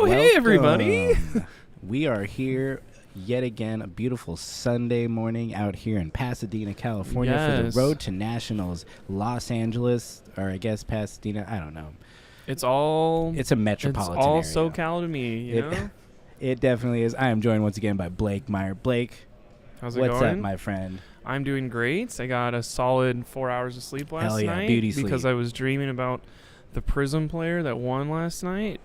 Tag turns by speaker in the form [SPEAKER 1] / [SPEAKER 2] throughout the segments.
[SPEAKER 1] Oh, hey, everybody.
[SPEAKER 2] We are here yet again, a beautiful Sunday morning out here in Pasadena, California for the Road to Nationals. Los Angeles, or I guess Pasadena, I don't know.
[SPEAKER 1] It's
[SPEAKER 2] a metropolitan area.
[SPEAKER 1] It's all SoCal to me, you know?
[SPEAKER 2] It definitely is. I am joined once again by Blake Meyer. Blake,
[SPEAKER 1] how's it going?
[SPEAKER 2] What's up, my friend?
[SPEAKER 1] I'm doing great. I got a solid 4 hours of sleep last night.
[SPEAKER 2] Beauty sleep.
[SPEAKER 1] Because I was dreaming about the Prism player that won last night.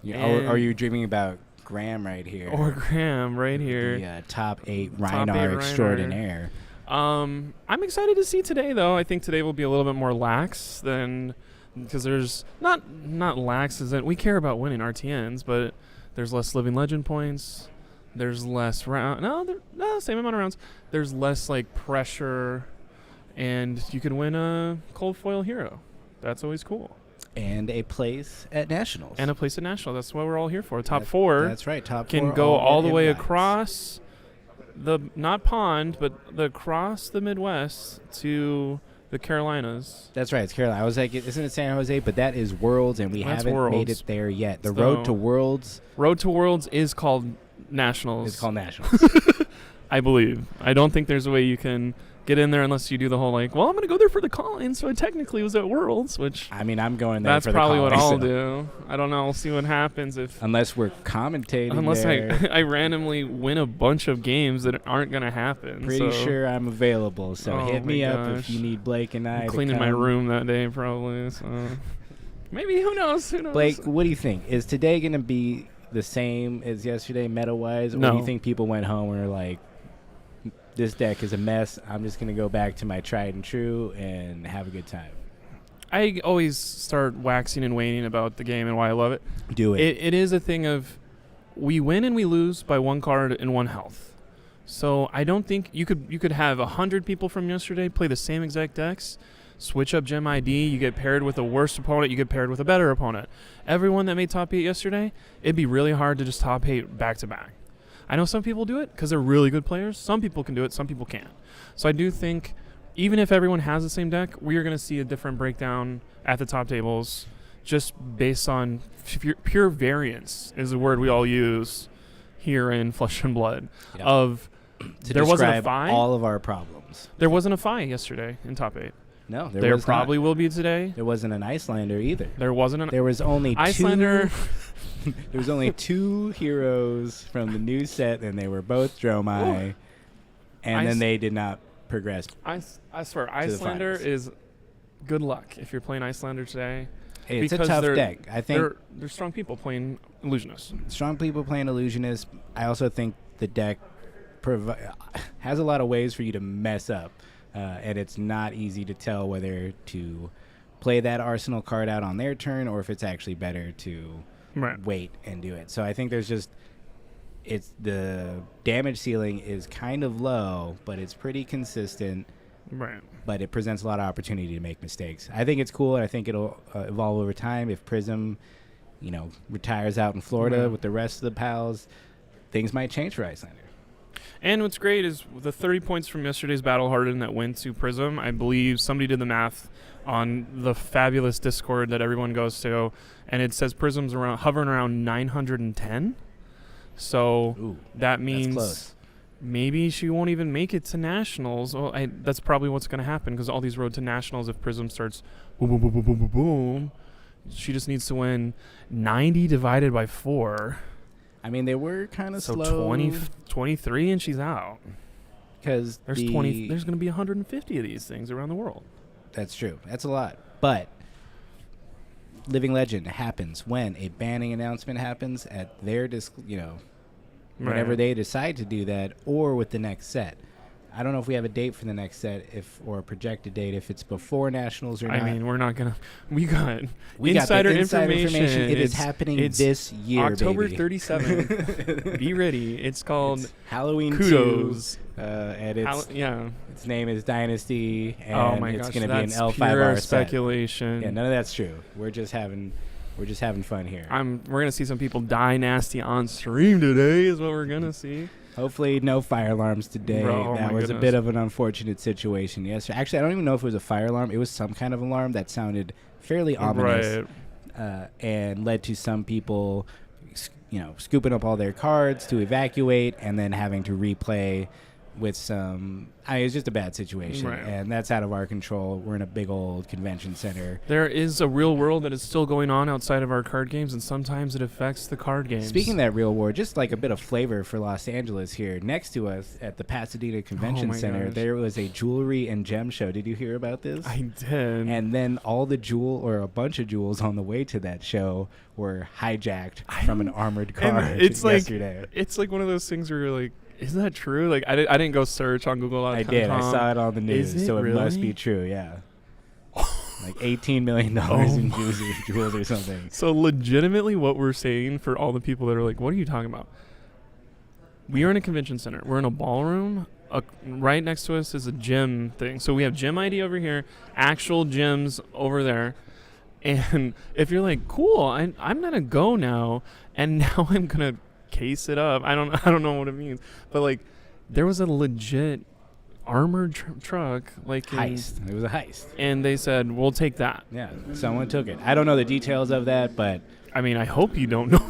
[SPEAKER 2] Yeah, or are you dreaming about Graham right here?
[SPEAKER 1] Or Graham right here.
[SPEAKER 2] The top 8 Reinar extraordinaire.
[SPEAKER 1] I'm excited to see today, though. I think today will be a little bit more lax than... Because there's not lax as in we care about winning RTNs, but there's less Living Legend points. There's less round. No, same amount of rounds. There's less like pressure, and you can win a cold foil hero. That's always cool.
[SPEAKER 2] And a place at Nationals.
[SPEAKER 1] That's what we're all here for. Top 4.
[SPEAKER 2] That's right. Top 4
[SPEAKER 1] can go all the way across the not pond, but across the Midwest to the Carolinas.
[SPEAKER 2] That's right. It's Carolina. I was like, isn't it San Jose? But that is Worlds, and we haven't made it there yet. The Road to Worlds.
[SPEAKER 1] Road to Worlds is called Nationals.
[SPEAKER 2] It's called Nationals.
[SPEAKER 1] I believe. I don't think there's a way you can get in there unless you do the whole like, well, I'm going to go there for the call-in, so I technically was at Worlds, which...
[SPEAKER 2] I mean, I'm going there for the
[SPEAKER 1] call-in. That's probably
[SPEAKER 2] what
[SPEAKER 1] I'll do. I don't know. We'll see what happens if...
[SPEAKER 2] Unless we're commentating
[SPEAKER 1] Unless
[SPEAKER 2] there.
[SPEAKER 1] I randomly win a bunch of games that aren't going to happen.
[SPEAKER 2] Pretty sure I'm available, so hit me up if you need Blake and I
[SPEAKER 1] I'm cleaning my room that day, probably, so... Maybe, who knows?
[SPEAKER 2] Blake, what do you think? Is today going to be the same as yesterday meta-wise?
[SPEAKER 1] No.
[SPEAKER 2] Or do you think people went home and were like, this deck is a mess, I'm just going to go back to my tried and true and have a good time?
[SPEAKER 1] I always start waxing and waning about the game and why I love it.
[SPEAKER 2] Do it.
[SPEAKER 1] It is a thing of we win and we lose by 1 card and 1 health. So I don't think you could have 100 people from yesterday play the same exact decks, switch up Gem ID, you get paired with a worse opponent, you get paired with a better opponent. Everyone that made top 8 yesterday, it'd be really hard to just top 8 back-to-back. I know some people do it because they're really good players. Some people can do it, some people can't. So I do think even if everyone has the same deck, we are going to see a different breakdown at the top tables just based on pure variance is the word we all use here in Flesh and Blood.
[SPEAKER 2] Yep.
[SPEAKER 1] Of there wasn't a Phi.
[SPEAKER 2] All of our problems.
[SPEAKER 1] There wasn't a Phi yesterday in top 8.
[SPEAKER 2] No,
[SPEAKER 1] there probably will be today.
[SPEAKER 2] There wasn't an Icelander either.
[SPEAKER 1] There wasn't an
[SPEAKER 2] There was only
[SPEAKER 1] Icelander.
[SPEAKER 2] There was only 2 heroes from the new set, and they were both Dromai, and then they did not progress.
[SPEAKER 1] I swear, Icelander is good luck if you're playing Icelander today.
[SPEAKER 2] Hey, it's a tough deck. I think
[SPEAKER 1] they're strong people playing Illusionist.
[SPEAKER 2] Strong people playing Illusionist. I also think the deck has a lot of ways for you to mess up, and it's not easy to tell whether to play that Arsenal card out on their turn or if it's actually better to wait and do it. So I think it's the damage ceiling is kind of low, but it's pretty consistent.
[SPEAKER 1] Right.
[SPEAKER 2] But it presents a lot of opportunity to make mistakes. I think it's cool, and I think it'll evolve over time. If Prism, retires out in Florida with the rest of the pals, things might change for Icelander. And
[SPEAKER 1] what's great is the 30 points from yesterday's Battle Hardened that went to Prism. I believe somebody did the math on the fabulous Discord that everyone goes to, and it says Prism's hovering around 910. So that means maybe she won't even make it to Nationals. Well, that's probably what's going to happen because all these Road to Nationals, if Prism starts boom, boom, boom, boom, boom, boom, boom, she just needs to win 90 divided by 4. I mean, they were kind of slow. So 23 and she's out. Because there's going to be 150 of these things around the world. That's true. That's a lot. But Living Legend happens when a banning announcement happens at their whenever they decide to do that, or with the next set. I don't know if we have a date for the next set, or a projected date, if it's before Nationals or not. I mean, we're not gonna. We got insider information. It is happening this year, October 37th. Be ready. It's called Halloween Kudos. And its name is Dynasty, and it's going to be an L5R set. Speculation. Yeah, none of that's true. We're just having fun here. We're gonna see some people die nasty on stream today. Is what we're gonna see. Hopefully no fire alarms today. That was a bit of an unfortunate situation yesterday. Actually, I don't even know if it was a fire alarm. It was some kind of alarm that sounded fairly ominous and led to some people
[SPEAKER 2] scooping up all their cards to evacuate and then having to replay with some. It's just a bad situation,
[SPEAKER 1] Right.
[SPEAKER 2] and that's out of our control. We're in a big old convention center.
[SPEAKER 1] There is a real world that is still going on outside of our card games, and sometimes it affects the card games.
[SPEAKER 2] Speaking of that real war, just like a bit of flavor for Los Angeles here, next to us at the Pasadena Convention Center,
[SPEAKER 1] gosh.
[SPEAKER 2] there was a jewelry and gem show. Did you hear about this?
[SPEAKER 1] I did.
[SPEAKER 2] And then all the a bunch of jewels on the way to that show were hijacked from an armored car yesterday.
[SPEAKER 1] It's like one of those things where you're like, is that true? Like, I didn't go search on Google.
[SPEAKER 2] I did. I saw it on the news, so it must be true, yeah. Like $18 million in jewels or something.
[SPEAKER 1] So legitimately what we're saying for all the people that are like, what are you talking about? We are in a convention center. We're in a ballroom. Right next to us is a gym thing. So we have gym ID over here, actual gyms over there. And if you're like, cool, I'm going to go now, and now I'm going to case it up. I don't know what it means. But, like, there was a legit armored truck, like
[SPEAKER 2] heist. It was a heist,
[SPEAKER 1] and they said, we'll take that.
[SPEAKER 2] Yeah, someone took it. I don't know the details of that, but
[SPEAKER 1] I mean, I hope you don't know.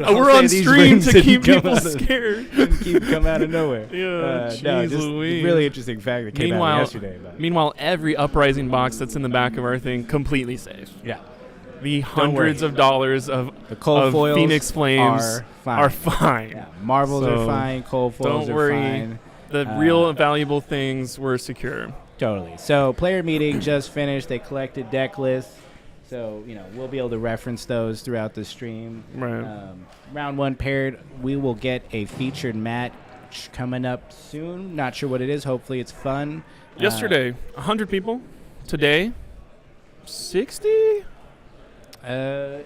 [SPEAKER 2] We're
[SPEAKER 1] We're on stream to keep people scared.
[SPEAKER 2] Come out of nowhere.
[SPEAKER 1] Yeah,
[SPEAKER 2] no, just
[SPEAKER 1] Louise.
[SPEAKER 2] really interesting fact that came out yesterday.
[SPEAKER 1] Meanwhile, every Uprising box that's in the back of our thing, completely safe.
[SPEAKER 2] Yeah.
[SPEAKER 1] The hundreds of dollars of
[SPEAKER 2] the cold foils
[SPEAKER 1] Phoenix Flames
[SPEAKER 2] are
[SPEAKER 1] fine.
[SPEAKER 2] Yeah. Marbles are fine. Cold foils are fine.
[SPEAKER 1] The real valuable things were secure.
[SPEAKER 2] Totally. So player meeting just finished. They collected deck lists. So, we'll be able to reference those throughout the stream.
[SPEAKER 1] Right.
[SPEAKER 2] Round one paired, we will get a featured match coming up soon. Not sure what it is. Hopefully it's fun.
[SPEAKER 1] Yesterday, 100 people. Today, 60?
[SPEAKER 2] I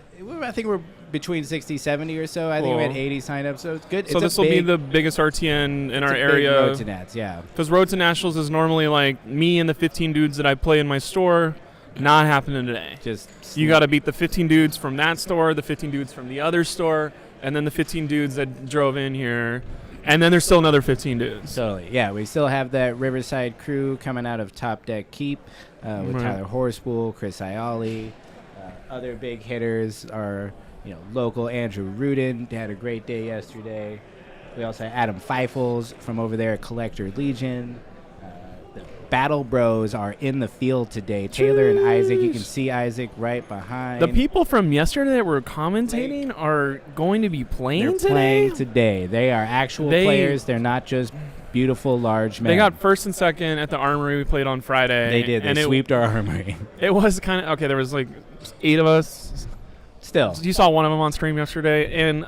[SPEAKER 2] think we're between 60, 70 or so. I think we had 80 sign-ups, so it's good.
[SPEAKER 1] So this will be the biggest RTN in our area.
[SPEAKER 2] Road to Nats, yeah.
[SPEAKER 1] Because Road to Nationals is normally like me and the 15 dudes that I play in my store. Not happening today. You got to beat the 15 dudes from that store, the 15 dudes from the other store, and then the 15 dudes that drove in here. And then there's still another 15 dudes.
[SPEAKER 2] Totally. Yeah, we still have that Riverside crew coming out of Top Deck Keep with Tyler Horspool, Chris Iali. Other big hitters are, local Andrew Rudin. They had a great day yesterday. We also had Adam Feifels from over there at Collector Legion. The Battle Bros are in the field today. Taylor and Isaac. You can see Isaac right behind.
[SPEAKER 1] The people from yesterday that were commentating are going to be playing today?
[SPEAKER 2] Playing today. They are actual players. They're not just beautiful, large men.
[SPEAKER 1] They got first and second at the Armory we played on Friday.
[SPEAKER 2] They did. They sweeped our Armory.
[SPEAKER 1] It was kind of, okay, there was like 8 of us.
[SPEAKER 2] Still.
[SPEAKER 1] You saw one of them on stream yesterday. And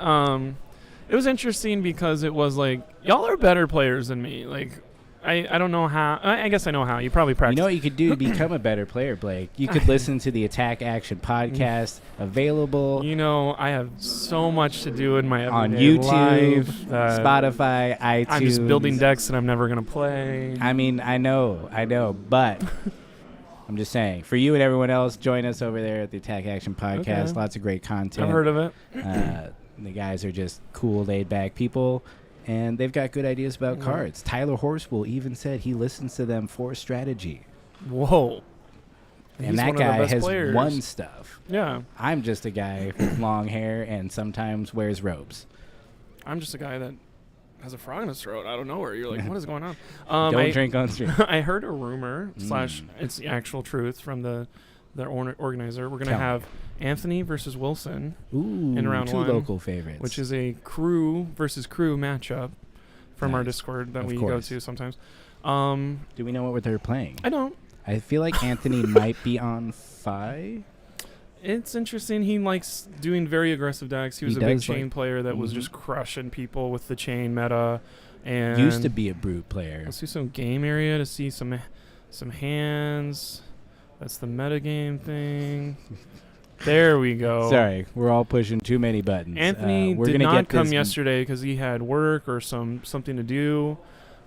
[SPEAKER 1] it was interesting because it was like, y'all are better players than me. Like, I don't know how. I guess I know how. You probably practice.
[SPEAKER 2] You know what you could do to become a better player, Blake? You could listen to the Attack Action podcast available.
[SPEAKER 1] I have so much to do in my
[SPEAKER 2] on
[SPEAKER 1] everyday
[SPEAKER 2] YouTube,
[SPEAKER 1] life,
[SPEAKER 2] Spotify, iTunes.
[SPEAKER 1] I'm just building decks that I'm never going to play.
[SPEAKER 2] I mean, I know, but I'm just saying, for you and everyone else, join us over there at the Attack Action podcast.
[SPEAKER 1] Okay.
[SPEAKER 2] Lots of great content.
[SPEAKER 1] I've heard of it.
[SPEAKER 2] The guys are just cool, laid-back people. And they've got good ideas about cards. Tyler Horspool even said he listens to them for strategy.
[SPEAKER 1] Whoa.
[SPEAKER 2] And that guy has
[SPEAKER 1] players.
[SPEAKER 2] won stuff.
[SPEAKER 1] Yeah.
[SPEAKER 2] I'm just a guy with long hair and sometimes wears robes.
[SPEAKER 1] I'm just a guy that has a frog in his throat. I don't know where. You're like, what is going on?
[SPEAKER 2] Don't drink on stream.
[SPEAKER 1] I heard a rumor / it's the actual truth from the organizer. We're going to have Anthony versus Wilson in round 1.
[SPEAKER 2] 2 local favorites.
[SPEAKER 1] Which is a crew versus crew matchup from our Discord that we go to sometimes.
[SPEAKER 2] Do we know what they're playing?
[SPEAKER 1] I don't.
[SPEAKER 2] I feel like Anthony might be on Fi.
[SPEAKER 1] It's interesting. He likes doing very aggressive decks. He was a big chain player that was just crushing people with the chain meta. And
[SPEAKER 2] used to be a brute player.
[SPEAKER 1] Let's do some game area to see some hands. That's the metagame thing. There we go.
[SPEAKER 2] Sorry, we're all pushing too many buttons.
[SPEAKER 1] Anthony did not come yesterday because he had work or something to do.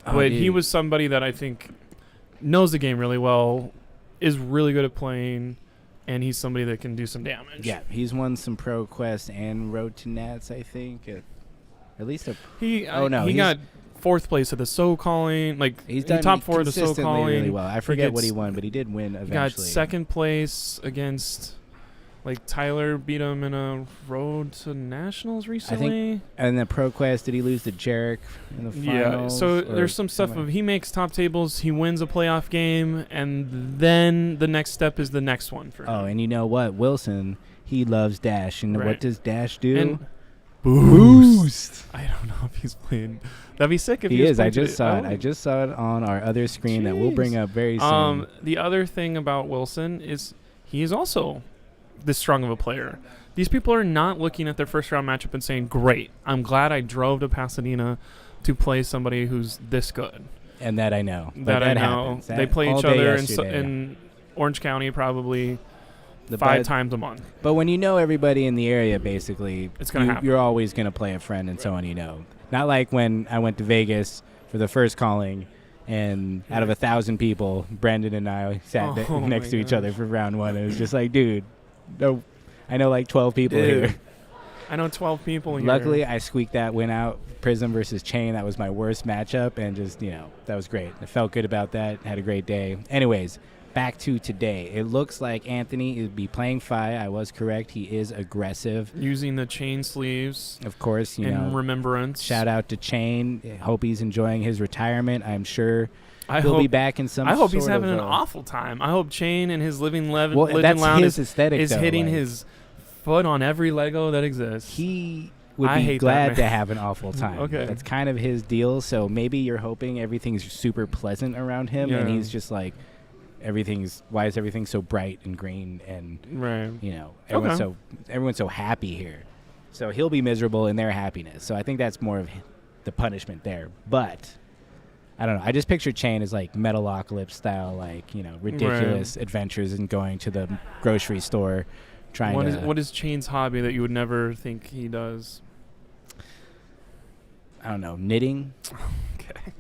[SPEAKER 1] But he was somebody that I think knows the game really well, is really good at playing, and he's somebody that can do some damage.
[SPEAKER 2] Yeah, he's won some Pro Quest and Road to Nats, I think. At least
[SPEAKER 1] he got 4th place at the So-Calling. Like,
[SPEAKER 2] he's done
[SPEAKER 1] top 4 of the So-Calling.
[SPEAKER 2] really well. I forget what he won, but he did win eventually.
[SPEAKER 1] He got 2nd place against... Like Tyler beat him in a road to nationals recently.
[SPEAKER 2] And then ProQuest, did he lose to Jarek in the finals?
[SPEAKER 1] Yeah, so there's some stuff of he makes top tables, he wins a playoff game, and then the next step is the next one for him.
[SPEAKER 2] Oh, and you know what? Wilson, he loves Dash. And what does Dash do?
[SPEAKER 1] And
[SPEAKER 2] Boost.
[SPEAKER 1] I don't know if he's playing. That'd be sick if
[SPEAKER 2] he
[SPEAKER 1] he was
[SPEAKER 2] is. I
[SPEAKER 1] playing
[SPEAKER 2] just
[SPEAKER 1] today.
[SPEAKER 2] saw it. I just saw it on our other screen that we'll bring up very soon.
[SPEAKER 1] The other thing about Wilson is he is also this strong of a player. These people are not looking at their first round matchup and saying, great, I'm glad I drove to Pasadena to play somebody who's this good.
[SPEAKER 2] And that I know.
[SPEAKER 1] That I know.
[SPEAKER 2] Happens.
[SPEAKER 1] They play each other in Orange County probably 5 times a month.
[SPEAKER 2] But when you know everybody in the area, basically,
[SPEAKER 1] it's gonna happen.
[SPEAKER 2] You're always going to play a friend and someone you know. Not like when I went to Vegas for the first calling, and out of 1,000 people, Brandon and I sat next to each other for round 1. It was just like, dude, no, I know like 12 people here.
[SPEAKER 1] I know 12 people here.
[SPEAKER 2] Luckily, I squeaked that win out. Prism versus Chain. That was my worst matchup, and just, that was great. I felt good about that. Had a great day. Anyways, back to today. It looks like Anthony will be playing Phi. I was correct. He is aggressive.
[SPEAKER 1] Using the chain sleeves.
[SPEAKER 2] Of course,
[SPEAKER 1] in remembrance.
[SPEAKER 2] Shout out to Chain. Hope he's enjoying his retirement. I'm sure he'll be back in some
[SPEAKER 1] I hope he's having an awful time. I hope Chain and his Legend
[SPEAKER 2] that's
[SPEAKER 1] Lounge
[SPEAKER 2] his aesthetic,
[SPEAKER 1] is hitting his foot on every Lego that exists.
[SPEAKER 2] He would be glad to have an awful time.
[SPEAKER 1] Okay.
[SPEAKER 2] That's kind of his deal. So maybe you're hoping everything's super pleasant around him, and he's just like, why is everything so bright and green, and everyone's so happy here. So he'll be miserable in their happiness. So I think that's more of the punishment there. But I don't know. I just picture Chain as like Metalocalypse style, like, ridiculous adventures and going to the grocery store
[SPEAKER 1] What is Chain's hobby that you would never think he does?
[SPEAKER 2] I don't know, knitting.
[SPEAKER 1] Okay.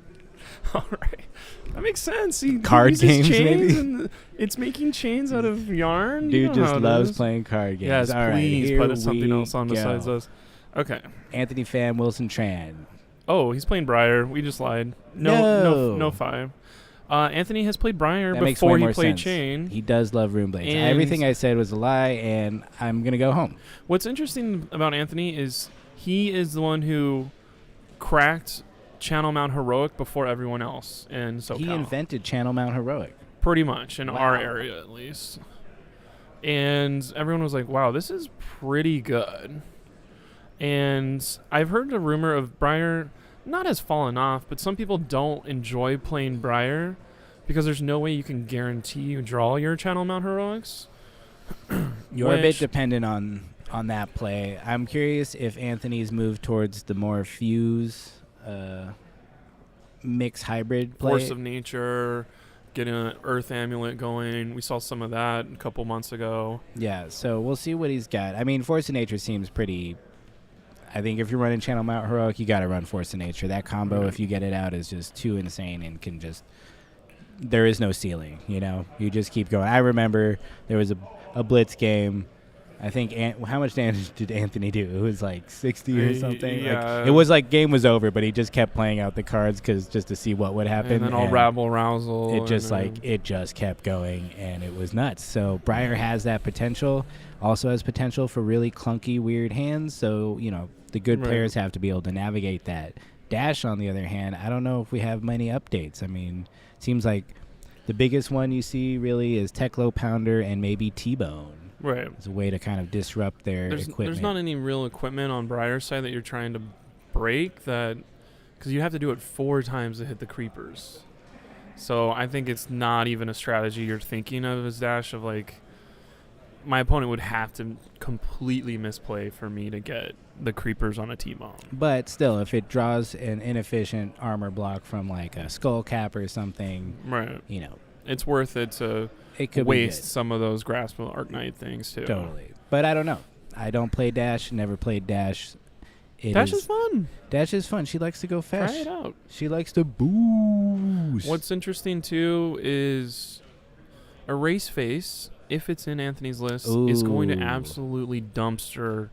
[SPEAKER 1] All right. That makes sense.
[SPEAKER 2] Card games, maybe?
[SPEAKER 1] And it's making chains out of yarn.
[SPEAKER 2] Dude just loves playing card games.
[SPEAKER 1] Yes,
[SPEAKER 2] all
[SPEAKER 1] please
[SPEAKER 2] right,
[SPEAKER 1] put something else on besides those. Okay.
[SPEAKER 2] Anthony Pham, Wilson Tran.
[SPEAKER 1] Oh, he's playing Briar. We just lied. No 5. Anthony has played Briar before he played Chain.
[SPEAKER 2] He does love Rune Blades. Everything I said was a lie, and I'm going to go home.
[SPEAKER 1] What's interesting about Anthony is he is the one who cracked Channel Mount Heroic before everyone else in SoCal.
[SPEAKER 2] He invented Channel Mount Heroic.
[SPEAKER 1] Pretty much, in our area at least. And everyone was like, wow, this is pretty good. And I've heard a rumor of Briar not has fallen off, but some people don't enjoy playing Briar because there's no way you can guarantee you draw your Channel Mount Heroics.
[SPEAKER 2] You're a bit dependent on that play. I'm curious if Anthony's moved towards the more fuse mix hybrid play.
[SPEAKER 1] Force of Nature, getting an Earth Amulet going. We saw some of that a couple months ago.
[SPEAKER 2] Yeah, so we'll see what he's got. I mean, Force of Nature seems pretty... I think if you're running Channel Mount Heroic, you got to run Force of Nature. That combo, if you get it out, is just too insane and can just... There is no ceiling, You just keep going. I remember there was a Blitz game. I think how much damage did Anthony do? It was like 60 or something.
[SPEAKER 1] Yeah.
[SPEAKER 2] Like, it was like game was over, but he just kept playing out the cards just to see what would happen.
[SPEAKER 1] And then all rabble rousel.
[SPEAKER 2] It just kept going, and it was nuts. So Briar has that potential. Also has potential for really clunky, weird hands. So the good players have to be able to navigate that. Dash, on the other hand, I don't know if we have many updates. I mean, it seems like the biggest one you see really is Teklo Pounder and maybe T-Bone.
[SPEAKER 1] Right.
[SPEAKER 2] It's a way to kind of disrupt their equipment.
[SPEAKER 1] There's not any real equipment on Briar's side that you're trying to break because you have to do it 4 times to hit the creepers. So I think it's not even a strategy you're thinking of as Dash of like, my opponent would have to completely misplay for me to get the creepers on a T-Bone.
[SPEAKER 2] But still, if it draws an inefficient armor block from like a skull cap or something,
[SPEAKER 1] right? It's worth it to waste some of those Grasp of Arknight things too.
[SPEAKER 2] Totally. But I don't know. I don't play Dash. Never played Dash.
[SPEAKER 1] Dash is fun.
[SPEAKER 2] Dash is fun. She likes to go fast.
[SPEAKER 1] Try it out.
[SPEAKER 2] She likes to boost.
[SPEAKER 1] What's interesting too is Erase Face, if it's in Anthony's list, is going to absolutely dumpster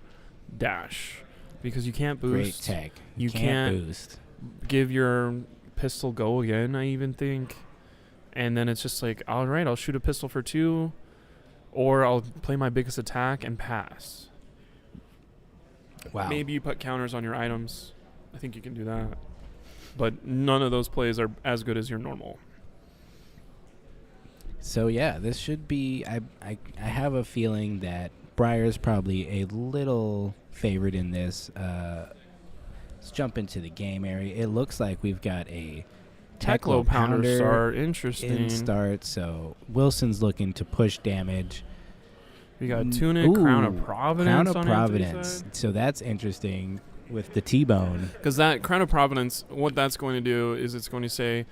[SPEAKER 1] Dash because you can't boost.
[SPEAKER 2] Great tech.
[SPEAKER 1] You can't
[SPEAKER 2] boost.
[SPEAKER 1] Give your pistol go again, I even think. And then it's just like, all right, I'll shoot a pistol for 2. Or I'll play my biggest attack and pass.
[SPEAKER 2] Wow.
[SPEAKER 1] Maybe you put counters on your items. I think you can do that. But none of those plays are as good as your normal.
[SPEAKER 2] So yeah, this should be. I have a feeling that Briar's probably a little favored in this. Let's jump into the game area. It looks like we've got a
[SPEAKER 1] Teklo Pounder start. Interesting.
[SPEAKER 2] In start, so Wilson's looking to push damage.
[SPEAKER 1] We got Tunic, Crown of Providence.
[SPEAKER 2] Crown of Providence. So that's interesting with the T-Bone.
[SPEAKER 1] Because that Crown of Providence, what that's going to do is it's going to say,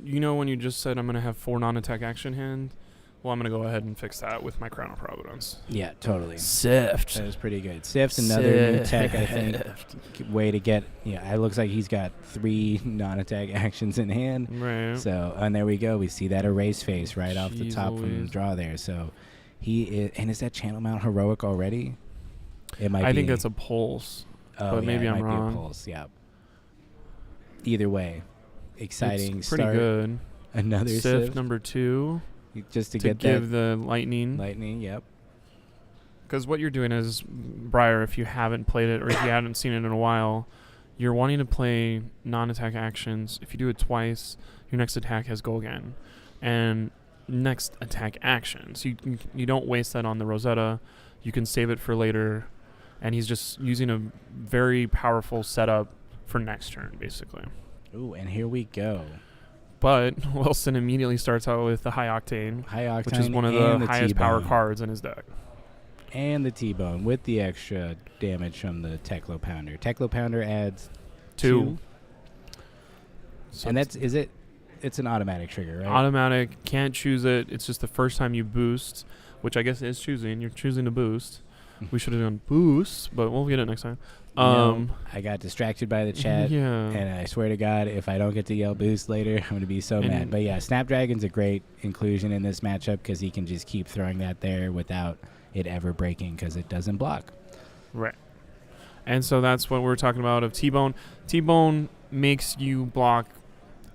[SPEAKER 1] you know, when you just said I'm going to have 4 non-attack action hand, well, I'm going to go ahead and fix that with my Crown of Providence.
[SPEAKER 2] Yeah, totally.
[SPEAKER 1] Sift.
[SPEAKER 2] That was pretty good. Sift, another new tech, I think. Way to get, it looks like he's got 3 non-attack actions in hand.
[SPEAKER 1] Right.
[SPEAKER 2] So, and there we go. We see that erase face right off the top from the
[SPEAKER 1] Louise.
[SPEAKER 2] draw there. So, he is, and is that Channel Mount Heroic already? It might be.
[SPEAKER 1] I think that's a pulse.
[SPEAKER 2] Oh,
[SPEAKER 1] but maybe I'm
[SPEAKER 2] it might
[SPEAKER 1] wrong.
[SPEAKER 2] be a pulse, yeah. Either way, exciting
[SPEAKER 1] It's pretty
[SPEAKER 2] start.
[SPEAKER 1] good.
[SPEAKER 2] Another
[SPEAKER 1] Sift
[SPEAKER 2] Sift.
[SPEAKER 1] number 2
[SPEAKER 2] Just to
[SPEAKER 1] to
[SPEAKER 2] get
[SPEAKER 1] give
[SPEAKER 2] that
[SPEAKER 1] the lightning.
[SPEAKER 2] lightning, yep.
[SPEAKER 1] Because what you're doing is, Briar, if you haven't played it or if you haven't seen it in a while, you're wanting to play non-attack actions. If you do it twice, your next attack has go again. And next attack action. So you don't waste that on the Rosetta. You can save it for later. And he's just using a very powerful setup for next turn, basically.
[SPEAKER 2] Ooh, and here we go.
[SPEAKER 1] But Wilson immediately starts out with the High Octane, which is one of the highest power cards in his deck.
[SPEAKER 2] And the T-Bone with the extra damage from the Teklo Pounder. Teklo Pounder adds
[SPEAKER 1] 2.
[SPEAKER 2] So and it's an automatic trigger, right?
[SPEAKER 1] Automatic, can't choose it. It's just the first time you boost, which I guess is choosing. You're choosing to boost. We should have done boost, but we'll get it next time.
[SPEAKER 2] I got distracted by the chat, and I swear to God, if I don't get to yell boost later, I'm going to be so mad. But yeah, Snapdragon's a great inclusion in this matchup because he can just keep throwing that there without it ever breaking because it doesn't block.
[SPEAKER 1] Right. And so that's what we're talking about of T-Bone. T-Bone makes you block,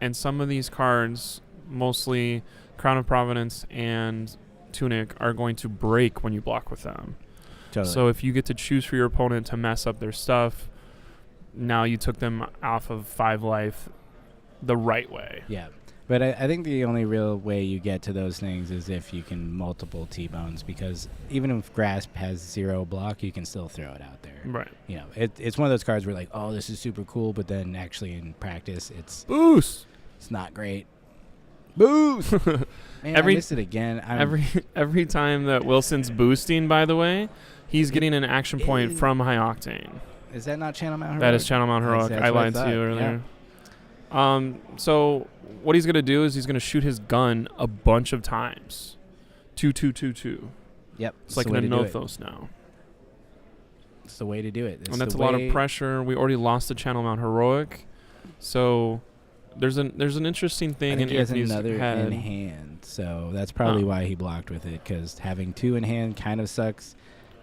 [SPEAKER 1] and some of these cards, mostly Crown of Providence and Tunic, are going to break when you block with them.
[SPEAKER 2] Totally.
[SPEAKER 1] So if you get to choose for your opponent to mess up their stuff, now you took them off of 5 life the right way.
[SPEAKER 2] Yeah. But I think the only real way you get to those things is if you can multiple T-Bones, because even if Grasp has 0 block, you can still throw it out there.
[SPEAKER 1] Right.
[SPEAKER 2] It's one of those cards where like, oh, this is super cool, but then actually in practice, it's
[SPEAKER 1] boost.
[SPEAKER 2] It's not great. Boost. Man, I missed it again.
[SPEAKER 1] Every time that Wilson's boosting, by the way, he's getting an action point from High Octane.
[SPEAKER 2] Is that not Channel Mount Heroic?
[SPEAKER 1] That is Channel Mount Heroic. I lied to you earlier. Yeah. So what he's going to do is he's going to shoot his gun a bunch of times. 2, 2, 2, 2.
[SPEAKER 2] Yep.
[SPEAKER 1] It's like an Anothos now.
[SPEAKER 2] It's the way to do it.
[SPEAKER 1] And that's a lot of pressure. We already lost the Channel Mount Heroic. So there's an interesting thing in Anthony's
[SPEAKER 2] another
[SPEAKER 1] head.
[SPEAKER 2] In hand. So that's probably why he blocked with it, because having 2 in hand kind of sucks.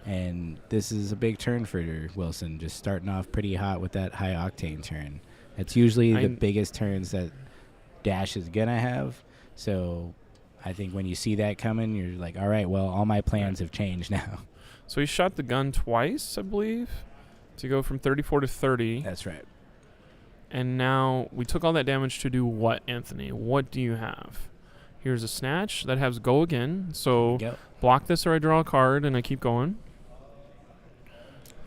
[SPEAKER 2] And this is a big turn for Wilson, just starting off pretty hot with that High Octane turn. It's usually the biggest turns that Dash is going to have. So I think when you see that coming, you're like, all right, well, all my plans have changed now.
[SPEAKER 1] So he shot the gun twice, I believe, to go from 34 to 30.
[SPEAKER 2] That's right.
[SPEAKER 1] And now we took all that damage to do what, Anthony? What do you have? Here's a Snatch that has go again. So block this or I draw a card and I keep going.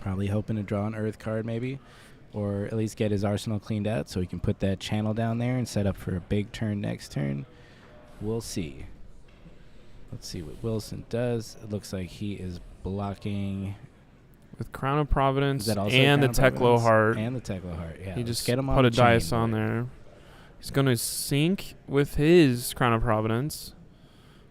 [SPEAKER 2] Probably hoping to draw an Earth card maybe, or at least get his arsenal cleaned out so he can put that channel down there and set up for a big turn next turn. We'll see. Let's see what Wilson does. It looks like he is blocking
[SPEAKER 1] with Crown of Providence and the Teklo Heart.
[SPEAKER 2] And the Teklo Heart, yeah.
[SPEAKER 1] He just
[SPEAKER 2] get him
[SPEAKER 1] put a dice on there. He's going to sync with his Crown of Providence,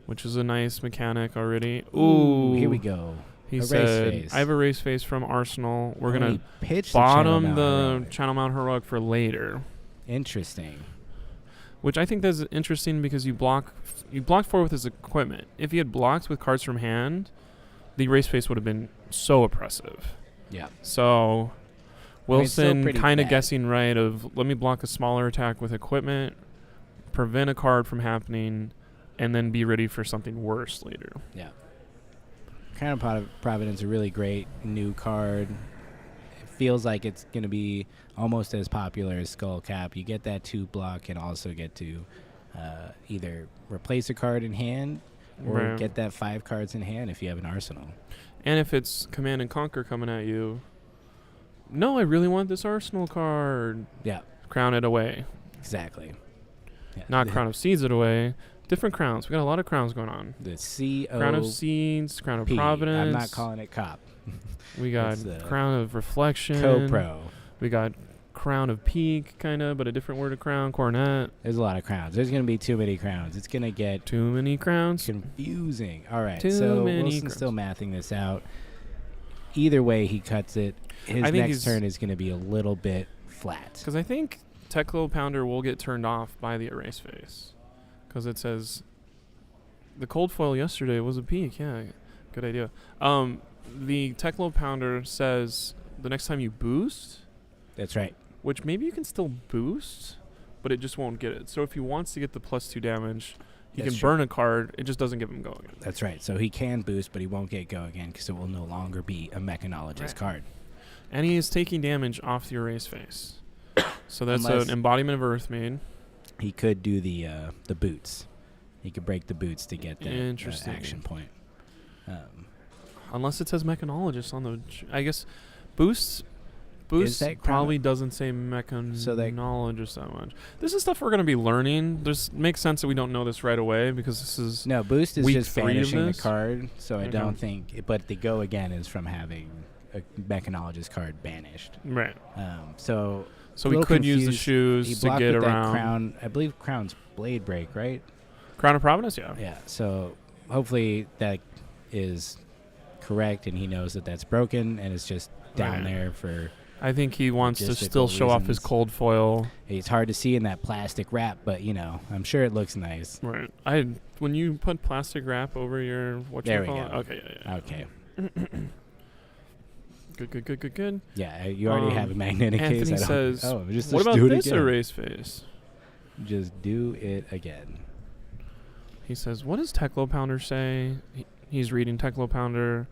[SPEAKER 1] which is a nice mechanic already. Ooh,
[SPEAKER 2] here we go.
[SPEAKER 1] He said, I have a race face from Arsenal. We're going to bottom the Channel Mount Heroic for later.
[SPEAKER 2] Interesting.
[SPEAKER 1] Which I think that's interesting because you blocked 4 with his equipment. If he had blocked with cards from hand, the race face would have been so oppressive.
[SPEAKER 2] Yeah.
[SPEAKER 1] So Wilson kind of guessing right of, let me block a smaller attack with equipment, prevent a card from happening, and then be ready for something worse later.
[SPEAKER 2] Yeah. Crown of Providence, a really great new card. It feels like it's going to be almost as popular as Skullcap. You get that 2 block and also get to either replace a card in hand or get that 5 cards in hand if you have an arsenal.
[SPEAKER 1] And if it's Command and Conquer coming at you, no, I really want this arsenal card.
[SPEAKER 2] Yeah.
[SPEAKER 1] Crown it away.
[SPEAKER 2] Exactly. Yeah.
[SPEAKER 1] Not Crown of Seeds it away. Different crowns. We got a lot of crowns going on.
[SPEAKER 2] The C-O-P.
[SPEAKER 1] Crown of Seeds, Crown of Providence.
[SPEAKER 2] I'm not calling it COP.
[SPEAKER 1] We got Crown of Reflection.
[SPEAKER 2] Co-Pro.
[SPEAKER 1] We got Crown of Peak, kind of, but a different word of crown. Coronet.
[SPEAKER 2] There's a lot of crowns. There's going to be too many crowns. It's going to get
[SPEAKER 1] too many crowns.
[SPEAKER 2] Confusing. All right.
[SPEAKER 1] Too
[SPEAKER 2] so
[SPEAKER 1] many
[SPEAKER 2] Wilson's
[SPEAKER 1] crowns.
[SPEAKER 2] still mathing this out. Either way he cuts it, his next turn is going to be a little bit flat.
[SPEAKER 1] Because I think Teklo Pounder will get turned off by the erase face. Because it says the cold foil yesterday was a peak. Yeah, good idea. The Teklo Pounder says the next time you boost.
[SPEAKER 2] That's right.
[SPEAKER 1] Which maybe you can still boost, but it just won't get it. So if he wants to get the +2 damage, he can burn a card. It just doesn't give him go again.
[SPEAKER 2] That's right. So he can boost, but he won't get go again because it will no longer be a Mechanologist card.
[SPEAKER 1] And he is taking damage off the erase face. So that's an embodiment of Earthmaid.
[SPEAKER 2] He could do the boots. He could break the boots to get that action point.
[SPEAKER 1] Unless it says Mechanologist on the... I guess Boost probably doesn't say Mechanologist that much. This is stuff we're going to be learning. This makes sense that we don't know this right away because this is...
[SPEAKER 2] No, Boost is just banishing the
[SPEAKER 1] this.
[SPEAKER 2] card, so I don't think... But the go again is from having a Mechanologist card banished.
[SPEAKER 1] Right.
[SPEAKER 2] So
[SPEAKER 1] we could use the shoes to get around.
[SPEAKER 2] Crown, I believe Crown's Blade Break, right?
[SPEAKER 1] Crown of Providence, yeah.
[SPEAKER 2] Yeah, so hopefully that is correct and he knows that that's broken and it's just down there for...
[SPEAKER 1] I think he wants to still show off his cold foil.
[SPEAKER 2] It's hard to see in that plastic wrap, but, I'm sure it looks nice.
[SPEAKER 1] Right. When you put plastic wrap over your...
[SPEAKER 2] There we go.
[SPEAKER 1] Okay, yeah.
[SPEAKER 2] Okay.
[SPEAKER 1] Good.
[SPEAKER 2] Yeah, you already have a magnetic
[SPEAKER 1] Anthony
[SPEAKER 2] case.
[SPEAKER 1] Says,
[SPEAKER 2] just
[SPEAKER 1] what about
[SPEAKER 2] do it
[SPEAKER 1] this
[SPEAKER 2] again.
[SPEAKER 1] erase face?
[SPEAKER 2] Just do it again.
[SPEAKER 1] He says, what does Teklo Pounder say? He's reading Teklo Pounder.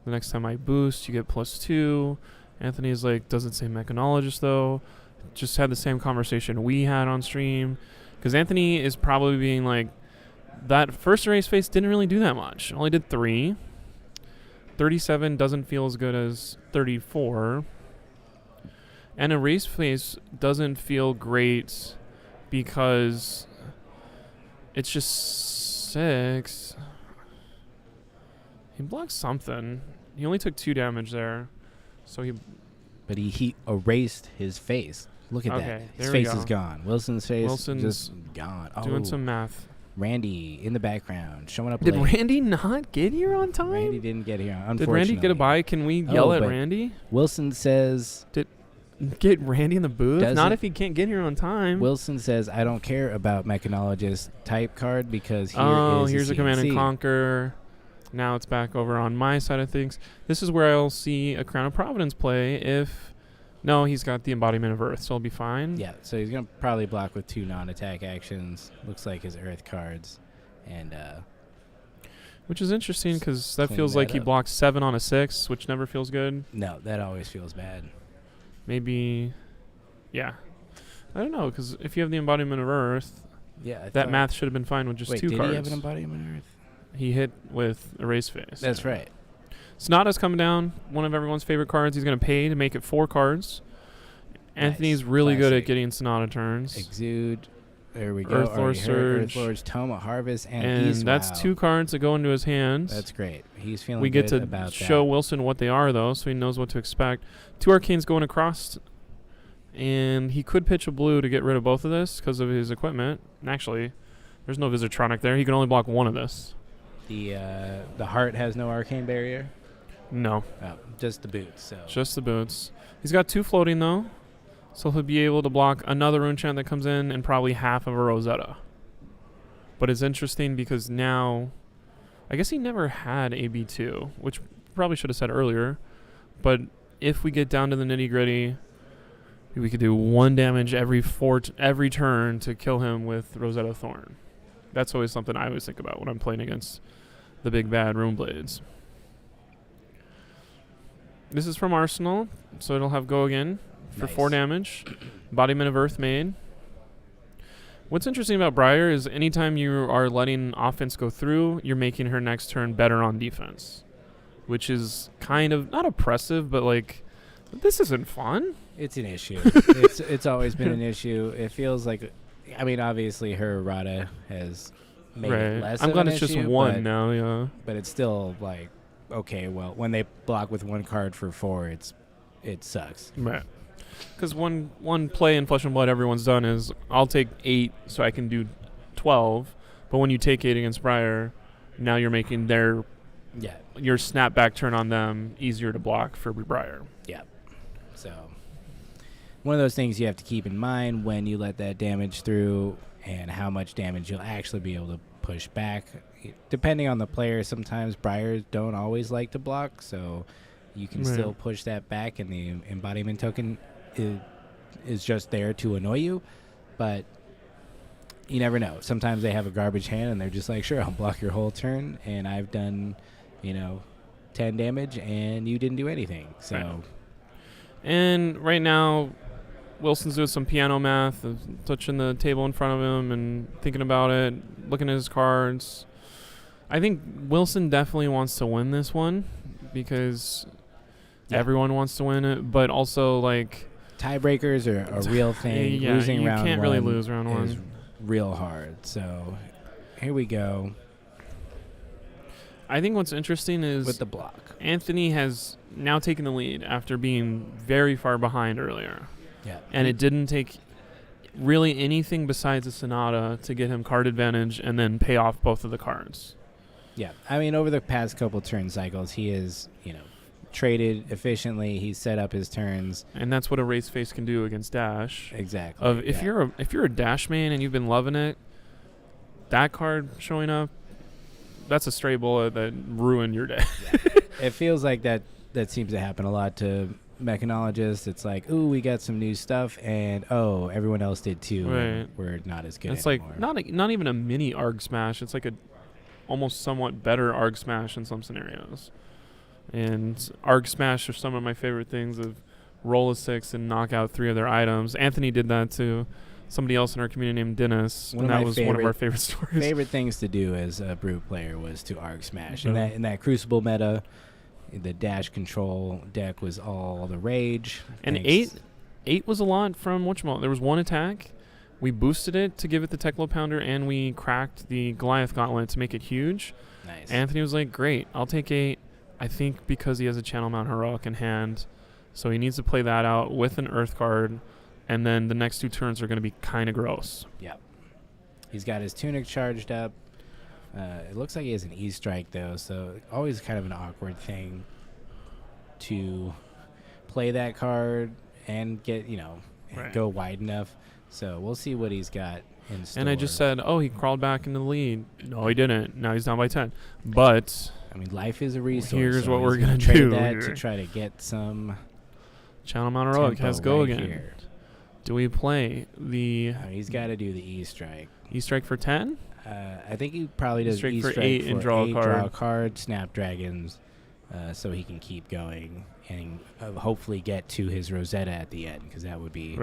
[SPEAKER 1] The next time I boost, you get +2. Anthony's like, doesn't say Mechanologist, though. Just had the same conversation we had on stream. Because Anthony is probably being like, that first erase face didn't really do that much. Only did 3. 37 doesn't feel as good as 34. And erase face doesn't feel great because it's just 6. He blocked something. He only took 2 damage there.
[SPEAKER 2] But he erased his face. Look at that. His face is gone. Wilson's face just gone.
[SPEAKER 1] Doing some math.
[SPEAKER 2] Randy in the background, showing up
[SPEAKER 1] Did
[SPEAKER 2] late.
[SPEAKER 1] Randy not get here on time?
[SPEAKER 2] Randy didn't get here, unfortunately.
[SPEAKER 1] Did Randy get a bye? Can we yell at Randy?
[SPEAKER 2] Wilson says...
[SPEAKER 1] Get Randy in the booth? Not if he can't get here on time.
[SPEAKER 2] Wilson says, I don't care about Mechanologist type card because
[SPEAKER 1] here's a Command and Conquer. Now it's back over on my side of things. This is where I'll see a Crown of Providence play if... No, he's got the Embodiment of Earth, so he'll be fine.
[SPEAKER 2] Yeah, so he's going to probably block with 2 non-attack actions. Looks like his Earth cards. And
[SPEAKER 1] which is interesting because that feels like he blocks 7 on a 6, which never feels good.
[SPEAKER 2] No, that always feels bad.
[SPEAKER 1] Maybe... Yeah. I don't know, because if you have the Embodiment of Earth, that math should have been fine with just 2 cards.
[SPEAKER 2] Did he have an Embodiment of Earth?
[SPEAKER 1] He hit with Erase Face.
[SPEAKER 2] That's right.
[SPEAKER 1] Sonata's coming down, one of everyone's favorite cards. He's going to pay to make it 4 cards. Anthony's really good at getting Sonata turns.
[SPEAKER 2] Exude. There we go.
[SPEAKER 1] Earthlord Surge.
[SPEAKER 2] Earthlord's Tome of Harvest. And
[SPEAKER 1] that's 2 cards that go into his hands.
[SPEAKER 2] That's great. He's feeling
[SPEAKER 1] we
[SPEAKER 2] good
[SPEAKER 1] get
[SPEAKER 2] about
[SPEAKER 1] to show Wilson what they are, though, so he knows what to expect. 2 Arcanes going across, and he could pitch a blue to get rid of both of this because of his equipment. Actually, there's no Visitronic there. He can only block 1 of this.
[SPEAKER 2] The heart has no arcane barrier?
[SPEAKER 1] No.
[SPEAKER 2] Oh, just the boots. So.
[SPEAKER 1] Just the boots. He's got 2 floating, though, so he'll be able to block another rune chant that comes in and probably half of a Rosetta. But it's interesting because now... I guess he never had AB2, which probably should have said earlier. But if we get down to the nitty-gritty, we could do 1 damage every turn to kill him with Rosetta Thorn. That's always something I always think about when I'm playing against the big bad Rune Blades. This is from Arsenal, so it'll have go again for
[SPEAKER 2] Nice.
[SPEAKER 1] 4 damage. Embodiment of Earth made. What's interesting about Briar is anytime you are letting offense go through, you're making her next turn better on defense, which is kind of not oppressive, but like, this isn't fun.
[SPEAKER 2] It's an issue. It's always been an issue. It feels like, I mean, obviously her errata has made it less.
[SPEAKER 1] I'm
[SPEAKER 2] of
[SPEAKER 1] glad
[SPEAKER 2] an
[SPEAKER 1] it's just
[SPEAKER 2] issue,
[SPEAKER 1] one now. Yeah,
[SPEAKER 2] but it's still like, okay, well, when they block with 1 card for 4, it sucks.
[SPEAKER 1] right. Because one play in Flesh and Blood everyone's done is I'll take 8 so I can do 12, but when you take 8 against Briar, now you're making your snapback turn on them easier to block for Briar.
[SPEAKER 2] Yeah. So one of those things you have to keep in mind when you let that damage through and how much damage you'll actually be able to push back. Depending on the player, sometimes Briars don't always like to block, so you can still push that back, and the embodiment token is just there to annoy you, but you never know. Sometimes they have a garbage hand and they're just like, sure, I'll block your whole turn, and I've done 10 damage and you didn't do anything. So
[SPEAKER 1] right. And right now Wilson's doing some piano math, touching the table in front of him and thinking about it, looking at his cards. I think Wilson definitely wants to win this one because everyone wants to win it, but also like
[SPEAKER 2] tiebreakers are a real thing. Losing
[SPEAKER 1] you
[SPEAKER 2] round
[SPEAKER 1] can't
[SPEAKER 2] one
[SPEAKER 1] really lose round
[SPEAKER 2] is
[SPEAKER 1] one.
[SPEAKER 2] Real hard. So here we go.
[SPEAKER 1] I think what's interesting is
[SPEAKER 2] with the block,
[SPEAKER 1] Anthony has now taken the lead after being very far behind earlier.
[SPEAKER 2] Yeah,
[SPEAKER 1] and it didn't take really anything besides a Sonata to get him card advantage and then pay off both of the cards.
[SPEAKER 2] Yeah, I mean, over the past couple turn cycles, he is traded efficiently. He's set up his turns,
[SPEAKER 1] and that's what a race face can do against Dash.
[SPEAKER 2] Exactly.
[SPEAKER 1] If you're a Dash main and you've been loving it, that card showing up, that's a stray bullet that ruined your day.
[SPEAKER 2] It feels like that seems to happen a lot to mechanologists. It's like, ooh, we got some new stuff, and everyone else did too.
[SPEAKER 1] Right.
[SPEAKER 2] We're not as good.
[SPEAKER 1] It's
[SPEAKER 2] anymore.
[SPEAKER 1] like not even a mini Arg Smash. It's like a almost somewhat better Arg Smash in some scenarios. And Arg Smash are some of my favorite things of roll a 6 and knock out 3 of their items. Anthony did that to somebody else in our community named Dennis, and that was one of our favorite stories.
[SPEAKER 2] Favorite things to do as a Brute player was to Arg Smash. In that Crucible meta, the dash control deck was all the rage.
[SPEAKER 1] And 8 was a lot from whatchamacallit. There was one attack. We boosted it to give it the Teklo Pounder, and we cracked the Goliath Gauntlet to make it huge.
[SPEAKER 2] Nice.
[SPEAKER 1] Anthony was like, great, I'll take 8. I think because he has a Channel Mount Heroic in hand, so he needs to play that out with an Earth card, and then the next 2 turns are going to be kind of gross.
[SPEAKER 2] Yep. He's got his Tunic charged up. It looks like he has an E-Strike, though, so always kind of an awkward thing to play that card and get, go wide enough. So we'll see what he's got in store.
[SPEAKER 1] And I just said, he crawled back into the lead. No, he didn't. Now he's down by 10. But
[SPEAKER 2] I mean, life is a resource.
[SPEAKER 1] Here's
[SPEAKER 2] so
[SPEAKER 1] what we're
[SPEAKER 2] going to
[SPEAKER 1] do
[SPEAKER 2] trade that
[SPEAKER 1] here
[SPEAKER 2] to try to get some
[SPEAKER 1] Channel Mount Heroic has go
[SPEAKER 2] right
[SPEAKER 1] again.
[SPEAKER 2] Here.
[SPEAKER 1] Do we play the
[SPEAKER 2] he's got to do the E-Strike.
[SPEAKER 1] E-Strike for 10?
[SPEAKER 2] I think he probably does E-Strike
[SPEAKER 1] for 8 and draw a
[SPEAKER 2] card, Snapdragons, so he can keep going and hopefully get to his Rosetta at the end, because that would be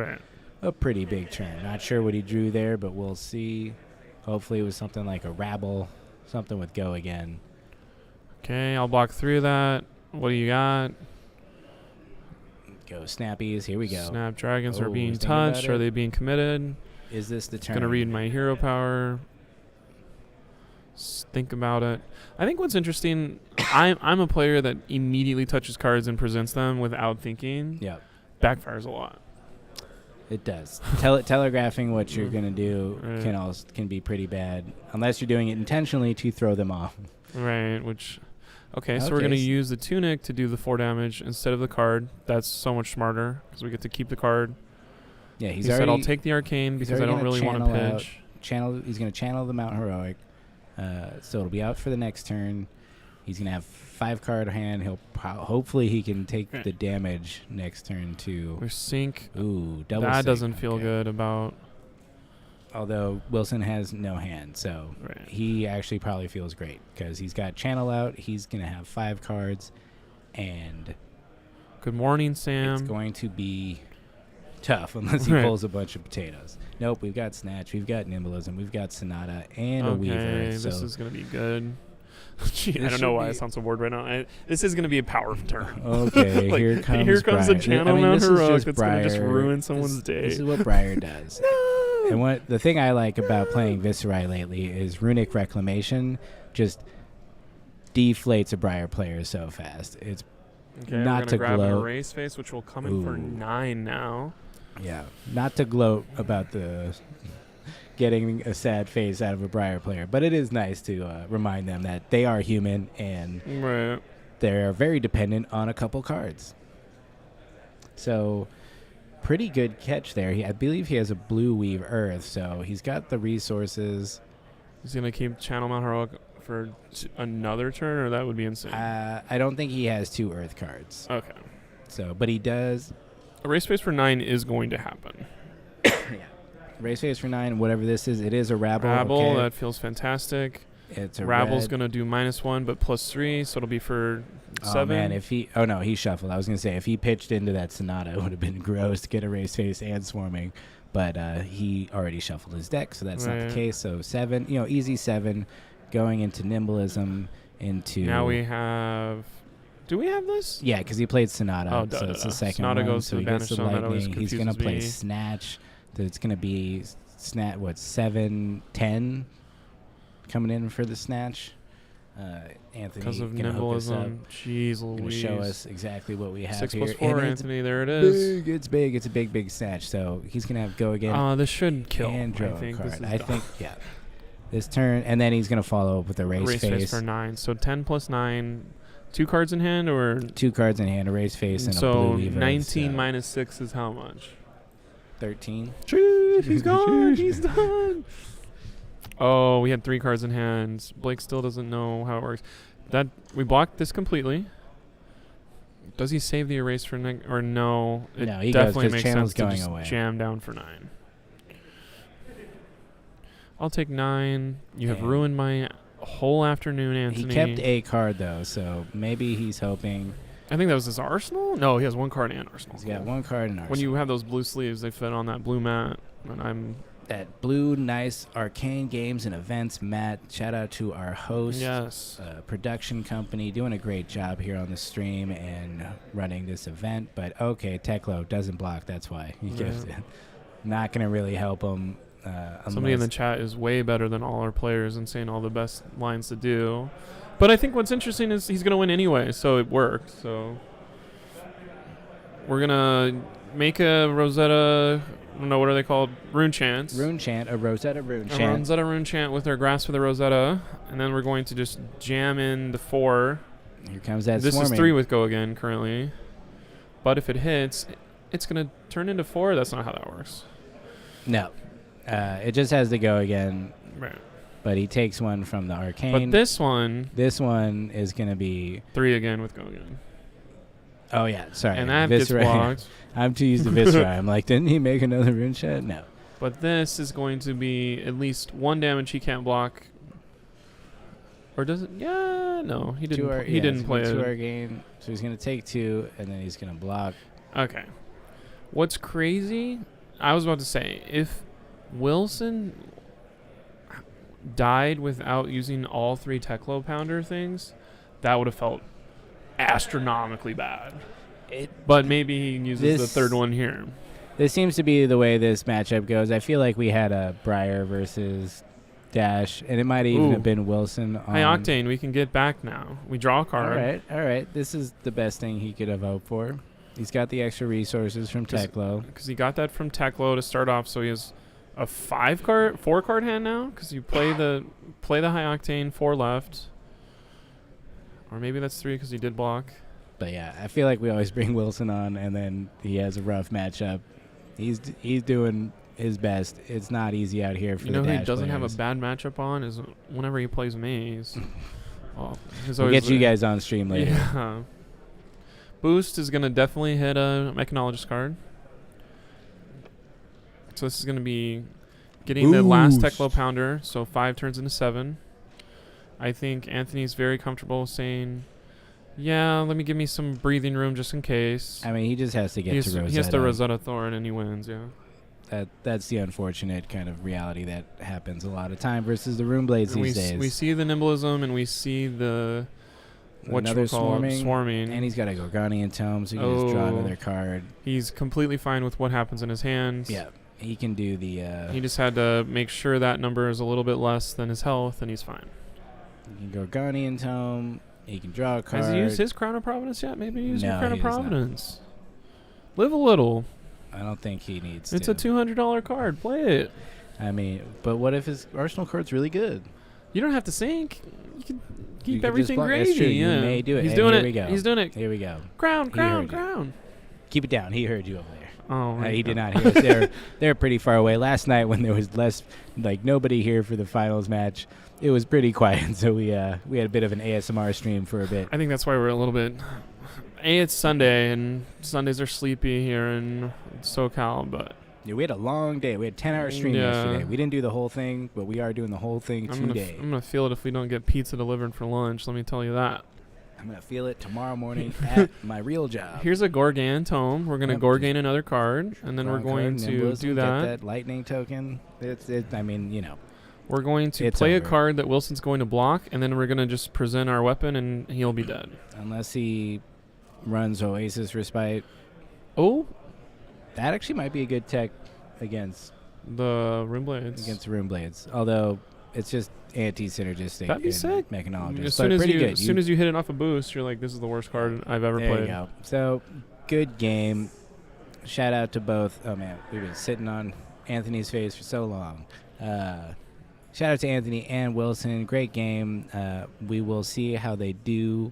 [SPEAKER 2] a pretty big turn. Not sure what he drew there, but we'll see. Hopefully it was something like a Rabble, something with go again.
[SPEAKER 1] Okay, I'll block 3 of that. What do you got?
[SPEAKER 2] Go Snappies. Here we go.
[SPEAKER 1] Snapdragons are being touched. Are they being committed?
[SPEAKER 2] Is this the turn?
[SPEAKER 1] Going to read my hero power. Think about it. I think what's interesting, I'm a player that immediately touches cards and presents them without thinking.
[SPEAKER 2] Yep.
[SPEAKER 1] Backfires a lot.
[SPEAKER 2] It does. Telegraphing what you're going to do can be pretty bad, unless you're doing it intentionally to throw them off.
[SPEAKER 1] Right, Okay, so we're going to use the Tunic to do the 4 damage instead of the card. That's so much smarter because we get to keep the card.
[SPEAKER 2] Yeah,
[SPEAKER 1] he said, I'll take the Arcane because I don't really want to pitch.
[SPEAKER 2] He's going to channel the Mount Heroic, so it'll be out for the next turn. He's going to have 5-card hand. Hopefully he can take the damage next turn too.
[SPEAKER 1] We sync.
[SPEAKER 2] Ooh, double
[SPEAKER 1] that
[SPEAKER 2] sync.
[SPEAKER 1] Doesn't feel good about.
[SPEAKER 2] Although Wilson has no hand, so he actually probably feels great because he's got channel out. He's going to have 5 cards, and
[SPEAKER 1] Good morning, Sam.
[SPEAKER 2] It's going to be tough unless he pulls a bunch of potatoes. Nope, we've got Snatch, we've got Nimblism, we've got Sonata, and a Weaver.
[SPEAKER 1] So this is going to be good. Gee, I
[SPEAKER 2] This
[SPEAKER 1] don't know
[SPEAKER 2] should
[SPEAKER 1] why
[SPEAKER 2] be-
[SPEAKER 1] I sound so bored right now. This is going to be a power turn.
[SPEAKER 2] Okay,
[SPEAKER 1] Like,
[SPEAKER 2] here comes
[SPEAKER 1] the
[SPEAKER 2] Briar.
[SPEAKER 1] channel
[SPEAKER 2] I mean,
[SPEAKER 1] Mount
[SPEAKER 2] this is
[SPEAKER 1] Heroic
[SPEAKER 2] just
[SPEAKER 1] that's going to just
[SPEAKER 2] Briar.
[SPEAKER 1] ruin someone's day.
[SPEAKER 2] This is what Briar does.
[SPEAKER 1] No!
[SPEAKER 2] And the thing I like about playing Viscerai lately is Runic Reclamation just deflates a Briar player so fast. It's
[SPEAKER 1] Okay,
[SPEAKER 2] not
[SPEAKER 1] we're
[SPEAKER 2] to
[SPEAKER 1] going to grab an
[SPEAKER 2] gloat.
[SPEAKER 1] erase face, which will come in for
[SPEAKER 2] Ooh.
[SPEAKER 1] 9 now.
[SPEAKER 2] Yeah, not to gloat about the getting a sad face out of a Briar player, but it is nice to remind them that they are human and
[SPEAKER 1] Right.
[SPEAKER 2] they're very dependent on a couple cards. So, pretty good catch there. I believe he has a Blue Weave Earth, so he's got the resources.
[SPEAKER 1] He's going to keep Channel Mount Heroic for another turn, or that would be insane.
[SPEAKER 2] I don't think he has 2 Earth cards.
[SPEAKER 1] Okay.
[SPEAKER 2] So, but he does.
[SPEAKER 1] Erase face for 9 is going to happen.
[SPEAKER 2] Yeah. Race phase for 9, whatever this is, it is a Rabble.
[SPEAKER 1] Rabble,
[SPEAKER 2] okay.
[SPEAKER 1] that feels fantastic.
[SPEAKER 2] It's a
[SPEAKER 1] Rabble's
[SPEAKER 2] red.
[SPEAKER 1] going to do -1, but +3, so it'll be for 7.
[SPEAKER 2] Oh, man, he shuffled. I was going to say, if he pitched into that Sonata, it would have been gross to get a race face and swarming. But he already shuffled his deck, so that's not
[SPEAKER 1] Right.
[SPEAKER 2] the case. So 7, easy 7, going into Nimblism, into...
[SPEAKER 1] Now we have... Do we have this?
[SPEAKER 2] Yeah, because he played Sonata,
[SPEAKER 1] Oh,
[SPEAKER 2] so it's the second
[SPEAKER 1] Sonata
[SPEAKER 2] one.
[SPEAKER 1] goes
[SPEAKER 2] So
[SPEAKER 1] to
[SPEAKER 2] he
[SPEAKER 1] the
[SPEAKER 2] gets the
[SPEAKER 1] banished zone. That always
[SPEAKER 2] Lightning. He's going to
[SPEAKER 1] confuses
[SPEAKER 2] play
[SPEAKER 1] me.
[SPEAKER 2] Snatch. So it's going to be 7, 10 coming in for the Snatch. Anthony,
[SPEAKER 1] Because of
[SPEAKER 2] gonna hook us up.
[SPEAKER 1] Nimblism. Jeez
[SPEAKER 2] Going to
[SPEAKER 1] Louise.
[SPEAKER 2] show us exactly what we have
[SPEAKER 1] 6
[SPEAKER 2] here.
[SPEAKER 1] + 4,
[SPEAKER 2] And it's
[SPEAKER 1] Anthony. There it is.
[SPEAKER 2] big. It's big. It's a big Snatch. So he's going to have to go again
[SPEAKER 1] This should kill.
[SPEAKER 2] and draw
[SPEAKER 1] I think
[SPEAKER 2] a
[SPEAKER 1] this
[SPEAKER 2] card.
[SPEAKER 1] is
[SPEAKER 2] I think, yeah. This turn, and then he's going to follow up with a race face.
[SPEAKER 1] for 9. So 10 + 9. 2 cards in hand, or
[SPEAKER 2] 2 cards in hand, a race face, and a
[SPEAKER 1] so
[SPEAKER 2] blue weaver.
[SPEAKER 1] 19
[SPEAKER 2] so
[SPEAKER 1] -6 is how much?
[SPEAKER 2] 13.
[SPEAKER 1] Jeez, he's gone. He's done. Oh, we had 3 cards in hand. Blake still doesn't know how it works. That we blocked this completely. Does he save the erase for or no? It
[SPEAKER 2] No, he goes,
[SPEAKER 1] definitely
[SPEAKER 2] 'cause
[SPEAKER 1] makes
[SPEAKER 2] Channel's
[SPEAKER 1] sense to
[SPEAKER 2] going
[SPEAKER 1] just
[SPEAKER 2] away.
[SPEAKER 1] jam down for 9. I'll take 9. You have
[SPEAKER 2] And
[SPEAKER 1] ruined my whole afternoon, Anthony.
[SPEAKER 2] He kept a card, though, so maybe he's hoping.
[SPEAKER 1] I think that was his arsenal. No, he has 1 card and arsenal.
[SPEAKER 2] He's got 1 card in
[SPEAKER 1] When
[SPEAKER 2] arsenal.
[SPEAKER 1] you have those blue sleeves, they fit on that blue mat, and I'm
[SPEAKER 2] That blue, nice Arcane Games and Events, Matt. Shout out to our host.
[SPEAKER 1] yes.
[SPEAKER 2] Production company doing a great job here on the stream and running this event. But okay, Teklo doesn't block. That's why he gives it. Not going to really help him.
[SPEAKER 1] Somebody in the chat is way better than all our players and saying all the best lines to do. But I think what's interesting is he's going to win anyway, so it worked. So we're going to make a Rosetta, I don't know, what are they called? Rune chants.
[SPEAKER 2] Rune Chant, a Rosetta Rune
[SPEAKER 1] A
[SPEAKER 2] Chant.
[SPEAKER 1] Rosetta Rune chant with our Grasp for the Rosetta. And then we're going to just jam in the 4.
[SPEAKER 2] Here comes that
[SPEAKER 1] This
[SPEAKER 2] swarming.
[SPEAKER 1] is 3 with Go Again currently. But if it hits, it's going to turn into 4. That's not how that works.
[SPEAKER 2] No. It just has to go again.
[SPEAKER 1] Right.
[SPEAKER 2] But he takes one from the Arcane.
[SPEAKER 1] But this one,
[SPEAKER 2] This one is going to be...
[SPEAKER 1] 3 again with Go Again.
[SPEAKER 2] Oh, yeah. Sorry.
[SPEAKER 1] And that gets
[SPEAKER 2] Viscerai.
[SPEAKER 1] blocked.
[SPEAKER 2] I'm too used to Viscerai. I'm like, didn't he make another rune shot? No.
[SPEAKER 1] But this is going to be at least 1 damage he can't block. Or does it? Yeah, no. He didn't, he didn't play
[SPEAKER 2] it. 2
[SPEAKER 1] it.
[SPEAKER 2] Arcane. So he's going to take 2, and then he's going to block.
[SPEAKER 1] Okay. What's crazy, I was about to say, if Wilson died without using all 3 Teklo Pounder things, that would have felt astronomically bad. But maybe he uses the 3rd one here.
[SPEAKER 2] This seems to be the way this matchup goes. I feel like we had a Briar versus Dash, and it might even have been Wilson.
[SPEAKER 1] High Octane, we can get back now. We draw a card.
[SPEAKER 2] All right. This is the best thing he could have hoped for. He's got the extra resources from Teklo.
[SPEAKER 1] Because he got that from Teklo to start off, so he has a 4-card hand now. Because you play the High Octane 4 left, or maybe that's 3 because he did block.
[SPEAKER 2] But yeah, I feel like we always bring Wilson on, and then he has a rough matchup. He's doing his best. It's not easy out here for
[SPEAKER 1] You know
[SPEAKER 2] the
[SPEAKER 1] who
[SPEAKER 2] Dash
[SPEAKER 1] he doesn't have a
[SPEAKER 2] players.
[SPEAKER 1] bad matchup on is whenever he plays Maze.
[SPEAKER 2] We'll get you guys on stream later.
[SPEAKER 1] Yeah. Boost is going to definitely hit a Mechanologist card. So this is going to be getting the last Teklo Pounder, so 5 turns into 7. I think Anthony's very comfortable saying Yeah, let me give me some breathing room just in case.
[SPEAKER 2] I mean, he just has to get to Rosetta.
[SPEAKER 1] He has to Rosetta Thorn and he wins, yeah.
[SPEAKER 2] That's the unfortunate kind of reality that happens a lot of time versus the Rune Blades these days.
[SPEAKER 1] We see the nimblism and we see the swarming.
[SPEAKER 2] And he's got a Gorganian Tome, so he can just draw another card.
[SPEAKER 1] He's completely fine with what happens in his hands.
[SPEAKER 2] Yeah, he can do the...
[SPEAKER 1] he just had to make sure that number is a little bit less than his health, and he's fine.
[SPEAKER 2] He can Gorganian Tome. He can draw a card.
[SPEAKER 1] Has he used his Crown of Providence yet? Maybe use your Crown of
[SPEAKER 2] does
[SPEAKER 1] Providence. Live a little.
[SPEAKER 2] I don't think he needs
[SPEAKER 1] It's
[SPEAKER 2] to.
[SPEAKER 1] a $200 card. Play it.
[SPEAKER 2] I mean, but what if his Arsenal card's really good?
[SPEAKER 1] You don't have to sink. You can keep
[SPEAKER 2] You could
[SPEAKER 1] everything
[SPEAKER 2] just
[SPEAKER 1] gravy.
[SPEAKER 2] That's true.
[SPEAKER 1] Yeah.
[SPEAKER 2] You may do it.
[SPEAKER 1] He's
[SPEAKER 2] And
[SPEAKER 1] doing
[SPEAKER 2] here
[SPEAKER 1] it.
[SPEAKER 2] We go.
[SPEAKER 1] He's doing it.
[SPEAKER 2] Here we go.
[SPEAKER 1] Crown.
[SPEAKER 2] You. Keep it down. He heard you over there.
[SPEAKER 1] Oh,
[SPEAKER 2] He did not hear us. They're pretty far away. Last night when there was nobody here for the finals match, it was pretty quiet. So we had a bit of an ASMR stream for a bit.
[SPEAKER 1] I think that's why we're a little bit... it's Sunday, and Sundays are sleepy here in SoCal, but...
[SPEAKER 2] Yeah, we had a long day. We had a 10-hour stream yesterday. We didn't do the whole thing, but we are doing the whole thing today.
[SPEAKER 1] I'm going to feel it if we don't get pizza delivered for lunch, let me tell you that.
[SPEAKER 2] I'm going to feel it tomorrow morning at my real job.
[SPEAKER 1] Here's a Gorgan Tome. We're going to Gorgan another card, and then we're going to do that.
[SPEAKER 2] Get that lightning token. I mean, you know.
[SPEAKER 1] We're going to play a card that Wilson's going to block, and then we're going to just present our weapon, and he'll be dead.
[SPEAKER 2] Unless he runs Oasis Respite.
[SPEAKER 1] Oh.
[SPEAKER 2] That actually might be a good tech against
[SPEAKER 1] the Rune Blades.
[SPEAKER 2] Against the Rune Blades. Although it's just anti-synergistic.
[SPEAKER 1] That'd be sick.
[SPEAKER 2] Mechanologist.
[SPEAKER 1] As soon as you hit it off a boost, you're like, this is the worst card I've ever played.
[SPEAKER 2] There you go. So, good game. Shout out to both. Oh, man. We've been sitting on Anthony's face for so long. Shout out to Anthony and Wilson. Great game. We will see how they do.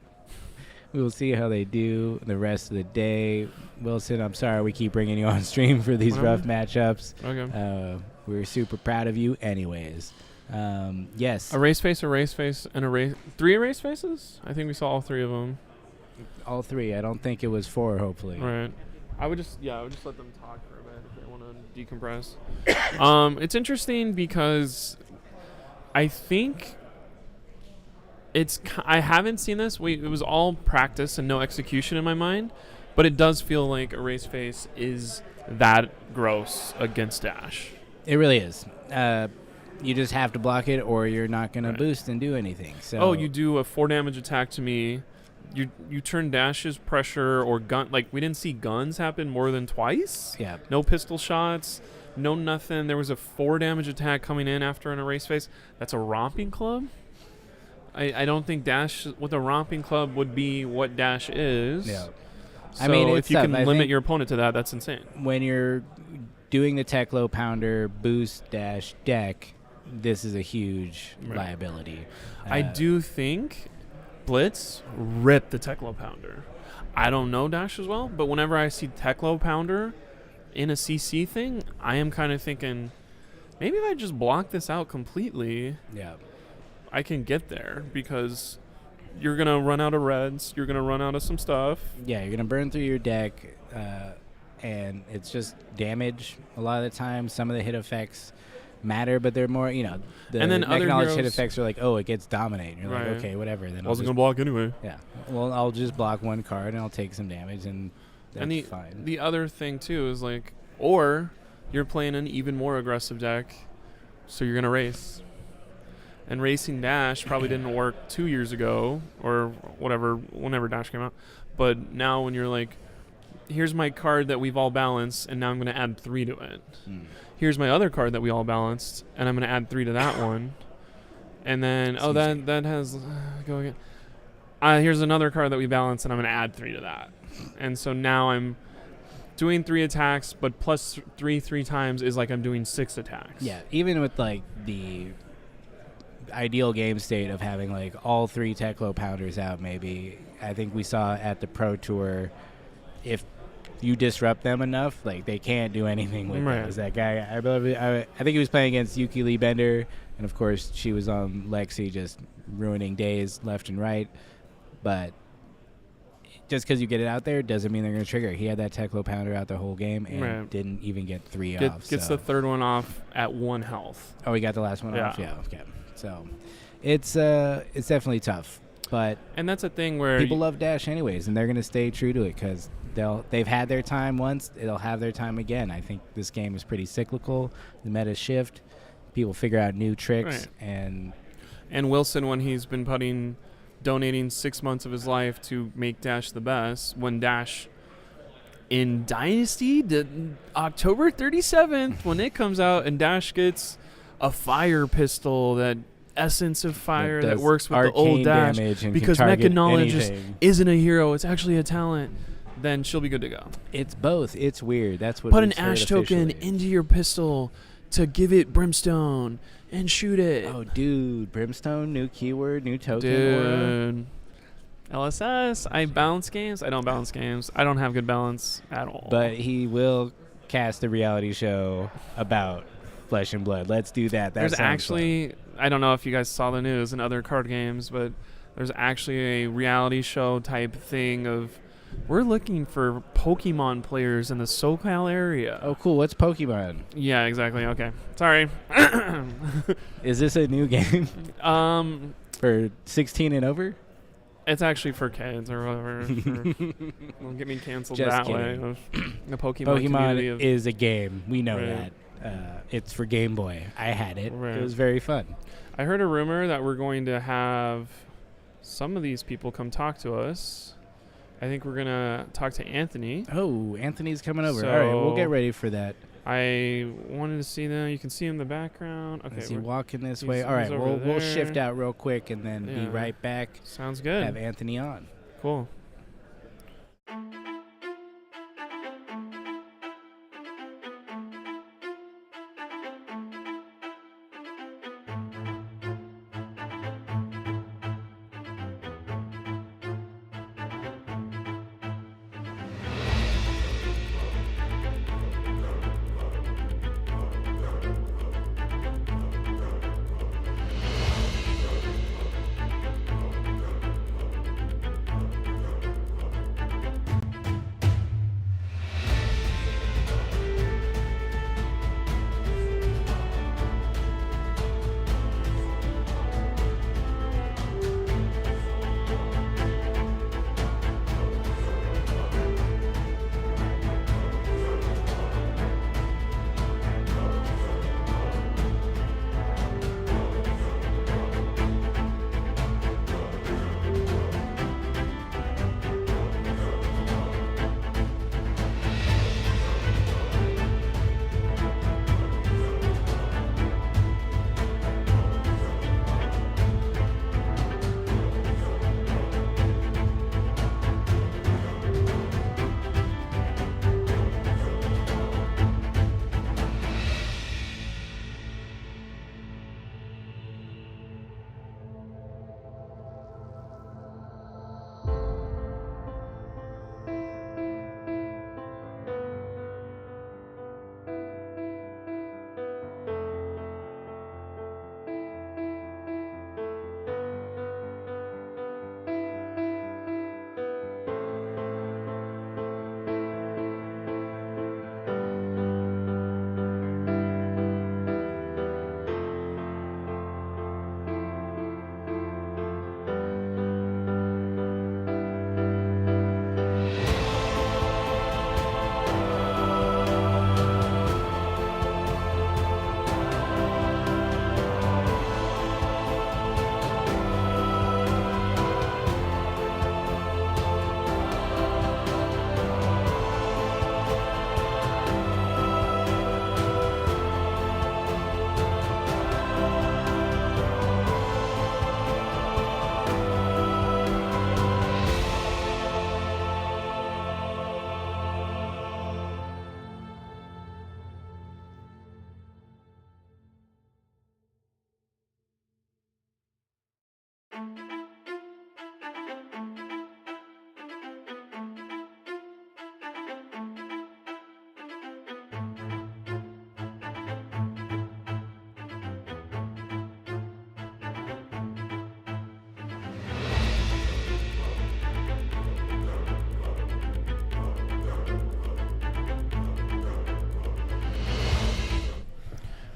[SPEAKER 2] We will see how they do the rest of the day. Wilson, I'm sorry we keep bringing you on stream for these rough matchups.
[SPEAKER 1] Okay.
[SPEAKER 2] We're super proud of you anyways. Yes.
[SPEAKER 1] A race face, and a race... 3 race faces? I think we saw all 3 of them.
[SPEAKER 2] All 3. I don't think it was 4, hopefully.
[SPEAKER 1] Right. I would just let them talk for a bit if they want to decompress. It's interesting because I think... I haven't seen this. It was all practice and no execution in my mind, but it does feel like a race face is that gross against dash.
[SPEAKER 2] It really is. You just have to block it, or you're not going to boost and do anything. So
[SPEAKER 1] you do a 4 damage attack to me. You turn dash's pressure or gun. Like, we didn't see guns happen more than twice.
[SPEAKER 2] Yeah.
[SPEAKER 1] No pistol shots. No nothing. There was a 4 damage attack coming in after an erase face. That's a romping club. I don't think dash with a romping club would be what dash is.
[SPEAKER 2] Yeah.
[SPEAKER 1] So
[SPEAKER 2] I mean,
[SPEAKER 1] if you can limit your opponent to that, that's insane.
[SPEAKER 2] When you're doing the Teklo Pounder boost dash deck, this is a huge liability.
[SPEAKER 1] I do think Blitz ripped the Teklo Pounder. I don't know dash as well, but whenever I see Teklo Pounder in a CC thing, I am kind of thinking, maybe if I just block this out completely, I can get there, because you're going to run out of reds, you're going to run out of some stuff.
[SPEAKER 2] Yeah, you're going to burn through your deck, and it's just damage a lot of the time. Some of the hit effects matter, but they're more, the
[SPEAKER 1] and then other
[SPEAKER 2] knowledge hit effects are like, oh, it gets dominate. And you're like, okay, whatever. Then
[SPEAKER 1] I wasn't going to block anyway.
[SPEAKER 2] Yeah. Well, I'll just block 1 card, and I'll take some damage, and that's fine.
[SPEAKER 1] The other thing, too, is like, or you're playing an even more aggressive deck, so you're going to race. And racing dash probably didn't work 2 years ago or whatever, whenever dash came out. But now when you're like, here's my card that we've all balanced, and now I'm going to add 3 to it. Here's my other card that we all balanced, and I'm going to add 3 to that one. And then, that has, go again. Here's another card that we balanced, and I'm going to add 3 to that. And so now I'm doing 3 attacks, but plus 3 times is like I'm doing 6 attacks.
[SPEAKER 2] Yeah, even with like the ideal game state of having like all 3 Teklo Pounders out, maybe I think we saw at the Pro Tour, if you disrupt them enough, like they can't do anything with those. That guy, I think he was playing against Yuki Lee Bender, and of course she was on Lexi, just ruining days left and right. But just because you get it out there doesn't mean they're going to trigger. He had that Teklo Pounder out the whole game and didn't even get 3 off.
[SPEAKER 1] Gets the 3rd one off at 1 health.
[SPEAKER 2] Oh, he got the last one off? Yeah, okay. So it's definitely tough. But
[SPEAKER 1] And that's a thing where
[SPEAKER 2] people love Dash anyways, and they're going to stay true to it because they've had their time once. It'll have their time again. I think this game is pretty cyclical. The meta shift. People figure out new tricks.
[SPEAKER 1] Right. And Wilson, when he's been donating 6 months of his life to make Dash the best, when Dash in Dynasty, October 37th, when it comes out and Dash gets a fire pistol, that essence of fire that works with the old Dash, because Mechanologist isn't a hero, it's actually a talent, then she'll be good to go.
[SPEAKER 2] It's both. It's weird. That's what.
[SPEAKER 1] Put an Ash token into your pistol to give it Brimstone and shoot it.
[SPEAKER 2] Oh, dude. Brimstone, new keyword, new token.
[SPEAKER 1] Dude. LSS. I balance games. I don't balance games. I don't have good balance at all.
[SPEAKER 2] But he will cast a reality show about Flesh and Blood. Let's do that.
[SPEAKER 1] There's actually, I don't know if you guys saw the news in other card games, but there's actually a reality show type thing of, we're looking for Pokemon players in the SoCal area.
[SPEAKER 2] Oh, cool. What's Pokemon?
[SPEAKER 1] Yeah, exactly. Okay. Sorry.
[SPEAKER 2] Is this a new game? For 16 and over?
[SPEAKER 1] It's actually for kids or whatever. Won't get me canceled
[SPEAKER 2] Just
[SPEAKER 1] that
[SPEAKER 2] kidding.
[SPEAKER 1] way. The Pokemon
[SPEAKER 2] is a game. We know
[SPEAKER 1] Right.
[SPEAKER 2] that. It's for Game Boy. I had it.
[SPEAKER 1] Right.
[SPEAKER 2] It was very fun.
[SPEAKER 1] I heard a rumor that we're going to have some of these people come talk to us. I think we're going to talk to Anthony.
[SPEAKER 2] Oh, Anthony's coming over.
[SPEAKER 1] So
[SPEAKER 2] all right, we'll get ready for that.
[SPEAKER 1] I wanted to see them. You can see him in the background. Okay,
[SPEAKER 2] Is he walking this
[SPEAKER 1] he's-
[SPEAKER 2] way? All right,
[SPEAKER 1] he's over
[SPEAKER 2] we'll shift
[SPEAKER 1] there.
[SPEAKER 2] out real quick and then be
[SPEAKER 1] Yeah.
[SPEAKER 2] right back.
[SPEAKER 1] Sounds good.
[SPEAKER 2] Have Anthony on.
[SPEAKER 1] Cool.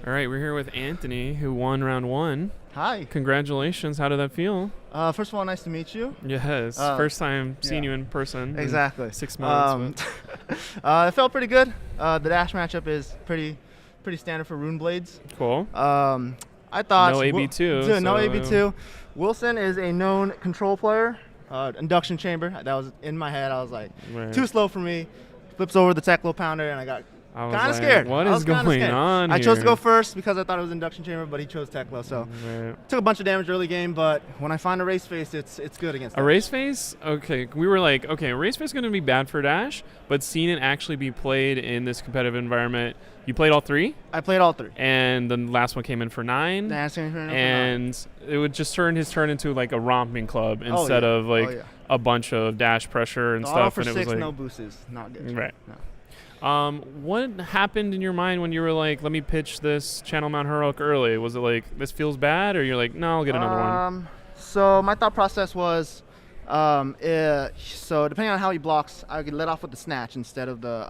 [SPEAKER 1] All right, we're here with Anthony, who won round 1.
[SPEAKER 3] Hi.
[SPEAKER 1] Congratulations. How did that feel?
[SPEAKER 3] First of all, nice to meet you.
[SPEAKER 1] Yes. First time seeing you in person.
[SPEAKER 3] Exactly.
[SPEAKER 1] In 6 months.
[SPEAKER 3] It felt pretty good. The dash matchup is pretty standard for Rune Blades.
[SPEAKER 1] Cool.
[SPEAKER 3] I thought
[SPEAKER 1] no AB2.
[SPEAKER 3] No AB2. Wilson is a known control player. Induction chamber. That was in my head. I was like, too slow for me. Flips over the Teklo pounder, and I got kind of scared.
[SPEAKER 1] What is going on here?
[SPEAKER 3] I chose to go first because I thought it was induction chamber, but he chose Teklo, so took a bunch of damage early game. But when I find a race face, it's good against
[SPEAKER 1] a race face. Okay, we were like, okay, a race face is going to be bad for dash, but seeing it actually be played in this competitive environment, you played all 3.
[SPEAKER 3] I played all 3,
[SPEAKER 1] and the last one came in for 9. And it would just turn his turn into like a romping club instead of like a bunch of dash pressure and stuff.
[SPEAKER 3] For
[SPEAKER 1] and
[SPEAKER 3] 6,
[SPEAKER 1] it was like,
[SPEAKER 3] no boosts is not good.
[SPEAKER 1] Right.
[SPEAKER 3] No.
[SPEAKER 1] What happened in your mind when you were like, let me pitch this Channel Mount Heroic early? Was it like, this feels bad, or you're like, no, I'll get another one?
[SPEAKER 3] So my thought process was, so depending on how he blocks, I could let off with the snatch instead of the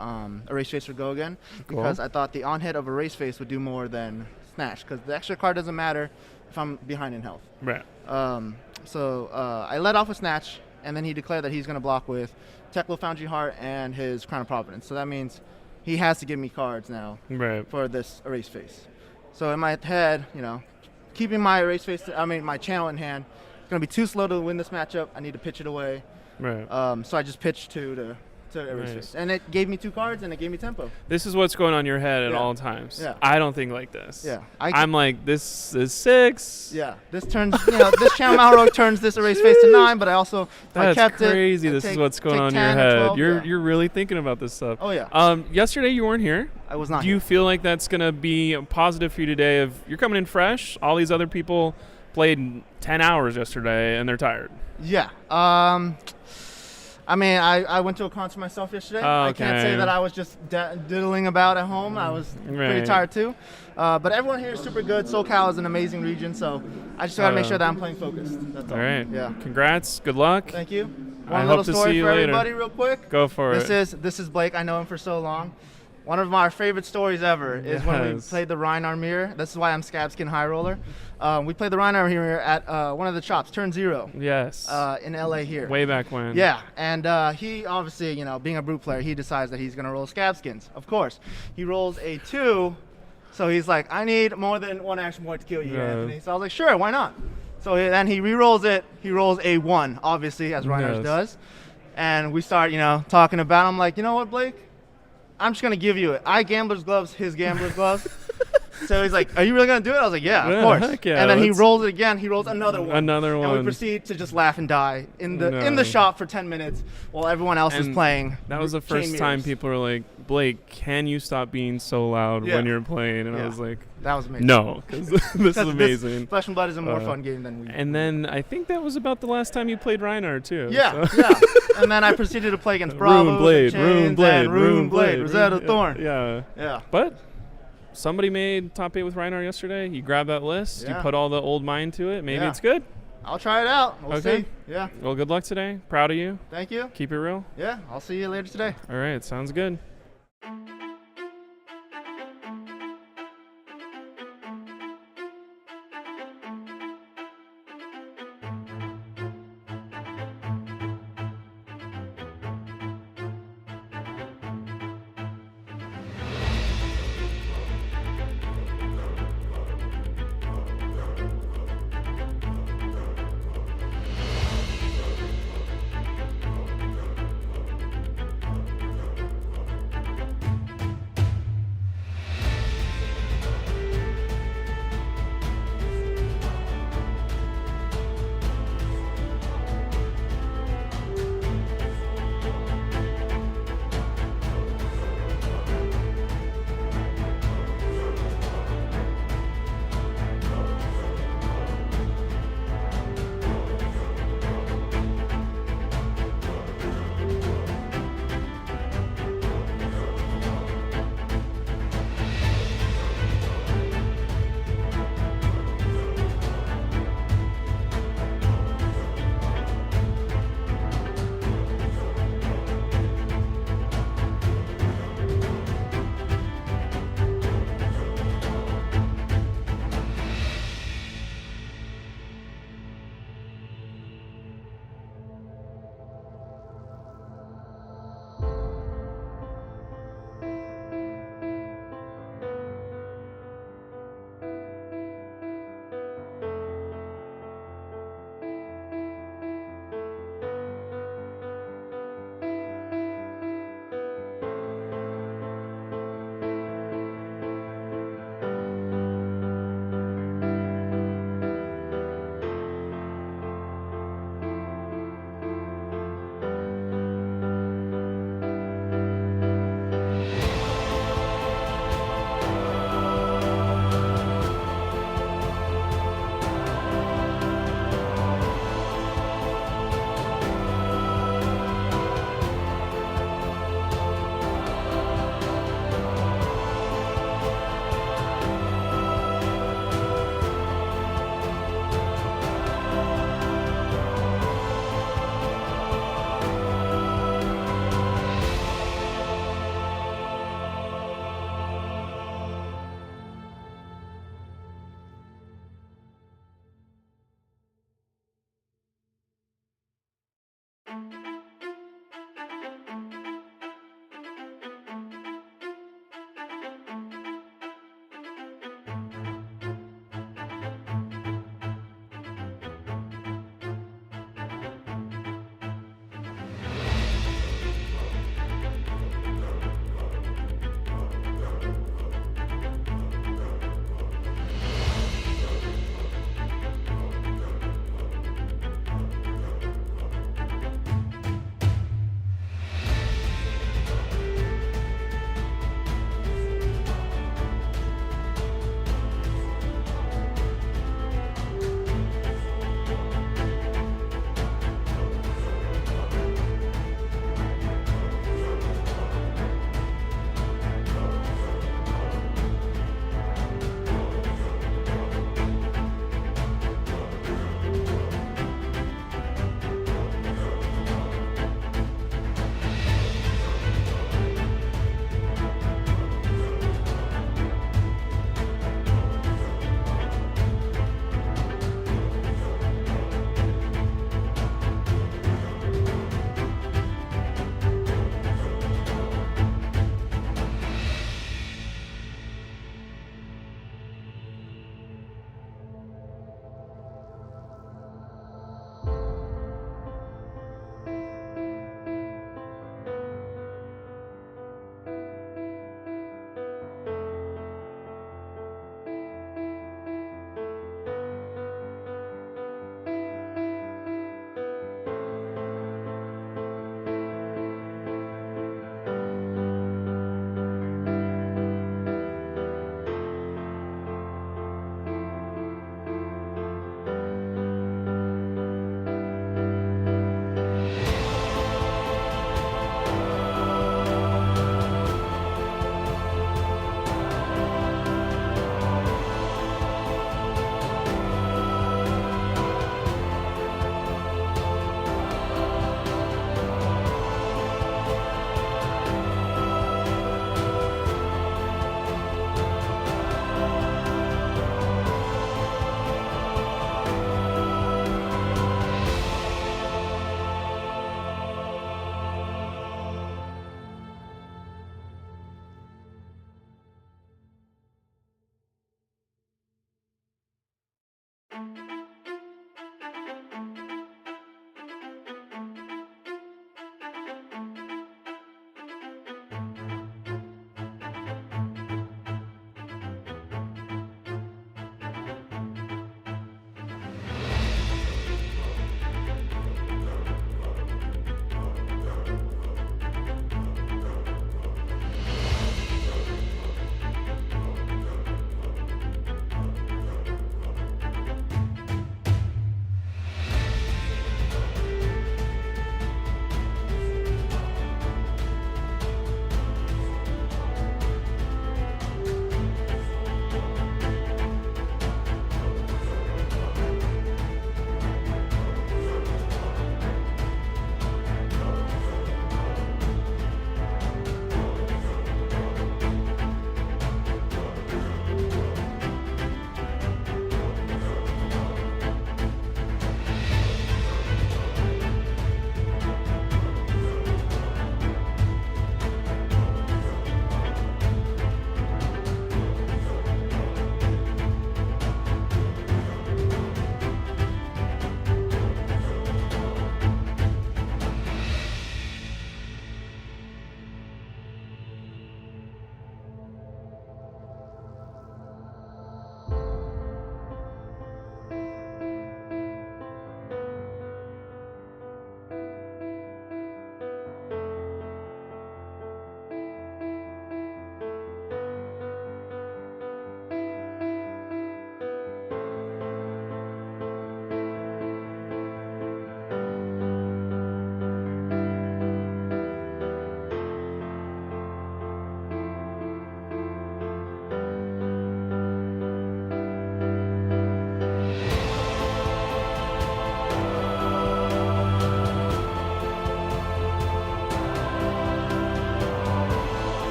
[SPEAKER 3] erase face or go again, because I thought the on hit of erase face would do more than snatch, because the extra card doesn't matter if I'm behind in health.
[SPEAKER 1] Right.
[SPEAKER 3] So I let off with snatch, and then he declared that he's going to block with Teklo Foundry Heart and his Crown of Providence. So that means he has to give me cards now for this erase face. So in my head, keeping my erase face, my channel in hand, it's going to be too slow to win this matchup. I need to pitch it away.
[SPEAKER 1] Right.
[SPEAKER 3] So I just pitched 2 to erase face. And it gave me 2 cards, and it gave me tempo.
[SPEAKER 1] This is what's going on in your head at all times.
[SPEAKER 3] Yeah.
[SPEAKER 1] I don't think like this.
[SPEAKER 3] Yeah.
[SPEAKER 1] I'm like, this is 6.
[SPEAKER 3] Yeah. This turns, this Channel Mount Heroic turns this erase face to 9, but I also I kept
[SPEAKER 1] crazy.
[SPEAKER 3] it.
[SPEAKER 1] This is what's going on in your head. You're really thinking about this stuff.
[SPEAKER 3] Oh, yeah.
[SPEAKER 1] Yesterday you weren't here.
[SPEAKER 3] I was not.
[SPEAKER 1] Do you feel like that's going to be positive for you today? If you're coming in fresh, all these other people played 10 hours yesterday and they're tired.
[SPEAKER 3] Yeah. I went to a concert myself yesterday. I can't say that I was just diddling about at home. I was pretty tired too. But everyone here is super good. SoCal is an amazing region, so I just got to make sure that I'm playing focused. That's all.
[SPEAKER 1] All right.
[SPEAKER 3] Yeah.
[SPEAKER 1] Congrats. Good luck.
[SPEAKER 3] Thank you.
[SPEAKER 1] I
[SPEAKER 3] One
[SPEAKER 1] hope
[SPEAKER 3] little
[SPEAKER 1] to
[SPEAKER 3] story
[SPEAKER 1] see you
[SPEAKER 3] for
[SPEAKER 1] later.
[SPEAKER 3] everybody real quick.
[SPEAKER 1] Go for it.
[SPEAKER 3] This is Blake. I know him for so long. One of my favorite stories ever is when we played the Rhinar Mirror. This is why I'm Scabskin High Roller. We played the Rhinar Mirror at one of the shops, Turn Zero.
[SPEAKER 1] Yes.
[SPEAKER 3] In LA here.
[SPEAKER 1] Way back when.
[SPEAKER 3] Yeah, and he obviously, being a brute player, he decides that he's gonna roll Scabskins. Of course, he rolls a 2, so he's like, I need more than 1 action point to kill you, Anthony. So I was like, sure, why not? So then he re-rolls it. He rolls a 1, obviously, as Rhinars does, and we start, talking about. I'm like, you know what, Blake? I'm just going to give you it. I Gambler's Gloves, his Gambler's Gloves. So he's like, are you really going to do it? I was like, yeah, of course.
[SPEAKER 1] Yeah,
[SPEAKER 3] and then he rolls it again. He rolls another one.
[SPEAKER 1] And
[SPEAKER 3] we proceed to just laugh and die in the shop for 10 minutes while everyone else is playing.
[SPEAKER 1] That was the first time people were like, Blake, can you stop being so loud when you're playing? And I was like,
[SPEAKER 3] that was amazing.
[SPEAKER 1] No, because this is amazing.
[SPEAKER 3] Flesh and Blood is a more fun game than we.
[SPEAKER 1] And then I think that was about the last time you played Rhinar too.
[SPEAKER 3] Yeah, yeah. And then I proceeded to play against Bravo, Rune Blade, Rosetta Thorn.
[SPEAKER 1] Yeah. But somebody made top 8 with Rhinar yesterday. You grabbed that list. You put all the old mind to it. Maybe it's good.
[SPEAKER 3] I'll try it out. We'll see. Yeah.
[SPEAKER 1] Well, good luck today. Proud of you.
[SPEAKER 3] Thank you.
[SPEAKER 1] Keep it real.
[SPEAKER 3] Yeah. I'll see you later today.
[SPEAKER 1] All right. Sounds good.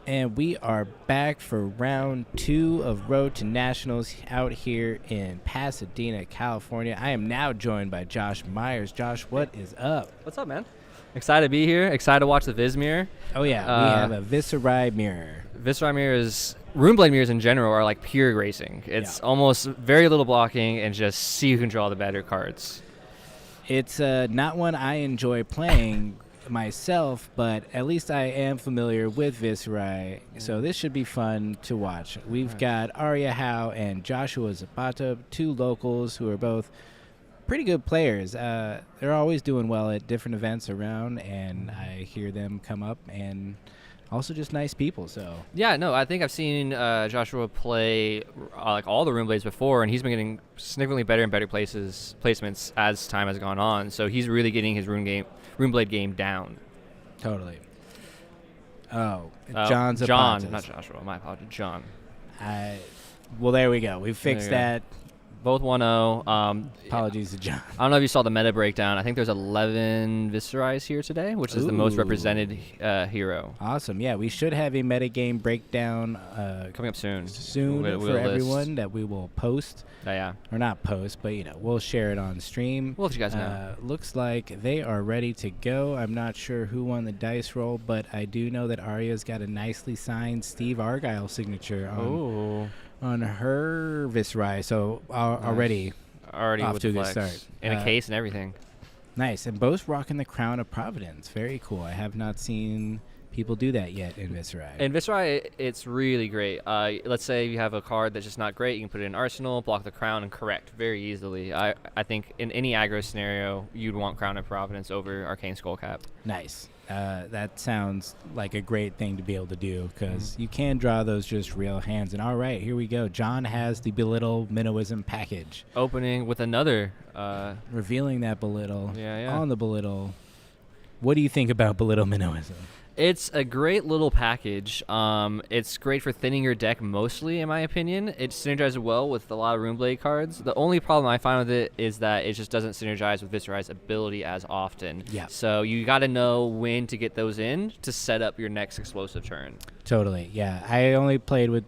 [SPEAKER 2] And we are back for round 2 of Road to Nationals out here in Pasadena, California. I am now joined by Josh Myers. Josh, what is up?
[SPEAKER 4] What's up, man? Excited to be here. Excited to watch the Viz mirror.
[SPEAKER 2] Oh, yeah. We have a Viserai mirror.
[SPEAKER 4] Viserai mirrors, Runeblade mirrors in general, are like pure racing. It's almost very little blocking and just see who can draw the better cards.
[SPEAKER 2] It's not one I enjoy playing myself, but at least I am familiar with Viserai, so this should be fun to watch. We've got Arya Howe and Joshua Zapata, 2 locals who are both pretty good players. They're always doing well at different events around, and I hear them come up, and also just nice people. So
[SPEAKER 4] yeah, no, I think I've seen Joshua play like all the Runeblades before, and he's been getting significantly better and better placements as time has gone on. So he's really getting his Runeblade game down.
[SPEAKER 2] Totally. John Zapata.
[SPEAKER 4] John, not Joshua. My apologies, John.
[SPEAKER 2] Well, there we go. We fixed that.
[SPEAKER 4] Both 1-0.
[SPEAKER 2] Apologies to John.
[SPEAKER 4] I don't know if you saw the meta breakdown. I think there's 11 Viserais here today, which is the most represented hero.
[SPEAKER 2] Awesome. Yeah, we should have a metagame breakdown
[SPEAKER 4] coming up soon.
[SPEAKER 2] For everyone that we will post.
[SPEAKER 4] Yeah.
[SPEAKER 2] Or not post, but we'll share it on stream.
[SPEAKER 4] We'll let you guys know.
[SPEAKER 2] Looks like they are ready to go. I'm not sure who won the dice roll, but I do know that Arya's got a nicely signed Steve Argyle signature on her Viserai, so already off to a good start.
[SPEAKER 4] In a case and everything.
[SPEAKER 2] Nice, and both rocking the Crown of Providence. Very cool. I have not seen people do that yet in Viserai.
[SPEAKER 4] In Viserai, it's really great. Let's say you have a card that's just not great. You can put it in Arsenal, block the Crown, and correct very easily. I think in any aggro scenario, you'd want Crown of Providence over Arcane Skullcap.
[SPEAKER 2] Nice. That sounds like a great thing to be able to do, because you can draw those just real hands. And all right, here we go. John has the Belittle Minnowism package.
[SPEAKER 4] Opening with another.
[SPEAKER 2] Revealing that Belittle.
[SPEAKER 4] Yeah.
[SPEAKER 2] On the Belittle. What do you think about Belittle Minnowism?
[SPEAKER 4] It's a great little package. It's great for thinning your deck mostly, in my opinion. It synergizes well with a lot of Runeblade cards. The only problem I find with it is that it just doesn't synergize with Viserai's ability as often.
[SPEAKER 2] Yeah.
[SPEAKER 4] So you got to know when to get those in to set up your next explosive turn.
[SPEAKER 2] Totally, yeah. I only played with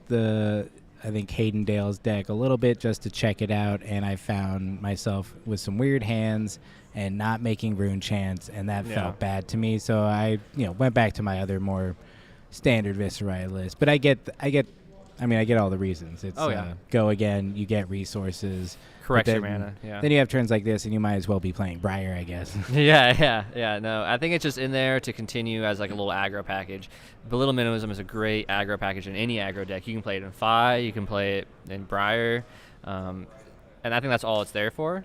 [SPEAKER 2] I think Hayden Dale's deck a little bit just to check it out, and I found myself with some weird hands and not making rune chants, and that felt bad to me. So I, went back to my other more standard Viserai list. But I get all the reasons. It's go again, you get resources.
[SPEAKER 4] Correct your mana. Yeah.
[SPEAKER 2] Then you have turns like this, and you might as well be playing Briar, I guess.
[SPEAKER 4] Yeah. No, I think it's just in there to continue as like a little aggro package. Belittle Minnowism is a great aggro package in any aggro deck. You can play it in Fi, you can play it in Briar, and I think that's all it's there for.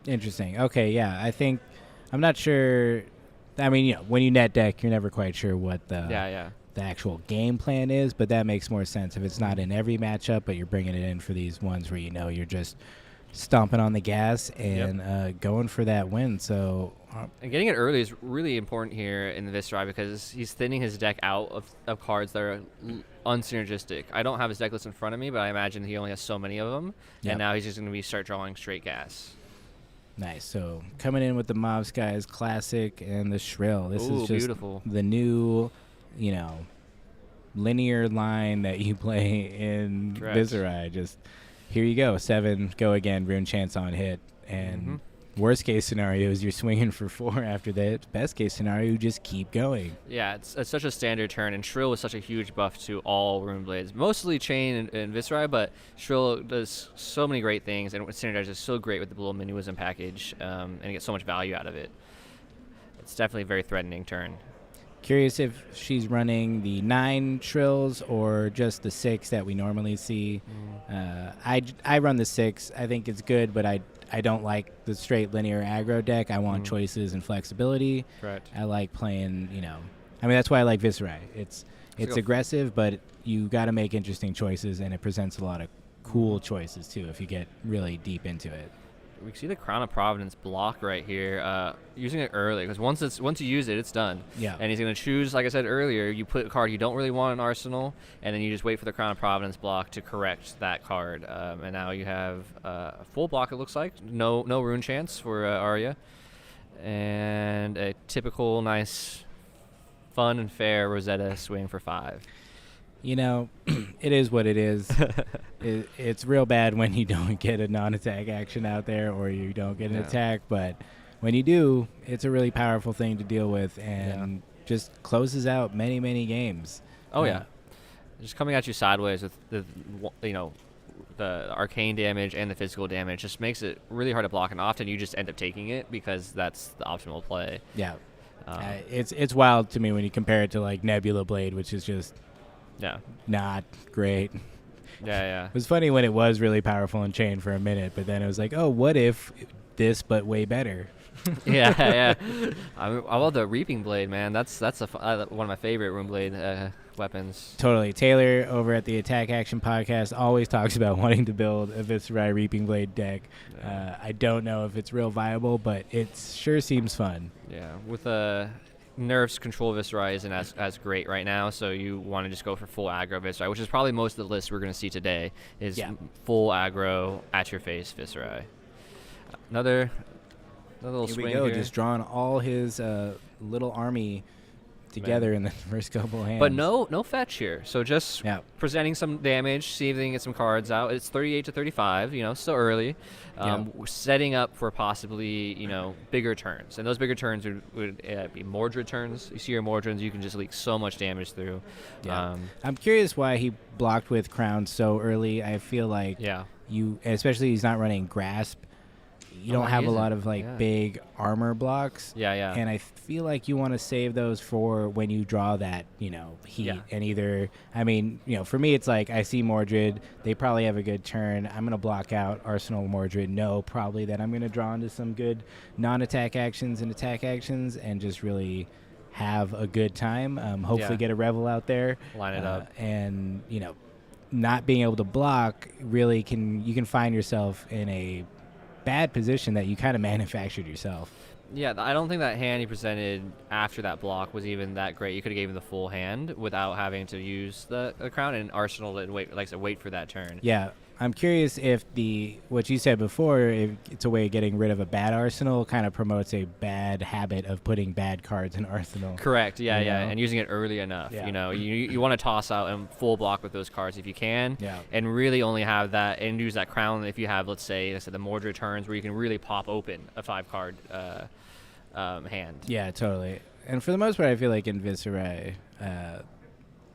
[SPEAKER 2] Interesting. Okay, yeah. I'm not sure. I mean, when you net deck, you're never quite sure what the actual game plan is, but that makes more sense if it's not in every matchup, but you're bringing it in for these ones where you're just stomping on the gas and going for that win. So
[SPEAKER 4] and getting it early is really important here in the Viserai because he's thinning his deck out of cards that are unsynergistic. I don't have his deck list in front of me, but I imagine he only has so many of them, and now he's just going to start drawing straight gas.
[SPEAKER 2] Nice. So coming in with the Mob Skies Classic and the Shrill. This
[SPEAKER 4] Ooh,
[SPEAKER 2] is just
[SPEAKER 4] beautiful.
[SPEAKER 2] the new, linear line that you play in
[SPEAKER 4] Correct.
[SPEAKER 2] Viserai. Just here you go, 7, go again, Rune Chance on hit, and worst case scenario is you're swinging for 4 after that. Best case scenario, you just keep going.
[SPEAKER 4] Yeah, it's such a standard turn, and Shrill was such a huge buff to all Rune Blades. Mostly Chain and Viserai, but Shrill does so many great things, and synergizes so great with the little Minuism package, and you get so much value out of it. It's definitely a very threatening turn.
[SPEAKER 2] Curious if she's running the 9 Shrills or just the 6 that we normally see. I run the 6. I think it's good, but I don't like the straight linear aggro deck. I want choices and flexibility.
[SPEAKER 4] Correct.
[SPEAKER 2] I like playing, that's why I like Viserai. It's aggressive, but you got to make interesting choices, and it presents a lot of cool choices too if you get really deep into it.
[SPEAKER 4] We see the Crown of Providence block right here, using it early, because once you use it, it's done.
[SPEAKER 2] Yeah.
[SPEAKER 4] And he's going to choose, like I said earlier, you put a card you don't really want in Arsenal, and then you just wait for the Crown of Providence block to correct that card. And now you have a full block, it looks like. No Rune Chance for Arya. And a typical nice, fun and fair Rosetta swing for 5.
[SPEAKER 2] It is what it is. It's real bad when you don't get a non-attack action out there or you don't get an attack, but when you do, it's a really powerful thing to deal with and just closes out many, many games.
[SPEAKER 4] Oh, yeah. Just coming at you sideways with the arcane damage and the physical damage just makes it really hard to block, and often you just end up taking it because that's the optimal play.
[SPEAKER 2] Yeah. It's wild to me when you compare it to like Nebula Blade, which is just not great.
[SPEAKER 4] Yeah.
[SPEAKER 2] It was funny when it was really powerful in Chain for a minute, but then it was like, oh, what if this but way better?
[SPEAKER 4] yeah. I love the Reaping Blade, man. That's one of my favorite Rune Blade weapons.
[SPEAKER 2] Totally. Taylor over at the Attack Action Podcast always talks about wanting to build a Viserai Reaping Blade deck. I don't know if it's real viable, but it sure seems fun.
[SPEAKER 4] Yeah, with Nerf's control Viserai isn't as great right now, so you want to just go for full aggro Viserai, which is probably most of the list we're going to see today, is full aggro, at your face Viserai. Another little
[SPEAKER 2] Here
[SPEAKER 4] swing
[SPEAKER 2] we go,
[SPEAKER 4] here.
[SPEAKER 2] just drawing all his little army together in the first couple hands.
[SPEAKER 4] But no fetch here, so just presenting some damage, see if they can get some cards out. It's 38 to 35, still early. We're setting up for possibly, bigger turns, and those bigger turns would be Mordred turns. You see your Mordreds, you can just leak so much damage through.
[SPEAKER 2] Yeah. I'm curious why he blocked with Crown so early. I feel like especially he's not running Grasp. You don't have a lot of big armor blocks.
[SPEAKER 4] Yeah.
[SPEAKER 2] And I feel like you want to save those for when you draw that, heat. And either, for me, it's like I see Mordred. They probably have a good turn. I'm going to block out Arsenal Mordred. No, probably that I'm going to draw into some good non-attack actions and attack actions and just really have a good time. Hopefully get a Revel out there.
[SPEAKER 4] Line it up.
[SPEAKER 2] And, not being able to block really you can find yourself in a bad position that you kind of manufactured yourself.
[SPEAKER 4] Yeah, I don't think that hand he presented after that block was even that great. You could have gave him the full hand without having to use the Crown, and Arsenal didn't wait for that turn.
[SPEAKER 2] Yeah, I'm curious if what you said before, if it's a way of getting rid of a bad Arsenal, kind of promotes a bad habit of putting bad cards in Arsenal.
[SPEAKER 4] Correct, yeah, and using it early enough. Yeah. You want to toss out and full block with those cards if you can, and really only have that, and use that Crown if you have, let's say, the Mordred turns where you can really pop open a 5-card hand. Yeah,
[SPEAKER 2] totally. And for the most part, I feel like in Viserai,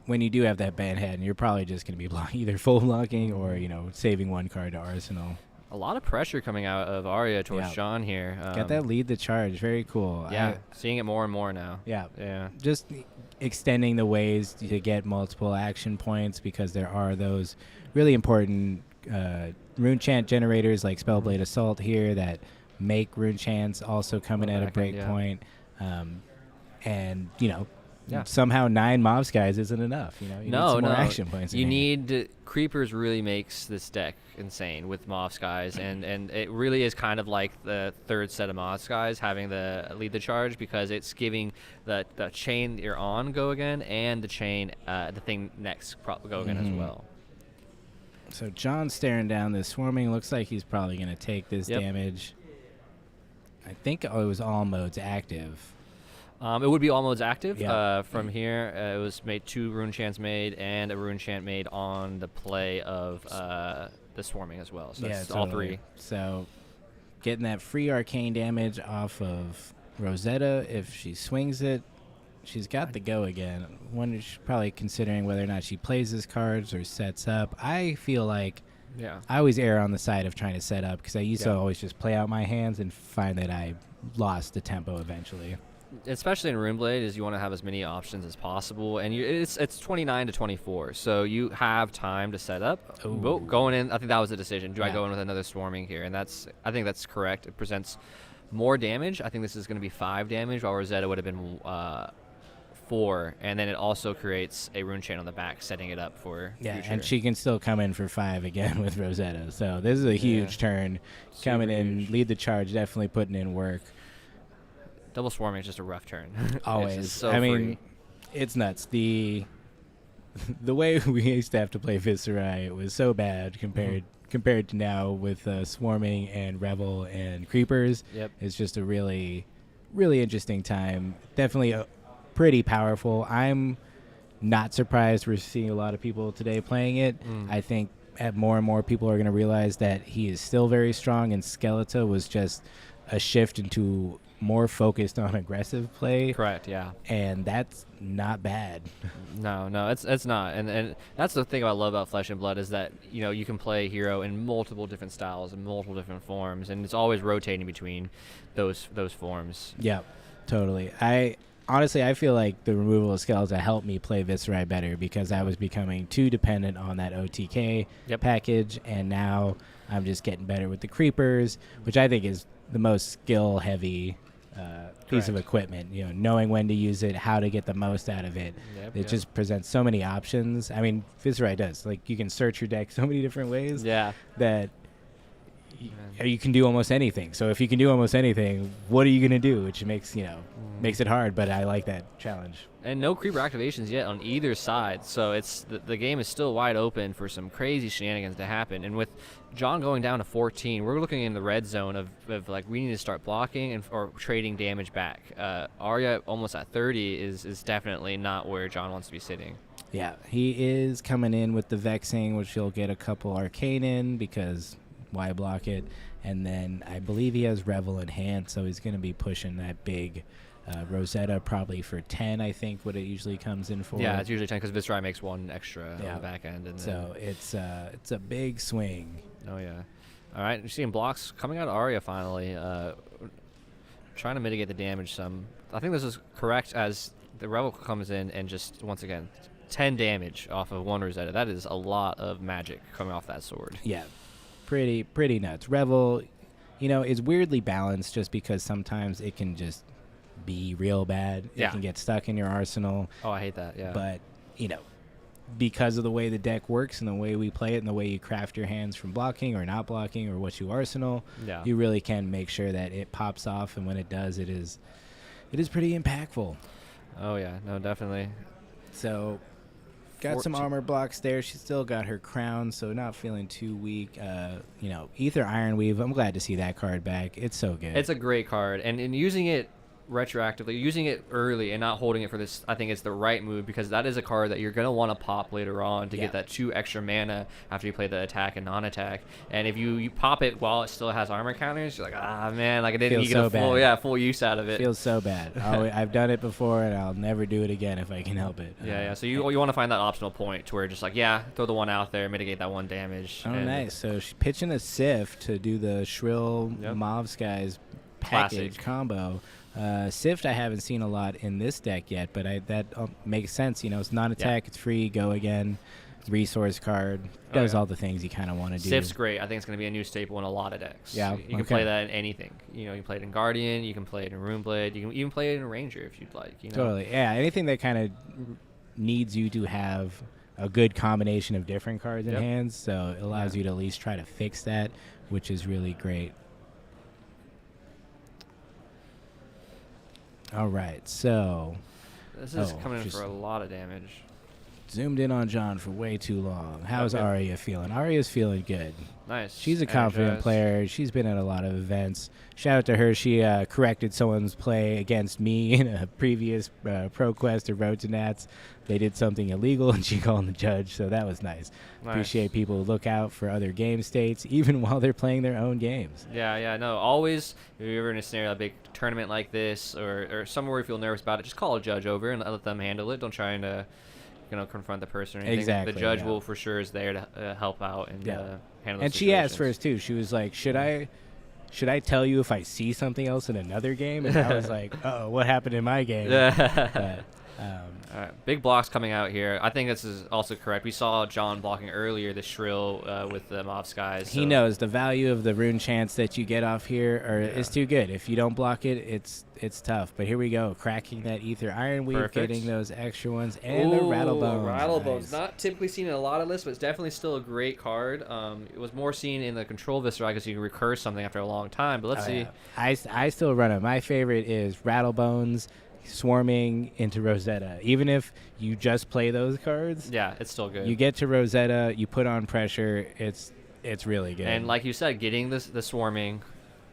[SPEAKER 2] when you do have that bad hand, you're probably just going to be either full blocking or, saving one card to Arsenal.
[SPEAKER 4] A lot of pressure coming out of Arya towards John here.
[SPEAKER 2] Got that lead the charge. Very cool.
[SPEAKER 4] Yeah, seeing it more and more now.
[SPEAKER 2] Yeah. Just extending the ways to get multiple action points, because there are those really important rune chant generators like Spellblade Assault here that make rune chants also coming at a break point. And, somehow 9 Mob Skies isn't enough. You need some more action points.
[SPEAKER 4] You need Creepers really makes this deck insane with Mob Skies, and it really is kind of like the third set of Mob Skies having the lead the charge, because it's giving the chain you're on go again, and the chain the thing next go again as well.
[SPEAKER 2] So John's staring down this swarming. Looks like he's probably going to take this damage. I think it was all modes active.
[SPEAKER 4] It would be all modes active.
[SPEAKER 2] Yeah.
[SPEAKER 4] From here, it was made 2 rune chants made and a rune chant made on the play of the swarming as well. So that's all 3.
[SPEAKER 2] So getting that free arcane damage off of Rosetta, if she swings it, she's got the go again. One is probably considering whether or not she plays his cards or sets up. I feel like I always err on the side of trying to set up because I used to always just play out my hands and find that I lost the tempo eventually.
[SPEAKER 4] Especially in Runeblade, is you want to have as many options as possible, and it's 29 to 24, so you have time to set up.
[SPEAKER 2] Ooh.
[SPEAKER 4] Going in, I think that was the decision. Do I
[SPEAKER 2] Yeah.
[SPEAKER 4] go in with another swarming here? And I think that's correct. It presents more damage. I think this is going to be 5 damage, while Rosetta would have been 4, and then it also creates a rune chain on the back, setting it up for future.
[SPEAKER 2] And she can still come in for 5 again with Rosetta. So this is a huge turn. Coming in,
[SPEAKER 4] huge.
[SPEAKER 2] lead the charge, definitely putting in work.
[SPEAKER 4] Double swarming is just a rough turn.
[SPEAKER 2] Always.
[SPEAKER 4] It's just so
[SPEAKER 2] I mean,
[SPEAKER 4] free.
[SPEAKER 2] it's nuts. The way we used to have to play Viscerai, it was so bad compared to now with swarming and revel and creepers.
[SPEAKER 4] Yep.
[SPEAKER 2] It's just a really, really interesting time. Definitely pretty powerful. I'm not surprised we're seeing a lot of people today playing it. I think more and more people are going to realize that he is still very strong, and Skeletor was just a shift into more focused on aggressive play.
[SPEAKER 4] Correct, yeah.
[SPEAKER 2] And that's not bad.
[SPEAKER 4] No, it's not. And that's the thing I love about Flesh and Blood is that, you can play hero in multiple different styles and multiple different forms, and it's always rotating between those forms.
[SPEAKER 2] Yeah, totally. Honestly, I feel like the removal of Skeletor helped me play Viscerai better because I was becoming too dependent on that OTK package, and now I'm just getting better with the creepers, which I think is the most skill-heavy piece of equipment. Knowing when to use it, how to get the most out of it. It just presents so many options. I mean, Viscerai does. Like, you can search your deck so many different ways that you can do almost anything. So if you can do almost anything, what are you going to do? Which makes it hard, but I like that challenge.
[SPEAKER 4] And no creeper activations yet on either side, so it's the game is still wide open for some crazy shenanigans to happen. And with John going down to 14, we're looking in the red zone of like we need to start blocking or trading damage back. Arya almost at 30 is definitely not where John wants to be sitting.
[SPEAKER 2] Yeah, he is coming in with the Vexing, which he'll get a couple Arcane in because why block it? And then I believe he has Revel in hand, so he's going to be pushing that big Rosetta probably for 10, I think, what it usually comes in for.
[SPEAKER 4] Yeah, it's usually 10 because Viscerai makes 1 extra on the back end. And
[SPEAKER 2] so it's a big swing.
[SPEAKER 4] Oh, yeah. All right, you're seeing blocks coming out of Arya finally, trying to mitigate the damage some. I think this is correct as the Revel comes in and just, once again, 10 damage off of 1 Rosetta. That is a lot of magic coming off that sword.
[SPEAKER 2] Yeah, pretty nuts. Revel, is weirdly balanced just because sometimes it can just be real bad. It can get stuck in your arsenal.
[SPEAKER 4] Oh, I hate that, yeah.
[SPEAKER 2] But, because of the way the deck works and the way we play it and the way you craft your hands from blocking or not blocking or what you arsenal, you really can make sure that it pops off, and when it does, it is pretty impactful.
[SPEAKER 4] Oh, yeah. No, definitely.
[SPEAKER 2] So, got some armor blocks there. She's still got her crown, so not feeling too weak. Ether Ironweave, I'm glad to see that card back. It's so good.
[SPEAKER 4] It's a great card, and in using it retroactively, using it early and not holding it for this, I think it's the right move because that is a card that you're going to want to pop later on to get that 2 extra mana after you play the attack and non-attack. And if you pop it while it still has armor counters, you're like, man, like I didn't get full use out of it.
[SPEAKER 2] Feels so bad. I've done it before, and I'll never do it again if I can help it.
[SPEAKER 4] So you want to find that optional point to where just like, throw the 1 out there, mitigate that 1 damage.
[SPEAKER 2] Oh, nice. So she's pitching a Sift to do the Shrill Mauve Skies package combo. Sift I haven't seen a lot in this deck yet, but that makes sense. It's non-attack, it's free, go again, resource card, does all the things you kind of want to do.
[SPEAKER 4] Sift's great. I think it's going to be a new staple in a lot of decks.
[SPEAKER 2] Yeah,
[SPEAKER 4] you can play that in anything. You can play it in Guardian, you can play it in Runeblade, you can even play it in Ranger if you'd like.
[SPEAKER 2] Totally, yeah. Anything that kind of needs you to have a good combination of different cards in hands, so it allows you to at least try to fix that, which is really great. All right, so
[SPEAKER 4] this is coming in for a lot of damage.
[SPEAKER 2] zoomed in on John for way too long. How's
[SPEAKER 4] Okay.
[SPEAKER 2] Arya feeling? Arya's feeling good.
[SPEAKER 4] Nice.
[SPEAKER 2] She's a confident
[SPEAKER 4] Energized.
[SPEAKER 2] player. She's been at a lot of events. Shout out to her. She corrected someone's play against me in a previous ProQuest or Road to Nats. They did something illegal, and she called the judge, so that was nice. Appreciate people who look out for other game states, even while they're playing their own games.
[SPEAKER 4] Yeah, no, always, if you're ever in a scenario, a big tournament like this, or somewhere where you feel nervous about it, just call a judge over and let them handle it. Don't try to, confront the person or anything.
[SPEAKER 2] Exactly,
[SPEAKER 4] The judge
[SPEAKER 2] yeah.
[SPEAKER 4] will for sure is there to help out and handle
[SPEAKER 2] And
[SPEAKER 4] the
[SPEAKER 2] she asked
[SPEAKER 4] situations.
[SPEAKER 2] first, too. She was like, should I tell you if I see something else in another game? And I was like, uh-oh, what happened in my game? But,
[SPEAKER 4] All right, big blocks coming out here. I think this is also correct. We saw John blocking earlier the Shrill with the Mob Skies.
[SPEAKER 2] he knows the value of the rune chance that you get off here is too good. If you don't block it, it's tough. But here we go, cracking that Ether Iron Weave,
[SPEAKER 4] Perfect.
[SPEAKER 2] getting those extra ones, and the Rattlebones.
[SPEAKER 4] Rattlebones.
[SPEAKER 2] Nice.
[SPEAKER 4] Not typically seen in a lot of lists, but it's definitely still a great card. It was more seen in the Control Viscera because you can recurse something after a long time. But let's
[SPEAKER 2] Oh,
[SPEAKER 4] see.
[SPEAKER 2] yeah. I still run it. My favorite is Rattlebones swarming into Rosetta. Even if you just play those cards,
[SPEAKER 4] Yeah, it's still good.
[SPEAKER 2] you get to Rosetta, you put on pressure. It's really good.
[SPEAKER 4] And like you said, getting the swarming,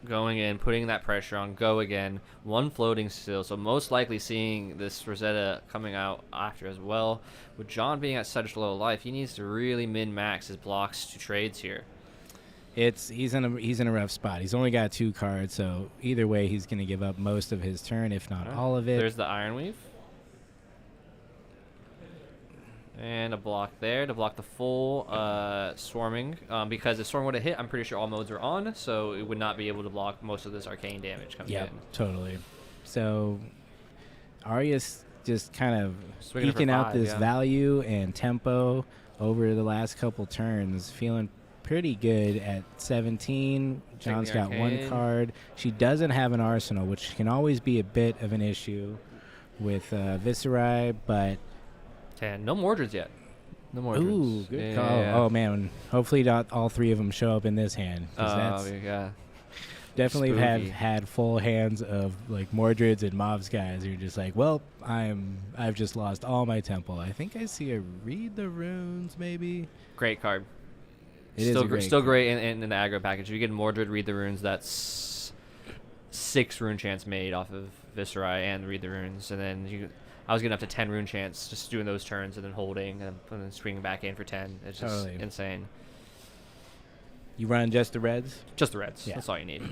[SPEAKER 4] going in, putting that pressure on, go again, one floating still. So most likely seeing this Rosetta coming out after as well. With John being at such low life, he needs to really min-max his blocks to trades here.
[SPEAKER 2] he's in a rough spot. He's only got 2 cards, so either way, he's going to give up most of his turn, if not all of it.
[SPEAKER 4] There's the Iron Weave. And a block there to block the full swarming. Because if swarm would have hit, I'm pretty sure all modes are on, so it would not be able to block most of this arcane damage coming
[SPEAKER 2] Yeah,
[SPEAKER 4] in.
[SPEAKER 2] totally. So Arya's just kind of
[SPEAKER 4] Swinging for
[SPEAKER 2] eking out
[SPEAKER 4] 5,
[SPEAKER 2] this
[SPEAKER 4] yeah.
[SPEAKER 2] value and tempo over the last couple turns, feeling pretty good at 17. John's
[SPEAKER 4] the
[SPEAKER 2] got 1
[SPEAKER 4] arcane.
[SPEAKER 2] card. She doesn't have an arsenal, which can always be a bit of an issue with Viscerai, but
[SPEAKER 4] And no Mordreds yet. No Mordreds.
[SPEAKER 2] ooh, good
[SPEAKER 4] Yeah,
[SPEAKER 2] call.
[SPEAKER 4] yeah.
[SPEAKER 2] Oh man, hopefully not all 3 of them show up in this hand, 'cause that's
[SPEAKER 4] Yeah.
[SPEAKER 2] definitely have
[SPEAKER 4] spooky.
[SPEAKER 2] had full hands of like Mordreds and Mobs guys who are just like, well, I've just lost all my temple. I think I see a Read the Runes maybe.
[SPEAKER 4] Great card.
[SPEAKER 2] It is a great
[SPEAKER 4] still
[SPEAKER 2] card.
[SPEAKER 4] great in the aggro package. If you get Mordred, Read the Runes, that's 6 rune chance made off of Viscerai and Read the Runes, and then I was getting up to 10 rune chance just doing those turns and then holding and then swinging back in for 10. It's just
[SPEAKER 2] Totally.
[SPEAKER 4] insane.
[SPEAKER 2] You run just the reds?
[SPEAKER 4] Just the reds.
[SPEAKER 2] Yeah.
[SPEAKER 4] That's all you need.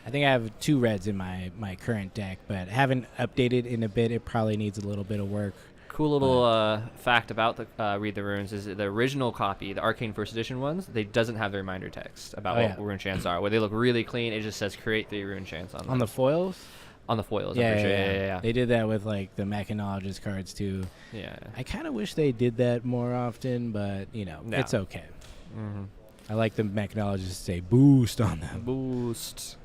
[SPEAKER 2] I think I have 2 reds in my current deck, but haven't updated in a bit. It probably needs a little bit of work.
[SPEAKER 4] Cool little fact about the Read the Runes is that the original copy, the Arcane First Edition ones, they doesn't have the reminder text about
[SPEAKER 2] Oh,
[SPEAKER 4] what
[SPEAKER 2] yeah.
[SPEAKER 4] rune chants are. Where they look really clean, it just says create 3 rune chants on them.
[SPEAKER 2] On the foils?
[SPEAKER 4] On the foils, I'm
[SPEAKER 2] Yeah,
[SPEAKER 4] pretty sure. Yeah.
[SPEAKER 2] They did that with like the Mechanologist cards too.
[SPEAKER 4] Yeah.
[SPEAKER 2] I kind of wish they did that more often, but
[SPEAKER 4] No.
[SPEAKER 2] it's okay.
[SPEAKER 4] Mm-hmm.
[SPEAKER 2] I like the Mechanologist to say boost on them.
[SPEAKER 4] Boost.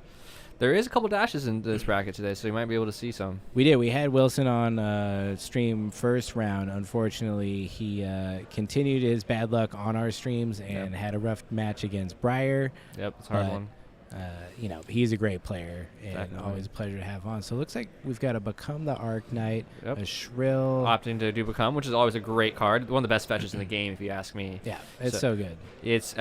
[SPEAKER 4] There is a couple dashes in this bracket today, so you might be able to see some.
[SPEAKER 2] We did. We had Wilson on stream first round. Unfortunately, he continued his bad luck on our streams and had a rough match against Breyer.
[SPEAKER 4] Yep, it's a hard
[SPEAKER 2] But,
[SPEAKER 4] one.
[SPEAKER 2] He's a great player and
[SPEAKER 4] Definitely.
[SPEAKER 2] always a pleasure to have on. So it looks like we've got to Become the Arc Knight,
[SPEAKER 4] Yep.
[SPEAKER 2] a Shrill.
[SPEAKER 4] Opting to do Become, which is always a great card. One of the best fetches in the game, if you ask me.
[SPEAKER 2] Yeah, it's so good.
[SPEAKER 4] It's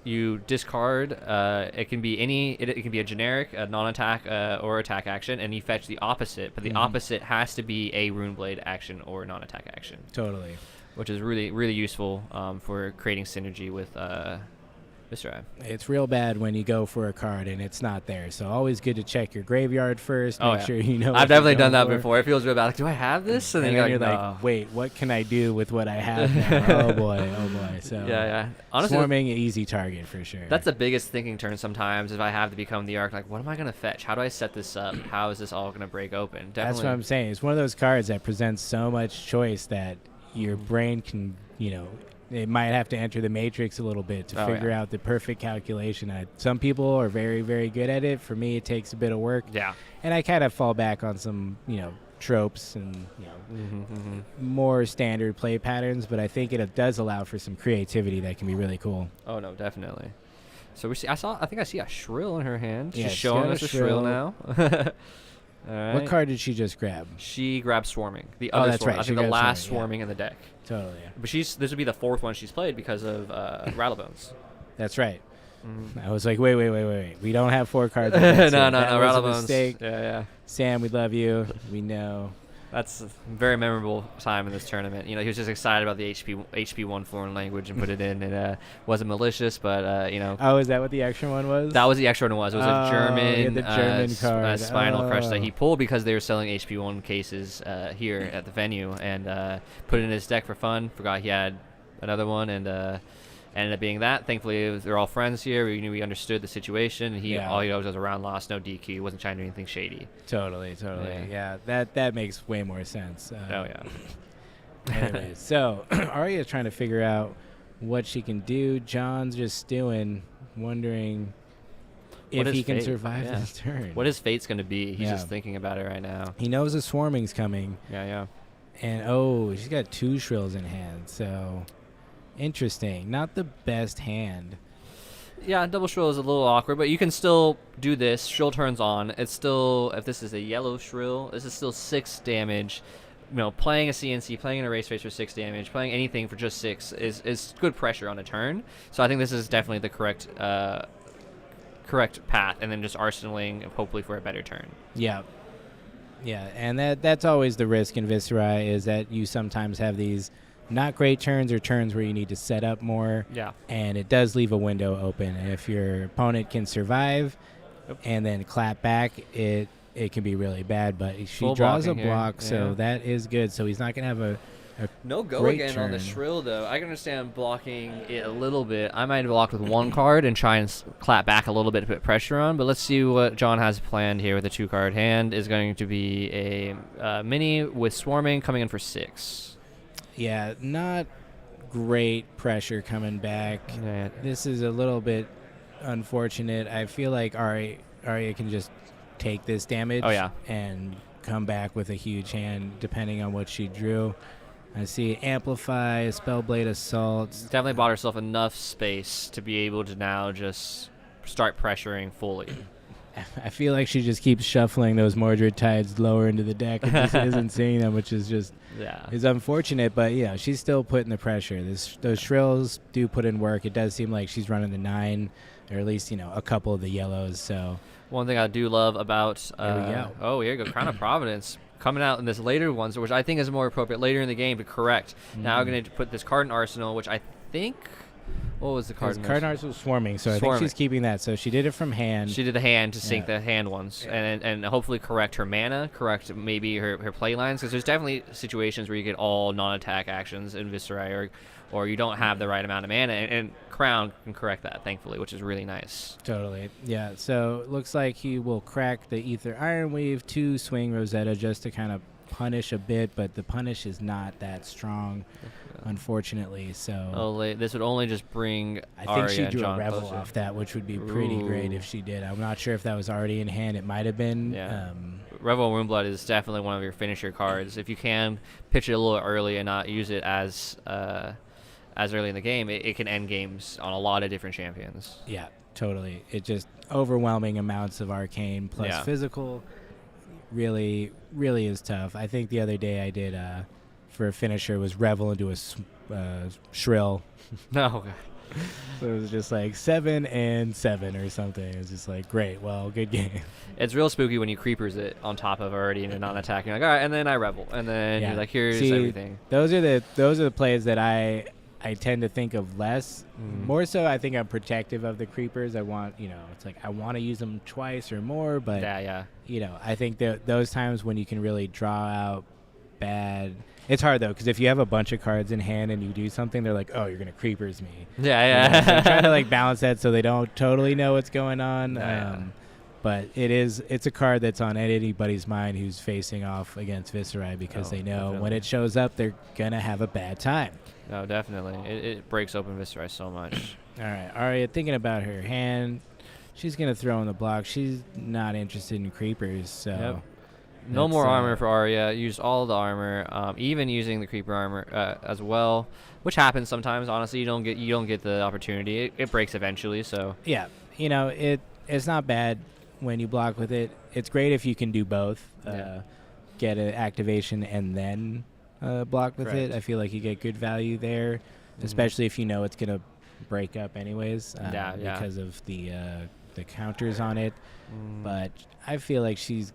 [SPEAKER 4] you discard. It can be it can be a generic, a non-attack or attack action, and you fetch the opposite. But the opposite has to be a Runeblade action or non-attack action,
[SPEAKER 2] Totally.
[SPEAKER 4] which is really really useful for creating synergy with Viscerai.
[SPEAKER 2] It's real bad when you go for a card and it's not there. So always good to check your graveyard first. Make sure you know. what
[SPEAKER 4] I've
[SPEAKER 2] you're
[SPEAKER 4] definitely done
[SPEAKER 2] going
[SPEAKER 4] that
[SPEAKER 2] for.
[SPEAKER 4] before. It feels real bad. Like, do I have this?
[SPEAKER 2] And then
[SPEAKER 4] you're
[SPEAKER 2] you're like,
[SPEAKER 4] "No."
[SPEAKER 2] wait, what can I do with what I have now? Oh boy. So
[SPEAKER 4] Yeah. Honestly,
[SPEAKER 2] swarming an easy target for sure.
[SPEAKER 4] that's the biggest thinking turn sometimes. If I have to become the Arc, like, what am I gonna fetch? How do I set this up? How is this all gonna break open? Definitely.
[SPEAKER 2] That's what I'm saying. It's one of those cards that presents so much choice that your brain can, it might have to enter the matrix a little bit to figure out the perfect calculation. Some people are very, very good at it. For me, it takes a bit of work.
[SPEAKER 4] Yeah.
[SPEAKER 2] And I kind of fall back on some, tropes and, more standard play patterns. But I think it does allow for some creativity that can be really cool.
[SPEAKER 4] Oh no, definitely. So I think I see a Shrill in her hand.
[SPEAKER 2] Yeah,
[SPEAKER 4] She's
[SPEAKER 2] she's
[SPEAKER 4] showing
[SPEAKER 2] got a
[SPEAKER 4] us a Shrill
[SPEAKER 2] Shrill.
[SPEAKER 4] now. All right.
[SPEAKER 2] What card did she just grab?
[SPEAKER 4] She grabbed Swarming. The
[SPEAKER 2] Oh,
[SPEAKER 4] other
[SPEAKER 2] that's
[SPEAKER 4] Swarming.
[SPEAKER 2] right.
[SPEAKER 4] I
[SPEAKER 2] She
[SPEAKER 4] think the
[SPEAKER 2] grabbed
[SPEAKER 4] last
[SPEAKER 2] Swarming, yeah.
[SPEAKER 4] Swarming in the deck.
[SPEAKER 2] Totally. Yeah.
[SPEAKER 4] But this would be the 4th one she's played because of Rattlebones.
[SPEAKER 2] That's right.
[SPEAKER 4] Mhm.
[SPEAKER 2] I was like, wait. We don't have 4 cards.
[SPEAKER 4] no,
[SPEAKER 2] That was a
[SPEAKER 4] Rattlebones.
[SPEAKER 2] mistake.
[SPEAKER 4] Yeah.
[SPEAKER 2] Sam, we love you. We know.
[SPEAKER 4] That's a very memorable time in this tournament. He was just excited about the HP1 foreign language and put it in. It wasn't malicious, but
[SPEAKER 2] Oh, is that what the extra one was?
[SPEAKER 4] that was the extra one. It was a German,
[SPEAKER 2] the German card.
[SPEAKER 4] Spinal Crush that he
[SPEAKER 2] Oh.
[SPEAKER 4] pulled because they were selling HP1 cases here at the venue, and put it in his deck for fun. Forgot he had another one, and ended up being that. Thankfully, they're all friends here. We knew we understood the situation. And all he was a round loss, no DQ. He wasn't trying to do anything shady.
[SPEAKER 2] Totally. Yeah, that makes way more sense.
[SPEAKER 4] Oh yeah.
[SPEAKER 2] Anyways, so Arya's trying to figure out what she can do. John's just stewing, wondering
[SPEAKER 4] What
[SPEAKER 2] if
[SPEAKER 4] is
[SPEAKER 2] he can
[SPEAKER 4] fate?
[SPEAKER 2] survive
[SPEAKER 4] Yeah.
[SPEAKER 2] this turn.
[SPEAKER 4] What his fate's gonna be? He's
[SPEAKER 2] Yeah.
[SPEAKER 4] just thinking about it right now.
[SPEAKER 2] He knows the swarming's coming,
[SPEAKER 4] Yeah.
[SPEAKER 2] and she's got 2 shrills in hand. So interesting. Not the best hand.
[SPEAKER 4] Yeah, double shrill is a little awkward, but you can still do this. Shrill turns on. It's still, if this is a yellow shrill, this is still 6 damage. Playing a CNC, playing an erase face for 6 damage, playing anything for just 6 is good pressure on a turn. So I think this is definitely the correct path, and then just arsenaling hopefully for a better turn.
[SPEAKER 2] Yeah, and that's always the risk in Viscerai, is that you sometimes have these not great turns or turns where you need to set up more.
[SPEAKER 4] Yeah.
[SPEAKER 2] And it does leave a window open. And if your opponent can survive and then clap back, it can be really bad. But she
[SPEAKER 4] Full
[SPEAKER 2] draws a
[SPEAKER 4] blocking here,
[SPEAKER 2] block, so
[SPEAKER 4] yeah.
[SPEAKER 2] that is good. So he's not going to have a
[SPEAKER 4] No go
[SPEAKER 2] great
[SPEAKER 4] again on the
[SPEAKER 2] turn.
[SPEAKER 4] shrill, though. I can understand blocking it a little bit. I might have blocked with 1 card and try and clap back a little bit to put pressure on. But let's see what John has planned here with a 2-card hand. Is going to be a mini with Swarming coming in for 6.
[SPEAKER 2] Yeah, not great pressure coming back.
[SPEAKER 4] Yeah.
[SPEAKER 2] This is a little bit unfortunate. I feel like Arya can just take this damage and come back with a huge hand depending on what she drew. I see Amplify, Spellblade Assault.
[SPEAKER 4] Definitely bought herself enough space to be able to now just start pressuring fully.
[SPEAKER 2] I feel like she just keeps shuffling those Mordred Tides lower into the deck and just isn't seeing them, which is just is unfortunate. But she's still putting the pressure. Those shrills do put in work. It does seem like she's running the 9, or at least a couple of the yellows. So
[SPEAKER 4] one thing I do love about
[SPEAKER 2] here we go.
[SPEAKER 4] Oh, here you go, Crown of Providence coming out in this later ones, which I think is more appropriate later in the game to correct. Now I'm going to put this card in Arsenal, which I think. What was the card?
[SPEAKER 2] Card was Swarming, so I think she's keeping that. So she did it from hand.
[SPEAKER 4] She did the hand to sync the hand ones, and hopefully correct her mana, correct maybe her play lines, because there's definitely situations where you get all non-attack actions in Viscerai, or you don't have the right amount of mana, and Crown can correct that, thankfully, which is really nice.
[SPEAKER 2] Totally. Yeah, so it looks like he will crack the Ether Ironweave to swing Rosetta just to kind of punish a bit, but the punish is not that strong, unfortunately. So
[SPEAKER 4] this would only just bring
[SPEAKER 2] I think
[SPEAKER 4] Arya
[SPEAKER 2] she
[SPEAKER 4] and
[SPEAKER 2] drew
[SPEAKER 4] John
[SPEAKER 2] a Revel
[SPEAKER 4] closer.
[SPEAKER 2] off that, which would be pretty great if she did. I'm not sure if that was already in hand. It might have been.
[SPEAKER 4] Yeah. Revel Runeblood is definitely one of your finisher cards. If you can pitch it a little early and not use it as early in the game, it can end games on a lot of different champions.
[SPEAKER 2] Yeah, totally. It just overwhelming amounts of arcane plus physical really is tough. I think the other day I did for a finisher was Revel into a shrill.
[SPEAKER 4] No.
[SPEAKER 2] So it was just like 7 and 7 or something. It was just like, great, well, good game.
[SPEAKER 4] It's real spooky when you creepers it on top of already in a non-attack. You're like, all right, and then I Revel, and then you're like, here's everything.
[SPEAKER 2] Those are the plays that I tend to think of less. More so, I think I'm protective of the creepers. I want, it's like I want to use them twice or more, but I think that those times when you can really draw out bad. It's hard though, because if you have a bunch of cards in hand and you do something, they're like, "Oh, you're gonna creepers me." So I'm trying to balance that so they don't totally know what's going on. But it's a card that's on anybody's mind who's facing off against Viscerai, because they know when it shows up, they're gonna have a bad time.
[SPEAKER 4] No, definitely. It breaks open Viscerai so much.
[SPEAKER 2] All right, Arya, thinking about her hand, she's gonna throw in the block. She's not interested in creepers, so.
[SPEAKER 4] No more armor for Arya. Used all the armor, even using the creeper armor as well, which happens sometimes. Honestly, you don't get the opportunity. It breaks eventually. So
[SPEAKER 2] yeah, it's not bad. when you block with it. It's great if you can do both.
[SPEAKER 4] Yeah.
[SPEAKER 2] Get an activation and then block with it.
[SPEAKER 4] Correct.
[SPEAKER 2] I feel like you get good value there, especially if you know it's going to break up anyways because of the counters on it. But I feel like she's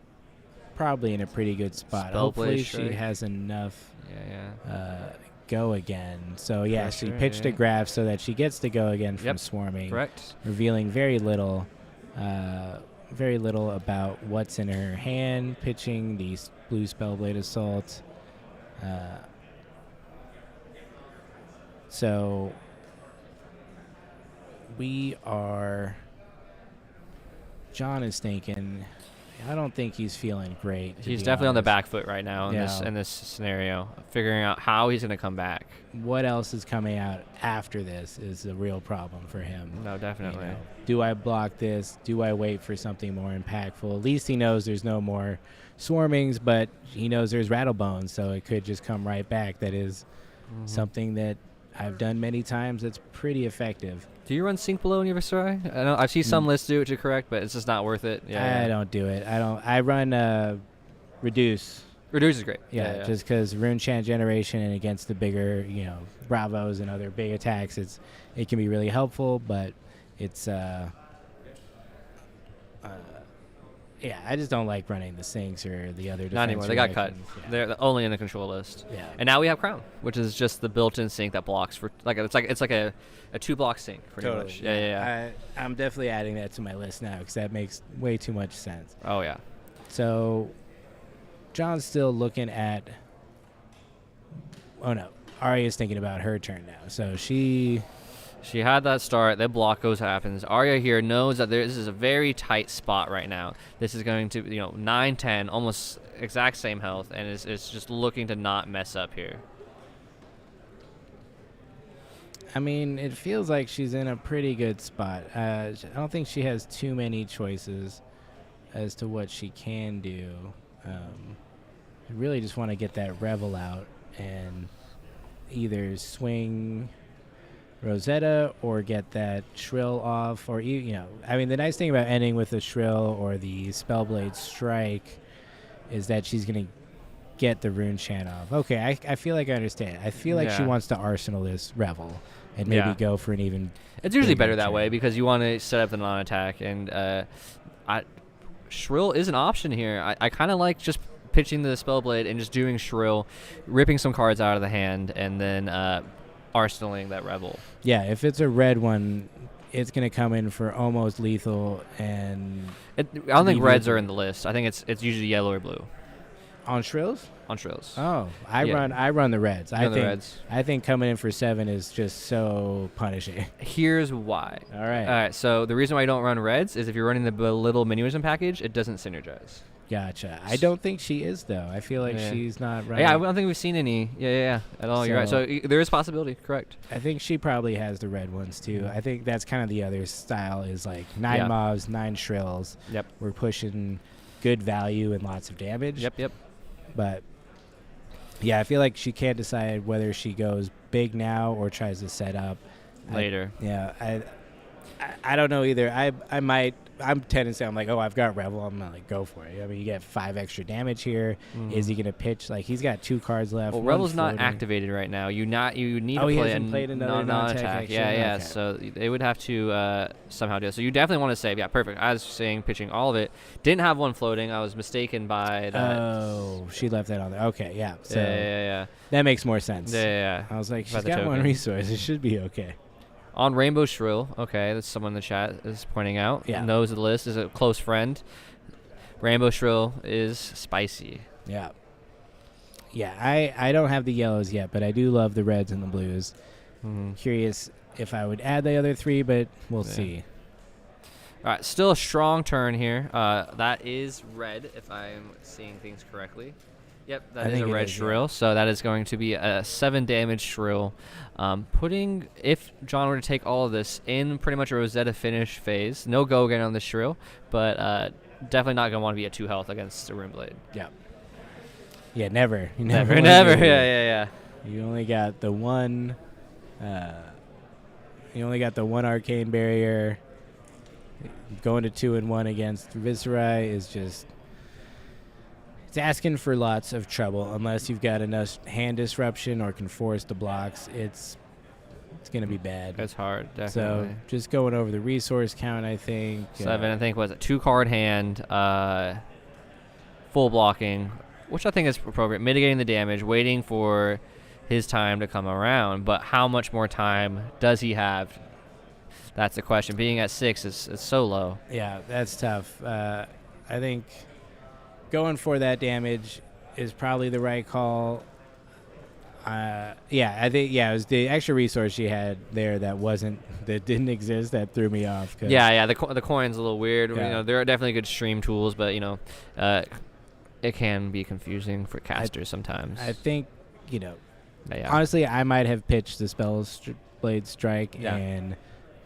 [SPEAKER 2] probably in a pretty good spot. Hopefully she has enough go again. So she pitched a graph so that she gets to go again from swarming.
[SPEAKER 4] Correct.
[SPEAKER 2] Revealing very little about what's in her hand, pitching the blue Spellblade Assault. So John is thinking, I don't think he's feeling great.
[SPEAKER 4] He's definitely on the back foot right now in this scenario, figuring out how he's going to come back.
[SPEAKER 2] What else is coming out after this is the real problem for him.
[SPEAKER 4] No, definitely.
[SPEAKER 2] Do I block this? Do I wait for something more impactful? At least he knows there's no more swarmings, but he knows there's Rattlebones, so it could just come right back. That is something that I've done many times that's pretty effective.
[SPEAKER 4] Do you run Sink Below in your Viscera? I know I've seen some lists do it to correct, but it's just not worth it.
[SPEAKER 2] I don't do it. I run Reduce.
[SPEAKER 4] Reduce is great.
[SPEAKER 2] Just because Rune Chant Generation and against the bigger, Bravos and other big attacks, it can be really helpful, but it's I just don't like running the Sinks or the other.
[SPEAKER 4] Not anymore. They got cut.
[SPEAKER 2] Yeah.
[SPEAKER 4] They're only in the control list.
[SPEAKER 2] Yeah.
[SPEAKER 4] And now we have Crown, which is just the built-in sink that blocks for it's like a 2-block sink pretty much. Yeah.
[SPEAKER 2] I'm definitely adding that to my list now because that makes way too much sense.
[SPEAKER 4] Oh yeah.
[SPEAKER 2] So John's still looking at. Oh no, Arya's thinking about her turn now. So she
[SPEAKER 4] had that start. That block goes happens. Arya here knows that this is a very tight spot right now. This is going to 9-10, almost exact same health, and it's just looking to not mess up here.
[SPEAKER 2] I mean, it feels like she's in a pretty good spot. I don't think she has too many choices as to what she can do. I really just want to get that Revel out and either swing Rosetta or get that Shrill off, or I mean, the nice thing about ending with a Shrill or the Spellblade Strike is that she's gonna get the Rune Chant off. Okay, I feel like I understand. I feel like she wants to arsenal this Revel and maybe go for an even.
[SPEAKER 4] It's usually better that way because you want to set up the non-attack, and Shrill is an option here. I kind of like just pitching the Spellblade and just doing Shrill, ripping some cards out of the hand, and then arsenaling that Revel.
[SPEAKER 2] Yeah, if it's a red one, it's going to come in for almost lethal, and
[SPEAKER 4] I don't think reds are in the list. I think it's usually yellow or blue.
[SPEAKER 2] On Shrills?
[SPEAKER 4] On Shrills.
[SPEAKER 2] Oh, I run the reds.
[SPEAKER 4] Reds.
[SPEAKER 2] I think coming in for 7 is just so punishing.
[SPEAKER 4] Here's why.
[SPEAKER 2] All right.
[SPEAKER 4] So the reason why I don't run reds is if you're running the little Miniwism package, it doesn't synergize.
[SPEAKER 2] Gotcha. I don't think she is, though. I feel like she's not running.
[SPEAKER 4] Yeah, I don't think we've seen any. Yeah, at all. You're right. So there is possibility. Correct.
[SPEAKER 2] I think she probably has the red ones, too. I think that's kind of the other style is like 9 mobs, 9 Shrills.
[SPEAKER 4] Yep.
[SPEAKER 2] We're pushing good value and lots of damage.
[SPEAKER 4] Yep.
[SPEAKER 2] But, yeah, I feel like she can't decide whether she goes big now or tries to set up
[SPEAKER 4] later.
[SPEAKER 2] I don't know either. I'm tendency. I'm like, oh, I've got Revel. I'm gonna go for it. I mean, you get 5 extra damage here. Is he gonna pitch? Like, he's got 2 cards left.
[SPEAKER 4] Well, Revel's not activated right now. You need to play
[SPEAKER 2] another non-attack.
[SPEAKER 4] Yeah.
[SPEAKER 2] Okay.
[SPEAKER 4] So they would have to somehow do it. So you definitely want to save. Yeah, perfect. I was saying pitching all of it. Didn't have one floating. I was mistaken by that.
[SPEAKER 2] Oh, she left that on there. Okay, yeah. So
[SPEAKER 4] yeah.
[SPEAKER 2] That makes more sense.
[SPEAKER 4] Yeah.
[SPEAKER 2] I was like, she's got 1 resource. It should be okay.
[SPEAKER 4] On Rainbow Shrill, okay, that's someone in the chat is pointing out.
[SPEAKER 2] Yeah.
[SPEAKER 4] Knows the list, is a close friend. Rainbow Shrill is spicy.
[SPEAKER 2] Yeah. Yeah, I don't have the yellows yet, but I do love the reds and the blues. Curious if I would add the other 3, but we'll see.
[SPEAKER 4] All right, still a strong turn here. That is red, if I'm seeing things correctly. Yep, that is a red Shrill, so that is going to be a 7 damage Shrill. If John were to take all of this in pretty much a Rosetta finish phase, no go again on the Shrill, but definitely not going to want to be at 2 health against a Runeblade.
[SPEAKER 2] Yeah. Yeah, never.
[SPEAKER 4] Never. Yeah.
[SPEAKER 2] You only got the one. You only got the one arcane barrier. going to 2-1 against Viserai is just, it's asking for lots of trouble unless you've got enough hand disruption or can force the blocks. It's going to be bad.
[SPEAKER 4] It's hard, definitely.
[SPEAKER 2] So just going over the resource count, I think.
[SPEAKER 4] 7, I think, was a 2-card hand, full blocking, which I think is appropriate. Mitigating the damage, waiting for his time to come around. But how much more time does he have? That's the question. Being at 6 is so low.
[SPEAKER 2] Yeah, that's tough. I think going for that damage is probably the right call. I think it was the extra resource she had there that didn't exist that threw me off.
[SPEAKER 4] Yeah, the coin's a little weird.
[SPEAKER 2] Yeah.
[SPEAKER 4] You know, there are definitely good stream tools, but it can be confusing for casters sometimes.
[SPEAKER 2] I think
[SPEAKER 4] Yeah.
[SPEAKER 2] honestly, I might have pitched the Blade Strike and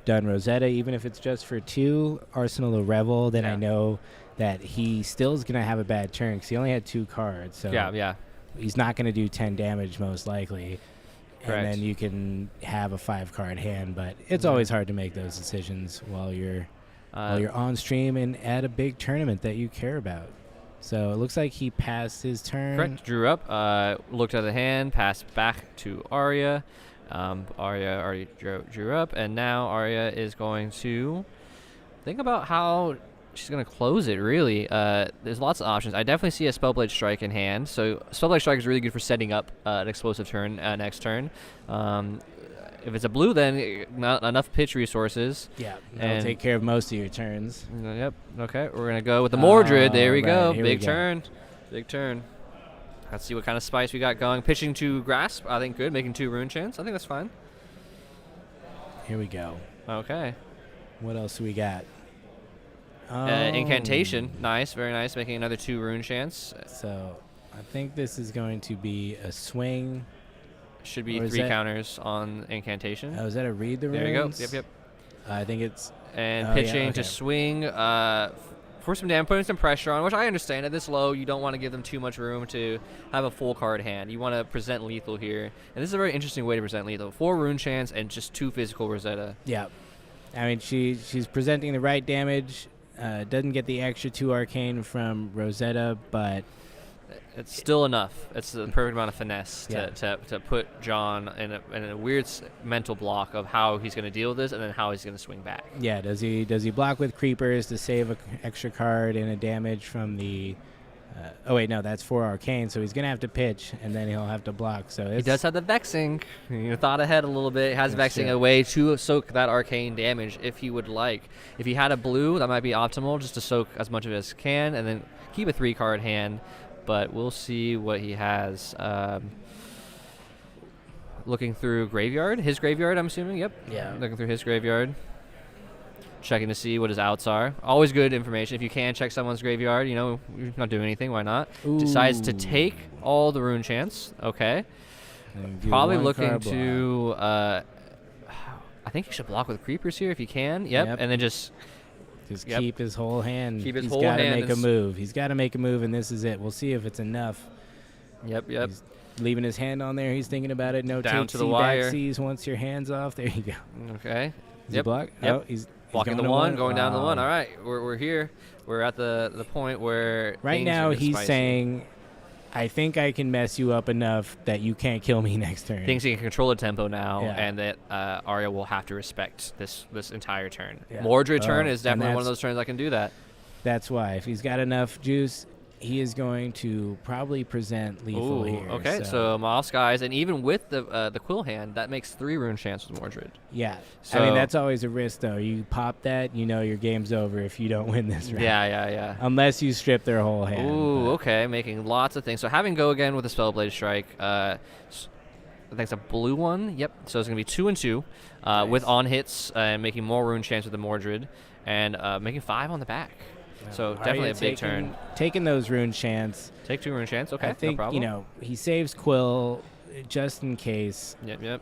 [SPEAKER 2] done Rosetta, even if it's just for 2 Arsenal of Revel. Then I know that he still is going to have a bad turn because he only had 2 cards. So he's not going to do 10 damage most likely.
[SPEAKER 4] Correct.
[SPEAKER 2] And then you can have a 5-card hand, but it's always hard to make those decisions while you're on stream and at a big tournament that you care about. So it looks like he passed his turn.
[SPEAKER 4] Correct. Drew up, looked at the hand, passed back to Arya. Arya already drew up, and now Arya is going to think about how she's going to close it, really. There's lots of options. I definitely see a Spellblade Strike in hand. So Spellblade Strike is really good for setting up an explosive turn next turn. If it's a blue, then not enough pitch resources.
[SPEAKER 2] Yeah, that'll take care of most of your turns.
[SPEAKER 4] Yep. Okay, we're going to go with the Mordred. There we go.
[SPEAKER 2] Big
[SPEAKER 4] turn. Big turn. Let's see what kind of spice we got going. Pitching to Grasp, I think good. Making 2 Rune Chants. I think that's fine.
[SPEAKER 2] Here we go.
[SPEAKER 4] Okay.
[SPEAKER 2] What else do we got?
[SPEAKER 4] Incantation. Nice. Very nice. Making another 2 Rune Chants.
[SPEAKER 2] So I think this is going to be a swing.
[SPEAKER 4] Should be 3 counters on Incantation.
[SPEAKER 2] Oh, is that a read the runes?
[SPEAKER 4] There you go. Yep.
[SPEAKER 2] I think it's...
[SPEAKER 4] And pitching to swing for some damage, putting some pressure on, which I understand. At this low, you don't want to give them too much room to have a full card hand. You want to present lethal here. And this is a very interesting way to present lethal. 4 Rune Chants and just 2 physical Rosetta.
[SPEAKER 2] Yeah. I mean, she's presenting the right damage. Doesn't get the extra 2 arcane from Rosetta, but...
[SPEAKER 4] It's still enough. It's the perfect amount of finesse to put John in a weird mental block of how he's going to deal with this and then how he's going to swing back.
[SPEAKER 2] Yeah, does he block with creepers to save an extra card and a damage from the... that's 4 arcane, so he's going to have to pitch, and then he'll have to block. So
[SPEAKER 4] he does have the Vexing. You thought ahead a little bit. He has Vexing a way to soak that arcane damage if he would like. If he had a blue, that might be optimal, just to soak as much of it as can, and then keep a 3-card hand. But we'll see what he has. Looking through graveyard. His graveyard, I'm assuming. Yep.
[SPEAKER 2] Yeah.
[SPEAKER 4] Looking through his graveyard. Checking to see what his outs are. Always good information. If you can check someone's graveyard, you're not doing anything. Why not?
[SPEAKER 2] Ooh.
[SPEAKER 4] Decides to take all the Rune Chants. Okay. Probably looking to... I think you should block with creepers here if you can. Yep. And then just
[SPEAKER 2] keep his whole hand.
[SPEAKER 4] Keep his
[SPEAKER 2] He's
[SPEAKER 4] whole
[SPEAKER 2] got to
[SPEAKER 4] hand
[SPEAKER 2] make a move. He's got to make a move, and this is it. We'll see if it's enough.
[SPEAKER 4] Yep.
[SPEAKER 2] He's leaving his hand on there. He's thinking about it. No
[SPEAKER 4] down
[SPEAKER 2] take
[SPEAKER 4] to the wire.
[SPEAKER 2] back C's once your hand's off. There you go.
[SPEAKER 4] Okay.
[SPEAKER 2] Does he block?
[SPEAKER 4] Yep.
[SPEAKER 2] Oh, he's
[SPEAKER 4] blocking
[SPEAKER 2] going
[SPEAKER 4] the 1, going down to the 1.
[SPEAKER 2] Wow.
[SPEAKER 4] All right. We're here. We're at the point where
[SPEAKER 2] right now he's saying, I think I can mess you up enough that you can't kill me next turn.
[SPEAKER 4] Thinks he can control the tempo now,
[SPEAKER 2] Yeah.
[SPEAKER 4] and that Arya will have to respect this entire turn.
[SPEAKER 2] Yeah.
[SPEAKER 4] Mordred turn is
[SPEAKER 2] and
[SPEAKER 4] definitely one of
[SPEAKER 2] that's-
[SPEAKER 4] those turns that can do that.
[SPEAKER 2] That's why. If he's got enough juice, he is going to probably present lethal here.
[SPEAKER 4] Okay, so Moth Skies, and even with the Quill hand, that makes 3 Rune Chants with Mordred.
[SPEAKER 2] Yeah.
[SPEAKER 4] So,
[SPEAKER 2] I mean, that's always a risk, though. You pop that, your game's over if you don't win this round.
[SPEAKER 4] Yeah.
[SPEAKER 2] Unless you strip their whole hand.
[SPEAKER 4] Ooh, okay, making lots of things. So having go again with the Spellblade Strike. I think it's a blue one. Yep. So it's going to be 2 and 2
[SPEAKER 2] Nice.
[SPEAKER 4] with on hits and making more Rune Chants with the Mordred and making 5 on the back. So definitely a big turn.
[SPEAKER 2] Taking those rune chants.
[SPEAKER 4] Take 2 Rune Chants. Okay,
[SPEAKER 2] I think,
[SPEAKER 4] no problem.
[SPEAKER 2] he saves Quill just in case
[SPEAKER 4] Yep.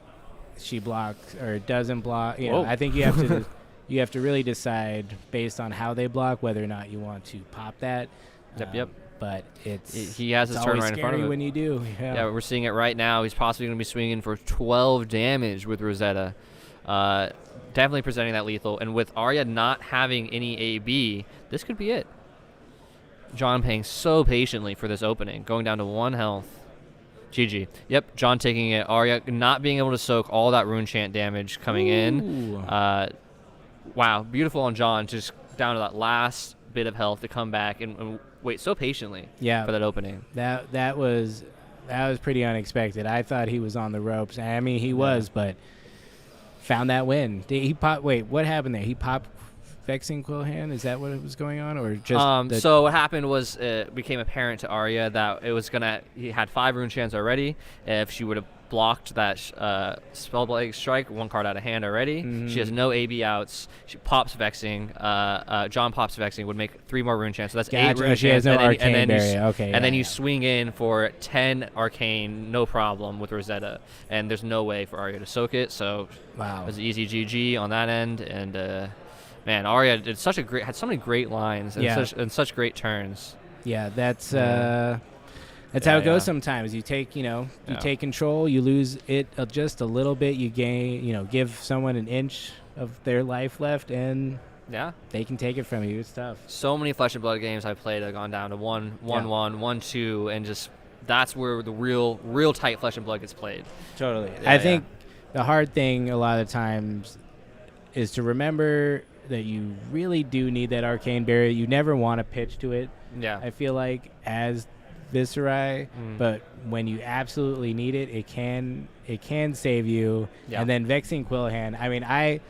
[SPEAKER 2] she blocks or doesn't block.
[SPEAKER 4] Whoa.
[SPEAKER 2] I think you have to you have to really decide based on how they block whether or not you want to pop that.
[SPEAKER 4] Yep.
[SPEAKER 2] But
[SPEAKER 4] He has his
[SPEAKER 2] it's
[SPEAKER 4] turn
[SPEAKER 2] always
[SPEAKER 4] right in front
[SPEAKER 2] scary
[SPEAKER 4] of him.
[SPEAKER 2] when you do.
[SPEAKER 4] Yeah, we're seeing it right now. He's possibly going to be swinging for 12 damage with Rosetta. Definitely presenting that lethal. And with Arya not having any AB, this could be it. John paying so patiently for this opening, going down to 1 health. GG. Yep, John taking it. Arya not being able to soak all that rune chant damage coming in. Wow, beautiful on John, just down to that last bit of health to come back and wait so patiently for that opening.
[SPEAKER 2] That was pretty unexpected. I thought he was on the ropes. I mean, he was, but found that win. Did he pop? Wait, what happened there? He popped Vexing Quillhand? Is that what was going on, or just?
[SPEAKER 4] So what happened was it became apparent to Arya that it was he had 5 rune chants already. If she would have blocked that Spellblade Strike, 1 card out of hand already. She has no AB outs. She pops Vexing. John pops Vexing, would make 3 more rune chants. So that's 8 rune
[SPEAKER 2] She has
[SPEAKER 4] chants.
[SPEAKER 2] no Arcane Barrier. Okay.
[SPEAKER 4] And then you swing in for 10 Arcane, no problem with Rosetta. And there's no way for Arya to soak it. So
[SPEAKER 2] wow,
[SPEAKER 4] it was an easy GG on that end. And man, Arya had so many great lines and such great turns.
[SPEAKER 2] Yeah, that's how it goes sometimes. You take, take control, you lose it just a little bit, you gain, give someone an inch of their life left, and they can take it from you. It's tough.
[SPEAKER 4] So many Flesh and Blood games I've played have gone down to 1-1, 1-2, and just that's where the real tight Flesh and Blood gets played.
[SPEAKER 2] Totally. I think the hard thing a lot of times is to remember that you really do need that Arcane Barrier. You never want to pitch to it.
[SPEAKER 4] Yeah.
[SPEAKER 2] I feel like as Viscerai, but when you absolutely need it, it can save you. Yeah. And then Vexing Quillhand. I mean, I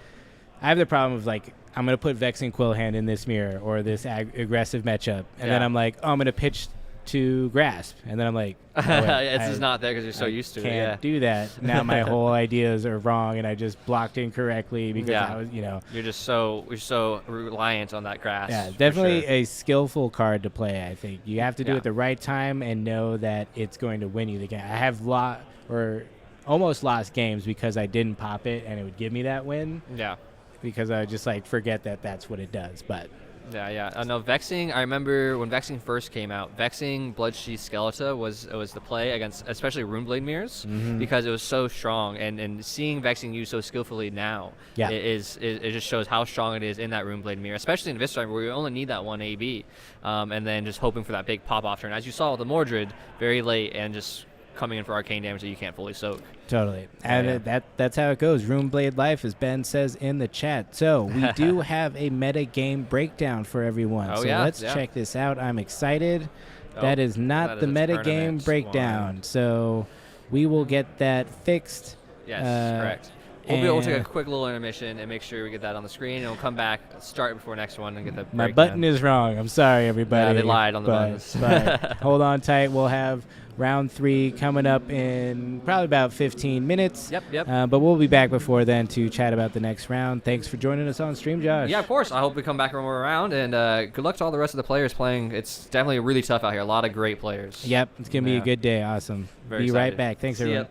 [SPEAKER 2] have the problem of like, I'm going to put Vexing Quillhand in this mirror or this aggressive matchup, and then I'm like, oh, I'm going to pitch to Grasp, and then I'm like, oh, wait,
[SPEAKER 4] it's just not there because you're so used to it.
[SPEAKER 2] Can't do that. Now my whole ideas are wrong, and I just blocked incorrectly because I was,
[SPEAKER 4] You're just so reliant on that Grasp.
[SPEAKER 2] Yeah, definitely a skillful card to play. I think you have to do it at the right time and know that it's going to win you the game. I have almost lost games because I didn't pop it, and it would give me that win. Yeah, because I just like forget that that's what it does, but.
[SPEAKER 4] Yeah. No, Vexing, I remember when Vexing first came out, Vexing Bloodsheath Skeleton was the play against especially Runeblade mirrors because it was so strong, and seeing Vexing used so skillfully now it just shows how strong it is in that Runeblade mirror, especially in Viscerai where you only need that 1 AB, and then just hoping for that big pop-off turn. As you saw with the Mordred, very late and just coming in for arcane damage that you can't fully soak.
[SPEAKER 2] Totally. And that's how it goes. Runeblade Life, as Ben says in the chat. So we do have a meta game breakdown for everyone. Let's check this out. I'm excited. That is not the meta game breakdown. So we will get that fixed.
[SPEAKER 4] Yes, correct. We'll take a quick little intermission and make sure we get that on the screen, and we'll come back, start before next one, and get the breakdown.
[SPEAKER 2] My button is wrong. I'm sorry, everybody.
[SPEAKER 4] Yeah, they lied on the buttons.
[SPEAKER 2] But hold on tight. We'll have round 3 coming up in probably about 15 minutes.
[SPEAKER 4] Yep.
[SPEAKER 2] But we'll be back before then to chat about the next round. Thanks for joining us on stream, Josh.
[SPEAKER 4] Yeah, of course. I hope we come back when we're around, and good luck to all the rest of the players playing. It's definitely really tough out here. A lot of great players.
[SPEAKER 2] Yep, it's going to be a good day. Awesome.
[SPEAKER 4] Very
[SPEAKER 2] excited. Right back. Thanks,
[SPEAKER 4] See
[SPEAKER 2] everyone.
[SPEAKER 4] ya.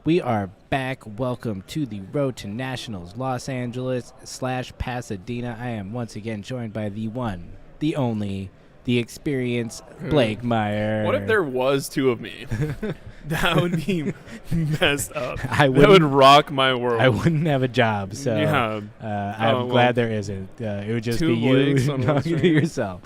[SPEAKER 2] We are back. Welcome to the Road to Nationals, Los Angeles / Pasadena. I am once again joined by the one, the only, the experienced Blake Meyer.
[SPEAKER 1] What if there was two of me? That would be messed up.
[SPEAKER 2] That
[SPEAKER 1] would rock my world.
[SPEAKER 2] I wouldn't have a job, so
[SPEAKER 1] Yeah.
[SPEAKER 2] I'm glad there isn't. It would just
[SPEAKER 1] two
[SPEAKER 2] be you
[SPEAKER 1] Blakes on one
[SPEAKER 2] talking to
[SPEAKER 1] string.
[SPEAKER 2] yourself.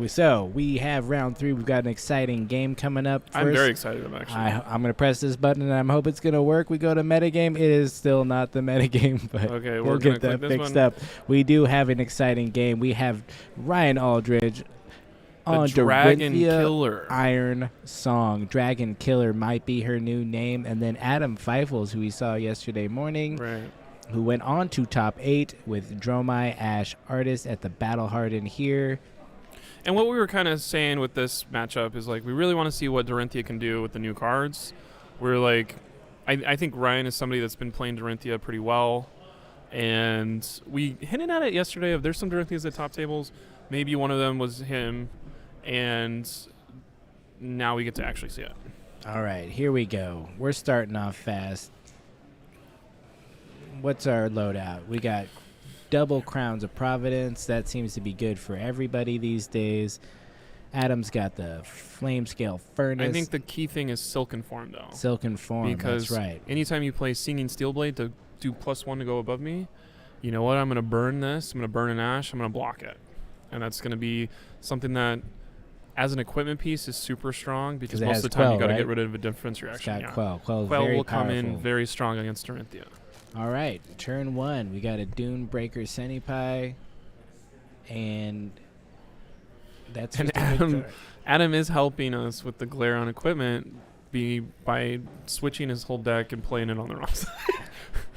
[SPEAKER 2] So we have round 3. We've got an exciting game coming up. First,
[SPEAKER 1] I'm very excited, actually.
[SPEAKER 2] I'm going to press this button, and I hope it's going to work. We go to metagame. It is still not the metagame, but
[SPEAKER 1] Okay,
[SPEAKER 2] we'll
[SPEAKER 1] we're
[SPEAKER 2] get
[SPEAKER 1] gonna
[SPEAKER 2] that
[SPEAKER 1] click this
[SPEAKER 2] fixed
[SPEAKER 1] one.
[SPEAKER 2] up. We do have an exciting game. We have Ryan Aldridge on
[SPEAKER 1] Dragon
[SPEAKER 2] Dorinthia
[SPEAKER 1] Killer.
[SPEAKER 2] Iron Song. Dragon Killer might be her new name. And then Adam Feifels, who we saw yesterday morning,
[SPEAKER 1] Right.
[SPEAKER 2] who went on to top 8 with Dromai Ash Artist at the Battle Hardened here.
[SPEAKER 1] And what we were kind of saying with this matchup is, like, we really want to see what Dorinthia can do with the new cards. We're like, I think Ryan is somebody that's been playing Dorinthia pretty well. And we hinted at it yesterday of there's some Dorinthias at top tables. Maybe one of them was him. And now we get to actually see it.
[SPEAKER 2] All right, here we go. We're starting off fast. What's our loadout? We got double Crowns of Providence. That seems to be good for everybody these days. Adam's got the Flame Scale Furnace.
[SPEAKER 1] I think the key thing is Silken Form, though.
[SPEAKER 2] Silken Form,
[SPEAKER 1] Because
[SPEAKER 2] that's right.
[SPEAKER 1] anytime you play Singing Steelblade to do +1 to go above me, you know what? I'm going to burn this. I'm going to burn an Ash. I'm going to block it. And that's going to be something that, as an equipment piece, is super strong because
[SPEAKER 2] it
[SPEAKER 1] most
[SPEAKER 2] has
[SPEAKER 1] of the time
[SPEAKER 2] Quell,
[SPEAKER 1] you got to
[SPEAKER 2] right?
[SPEAKER 1] get rid of a defense
[SPEAKER 2] It's
[SPEAKER 1] reaction.
[SPEAKER 2] got
[SPEAKER 1] Yeah.
[SPEAKER 2] Quell. Quell is
[SPEAKER 1] Quell
[SPEAKER 2] very
[SPEAKER 1] will come in
[SPEAKER 2] powerful.
[SPEAKER 1] very strong against Dorinthia.
[SPEAKER 2] All right, turn 1. We got a Dune Breaker Senpai. And that's
[SPEAKER 1] And
[SPEAKER 2] just a good
[SPEAKER 1] Adam,
[SPEAKER 2] card.
[SPEAKER 1] Adam is helping us with the glare on equipment by switching his whole deck and playing it on the wrong side.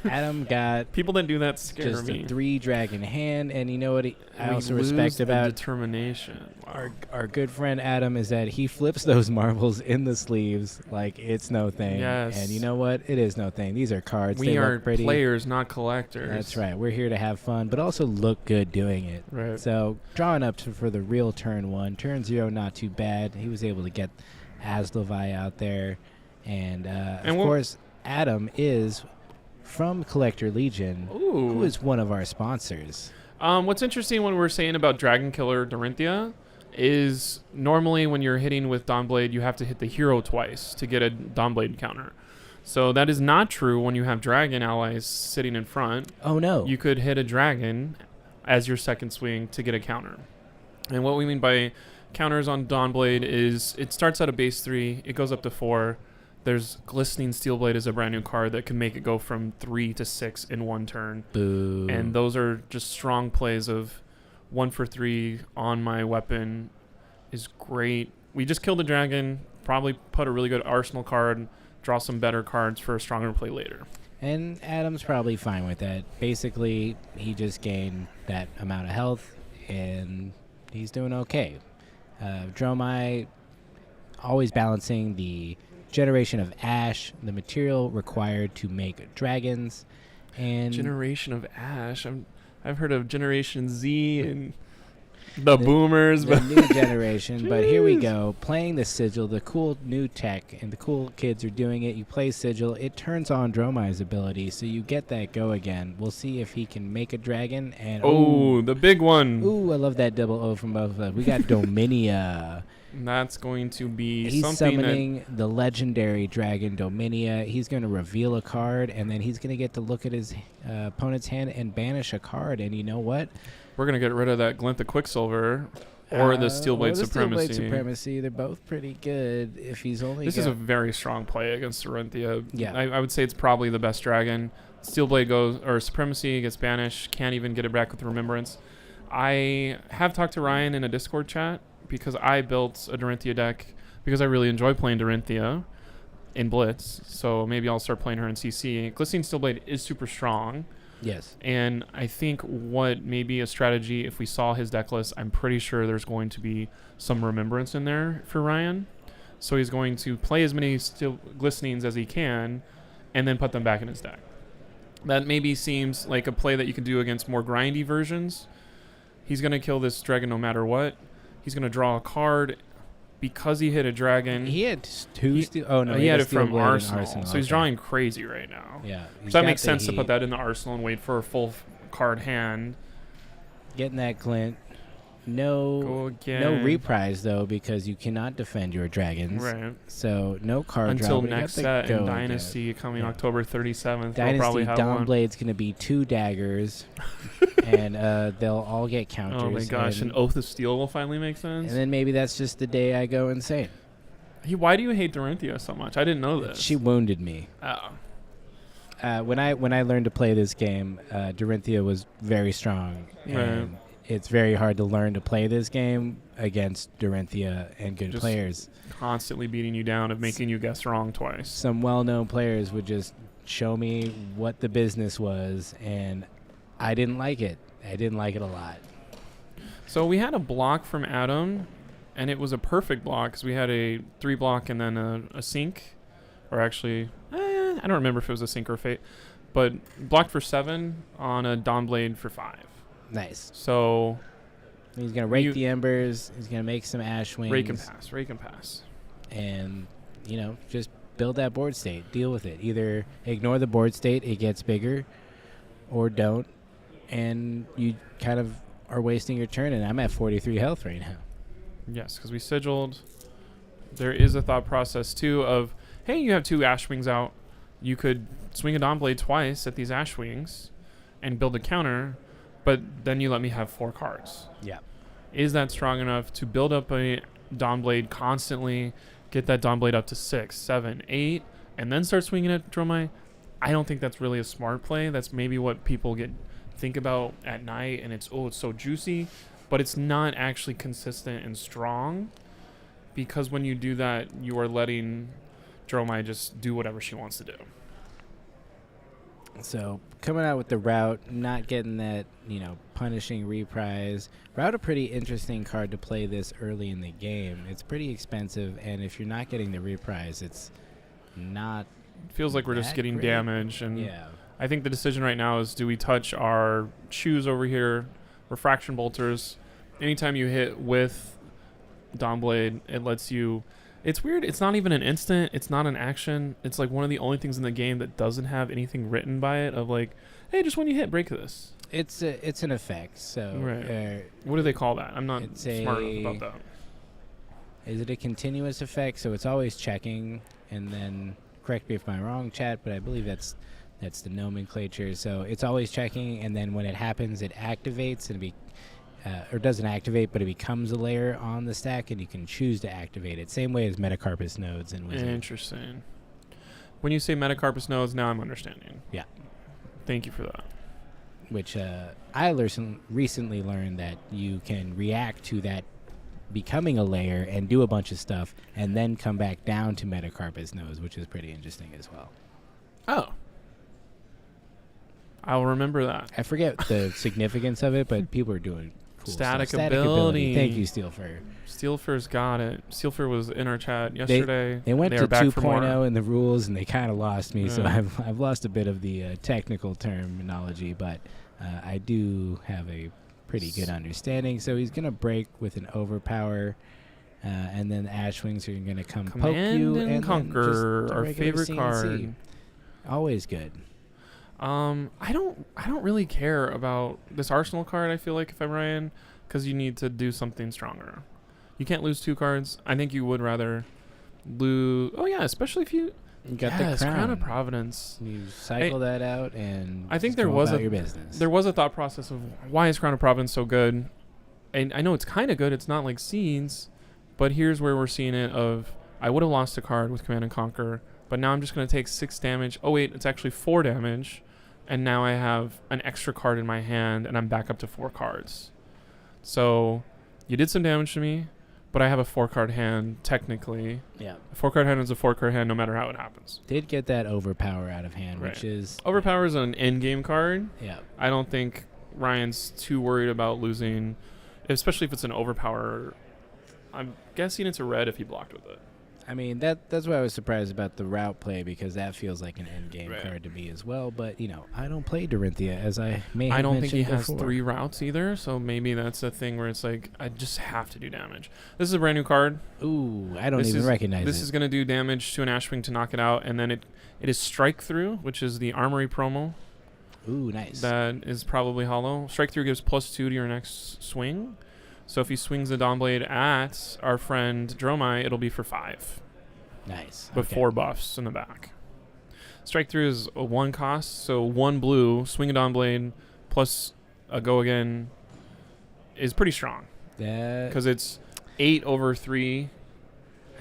[SPEAKER 2] Adam got
[SPEAKER 1] People that do that scare
[SPEAKER 2] just
[SPEAKER 1] me.
[SPEAKER 2] a 3 dragon hand, and you know what I
[SPEAKER 1] We
[SPEAKER 2] also
[SPEAKER 1] lose
[SPEAKER 2] respect
[SPEAKER 1] the
[SPEAKER 2] about
[SPEAKER 1] determination. Wow.
[SPEAKER 2] our good friend Adam is that he flips those marbles in the sleeves like it's no thing.
[SPEAKER 1] Yes.
[SPEAKER 2] And you know what? It is no thing. These are cards.
[SPEAKER 1] We
[SPEAKER 2] they
[SPEAKER 1] are
[SPEAKER 2] look pretty.
[SPEAKER 1] players, not collectors.
[SPEAKER 2] That's right. We're here to have fun, but also look good doing it.
[SPEAKER 1] Right.
[SPEAKER 2] So drawing up for the real turn 1. Turn 0, not too bad. He was able to get Aslevi out there. And, of course, Adam is from Collector Legion, who is one of our sponsors.
[SPEAKER 1] What's interesting when we're saying about Dragon Killer Dorinthia is normally when you're hitting with Dawnblade, you have to hit the hero twice to get a Dawnblade counter. So that is not true when you have Dragon allies sitting in front.
[SPEAKER 2] Oh, no.
[SPEAKER 1] You could hit a Dragon as your second swing to get a counter. And what we mean by counters on Dawnblade is it starts at a base 3, it goes up to 4. There's Glistening Steelblade is a brand new card that can make it go from 3 to 6 in one turn.
[SPEAKER 2] Boo.
[SPEAKER 1] And those are just strong plays of 1 for 3 on my weapon is great. We just killed a dragon, probably put a really good arsenal card, draw some better cards for a stronger play later.
[SPEAKER 2] And Adam's probably fine with that. Basically, he just gained that amount of health, and he's doing okay. Dromai always balancing the generation of ash, the material required to make dragons, and
[SPEAKER 1] Generation of Ash. I've heard of Generation Z and the boomers,
[SPEAKER 2] the
[SPEAKER 1] but
[SPEAKER 2] new generation. But here we go, playing the sigil, the cool new tech, and the cool kids are doing it. You play sigil, it turns on Dromai's ability, so you get that go again. We'll see if he can make a dragon. And
[SPEAKER 1] the big one.
[SPEAKER 2] ooh, I love that double O from both of us. We got Dominia.
[SPEAKER 1] That's going to be
[SPEAKER 2] He's
[SPEAKER 1] something
[SPEAKER 2] summoning the legendary dragon Dominia. He's going to reveal a card, and then he's going to get to look at his opponent's hand and banish a card. And you know what?
[SPEAKER 1] we're going to get rid of that Glint the Quicksilver or the Steelblade Supremacy.
[SPEAKER 2] Steelblade Supremacy. They're both pretty good. If he's only
[SPEAKER 1] This is a very strong play against Dorinthia.
[SPEAKER 2] Yeah.
[SPEAKER 1] I would say it's probably the best dragon. Steelblade goes, or Supremacy gets banished, can't even get it back with Remembrance. I have talked to Ryan in a Discord chat because I built a Dorinthia deck because I really enjoy playing Dorinthia in Blitz. So maybe I'll start playing her in CC. Glistening Steelblade is super strong.
[SPEAKER 2] Yes.
[SPEAKER 1] And I think what maybe a strategy, if we saw his deck list, I'm pretty sure there's going to be some Remembrance in there for Ryan. So he's going to play as many Glistenings as he can and then put them back in his deck. That maybe seems like a play that you can do against more grindy versions. He's going to kill this dragon no matter what. He's going to draw a card because he hit a dragon.
[SPEAKER 2] He had two steel. Oh no,
[SPEAKER 1] he had
[SPEAKER 2] a
[SPEAKER 1] it from
[SPEAKER 2] Steelblade and
[SPEAKER 1] Arsenal. So he's drawing crazy right now.
[SPEAKER 2] Yeah.
[SPEAKER 1] So that makes sense to put that in the Arsenal and wait for a full card hand.
[SPEAKER 2] Getting that glint. No,
[SPEAKER 1] Go again.
[SPEAKER 2] no reprise though, because you cannot defend your dragons.
[SPEAKER 1] Right.
[SPEAKER 2] So no card
[SPEAKER 1] Until
[SPEAKER 2] draw.
[SPEAKER 1] next set in Dynasty coming October 37th. They'll probably
[SPEAKER 2] Dynasty
[SPEAKER 1] have one.
[SPEAKER 2] Dawnblade's going to be 2 daggers, and they'll all get counters.
[SPEAKER 1] Oh my gosh, an Oath of Steel will finally make sense.
[SPEAKER 2] And then maybe that's just the day I go insane.
[SPEAKER 1] Why do you hate Dorinthia so much? I didn't know this.
[SPEAKER 2] She wounded me.
[SPEAKER 1] Oh.
[SPEAKER 2] When I learned to play this game, Dorinthia was very strong.
[SPEAKER 1] Right.
[SPEAKER 2] And it's very hard to learn to play this game against Dorinthia and good
[SPEAKER 1] Just
[SPEAKER 2] players.
[SPEAKER 1] Constantly beating you down and making you guess wrong twice.
[SPEAKER 2] Some well-known players would just show me what the business was, and I didn't like it. I didn't like it a lot.
[SPEAKER 1] So we had a block from Adam, and it was a perfect block because we had a 3 block and then a sink. Or actually, I don't remember if it was a sink or a fate. But blocked for 7 on a Dawnblade for 5.
[SPEAKER 2] Nice.
[SPEAKER 1] So
[SPEAKER 2] He's going to rake the embers. He's going to make some ash wings.
[SPEAKER 1] rake and pass.
[SPEAKER 2] And, just build that board state. Deal with it. Either ignore the board state, it gets bigger, or don't. And you kind of are wasting your turn, and I'm at 43 health right now.
[SPEAKER 1] Yes, because we sigiled. There is a thought process, too, of, hey, you have 2 ash wings out. You could swing a Dawnblade twice at these ash wings and build a counter, but then you let me have 4 cards.
[SPEAKER 2] Yeah.
[SPEAKER 1] Is that strong enough to build up a Dawnblade constantly, get that Dawnblade up to 6, 7, 8, and then start swinging at Dromai? I don't think that's really a smart play. That's maybe what people think about at night, and it's so juicy, but it's not actually consistent and strong. because when you do that, you are letting Dromai just do whatever she wants to do.
[SPEAKER 2] So coming out with the route, not getting that, punishing reprise. Route a pretty interesting card to play this early in the game. It's pretty expensive, and if you're not getting the reprise, it's not.
[SPEAKER 1] It feels like we're just
[SPEAKER 2] that
[SPEAKER 1] getting
[SPEAKER 2] great.
[SPEAKER 1] damage, and
[SPEAKER 2] Yeah.
[SPEAKER 1] I think the decision right now is, do we touch our shoes over here, refraction bolters? Anytime you hit with Dawnblade, it lets you. It's weird. It's not even an instant. It's not an action. It's like one of the only things in the game that doesn't have anything written by it of like, hey, just when you hit, break this.
[SPEAKER 2] It's an effect. So
[SPEAKER 1] Right. What do they call that? I'm not
[SPEAKER 2] It's
[SPEAKER 1] smart enough about that.
[SPEAKER 2] is it a continuous effect? So it's always checking, and then correct me if I'm wrong, chat, but I believe that's the nomenclature. So it's always checking, and then when it happens, it activates and or doesn't activate, but it becomes a layer on the stack, and you can choose to activate it. Same way as Metacarpus nodes and Wizard.
[SPEAKER 1] Interesting. When you say Metacarpus nodes, now I'm understanding.
[SPEAKER 2] Yeah.
[SPEAKER 1] Thank you for that.
[SPEAKER 2] Which I recently learned that you can react to that becoming a layer and do a bunch of stuff, and then come back down to Metacarpus nodes, which is pretty interesting as well.
[SPEAKER 1] Oh. I'll remember that.
[SPEAKER 2] I forget the significance of it, but people are doing cool
[SPEAKER 1] Static
[SPEAKER 2] stuff.
[SPEAKER 1] ability.
[SPEAKER 2] Thank you, Steelfur.
[SPEAKER 1] Steelfur's got it. Steelfur was in our chat yesterday.
[SPEAKER 2] They went
[SPEAKER 1] are
[SPEAKER 2] to
[SPEAKER 1] back for more.
[SPEAKER 2] 2.0 in the rules, and they kind of lost me, so
[SPEAKER 1] Yeah.
[SPEAKER 2] I've lost a bit of the technical terminology, but I do have a pretty good understanding. So he's going to break with an overpower, and then the Ash Wings are going to come poke
[SPEAKER 1] Command
[SPEAKER 2] you.
[SPEAKER 1] and
[SPEAKER 2] then
[SPEAKER 1] Conquer,
[SPEAKER 2] just a
[SPEAKER 1] our
[SPEAKER 2] regular
[SPEAKER 1] favorite
[SPEAKER 2] CNC.
[SPEAKER 1] card.
[SPEAKER 2] Always good.
[SPEAKER 1] I don't really care about this Arsenal card. I feel like if I'm Ryan, because you need to do something stronger. You can't lose 2 cards. I think you would rather lose. Oh yeah, especially if you
[SPEAKER 2] got
[SPEAKER 1] the
[SPEAKER 2] the
[SPEAKER 1] Crown of
[SPEAKER 2] crown.
[SPEAKER 1] Providence.
[SPEAKER 2] You cycle that out, and
[SPEAKER 1] I think
[SPEAKER 2] just
[SPEAKER 1] there
[SPEAKER 2] go
[SPEAKER 1] was
[SPEAKER 2] about
[SPEAKER 1] a
[SPEAKER 2] your business.
[SPEAKER 1] there was a thought process of why is Crown of Providence so good, and I know it's kind of good. It's not like Seeds, but here's where we're seeing it. Of I would have lost a card with Command and Conquer, but now I'm just going to take 6 damage. Oh wait, it's actually 4 damage, and now I have an extra card in my hand, and I'm back up to 4 cards. So you did some damage to me, but I have a 4-card hand technically.
[SPEAKER 2] Yeah.
[SPEAKER 1] A 4-card hand is a 4-card hand, no matter how it happens.
[SPEAKER 2] Did get that overpower out of hand,
[SPEAKER 1] Right.
[SPEAKER 2] which is
[SPEAKER 1] Overpower is an end-game card.
[SPEAKER 2] Yeah.
[SPEAKER 1] I don't think Ryan's too worried about losing, especially if it's an overpower. I'm guessing it's a red if he blocked with it.
[SPEAKER 2] I mean, that's why I was surprised about the route play, because that feels like an end game
[SPEAKER 1] Right.
[SPEAKER 2] card to me as well. But I don't play Dorinthia, as I may have
[SPEAKER 1] I don't think he
[SPEAKER 2] mentioned
[SPEAKER 1] has
[SPEAKER 2] before.
[SPEAKER 1] 3 routes either, so maybe that's a thing where it's like, I just have to do damage. This is a brand new card.
[SPEAKER 2] Ooh, I don't
[SPEAKER 1] This
[SPEAKER 2] even
[SPEAKER 1] is-
[SPEAKER 2] recognize
[SPEAKER 1] This
[SPEAKER 2] it.
[SPEAKER 1] is going to do damage to an Ashwing to knock it out, and then it is Strike Through, which is the Armory promo.
[SPEAKER 2] Ooh, nice.
[SPEAKER 1] That is probably hollow. Strike Through gives +2 to your next swing. So if he swings the Dawnblade at our friend Dromai, it'll be for 5.
[SPEAKER 2] Nice.
[SPEAKER 1] But 4 buffs in the back. Strike Through is a 1 cost, so 1 blue, swing a Dawnblade plus a go again is pretty strong.
[SPEAKER 2] That,
[SPEAKER 1] Because it's 8 over 3.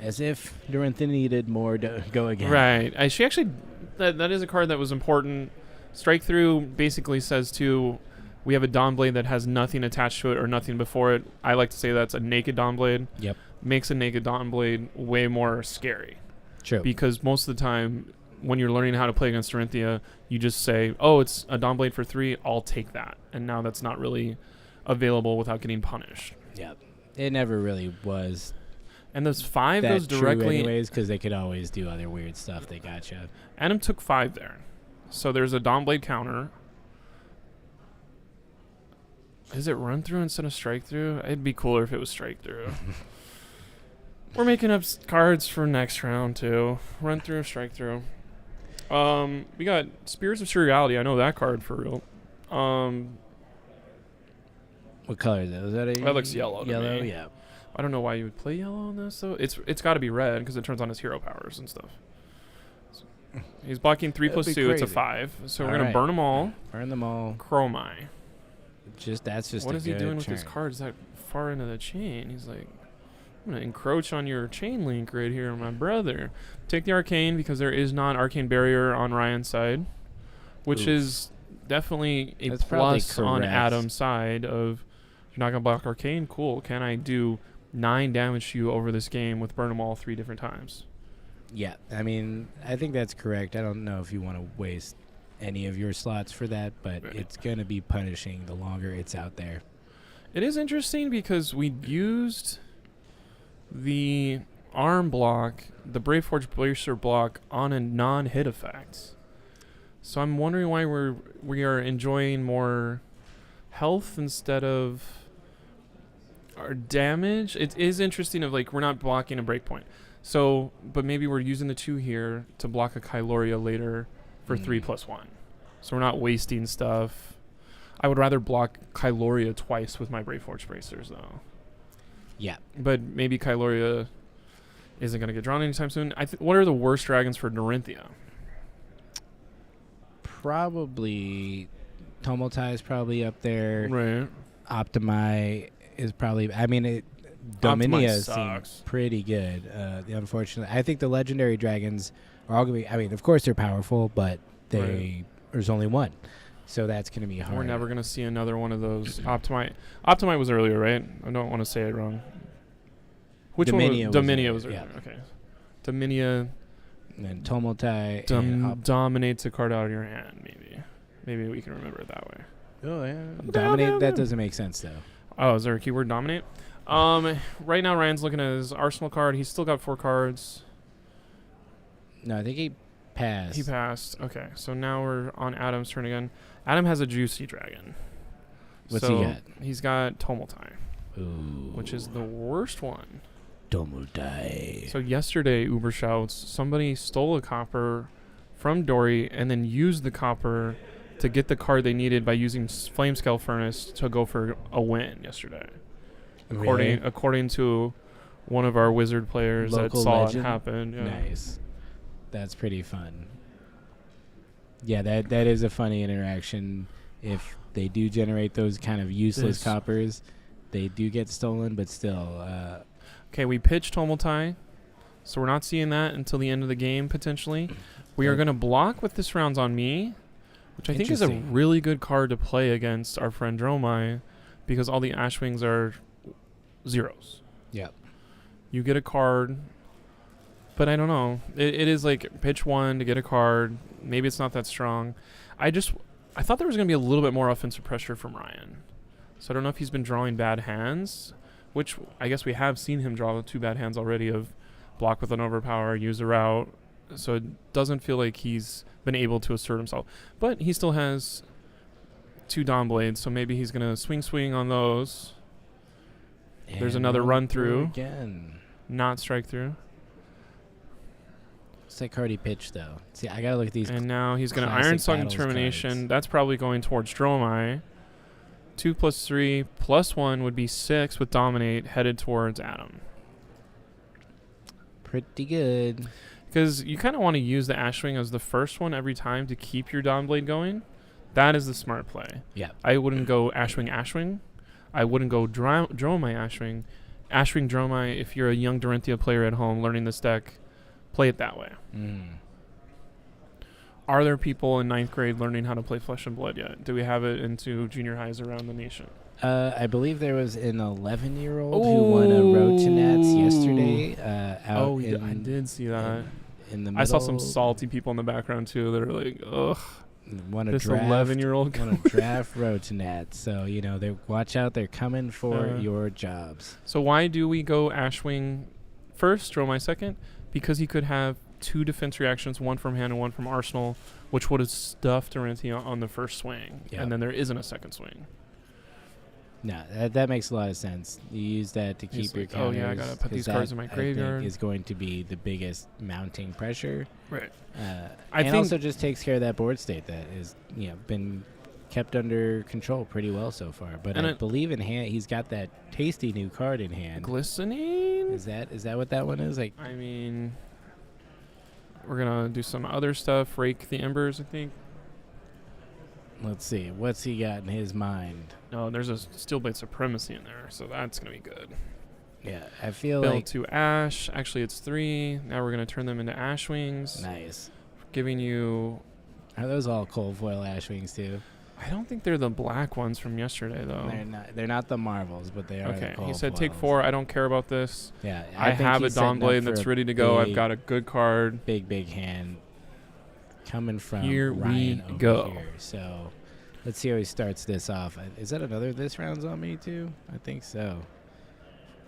[SPEAKER 2] as if Dorinthia needed more to go again.
[SPEAKER 1] Right. She actually, that is a card that was important. Strike Through basically says too, we have a Dawnblade that has nothing attached to it or nothing before it. I like to say that's a naked Dawnblade.
[SPEAKER 2] Yep.
[SPEAKER 1] Makes a naked Dawnblade way more scary.
[SPEAKER 2] True.
[SPEAKER 1] Because most of the time, when you're learning how to play against Dorinthia, you just say, oh, it's a Dawnblade for 3, I'll take that. And now that's not really available without getting punished.
[SPEAKER 2] Yep. It never really was
[SPEAKER 1] And those 5
[SPEAKER 2] that
[SPEAKER 1] goes
[SPEAKER 2] true
[SPEAKER 1] directly.
[SPEAKER 2] anyways, because they could always do other weird stuff. They gotcha.
[SPEAKER 1] Adam took 5 there. So there's a Dawnblade counter. Is it run through instead of strike through? It'd be cooler if it was strike through. We're making up cards for next round too. Run through, strike through. We got Spears of Surreality. I know that card for real.
[SPEAKER 2] What color is that? Is that a
[SPEAKER 1] That looks yellow to
[SPEAKER 2] Yellow,
[SPEAKER 1] me.
[SPEAKER 2] yeah.
[SPEAKER 1] I don't know why you would play yellow on this though. It's got to be red because it turns on his hero powers and stuff. He's blocking 3
[SPEAKER 2] That'd
[SPEAKER 1] plus
[SPEAKER 2] be
[SPEAKER 1] 2. It's a
[SPEAKER 2] crazy.
[SPEAKER 1] 5. So we're
[SPEAKER 2] All
[SPEAKER 1] gonna
[SPEAKER 2] right.
[SPEAKER 1] burn them all.
[SPEAKER 2] Burn them all.
[SPEAKER 1] Chromai.
[SPEAKER 2] That's just
[SPEAKER 1] What
[SPEAKER 2] a
[SPEAKER 1] is he
[SPEAKER 2] good
[SPEAKER 1] doing with his
[SPEAKER 2] turn.
[SPEAKER 1] cards that far into the chain? He's like, I'm going to encroach on your chain link right here, my brother. Take the Arcane because there is non-Arcane Barrier on Ryan's side, which
[SPEAKER 2] Oof.
[SPEAKER 1] is definitely a
[SPEAKER 2] That's probably
[SPEAKER 1] plus on
[SPEAKER 2] correct.
[SPEAKER 1] Adam's side of, you're not going to block Arcane? Cool. Can I do 9 damage to you over this game with burn them all 3 different times.
[SPEAKER 2] Yeah, I mean, I think that's correct. I don't know if you want to waste any of your slots for that, but
[SPEAKER 1] Right.
[SPEAKER 2] it's going to be punishing the longer it's out there.
[SPEAKER 1] It is interesting because we used the arm block, the Braveforge Bracer block, on a non-hit effect. So I'm wondering why we are enjoying more health instead of our damage. It is interesting of like we're not blocking a breakpoint. So, but maybe we're using the 2 here to block a Kyloria later for 3+1. So we're not wasting stuff. I would rather block Kyloria twice with my Braveforge Bracers though.
[SPEAKER 2] Yeah.
[SPEAKER 1] But maybe Kyloria isn't going to get drawn anytime soon. What are the worst dragons for Dorinthia?
[SPEAKER 2] Probably Tomotai is probably up there.
[SPEAKER 1] Right.
[SPEAKER 2] Optimi is probably, I mean,
[SPEAKER 1] Optimi
[SPEAKER 2] Dominia
[SPEAKER 1] sucks.
[SPEAKER 2] seems pretty good. Unfortunately, I think the legendary dragons are all going to be, I mean, of course they're powerful, but there's only one. So that's going to be hard.
[SPEAKER 1] We're never going to see another one of those. Optimi was earlier, right? I don't want to say it wrong. Which
[SPEAKER 2] Dominia
[SPEAKER 1] one? Dominia was
[SPEAKER 2] earlier,
[SPEAKER 1] earlier.
[SPEAKER 2] yeah.
[SPEAKER 1] Okay. Dominia
[SPEAKER 2] And then Tomotai. and
[SPEAKER 1] dominates a card out of your hand, maybe. Maybe we can remember it that way.
[SPEAKER 2] Oh, yeah. Dominate, that doesn't make sense, though.
[SPEAKER 1] Oh, is there a keyword, dominate? Right now, Ryan's looking at his arsenal card. He's still got 4 cards.
[SPEAKER 2] No, I think he passed.
[SPEAKER 1] He passed. Okay, so now we're on Adam's turn again. Adam has a juicy dragon.
[SPEAKER 2] What's
[SPEAKER 1] So
[SPEAKER 2] he got?
[SPEAKER 1] He's got Tomotai,
[SPEAKER 2] Ooh.
[SPEAKER 1] which is the worst one.
[SPEAKER 2] Tomotai.
[SPEAKER 1] So yesterday, Uber Shouts, somebody stole a copper from Dory and then used the copper to get the card they needed by using Flamescale Furnace to go for a win yesterday.
[SPEAKER 2] Really?
[SPEAKER 1] According to one of our wizard players
[SPEAKER 2] Local
[SPEAKER 1] that saw
[SPEAKER 2] legend?
[SPEAKER 1] it happen. Yeah.
[SPEAKER 2] Nice. That's pretty fun. Yeah, that is a funny interaction. If they do generate those kind of useless
[SPEAKER 1] This-
[SPEAKER 2] coppers, they do get stolen, but still.
[SPEAKER 1] Okay, we pitched Tomotai, so we're not seeing that until the end of the game, potentially. We are
[SPEAKER 2] Okay.
[SPEAKER 1] going to block with this rounds on me, which I think is a
[SPEAKER 2] Interesting.
[SPEAKER 1] really good card to play against our friend Dromai, because all the Ashwings are 0s.
[SPEAKER 2] Yep.
[SPEAKER 1] You get a card, but I don't know. It is like pitch 1 to get a card. Maybe it's not that strong. I thought there was going to be a little bit more offensive pressure from Ryan. So I don't know if he's been drawing bad hands, which I guess we have seen him draw 2 bad hands already of block with an overpower, use a route. So it doesn't feel like he's been able to assert himself. But he still has 2 Dawn Blades, so maybe he's going to swing on those. There's
[SPEAKER 2] And
[SPEAKER 1] another run through.
[SPEAKER 2] again.
[SPEAKER 1] Not strike through.
[SPEAKER 2] What's that card he pitched, though? See, I gotta look at these.
[SPEAKER 1] And now he's going to
[SPEAKER 2] classic
[SPEAKER 1] Iron Song
[SPEAKER 2] battles
[SPEAKER 1] Determination.
[SPEAKER 2] cards.
[SPEAKER 1] That's probably going towards Dromai. 2 + 3 + 1 would be 6 with Dominate headed towards Adam.
[SPEAKER 2] Pretty good.
[SPEAKER 1] Because you kind of want to use the Ashwing as the first one every time to keep your Dawnblade going. That is the smart play.
[SPEAKER 2] Yeah.
[SPEAKER 1] I wouldn't go Ashwing. I wouldn't go Dromai Ashwing. Ashwing Dromai, if you're a young Dorinthia player at home learning this deck, play it that way. Are there people in 9th grade learning how to play Flesh and Blood yet? Do we have it into junior highs around the nation?
[SPEAKER 2] I believe there was an 11-year-old who won a Road to Nats yesterday. Out
[SPEAKER 1] I did see that.
[SPEAKER 2] in the middle.
[SPEAKER 1] I saw some salty people in the background too that are like, ugh,
[SPEAKER 2] Won a
[SPEAKER 1] this
[SPEAKER 2] draft.
[SPEAKER 1] 11-year-old.
[SPEAKER 2] Won a draft Road to Nats. So watch out. They're coming for your jobs.
[SPEAKER 1] So why do we go Ashwing first, Dromai second? Because he could have 2 defense reactions, 1 from hand and 1 from arsenal, which would have stuffed Dorinthia on the first swing,
[SPEAKER 2] Yep.
[SPEAKER 1] and then there isn't a second swing.
[SPEAKER 2] No, that makes a lot of sense. You use that to
[SPEAKER 1] He's
[SPEAKER 2] keep your
[SPEAKER 1] like, oh,
[SPEAKER 2] counters.
[SPEAKER 1] yeah, I gotta put
[SPEAKER 2] 'cause
[SPEAKER 1] these cards
[SPEAKER 2] that,
[SPEAKER 1] in my
[SPEAKER 2] I think,
[SPEAKER 1] graveyard.
[SPEAKER 2] is going to be the biggest mounting pressure.
[SPEAKER 1] Right.
[SPEAKER 2] I
[SPEAKER 1] think-
[SPEAKER 2] also just takes care of that board state that is been kept under control pretty well so far. But
[SPEAKER 1] And
[SPEAKER 2] I
[SPEAKER 1] it-
[SPEAKER 2] believe in hand he's got that tasty new card in hand.
[SPEAKER 1] Glistening?
[SPEAKER 2] Is that what that one is? Like,
[SPEAKER 1] I mean, we're gonna do some other stuff. Rake the embers, I think.
[SPEAKER 2] let's see, what's he got in his mind?
[SPEAKER 1] No, there's a Steelblade Supremacy in there, so that's gonna be good.
[SPEAKER 2] Yeah, I feel
[SPEAKER 1] Build
[SPEAKER 2] like
[SPEAKER 1] 2 Ash. Actually, it's 3. Now we're gonna turn them into Ashwings,
[SPEAKER 2] nice.
[SPEAKER 1] giving you.
[SPEAKER 2] Are those all cold foil Ashwings too?
[SPEAKER 1] I don't think they're the black ones from yesterday, though.
[SPEAKER 2] They're not the Marvels, but they are.
[SPEAKER 1] Okay,
[SPEAKER 2] the
[SPEAKER 1] he said
[SPEAKER 2] Cold
[SPEAKER 1] take
[SPEAKER 2] Foils.
[SPEAKER 1] 4. I don't care about this.
[SPEAKER 2] Yeah,
[SPEAKER 1] I
[SPEAKER 2] think
[SPEAKER 1] have a
[SPEAKER 2] he's setting up
[SPEAKER 1] Dawnblade
[SPEAKER 2] for
[SPEAKER 1] that's
[SPEAKER 2] a
[SPEAKER 1] ready to go. I've
[SPEAKER 2] big,
[SPEAKER 1] got a good card.
[SPEAKER 2] big hand coming from
[SPEAKER 1] Here
[SPEAKER 2] Ryan
[SPEAKER 1] we
[SPEAKER 2] over
[SPEAKER 1] go.
[SPEAKER 2] here. So let's see how he starts this off. Is that another this round's on me too? I think so.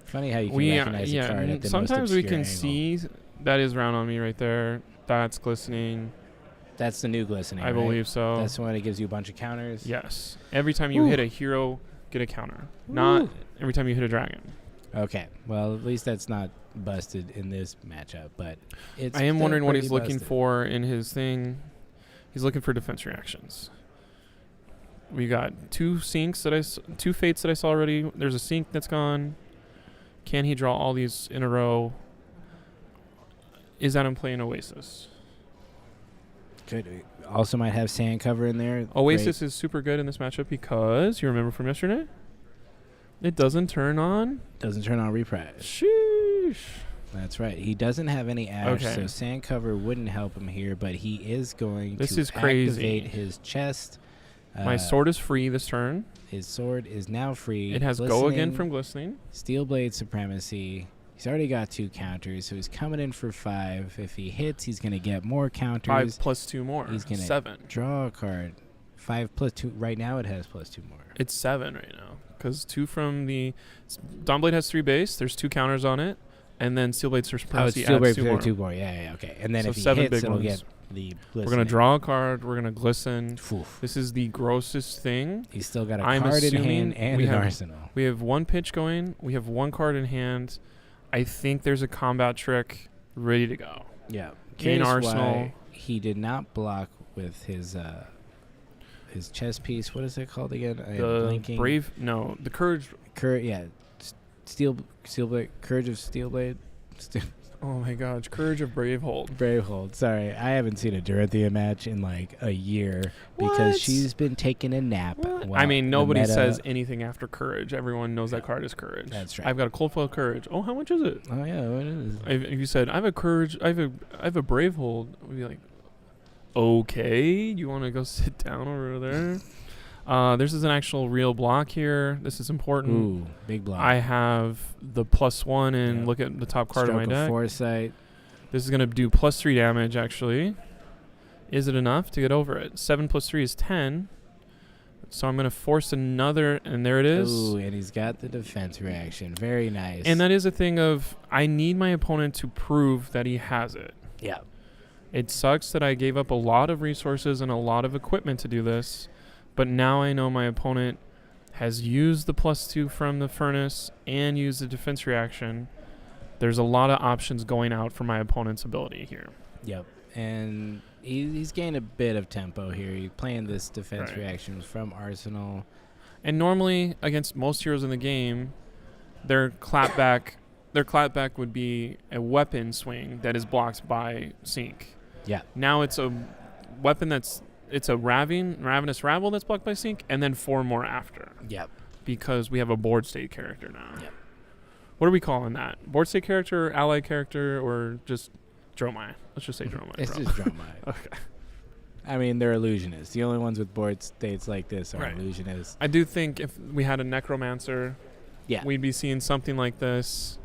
[SPEAKER 2] Funny how you can recognize a card at the
[SPEAKER 1] sometimes
[SPEAKER 2] most
[SPEAKER 1] we
[SPEAKER 2] obscure
[SPEAKER 1] can
[SPEAKER 2] angle.
[SPEAKER 1] see that is round on me right there. That's glistening.
[SPEAKER 2] That's the new glistening.
[SPEAKER 1] I believe so.
[SPEAKER 2] That's the one that gives you a bunch of counters.
[SPEAKER 1] Yes. Every time you
[SPEAKER 2] Ooh.
[SPEAKER 1] hit a hero, get a counter. Not
[SPEAKER 2] Ooh.
[SPEAKER 1] every time you hit a dragon.
[SPEAKER 2] Okay. Well, at least that's not busted in this matchup, but it's
[SPEAKER 1] I am
[SPEAKER 2] still
[SPEAKER 1] wondering what
[SPEAKER 2] pretty
[SPEAKER 1] he's looking
[SPEAKER 2] busted.
[SPEAKER 1] for in his thing. He's looking for defense reactions. We got two fates that I saw already. There's a sync that's gone. Can he draw all these in a row? Is Adam playing Oasis?
[SPEAKER 2] Could also might have sand cover in there.
[SPEAKER 1] Oasis is super good in this matchup because you remember from yesterday? It doesn't turn on.
[SPEAKER 2] Doesn't turn on reprise.
[SPEAKER 1] Sheesh.
[SPEAKER 2] That's right. He doesn't have any ash,
[SPEAKER 1] Okay.
[SPEAKER 2] so sand cover wouldn't help him here, but he is going
[SPEAKER 1] This
[SPEAKER 2] to
[SPEAKER 1] is crazy.
[SPEAKER 2] activate his chest.
[SPEAKER 1] My sword is free this turn.
[SPEAKER 2] His sword is now free.
[SPEAKER 1] It has go again from glistening.
[SPEAKER 2] Steel Blade Supremacy. He's already got 2 counters, so he's coming in for 5. If he hits, he's going to get more counters.
[SPEAKER 1] 5 plus 2 more.
[SPEAKER 2] He's gonna
[SPEAKER 1] 7.
[SPEAKER 2] Draw a card. 5 plus 2. Right now it has plus 2 more.
[SPEAKER 1] It's 7 right now because 2 from the Dawnblade has 3 base. There's 2 counters on it, and then Steel Blade Supremacy
[SPEAKER 2] Steel
[SPEAKER 1] adds
[SPEAKER 2] Blade
[SPEAKER 1] 2 more.
[SPEAKER 2] 2 more. Yeah, okay. And then
[SPEAKER 1] So
[SPEAKER 2] if he
[SPEAKER 1] 7
[SPEAKER 2] hits,
[SPEAKER 1] big
[SPEAKER 2] it'll
[SPEAKER 1] ones.
[SPEAKER 2] get the
[SPEAKER 1] We're
[SPEAKER 2] glistening.
[SPEAKER 1] gonna draw a card. We're gonna glisten.
[SPEAKER 2] Oof.
[SPEAKER 1] This is the grossest thing.
[SPEAKER 2] He's still got a
[SPEAKER 1] I'm
[SPEAKER 2] card in
[SPEAKER 1] assuming
[SPEAKER 2] hand and
[SPEAKER 1] we
[SPEAKER 2] an
[SPEAKER 1] have-
[SPEAKER 2] arsenal.
[SPEAKER 1] We have 1 pitch going. We have 1 card in hand. I think there's a combat trick ready to go.
[SPEAKER 2] Yeah.
[SPEAKER 1] Gain
[SPEAKER 2] Curious
[SPEAKER 1] arsenal.
[SPEAKER 2] why he did not block with his chess piece. What is it called again? I am
[SPEAKER 1] The
[SPEAKER 2] blanking.
[SPEAKER 1] the courage.
[SPEAKER 2] Steel Blade. Courage of Steel Blade.
[SPEAKER 1] Oh my gosh, courage of Bravehold.
[SPEAKER 2] Bravehold. Sorry, I haven't seen a Dorothea match in like a year
[SPEAKER 1] What?
[SPEAKER 2] because she's been taking a nap.
[SPEAKER 1] What?
[SPEAKER 2] while
[SPEAKER 1] I mean,
[SPEAKER 2] the
[SPEAKER 1] nobody
[SPEAKER 2] meta-
[SPEAKER 1] says anything after courage. Everyone knows that card is courage.
[SPEAKER 2] That's right.
[SPEAKER 1] I've got a cold foil courage. Oh, how much is it?
[SPEAKER 2] Oh yeah, what is?
[SPEAKER 1] If you said I have a courage, I have a Bravehold, we'd be like, okay, you want to go sit down over there? This is an actual real block here. This is important.
[SPEAKER 2] Ooh, big block.
[SPEAKER 1] I have the +1 and
[SPEAKER 2] Yep.
[SPEAKER 1] look at the top card
[SPEAKER 2] Stroke
[SPEAKER 1] of my
[SPEAKER 2] of
[SPEAKER 1] deck.
[SPEAKER 2] Foresight.
[SPEAKER 1] This is going to do +3 damage, actually. Is it enough to get over it? 7 + 3 is 10. So I'm going to force another, and there it is.
[SPEAKER 2] Ooh, and he's got the defense reaction. Very nice.
[SPEAKER 1] And that is a thing of, I need my opponent to prove that he has it.
[SPEAKER 2] yeah.
[SPEAKER 1] It sucks that I gave up a lot of resources and a lot of equipment to do this, but now I know my opponent has used the +2 from the furnace and used the defense reaction. There's a lot of options going out for my opponent's ability here.
[SPEAKER 2] Yep. And he's gained a bit of tempo here. He's playing this defense
[SPEAKER 1] Right.
[SPEAKER 2] reaction from Arsenal.
[SPEAKER 1] And normally, against most heroes in the game, their clapback would be a weapon swing that is blocked by sync.
[SPEAKER 2] Yeah.
[SPEAKER 1] Now it's a weapon it's a ravenous rabble that's blocked by sync, and then 4 more after.
[SPEAKER 2] Yep.
[SPEAKER 1] Because we have a board state character now.
[SPEAKER 2] Yep.
[SPEAKER 1] What are we calling that? Board state character, ally character, or just Dromai? Let's just say Dromai.
[SPEAKER 2] It's
[SPEAKER 1] bro.
[SPEAKER 2] just drama.
[SPEAKER 1] Okay.
[SPEAKER 2] I mean, they're illusionists. The only ones with board states like this are
[SPEAKER 1] Right.
[SPEAKER 2] illusionists.
[SPEAKER 1] I do think if we had a necromancer,
[SPEAKER 2] Yeah.
[SPEAKER 1] we'd be seeing something like this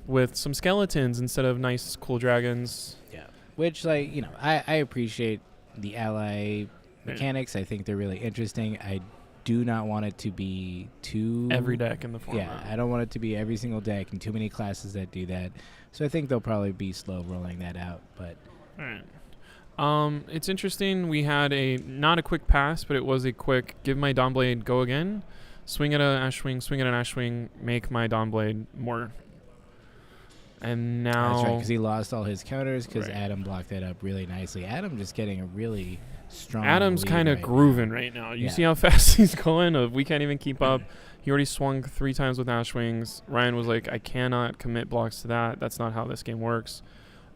[SPEAKER 1] with some skeletons instead of nice, cool dragons.
[SPEAKER 2] Yeah. Which, like, you know, I appreciate the ally mechanics. I think they're really interesting. I do not want it to be too...
[SPEAKER 1] Every deck in the format.
[SPEAKER 2] Yeah, I don't want it to be every single deck and too many classes that do that. So I think they'll probably be slow rolling that out. But
[SPEAKER 1] All right. It's interesting. We had not a quick pass, but it was a quick give my Dawnblade go again. Swing at an Ash Wing, make my Dawnblade more. And now...
[SPEAKER 2] that's right, because he lost all his counters because
[SPEAKER 1] Right.
[SPEAKER 2] Adam blocked that up really nicely. Adam just getting a really strong
[SPEAKER 1] Adam's
[SPEAKER 2] lead
[SPEAKER 1] kind of
[SPEAKER 2] right
[SPEAKER 1] grooving right now. You
[SPEAKER 2] Yeah.
[SPEAKER 1] see how fast he's going? We can't even keep up. He already swung 3 times with Ash Wings. Ryan was like, I cannot commit blocks to that. That's not how this game works.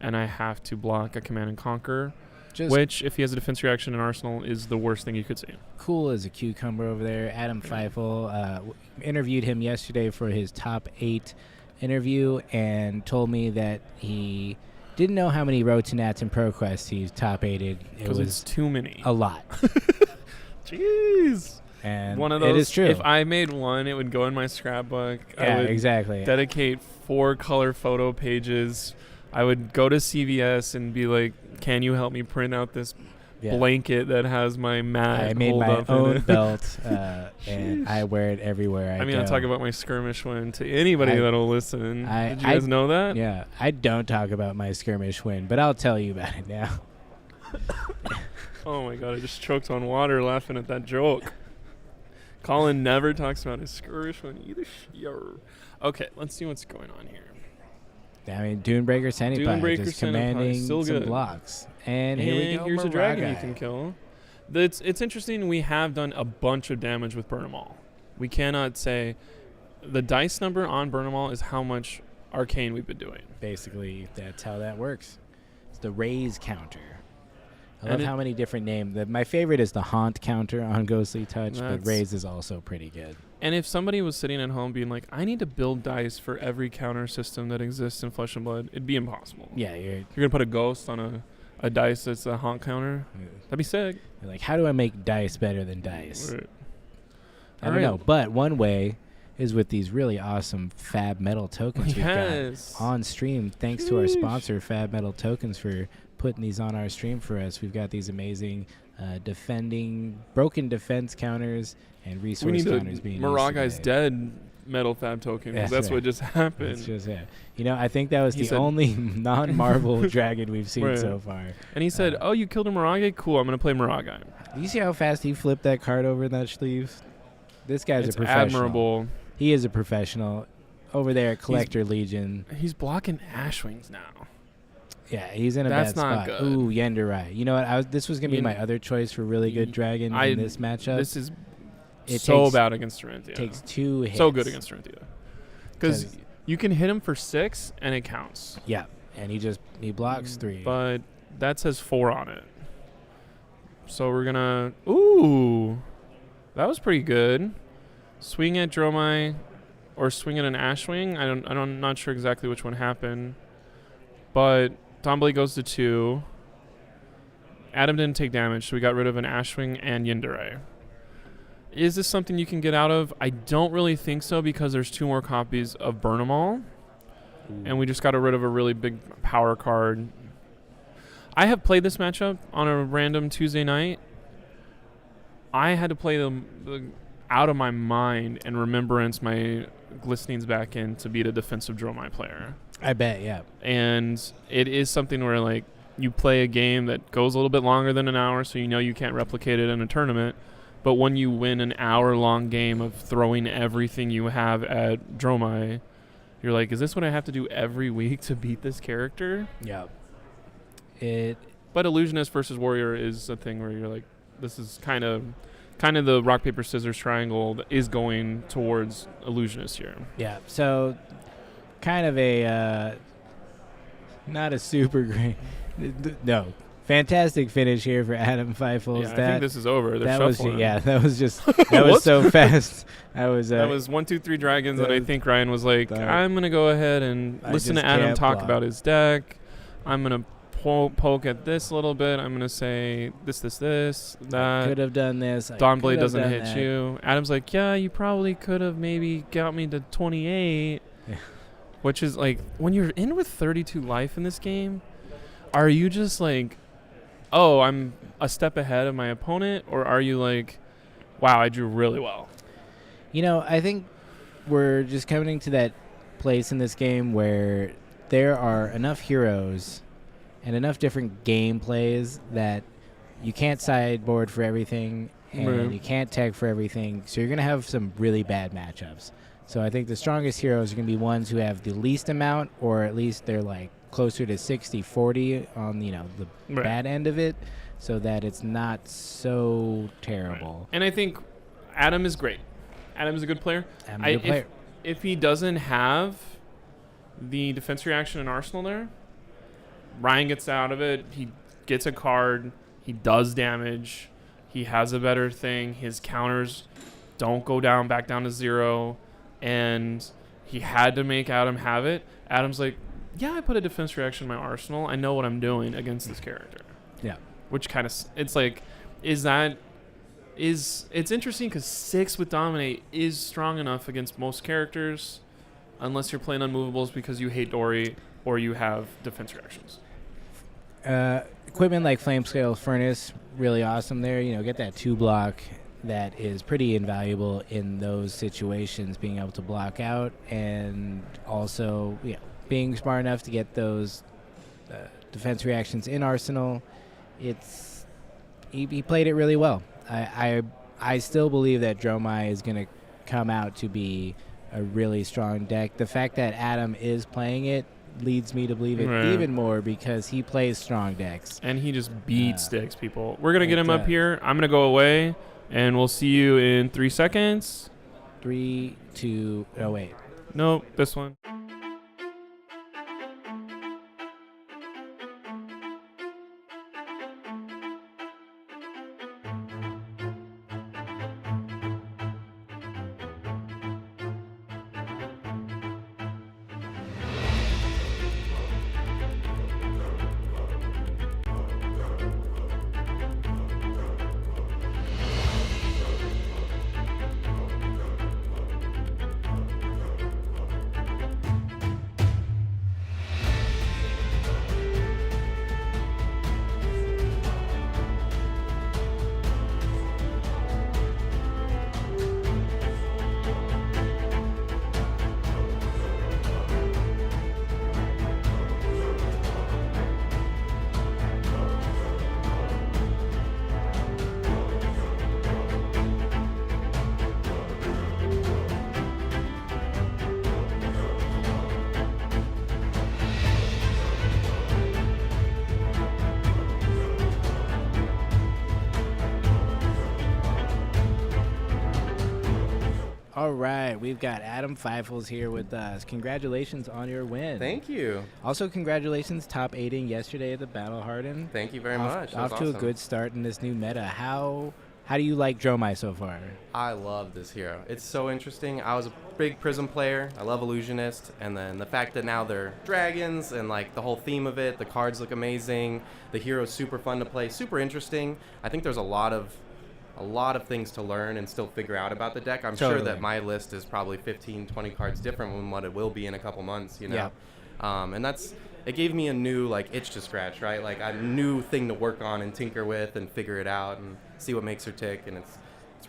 [SPEAKER 1] And I have to block a Command and Conquer,
[SPEAKER 2] Just
[SPEAKER 1] which, if he has a defense reaction in Arsenal, is the worst thing you could see.
[SPEAKER 2] cool as a cucumber over there. Adam Feifel interviewed him yesterday for his top 8 interview and told me that he didn't know how many Rotonats and ProQuest he's top 8'd. It
[SPEAKER 1] Because
[SPEAKER 2] was
[SPEAKER 1] it's too many.
[SPEAKER 2] a lot.
[SPEAKER 1] Jeez.
[SPEAKER 2] And
[SPEAKER 1] One of those.
[SPEAKER 2] it is true.
[SPEAKER 1] If I made one, it would go in my scrapbook.
[SPEAKER 2] Yeah,
[SPEAKER 1] I would
[SPEAKER 2] exactly.
[SPEAKER 1] dedicate 4 color photo pages. I would go to CVS and be like, "Can you help me print out this blanket that has my mat?"
[SPEAKER 2] I made my own belt, and I wear it everywhere I go.
[SPEAKER 1] I talk about my skirmish win to anybody that'll listen. Did you guys know that?
[SPEAKER 2] Yeah, I don't talk about my skirmish win, but I'll tell you about it now.
[SPEAKER 1] Oh my god, I just choked on water laughing at that joke. Colin never talks about his skirmish win either. Okay, let's see what's going on here.
[SPEAKER 2] I mean, Dunebreaker Senpai just commanding
[SPEAKER 1] still
[SPEAKER 2] some
[SPEAKER 1] good.
[SPEAKER 2] blocks. And here we go,
[SPEAKER 1] here's a dragon you
[SPEAKER 2] Maragai.
[SPEAKER 1] can kill. It's interesting, we have done a bunch of damage with Burn 'em All. We cannot say... The dice number on Burn 'em All is how much arcane we've been doing.
[SPEAKER 2] Basically, that's how that works. It's the raise counter. I
[SPEAKER 1] And
[SPEAKER 2] love how many different names. My favorite is the haunt counter on Ghostly Touch, but raise is also pretty good.
[SPEAKER 1] And if somebody was sitting at home being like, I need to build dice for every counter system that exists in Flesh and Blood, it'd be impossible.
[SPEAKER 2] Yeah, you're
[SPEAKER 1] going to put a ghost on a dice that's a haunt counter? That'd be sick.
[SPEAKER 2] You're like, how do I make dice better than dice?
[SPEAKER 1] Right.
[SPEAKER 2] I don't know. But one way is with these really awesome Fab Metal tokens we've got on stream. Thanks to our sponsor, Fab Metal Tokens, for putting these on our stream for us. We've got these amazing broken defense counters and resource counters being used.
[SPEAKER 1] Maragai's dead metal Fab token. That's what just happened.
[SPEAKER 2] It's just, I think that was the only non-Marvel dragon we've seen so far.
[SPEAKER 1] And he said, "Oh, you killed a Maragai? Cool, I'm going to play Maragai."
[SPEAKER 2] Do you see how fast he flipped that card over in that sleeve? This guy's a professional.
[SPEAKER 1] Admirable.
[SPEAKER 2] He is a professional. Over there at Collector Legion.
[SPEAKER 1] He's blocking Ashwings now.
[SPEAKER 2] Yeah, he's in a bad spot.
[SPEAKER 1] Good.
[SPEAKER 2] Ooh, Yenderai. You know what? This was going to be my other choice for really good dragon in this matchup.
[SPEAKER 1] This is so bad against Dorinthia.
[SPEAKER 2] It takes 2 hits.
[SPEAKER 1] So good against Dorinthia. Because you can hit him for 6 and it counts.
[SPEAKER 2] Yeah, and he blocks 3.
[SPEAKER 1] But that says 4 on it. So we're going to... Ooh, that was pretty good. Swing at Dromai or swing at an Ashwing. I'm not sure exactly which one happened. But Domblade goes to 2. Adam didn't take damage, so we got rid of an Ashwing and Yandere. Is this something you can get out of? I don't really think so, because there's 2 more copies of Burn 'em All. And we just got rid of a really big power card. I have played this matchup on a random Tuesday night. I had to play them out of my mind and remembrance my Glistenings back in to beat a defensive Dromai player.
[SPEAKER 2] I bet, yeah.
[SPEAKER 1] And it is something where, like, you play a game that goes a little bit longer than an hour, so you know you can't replicate it in a tournament. But when you win an hour-long game of throwing everything you have at Dromai, you're like, is this what I have to do every week to beat this character?
[SPEAKER 2] Yeah.
[SPEAKER 1] But Illusionist versus Warrior is a thing where you're like, this is kind of the rock, paper, scissors triangle that is going towards Illusionist here.
[SPEAKER 2] Yeah, so kind of a not a super great, fantastic finish here for Adam Feifels.
[SPEAKER 1] Yeah, I think this is over.
[SPEAKER 2] That was
[SPEAKER 1] Whoops.
[SPEAKER 2] so fast. That was
[SPEAKER 1] 1, 2, 3 dragons, and I think Ryan was like, I'm gonna go ahead and listen to Adam talk about his deck. I'm gonna poke at this a little bit. I'm gonna say this, that.
[SPEAKER 2] Could have done this.
[SPEAKER 1] Dawnblade doesn't hit you. Adam's like, yeah, you probably could have maybe got me to 28.
[SPEAKER 2] Yeah.
[SPEAKER 1] Which is like, when you're in with 32 life in this game, are you just like, oh, I'm a step ahead of my opponent? Or are you like, wow, I drew really well?
[SPEAKER 2] I think we're just coming to that place in this game where there are enough heroes and enough different gameplays that you can't sideboard for everything and you can't tag for everything. So you're going to have some really bad matchups. So I think the strongest heroes are going to be ones who have the least amount, or at least they're like closer to 60-40 on the bad end of it, so that it's not so terrible.
[SPEAKER 1] Right. And I think Adam is great. Adam's a good player. If he doesn't have the defense reaction in Arsenal there, Ryan gets out of it. He gets a card. He does damage. He has a better thing. His counters don't go back down to 0. And he had to make Adam have it. Adam's like, yeah, I put a defense reaction in my arsenal. I know what I'm doing against this character.
[SPEAKER 2] Yeah.
[SPEAKER 1] Which kind of, it's like, is that it's interesting because 6 with Dominate is strong enough against most characters, unless you're playing Unmovables because you hate Dory or you have defense reactions.
[SPEAKER 2] Equipment like Flame Scale Furnace, really awesome there. Get that 2-block that is pretty invaluable in those situations, being able to block out and also being smart enough to get those defense reactions in Arsenal. He played it really well. I still believe that Dromai is going to come out to be a really strong deck. The fact that Adam is playing it leads me to believe it even more because he plays strong decks.
[SPEAKER 1] And he just beat sticks, people. We're going to get him up here. I'm going to go away, and we'll see you in 3 seconds.
[SPEAKER 2] 3, 2, oh, wait.
[SPEAKER 1] Nope, this one.
[SPEAKER 2] All right, we've got Adam Feifels here with us. Congratulations on your win.
[SPEAKER 5] Thank you.
[SPEAKER 2] Also, congratulations top 8ing yesterday at the Battle Harden.
[SPEAKER 5] Thank you very much.
[SPEAKER 2] Off to a good start in this new meta. How do you like Dromai so far?
[SPEAKER 5] I love this hero. It's so interesting. I was a big Prism player. I love Illusionist, and then the fact that now they're dragons and like the whole theme of it, the cards look amazing. The hero's super fun to play, super interesting. I think there's a lot of things to learn and still figure out about the deck. I'm sure that my list is probably 15, 20 cards different from what it will be in a couple months,
[SPEAKER 2] Yeah.
[SPEAKER 5] And it gave me a new itch to scratch, right? Like a new thing to work on and tinker with and figure it out and see what makes her tick, and it's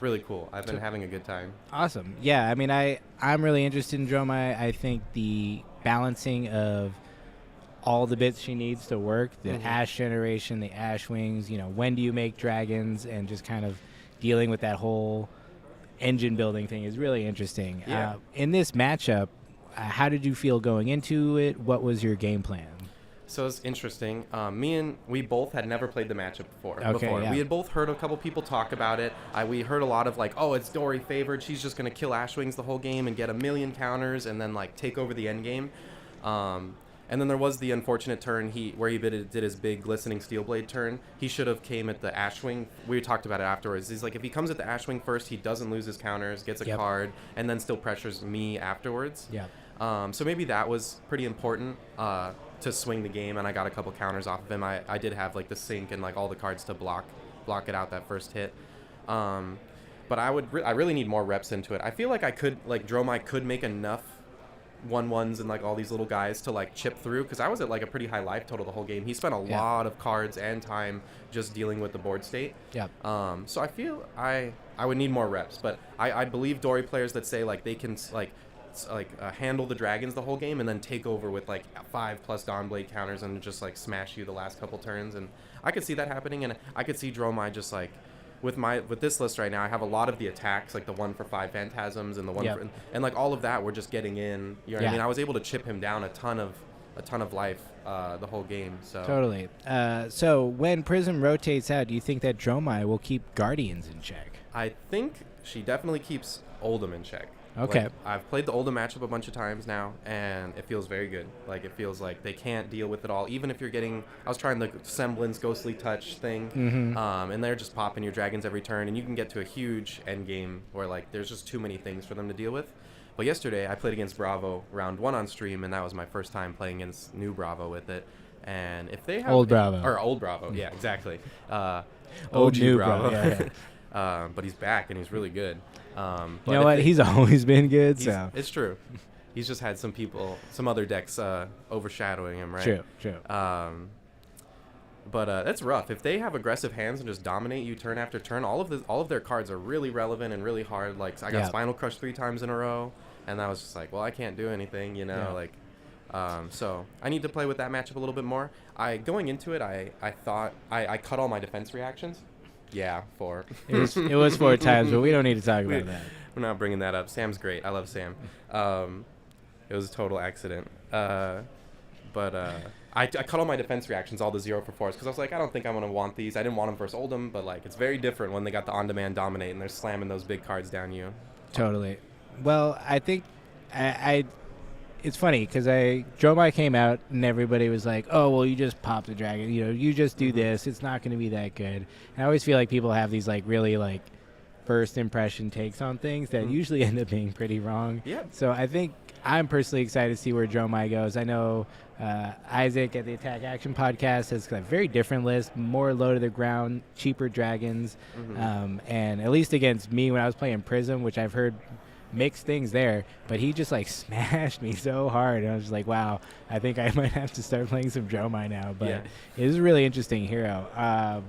[SPEAKER 5] really cool. I've been having a good time.
[SPEAKER 2] Awesome. Yeah, I mean, I'm really interested in Dromai. I think the balancing of all the bits she needs to work, the Ash generation, the Ash Wings, when do you make dragons, and just kind of dealing with that whole engine building thing is really interesting.
[SPEAKER 5] Yeah.
[SPEAKER 2] In this matchup, how did you feel going into it? What was your game plan?
[SPEAKER 5] So it's interesting. We both had never played the matchup before.
[SPEAKER 2] Yeah.
[SPEAKER 5] We had both heard a couple people talk about it. We heard a lot of it's Dory favored. She's just going to kill Ashwings the whole game and get a million counters and then take over the end game. And then there was the unfortunate turn where he did his big glistening Steelblade turn. He should have came at the Ashwing. We talked about it afterwards. He's like, if he comes at the Ashwing first, he doesn't lose his counters, gets a card, and then still pressures me afterwards.
[SPEAKER 2] Yeah.
[SPEAKER 5] So maybe that was pretty important to swing the game, and I got a couple counters off of him. I did have the sync and all the cards to block it out that first hit. But I really need more reps into it. I feel like Dromai could make enough 1/1s and all these little guys to chip through, because I was at a pretty high life total the whole game. He spent a lot of cards and time just dealing with the board state.
[SPEAKER 2] Yeah.
[SPEAKER 5] So I feel I would need more reps, but I believe Dory players that say they can handle the dragons the whole game and then take over with 5+ Dawnblade counters and just smash you the last couple turns, and I could see that happening, and I could see Dromai just with this list right now, I have a lot of the attacks, the 1-for-5 Phantasms and the one for, and all of that we're just getting in. You know what I mean? I was able to chip him down a ton of life the whole game. So
[SPEAKER 2] Totally. So when Prism rotates out, do you think that Dromai will keep Guardians in check?
[SPEAKER 5] I think she definitely keeps Oldhim in check.
[SPEAKER 2] Okay.
[SPEAKER 5] I've played the Oldhim matchup a bunch of times now, and it feels very good. It feels like they can't deal with it all. Even if you're getting, I was trying the Semblance Ghostly Touch thing, and they're just popping your dragons every turn, and you can get to a huge end game where there's just too many things for them to deal with. But yesterday I played against Bravo round 1 on stream, and that was my first time playing against new Bravo with it. And if they have
[SPEAKER 2] Old Bravo,
[SPEAKER 5] yeah, exactly.
[SPEAKER 2] Old
[SPEAKER 5] OG
[SPEAKER 2] new
[SPEAKER 5] Bravo.
[SPEAKER 2] Yeah.
[SPEAKER 5] but he's back and he's really good. But
[SPEAKER 2] You know what? He's always been good. So
[SPEAKER 5] it's true. He's just had some other decks overshadowing him, right?
[SPEAKER 2] True.
[SPEAKER 5] But that's rough. If they have aggressive hands and just dominate you turn after turn, all of their cards are really relevant and really hard. Like I got Spinal Crush 3 times in a row, and I was just like, well, I can't do anything, you know, like. So I need to play with that matchup a little bit more. Going into it, I thought I cut all my defense reactions. Yeah, 4.
[SPEAKER 2] It was 4 times, but we don't need to talk about that.
[SPEAKER 5] We're not bringing that up. Sam's great. I love Sam. It was a total accident. But I cut all my defense reactions, all the 0 for 4s, because I was like, I don't think I'm going to want these. I didn't want them versus Oldham, but like it's very different when they got the on-demand dominate and they're slamming those big cards down you.
[SPEAKER 2] Totally. Well, I think it's funny because Dromai came out and everybody was like, oh, well, you just pop the dragon. You know, you just do this. It's not going to be that good. And I always feel like people have these like really like first impression takes on things that usually end up being pretty wrong.
[SPEAKER 5] Yeah.
[SPEAKER 2] So I think I'm personally excited to see where Dromai goes. I know Isaac at the Attack Action podcast has a very different list, more low to the ground, cheaper dragons. And at least against me when I was playing Prism, which I've heard mixed things there, but he just like smashed me so hard, and I was just like, wow, I think I might have to start playing some Dromai now. But it is a really interesting hero.
[SPEAKER 5] I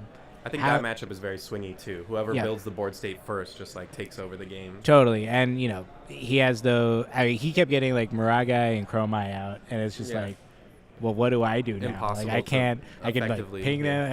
[SPEAKER 5] think that matchup is very swingy too. Whoever builds the board state first just like takes over the game.
[SPEAKER 2] Totally. And you know, he has he kept getting like Muragai and Chromai out, and it's just like, well, what do I do now?
[SPEAKER 5] Impossible.
[SPEAKER 2] Like I can like ping them.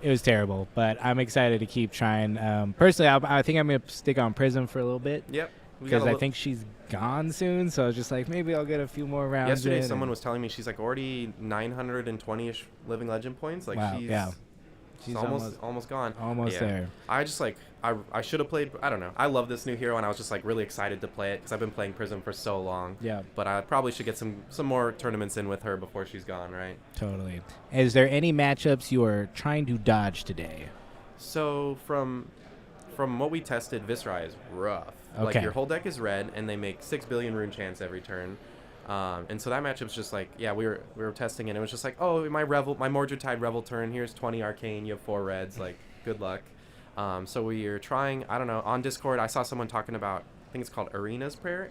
[SPEAKER 2] It was terrible, but I'm excited to keep trying. Personally, I think I'm gonna stick on Prism for a little bit.
[SPEAKER 5] Yep.
[SPEAKER 2] Because I think she's gone soon, so I was just like, maybe I'll get a few more rounds.
[SPEAKER 5] Yesterday, someone was telling me she's like already 920-ish Living Legend points. Like she's almost gone.
[SPEAKER 2] Almost there.
[SPEAKER 5] I just like I should have played. I don't know. I love this new hero, and I was just like really excited to play it because I've been playing Prism for so long. Yeah. But I probably should get some more tournaments in with her before she's gone. Right.
[SPEAKER 2] Totally. Is there any matchups you are trying to dodge today?
[SPEAKER 5] So from what we tested, Viscerai is rough.
[SPEAKER 2] Okay.
[SPEAKER 5] Like your whole deck is red, and they make 6 billion rune chance every turn. And so that matchup's just like, we were testing it. And it was just like, oh, my Mordred Tide Revel turn. Here's 20 arcane. You have 4 reds. Like, good luck. So we are trying. I don't know. On Discord, I saw someone talking about. I think it's called Arena's Prayer.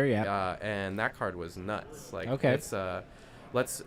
[SPEAKER 5] Yeah. And that card was nuts. Like, it's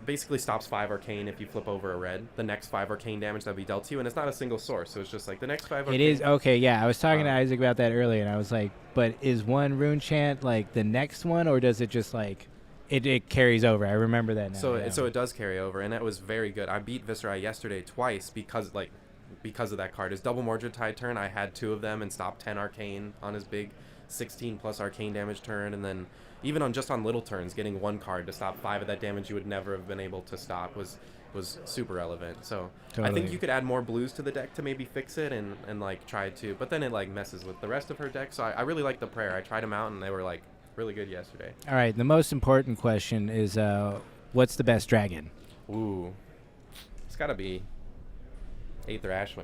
[SPEAKER 5] basically stops 5 arcane if you flip over a red. The next 5 arcane damage that'll be dealt to you, and it's not a single source, so it's just like the next 5 arcane.
[SPEAKER 2] It is okay, yeah. I was talking to Isaac about that earlier, and I was like, but is one rune chant like the next one, or does it just like it carries over? I remember that now.
[SPEAKER 5] So it does carry over, and it was very good. I beat Viscerai yesterday twice because of that card. His double Mordred Tide turn, I had 2 of them and stopped 10 arcane on his big 16 plus arcane damage turn, and then even on little turns, getting 1 card to stop 5 of that damage you would never have been able to stop was super relevant. So totally. I think you could add more blues to the deck to maybe fix it and like try to, but then it like messes with the rest of her deck. So I really like the prayer. I tried them out and they were like really good yesterday.
[SPEAKER 2] All right, the most important question is what's the best dragon?
[SPEAKER 5] Ooh, it's gotta be Aether Ashwing.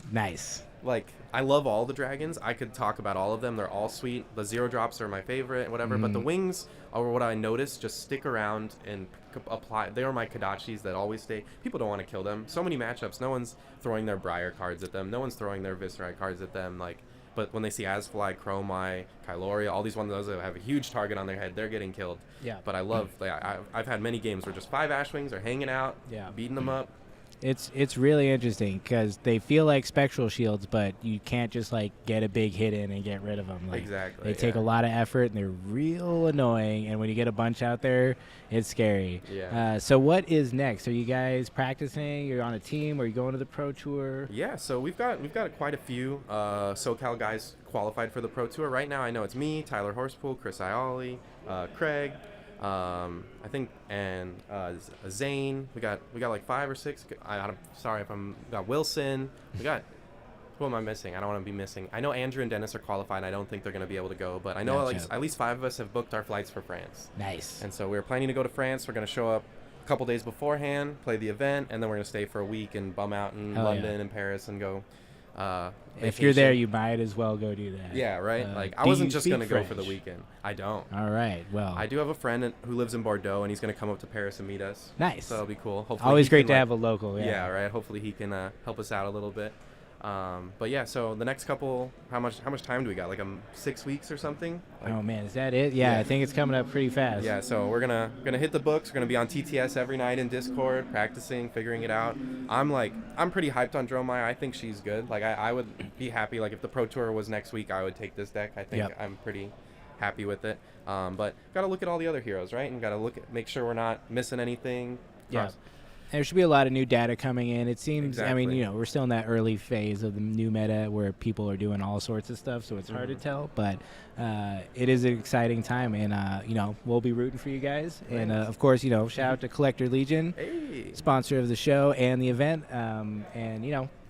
[SPEAKER 2] Nice.
[SPEAKER 5] Like, I love all the dragons. I could talk about all of them. They're all sweet. The 0 drops are my favorite and whatever. But the wings are what I noticed. Just stick around and apply. They are my Kodachis that always stay. People don't want to kill them. So many matchups. No one's throwing their Briar cards at them. No one's throwing their Viscerai cards at them. Like, but when they see Azfly, Chromai, Kyloria, all these ones of those that have a huge target on their head, they're getting killed. Yeah. But I love. Like, I've had many games where just 5 Ashwings are hanging out, beating them up.
[SPEAKER 2] It's really interesting because they feel like spectral shields, but you can't just like get a big hit in and get rid of them. Like,
[SPEAKER 5] exactly.
[SPEAKER 2] They take a lot of effort and they're real annoying. And when you get a bunch out there, it's scary. Yeah. So what is next? Are you guys practicing? You're on a team? Or are you going to the Pro Tour?
[SPEAKER 5] Yeah. So we've got quite a few SoCal guys qualified for the Pro Tour right now. I know it's me, Tyler Horsepool, Chris Ioli, Craig. I think, and Zane. We got like 5 or 6. I'm sorry if I'm got Wilson. We got. Who am I missing? I don't want to be missing. I know Andrew and Dennis are qualified. I don't think they're going to be able to go, but I know at least 5 of us have booked our flights for France.
[SPEAKER 2] Nice.
[SPEAKER 5] And so we're planning to go to France. We're going to show up a couple days beforehand, play the event, and then we're going to stay for a week and bum out in London and Paris and go.
[SPEAKER 2] If you're there, you might as well go do that.
[SPEAKER 5] Yeah, right? Like, I wasn't just going to go for the weekend. I don't.
[SPEAKER 2] All right, well.
[SPEAKER 5] I do have a friend who lives in Bordeaux, and he's going to come up to Paris and meet us.
[SPEAKER 2] Nice.
[SPEAKER 5] So that'll be cool. Hopefully
[SPEAKER 2] always great to have a local.
[SPEAKER 5] Yeah, right? Hopefully he can help us out a little bit. But yeah, so the next couple, how much time do we got? Like 6 weeks or something? Like,
[SPEAKER 2] Oh man, is that it? Yeah,
[SPEAKER 5] Yeah.
[SPEAKER 2] I think it's coming up pretty fast.
[SPEAKER 5] yeah, so we're gonna hit the books. We're gonna be on TTS every night in Discord, practicing, figuring it out. I'm pretty hyped on Dromai. I think she's good. Like I would be happy. Like if the Pro Tour was next week, I would take this deck. I think
[SPEAKER 2] Yep.
[SPEAKER 5] I'm pretty happy with it. But gotta look at all the other heroes, right? And gotta make sure we're not missing anything.
[SPEAKER 2] Yeah.
[SPEAKER 5] Cross-
[SPEAKER 2] There should be a lot of new data coming in. It seems, I mean,
[SPEAKER 5] Exactly.
[SPEAKER 2] we're still in that early phase of the new meta where people are doing all sorts of stuff, so it's hard to tell. But it is an exciting time, and, we'll be rooting for you guys. And, of course, shout out to Collector Legion,
[SPEAKER 5] Hey.
[SPEAKER 2] sponsor of the show and the event.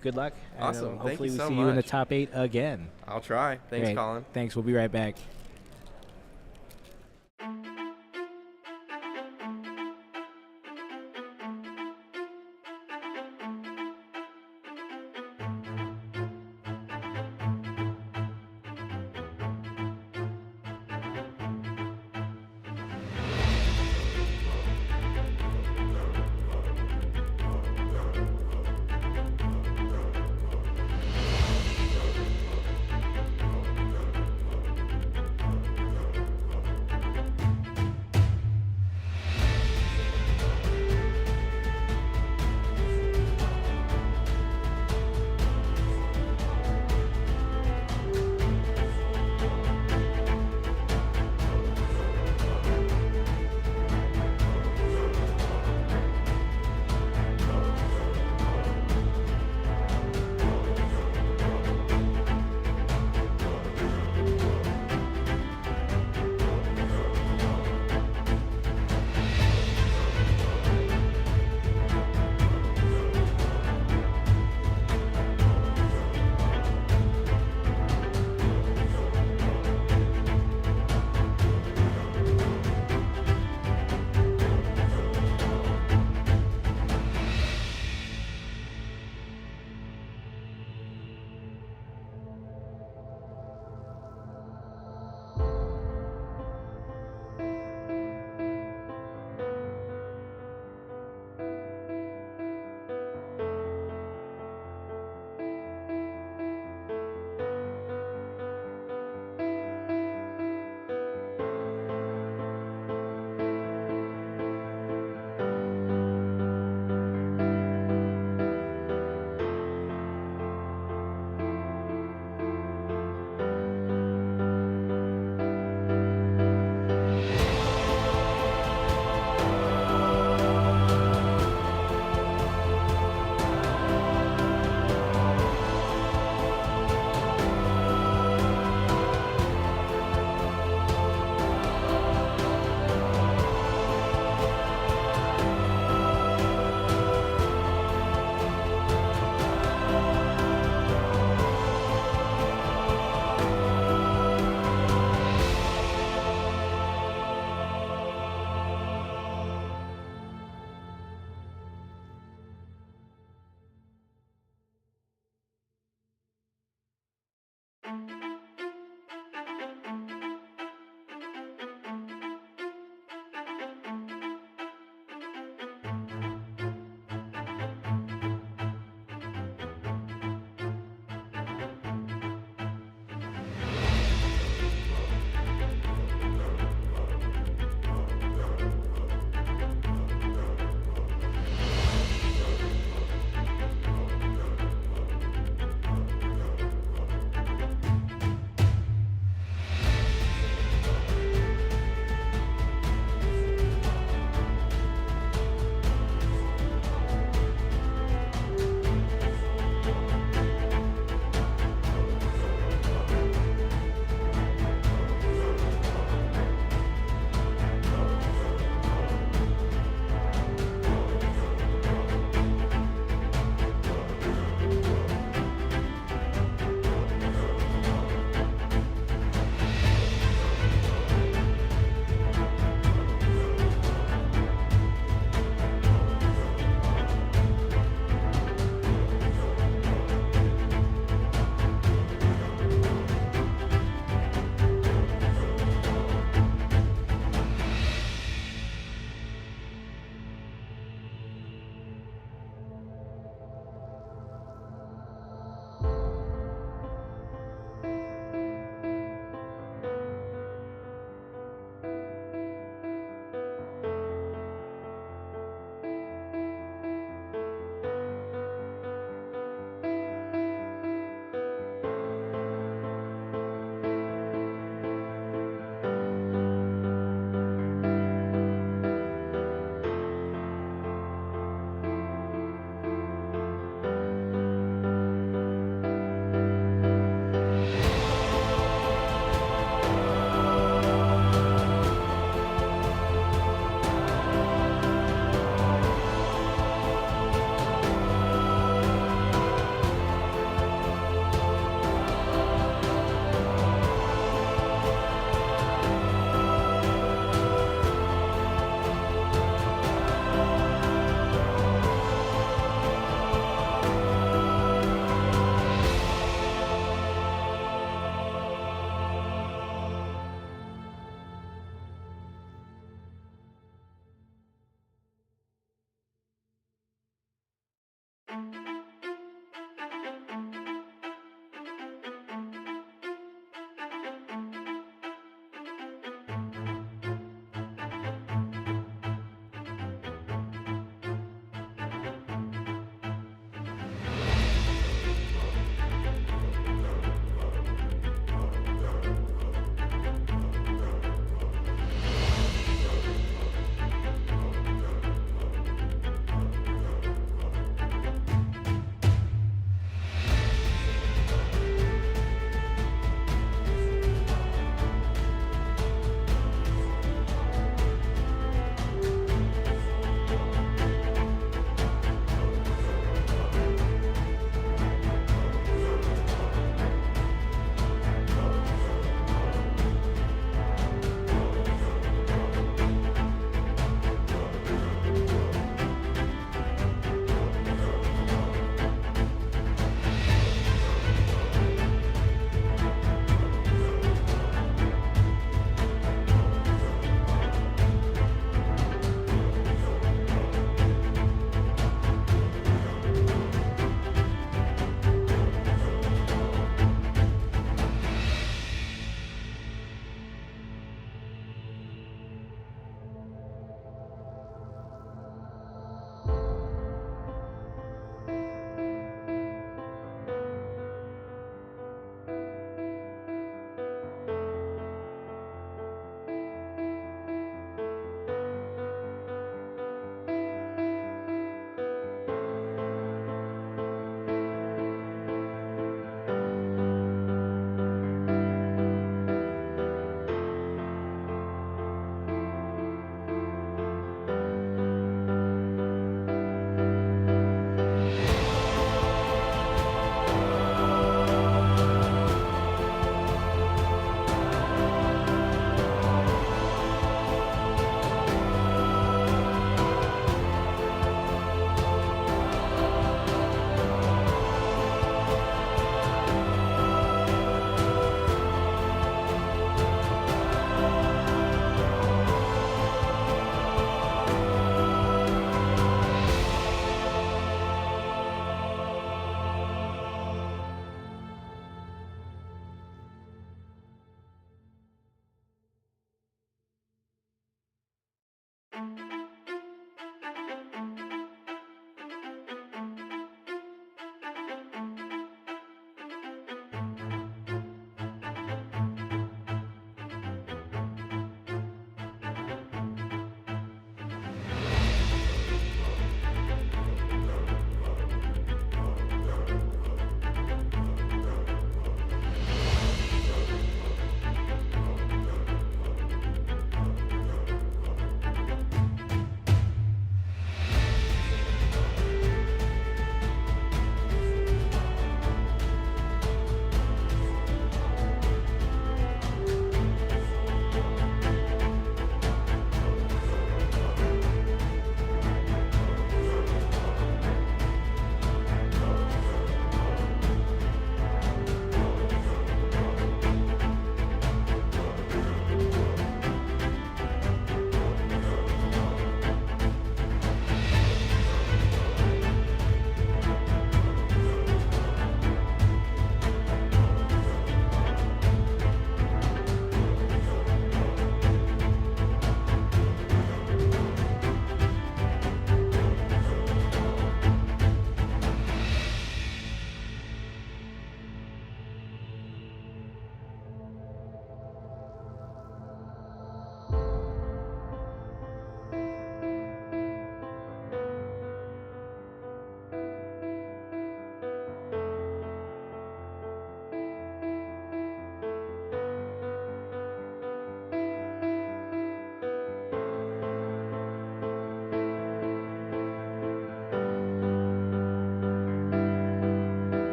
[SPEAKER 2] Good luck. And,
[SPEAKER 5] Awesome. Thank
[SPEAKER 2] hopefully
[SPEAKER 5] you
[SPEAKER 2] we
[SPEAKER 5] so
[SPEAKER 2] see you in the
[SPEAKER 5] much.
[SPEAKER 2] top 8 again.
[SPEAKER 5] I'll try. Thanks,
[SPEAKER 2] Great.
[SPEAKER 5] Colin.
[SPEAKER 2] Thanks. We'll be right back.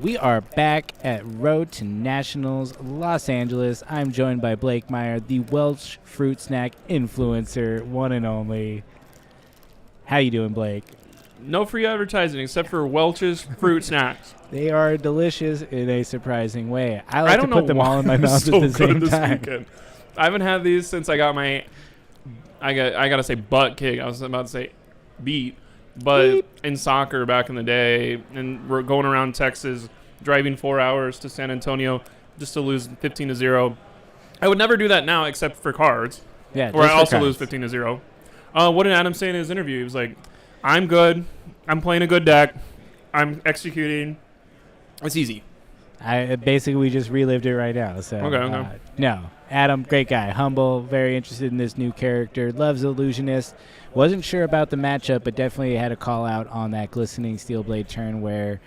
[SPEAKER 2] We are back at Road to Nationals, Los Angeles. I'm joined by Blake Meyer, the Welch fruit snack influencer, one and only. How you doing, Blake?
[SPEAKER 1] No free advertising except for Welch's fruit snacks.
[SPEAKER 2] They are delicious in a surprising way. I like
[SPEAKER 1] don't
[SPEAKER 2] to put
[SPEAKER 1] know
[SPEAKER 2] them
[SPEAKER 1] why
[SPEAKER 2] all in my
[SPEAKER 1] I'm
[SPEAKER 2] mouth
[SPEAKER 1] so
[SPEAKER 2] at the
[SPEAKER 1] good
[SPEAKER 2] same
[SPEAKER 1] this
[SPEAKER 2] time.
[SPEAKER 1] weekend. I haven't had these since I got my. I gotta say butt kick. I was about to say beat, but in soccer back in the day, and we're going around Texas, driving 4 hours to San Antonio just to lose 15-0. I would never do that now except for cards,
[SPEAKER 2] Yeah,
[SPEAKER 1] where I
[SPEAKER 2] just for
[SPEAKER 1] also lose
[SPEAKER 2] cards.
[SPEAKER 1] 15-0. What did Adam say in his interview? He was like, "I'm good. I'm playing a good deck. I'm executing. It's easy."
[SPEAKER 2] Basically, we just relived it right now. So
[SPEAKER 1] Okay.
[SPEAKER 2] No, Adam, great guy, humble, very interested in this new character, loves Illusionist. Wasn't sure about the matchup, but definitely had a call out on that glistening steel blade turn where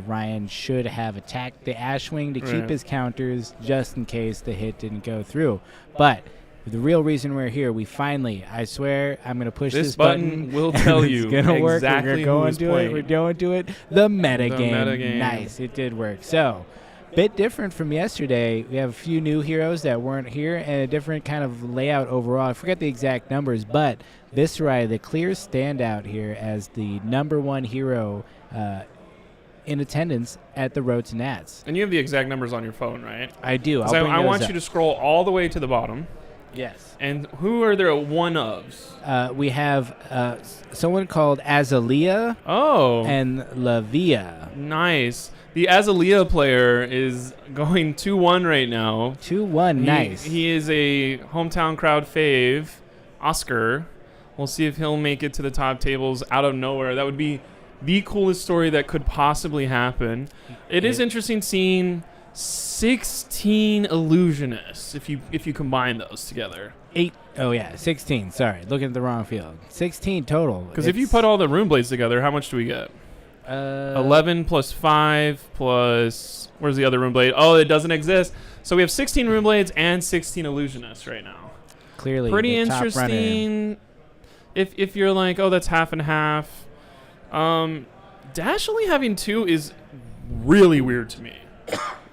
[SPEAKER 2] Ryan should have attacked the Ashwing to keep
[SPEAKER 1] Right.
[SPEAKER 2] his counters just in case the hit didn't go through. But the real reason we're here, we finally, I swear, I'm going to push this
[SPEAKER 1] button will tell you
[SPEAKER 2] it's gonna work.
[SPEAKER 1] exactly
[SPEAKER 2] We're
[SPEAKER 1] who
[SPEAKER 2] going
[SPEAKER 1] is
[SPEAKER 2] to
[SPEAKER 1] playing.
[SPEAKER 2] it. We're going to it. The meta
[SPEAKER 1] The
[SPEAKER 2] game.
[SPEAKER 1] meta game.
[SPEAKER 2] Nice. It did work. So, bit different from yesterday. We have a few new heroes that weren't here and a different kind of layout overall. I forget the exact numbers, but Viscerai, the clear standout here as the number one hero in attendance at the Road to Nats.
[SPEAKER 1] And you have the exact numbers on your phone, right?
[SPEAKER 2] I do.
[SPEAKER 1] 'Cause I want you to scroll all the way to the bottom.
[SPEAKER 2] Yes.
[SPEAKER 1] And who are there one-ofs?
[SPEAKER 2] We have someone called Azalea
[SPEAKER 1] Oh,
[SPEAKER 2] and Lavia.
[SPEAKER 1] nice. The Azalea player is going 2-1 right now.
[SPEAKER 2] 2-1. Nice.
[SPEAKER 1] He is a hometown crowd fave, Oscar. We'll see if he'll make it to the top tables out of nowhere. That would be the coolest story that could possibly happen. It is interesting seeing 16 illusionists if you combine those together.
[SPEAKER 2] 16. Sorry, looking at the wrong field. 16 total.
[SPEAKER 1] Because if you put all the rune blades together, how much do we get? 11 plus 5 plus... Where's the other rune blade? Oh, it doesn't exist. So we have 16 rune blades and 16 illusionists right now.
[SPEAKER 2] clearly
[SPEAKER 1] Pretty
[SPEAKER 2] the top runner.
[SPEAKER 1] interesting. If you're like, oh, that's half and half. Dash only having 2 is really weird to me.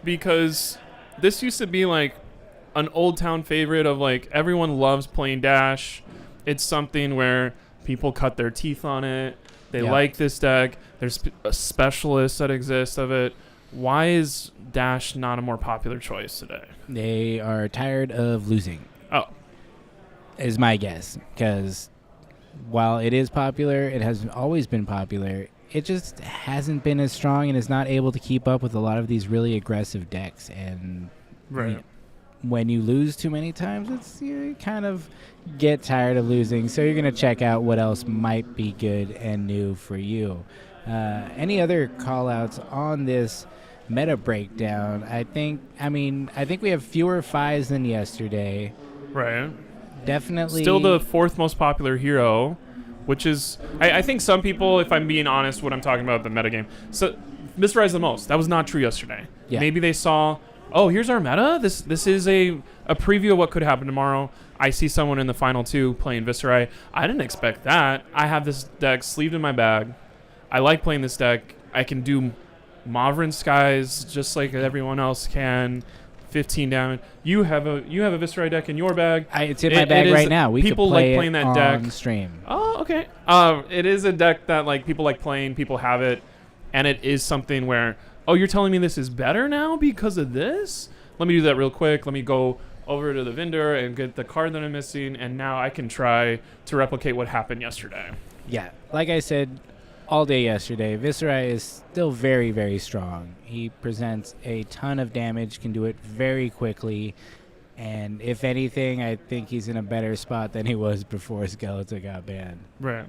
[SPEAKER 1] Because this used to be like an old town favorite of like everyone loves playing Dash. It's something where people cut their teeth on it. They
[SPEAKER 2] Yeah.
[SPEAKER 1] like this deck. There's a specialist that exists of it. Why is Dash not a more popular choice today?
[SPEAKER 2] They are tired of losing,
[SPEAKER 1] Oh,
[SPEAKER 2] is my guess. Because while it is popular, it has always been popular. It just hasn't been as strong and is not able to keep up with a lot of these really aggressive decks. And
[SPEAKER 1] right.
[SPEAKER 2] when you lose too many times, it's you kind of get tired of losing. So you're going to check out what else might be good and new for you. Any other call-outs on this meta breakdown? I think we have fewer 5s than yesterday.
[SPEAKER 1] Right.
[SPEAKER 2] Definitely.
[SPEAKER 1] Still the 4th most popular hero, which is, I think some people, if I'm being honest, what I'm talking about, the metagame, so Viscerai the most. That was not true yesterday.
[SPEAKER 2] Yeah.
[SPEAKER 1] Maybe they saw, oh, here's our meta. This is a preview of what could happen tomorrow. I see someone in the final 2 playing Viscerai. I didn't expect that. I have this deck sleeved in my bag. I like playing this deck. I can do Mauvrin Skies just like everyone else can. 15 damage. You have a Viscerai deck in your bag.
[SPEAKER 2] It's in my bag right now. We
[SPEAKER 1] people
[SPEAKER 2] could play
[SPEAKER 1] like playing
[SPEAKER 2] it
[SPEAKER 1] that
[SPEAKER 2] on
[SPEAKER 1] deck.
[SPEAKER 2] stream.
[SPEAKER 1] Oh, okay. It is a deck that like people like playing. People have it, and it is something where, oh, you're telling me this is better now because of this? Let me do that real quick. Let me go over to the vendor and get the card that I'm missing, and now I can try to replicate what happened yesterday.
[SPEAKER 2] Yeah, like I said all day yesterday, Viscerai is still very, very strong. He presents a ton of damage, can do it very quickly, and if anything, I think he's in a better spot than he was before Skeleton got banned.
[SPEAKER 1] Right.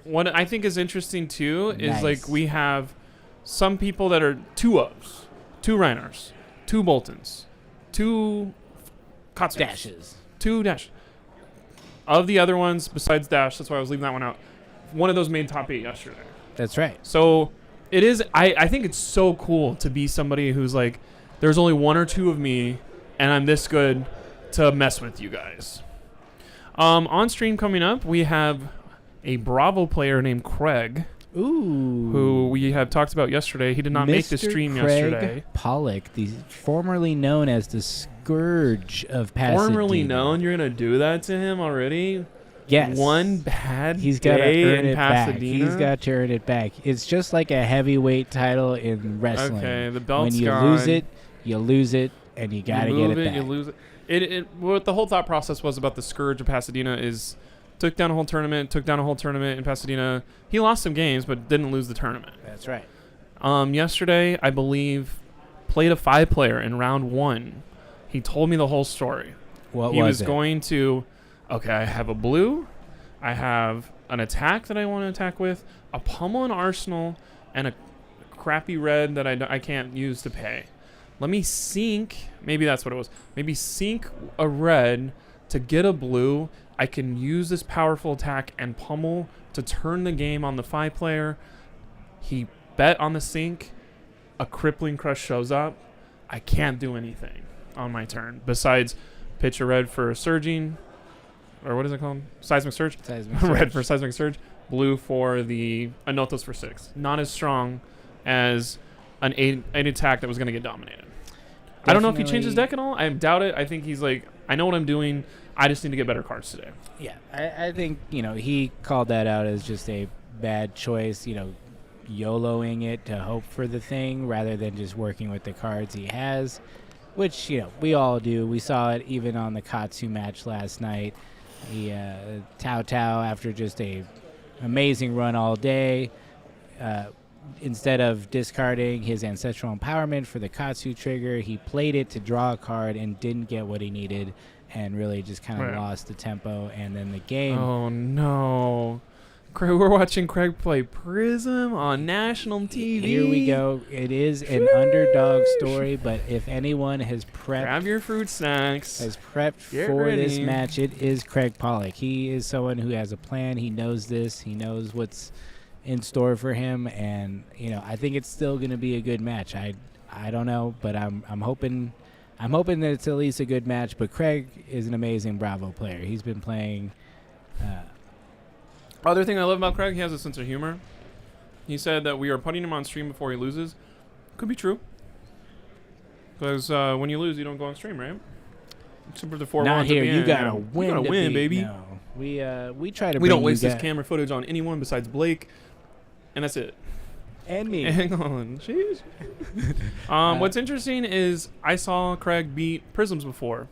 [SPEAKER 1] What I think is interesting too is
[SPEAKER 2] Nice.
[SPEAKER 1] like we have some people that are 2-ofs, 2 Reinars, 2 Boltons, 2 Katsus,
[SPEAKER 2] Dashes.
[SPEAKER 1] 2 Dash. Of the other ones besides Dash, that's why I was leaving that one out. One of those made top 8 yesterday.
[SPEAKER 2] That's right.
[SPEAKER 1] So it is. I think it's so cool to be somebody who's like, there's only 1 or 2 of me, and I'm this good to mess with you guys. On stream coming up, we have a Bravo player named Craig. who we had talked about yesterday. He did not make the stream
[SPEAKER 2] Craig
[SPEAKER 1] yesterday.
[SPEAKER 2] Pollock, formerly known as the Scourge of Pasadena.
[SPEAKER 1] Formerly known? You're going to do that to him already?
[SPEAKER 2] Yes.
[SPEAKER 1] One bad
[SPEAKER 2] He's got to
[SPEAKER 1] day
[SPEAKER 2] earn
[SPEAKER 1] in
[SPEAKER 2] it back.
[SPEAKER 1] Pasadena?
[SPEAKER 2] He's got to earn it back. It's just like a heavyweight title in wrestling.
[SPEAKER 1] Okay, the belt's
[SPEAKER 2] when you
[SPEAKER 1] gone.
[SPEAKER 2] lose it, you lose it, and you got to get it back.
[SPEAKER 1] You lose it. What the whole thought process was about the Scourge of Pasadena is took down a whole tournament in Pasadena. He lost some games, but didn't lose the tournament.
[SPEAKER 2] That's right.
[SPEAKER 1] Yesterday, I believe, played a 5-player in round 1. He told me the whole story.
[SPEAKER 2] What
[SPEAKER 1] he
[SPEAKER 2] was it?
[SPEAKER 1] going to, okay, I have a blue, I have an attack that I want to attack with, a pummel and arsenal, and a crappy red that I can't use to pay. Let me sink, maybe that's what it was, maybe sink a red to get a blue. I can use this powerful attack and pummel to turn the game on the 5-player. He bet on the sink. A crippling crush shows up. I can't do anything on my turn besides pitch a red for a surging, or what is it called? Seismic surge. Red for seismic surge. Blue for the Anotos for 6. Not as strong as an 8 attack that was going to get dominated. I don't know if he changed his deck at all. I doubt it. I think he's like, I know what I'm doing. I just need to get better cards today.
[SPEAKER 2] Yeah, I think, he called that out as just a bad choice, YOLOing it to hope for the thing rather than just working with the cards he has, which, we all do. We saw it even on the Katsu match last night. Tao after just a amazing run all day, instead of discarding his Ancestral Empowerment for the Katsu trigger, he played it to draw a card and didn't get what he needed and really just kind of lost the tempo and then the game.
[SPEAKER 1] Oh, no. We're watching Craig play Prism on national TV.
[SPEAKER 2] Here we go. It is an underdog story, but if anyone has prepped...
[SPEAKER 1] Grab your fruit snacks.
[SPEAKER 2] Has prepped for this match, it is Craig Pollock. He is someone who has a plan. He knows this. He knows what's in store for him, and I think it's still going to be a good match. I don't know, but I'm hoping that it's at least a good match. But Craig is an amazing Bravo player. He's been playing.
[SPEAKER 1] Other thing I love about Craig, he has a sense of humor. He said that we are putting him on stream before he loses. Could be true, because when you lose, you don't go on stream, right? Except for the 4
[SPEAKER 2] Not
[SPEAKER 1] ones
[SPEAKER 2] here.
[SPEAKER 1] at the
[SPEAKER 2] You
[SPEAKER 1] end.
[SPEAKER 2] gotta win.
[SPEAKER 1] You gotta win, baby.
[SPEAKER 2] No. We try to.
[SPEAKER 1] We don't waste this camera footage on anyone besides Blake, and that's it.
[SPEAKER 2] And me.
[SPEAKER 1] Hang on, jeez. What's interesting is I saw Craig beat Prisms before.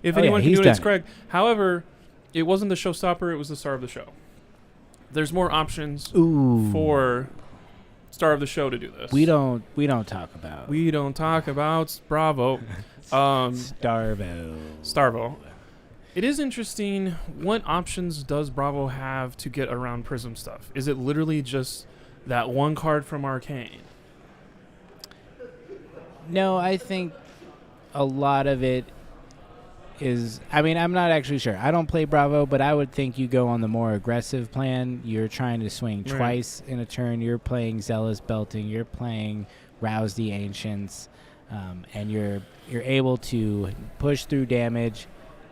[SPEAKER 1] If anyone can do it, it's Craig. However, it wasn't the showstopper; it was the star of the show. There's more options for star of the show to do this.
[SPEAKER 2] We don't talk about.
[SPEAKER 1] We don't talk about Bravo. Starvo. It is interesting. What options does Bravo have to get around Prism stuff? Is it literally just that one card from Arcane?
[SPEAKER 2] No, I think a lot of it is... I'm not actually sure. I don't play Bravo, but I would think you go on the more aggressive plan. You're trying to swing twice in a turn. You're playing Zealous Belting. You're playing Rouse the Ancients. And you're able to push through damage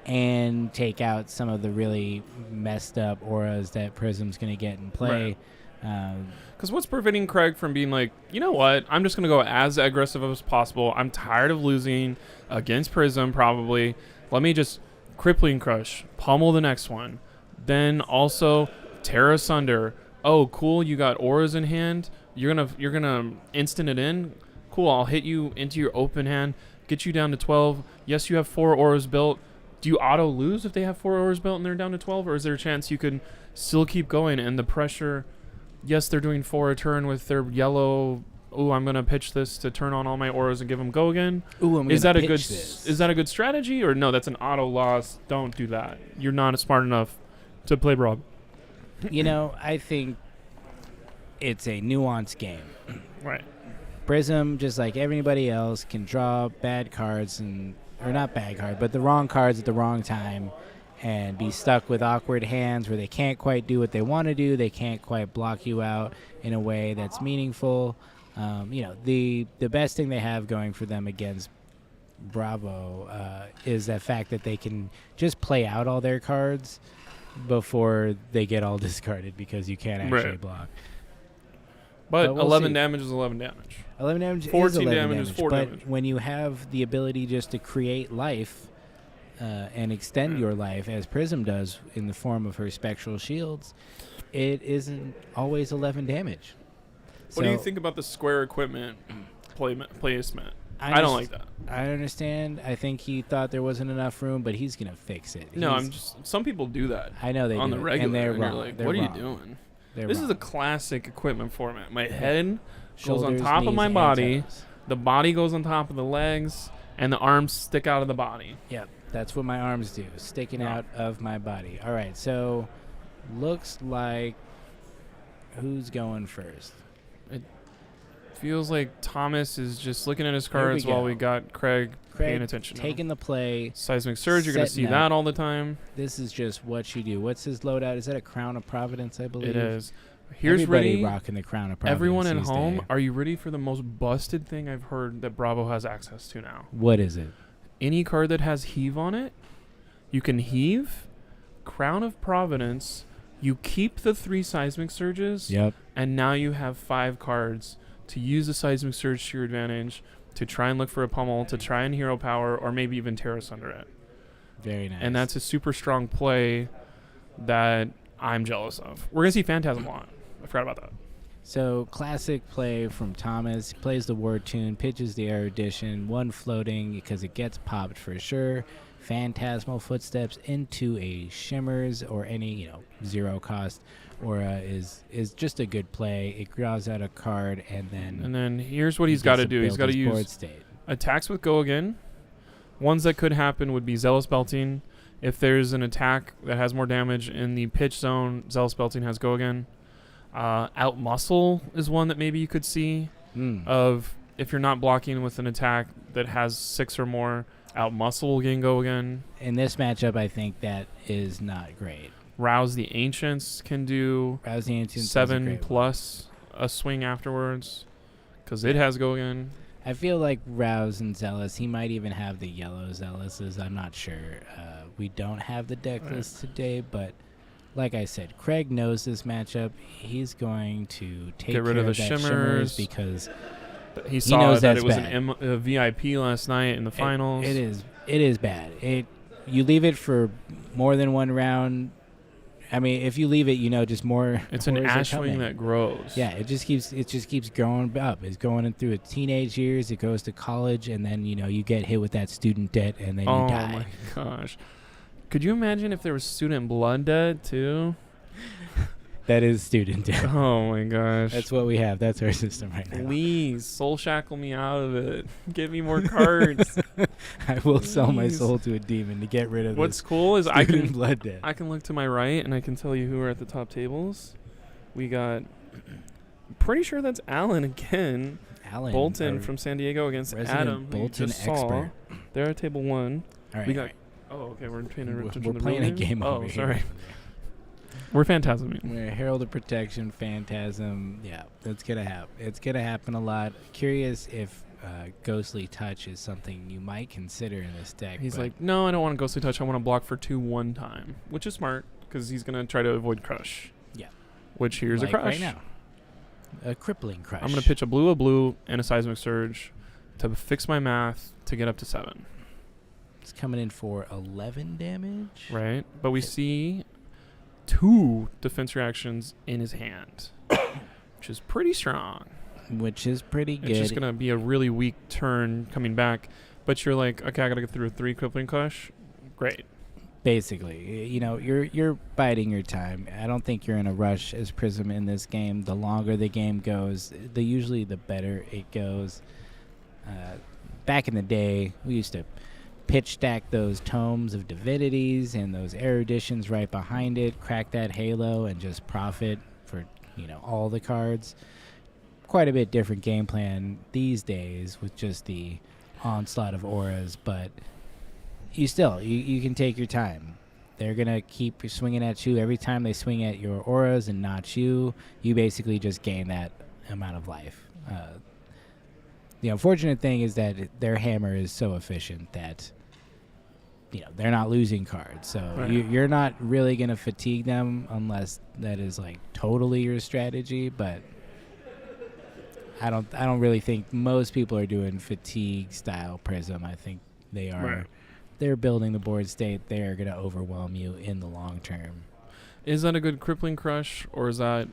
[SPEAKER 2] and take out some of the really messed up auras that Prism's going to get in play.
[SPEAKER 1] Because what's preventing Craig from being like, you know what, I'm just going to go as aggressive as possible. I'm tired of losing against Prism, probably. Let me just Crippling Crush, pummel the next one. Then also tear asunder. Oh, cool, you got auras in hand. You're gonna instant it in. Cool, I'll hit you into your open hand, get you down to 12. Yes, you have 4 auras built. Do you auto lose if they have 4 auras built and they're down to 12, or is there a chance you can still keep going and the pressure? Yes, they're doing 4 a turn with their yellow. Ooh, I'm gonna pitch this to turn on all my auras and give them go again.
[SPEAKER 2] Ooh,
[SPEAKER 1] is that a good strategy, or no? That's an auto loss. Don't do that. You're not smart enough to play Broad.
[SPEAKER 2] I think it's a nuanced game.
[SPEAKER 1] Right.
[SPEAKER 2] Prism, just like everybody else, can draw bad cards or not bad cards, but the wrong cards at the wrong time, and be stuck with awkward hands where they can't quite do what they want to do. They can't quite block you out in a way that's meaningful. The best thing they have going for them against Bravo is the fact that they can just play out all their cards before they get all discarded because you can't actually block.
[SPEAKER 1] But
[SPEAKER 2] we'll
[SPEAKER 1] 11
[SPEAKER 2] see.
[SPEAKER 1] damage is 11 damage.
[SPEAKER 2] 11 damage
[SPEAKER 1] 14
[SPEAKER 2] is 11
[SPEAKER 1] damage is 4
[SPEAKER 2] but
[SPEAKER 1] damage.
[SPEAKER 2] when you have the ability just to create life and extend your life, as Prism does in the form of her spectral shields, it isn't always 11 damage.
[SPEAKER 1] What do you
[SPEAKER 2] So,
[SPEAKER 1] think about the square equipment placement? I don't like that.
[SPEAKER 2] I understand. I think he thought there wasn't enough room, but he's going to fix it.
[SPEAKER 1] No,
[SPEAKER 2] He's-
[SPEAKER 1] I'm just. Some people do that
[SPEAKER 2] I know they
[SPEAKER 1] on
[SPEAKER 2] do
[SPEAKER 1] the
[SPEAKER 2] it,
[SPEAKER 1] regular,
[SPEAKER 2] and they're
[SPEAKER 1] and you're
[SPEAKER 2] wrong.
[SPEAKER 1] like,
[SPEAKER 2] They're
[SPEAKER 1] what are
[SPEAKER 2] wrong.
[SPEAKER 1] you doing?
[SPEAKER 2] They're
[SPEAKER 1] This
[SPEAKER 2] wrong.
[SPEAKER 1] is a classic equipment format. My head goes on
[SPEAKER 2] Shoulders,
[SPEAKER 1] top of
[SPEAKER 2] knees,
[SPEAKER 1] my
[SPEAKER 2] and
[SPEAKER 1] body,
[SPEAKER 2] toes.
[SPEAKER 1] the body goes on top of the legs, and the arms stick out of the body.
[SPEAKER 2] Yep, that's what my arms do, sticking
[SPEAKER 1] No.
[SPEAKER 2] out of my body. All right, so looks like who's going first?
[SPEAKER 1] Feels like Thomas is just looking at his
[SPEAKER 2] Here we
[SPEAKER 1] cards while
[SPEAKER 2] go.
[SPEAKER 1] we got Craig paying
[SPEAKER 2] Craig
[SPEAKER 1] attention.
[SPEAKER 2] taking the play.
[SPEAKER 1] Seismic Surge, you're going to see
[SPEAKER 2] setting
[SPEAKER 1] that
[SPEAKER 2] up.
[SPEAKER 1] all the time.
[SPEAKER 2] This is just what you do. What's his loadout? Is that a Crown of Providence, I believe?
[SPEAKER 1] It is. Here's
[SPEAKER 2] Everybody
[SPEAKER 1] ready.
[SPEAKER 2] rocking the Crown of Providence.
[SPEAKER 1] Everyone at
[SPEAKER 2] these
[SPEAKER 1] home,
[SPEAKER 2] days.
[SPEAKER 1] are you ready for the most busted thing I've heard that Bravo has access to now?
[SPEAKER 2] What is it?
[SPEAKER 1] Any card that has heave on it, you can heave, Crown of Providence, you keep the 3 Seismic Surges,
[SPEAKER 2] Yep.
[SPEAKER 1] and now you have 5 cards to use the Seismic Surge to your advantage, to try and look for a pummel, to try and hero power, or maybe even Terrace under it.
[SPEAKER 2] Very nice.
[SPEAKER 1] And that's a super strong play that I'm jealous of. We're going to see Phantasm a lot. I forgot about that.
[SPEAKER 2] So, classic play from Thomas. Plays the word tune, pitches the erudition, one floating because it gets popped for sure. Phantasmal Footsteps into a Shimmers or any, 0 cost aura is just a good play. It draws out a card and then
[SPEAKER 1] Here's what he's got to do. He's got to
[SPEAKER 2] board
[SPEAKER 1] use
[SPEAKER 2] state.
[SPEAKER 1] attacks with Go Again. Ones that could happen would be Zealous Belting. If there's an attack that has more damage in the pitch zone, Zealous Belting has Go Again. Out Muscle is one that maybe you could see of if you're not blocking with an attack that has 6 or more, Out Muscle will gain Go Again.
[SPEAKER 2] In this matchup, I think that is not great.
[SPEAKER 1] Rouse the Ancients can do
[SPEAKER 2] Rouse the Ancients is a
[SPEAKER 1] 7
[SPEAKER 2] great one.
[SPEAKER 1] plus a swing afterwards because it has Go Again.
[SPEAKER 2] I feel like Rouse and Zealous, he might even have the yellow Zealouses. I'm not sure. We don't have the deck list today, but like I said, Craig knows this matchup. He's going to take
[SPEAKER 1] Get rid
[SPEAKER 2] care
[SPEAKER 1] of the
[SPEAKER 2] that
[SPEAKER 1] Shimmers.
[SPEAKER 2] because
[SPEAKER 1] He saw
[SPEAKER 2] knows
[SPEAKER 1] that
[SPEAKER 2] that's
[SPEAKER 1] it was
[SPEAKER 2] bad.
[SPEAKER 1] a VIP last night in the finals.
[SPEAKER 2] It is bad. You leave it for more than one round. I mean, if you leave it, just more.
[SPEAKER 1] It's an
[SPEAKER 2] horrors are
[SPEAKER 1] Ashwing
[SPEAKER 2] coming.
[SPEAKER 1] that grows.
[SPEAKER 2] Yeah, it just keeps growing up. It's going in through its teenage years. It goes to college, and then you get hit with that student debt, and then you
[SPEAKER 1] Oh
[SPEAKER 2] die.
[SPEAKER 1] my gosh. Could you imagine if there was student blood debt too?
[SPEAKER 2] That is student debt.
[SPEAKER 1] Oh my gosh.
[SPEAKER 2] That's what we have. That's our system right now.
[SPEAKER 1] Please, soul shackle me out of it. Give me more cards.
[SPEAKER 2] I will sell my
[SPEAKER 1] Please.
[SPEAKER 2] soul to a demon to get rid of
[SPEAKER 1] What's
[SPEAKER 2] this
[SPEAKER 1] cool is I
[SPEAKER 2] student
[SPEAKER 1] can
[SPEAKER 2] blood debt.
[SPEAKER 1] I can look to my right and I can tell you who are at the top tables. We got pretty sure that's Alan again.
[SPEAKER 2] Alan,
[SPEAKER 1] Bolton
[SPEAKER 2] our
[SPEAKER 1] from San Diego against
[SPEAKER 2] resident
[SPEAKER 1] Adam. who you
[SPEAKER 2] Bolton
[SPEAKER 1] just saw.
[SPEAKER 2] expert.
[SPEAKER 1] They're at table 1.
[SPEAKER 2] All right,
[SPEAKER 1] we got Oh, okay, we're paying
[SPEAKER 2] we're,
[SPEAKER 1] attention
[SPEAKER 2] we're
[SPEAKER 1] to the
[SPEAKER 2] playing
[SPEAKER 1] real
[SPEAKER 2] a game
[SPEAKER 1] Oh,
[SPEAKER 2] over
[SPEAKER 1] sorry.
[SPEAKER 2] here.
[SPEAKER 1] We're Phantasming.
[SPEAKER 2] We're Herald of Protection, Phantasm. Yeah, that's gonna happen. It's gonna happen a lot. Curious if Ghostly Touch is something you might consider in this deck.
[SPEAKER 1] He's
[SPEAKER 2] but
[SPEAKER 1] like, no, I don't want to Ghostly Touch. I want to block for 2 one time, which is smart because he's going to try to avoid Crush.
[SPEAKER 2] Yeah.
[SPEAKER 1] Which here's
[SPEAKER 2] like
[SPEAKER 1] a Crush.
[SPEAKER 2] right now. A crippling Crush.
[SPEAKER 1] I'm going to pitch a blue, and a Seismic Surge to fix my math to get up to 7.
[SPEAKER 2] It's coming in for 11 damage.
[SPEAKER 1] Right? But we see 2 defense reactions in his hand, which is pretty strong.
[SPEAKER 2] Which is pretty good.
[SPEAKER 1] It's just going to be a really weak turn coming back. But you're like, okay, I got to get through 3 crippling Crush. Great.
[SPEAKER 2] Basically, you're biding your time. I don't think you're in a rush as Prism in this game. The longer the game goes, usually the better it goes. Back in the day, we used to pitch stack those tomes of divinities and those eruditions right behind it, crack that halo, and just profit for all the cards. Quite a bit different game plan these days with just the onslaught of auras, but you can take your time. They're going to keep swinging at you. Every time they swing at your auras and not you, you basically just gain that amount of life. The unfortunate thing is that their hammer is so efficient that they're not losing cards. So
[SPEAKER 1] Right.
[SPEAKER 2] you're not really going to fatigue them unless that is like totally your strategy, but I don't really think most people are doing fatigue style Prism. I think they are.
[SPEAKER 1] Right.
[SPEAKER 2] They're building the board state. They are going to overwhelm you in the long term.
[SPEAKER 1] Is that a good crippling crush, or is that,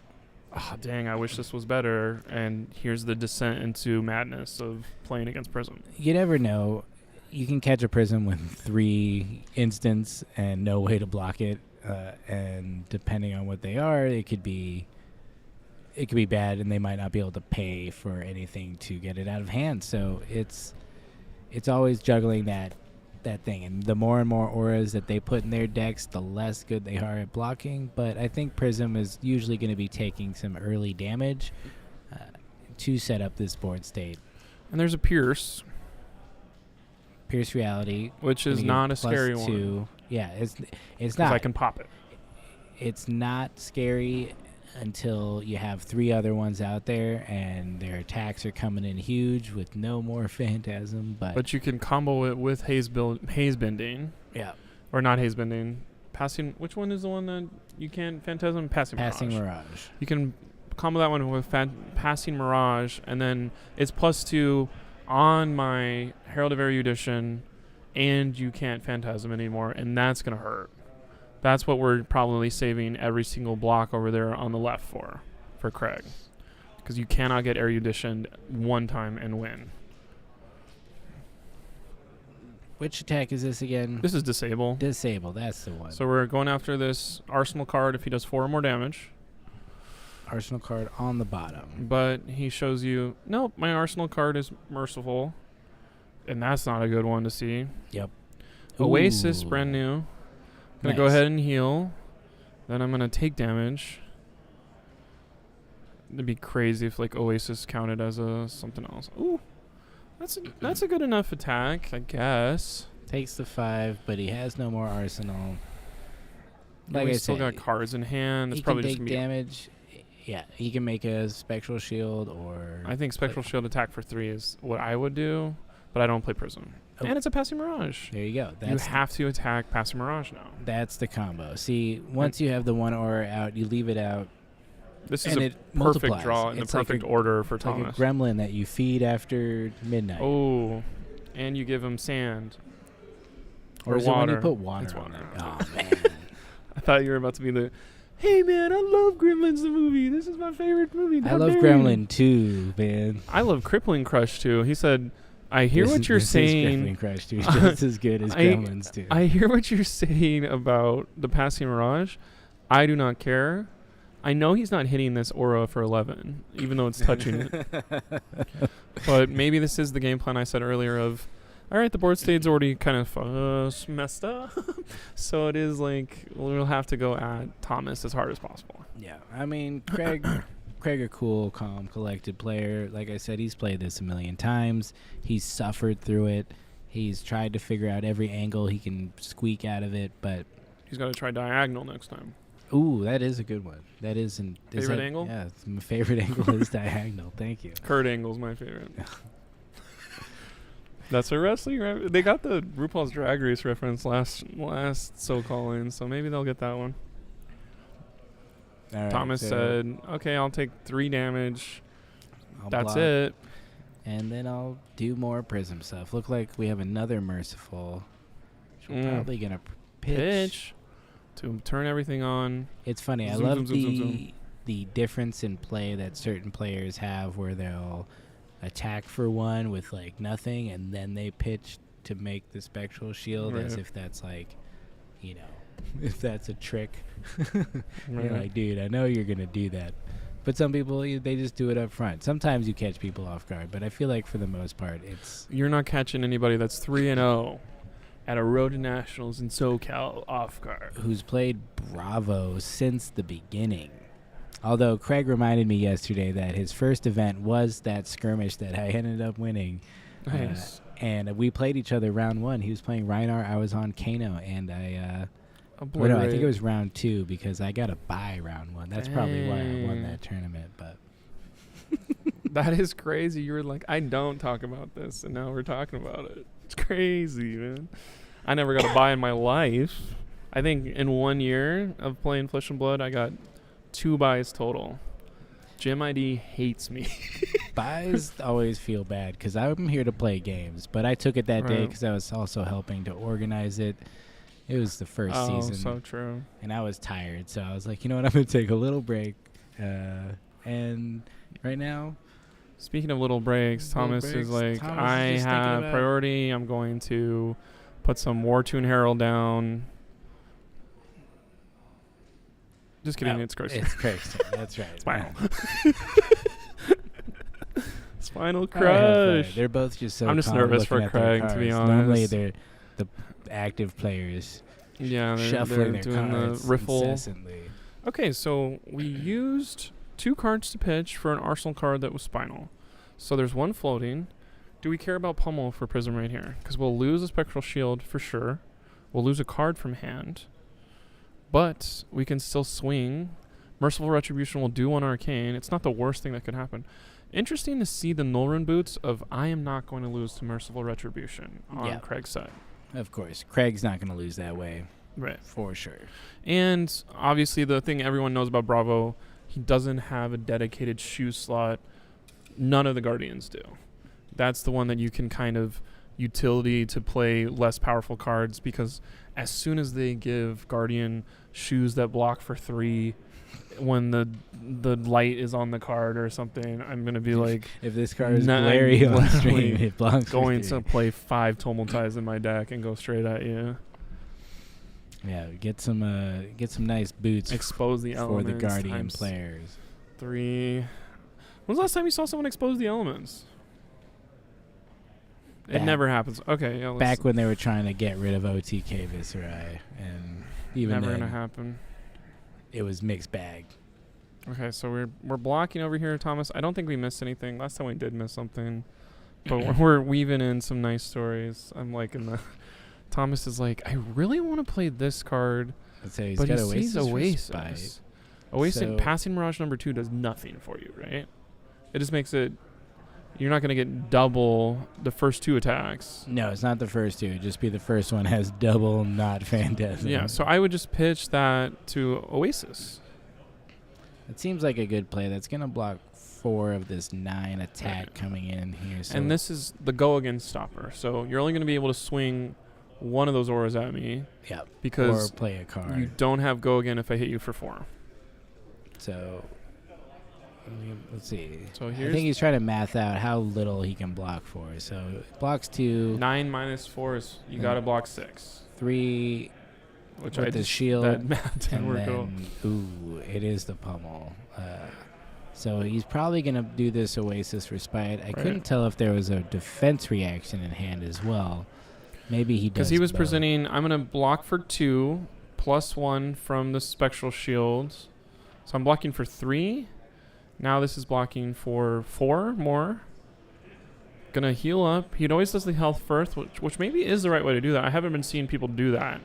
[SPEAKER 1] dang, I wish this was better, and here's the descent into madness of playing against Prism?
[SPEAKER 2] You never know. You can catch a Prism with 3 instants and no way to block it, and depending on what they are, it could be bad, and they might not be able to pay for anything to get it out of hand. So it's always juggling that thing, and the more and more auras that they put in their decks, the less good they are at blocking. But I think Prism is usually going to be taking some early damage to set up this board state.
[SPEAKER 1] And there's a Pierce,
[SPEAKER 2] Reality,
[SPEAKER 1] which is not a scary
[SPEAKER 2] +2.
[SPEAKER 1] one.
[SPEAKER 2] Yeah, it's
[SPEAKER 1] 'Cause
[SPEAKER 2] not.
[SPEAKER 1] I can pop it.
[SPEAKER 2] It's not scary until you have 3 other ones out there and their attacks are coming in huge with no more Phantasm.
[SPEAKER 1] But you can combo it with haze bending,
[SPEAKER 2] yeah,
[SPEAKER 1] or not haze bending. Passing. Which one is the one that you can't Phantasm? Passing Mirage.
[SPEAKER 2] Mirage.
[SPEAKER 1] You can combo that one with Passing Mirage, and then it's +2 on my Herald of Erudition, and you can't Phantasm anymore, and that's going to hurt. That's what we're probably saving every single block over there on the left for Craig. Because you cannot get Erudition one time and win.
[SPEAKER 2] Which attack is this again?
[SPEAKER 1] This is Disable.
[SPEAKER 2] Disable, that's the one.
[SPEAKER 1] So we're going after this Arsenal card if he does 4 or more damage.
[SPEAKER 2] Arsenal card on the bottom.
[SPEAKER 1] But he shows you, nope, my Arsenal card is Merciful. And that's not a good one to see.
[SPEAKER 2] Yep.
[SPEAKER 1] Oasis,
[SPEAKER 2] Ooh.
[SPEAKER 1] brand new. Gonna go
[SPEAKER 2] Nice.
[SPEAKER 1] ahead and heal. Then I'm gonna take damage. It'd be crazy if like Oasis counted as a something else. Ooh, that's a good enough attack, I guess.
[SPEAKER 2] Takes the 5, but he has no more Arsenal.
[SPEAKER 1] Like
[SPEAKER 2] Like I
[SPEAKER 1] he's still
[SPEAKER 2] said,
[SPEAKER 1] got cards in hand. It's
[SPEAKER 2] he
[SPEAKER 1] probably
[SPEAKER 2] can
[SPEAKER 1] just
[SPEAKER 2] take
[SPEAKER 1] gonna be.
[SPEAKER 2] damage. Yeah, he can make a Spectral Shield or...
[SPEAKER 1] I think Spectral Shield attack for 3 is what I would do, but I don't play Prism.
[SPEAKER 2] Oh.
[SPEAKER 1] And it's a Passing Mirage.
[SPEAKER 2] There you go.
[SPEAKER 1] You have to attack Passing Mirage now.
[SPEAKER 2] That's the combo. See, once you have the one aura out, you leave it out.
[SPEAKER 1] This is
[SPEAKER 2] And
[SPEAKER 1] a
[SPEAKER 2] it
[SPEAKER 1] perfect
[SPEAKER 2] multiplies.
[SPEAKER 1] draw in the
[SPEAKER 2] It's like
[SPEAKER 1] perfect
[SPEAKER 2] a-
[SPEAKER 1] order for
[SPEAKER 2] It's like a
[SPEAKER 1] Thomas.
[SPEAKER 2] gremlin that you feed after midnight.
[SPEAKER 1] Oh, and you give him sand.
[SPEAKER 2] or
[SPEAKER 1] or
[SPEAKER 2] is it when
[SPEAKER 1] water.
[SPEAKER 2] you put water
[SPEAKER 1] It's
[SPEAKER 2] on
[SPEAKER 1] water.
[SPEAKER 2] it? Oh, man.
[SPEAKER 1] I thought you were about to be the, hey man, I love Gremlins the movie. This is my favorite movie.
[SPEAKER 2] I
[SPEAKER 1] How
[SPEAKER 2] love
[SPEAKER 1] dare you?"
[SPEAKER 2] Gremlin too, man.
[SPEAKER 1] I love Crippling Crush too. He said, I hear what you're
[SPEAKER 2] This is
[SPEAKER 1] saying.
[SPEAKER 2] Gremlin Crush 2. Just as good as Gremlins 2.
[SPEAKER 1] I hear what you're saying about the Passing Mirage. I do not care. I know he's not hitting this aura for 11, even though it's touching it. But maybe this is the game plan I said earlier of, all right, the board state's already kind of messed up. So it is like, we'll have to go at Thomas as hard as possible.
[SPEAKER 2] Yeah, I mean, Craig a cool, calm, collected player. Like I said, he's played this a million times. He's suffered through it. He's tried to figure out every angle he can squeak out of it, but...
[SPEAKER 1] He's got to try Diagonal next time.
[SPEAKER 2] Ooh, that is a good one. That is
[SPEAKER 1] Favorite angle?
[SPEAKER 2] Yeah, my favorite angle is Diagonal. Thank you.
[SPEAKER 1] Kurt Angle's my favorite. That's a wrestling. They got the RuPaul's Drag Race reference last So Calling, so maybe they'll get that one.
[SPEAKER 2] All right,
[SPEAKER 1] Thomas
[SPEAKER 2] so
[SPEAKER 1] said, "Okay, I'll take 3 damage.
[SPEAKER 2] I'll
[SPEAKER 1] That's
[SPEAKER 2] block,
[SPEAKER 1] it."
[SPEAKER 2] and then I'll do more Prism stuff. Look like we have another Merciful. Which we're probably going to pitch.
[SPEAKER 1] To turn everything on.
[SPEAKER 2] It's funny. I
[SPEAKER 1] Zoom,
[SPEAKER 2] love
[SPEAKER 1] zoom, zoom, zoom, zoom.
[SPEAKER 2] the difference in play that certain players have where they'll attack for 1 with like nothing and then they pitch to make the Spectral Shield as
[SPEAKER 1] Right.
[SPEAKER 2] if that's like, you know, if that's a trick. You're
[SPEAKER 1] Right.
[SPEAKER 2] like, dude, I know you're going to do that. But some people, they just do it up front. Sometimes you catch people off guard, but I feel like for the most part, it's...
[SPEAKER 1] You're not catching anybody that's 3-0 at a Road to Nationals in SoCal off guard.
[SPEAKER 2] who's played Bravo since the beginning. Although Craig reminded me yesterday that his first event was that skirmish that I ended up winning.
[SPEAKER 1] Nice.
[SPEAKER 2] And we played each other round 1. He was playing Reinar. I was on Kano. And I think it
[SPEAKER 1] Obliterate.
[SPEAKER 2] was round 2 because I got a bye round 1. That's probably why I won
[SPEAKER 1] Dang.
[SPEAKER 2] that tournament. But
[SPEAKER 1] That is crazy. You were like, I don't talk about this, and now we're talking about it. It's crazy, man. I never got a buy in my life. I think in 1 year of playing Flesh and Blood, I got 2 buys total. Gym ID hates me.
[SPEAKER 2] Buys always feel bad because I'm here to play games, but I took it that day
[SPEAKER 1] Right.
[SPEAKER 2] because I was also helping to organize it. It was the first
[SPEAKER 1] Oh,
[SPEAKER 2] season,
[SPEAKER 1] so true.
[SPEAKER 2] and I was tired, so I was like, you know what, I'm going to take a little break. And right now,
[SPEAKER 1] Speaking of little breaks,
[SPEAKER 2] Little
[SPEAKER 1] Thomas
[SPEAKER 2] breaks,
[SPEAKER 1] is like,
[SPEAKER 2] Thomas is
[SPEAKER 1] I
[SPEAKER 2] just thinking
[SPEAKER 1] have
[SPEAKER 2] about-
[SPEAKER 1] priority. I'm going to put some War Tune Herald down. Just kidding,
[SPEAKER 2] Oh,
[SPEAKER 1] it's Craig's.
[SPEAKER 2] It's Craig's turn. That's right.
[SPEAKER 1] Spinal.
[SPEAKER 2] Yeah.
[SPEAKER 1] Spinal
[SPEAKER 2] I have fun.
[SPEAKER 1] Crush.
[SPEAKER 2] They're both just so
[SPEAKER 1] I'm just
[SPEAKER 2] calm
[SPEAKER 1] nervous
[SPEAKER 2] looking
[SPEAKER 1] for
[SPEAKER 2] at their
[SPEAKER 1] Craig, to be
[SPEAKER 2] cards. Normally,
[SPEAKER 1] honest.
[SPEAKER 2] they're the active players
[SPEAKER 1] Yeah, they're
[SPEAKER 2] shuffling their
[SPEAKER 1] doing
[SPEAKER 2] cards
[SPEAKER 1] the riffle.
[SPEAKER 2] incessantly.
[SPEAKER 1] Okay, so we used 2 cards to pitch for an arsenal card that was Spinal. So there's 1 floating. Do we care about Pummel for Prism right here? Because we'll lose a Spectral Shield for sure. We'll lose a card from hand. But we can still swing. Merciful Retribution will do 1 Arcane. It's not the worst thing that could happen. Interesting to see the Null Rune boots of I am not going to lose to Merciful Retribution on
[SPEAKER 2] Yeah.
[SPEAKER 1] Craig's side.
[SPEAKER 2] Of course, Craig's not going to lose that way
[SPEAKER 1] Right.
[SPEAKER 2] for sure.
[SPEAKER 1] And obviously the thing everyone knows about Bravo, he doesn't have a dedicated shoe slot. None of the Guardians do. That's the one that you can kind of utility to play less powerful cards, because as soon as they give Guardian shoes that block for 3 when the light is on the card or something, I'm going to be like
[SPEAKER 2] If this card is
[SPEAKER 1] Nah,
[SPEAKER 2] glary on
[SPEAKER 1] literally
[SPEAKER 2] stream, it blocks for
[SPEAKER 1] going
[SPEAKER 2] 3.
[SPEAKER 1] to play 5 Tumultize in my deck and go straight at you.
[SPEAKER 2] Yeah, get some nice boots
[SPEAKER 1] Expose the
[SPEAKER 2] for
[SPEAKER 1] elements.
[SPEAKER 2] the Guardian
[SPEAKER 1] times
[SPEAKER 2] players.
[SPEAKER 1] 3. When's the last time you saw someone expose the elements? It
[SPEAKER 2] Back-
[SPEAKER 1] never happens. Okay, yeah.
[SPEAKER 2] Back when they were trying to get rid of OTK Viscerai, and even
[SPEAKER 1] never
[SPEAKER 2] then,
[SPEAKER 1] gonna happen.
[SPEAKER 2] it was mixed bag.
[SPEAKER 1] Okay, so we're blocking over here, Thomas. I don't think we missed anything. Last time we did miss something, but we're weaving in some nice stories. I'm liking the. Thomas is like, I really want to play this card,
[SPEAKER 2] Let's say he's
[SPEAKER 1] but
[SPEAKER 2] got
[SPEAKER 1] he
[SPEAKER 2] Oasis.
[SPEAKER 1] sees
[SPEAKER 2] for
[SPEAKER 1] Oasis.
[SPEAKER 2] Spite.
[SPEAKER 1] Oasis
[SPEAKER 2] So-
[SPEAKER 1] passing Mirage number 2 does nothing for you, right? It just makes it. You're not gonna get double the first 2 attacks.
[SPEAKER 2] No, it's not the first 2. It'd just be the first one has double, not Phantasm.
[SPEAKER 1] Yeah, so I would just pitch that to Oasis.
[SPEAKER 2] It seems like a good play. That's gonna block 4 of this 9 attack
[SPEAKER 1] Right.
[SPEAKER 2] coming in here. So
[SPEAKER 1] And this is the go against stopper. So you're only going to be able to swing one of those auras at me
[SPEAKER 2] yeah, or
[SPEAKER 1] because
[SPEAKER 2] play a card.
[SPEAKER 1] you don't have go again if I hit you for 4.
[SPEAKER 2] So let's see.
[SPEAKER 1] So
[SPEAKER 2] I
[SPEAKER 1] here's
[SPEAKER 2] think he's trying to math out how little he can block for. So it blocks 2,
[SPEAKER 1] 9 minus 4 is you got to block 6.
[SPEAKER 2] 3,
[SPEAKER 1] Which
[SPEAKER 2] with
[SPEAKER 1] I
[SPEAKER 2] the
[SPEAKER 1] just,
[SPEAKER 2] shield,
[SPEAKER 1] that math didn't
[SPEAKER 2] and
[SPEAKER 1] work out.
[SPEAKER 2] then it is the pummel. So he's probably gonna do this Oasis for Spite. I couldn't tell if there was a defense reaction in hand as well. Maybe he does.
[SPEAKER 1] Because he was
[SPEAKER 2] both.
[SPEAKER 1] presenting, I'm going to block for 2 plus 1 from the Spectral Shields. So I'm blocking for 3. Now this is blocking for 4 more. Gonna heal up. He always does the health first, which maybe is the right way to do that. I haven't been seeing people do that.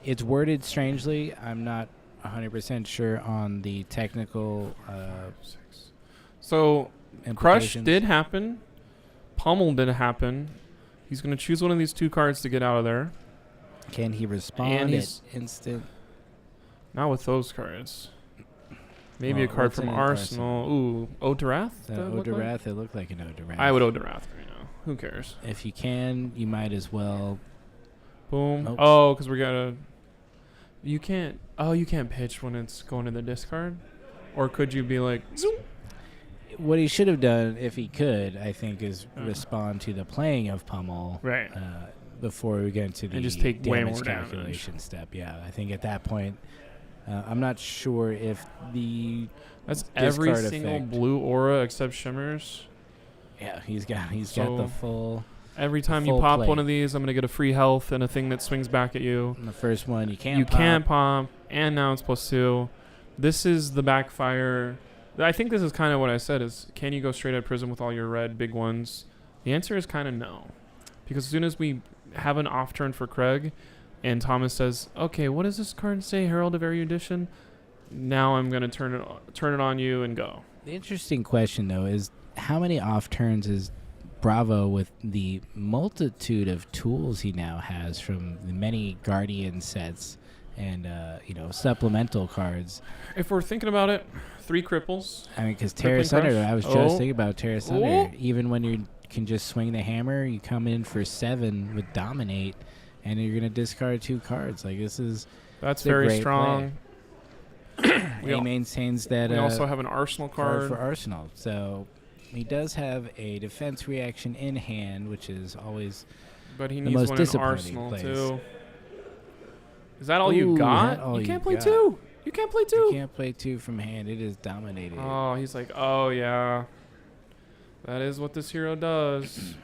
[SPEAKER 2] It's worded strangely. I'm not 100% sure on the technical
[SPEAKER 1] So Crush
[SPEAKER 2] implications.
[SPEAKER 1] did happen. Pummel did happen. He's going to choose one of these 2 cards to get out of there.
[SPEAKER 2] Can he
[SPEAKER 1] And
[SPEAKER 2] respond
[SPEAKER 1] he's-
[SPEAKER 2] at instant?
[SPEAKER 1] Not with those cards. Maybe
[SPEAKER 2] Well,
[SPEAKER 1] a card
[SPEAKER 2] what's
[SPEAKER 1] from
[SPEAKER 2] in
[SPEAKER 1] Arsenal. Ooh, Ode to Wrath?
[SPEAKER 2] The
[SPEAKER 1] Does that look like?
[SPEAKER 2] Odarath, it looked like an Odarath.
[SPEAKER 1] I would Ode to Wrath right now. Who cares?
[SPEAKER 2] If you can, you might as well.
[SPEAKER 1] Boom.
[SPEAKER 2] Nope.
[SPEAKER 1] Oh, because we got to... You can't... Oh, you can't pitch when it's going to the discard? Or could you be like... Zoom?
[SPEAKER 2] What he should have done, if he could, I think, is respond to the playing of Pummel.
[SPEAKER 1] Right.
[SPEAKER 2] Before we get into the
[SPEAKER 1] And just take way
[SPEAKER 2] damage
[SPEAKER 1] more damage.
[SPEAKER 2] calculation step. Yeah, I think at that point, I'm not sure if the
[SPEAKER 1] That's every
[SPEAKER 2] discard
[SPEAKER 1] single
[SPEAKER 2] effect.
[SPEAKER 1] blue aura except Shimmers.
[SPEAKER 2] he's got the
[SPEAKER 1] So-
[SPEAKER 2] full.
[SPEAKER 1] Every time you
[SPEAKER 2] Full
[SPEAKER 1] pop
[SPEAKER 2] play.
[SPEAKER 1] one of these, I'm going to get a free health and a thing that swings back at you.
[SPEAKER 2] On the first one, you can't.
[SPEAKER 1] You
[SPEAKER 2] pop.
[SPEAKER 1] can't pop, and now it's +2. This is the backfire. I think this is kind of what I said is, can you go straight at Prism with all your red big ones? The answer is kind of no. Because as soon as we have an off turn for Craig, and Thomas says, okay, what does this card say, Herald of Erudition? Now I'm going to turn it on you and go.
[SPEAKER 2] The interesting question, though, is how many off turns is Bravo with the multitude of tools he now has from the many Guardian sets and supplemental cards.
[SPEAKER 1] If we're thinking about it, 3 cripples.
[SPEAKER 2] I mean, because
[SPEAKER 1] Crippling
[SPEAKER 2] Terra Sunder,
[SPEAKER 1] Crush.
[SPEAKER 2] I was just
[SPEAKER 1] Oh.
[SPEAKER 2] thinking about Terra Sunder. Even when you can just swing the hammer, you come in for 7 with Dominate, and you're going to discard 2 cards. Like, this is
[SPEAKER 1] That's
[SPEAKER 2] It's a
[SPEAKER 1] very
[SPEAKER 2] great
[SPEAKER 1] strong.
[SPEAKER 2] he maintains that
[SPEAKER 1] We also have an Arsenal
[SPEAKER 2] card
[SPEAKER 1] card.
[SPEAKER 2] for Arsenal. So he does have a defense reaction in hand, which is always
[SPEAKER 1] But he
[SPEAKER 2] the
[SPEAKER 1] needs
[SPEAKER 2] most
[SPEAKER 1] one in
[SPEAKER 2] disappointing
[SPEAKER 1] Arsenal
[SPEAKER 2] place.
[SPEAKER 1] too. Is that all you
[SPEAKER 2] Ooh,
[SPEAKER 1] got?
[SPEAKER 2] that all
[SPEAKER 1] You
[SPEAKER 2] you
[SPEAKER 1] can't play
[SPEAKER 2] got.
[SPEAKER 1] 2. You can't play 2.
[SPEAKER 2] you can't play 2 from hand. It is dominated.
[SPEAKER 1] Oh, he's like, oh yeah. That is what this hero does.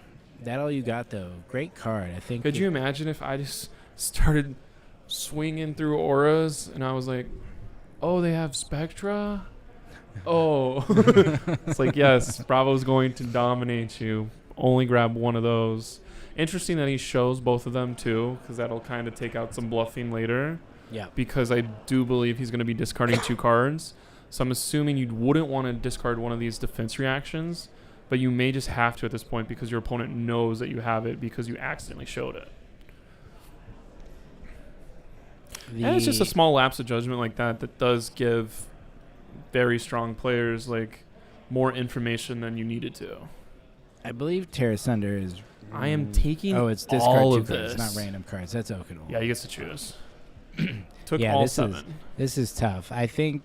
[SPEAKER 2] That all you got, though. Great card. I think.
[SPEAKER 1] Could you imagine if I just started swinging through auras and I was like, oh, they have Spectra? Oh. It's like, yes, Bravo's going to dominate you. Only grab one of those. Interesting that he shows both of them too, because that'll kind of take out some bluffing later.
[SPEAKER 2] Yeah.
[SPEAKER 1] Because I do believe he's going to be discarding 2 cards. So I'm assuming you wouldn't want to discard one of these defense reactions, but you may just have to at this point because your opponent knows that you have it because you accidentally showed it. And it's just a small lapse of judgment like that that does give very strong players like more information than you needed to.
[SPEAKER 2] I believe Terra Sunder is.
[SPEAKER 1] I am taking
[SPEAKER 2] it's discard
[SPEAKER 1] all
[SPEAKER 2] 2
[SPEAKER 1] of
[SPEAKER 2] cards,
[SPEAKER 1] this.
[SPEAKER 2] not random cards. That's okay.
[SPEAKER 1] Yeah, he gets to choose. Took
[SPEAKER 2] Yeah,
[SPEAKER 1] all
[SPEAKER 2] this
[SPEAKER 1] 7.
[SPEAKER 2] This is tough. I think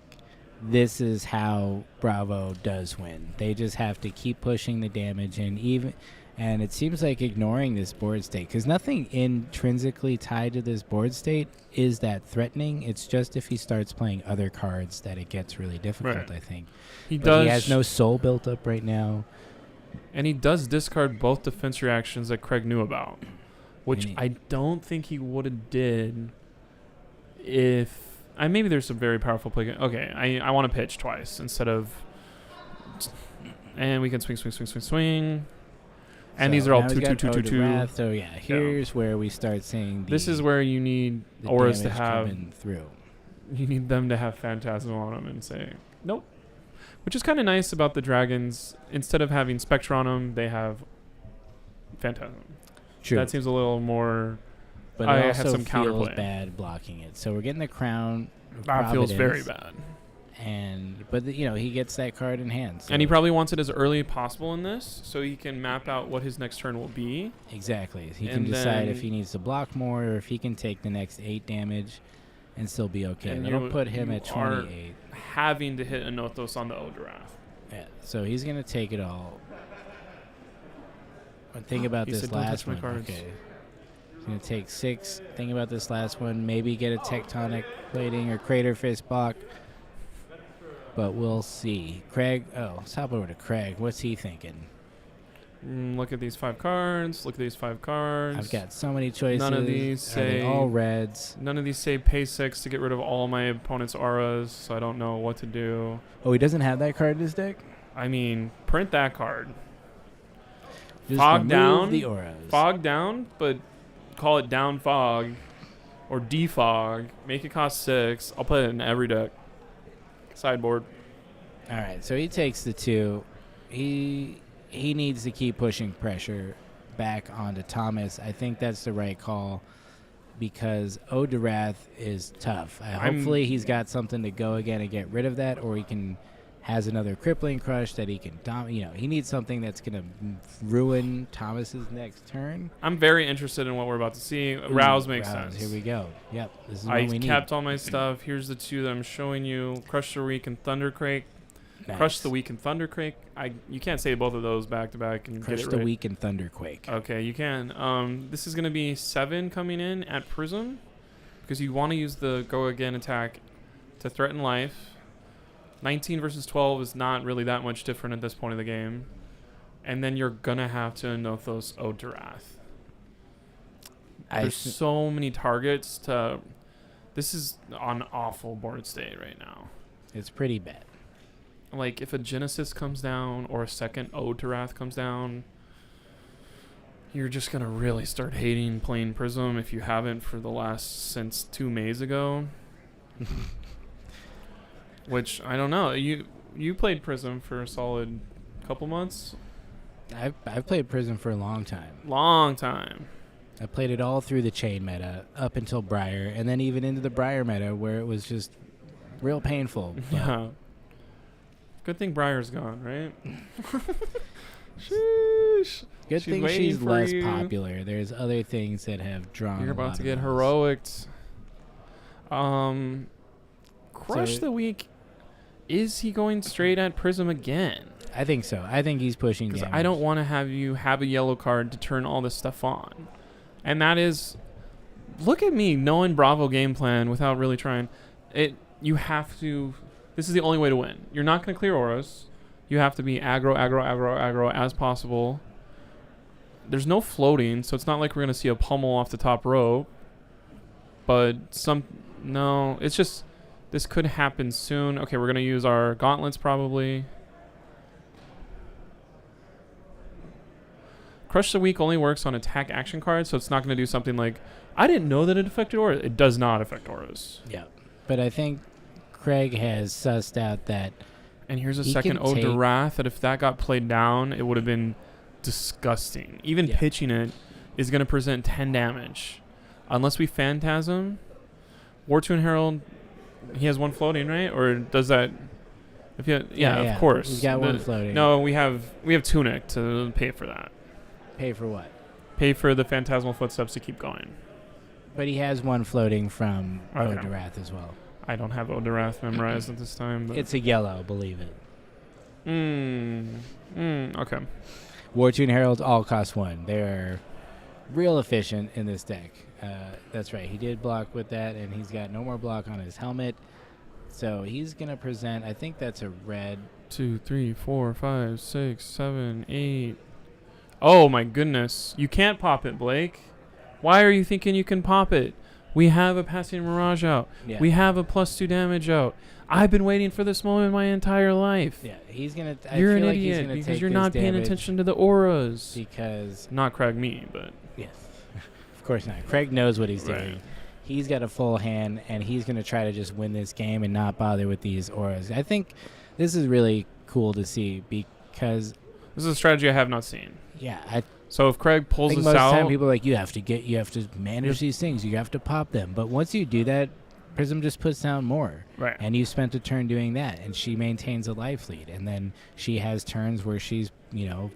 [SPEAKER 2] this is how Bravo does win. They just have to keep pushing the damage and it seems like ignoring this board state, because nothing intrinsically tied to this board state is that threatening. It's just if he starts playing other cards that it gets really difficult,
[SPEAKER 1] Right.
[SPEAKER 2] I think.
[SPEAKER 1] He
[SPEAKER 2] But
[SPEAKER 1] does.
[SPEAKER 2] he has no soul built up right now.
[SPEAKER 1] And he does discard both defense reactions that Craig knew about, which I don't think he would have did if... maybe there's some very powerful play. Okay, I want to pitch twice instead of... And we can swing. And these are all
[SPEAKER 2] now
[SPEAKER 1] 2,
[SPEAKER 2] he's
[SPEAKER 1] 2,
[SPEAKER 2] got
[SPEAKER 1] 2, 2,
[SPEAKER 2] Ode to
[SPEAKER 1] 2.
[SPEAKER 2] Wrath, so yeah, here's where we start seeing
[SPEAKER 1] This is where you need
[SPEAKER 2] the
[SPEAKER 1] auras to
[SPEAKER 2] damage
[SPEAKER 1] have...
[SPEAKER 2] coming through.
[SPEAKER 1] You need them to have Phantasm on them and say, nope. Which is kind of nice about the dragons. Instead of having Spectra on them, they have Phantasm.
[SPEAKER 2] True.
[SPEAKER 1] That seems a little more...
[SPEAKER 2] But
[SPEAKER 1] I
[SPEAKER 2] it
[SPEAKER 1] have
[SPEAKER 2] also
[SPEAKER 1] some
[SPEAKER 2] feels
[SPEAKER 1] counterplay.
[SPEAKER 2] bad blocking it. So we're getting the Crown of
[SPEAKER 1] That feels very
[SPEAKER 2] Providence,
[SPEAKER 1] bad.
[SPEAKER 2] But he gets that card in hand. So
[SPEAKER 1] And he probably wants it as early as possible in this, so he can map out what his next turn will be.
[SPEAKER 2] exactly. He
[SPEAKER 1] And
[SPEAKER 2] can decide if
[SPEAKER 1] then-
[SPEAKER 2] he needs to block more or if he can take the next 8 damage and still be okay.
[SPEAKER 1] And
[SPEAKER 2] That'll
[SPEAKER 1] you-
[SPEAKER 2] put him
[SPEAKER 1] you
[SPEAKER 2] at
[SPEAKER 1] are
[SPEAKER 2] 28.
[SPEAKER 1] Having to hit a Nothos on the Odorath.
[SPEAKER 2] Yeah. So he's gonna take it all. But think about
[SPEAKER 1] He
[SPEAKER 2] this
[SPEAKER 1] said, "Don't
[SPEAKER 2] last
[SPEAKER 1] touch my
[SPEAKER 2] one.
[SPEAKER 1] cards."
[SPEAKER 2] Okay. He's gonna take 6. Think about this last one. Maybe get a tectonic plating or crater fist block. But we'll see. Craig. Oh, let's hop over to Craig. What's he thinking?
[SPEAKER 1] Look at these 5 cards. Look at these 5 cards.
[SPEAKER 2] I've got so many choices.
[SPEAKER 1] None of these
[SPEAKER 2] Are they
[SPEAKER 1] say-
[SPEAKER 2] all reds.
[SPEAKER 1] None of these say pay 6 to get rid of all my opponent's auras, so I don't know what to do.
[SPEAKER 2] Oh, he doesn't have that card in his deck?
[SPEAKER 1] I mean, print that card.
[SPEAKER 2] Just
[SPEAKER 1] Fog
[SPEAKER 2] remove
[SPEAKER 1] down.
[SPEAKER 2] the auras.
[SPEAKER 1] Fog down, but call it down fog or defog. Make it cost 6. I'll put it in every deck. Sideboard.
[SPEAKER 2] All right, so he takes the 2. He needs to keep pushing pressure back onto Thomas. I think that's the right call because Ode to Wrath is tough. Hopefully he's got something to go again and get rid of that, or he has another crippling crush that he can he needs something that's going to ruin Thomas's next turn.
[SPEAKER 1] I'm very interested in what we're about to see. Rouse makes sense.
[SPEAKER 2] Here we go. Yep, this is what
[SPEAKER 1] I
[SPEAKER 2] we need.
[SPEAKER 1] kept all my stuff. Here's the 2 that I'm showing you. Crush the Weak and Thunderquake.
[SPEAKER 2] Nice.
[SPEAKER 1] Crush the Weak and Thunderquake. You can't say both of those back to back and
[SPEAKER 2] Crush
[SPEAKER 1] get it
[SPEAKER 2] the
[SPEAKER 1] right.
[SPEAKER 2] Weak and Thunderquake.
[SPEAKER 1] Okay, you can. This is going to be 7 coming in at Prism because you want to use the Go Again attack to threaten life. 19 versus 12 is not really that much different at this point of the game. And then you're going to have to Nothos Ode to Wrath. There's so many targets to... This is on awful board state right now.
[SPEAKER 2] It's pretty bad.
[SPEAKER 1] Like, if a Genesis comes down or a second Ode to Wrath comes down, you're just going to really start hating playing Prism if you haven't for the last... since 2 Mays ago. Which, I don't know. You played Prism for a solid couple months?
[SPEAKER 2] I've played Prism for a long time.
[SPEAKER 1] Long time.
[SPEAKER 2] I played it all through the chain meta up until Briar, and then even into the Briar meta where it was just real painful.
[SPEAKER 1] Yeah. Good thing Briar's gone, right? Sheesh.
[SPEAKER 2] Good
[SPEAKER 1] She's
[SPEAKER 2] thing
[SPEAKER 1] waiting
[SPEAKER 2] she's
[SPEAKER 1] for
[SPEAKER 2] less
[SPEAKER 1] you.
[SPEAKER 2] popular. There's other things that have drawn.
[SPEAKER 1] You're
[SPEAKER 2] a
[SPEAKER 1] about
[SPEAKER 2] lot
[SPEAKER 1] to
[SPEAKER 2] of
[SPEAKER 1] get
[SPEAKER 2] eyes.
[SPEAKER 1] heroicked. Crush
[SPEAKER 2] So-
[SPEAKER 1] the week. Is he going straight at Prism again?
[SPEAKER 2] I think so. I think he's pushing
[SPEAKER 1] Because
[SPEAKER 2] damage.
[SPEAKER 1] I don't want to have you have a yellow card to turn all this stuff on. And that is, look at me knowing Bravo game plan without really trying. You have to, this is the only way to win. You're not going to clear auras. You have to be aggro as possible. There's no floating, so it's not like we're going to see a pummel off the top rope. But no, it's just, this could happen soon. Okay, we're going to use our gauntlets probably. Crush the Weak only works on attack action cards, so it's not going to do something like, I didn't know that it affected auras. It does not affect auras.
[SPEAKER 2] Yeah. But I think Craig has sussed out that
[SPEAKER 1] And here's a
[SPEAKER 2] He
[SPEAKER 1] second
[SPEAKER 2] can
[SPEAKER 1] Ode to
[SPEAKER 2] take-
[SPEAKER 1] Wrath that if that got played down, it would have been disgusting. Even
[SPEAKER 2] Yeah.
[SPEAKER 1] pitching it is going to present 10 damage. Unless we Phantasm. Wartune Herald, he has one floating, right? Or does that... If you, yeah, of course.
[SPEAKER 2] He's got one floating.
[SPEAKER 1] No, we have Tunic to pay for that.
[SPEAKER 2] Pay for what?
[SPEAKER 1] Pay for the Phantasmal Footsteps to keep going.
[SPEAKER 2] But he has one floating from
[SPEAKER 1] Okay.
[SPEAKER 2] Ode to Wrath as well.
[SPEAKER 1] I don't have Ode to Wrath memorized at this time. But
[SPEAKER 2] It's a yellow, believe it.
[SPEAKER 1] Okay.
[SPEAKER 2] Wartune Heralds all cost 1. They're real efficient in this deck. That's right. He did block with that, and he's got no more block on his helmet. So he's going to present, I think that's a red.
[SPEAKER 1] 2, 3, 4, 5, 6, 7, 8. Oh my goodness. You can't pop it, Blake. Why are you thinking you can pop it? We have a Pasadena Mirage out.
[SPEAKER 2] Yeah.
[SPEAKER 1] We have a +2 damage out. I've been waiting for this moment my entire life.
[SPEAKER 2] Yeah, he's going to.
[SPEAKER 1] You're an idiot because you're not paying attention to the auras.
[SPEAKER 2] Because.
[SPEAKER 1] Not Craig me, but
[SPEAKER 2] Yes. Of course not. Craig knows what he's
[SPEAKER 1] Right.
[SPEAKER 2] doing. He's got a full hand, and he's going to try to just win this game and not bother with these auras. I think this is really cool to see because,
[SPEAKER 1] this is a strategy I have not seen.
[SPEAKER 2] yeah, I
[SPEAKER 1] So if Craig pulls
[SPEAKER 2] think
[SPEAKER 1] this
[SPEAKER 2] most of the time
[SPEAKER 1] out,
[SPEAKER 2] people are like, you have to manage these things. You have to pop them. But once you do that, Prism just puts down more.
[SPEAKER 1] right?
[SPEAKER 2] And you spent a turn doing that, and she maintains a life lead. And then she has turns where she's,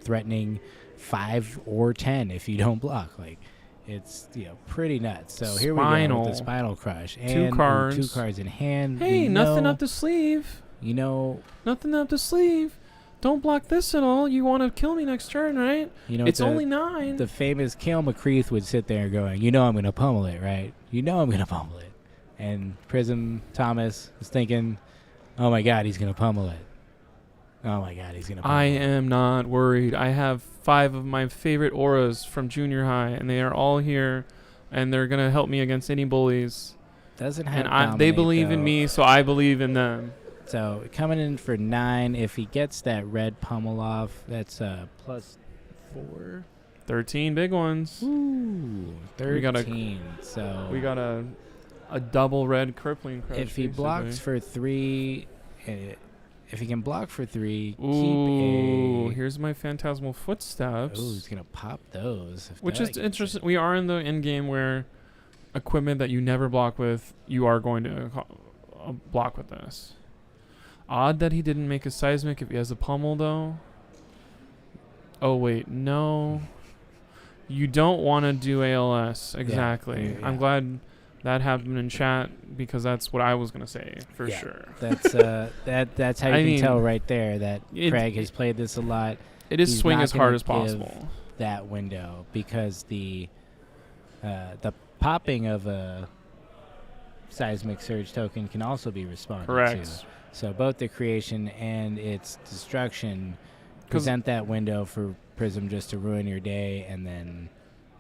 [SPEAKER 2] threatening 5 or 10 if you don't block. Like, it's, pretty nuts. So here we go
[SPEAKER 1] Spinal.
[SPEAKER 2] with the Spinal Crush. And
[SPEAKER 1] Two cards.
[SPEAKER 2] 2 cards in hand.
[SPEAKER 1] Hey,
[SPEAKER 2] We
[SPEAKER 1] nothing
[SPEAKER 2] know-
[SPEAKER 1] up the sleeve. Nothing up the sleeve. Don't block this at all. You want to kill me next turn, right? It's only 9.
[SPEAKER 2] The famous Cale McCreath would sit there going, I'm going to pummel it, right? I'm going to pummel it. And Prism Thomas is thinking, oh my God, he's going to pummel it. Oh my God, he's going to pummel
[SPEAKER 1] I
[SPEAKER 2] it.
[SPEAKER 1] am not worried. I have 5 of my favorite auras from junior high, and they are all here, and they're going to help me against any bullies.
[SPEAKER 2] Doesn't have
[SPEAKER 1] And they
[SPEAKER 2] dominate,
[SPEAKER 1] believe in
[SPEAKER 2] though.
[SPEAKER 1] me, so I believe in them.
[SPEAKER 2] So coming in for 9, if he gets that red pummel off, that's +4.
[SPEAKER 1] 13 big ones.
[SPEAKER 2] Ooh, 13.
[SPEAKER 1] We got a double red crippling crush.
[SPEAKER 2] If he blocks
[SPEAKER 1] basically.
[SPEAKER 2] for 3, if he can block for 3,
[SPEAKER 1] Ooh,
[SPEAKER 2] keep a.
[SPEAKER 1] here's my Phantasmal Footsteps.
[SPEAKER 2] Oh, he's gonna pop those. if
[SPEAKER 1] Which
[SPEAKER 2] that
[SPEAKER 1] is
[SPEAKER 2] gets
[SPEAKER 1] interesting.
[SPEAKER 2] it.
[SPEAKER 1] We are in the end game where equipment that you never block with, you are going to block with this. Odd that he didn't make a seismic if he has a pummel, though. Oh, wait. No. You don't want to do ALS. Exactly.
[SPEAKER 2] yeah.
[SPEAKER 1] I'm glad that happened in chat because that's what I was going to say for
[SPEAKER 2] Yeah.
[SPEAKER 1] sure.
[SPEAKER 2] That's that's how you
[SPEAKER 1] I
[SPEAKER 2] can
[SPEAKER 1] mean,
[SPEAKER 2] tell right there that
[SPEAKER 1] it-
[SPEAKER 2] Craig has played this a lot.
[SPEAKER 1] It is
[SPEAKER 2] He's
[SPEAKER 1] swing
[SPEAKER 2] not
[SPEAKER 1] as hard
[SPEAKER 2] gonna
[SPEAKER 1] as possible.
[SPEAKER 2] That window because the popping of a seismic surge token can also be responded
[SPEAKER 1] Correct.
[SPEAKER 2] to. So both the creation and its destruction
[SPEAKER 1] 'Cause
[SPEAKER 2] present that window for Prism just to ruin your day and then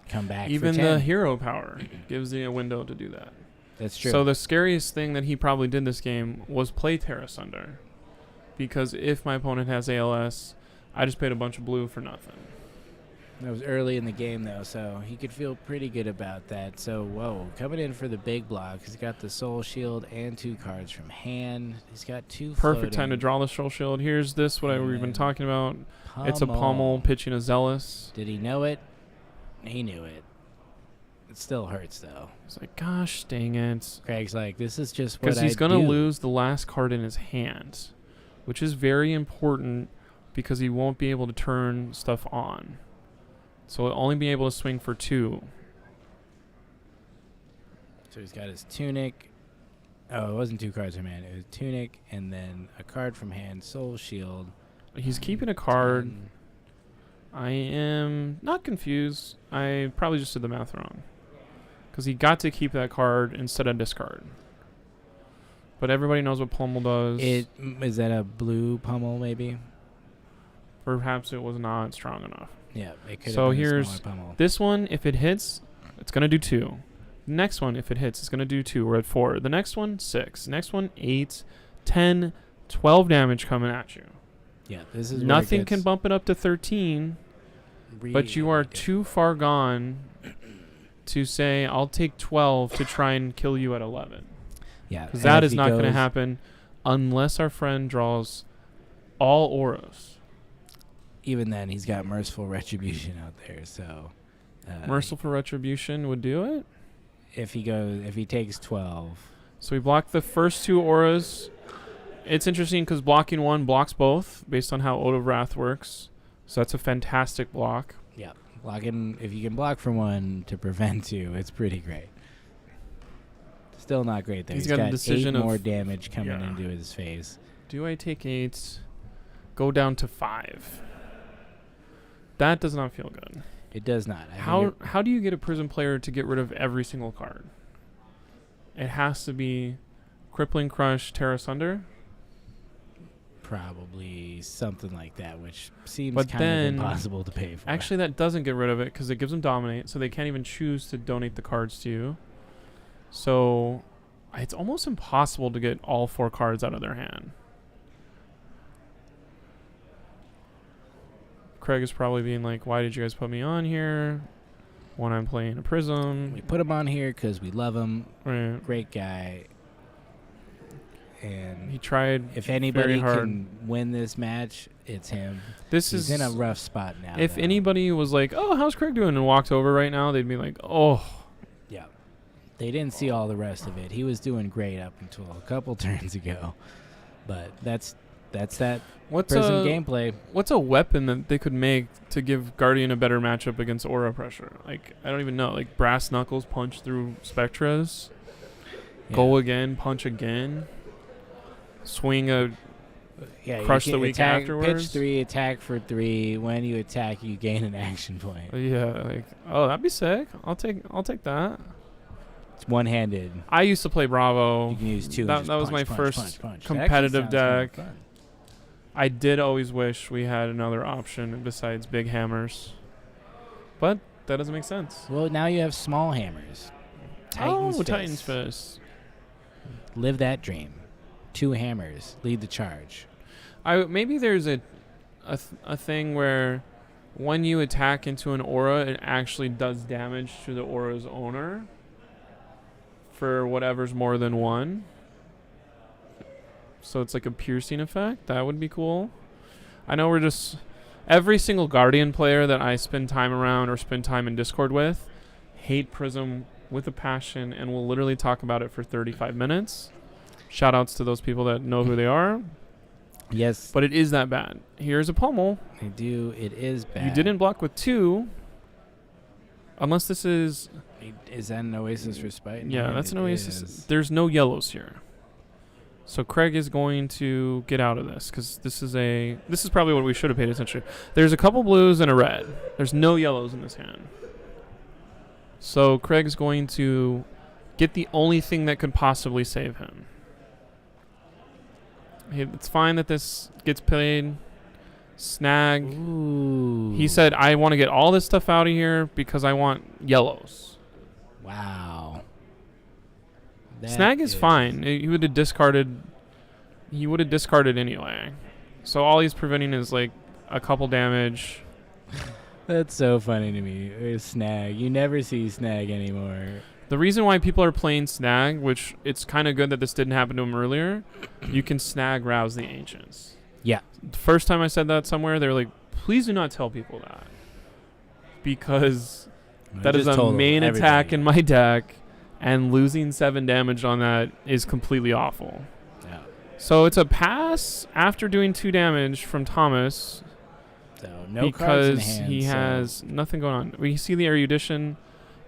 [SPEAKER 2] come back.
[SPEAKER 1] Even
[SPEAKER 2] for
[SPEAKER 1] the
[SPEAKER 2] 10.
[SPEAKER 1] hero power gives you a window to do that.
[SPEAKER 2] That's true.
[SPEAKER 1] So the scariest thing that he probably did this game was play Terra Sunder. Because if my opponent has ALS, I just paid a bunch of blue for nothing.
[SPEAKER 2] That was early in the game, though, so he could feel pretty good about that. So, whoa, coming in for the big block. He's got the Soul Shield and 2 cards from hand. He's got 2
[SPEAKER 1] Perfect time to
[SPEAKER 2] floating.
[SPEAKER 1] draw the Soul Shield. Here's this, what we've been
[SPEAKER 2] And
[SPEAKER 1] talking about. It's a pommel pitching a Zealous.
[SPEAKER 2] Did he know it? He knew it. It still hurts though.
[SPEAKER 1] He's like, gosh dang it.
[SPEAKER 2] Craig's like, this is just what
[SPEAKER 1] Because
[SPEAKER 2] I
[SPEAKER 1] he's going to
[SPEAKER 2] do.
[SPEAKER 1] lose the last card in his hand, which is very important because he won't be able to turn stuff on. So he'll only be able to swing for 2.
[SPEAKER 2] So he's got his tunic. Oh, it wasn't 2 cards from hand. It was tunic and then a card from hand, soul shield.
[SPEAKER 1] He's keeping a card.
[SPEAKER 2] 10.
[SPEAKER 1] I am not confused. I probably just did the math wrong. Because he got to keep that card instead of discard. But everybody knows what Pummel does.
[SPEAKER 2] Is that a blue pummel maybe?
[SPEAKER 1] Perhaps it was not strong enough.
[SPEAKER 2] Yeah, it could
[SPEAKER 1] So
[SPEAKER 2] have been a
[SPEAKER 1] here's
[SPEAKER 2] smaller pummel.
[SPEAKER 1] this one. If it hits, it's going to do 2. Next one, if it hits, it's going to do 2. We're at 4. The next one, 6. Next one, 8, 10, 12 damage coming at you.
[SPEAKER 2] Yeah, this is where it
[SPEAKER 1] Nothing can
[SPEAKER 2] gets
[SPEAKER 1] bump it up to 13, but you are
[SPEAKER 2] really
[SPEAKER 1] too far gone to say, I'll take 12 to try and kill you at 11.
[SPEAKER 2] Yeah,
[SPEAKER 1] Because
[SPEAKER 2] and
[SPEAKER 1] that
[SPEAKER 2] if
[SPEAKER 1] is
[SPEAKER 2] he
[SPEAKER 1] not going to
[SPEAKER 2] goes-
[SPEAKER 1] happen unless our friend draws all auras.
[SPEAKER 2] Even then, he's got merciful retribution out there. So,
[SPEAKER 1] Merciful Retribution would do it.
[SPEAKER 2] if he takes 12,
[SPEAKER 1] So we block the first 2 auras. It's interesting because blocking 1 blocks both based on how Ode of Wrath works. So that's a fantastic block.
[SPEAKER 2] yeah, blocking. If you can block from 1 to prevent 2, it's pretty great. Still not great though.
[SPEAKER 1] He's
[SPEAKER 2] He's
[SPEAKER 1] got a
[SPEAKER 2] got
[SPEAKER 1] decision
[SPEAKER 2] 8
[SPEAKER 1] of-
[SPEAKER 2] more damage coming
[SPEAKER 1] yeah.
[SPEAKER 2] into his face.
[SPEAKER 1] Do I take 8? Go down to 5. That does not feel good.
[SPEAKER 2] It does not. I think
[SPEAKER 1] How do you get a prison player to get rid of every single card? It has to be Crippling Crush, Tear Asunder.
[SPEAKER 2] probably something like that, which seems
[SPEAKER 1] But
[SPEAKER 2] kind
[SPEAKER 1] then-
[SPEAKER 2] of impossible to pay for.
[SPEAKER 1] Actually, that doesn't get rid of it because it gives them Dominate, so they can't even choose to donate the cards to you. So it's almost impossible to get all 4 cards out of their hand. Craig is probably being like, why did you guys put me on here when I'm playing a Prism?
[SPEAKER 2] we put him on here because we love him.
[SPEAKER 1] Right.
[SPEAKER 2] Great guy. And
[SPEAKER 1] He tried
[SPEAKER 2] if anybody
[SPEAKER 1] hard.
[SPEAKER 2] can win this match, it's him.
[SPEAKER 1] This
[SPEAKER 2] He's
[SPEAKER 1] is
[SPEAKER 2] in a rough spot now.
[SPEAKER 1] if
[SPEAKER 2] though.
[SPEAKER 1] anybody was like, oh, how's Craig doing, and walked over right now, they'd be like, oh.
[SPEAKER 2] Yeah. They didn't see all the rest of it. He was doing great up until a couple turns ago. But that's that
[SPEAKER 1] What's
[SPEAKER 2] Prism
[SPEAKER 1] a
[SPEAKER 2] gameplay.
[SPEAKER 1] what's a weapon that they could make to give Guardian a better matchup against Aura Pressure? Like, I don't even know. Like Brass Knuckles punch through Spectras, go again, punch again, swing a
[SPEAKER 2] Yeah,
[SPEAKER 1] crush
[SPEAKER 2] you
[SPEAKER 1] the
[SPEAKER 2] can
[SPEAKER 1] week
[SPEAKER 2] attack,
[SPEAKER 1] afterwards.
[SPEAKER 2] Pitch 3, attack for 3. When you attack, you gain an action point.
[SPEAKER 1] Yeah, like, oh, that'd be sick. I'll take that.
[SPEAKER 2] It's one-handed.
[SPEAKER 1] I used to play Bravo.
[SPEAKER 2] You can use 2. and
[SPEAKER 1] That
[SPEAKER 2] just
[SPEAKER 1] was
[SPEAKER 2] punch,
[SPEAKER 1] my
[SPEAKER 2] punch,
[SPEAKER 1] first
[SPEAKER 2] punch, punch. That actually
[SPEAKER 1] competitive
[SPEAKER 2] sounds kinda
[SPEAKER 1] deck.
[SPEAKER 2] fun.
[SPEAKER 1] I did always wish we had another option besides big hammers, but that doesn't make sense.
[SPEAKER 2] Well, now you have small hammers. Titan's
[SPEAKER 1] Titan's
[SPEAKER 2] Fist.
[SPEAKER 1] Fist.
[SPEAKER 2] Live that dream. 2 hammers. Lead the charge.
[SPEAKER 1] Maybe there's a thing where when you attack into an aura, it actually does damage to the aura's owner for whatever's more than 1. So it's like a piercing effect. That would be cool. I know we're just every single Guardian player that I spend time around or spend time in Discord with hate Prism with a passion and will literally talk about it for 35 minutes. Shout outs to those people that know who they are.
[SPEAKER 2] Yes,
[SPEAKER 1] But it is that bad. Here's a pummel.
[SPEAKER 2] I do. It is bad.
[SPEAKER 1] You didn't block with 2. Unless this is...
[SPEAKER 2] Is that an Oasis Respite?
[SPEAKER 1] Yeah,
[SPEAKER 2] No,
[SPEAKER 1] that's an
[SPEAKER 2] it
[SPEAKER 1] Oasis.
[SPEAKER 2] is.
[SPEAKER 1] There's no yellows here. So Craig is going to get out of this because this is probably what we should have paid attention to. There's a couple blues and a red. There's no yellows in this hand. So Craig's going to get the only thing that could possibly save him. It's fine that this gets played. Snag.
[SPEAKER 2] Ooh.
[SPEAKER 1] He said, I want to get all this stuff out of here because I want yellows.
[SPEAKER 2] Wow.
[SPEAKER 1] Snag is fine. He would have discarded. He would have discarded anyway. So all he's preventing is like a couple damage.
[SPEAKER 2] That's so funny to me. Snag. You never see Snag anymore.
[SPEAKER 1] The reason why people are playing Snag, which it's kind of good that this didn't happen to him earlier, you can Snag Rouse the Ancients.
[SPEAKER 2] Yeah.
[SPEAKER 1] The first time I said that somewhere, they were like, please do not tell people that. Because That is
[SPEAKER 2] Just
[SPEAKER 1] a
[SPEAKER 2] total
[SPEAKER 1] main
[SPEAKER 2] everybody.
[SPEAKER 1] attack in my deck, and losing 7 damage on that is completely awful.
[SPEAKER 2] Yeah.
[SPEAKER 1] So it's a pass after doing 2 damage from Thomas
[SPEAKER 2] So no cards in
[SPEAKER 1] because
[SPEAKER 2] hand,
[SPEAKER 1] he
[SPEAKER 2] so
[SPEAKER 1] has nothing going on. We see the erudition.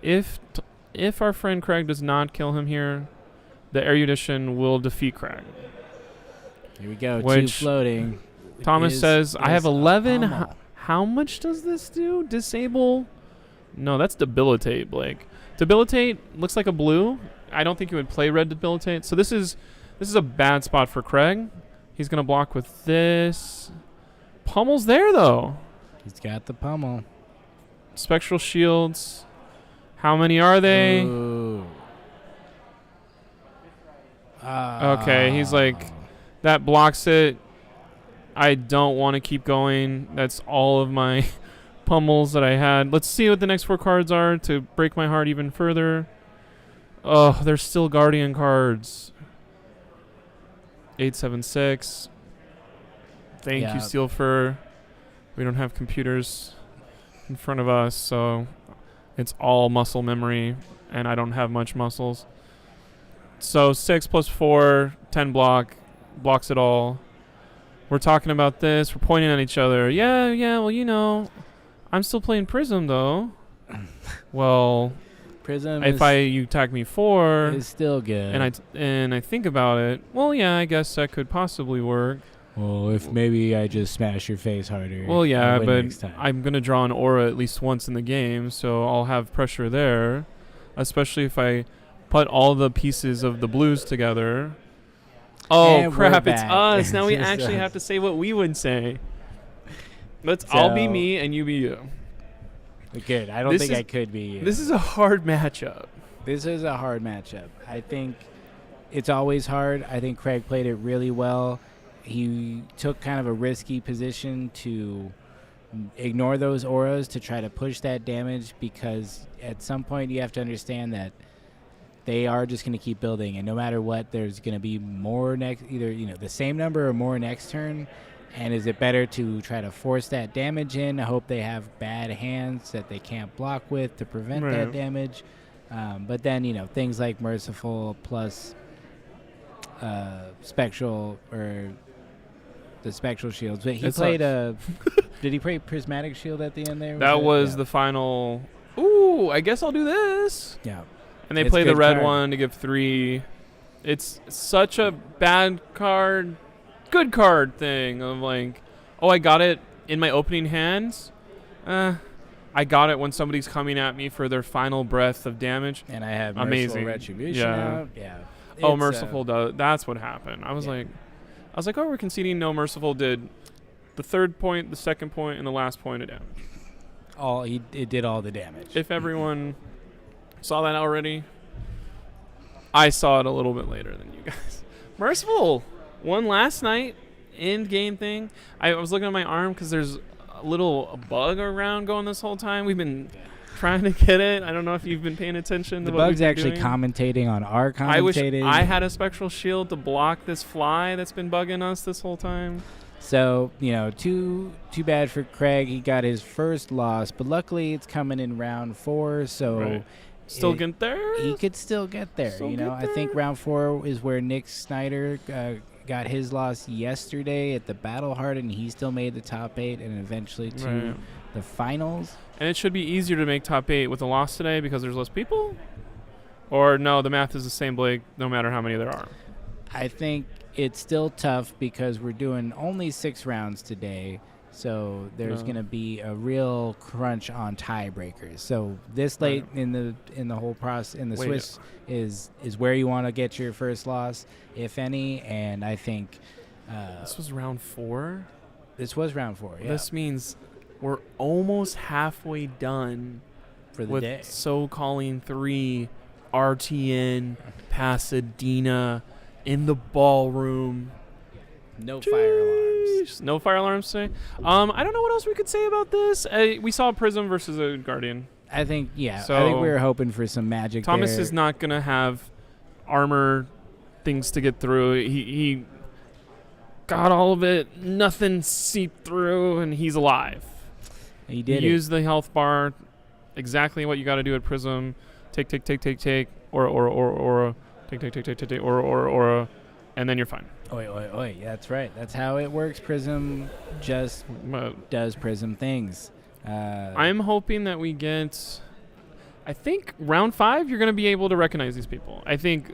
[SPEAKER 1] If our friend Craig does not kill him here, the erudition will defeat Craig.
[SPEAKER 2] Here we go. 2
[SPEAKER 1] Which
[SPEAKER 2] floating.
[SPEAKER 1] Thomas says, I have
[SPEAKER 2] is
[SPEAKER 1] 11.
[SPEAKER 2] pummel.
[SPEAKER 1] How much does this do? Disable? No, that's debilitate, Blake. Debilitate looks like a blue. I don't think you would play red debilitate. So this is a bad spot for Craig. He's going to block with this. Pummel's there, though.
[SPEAKER 2] He's got the pummel.
[SPEAKER 1] Spectral shields. How many are they?
[SPEAKER 2] Ooh.
[SPEAKER 1] Okay, he's like, that blocks it. I don't want to keep going. That's all of my pummels that I had. Let's see what the next 4 cards are to break my heart even further. Oh, there's still Guardian cards. 876. Thank
[SPEAKER 2] Yeah.
[SPEAKER 1] you, Steel Fur. We don't have computers in front of us, so it's all muscle memory, and I don't have much muscles. So 6 plus 4, 10 blocks it all. We're talking about this. We're pointing at each other. Yeah, well, you know, I'm still playing Prism, though. Well,
[SPEAKER 2] Prism
[SPEAKER 1] if you attack me 4,
[SPEAKER 2] is still good.
[SPEAKER 1] and I think about it, well, yeah, I guess that could possibly work.
[SPEAKER 2] Well, if maybe I just smash your face harder.
[SPEAKER 1] Well, yeah,
[SPEAKER 2] I'll win
[SPEAKER 1] but
[SPEAKER 2] next time.
[SPEAKER 1] I'm going to draw an aura at least once in the game, so I'll have pressure there, especially if I put all the pieces of the blues together. Oh,
[SPEAKER 2] And we're
[SPEAKER 1] crap, it's
[SPEAKER 2] back.
[SPEAKER 1] us. Now we
[SPEAKER 2] It's
[SPEAKER 1] actually
[SPEAKER 2] us.
[SPEAKER 1] have to say what we would say. I'll be
[SPEAKER 2] So-
[SPEAKER 1] me and you be you.
[SPEAKER 2] Good. I don't
[SPEAKER 1] This
[SPEAKER 2] think
[SPEAKER 1] is-
[SPEAKER 2] I could be you.
[SPEAKER 1] This is a hard matchup.
[SPEAKER 2] This is a hard matchup. I think it's always hard. I think Craig played it really well. He took kind of a risky position to ignore those auras to try to push that damage, because at some point you have to understand that they are just going to keep building, and no matter what, there's going to be more next, either the same number or more next turn. And is it better to try to force that damage in? I hope they have bad hands that they can't block with to prevent
[SPEAKER 1] Right.
[SPEAKER 2] that damage. But then things like Merciful plus Spectral, or the Spectral Shields. But he
[SPEAKER 1] It's
[SPEAKER 2] played
[SPEAKER 1] us.
[SPEAKER 2] did he play Prismatic Shield at the end there?
[SPEAKER 1] That was
[SPEAKER 2] yeah.
[SPEAKER 1] the final. Ooh, I guess I'll do this.
[SPEAKER 2] Yeah.
[SPEAKER 1] And they
[SPEAKER 2] It's
[SPEAKER 1] play the
[SPEAKER 2] good
[SPEAKER 1] red
[SPEAKER 2] card.
[SPEAKER 1] one to give 3. It's such a bad card, good card thing of like, oh, I got it in my opening hands. I got it when somebody's coming at me for their final breath of damage.
[SPEAKER 2] And I have
[SPEAKER 1] Amazing.
[SPEAKER 2] Merciful Retribution
[SPEAKER 1] Yeah.
[SPEAKER 2] out. Yeah.
[SPEAKER 1] Oh,
[SPEAKER 2] It's,
[SPEAKER 1] Merciful does. That's what happened. I was like, oh, we're conceding. No, Merciful did the 3rd point, the 2nd point, and the last point of damage.
[SPEAKER 2] It did all the damage.
[SPEAKER 1] If everyone saw that already, I saw it a little bit later than you guys. Merciful won last night, end game thing. I was looking at my arm because there's a little bug around going this whole time. We've been trying to get it. I don't know if you've been paying attention to
[SPEAKER 2] The
[SPEAKER 1] what
[SPEAKER 2] bug's
[SPEAKER 1] we've been
[SPEAKER 2] actually
[SPEAKER 1] doing.
[SPEAKER 2] commentating on our commentating.
[SPEAKER 1] I wish I had a spectral shield to block this fly that's been bugging us this whole time.
[SPEAKER 2] So, too bad for Craig. He got his first loss, but luckily it's coming in round 4, so
[SPEAKER 1] Right. Still get there?
[SPEAKER 2] he could still get there.
[SPEAKER 1] Still get
[SPEAKER 2] I think
[SPEAKER 1] there.
[SPEAKER 2] round 4 is where Nick Snyder got his loss yesterday at the Battle Heart, and he still made the top 8 and eventually to
[SPEAKER 1] Right.
[SPEAKER 2] the finals.
[SPEAKER 1] And it should be easier to make top 8 with a loss today because there's less people? Or no, the math is the same, Blake, no matter how many there are.
[SPEAKER 2] I think it's still tough because we're doing only 6 rounds today. So there's
[SPEAKER 1] No.
[SPEAKER 2] going to be a real crunch on tiebreakers. So this late in the whole process in the
[SPEAKER 1] Wait.
[SPEAKER 2] Swiss is where you want to get your first loss, if any. And I think
[SPEAKER 1] This was round 4?
[SPEAKER 2] this was round 4. Yeah,
[SPEAKER 1] This means we're almost halfway done
[SPEAKER 2] for the
[SPEAKER 1] with
[SPEAKER 2] day.
[SPEAKER 1] so-calling 3 RTN Pasadena in the ballroom.
[SPEAKER 2] No fire alarms.
[SPEAKER 1] Jeez. No fire alarms today. I don't know what else we could say about this. We saw Prism versus a Guardian.
[SPEAKER 2] I think I think
[SPEAKER 1] So-
[SPEAKER 2] we were hoping for some magic.
[SPEAKER 1] Thomas
[SPEAKER 2] there.
[SPEAKER 1] is not going to have armor things to get through. He got all of it. Nothing seeped through, and he's alive.
[SPEAKER 2] He did
[SPEAKER 1] He used the health bar. exactly what you got to do at Prism. Take, or take, or, and then you're fine.
[SPEAKER 2] Oi. That's right. That's how it works. Prism just does Prism things.
[SPEAKER 1] I'm hoping that we get. I think round 5, you're going to be able to recognize these people. I think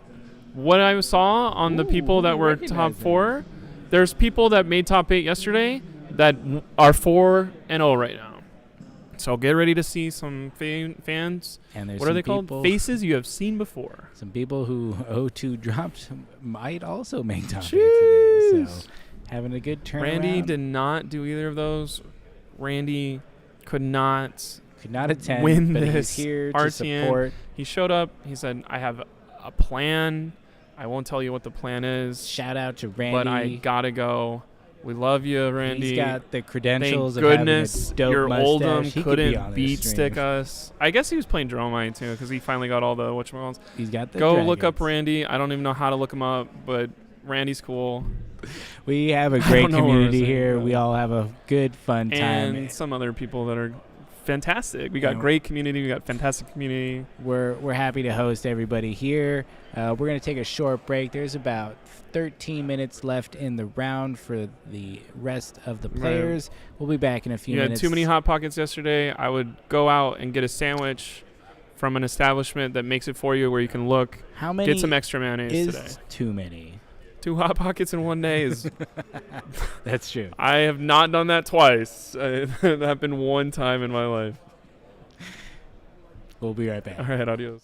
[SPEAKER 1] what I saw on the people that were top 4, there's people that made top 8 yesterday that are 4-0 right now. So get ready to see some fans.
[SPEAKER 2] And there's
[SPEAKER 1] what are they called? Faces you have seen before.
[SPEAKER 2] Some people who O2 dropped might also make top 8 today. So having a good turnaround.
[SPEAKER 1] Randy did not do either of those. Randy could not
[SPEAKER 2] attend,
[SPEAKER 1] win
[SPEAKER 2] but
[SPEAKER 1] this
[SPEAKER 2] he's here to
[SPEAKER 1] RTN.
[SPEAKER 2] support.
[SPEAKER 1] He showed up. He said, I have a plan. I won't tell you what the plan is.
[SPEAKER 2] Shout out to Randy.
[SPEAKER 1] But I got to go. We love you, Randy.
[SPEAKER 2] He's got the credentials
[SPEAKER 1] Thank
[SPEAKER 2] of
[SPEAKER 1] goodness
[SPEAKER 2] having a dope
[SPEAKER 1] your
[SPEAKER 2] mustache.
[SPEAKER 1] Oldham
[SPEAKER 2] He could be
[SPEAKER 1] couldn't
[SPEAKER 2] on this
[SPEAKER 1] beat
[SPEAKER 2] stream.
[SPEAKER 1] stick us. I guess he was playing Dromite too because he finally got all the whatchamacallits.
[SPEAKER 2] He's got the
[SPEAKER 1] Go look up
[SPEAKER 2] dragons.
[SPEAKER 1] Randy. I don't even know how to look him up, but Randy's cool.
[SPEAKER 2] We have a
[SPEAKER 1] I
[SPEAKER 2] great
[SPEAKER 1] don't know what we're
[SPEAKER 2] community
[SPEAKER 1] saying,
[SPEAKER 2] here.
[SPEAKER 1] but-
[SPEAKER 2] We all have a good, fun time.
[SPEAKER 1] And some other people that are fantastic. We got
[SPEAKER 2] Yeah.
[SPEAKER 1] great community. We got fantastic community.
[SPEAKER 2] We're happy to host everybody here. We're going to take a short break. There's about 13 minutes left in the round for the rest of the players. We'll be back in a few
[SPEAKER 1] You had
[SPEAKER 2] minutes.
[SPEAKER 1] too many Hot Pockets yesterday. I would go out and get a sandwich from an establishment that makes it for you where you can look.
[SPEAKER 2] How many
[SPEAKER 1] Get some extra mayonnaise
[SPEAKER 2] is
[SPEAKER 1] today.
[SPEAKER 2] too many?
[SPEAKER 1] 2 Hot Pockets in one day is...
[SPEAKER 2] That's true.
[SPEAKER 1] I have not done that twice. That happened one time in my life.
[SPEAKER 2] We'll be right back.
[SPEAKER 1] All right, adios.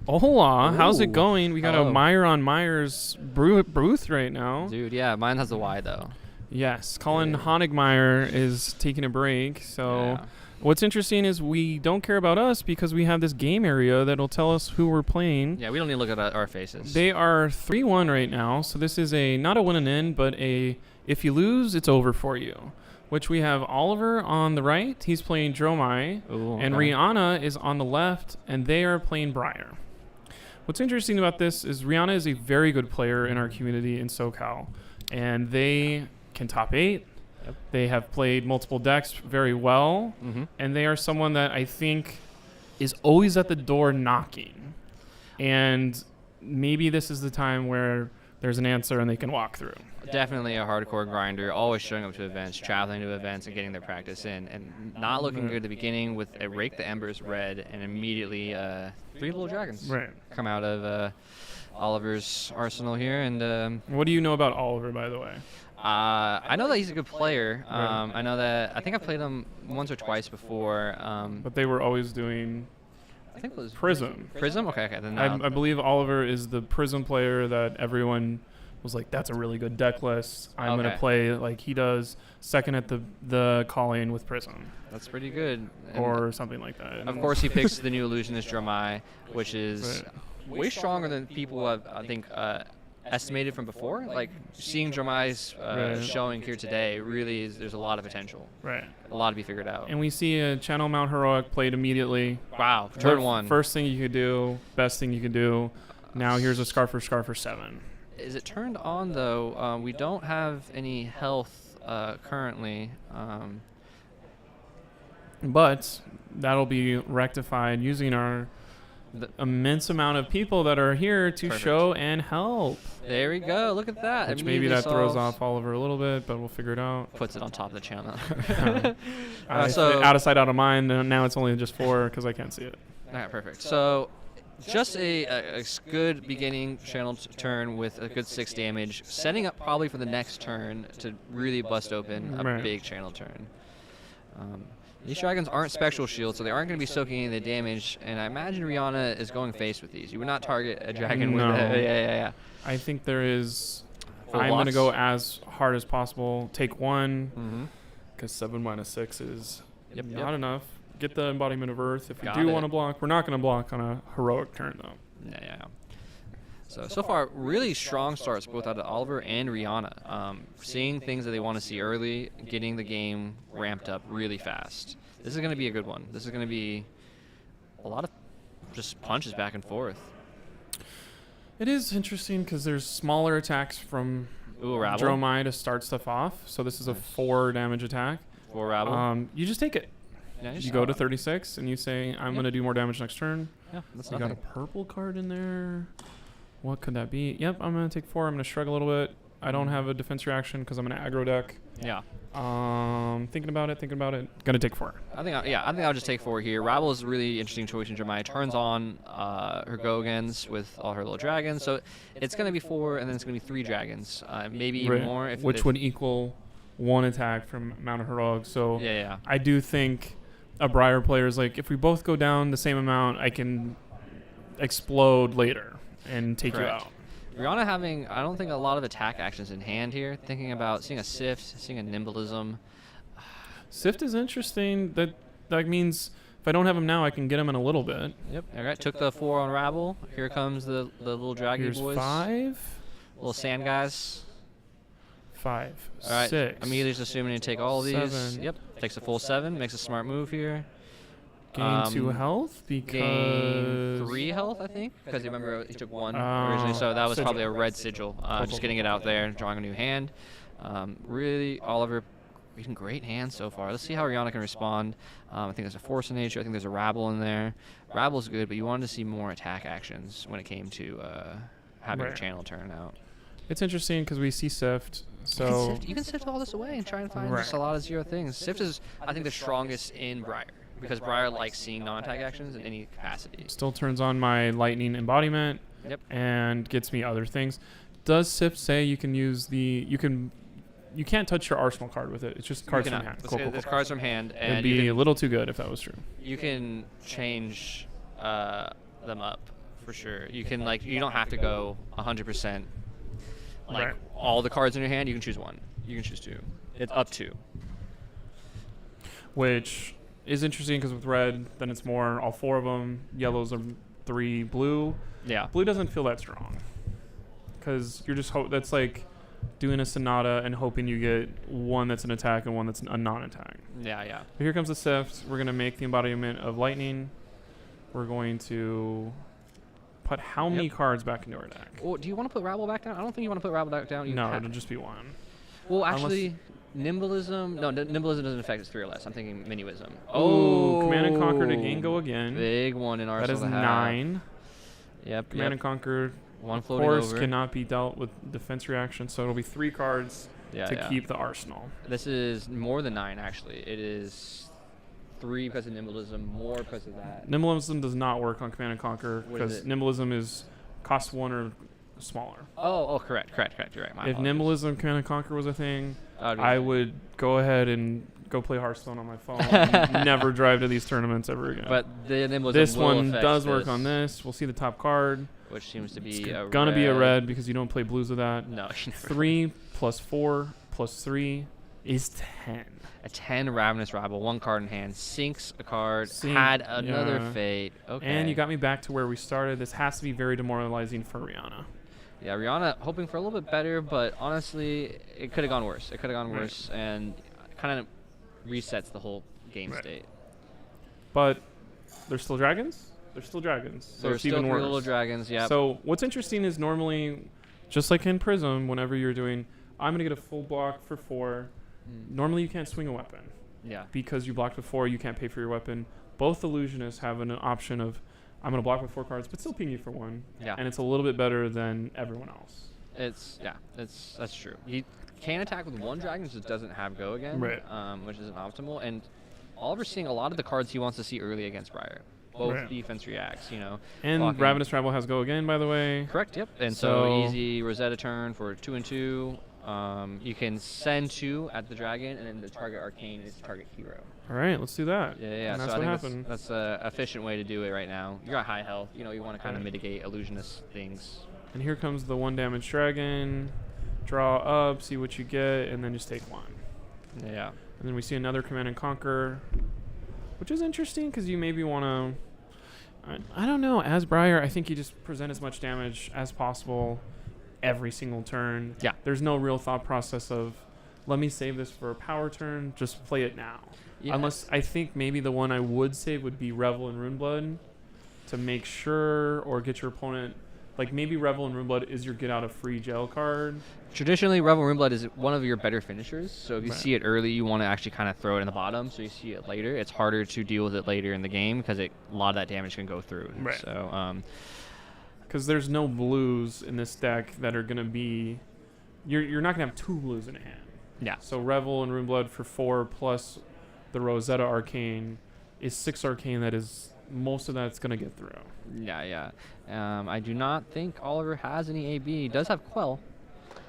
[SPEAKER 1] Hola, how's it
[SPEAKER 4] Ooh.
[SPEAKER 1] going? We got
[SPEAKER 4] Hello.
[SPEAKER 1] a Meyer on Myers booth right now.
[SPEAKER 4] Dude, yeah, mine has the Y though.
[SPEAKER 1] Yes, Colin Honigmeyer is taking a break. So
[SPEAKER 4] Yeah.
[SPEAKER 1] what's interesting is we don't care about us because we have this game area that'll tell us who we're playing.
[SPEAKER 4] Yeah, we don't need to look at our faces.
[SPEAKER 1] They are 3-1 right now, so this is a not a win and in, but a if you lose, it's over for you. Which we have Oliver on the right. He's playing Dromai.
[SPEAKER 4] Ooh,
[SPEAKER 1] And
[SPEAKER 4] okay.
[SPEAKER 1] Rihanna is on the left, and they are playing Briar. What's interesting about this is Rihanna is a very good player in our community in SoCal, and they can top 8.
[SPEAKER 4] Yep.
[SPEAKER 1] They have played multiple decks very well,
[SPEAKER 4] Mm-hmm.
[SPEAKER 1] and they are someone that I think is always at the door knocking. And maybe this is the time where there's an answer and they can walk through.
[SPEAKER 4] Definitely a hardcore grinder, always showing up to events, traveling to events, and getting their practice in, and not looking good at the beginning with a Rake the Embers red, and immediately 3 little dragons
[SPEAKER 1] Right.
[SPEAKER 4] come out of Oliver's arsenal here, and
[SPEAKER 1] What do you know about Oliver, by the way?
[SPEAKER 4] I know that he's a good player.
[SPEAKER 1] Right.
[SPEAKER 4] I know that I think I've played him once or twice before.
[SPEAKER 1] But they were always doing
[SPEAKER 4] I think it was
[SPEAKER 1] Prism.
[SPEAKER 4] Prism. Okay, then
[SPEAKER 1] I believe Oliver is the Prism player that everyone was like, that's a really good deck list. I'm going
[SPEAKER 4] Okay.
[SPEAKER 1] to play like he does, second at the calling with Prism
[SPEAKER 4] that's pretty good. And
[SPEAKER 1] or something like that.
[SPEAKER 4] of course, he picks the new Illusionist Dromai, which is
[SPEAKER 1] Right.
[SPEAKER 4] way stronger than people have, I think, estimated from before. Like, seeing Dromai's
[SPEAKER 1] Right.
[SPEAKER 4] showing here today really is, there's a lot of potential.
[SPEAKER 1] Right.
[SPEAKER 4] A lot to be figured out.
[SPEAKER 1] And we see a Channel Mount Heroic played immediately.
[SPEAKER 4] Wow, turn
[SPEAKER 1] What-
[SPEAKER 4] 1.
[SPEAKER 1] First thing you could do, best thing you could do. Now here's a Scarfer 7.
[SPEAKER 4] Is it turned on, though? We don't have any health currently.
[SPEAKER 1] But that'll be rectified using our
[SPEAKER 4] The-
[SPEAKER 1] immense amount of people that are here to
[SPEAKER 4] Perfect.
[SPEAKER 1] show and help.
[SPEAKER 4] There we go. Look at that.
[SPEAKER 1] Which maybe
[SPEAKER 4] Immediately
[SPEAKER 1] that throws
[SPEAKER 4] solves-
[SPEAKER 1] off Oliver a little bit, but we'll figure it out.
[SPEAKER 4] Puts it on top of the channel.
[SPEAKER 1] So out of sight, out of mind. And now it's only just 4 because I can't see it.
[SPEAKER 4] All right, perfect. So just a good beginning channel turn with a good 6 damage, setting up probably for the next turn to really bust open a
[SPEAKER 1] Right.
[SPEAKER 4] big channel turn. These dragons aren't spectral shields, so they aren't going to be soaking any of the damage, and I imagine Rihanna is going face with these. You would not target a dragon
[SPEAKER 1] No.
[SPEAKER 4] with a... Yeah.
[SPEAKER 1] I think there is.
[SPEAKER 4] Full
[SPEAKER 1] I'm going to
[SPEAKER 4] blocks?
[SPEAKER 1] go as hard as possible. Take 1
[SPEAKER 4] Mm-hmm.
[SPEAKER 1] because 7 minus 6 is
[SPEAKER 4] Yep,
[SPEAKER 1] not
[SPEAKER 4] yep.
[SPEAKER 1] enough. Get the embodiment of Earth. If we
[SPEAKER 4] Got
[SPEAKER 1] do
[SPEAKER 4] it.
[SPEAKER 1] want to block, we're not going to block on a heroic turn though.
[SPEAKER 4] Yeah. So far, really strong starts both out of Oliver and Rihanna. Seeing things that they want to see early, getting the game ramped up really fast. This is going to be a good one. This is going to be a lot of just punches back and forth.
[SPEAKER 1] It is interesting because there's smaller attacks from
[SPEAKER 4] Ooh, Rabble.
[SPEAKER 1] Dromai to start stuff off. So this is a 4 damage attack.
[SPEAKER 4] 4 Rabble.
[SPEAKER 1] You just take it.
[SPEAKER 4] Yeah,
[SPEAKER 1] You go to 36 and you say, I'm going to do more damage next turn.
[SPEAKER 4] Yeah, that's
[SPEAKER 1] You got a
[SPEAKER 4] nothing.
[SPEAKER 1] purple card in there. What could that be? Yep, I'm going to take 4. I'm going to shrug a little bit. I don't have a defense reaction because I'm an aggro deck.
[SPEAKER 4] Yeah.
[SPEAKER 1] Thinking about it. Going to take 4.
[SPEAKER 4] I think I'll just take 4 here. Rabble is a really interesting choice in Jeremiah. Turns on her Gogans with all her little dragons. So it's going to be 4, and then it's going to be 3 dragons. Maybe even more.
[SPEAKER 1] Which would equal 1 attack from Mount of Heroic. So
[SPEAKER 4] Yeah.
[SPEAKER 1] I do think a Briar player is like, if we both go down the same amount, I can explode later and take
[SPEAKER 4] Correct.
[SPEAKER 1] you out.
[SPEAKER 4] Rihanna having, I don't think, a lot of attack actions in hand here. Thinking about seeing a Sift, seeing a Nimblism.
[SPEAKER 1] Sift is interesting. That means if I don't have him now, I can get him in a little bit.
[SPEAKER 4] Yep. All right. Took the 4 on Rabble. Here comes the little draggy
[SPEAKER 1] Here's
[SPEAKER 4] boys.
[SPEAKER 1] 5.
[SPEAKER 4] Little sand guys.
[SPEAKER 1] 5.
[SPEAKER 4] All right.
[SPEAKER 1] 6.
[SPEAKER 4] Immediately just assuming to take all of these.
[SPEAKER 1] 7.
[SPEAKER 4] Yep. Takes a full 7. Makes a smart move here.
[SPEAKER 1] Gain 2 health because
[SPEAKER 4] Gain 3 health, I think, because you remember he took 1
[SPEAKER 1] Oh,
[SPEAKER 4] originally, so that was
[SPEAKER 1] sigil.
[SPEAKER 4] probably a red sigil. Just getting it out there, drawing a new hand. Really, Oliver, using great hands so far. Let's see how Rihanna can respond. I think there's a Force of Nature. I think there's a Rabble in there. Rabble's good, but you wanted to see more attack actions when it came to having
[SPEAKER 1] Right.
[SPEAKER 4] a channel turn out.
[SPEAKER 1] It's interesting because we see Sift. So
[SPEAKER 4] You can sift all this away and try and find just a
[SPEAKER 1] Right.
[SPEAKER 4] lot of 0 things. Sift is, I think, the strongest in Briar, because Briar likes seeing non-attack actions in any capacity.
[SPEAKER 1] still turns on my lightning embodiment.
[SPEAKER 4] Yep.
[SPEAKER 1] And gets me other things. Does Sift say you can use you can't touch your arsenal card with it? It's just cards from hand. Cool.
[SPEAKER 4] There's cards from hand,
[SPEAKER 1] It'd
[SPEAKER 4] and
[SPEAKER 1] be a little too good if that was true.
[SPEAKER 4] you can change them up for sure. You can you don't have to go 100%.
[SPEAKER 1] Right.
[SPEAKER 4] All the cards in your hand, you can choose one. You can choose two. It's up to.
[SPEAKER 1] Which is interesting because with red, then it's more all 4 of them. Yellows are 3. Blue.
[SPEAKER 4] Yeah.
[SPEAKER 1] Blue doesn't feel that strong because you're just that's like doing a Sonata and hoping you get one that's an attack and one that's a non-attack.
[SPEAKER 4] Yeah, yeah.
[SPEAKER 1] But here comes the Sift. We're going to make the embodiment of lightning. We're going to put how many cards back into our deck?
[SPEAKER 4] Well, do you want to put Rabble back down? I don't think you want to put Rabble back down.
[SPEAKER 1] No, it'll just be 1.
[SPEAKER 4] Well, actually, Nimblism. No, Nimblism doesn't affect its 3 or less. I'm thinking Minuism.
[SPEAKER 1] Oh, Command and Conquer to gain go again.
[SPEAKER 4] Big one in Arsenal.
[SPEAKER 1] That is 9.
[SPEAKER 4] Yep.
[SPEAKER 1] Command and Conquer.
[SPEAKER 4] One floating
[SPEAKER 1] Force
[SPEAKER 4] over.
[SPEAKER 1] cannot be dealt with defense reaction, so it'll be 3 cards to keep the arsenal.
[SPEAKER 4] This is more than 9, actually. It is 3 because of Nimblism, more because of that.
[SPEAKER 1] Nimblism does not work on Command and Conquer
[SPEAKER 4] What is
[SPEAKER 1] because
[SPEAKER 4] it?
[SPEAKER 1] Nimblism is cost 1 or smaller.
[SPEAKER 4] Oh, correct. You're right. My
[SPEAKER 1] If
[SPEAKER 4] apologies.
[SPEAKER 1] Nimblism Command and Conquer was a thing,
[SPEAKER 4] That would be
[SPEAKER 1] I
[SPEAKER 4] the thing.
[SPEAKER 1] would go ahead and go play Hearthstone on my phone and never drive to these tournaments ever again.
[SPEAKER 4] But the Nimblism
[SPEAKER 1] this
[SPEAKER 4] will
[SPEAKER 1] one
[SPEAKER 4] affect
[SPEAKER 1] does work
[SPEAKER 4] this,
[SPEAKER 1] on this. We'll see the top card.
[SPEAKER 4] which seems to
[SPEAKER 1] It's
[SPEAKER 4] be a
[SPEAKER 1] gonna
[SPEAKER 4] red.
[SPEAKER 1] be a red because you don't play blues with that.
[SPEAKER 4] No, you never.
[SPEAKER 1] 3 plus 4 plus 3 is 10.
[SPEAKER 4] A 10 Ravenous Rabble, 1 card in hand, sinks a card,
[SPEAKER 1] Sink,
[SPEAKER 4] had another
[SPEAKER 1] yeah.
[SPEAKER 4] fate. Okay.
[SPEAKER 1] And you got me back to where we started. This has to be very demoralizing for Rihanna.
[SPEAKER 4] Yeah, Rihanna hoping for a little bit better, but honestly, it could have gone worse. It could have gone
[SPEAKER 1] Right.
[SPEAKER 4] worse, and kind of resets the whole game
[SPEAKER 1] Right.
[SPEAKER 4] state.
[SPEAKER 1] But there's still dragons? There's still dragons. So
[SPEAKER 4] There's
[SPEAKER 1] it's
[SPEAKER 4] still
[SPEAKER 1] even
[SPEAKER 4] 3
[SPEAKER 1] worse.
[SPEAKER 4] little dragons, yeah.
[SPEAKER 1] So what's interesting is normally, just like in Prism, whenever you're doing, I'm going to get a full block for 4. Normally you can't swing a weapon.
[SPEAKER 4] Yeah.
[SPEAKER 1] Because you blocked before, you can't pay for your weapon. Both illusionists have an option of, I'm going to block with 4 cards, but still ping you for 1.
[SPEAKER 4] Yeah.
[SPEAKER 1] And it's a little bit better than everyone else.
[SPEAKER 4] That's true. He can attack with 1 dragon, just doesn't have go again,
[SPEAKER 1] Right.
[SPEAKER 4] Which isn't optimal. And Oliver's seeing a lot of the cards he wants to see early against Briar. Both
[SPEAKER 1] Right.
[SPEAKER 4] defense reacts,
[SPEAKER 1] And
[SPEAKER 4] blocking.
[SPEAKER 1] Ravenous Rabble has go again, by the way.
[SPEAKER 4] Correct, yep. And so easy Rosetta turn for 2 and 2. You can send 2 at the dragon, and then the target arcane is target hero.
[SPEAKER 1] All right, let's do that.
[SPEAKER 4] Yeah.
[SPEAKER 1] And
[SPEAKER 4] So
[SPEAKER 1] that's
[SPEAKER 4] I
[SPEAKER 1] what
[SPEAKER 4] think
[SPEAKER 1] happened.
[SPEAKER 4] that's an efficient way to do it right now. You're at high health. You want to kind of mitigate illusionist things.
[SPEAKER 1] And here comes the 1 damage dragon. Draw up, see what you get, and then just take 1.
[SPEAKER 4] Yeah.
[SPEAKER 1] And then we see another Command and Conquer, which is interesting because you maybe want to... I don't know. As Briar, I think you just present as much damage as possible every single turn.
[SPEAKER 4] Yeah.
[SPEAKER 1] There's no real thought process of, let me save this for a power turn. Just play it now.
[SPEAKER 4] Yeah.
[SPEAKER 1] Unless I think maybe the one I would save would be Revel and Runeblood to make sure or get your opponent... Like maybe Revel and Runeblood is your get out of free jail card.
[SPEAKER 4] Traditionally, Revel Runeblood is one of your better finishers. So if you
[SPEAKER 1] Right.
[SPEAKER 4] see it early, you want to actually kind of throw it in the bottom. So you see it later. It's harder to deal with it later in the game because a lot of that damage can go through.
[SPEAKER 1] Right.
[SPEAKER 4] So
[SPEAKER 1] Because there's no blues in this deck that are going to be... You're not going to have 2 blues in a hand.
[SPEAKER 4] yeah.
[SPEAKER 1] So Revel and Runeblood for 4 plus the Rosetta Arcane is 6 Arcane that is... Most of that's going to get through.
[SPEAKER 4] Yeah. I do not think Oliver has any AB. He does have Quell,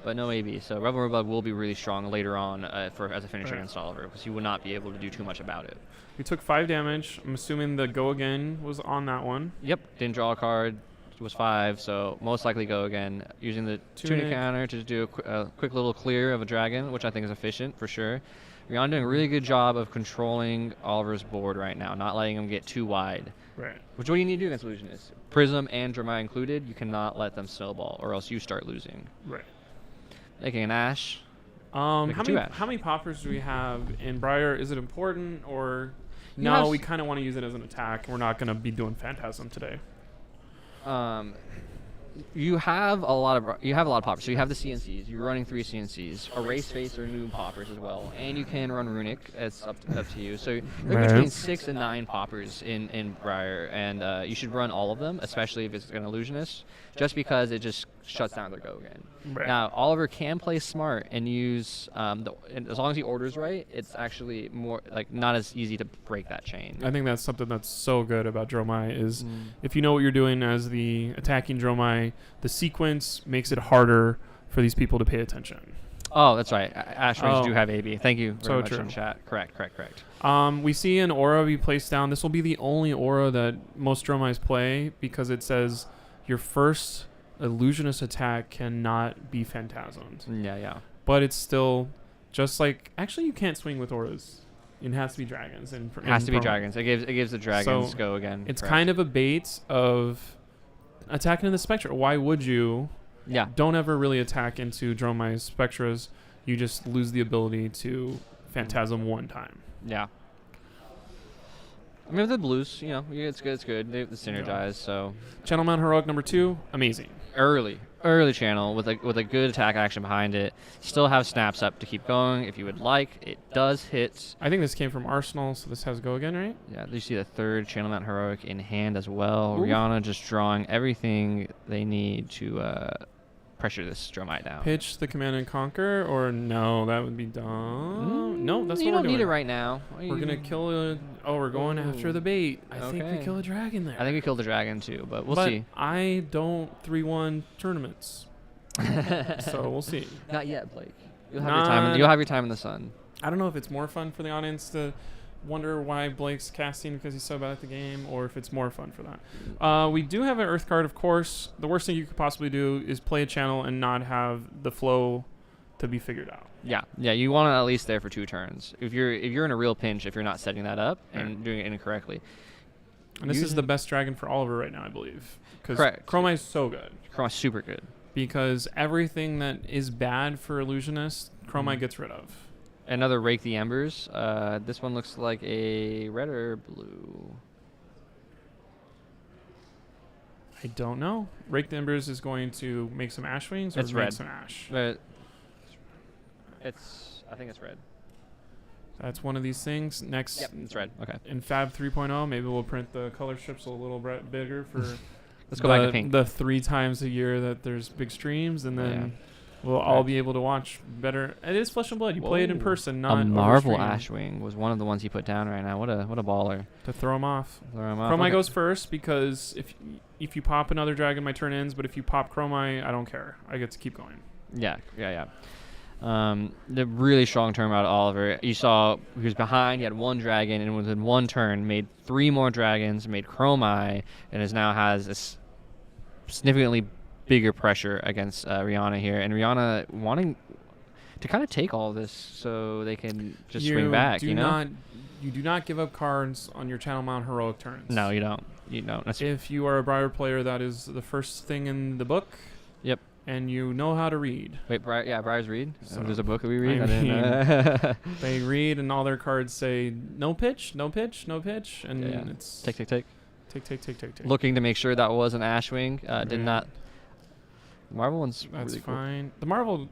[SPEAKER 4] but no AB. So Revel Runeblood will be really strong later on as a finisher
[SPEAKER 1] Right.
[SPEAKER 4] against Oliver because he will not be able to do too much about it.
[SPEAKER 1] We took 5 damage. I'm assuming the Go Again was on that one.
[SPEAKER 4] Yep. Didn't draw a card. Was 5, so most likely go again. Using the Tunic counter to do a quick little clear of a dragon, which I think is efficient for sure. Rihanna doing a really good job of controlling Oliver's board right now, not letting him get too wide.
[SPEAKER 1] Right.
[SPEAKER 4] Which what do you need to do against illusionists? Prism and Jeremiah included, you cannot let them snowball, or else you start losing.
[SPEAKER 1] Right.
[SPEAKER 4] Making an Ash.
[SPEAKER 1] How
[SPEAKER 4] Make it
[SPEAKER 1] many
[SPEAKER 4] 2 Ash.
[SPEAKER 1] how many poppers do we have in Briar? Is it important or
[SPEAKER 4] You
[SPEAKER 1] no?
[SPEAKER 4] have
[SPEAKER 1] We kind of want to use it as an attack. We're not going to be doing Phantasm today.
[SPEAKER 4] You have a lot of poppers. So you have the CNCs. You're running 3 CNCs. Erase Face or new poppers as well, and you can run Runic. It's up to you. So you're
[SPEAKER 1] Right.
[SPEAKER 4] between 6 and 9 poppers in Briar, and you should run all of them, especially if it's an illusionist, just because it just shuts down their go again.
[SPEAKER 1] Right.
[SPEAKER 4] Now Oliver can play smart and use and as long as he orders right, it's actually more not as easy to break that chain.
[SPEAKER 1] I think that's something that's so good about Dromai is if you know what you're doing as the attacking Dromai, the sequence makes it harder for these people to pay attention.
[SPEAKER 4] Oh, that's right. Ash Range do have AB. Thank you very
[SPEAKER 1] So
[SPEAKER 4] much
[SPEAKER 1] true.
[SPEAKER 4] in chat. Correct.
[SPEAKER 1] We see an aura be placed down. This will be the only aura that most Dromais play because it says your first illusionist attack cannot be phantasmed.
[SPEAKER 4] Yeah.
[SPEAKER 1] But it's still just like, actually you can't swing with auras. It has to be dragons.
[SPEAKER 4] It has to be dragons. It gives the dragons go again.
[SPEAKER 1] It's
[SPEAKER 4] correct.
[SPEAKER 1] kind of a bait of attacking in the Spectra. Why would you?
[SPEAKER 4] Yeah.
[SPEAKER 1] Don't ever really attack into Dromai's Spectras. You just lose the ability to phantasm one time.
[SPEAKER 4] Yeah. I mean, with the blues, it's good. They synergize. So
[SPEAKER 1] Channel Mount Heroic number 2, amazing.
[SPEAKER 4] early channel with a good attack action behind it. Still have snaps up to keep going if you would like. It does hit.
[SPEAKER 1] I think this came from Arsenal, so this has go again, right?
[SPEAKER 4] Yeah, you see the third Channel Mount Heroic in hand as well.
[SPEAKER 1] Ooh.
[SPEAKER 4] Rihanna just drawing everything they need to pressure this Dromite down.
[SPEAKER 1] Pitch the Command and Conquer, or no, that would be dumb. No, that's
[SPEAKER 4] you
[SPEAKER 1] what
[SPEAKER 4] don't
[SPEAKER 1] we're
[SPEAKER 4] need
[SPEAKER 1] doing.
[SPEAKER 4] it right now.
[SPEAKER 1] We're going to kill a... Oh, we're going after the bait. I think we
[SPEAKER 4] Okay.
[SPEAKER 1] kill a dragon there.
[SPEAKER 4] I think we killed the dragon too, but we'll
[SPEAKER 1] but
[SPEAKER 4] see.
[SPEAKER 1] I don't 3-1 tournaments. So we'll see.
[SPEAKER 4] Not yet, Blake. You'll have your time in the sun.
[SPEAKER 1] I don't know if it's more fun for the audience to wonder why Blake's casting because he's so bad at the game, or if it's more fun for that. We do have an Earth card, of course. The worst thing you could possibly do is play a channel and not have the flow to be figured out.
[SPEAKER 4] Yeah. You want it at least there for 2 turns. If you're in a real pinch, if you're not setting that up and doing it incorrectly.
[SPEAKER 1] And this is the best dragon for Oliver right now, I believe. Because
[SPEAKER 4] Correct.
[SPEAKER 1] Chromite is so good.
[SPEAKER 4] Chroma's super good.
[SPEAKER 1] Because everything that is bad for Illusionist, Chromite gets rid of.
[SPEAKER 4] Another Rake the Embers. This one looks like a red or blue.
[SPEAKER 1] I don't know. Rake the Embers is going to make some ash wings or
[SPEAKER 4] It's
[SPEAKER 1] make
[SPEAKER 4] red.
[SPEAKER 1] some ash.
[SPEAKER 4] But I think it's red.
[SPEAKER 1] That's one of these things. Next,
[SPEAKER 4] Yep, it's red. Okay.
[SPEAKER 1] in Fab 3.0, maybe we'll print the color strips a little bigger for
[SPEAKER 4] Let's go back to pink.
[SPEAKER 1] the 3 times a year that there's big streams, and then we'll all be able to watch better. It is Flesh and Blood. You play it in
[SPEAKER 4] Whoa.
[SPEAKER 1] person, not
[SPEAKER 4] A Marvel
[SPEAKER 1] over stream,
[SPEAKER 4] Ashwing was one of the ones he put down right now. What a baller.
[SPEAKER 1] to throw them off.
[SPEAKER 4] Throw him off.
[SPEAKER 1] Chromite
[SPEAKER 4] Okay.
[SPEAKER 1] goes first because if you pop another dragon, my turn ends. But if you pop Chromite, I don't care. I get to keep going.
[SPEAKER 4] Yeah. The really strong turn out of Oliver. You saw he was behind. He had 1 dragon, and within 1 turn, made 3 more dragons, made Chromai, and now has a significantly bigger pressure against Rihanna here. And Rihanna wanting to kind of take all of this so they can just swing back. You
[SPEAKER 1] do not give up cards on your Channel Mount Heroic turns.
[SPEAKER 4] No, you don't. You don't. That's
[SPEAKER 1] If you are a Briar player, that is the first thing in the book.
[SPEAKER 4] Yep.
[SPEAKER 1] And you know how to read.
[SPEAKER 4] Wait, Briar's read?
[SPEAKER 1] So,
[SPEAKER 4] There's a book that we read?
[SPEAKER 1] I
[SPEAKER 4] I didn't,
[SPEAKER 1] They read, and all their cards say no pitch, no pitch, no pitch, and
[SPEAKER 4] Yeah.
[SPEAKER 1] it's
[SPEAKER 4] Tick.
[SPEAKER 1] tick.
[SPEAKER 4] Looking to make sure that was an Ashwing. Did
[SPEAKER 1] Yeah.
[SPEAKER 4] not. Marvel one's
[SPEAKER 1] That's
[SPEAKER 4] really cool.
[SPEAKER 1] fine. The Marvel,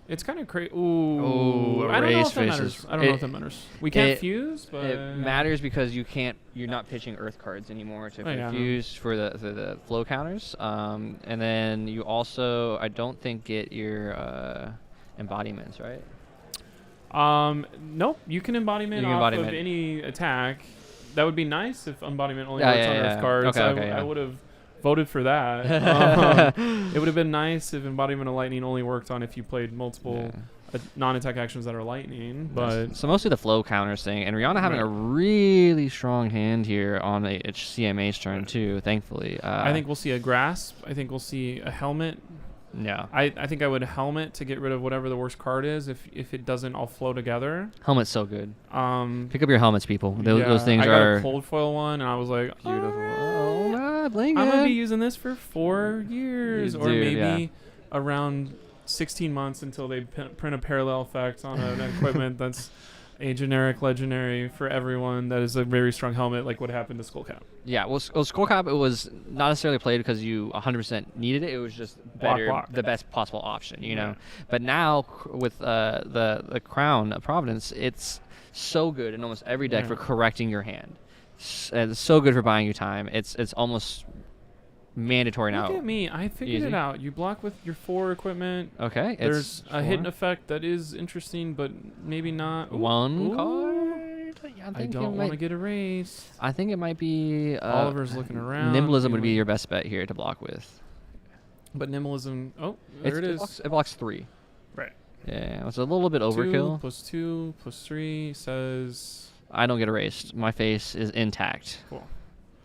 [SPEAKER 1] it's kind of crazy.
[SPEAKER 4] Ooh,
[SPEAKER 1] I don't know
[SPEAKER 4] raised
[SPEAKER 1] if that matters.
[SPEAKER 4] faces.
[SPEAKER 1] I don't know if that matters. We can't fuse, but
[SPEAKER 4] It matters because you're not pitching Earth cards anymore to
[SPEAKER 1] yeah.
[SPEAKER 4] fuse for the flow counters. And then you also, I don't think, get your embodiments, right?
[SPEAKER 1] Nope. You can embodiment
[SPEAKER 4] You can
[SPEAKER 1] off
[SPEAKER 4] embodiment.
[SPEAKER 1] of any attack. That would be nice if embodiment only
[SPEAKER 4] Yeah,
[SPEAKER 1] works on
[SPEAKER 4] yeah,
[SPEAKER 1] Earth
[SPEAKER 4] yeah.
[SPEAKER 1] cards.
[SPEAKER 4] Okay,
[SPEAKER 1] I
[SPEAKER 4] yeah.
[SPEAKER 1] would have voted for that. It would have been nice if embodiment of lightning only worked on if you played multiple non-attack actions that are lightning. But
[SPEAKER 4] So mostly the flow counters thing, and Rihanna having a really strong hand here on a CMA's turn too. Thankfully,
[SPEAKER 1] I think we'll see a grasp. I think we'll see a helmet.
[SPEAKER 4] Yeah.
[SPEAKER 1] I think I would helmet to get rid of whatever the worst card is if it doesn't all flow together.
[SPEAKER 4] Helmet's so good.
[SPEAKER 1] Um,
[SPEAKER 4] Pick up your helmets, people. Those things
[SPEAKER 1] I got
[SPEAKER 4] are
[SPEAKER 1] a cold foil one, and I was like,
[SPEAKER 4] beautiful.
[SPEAKER 1] "All right,
[SPEAKER 4] Oh, bling
[SPEAKER 1] I'm gonna
[SPEAKER 4] it.
[SPEAKER 1] be using this for 4 years, or
[SPEAKER 4] Dude,
[SPEAKER 1] maybe around 16 months until they print a parallel effect on an equipment that's a generic legendary for everyone. That is a very strong helmet, like what happened to Skullcap.
[SPEAKER 4] Yeah, well, Skullcap, it was not necessarily played because you 100% needed it. It was just
[SPEAKER 1] Block.
[SPEAKER 4] the best possible option, you know.
[SPEAKER 1] Yeah.
[SPEAKER 4] But now with the Crown of Providence, it's so good in almost every deck for correcting your hand. It's so good for buying you time. It's almost mandatory now.
[SPEAKER 1] Look at me, I figured
[SPEAKER 4] Easy.
[SPEAKER 1] it out. You block with your 4 equipment.
[SPEAKER 4] Okay,
[SPEAKER 1] There's
[SPEAKER 4] it's
[SPEAKER 1] a hidden
[SPEAKER 4] 4.
[SPEAKER 1] effect that is interesting, but maybe not. Ooh,
[SPEAKER 4] One
[SPEAKER 1] ooh.
[SPEAKER 4] card. Yeah,
[SPEAKER 1] I
[SPEAKER 4] think
[SPEAKER 1] don't
[SPEAKER 4] it
[SPEAKER 1] want to
[SPEAKER 4] might-
[SPEAKER 1] get erased.
[SPEAKER 4] I think it might be.
[SPEAKER 1] Oliver's looking around.
[SPEAKER 4] Nimblism would be
[SPEAKER 1] feeling-
[SPEAKER 4] your best bet here to block with.
[SPEAKER 1] But Nimblism. Oh, there it is.
[SPEAKER 4] It blocks 3.
[SPEAKER 1] Right.
[SPEAKER 4] Yeah, it's a little bit
[SPEAKER 1] 2
[SPEAKER 4] overkill.
[SPEAKER 1] plus 2 plus 3 says.
[SPEAKER 4] I don't get erased. My face is intact.
[SPEAKER 1] Cool.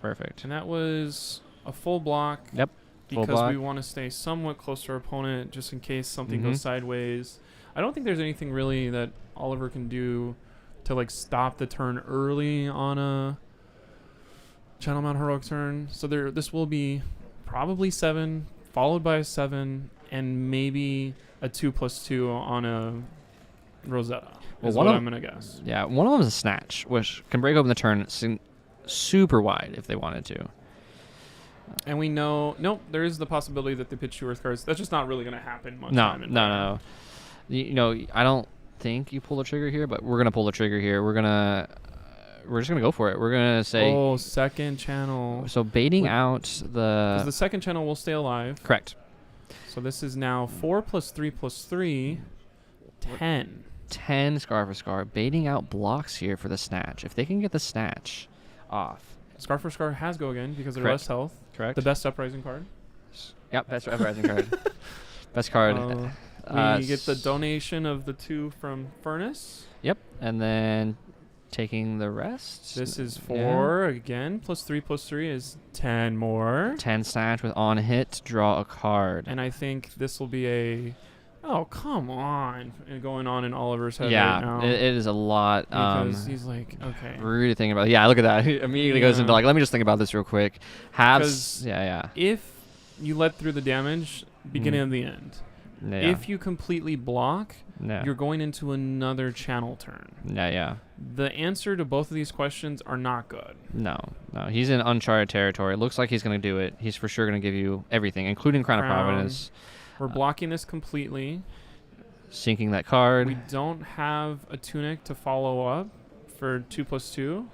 [SPEAKER 4] Perfect.
[SPEAKER 1] And that was a full block.
[SPEAKER 4] Yep. Full
[SPEAKER 1] because
[SPEAKER 4] block.
[SPEAKER 1] we want to stay somewhat close to our opponent just in case something
[SPEAKER 4] Mhm.
[SPEAKER 1] goes sideways. I don't think there's anything really that Oliver can do to like stop the turn early on a Channel Mount Heroic turn. So this will be probably 7, followed by a 7, and maybe a 2+2 on a Rosetta.
[SPEAKER 4] Well,
[SPEAKER 1] Is
[SPEAKER 4] one
[SPEAKER 1] what
[SPEAKER 4] of-
[SPEAKER 1] I'm gonna guess.
[SPEAKER 4] Yeah, one of them is a snatch, which can break open the turn super wide if they wanted to.
[SPEAKER 1] And we know, nope, there is the possibility that they pitch 2 Earth cards. That's just not really gonna happen much
[SPEAKER 4] No,
[SPEAKER 1] time.
[SPEAKER 4] no. You know, I don't think you pull the trigger here, but we're gonna pull the trigger here. We're just gonna go for it. We're gonna say
[SPEAKER 1] Oh, second channel.
[SPEAKER 4] so baiting
[SPEAKER 1] Wait.
[SPEAKER 4] out
[SPEAKER 1] Because the second channel will stay alive.
[SPEAKER 4] correct.
[SPEAKER 1] So this is now 4 + 3 + 3, 10.
[SPEAKER 4] 10 Scar for Scar, baiting out blocks here for the snatch. If they can get the snatch off,
[SPEAKER 1] Scar for Scar has go again because they're
[SPEAKER 4] Correct.
[SPEAKER 1] less health.
[SPEAKER 4] correct?
[SPEAKER 1] The best uprising card.
[SPEAKER 4] Yep, best uprising card. Best card.
[SPEAKER 1] We get the donation of the 2 from Furnace.
[SPEAKER 4] Yep, and then taking the rest.
[SPEAKER 1] This is
[SPEAKER 4] Yeah.
[SPEAKER 1] 4 again. +3 + 3 is 10 more.
[SPEAKER 4] 10 snatch with on hit, draw a card.
[SPEAKER 1] And I think this will be a. Oh, come on. Going on in Oliver's head
[SPEAKER 4] Yeah,
[SPEAKER 1] right now.
[SPEAKER 4] it is a lot.
[SPEAKER 1] Because he's like, okay.
[SPEAKER 4] Really thinking about it. Yeah, look at that. He immediately goes into
[SPEAKER 1] Yeah.
[SPEAKER 4] like, let me just think about this real quick. Habs.
[SPEAKER 1] 'Cause
[SPEAKER 4] Yeah.
[SPEAKER 1] If you let through the damage, beginning of the end.
[SPEAKER 4] Yeah.
[SPEAKER 1] If you completely block,
[SPEAKER 4] yeah.
[SPEAKER 1] you're going into another channel turn.
[SPEAKER 4] Yeah.
[SPEAKER 1] The answer to both of these questions are not good.
[SPEAKER 4] No. He's in uncharted territory. It looks like he's going to do it. He's for sure going to give you everything, including Crown of Providence.
[SPEAKER 1] We're blocking this completely.
[SPEAKER 4] Sinking that card.
[SPEAKER 1] We don't have a tunic to follow up for 2+2.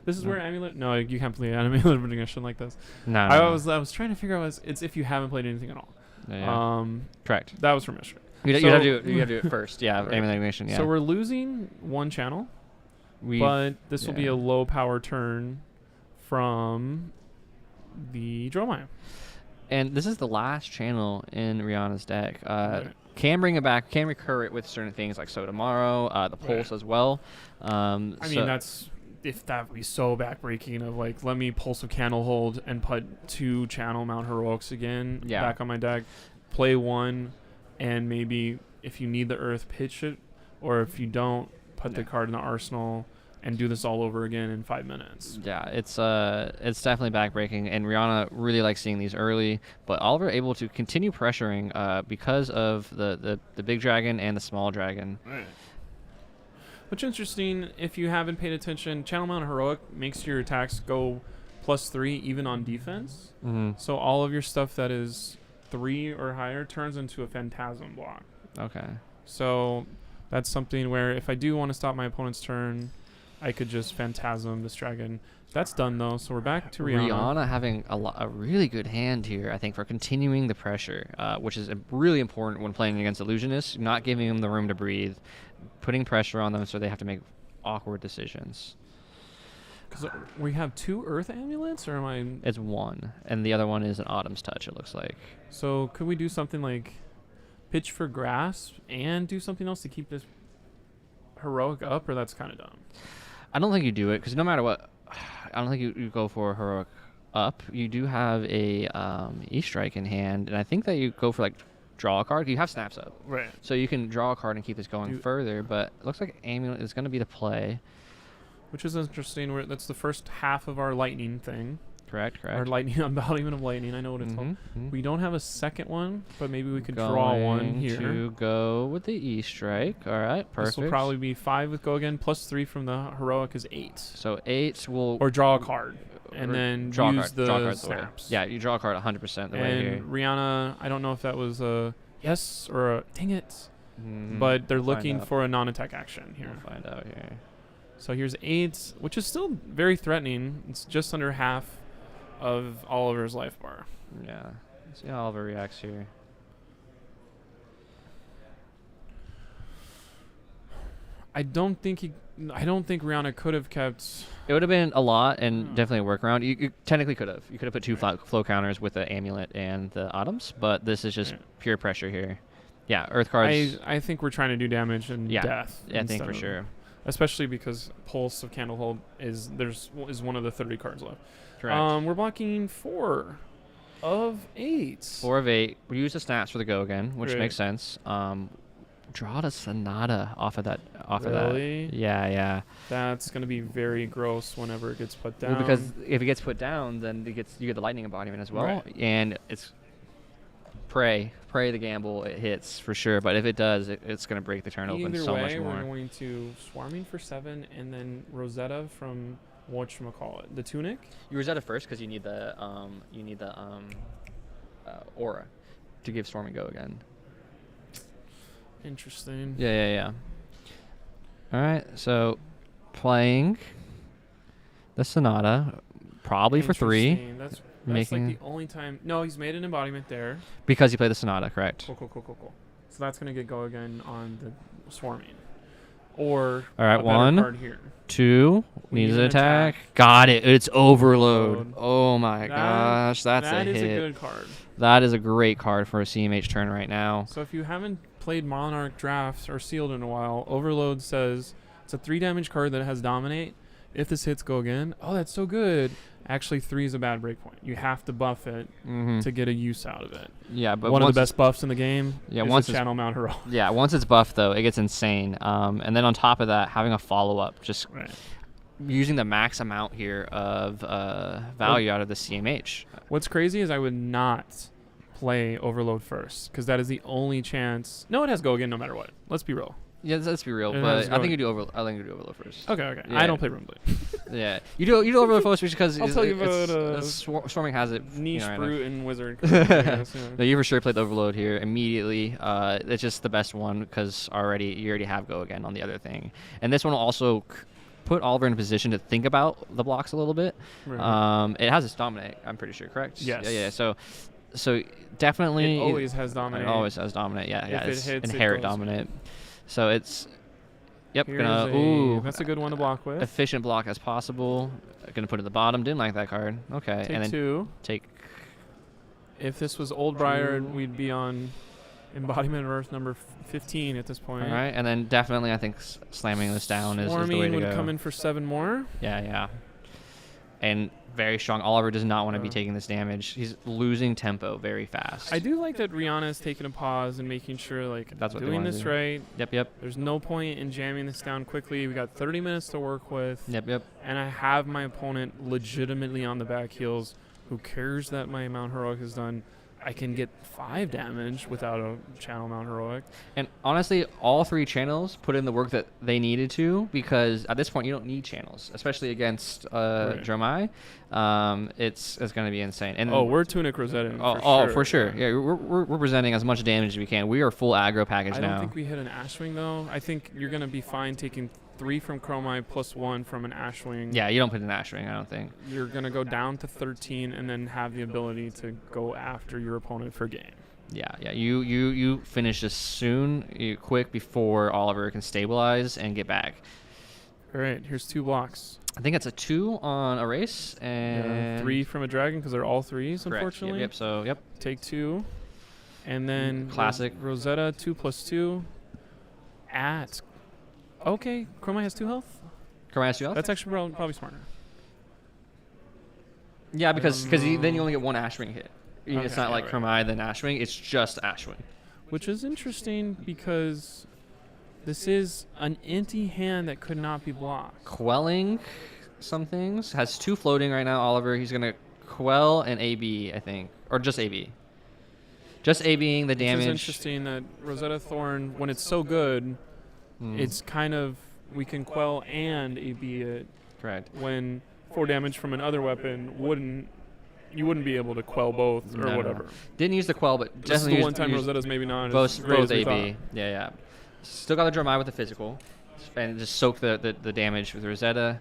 [SPEAKER 1] This is
[SPEAKER 4] No.
[SPEAKER 1] where amulet. No, you can't play amulet of recognition like this.
[SPEAKER 4] No.
[SPEAKER 1] I was trying to figure out. It's if you haven't played anything at all.
[SPEAKER 4] Yeah. Correct.
[SPEAKER 1] That was from yesterday.
[SPEAKER 4] You have to do it first. Yeah.
[SPEAKER 1] Right.
[SPEAKER 4] Aim animation. Yeah.
[SPEAKER 1] So we're losing one channel, but this will be
[SPEAKER 4] yeah.
[SPEAKER 1] a low power turn from the Dromai.
[SPEAKER 4] And this is the last channel in Rihanna's deck.
[SPEAKER 1] Right.
[SPEAKER 4] Can bring it back, can recur it with certain things like So Tomorrow, the Pulse as well.
[SPEAKER 1] I mean, that's if that would be so backbreaking of like, let me Pulse of Candlehold and put 2 Channel Mount Heroics again back on my deck, play 1, and maybe if you need the Earth, pitch it, or if you don't, put the card in the arsenal and do this all over again in 5 minutes.
[SPEAKER 4] Yeah, it's definitely backbreaking, and Rihanna really likes seeing these early. But Oliver able to continue pressuring because of the big dragon and the small dragon.
[SPEAKER 1] Right. Which is interesting, if you haven't paid attention, Channel Mount Heroic makes your attacks go +3 even on defense.
[SPEAKER 4] Mm-hmm.
[SPEAKER 1] So all of your stuff that is 3 or higher turns into a Phantasm block.
[SPEAKER 4] Okay.
[SPEAKER 1] So that's something where if I do want to stop my opponent's turn, I could just Phantasm this dragon. That's done though, so we're back to Rihanna.
[SPEAKER 4] Rihanna having a really good hand here, I think, for continuing the pressure, which is really important when playing against illusionists, not giving them the room to breathe, putting pressure on them so they have to make awkward decisions.
[SPEAKER 1] Because we have 2 Earth Amulets, or am I?
[SPEAKER 4] It's 1, and the other one is an Autumn's Touch, it looks like.
[SPEAKER 1] So could we do something like pitch for Grasp and do something else to keep this Heroic up, or that's kind of dumb?
[SPEAKER 4] I don't think you do it, because no matter what, I don't think you go for Heroic up. You do have a E-Strike in hand, and I think that you go for, like, draw a card. You have snaps up.
[SPEAKER 1] Right.
[SPEAKER 4] So you can draw a card and keep this going further, but it looks like Amulet is going to be the play.
[SPEAKER 1] Which is interesting. That's the first half of our lightning thing.
[SPEAKER 4] Correct.
[SPEAKER 1] Our lightning embodiment of lightning. I know what it's called. We don't have a second one, but maybe we could draw one here.
[SPEAKER 4] To go with the E-Strike. All right, perfect.
[SPEAKER 1] This will probably be 5 with go again. +3 from the Heroic is 8.
[SPEAKER 4] So 8 will...
[SPEAKER 1] Or draw a card. And then
[SPEAKER 4] draw
[SPEAKER 1] use
[SPEAKER 4] card.
[SPEAKER 1] the
[SPEAKER 4] Draw card
[SPEAKER 1] snaps.
[SPEAKER 4] Yeah, you draw a card 100% the way here.
[SPEAKER 1] And Rihanna, I don't know if that was a yes or a dang it.
[SPEAKER 4] Mhm.
[SPEAKER 1] But they're
[SPEAKER 4] We'll
[SPEAKER 1] looking
[SPEAKER 4] find out.
[SPEAKER 1] for a non-attack action here.
[SPEAKER 4] We'll find out here.
[SPEAKER 1] So here's 8, which is still very threatening. It's just under half of Oliver's life bar.
[SPEAKER 4] Yeah. Let's see how Oliver reacts here.
[SPEAKER 1] I don't think Rihanna could have kept.
[SPEAKER 4] It would have been a lot and definitely a workaround. You technically could have. You could have put 2 flow counters with the Amulet and the Autumns, but this is just pure pressure here. Yeah, Earth cards.
[SPEAKER 1] I think we're trying to do damage and death.
[SPEAKER 4] Yeah, I think
[SPEAKER 1] instead
[SPEAKER 4] for
[SPEAKER 1] of-
[SPEAKER 4] sure.
[SPEAKER 1] Especially because Pulse of Candlehold is one of the 30 cards left.
[SPEAKER 4] Correct.
[SPEAKER 1] We're blocking 4. of 8.
[SPEAKER 4] 4 of 8. We use the snaps for the go again, which
[SPEAKER 1] Great.
[SPEAKER 4] makes sense. Draw a Sonata off of that.
[SPEAKER 1] Really?
[SPEAKER 4] Yeah.
[SPEAKER 1] That's going to be very gross whenever it gets put down.
[SPEAKER 4] Well, because if it gets put down, then you get the lightning embodiment as well,
[SPEAKER 1] Right.
[SPEAKER 4] and it's pray the gamble it hits for sure. But if it does, it's going to break the turn open
[SPEAKER 1] Either
[SPEAKER 4] so
[SPEAKER 1] way,
[SPEAKER 4] much more.
[SPEAKER 1] we're going to Swarming for 7 and then Rosetta from whatchamacallit, the Tunic.
[SPEAKER 4] You Rosetta first because you need the aura to give Storm and go again.
[SPEAKER 1] Interesting.
[SPEAKER 4] Yeah. All right, so playing the Sonata, probably for 3,
[SPEAKER 1] Interesting. That's
[SPEAKER 4] making
[SPEAKER 1] like the only time. No, he's made an embodiment there.
[SPEAKER 4] because you play the Sonata, correct?
[SPEAKER 1] Cool. So that's going to get go again on the Swarming. Or
[SPEAKER 4] All right,
[SPEAKER 1] a better
[SPEAKER 4] 1,
[SPEAKER 1] card here.
[SPEAKER 4] 2,
[SPEAKER 1] We
[SPEAKER 4] needs
[SPEAKER 1] need
[SPEAKER 4] an
[SPEAKER 1] an
[SPEAKER 4] attack.
[SPEAKER 1] attack.
[SPEAKER 4] Got it. It's Overload.
[SPEAKER 1] Overload.
[SPEAKER 4] Oh my gosh, that's
[SPEAKER 1] That
[SPEAKER 4] a
[SPEAKER 1] is
[SPEAKER 4] hit.
[SPEAKER 1] a good card.
[SPEAKER 4] That is a great card for a CMH turn right now.
[SPEAKER 1] So if you haven't played Monarch Drafts or Sealed in a while, Overload says it's a 3 damage card that has Dominate. If this hits, go again. Oh, that's so good. Actually, 3 is a bad breakpoint. You have to buff it to get a use out of it.
[SPEAKER 4] Yeah, but
[SPEAKER 1] One of
[SPEAKER 4] once
[SPEAKER 1] the best buffs in the game is
[SPEAKER 4] once
[SPEAKER 1] the
[SPEAKER 4] it's-
[SPEAKER 1] Channel Mount Heroic.
[SPEAKER 4] Yeah, once it's buffed though, it gets insane. And then on top of that, having a follow up, just
[SPEAKER 1] Right.
[SPEAKER 4] using the max amount here of value out of the CMH.
[SPEAKER 1] What's crazy is I would not play Overload first because that is the only chance. No, it has go again no matter what. Let's be real.
[SPEAKER 4] Yeah, let's be real,
[SPEAKER 1] It
[SPEAKER 4] but
[SPEAKER 1] has
[SPEAKER 4] I think
[SPEAKER 1] go-
[SPEAKER 4] you do Overload first.
[SPEAKER 1] Okay.
[SPEAKER 4] Yeah.
[SPEAKER 1] I don't play Runeblade.
[SPEAKER 4] Yeah, you do Overload first because
[SPEAKER 1] I'll tell you about,
[SPEAKER 4] Swarming has it.
[SPEAKER 1] Niche
[SPEAKER 4] right now.
[SPEAKER 1] Brute and Wizard. I guess, yeah.
[SPEAKER 4] No, you for sure played the Overload here immediately. It's just the best one because you already have go again on the other thing, and this one will also put Oliver in a position to think about the blocks a little bit.
[SPEAKER 1] Right.
[SPEAKER 4] It has its Dominate, I'm pretty sure, correct?
[SPEAKER 1] Yes.
[SPEAKER 4] Yeah. So definitely
[SPEAKER 1] It always has Dominate.
[SPEAKER 4] It always has Dominate. Yeah.
[SPEAKER 1] If
[SPEAKER 4] Yeah.
[SPEAKER 1] it
[SPEAKER 4] It's
[SPEAKER 1] hits, it
[SPEAKER 4] inherent
[SPEAKER 1] goes.
[SPEAKER 4] Dominate. So it's
[SPEAKER 1] Here's
[SPEAKER 4] gonna
[SPEAKER 1] that's a good one to block with.
[SPEAKER 4] efficient block as possible. Gonna put it at the bottom. Didn't like that card. Okay.
[SPEAKER 1] Take
[SPEAKER 4] and then
[SPEAKER 1] 2.
[SPEAKER 4] take.
[SPEAKER 1] If this was Old Briar, we'd be on Embodiment of Earth number 15 at this point.
[SPEAKER 4] All right, and then definitely I think slamming this down is the way
[SPEAKER 1] Swarming
[SPEAKER 4] to
[SPEAKER 1] would
[SPEAKER 4] go.
[SPEAKER 1] come in for 7 more.
[SPEAKER 4] Yeah. And very strong. Oliver does not want to be
[SPEAKER 1] Uh.
[SPEAKER 4] taking this damage. He's losing tempo very fast.
[SPEAKER 1] I do like that Rihanna is taking a pause and making sure, like,
[SPEAKER 4] That's what they
[SPEAKER 1] doing
[SPEAKER 4] wanna
[SPEAKER 1] this
[SPEAKER 4] do.
[SPEAKER 1] right.
[SPEAKER 4] Yep.
[SPEAKER 1] There's no point in jamming this down quickly. We got 30 minutes to work with.
[SPEAKER 4] Yep.
[SPEAKER 1] And I have my opponent legitimately on the back heels. Who cares that my Mount Heroic is done? I can get 5 damage without a Channel Mount Heroic.
[SPEAKER 4] And honestly, all 3 channels put in the work that they needed to because at this point you don't need channels, especially against Dromai. It's going to be insane. And
[SPEAKER 1] We're Tunic Rosetta.
[SPEAKER 4] for sure. Yeah, we're presenting as much damage as we can. We are full aggro package
[SPEAKER 1] I
[SPEAKER 4] now.
[SPEAKER 1] don't think we hit an Ashwing though. I think you're gonna be fine taking 3 from Chromite plus 1 from an Ashwing.
[SPEAKER 4] Yeah, you don't put an Ashwing, I don't think.
[SPEAKER 1] You're gonna go down to 13 and then have the ability to go after your opponent for game.
[SPEAKER 4] Yeah. You finish this soon, quick before Oliver can stabilize and get back.
[SPEAKER 1] All right, here's 2 blocks.
[SPEAKER 4] I think it's a 2 on Erase and
[SPEAKER 1] 3 from a dragon because they're all 3s,
[SPEAKER 4] correct.
[SPEAKER 1] unfortunately.
[SPEAKER 4] Yep. So yep.
[SPEAKER 1] Take 2, and then
[SPEAKER 4] Classic.
[SPEAKER 1] Rosetta 2 plus 2 at. Okay, Chromite has 2 health.
[SPEAKER 4] Chromite you off?
[SPEAKER 1] That's actually probably smarter.
[SPEAKER 4] Yeah, because
[SPEAKER 1] don't
[SPEAKER 4] then you
[SPEAKER 1] know.
[SPEAKER 4] only get 1 Ashwing hit. It's
[SPEAKER 1] Okay,
[SPEAKER 4] not
[SPEAKER 1] yeah,
[SPEAKER 4] like
[SPEAKER 1] right.
[SPEAKER 4] Chromite then Ashwing. It's just Ashwing.
[SPEAKER 1] Which is interesting because this is an empty hand that could not be blocked.
[SPEAKER 4] Quelling some things. Has 2 floating right now, Oliver. He's going to Quell and AB, I think. Or just AB. Just ABing the damage.
[SPEAKER 1] It's interesting that Rosetta Thorn, when it's so good, it's kind of, we can quell and AB it,
[SPEAKER 4] Correct.
[SPEAKER 1] when 4 damage from another weapon you wouldn't be able to quell both or
[SPEAKER 4] No.
[SPEAKER 1] whatever.
[SPEAKER 4] Didn't use the Quell, but
[SPEAKER 1] This is
[SPEAKER 4] definitely
[SPEAKER 1] the
[SPEAKER 4] used,
[SPEAKER 1] one time
[SPEAKER 4] used
[SPEAKER 1] Rosetta's maybe not as
[SPEAKER 4] both
[SPEAKER 1] great as we
[SPEAKER 4] AB.
[SPEAKER 1] thought.
[SPEAKER 4] Yeah. Still got the Dromai with the physical. And just soak the damage with Rosetta.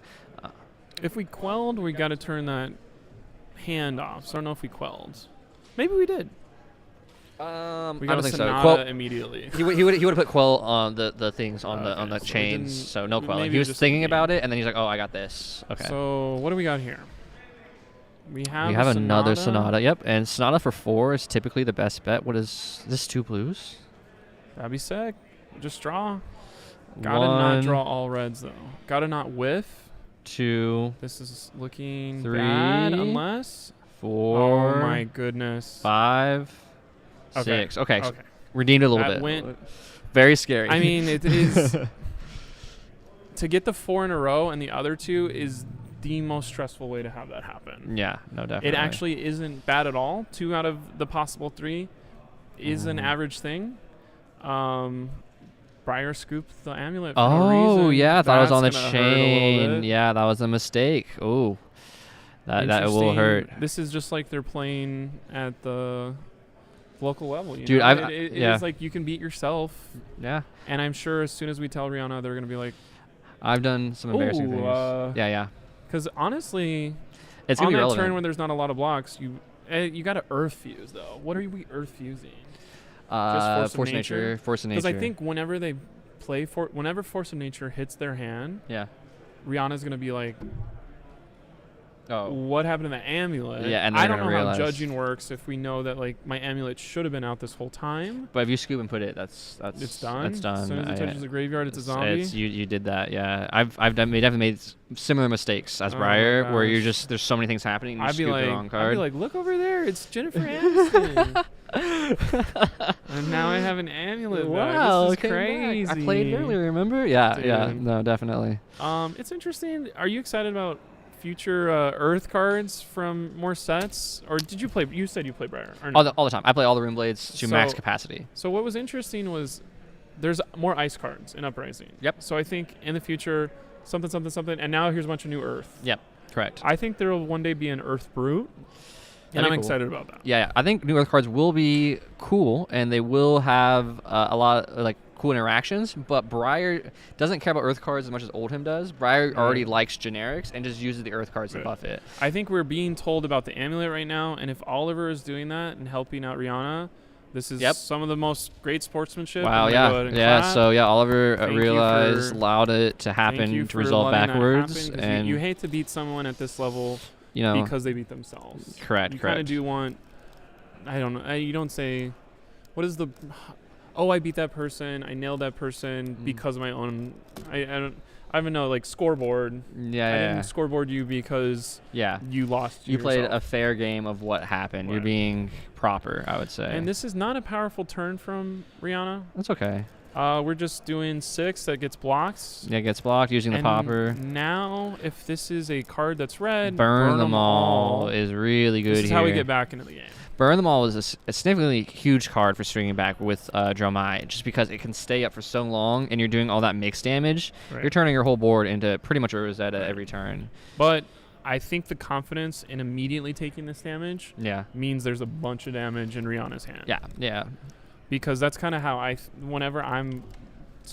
[SPEAKER 1] If we quelled, we got to turn that hand off. So I don't know if we quelled. Maybe we did. We
[SPEAKER 4] I
[SPEAKER 1] got
[SPEAKER 4] don't
[SPEAKER 1] a
[SPEAKER 4] think so.
[SPEAKER 1] Sonata
[SPEAKER 4] Quell,
[SPEAKER 1] immediately.
[SPEAKER 4] he would have put Quell on the things on
[SPEAKER 1] Okay,
[SPEAKER 4] the
[SPEAKER 1] so we
[SPEAKER 4] chains,
[SPEAKER 1] didn't-
[SPEAKER 4] so no Quelling.
[SPEAKER 1] maybe
[SPEAKER 4] He was
[SPEAKER 1] just
[SPEAKER 4] thinking
[SPEAKER 1] AB.
[SPEAKER 4] about it, and then he's like, "Oh, I got this." Okay.
[SPEAKER 1] So what do we got here? We have
[SPEAKER 4] Another Sonata. Yep, and Sonata for 4 is typically the best bet. What is this? 2 blues.
[SPEAKER 1] That'd be sick. Just draw. Gotta
[SPEAKER 4] 1,
[SPEAKER 1] not draw all reds though. Gotta not whiff.
[SPEAKER 4] 2,
[SPEAKER 1] This is looking
[SPEAKER 4] 3,
[SPEAKER 1] bad unless
[SPEAKER 4] 4.
[SPEAKER 1] Oh my goodness.
[SPEAKER 4] 5.
[SPEAKER 1] Okay.
[SPEAKER 4] 6. Okay.
[SPEAKER 1] Okay.
[SPEAKER 4] Redeemed a little
[SPEAKER 1] That
[SPEAKER 4] bit.
[SPEAKER 1] went-
[SPEAKER 4] Very scary.
[SPEAKER 1] I mean, it is to get the 4 in a row, and the other 2 is the most stressful way to have that happen.
[SPEAKER 4] yeah, no, definitely.
[SPEAKER 1] It actually isn't bad at all. 2 out of the possible 3 is an average thing. Briar scooped the amulet for no reason.
[SPEAKER 4] Yeah, I thought it was on the
[SPEAKER 1] That's gonna hurt a little
[SPEAKER 4] chain.
[SPEAKER 1] bit.
[SPEAKER 4] Yeah, that was a mistake. Oh, that will hurt.
[SPEAKER 1] Interesting. This is just like they're playing at the local level. You
[SPEAKER 4] Dude,
[SPEAKER 1] know?
[SPEAKER 4] I've-
[SPEAKER 1] it
[SPEAKER 4] yeah.
[SPEAKER 1] is like you can beat yourself.
[SPEAKER 4] Yeah,
[SPEAKER 1] And I'm sure as soon as we tell Rihanna, they're going to be like,
[SPEAKER 4] I've done some embarrassing
[SPEAKER 1] Ooh,
[SPEAKER 4] things. Yeah.
[SPEAKER 1] because honestly,
[SPEAKER 4] It's
[SPEAKER 1] on
[SPEAKER 4] gonna be
[SPEAKER 1] that
[SPEAKER 4] relevant.
[SPEAKER 1] turn when there's not a lot of blocks, you got to earth fuse, though. What are we earth fusing? Force of
[SPEAKER 4] Force of
[SPEAKER 1] nature?
[SPEAKER 4] nature. Force of nature.
[SPEAKER 1] Because I think whenever they play, whenever Force of Nature hits their hand,
[SPEAKER 4] Yeah.
[SPEAKER 1] Rihanna's going to be like,
[SPEAKER 4] Oh.
[SPEAKER 1] what happened to the amulet?
[SPEAKER 4] Yeah, and
[SPEAKER 1] I
[SPEAKER 4] they're
[SPEAKER 1] don't
[SPEAKER 4] gonna
[SPEAKER 1] know
[SPEAKER 4] realize.
[SPEAKER 1] how judging works if we know that like my amulet should have been out this whole time.
[SPEAKER 4] But if you scoop and put it, that's
[SPEAKER 1] It's done.
[SPEAKER 4] That's done.
[SPEAKER 1] As soon as it touches the graveyard, it's a zombie.
[SPEAKER 4] You did that. Yeah. I've definitely made similar mistakes as
[SPEAKER 1] Oh
[SPEAKER 4] Briar,
[SPEAKER 1] my
[SPEAKER 4] where you're
[SPEAKER 1] gosh.
[SPEAKER 4] just there's so many things happening. And you
[SPEAKER 1] I'd be
[SPEAKER 4] scoop
[SPEAKER 1] like,
[SPEAKER 4] the wrong card.
[SPEAKER 1] look over there, it's Jennifer Aniston. And now I have an amulet.
[SPEAKER 4] Wow,
[SPEAKER 1] this
[SPEAKER 4] it
[SPEAKER 1] is
[SPEAKER 4] came back.
[SPEAKER 1] crazy.
[SPEAKER 4] I played earlier. Remember? Yeah. Yeah.
[SPEAKER 1] Dude.
[SPEAKER 4] No, definitely.
[SPEAKER 1] It's interesting. Are you excited about future Earth cards from more sets, or did you play? You said you play Briar. Or no?
[SPEAKER 4] All the time. I play all the Rune Blades to max
[SPEAKER 1] So-
[SPEAKER 4] capacity.
[SPEAKER 1] So what was interesting was there's more ice cards in Uprising.
[SPEAKER 4] Yep.
[SPEAKER 1] So I think in the future, something, and now here's a bunch of new Earth.
[SPEAKER 4] Yep. Correct.
[SPEAKER 1] I think there will one day be an Earth Brute, and
[SPEAKER 4] That'd
[SPEAKER 1] I'm
[SPEAKER 4] be cool.
[SPEAKER 1] excited about that.
[SPEAKER 4] Yeah, I think new Earth cards will be cool, and they will have a lot of, like, cool interactions. But Briar doesn't care about Earth cards as much as Oldhim does. Briar already likes generics and just uses the Earth cards to
[SPEAKER 1] Right.
[SPEAKER 4] buff it.
[SPEAKER 1] I think we're being told about the amulet right now, and if Oliver is doing that and helping out Rihanna, this is
[SPEAKER 4] Yep.
[SPEAKER 1] some of the most great sportsmanship.
[SPEAKER 4] Wow,
[SPEAKER 1] I'm gonna go ahead
[SPEAKER 4] yeah.
[SPEAKER 1] and
[SPEAKER 4] Yeah,
[SPEAKER 1] clap.
[SPEAKER 4] so yeah, Oliver
[SPEAKER 1] Thank you
[SPEAKER 4] realized,
[SPEAKER 1] for-
[SPEAKER 4] allowed it to
[SPEAKER 1] Thank you
[SPEAKER 4] happen to
[SPEAKER 1] for
[SPEAKER 4] resolve
[SPEAKER 1] letting that
[SPEAKER 4] backwards.
[SPEAKER 1] happen, 'cause
[SPEAKER 4] And,
[SPEAKER 1] you hate to beat someone at this level
[SPEAKER 4] you know,
[SPEAKER 1] because they beat themselves.
[SPEAKER 4] correct,
[SPEAKER 1] You kind of
[SPEAKER 4] correct.
[SPEAKER 1] do want. I don't know. You don't say, "What is the?" Oh, I beat that person. I nailed that person because of my own. I don't. I don't know. Like scoreboard.
[SPEAKER 4] Yeah,
[SPEAKER 1] I
[SPEAKER 4] yeah,
[SPEAKER 1] didn't scoreboard you because
[SPEAKER 4] yeah.
[SPEAKER 1] you lost.
[SPEAKER 4] You played a
[SPEAKER 1] yourself.
[SPEAKER 4] fair game of what happened. You're
[SPEAKER 1] Right.
[SPEAKER 4] being proper, I would say.
[SPEAKER 1] And this is not a powerful turn from Rihanna.
[SPEAKER 4] That's okay.
[SPEAKER 1] We're just doing 6 that gets blocked.
[SPEAKER 4] Yeah, it gets blocked using the
[SPEAKER 1] And
[SPEAKER 4] popper.
[SPEAKER 1] now, if this is a card that's red,
[SPEAKER 4] Burn them all is really good
[SPEAKER 1] This is
[SPEAKER 4] here.
[SPEAKER 1] how we get back into the game.
[SPEAKER 4] Burn them all is a significantly huge card for stringing back with Dromai, just because it can stay up for so long, and you're doing all that mixed damage.
[SPEAKER 1] Right.
[SPEAKER 4] You're turning your whole board into pretty much a Rosetta every turn.
[SPEAKER 1] But I think the confidence in immediately taking this damage
[SPEAKER 4] Yeah.
[SPEAKER 1] means there's a bunch of damage in Rihanna's hand.
[SPEAKER 4] Yeah. Yeah.
[SPEAKER 1] Because that's kind of how whenever I'm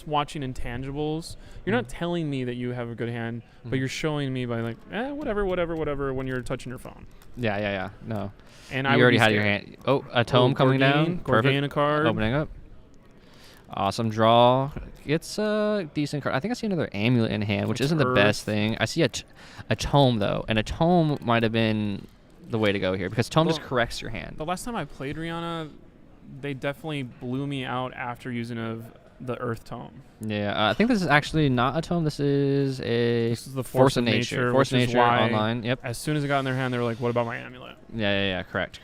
[SPEAKER 1] watching intangibles, you're not telling me that you have a good hand, but you're showing me by like, whatever, when you're touching your phone.
[SPEAKER 4] Yeah. Yeah. Yeah. No.
[SPEAKER 1] And
[SPEAKER 4] You
[SPEAKER 1] I would
[SPEAKER 4] already
[SPEAKER 1] be
[SPEAKER 4] had your
[SPEAKER 1] scared.
[SPEAKER 4] hand. Oh, a tome coming down.
[SPEAKER 1] Gorgain a card.
[SPEAKER 4] Opening up. Awesome draw. It's a decent card. I think I see another amulet in hand, which
[SPEAKER 1] It's
[SPEAKER 4] isn't the best
[SPEAKER 1] Earth.
[SPEAKER 4] thing. I see a tome, though, and a tome might have been the way to go here, because tome just
[SPEAKER 1] Well,
[SPEAKER 4] corrects your hand.
[SPEAKER 1] The last time I played Rihanna, they definitely blew me out after using the Earth Tome.
[SPEAKER 4] Yeah, I think this is actually not a tome. This is a
[SPEAKER 1] This is the
[SPEAKER 4] Force of Nature. Force of
[SPEAKER 1] which is
[SPEAKER 4] Nature
[SPEAKER 1] why
[SPEAKER 4] online. Yep.
[SPEAKER 1] As soon as it got in their hand, they were like, "What about my amulet?"
[SPEAKER 4] Yeah. Correct.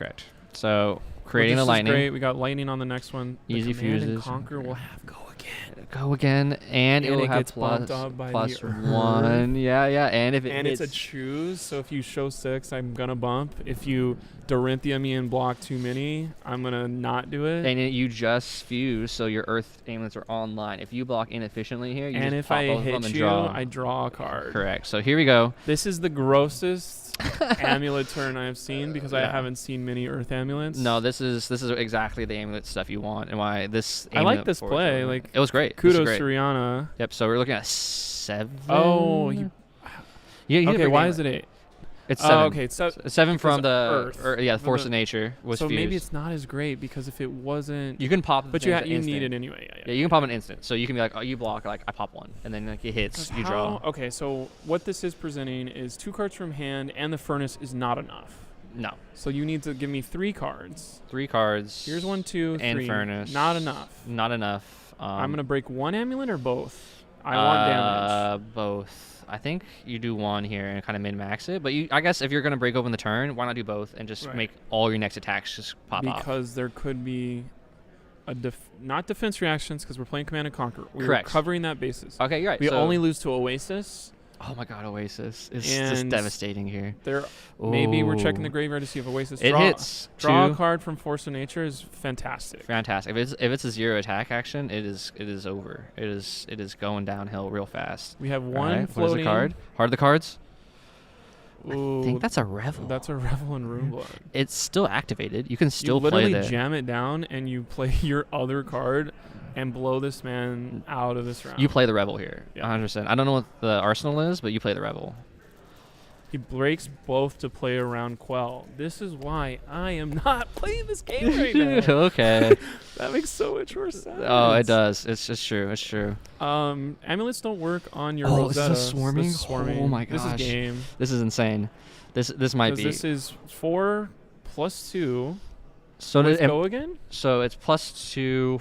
[SPEAKER 4] So
[SPEAKER 1] But
[SPEAKER 4] creating
[SPEAKER 1] this
[SPEAKER 4] the lightning.
[SPEAKER 1] Is great. We got lightning on the next one. The
[SPEAKER 4] Easy
[SPEAKER 1] Command and
[SPEAKER 4] fuses.
[SPEAKER 1] Conquer will have go again.
[SPEAKER 4] Go again, and it
[SPEAKER 1] And
[SPEAKER 4] will
[SPEAKER 1] it
[SPEAKER 4] have
[SPEAKER 1] gets bumped up by
[SPEAKER 4] plus
[SPEAKER 1] the Earth.
[SPEAKER 4] 1. Yeah. And if it
[SPEAKER 1] And
[SPEAKER 4] hits,
[SPEAKER 1] it's a choose, so if you show 6, I'm gonna bump. If you Dorinthium me and block too many, I'm gonna not do it.
[SPEAKER 4] and you just fuse, so your Earth amulets are online. If you block inefficiently here, you
[SPEAKER 1] And
[SPEAKER 4] just
[SPEAKER 1] if
[SPEAKER 4] pop
[SPEAKER 1] I
[SPEAKER 4] both of them
[SPEAKER 1] hit
[SPEAKER 4] and
[SPEAKER 1] you,
[SPEAKER 4] draw.
[SPEAKER 1] I draw a card.
[SPEAKER 4] Correct. So here we go.
[SPEAKER 1] This is the grossest amulet turn I've seen because I
[SPEAKER 4] Yeah.
[SPEAKER 1] haven't seen many Earth amulets.
[SPEAKER 4] No, this is exactly the amulet stuff you want, and why this.
[SPEAKER 1] I like
[SPEAKER 4] amulet
[SPEAKER 1] this
[SPEAKER 4] force
[SPEAKER 1] play,
[SPEAKER 4] over-
[SPEAKER 1] like,
[SPEAKER 4] it was great. This is
[SPEAKER 1] Kudos
[SPEAKER 4] great.
[SPEAKER 1] to Rihanna.
[SPEAKER 4] Yep. So we're looking at 7.
[SPEAKER 1] Oh, okay. Why is it 8?
[SPEAKER 4] It's 7.
[SPEAKER 1] Oh, okay. It's
[SPEAKER 4] 7 from the
[SPEAKER 1] Earth.
[SPEAKER 4] the
[SPEAKER 1] From
[SPEAKER 4] Force
[SPEAKER 1] the-
[SPEAKER 4] of Nature was
[SPEAKER 1] so
[SPEAKER 4] fused.
[SPEAKER 1] maybe it's not as great because if it wasn't,
[SPEAKER 4] You can pop.
[SPEAKER 1] but
[SPEAKER 4] things
[SPEAKER 1] you
[SPEAKER 4] at
[SPEAKER 1] you
[SPEAKER 4] instant.
[SPEAKER 1] need it anyway.
[SPEAKER 4] Yeah, you can pop an instant. So you can be like, oh, you block, like I pop one, and then like it hits, you draw.
[SPEAKER 1] Okay, so what this is presenting is 2 cards from hand, and the furnace is not enough.
[SPEAKER 4] No,
[SPEAKER 1] So you need to give me 3 cards.
[SPEAKER 4] 3 cards.
[SPEAKER 1] Here's 1, 2, 3.
[SPEAKER 4] And furnace.
[SPEAKER 1] Not enough.
[SPEAKER 4] Not enough.
[SPEAKER 1] I'm gonna break 1 amulet or both. I want damage.
[SPEAKER 4] Both. I think you do one here and kind of min-max it. But I guess if you're going to break open the turn, why not do both and just
[SPEAKER 1] Right.
[SPEAKER 4] make all your next attacks just pop off?
[SPEAKER 1] Because there could be not defense reactions because we're playing Command and Conquer. We're
[SPEAKER 4] Correct.
[SPEAKER 1] covering that basis.
[SPEAKER 4] Okay, you're right.
[SPEAKER 1] We
[SPEAKER 4] so,
[SPEAKER 1] only lose to Oasis.
[SPEAKER 4] Oh my God, Oasis is just
[SPEAKER 1] And
[SPEAKER 4] devastating here.
[SPEAKER 1] Maybe we're checking the
[SPEAKER 4] Ooh.
[SPEAKER 1] graveyard to see if Oasis
[SPEAKER 4] It hits.
[SPEAKER 1] Draw a
[SPEAKER 4] Two.
[SPEAKER 1] card from Force of Nature is fantastic.
[SPEAKER 4] Fantastic. If it's a 0 attack action, it is over. It is going downhill real fast.
[SPEAKER 1] We have
[SPEAKER 4] All
[SPEAKER 1] one
[SPEAKER 4] right, what is
[SPEAKER 1] floating
[SPEAKER 4] the card? Heart of the cards.
[SPEAKER 1] Ooh,
[SPEAKER 4] I think that's a Revel.
[SPEAKER 1] That's a Revel and Runeblood.
[SPEAKER 4] It's still activated. You can still
[SPEAKER 1] you
[SPEAKER 4] play
[SPEAKER 1] literally
[SPEAKER 4] that.
[SPEAKER 1] jam it down and you play your other card and blow this man out of this round.
[SPEAKER 4] You play the Revel here,
[SPEAKER 1] Yeah.
[SPEAKER 4] 100%. I don't know what the arsenal is, but you play the Revel.
[SPEAKER 1] He breaks both to play around Quell. This is why I am not playing this game right now.
[SPEAKER 4] Okay.
[SPEAKER 1] That makes so much more sense.
[SPEAKER 4] Oh, it does. It's just true. It's true.
[SPEAKER 1] Amulets don't work on your
[SPEAKER 4] Oh, is
[SPEAKER 1] Rosetta.
[SPEAKER 4] this a swarming?
[SPEAKER 1] This is swarming.
[SPEAKER 4] Oh my
[SPEAKER 1] This is
[SPEAKER 4] gosh.
[SPEAKER 1] game.
[SPEAKER 4] This is insane. This might
[SPEAKER 1] 'Cause
[SPEAKER 4] be.
[SPEAKER 1] This is 4 + 2.
[SPEAKER 4] So
[SPEAKER 1] With
[SPEAKER 4] did,
[SPEAKER 1] go again?
[SPEAKER 4] so it's +2.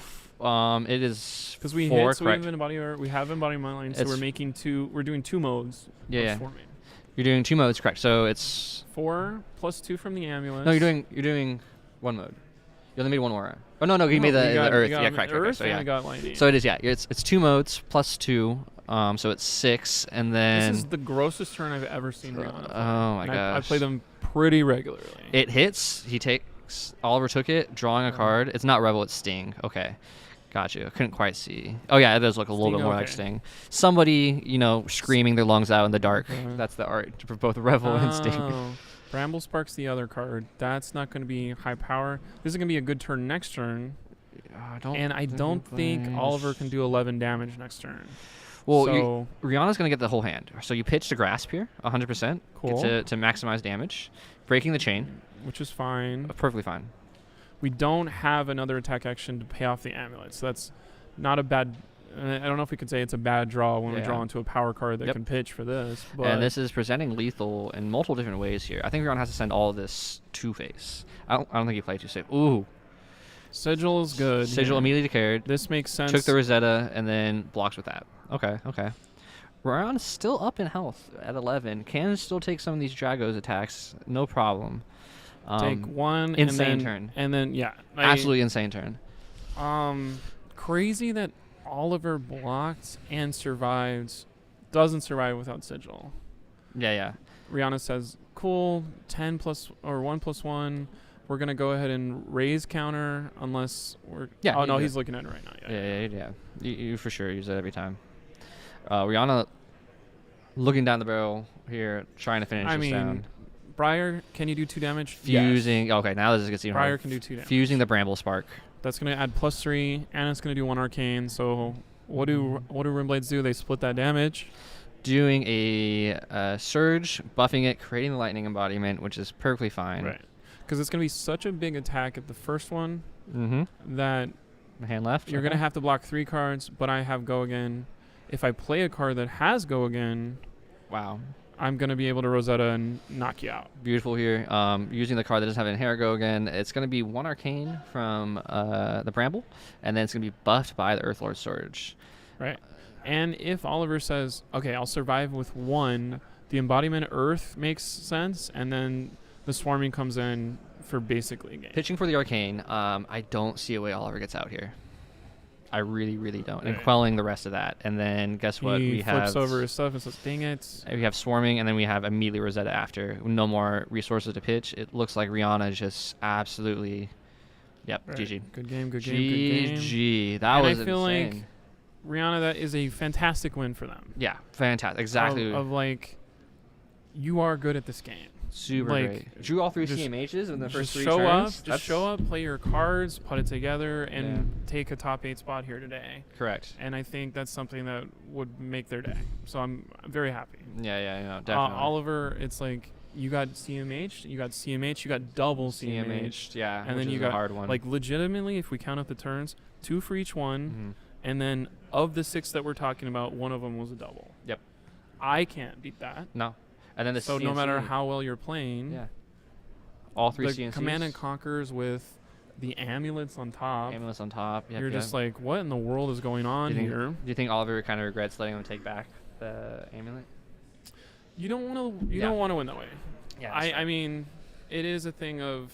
[SPEAKER 4] It is
[SPEAKER 1] Because we
[SPEAKER 4] 4,
[SPEAKER 1] hit, so we
[SPEAKER 4] correct?
[SPEAKER 1] have embodiment line, so
[SPEAKER 4] It's-
[SPEAKER 1] we're making 2. We're doing 2 modes.
[SPEAKER 4] Yeah,
[SPEAKER 1] of
[SPEAKER 4] yeah.
[SPEAKER 1] Swarming.
[SPEAKER 4] You're doing 2 modes, correct? So it's
[SPEAKER 1] 4 + 2 from the amulets.
[SPEAKER 4] no. You're doing 1 mode. You only made 1 aura. Oh no, you made the Earth. Yeah, correct. Okay,
[SPEAKER 1] Earth
[SPEAKER 4] so
[SPEAKER 1] and
[SPEAKER 4] yeah.
[SPEAKER 1] we got lightning.
[SPEAKER 4] So it is. Yeah, it's 2 modes +2. So it's 6, and then
[SPEAKER 1] this is the grossest turn I've ever seen Rihanna play.
[SPEAKER 4] oh my
[SPEAKER 1] And
[SPEAKER 4] gosh.
[SPEAKER 1] I play them pretty regularly.
[SPEAKER 4] It hits. He takes. Oliver took it, drawing a card. It's not Revel. It's Sting. Okay. Got you. I couldn't quite see. Oh yeah, it does look a little
[SPEAKER 1] Sting,
[SPEAKER 4] bit more like
[SPEAKER 1] okay.
[SPEAKER 4] Sting. Somebody, screaming their lungs out in the dark.
[SPEAKER 1] Okay.
[SPEAKER 4] That's the art for both Revel and Sting.
[SPEAKER 1] Oh. Bramble Spark's the other card. That's not going to be high power. This is going to be a good turn next turn. And I don't think Oliver can do 11 damage next turn.
[SPEAKER 4] Well,
[SPEAKER 1] so,
[SPEAKER 4] Rihanna's going to get the whole hand. So you pitch to Grasp here, 100%.
[SPEAKER 1] Cool.
[SPEAKER 4] To maximize damage. Breaking the chain.
[SPEAKER 1] which is fine.
[SPEAKER 4] Perfectly fine.
[SPEAKER 1] We don't have another attack action to pay off the amulet, so that's not a bad. I don't know if we could say it's a bad draw when we
[SPEAKER 4] Yeah.
[SPEAKER 1] draw into a power card that
[SPEAKER 4] Yep.
[SPEAKER 1] can pitch for this. But
[SPEAKER 4] And this is presenting lethal in multiple different ways here. I think Rihanna has to send all of this two-face. I don't think you play two safe. Ooh.
[SPEAKER 1] Sigil is good.
[SPEAKER 4] Sigil
[SPEAKER 1] here.
[SPEAKER 4] immediately declared.
[SPEAKER 1] This makes sense.
[SPEAKER 4] Took the Rosetta and then blocks with that. Okay. Rion's still up in health at 11. Can still take some of these Dragos attacks. No problem.
[SPEAKER 1] Take one
[SPEAKER 4] insane
[SPEAKER 1] and then,
[SPEAKER 4] turn.
[SPEAKER 1] and then yeah,
[SPEAKER 4] Absolutely insane turn.
[SPEAKER 1] Crazy that Oliver blocked and survived. Doesn't survive without Sigil.
[SPEAKER 4] Yeah.
[SPEAKER 1] Rihanna says, "Cool, 10 plus or 1+1. We're gonna go ahead and raise counter unless we're."
[SPEAKER 4] Yeah,
[SPEAKER 1] Oh
[SPEAKER 4] you
[SPEAKER 1] no,
[SPEAKER 4] do
[SPEAKER 1] he's
[SPEAKER 4] it.
[SPEAKER 1] looking at it right now.
[SPEAKER 4] Yeah. You for sure use it every time. Rihanna looking down the barrel here, trying to finish
[SPEAKER 1] I
[SPEAKER 4] this
[SPEAKER 1] mean,
[SPEAKER 4] down.
[SPEAKER 1] Briar, can you do 2 damage?
[SPEAKER 4] Fusing.
[SPEAKER 1] Yes.
[SPEAKER 4] Okay, now this gets even
[SPEAKER 1] Briar
[SPEAKER 4] harder.
[SPEAKER 1] can do 2 damage.
[SPEAKER 4] Fusing the Bramble Spark.
[SPEAKER 1] That's gonna add +3, and it's gonna do 1 arcane. So what do Rimblades do? They split that damage.
[SPEAKER 4] Doing a surge, buffing it, creating the lightning embodiment, which is perfectly fine.
[SPEAKER 1] Right. Because it's gonna be such a big attack at the first one
[SPEAKER 4] Mm-hmm.
[SPEAKER 1] that
[SPEAKER 4] Hand left.
[SPEAKER 1] you're gonna have to block 3 cards. But I have Go Again. If I play a card that has Go Again,
[SPEAKER 4] Wow.
[SPEAKER 1] I'm gonna be able to Rosetta and knock you out.
[SPEAKER 4] Beautiful here. Using the card that doesn't have Inherit Go again. It's going to be 1 Arcane from the Bramble, and then it's going to be buffed by the Earthlord Surge.
[SPEAKER 1] Right. And if Oliver says, "Okay, I'll survive with 1," the embodiment Earth makes sense, and then the swarming comes in for basically a game.
[SPEAKER 4] Pitching for the Arcane, I don't see a way Oliver gets out here. I really, really don't. And
[SPEAKER 1] Right.
[SPEAKER 4] quelling the rest of that. And then guess what?
[SPEAKER 1] He
[SPEAKER 4] We
[SPEAKER 1] flips
[SPEAKER 4] have
[SPEAKER 1] over his stuff and says, "Dang it."
[SPEAKER 4] we have Swarming, and then we have immediately Rosetta after. No more resources to pitch. It looks like Rihanna is just absolutely... Yep,
[SPEAKER 1] Right.
[SPEAKER 4] GG.
[SPEAKER 1] Good game, good game, good game.
[SPEAKER 4] GG. That
[SPEAKER 1] And
[SPEAKER 4] was
[SPEAKER 1] I feel
[SPEAKER 4] insane.
[SPEAKER 1] like Rihanna, that is a fantastic win for them.
[SPEAKER 4] Yeah, fantastic. Exactly.
[SPEAKER 1] Of like, you are good at this game.
[SPEAKER 4] Super
[SPEAKER 1] like,
[SPEAKER 4] great. Drew all 3
[SPEAKER 1] just-
[SPEAKER 4] CMHs in the first
[SPEAKER 1] Just
[SPEAKER 4] 3
[SPEAKER 1] show
[SPEAKER 4] turns.
[SPEAKER 1] up, show up, play your cards, put it together, and take a top 8 spot here today.
[SPEAKER 4] Correct.
[SPEAKER 1] And I think that's something that would make their day. So I'm very happy.
[SPEAKER 4] Yeah, definitely.
[SPEAKER 1] Oliver, it's like you got CMH, you got double CMH.
[SPEAKER 4] yeah.
[SPEAKER 1] And
[SPEAKER 4] which
[SPEAKER 1] then you
[SPEAKER 4] is
[SPEAKER 1] got
[SPEAKER 4] a hard one.
[SPEAKER 1] like legitimately, if we count up the turns, 2 for each one, and then of the 6 that we're talking about, 1 of them was a double.
[SPEAKER 4] Yep.
[SPEAKER 1] I can't beat that.
[SPEAKER 4] No. And then the
[SPEAKER 1] So
[SPEAKER 4] CNC,
[SPEAKER 1] no matter how well you're playing,
[SPEAKER 4] all 3
[SPEAKER 1] the
[SPEAKER 4] CNCs.
[SPEAKER 1] Command and Conquers with the amulets on top.
[SPEAKER 4] Ambulance on top. Yep,
[SPEAKER 1] You're
[SPEAKER 4] yep.
[SPEAKER 1] just like, what in the world is going on here?
[SPEAKER 4] Do you think Oliver kind of regrets letting him take back the amulet?
[SPEAKER 1] You don't want to. You
[SPEAKER 4] Yeah.
[SPEAKER 1] don't want to win that way.
[SPEAKER 4] Yeah. that's
[SPEAKER 1] I mean, it is a thing of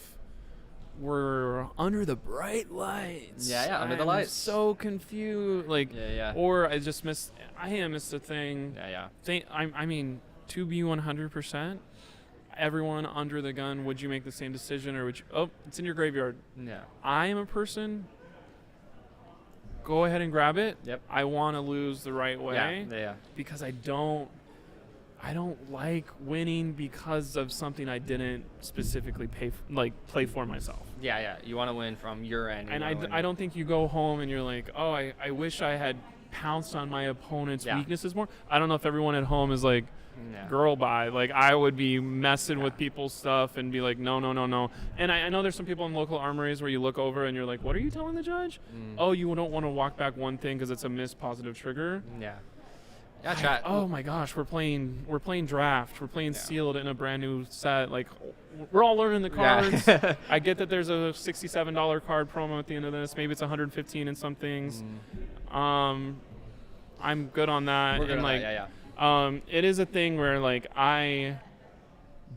[SPEAKER 1] we're under the bright lights.
[SPEAKER 4] Yeah, under the
[SPEAKER 1] I'm
[SPEAKER 4] lights.
[SPEAKER 1] So confused. Like,
[SPEAKER 4] Yeah.
[SPEAKER 1] or I missed a thing.
[SPEAKER 4] Yeah.
[SPEAKER 1] I mean, to be 100%, everyone under the gun, would you make the same decision, or would you? Oh, it's in your graveyard.
[SPEAKER 4] Yeah.
[SPEAKER 1] I am a person. Go ahead and grab it.
[SPEAKER 4] Yep.
[SPEAKER 1] I want to lose the right way.
[SPEAKER 4] Yeah.
[SPEAKER 1] Because I don't like winning because of something I didn't specifically play for myself.
[SPEAKER 4] Yeah. You want to win from your end.
[SPEAKER 1] And I don't think you go home and you're like, oh, I wish I had pounced on my opponent's weaknesses more. I don't know if everyone at home is like, girl bye. Like, I would be messing with people's stuff and be like, no. And I know there's some people in local armories where you look over and you're like, what are you telling the judge? Oh, you don't want to walk back one thing because it's a missed positive trigger.
[SPEAKER 4] Yeah. Yeah, chat.
[SPEAKER 1] Oh my gosh, we're playing draft. We're playing sealed in a brand new set. Like, we're all learning the cards.
[SPEAKER 4] Yeah.
[SPEAKER 1] I get that there's a $67 card promo at the end of this. Maybe it's $115 in some things. I'm good on that.
[SPEAKER 4] We're good
[SPEAKER 1] and
[SPEAKER 4] on
[SPEAKER 1] like,
[SPEAKER 4] that,
[SPEAKER 1] it is a thing where like I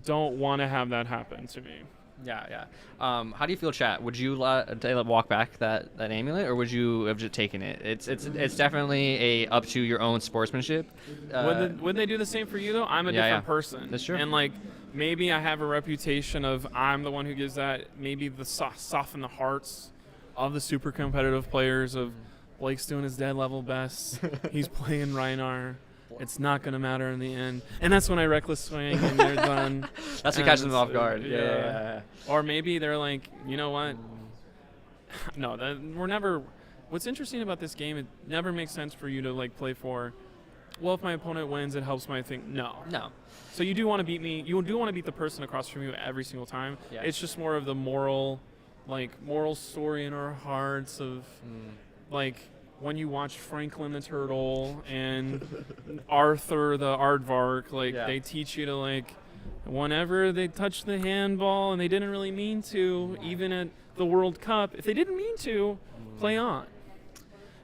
[SPEAKER 1] don't want to have that happen to me.
[SPEAKER 4] Yeah. How do you feel, chat? Would you walk back that amulet, or would you have just taken it? It's definitely up to your own sportsmanship.
[SPEAKER 1] Would they do the same for you though? I'm a different person.
[SPEAKER 4] That's true.
[SPEAKER 1] And like maybe I have a reputation of I'm the one who gives that. Maybe the soften the hearts of the super competitive players. Of Blake's doing his dead level best. He's playing Reinar. It's not going to matter in the end. And that's when I reckless swing and they're done.
[SPEAKER 4] That's what catches them off guard. Yeah.
[SPEAKER 1] Or maybe they're like, you know what? No, we're never. What's interesting about this game, it never makes sense for you to like play for, well, if my opponent wins, it helps my thing. No. So you do want to beat me. You do want to beat the person across from you every single time.
[SPEAKER 4] Yeah.
[SPEAKER 1] It's just more of the moral story in our hearts of like, when you watch Franklin the Turtle and Arthur the Aardvark, they teach you to like, whenever they touch the handball and they didn't really mean to, even at the World Cup, if they didn't mean to, play on.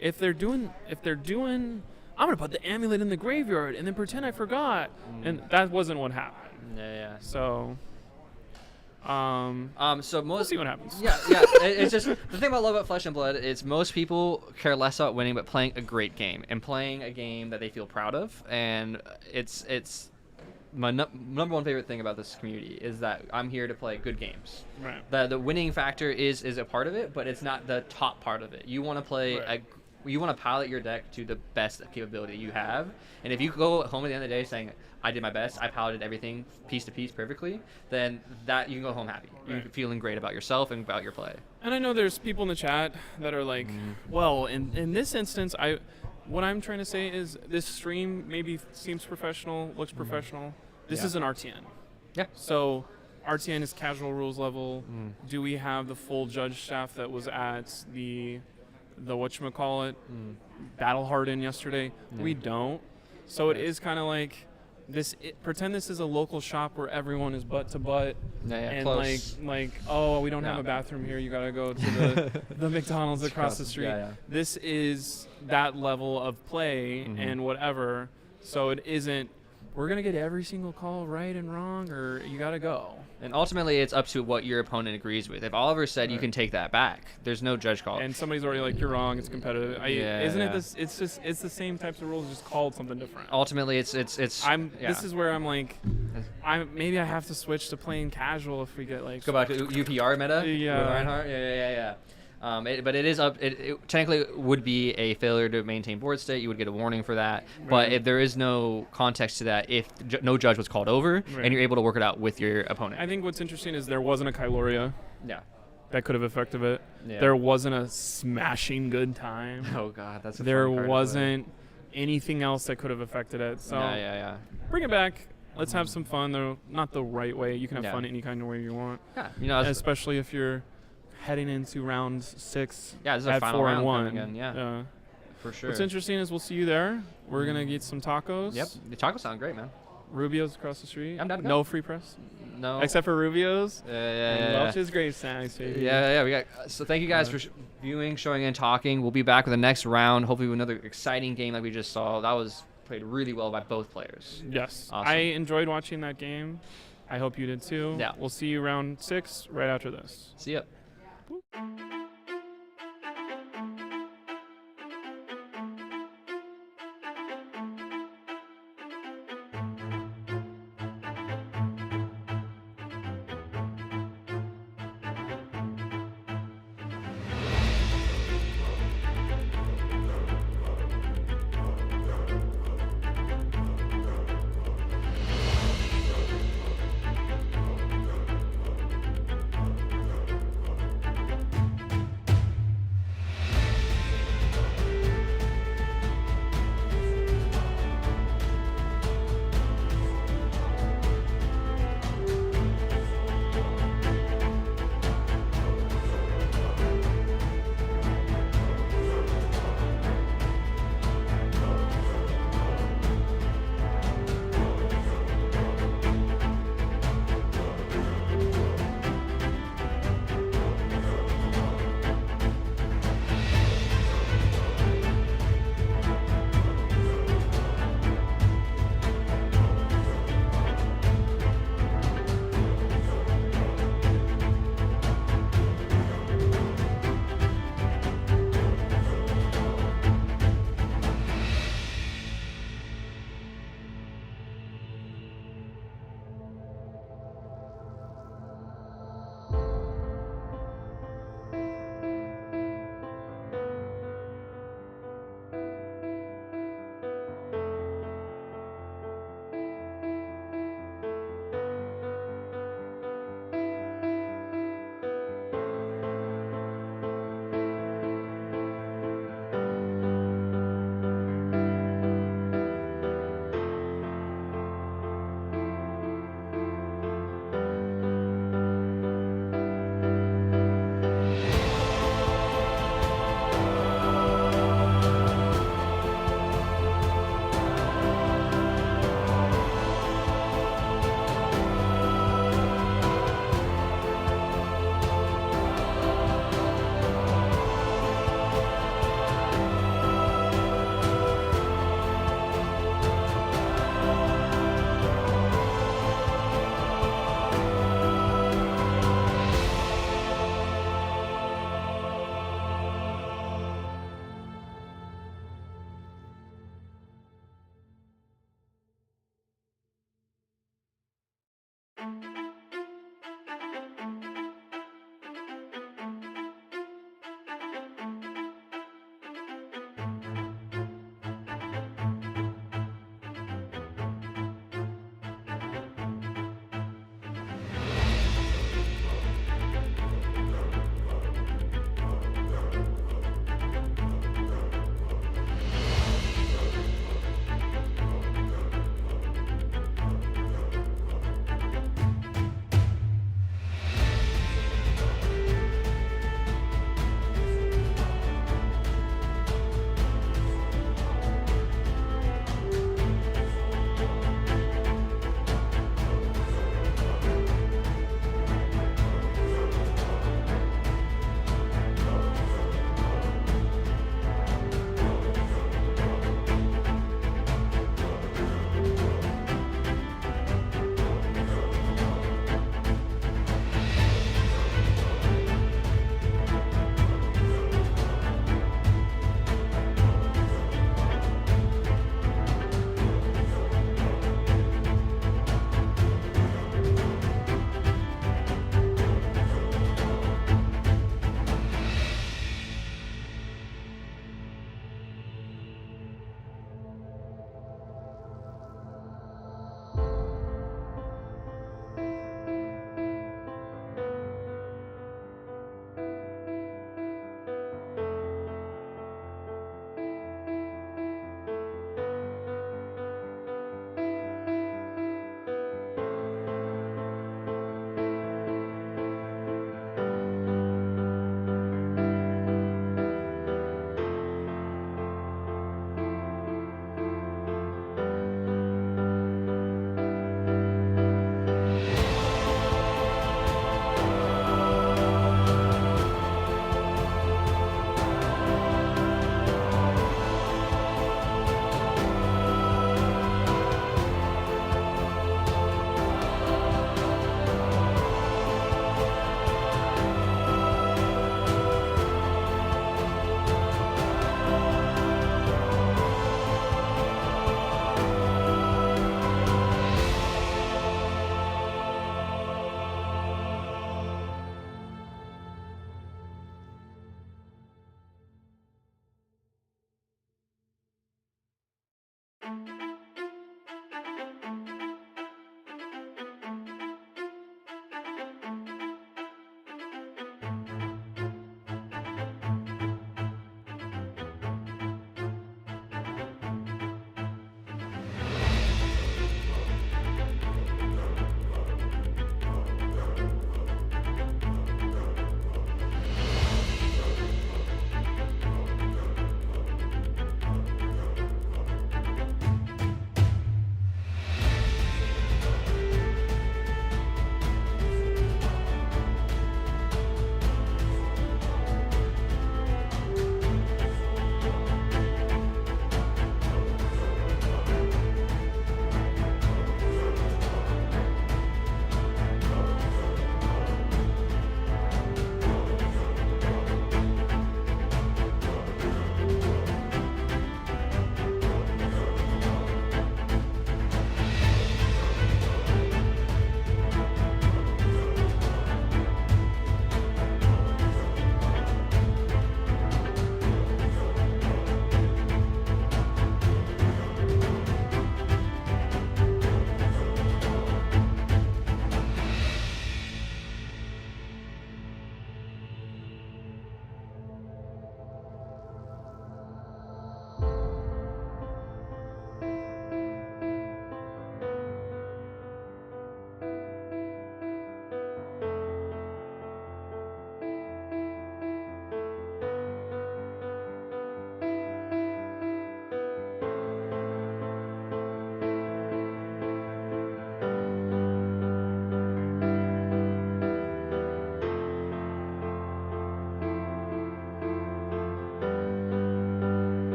[SPEAKER 1] If they're doing, I'm gonna put the amulet in the graveyard and then pretend I forgot, and that wasn't what happened.
[SPEAKER 4] Yeah.
[SPEAKER 1] So.
[SPEAKER 4] So
[SPEAKER 1] We'll see what happens.
[SPEAKER 4] Yeah. It's just the thing I love about Flesh and Blood is most people care less about winning, but playing a great game and playing a game that they feel proud of. And it's my number one favorite thing about this community is that I'm here to play good games.
[SPEAKER 1] Right.
[SPEAKER 4] The winning factor is a part of it, but it's not the top part of it. You want to play you want to pilot your deck to the best capability you have. And if you go home at the end of the day saying, I did my best, I piloted everything piece to piece perfectly, then that you can go home happy. You're feeling great about yourself and about your play.
[SPEAKER 1] And I know there's people in the chat that are like, well, in this instance, what I'm trying to say is this stream maybe seems professional, looks professional. This is an RTN.
[SPEAKER 4] Yeah.
[SPEAKER 1] So RTN is casual rules level. Do we have the full judge staff that was at the whatchamacallit, Battle Hardened yesterday? We don't. So it is kind of like pretend this is a local shop where everyone is butt to butt, and
[SPEAKER 4] close.
[SPEAKER 1] like oh, we don't have a bathroom here, you gotta go to the McDonald's across the street. This is that level of play and whatever. So it isn't we're gonna get every single call right and wrong, or you gotta go.
[SPEAKER 4] And ultimately, it's up to what your opponent agrees with. If Oliver said you can take that back, there's no judge call.
[SPEAKER 1] And somebody's already like, you're wrong, it's competitive. Isn't it this? It's the same types of rules, just called something different.
[SPEAKER 4] Ultimately, it's.
[SPEAKER 1] This is where I'm like, maybe I have to switch to playing casual if we get like.
[SPEAKER 4] Go back to UPR meta.
[SPEAKER 1] Yeah.
[SPEAKER 4] With Reinhardt? Yeah. But it is up. It technically would be a failure to maintain board state. You would get a warning for that. Right. But if there is no context to that, if no judge was called over, and you're able to work it out with your opponent.
[SPEAKER 1] I think what's interesting is there wasn't a Kyloria.
[SPEAKER 4] Yeah.
[SPEAKER 1] That could have affected it.
[SPEAKER 4] Yeah.
[SPEAKER 1] There wasn't a smashing good time.
[SPEAKER 4] Oh God, that's.
[SPEAKER 1] There wasn't anything else that could have affected it. So
[SPEAKER 4] yeah.
[SPEAKER 1] Bring it back. Let's have some fun, though. Not the right way. You can have fun any kind of way you want.
[SPEAKER 4] Yeah.
[SPEAKER 1] Especially if you're heading into round 6
[SPEAKER 4] this is
[SPEAKER 1] at
[SPEAKER 4] our final
[SPEAKER 1] 4-1.
[SPEAKER 4] Again. Yeah. For sure.
[SPEAKER 1] What's interesting is we'll see you there. We're gonna get some tacos.
[SPEAKER 4] Yep. The tacos sound great, man.
[SPEAKER 1] Rubio's across the street.
[SPEAKER 4] I'm down to go.
[SPEAKER 1] No free press,
[SPEAKER 4] No.
[SPEAKER 1] except for Rubio's.
[SPEAKER 4] Yeah,
[SPEAKER 1] And
[SPEAKER 4] yeah.
[SPEAKER 1] Welch's Grave Snacks, baby.
[SPEAKER 4] Yeah, we got. So thank you guys for viewing, showing, and talking. We'll be back with the next round. Hopefully with another exciting game like we just saw. That was played really well by both players.
[SPEAKER 1] Yes.
[SPEAKER 4] Awesome.
[SPEAKER 1] I enjoyed watching that game. I hope you did too.
[SPEAKER 4] Yeah.
[SPEAKER 1] We'll see you round 6 right after this.
[SPEAKER 4] See ya.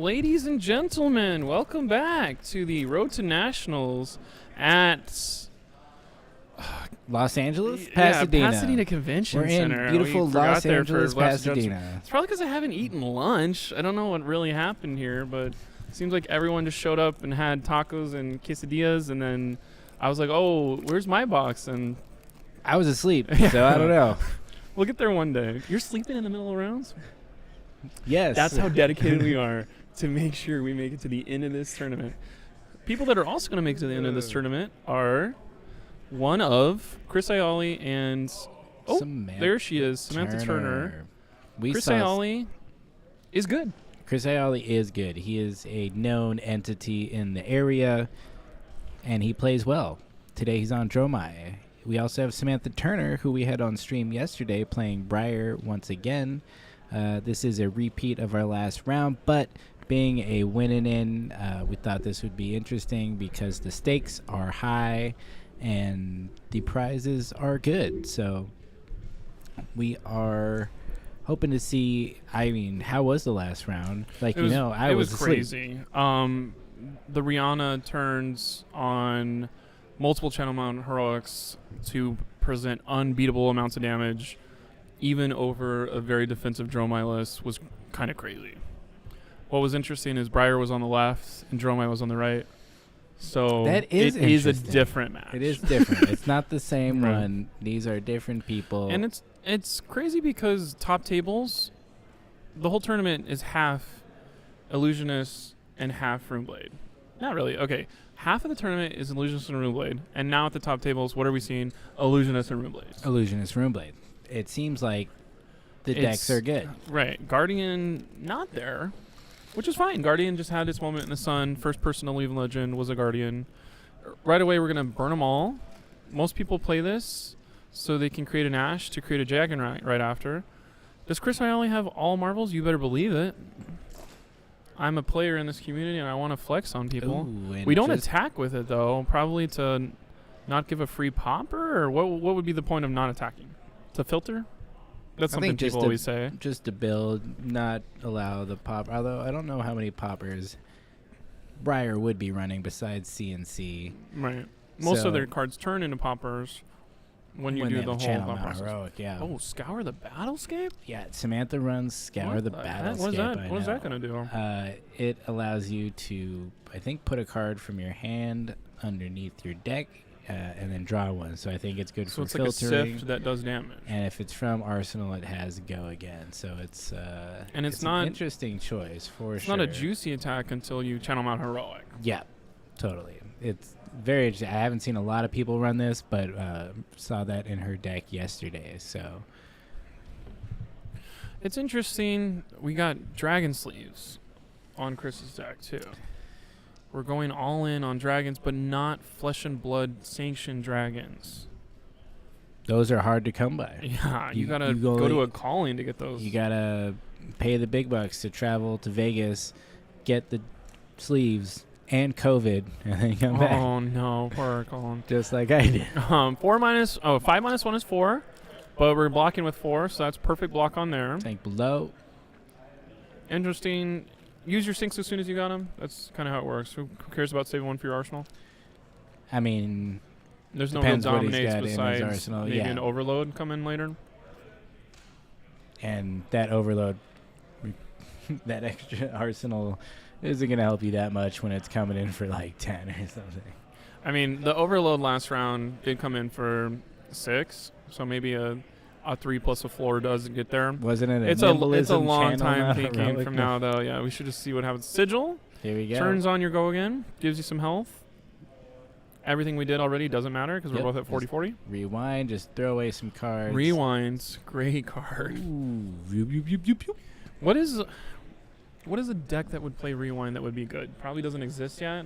[SPEAKER 1] Ladies and gentlemen, welcome back to the Road to Nationals at
[SPEAKER 2] Los Angeles, Pasadena.
[SPEAKER 1] Pasadena Convention
[SPEAKER 2] We're
[SPEAKER 1] Center.
[SPEAKER 2] in beautiful
[SPEAKER 1] We forgot
[SPEAKER 2] Los
[SPEAKER 1] there for
[SPEAKER 2] Angeles,
[SPEAKER 1] Los Angeles.
[SPEAKER 2] Pasadena.
[SPEAKER 1] It's probably because I haven't eaten lunch. I don't know what really happened here, but it seems like everyone just showed up and had tacos and quesadillas, and then I was like, oh, where's my box? And
[SPEAKER 2] I was asleep, so I don't know.
[SPEAKER 1] we'll get there one day. You're sleeping in the middle of rounds?
[SPEAKER 2] Yes.
[SPEAKER 1] That's how dedicated we are to make sure we make it to the end of this tournament. People that are also going to make it to the end of this tournament are one of Chris Aioli and there she is, Samantha Turner. Chris Aioli is good.
[SPEAKER 2] Chris Aioli is good. He is a known entity in the area, and he plays well. Today he's on Dromai. We also have Samantha Turner, who we had on stream yesterday, playing Briar once again. This is a repeat of our last round, but being a win-in, we thought this would be interesting because the stakes are high and the prizes are good. So we are hoping to see. I mean, how was the last round? Like, I was asleep.
[SPEAKER 1] Crazy. The Rihanna turns on multiple channel mount heroics to present unbeatable amounts of damage, even over a very defensive Dromai list, was kind of crazy. What was interesting is Briar was on the left and Dromai was on the right. So
[SPEAKER 2] that is
[SPEAKER 1] it is a different match.
[SPEAKER 2] It is different. It's not the same
[SPEAKER 1] Right.
[SPEAKER 2] one. These are different people.
[SPEAKER 1] And it's crazy because top tables, the whole tournament is half Illusionist and half Runeblade. Not really. Okay. Half of the tournament is Illusionist and Runeblade. And now at the top tables, what are we seeing? Illusionist and Runeblade.
[SPEAKER 2] Illusionist Runeblade. It seems like the decks are good.
[SPEAKER 1] Right. Guardian, not there, which is fine. Guardian just had its moment in the sun. First person to leave Legend was a Guardian. Right away, we're going to burn them all. Most people play this so they can create an Ash to create a Dragon right after. Does Chris Aioli have all Marvels? You better believe it. I'm a player in this community, and I want to flex on people.
[SPEAKER 2] Ooh,
[SPEAKER 1] We don't attack with it, though. Probably to not give a free popper? Or what would be the point of not attacking? To filter? That's something people always say.
[SPEAKER 2] Just to build, not allow the pop. Although I don't know how many poppers Briar would be running besides CNC.
[SPEAKER 1] Right. Most
[SPEAKER 2] So-
[SPEAKER 1] of their cards turn into poppers when you
[SPEAKER 2] When
[SPEAKER 1] do
[SPEAKER 2] they
[SPEAKER 1] the
[SPEAKER 2] have
[SPEAKER 1] whole
[SPEAKER 2] channel
[SPEAKER 1] thought
[SPEAKER 2] mount
[SPEAKER 1] process.
[SPEAKER 2] heroic, yeah.
[SPEAKER 1] Oh, Scour the Battlescape?
[SPEAKER 2] Yeah, Samantha runs Scour the
[SPEAKER 1] heck?
[SPEAKER 2] Battlescape.
[SPEAKER 1] What is that?
[SPEAKER 2] I
[SPEAKER 1] What is that
[SPEAKER 2] know.
[SPEAKER 1] going to do?
[SPEAKER 2] It allows you to, I think, put a card from your hand underneath your deck and then draw one. So I think it's good
[SPEAKER 1] So
[SPEAKER 2] for
[SPEAKER 1] it's like a
[SPEAKER 2] filtering.
[SPEAKER 1] sift that does damage.
[SPEAKER 2] And if it's from Arsenal, it has go again. So it's
[SPEAKER 1] And it's
[SPEAKER 2] an
[SPEAKER 1] not-
[SPEAKER 2] interesting choice for
[SPEAKER 1] It's
[SPEAKER 2] sure.
[SPEAKER 1] not a juicy attack until you channel mount heroic.
[SPEAKER 2] Yeah, totally. It's very interesting. I haven't seen a lot of people run this, but saw that in her deck yesterday. So
[SPEAKER 1] It's interesting. We got Dragon Sleeves on Chris's deck, too. We're going all in on dragons, but not flesh and blood sanctioned dragons.
[SPEAKER 2] those are hard to come by.
[SPEAKER 1] Yeah, you
[SPEAKER 2] You-
[SPEAKER 1] gotta
[SPEAKER 2] you
[SPEAKER 1] go
[SPEAKER 2] go-
[SPEAKER 1] to a calling to get those.
[SPEAKER 2] You gotta pay the big bucks to travel to Vegas, get the sleeves and COVID, and then come back.
[SPEAKER 1] Oh no, poor calling.
[SPEAKER 2] Just like I did.
[SPEAKER 1] 5 minus 1 is 4, but we're blocking with 4, so that's perfect block on there.
[SPEAKER 2] Tank below.
[SPEAKER 1] Interesting. Use your sinks as soon as you got them. That's kind of how it works. Who cares about saving one for your arsenal?
[SPEAKER 2] I mean,
[SPEAKER 1] There's no real
[SPEAKER 2] Depends what he's
[SPEAKER 1] dominates
[SPEAKER 2] got in his
[SPEAKER 1] besides
[SPEAKER 2] arsenal,
[SPEAKER 1] maybe
[SPEAKER 2] yeah.
[SPEAKER 1] an overload come in later.
[SPEAKER 2] and that overload, that extra arsenal isn't going to help you that much when it's coming in for like 10 or something.
[SPEAKER 1] I mean, the overload last round did come in for 6, so maybe a 3 plus a floor doesn't get there.
[SPEAKER 2] Wasn't it
[SPEAKER 1] It's a
[SPEAKER 2] Nimbilism
[SPEAKER 1] long
[SPEAKER 2] channel
[SPEAKER 1] time
[SPEAKER 2] now?
[SPEAKER 1] thinking
[SPEAKER 2] Heroic?
[SPEAKER 1] from now, though. Yeah, we should just see what happens. Sigil
[SPEAKER 2] Here we go.
[SPEAKER 1] turns on your go again, gives you some health. Everything we did already doesn't matter because
[SPEAKER 2] Yep,
[SPEAKER 1] we're both at 40-40.
[SPEAKER 2] Rewind, just throw away some cards.
[SPEAKER 1] Rewinds, great card.
[SPEAKER 2] Ooh. Yoop, yoop, yoop, yoop, yoop.
[SPEAKER 1] What is a deck that would play Rewind that would be good? Probably doesn't exist yet.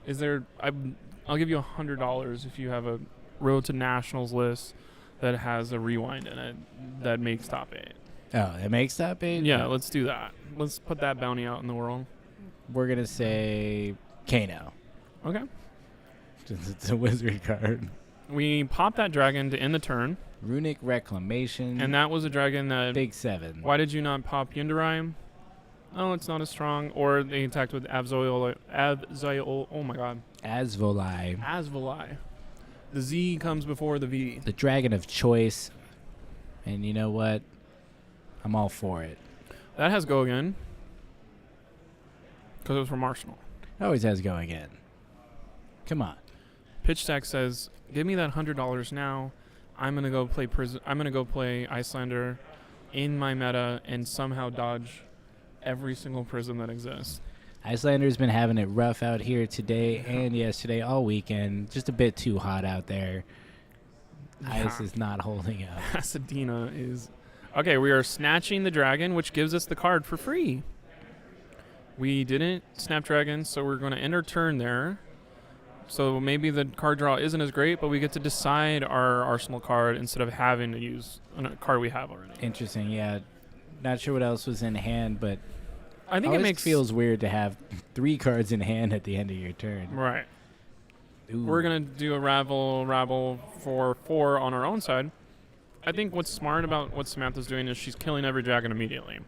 [SPEAKER 1] Is there? I'll give you $100 if you have a Road to Nationals list that has a Rewind in it that makes top 8.
[SPEAKER 2] Oh, it makes top 8?
[SPEAKER 1] Yeah, let's do that. Let's put that bounty out in the world.
[SPEAKER 2] We're going to say Kano.
[SPEAKER 1] Okay.
[SPEAKER 2] Since it's a wizard card.
[SPEAKER 1] We pop that dragon to end the turn,
[SPEAKER 2] Runic Reclamation.
[SPEAKER 1] and that was a dragon that.
[SPEAKER 2] Big 7.
[SPEAKER 1] Why did you not pop Yundarai? Oh, it's not as strong. Or they attacked with Avzoil. Oh my god.
[SPEAKER 2] Asvolai,
[SPEAKER 1] Asvolai. The Z comes before the V.
[SPEAKER 2] the dragon of choice. And you know what? I'm all for it.
[SPEAKER 1] That has go again. Because it was from Arsenal.
[SPEAKER 2] Always has go again. Come on.
[SPEAKER 1] Pitch Stack says, "Give me that $100 now. I'm gonna go play I'm gonna go play Icelander in my meta and somehow dodge every single prism that exists."
[SPEAKER 2] Icelander's been having it rough out here today and yesterday, all weekend. Just a bit too hot out there. Ice is not holding up.
[SPEAKER 1] Pasadena is... Okay, we are snatching the dragon, which gives us the card for free. We didn't snap dragon, so we're going to end our turn there. So maybe the card draw isn't as great, but we get to decide our arsenal card instead of having to use a card we have already.
[SPEAKER 2] Interesting, yeah. Not sure what else was in hand, but
[SPEAKER 1] I think it makes...
[SPEAKER 2] feels weird to have 3 cards in hand at the end of your turn.
[SPEAKER 1] Right.
[SPEAKER 2] Ooh.
[SPEAKER 1] We're going to do a rabble for 4 on our own side. I think what's smart about what Samantha's doing is she's killing every dragon immediately.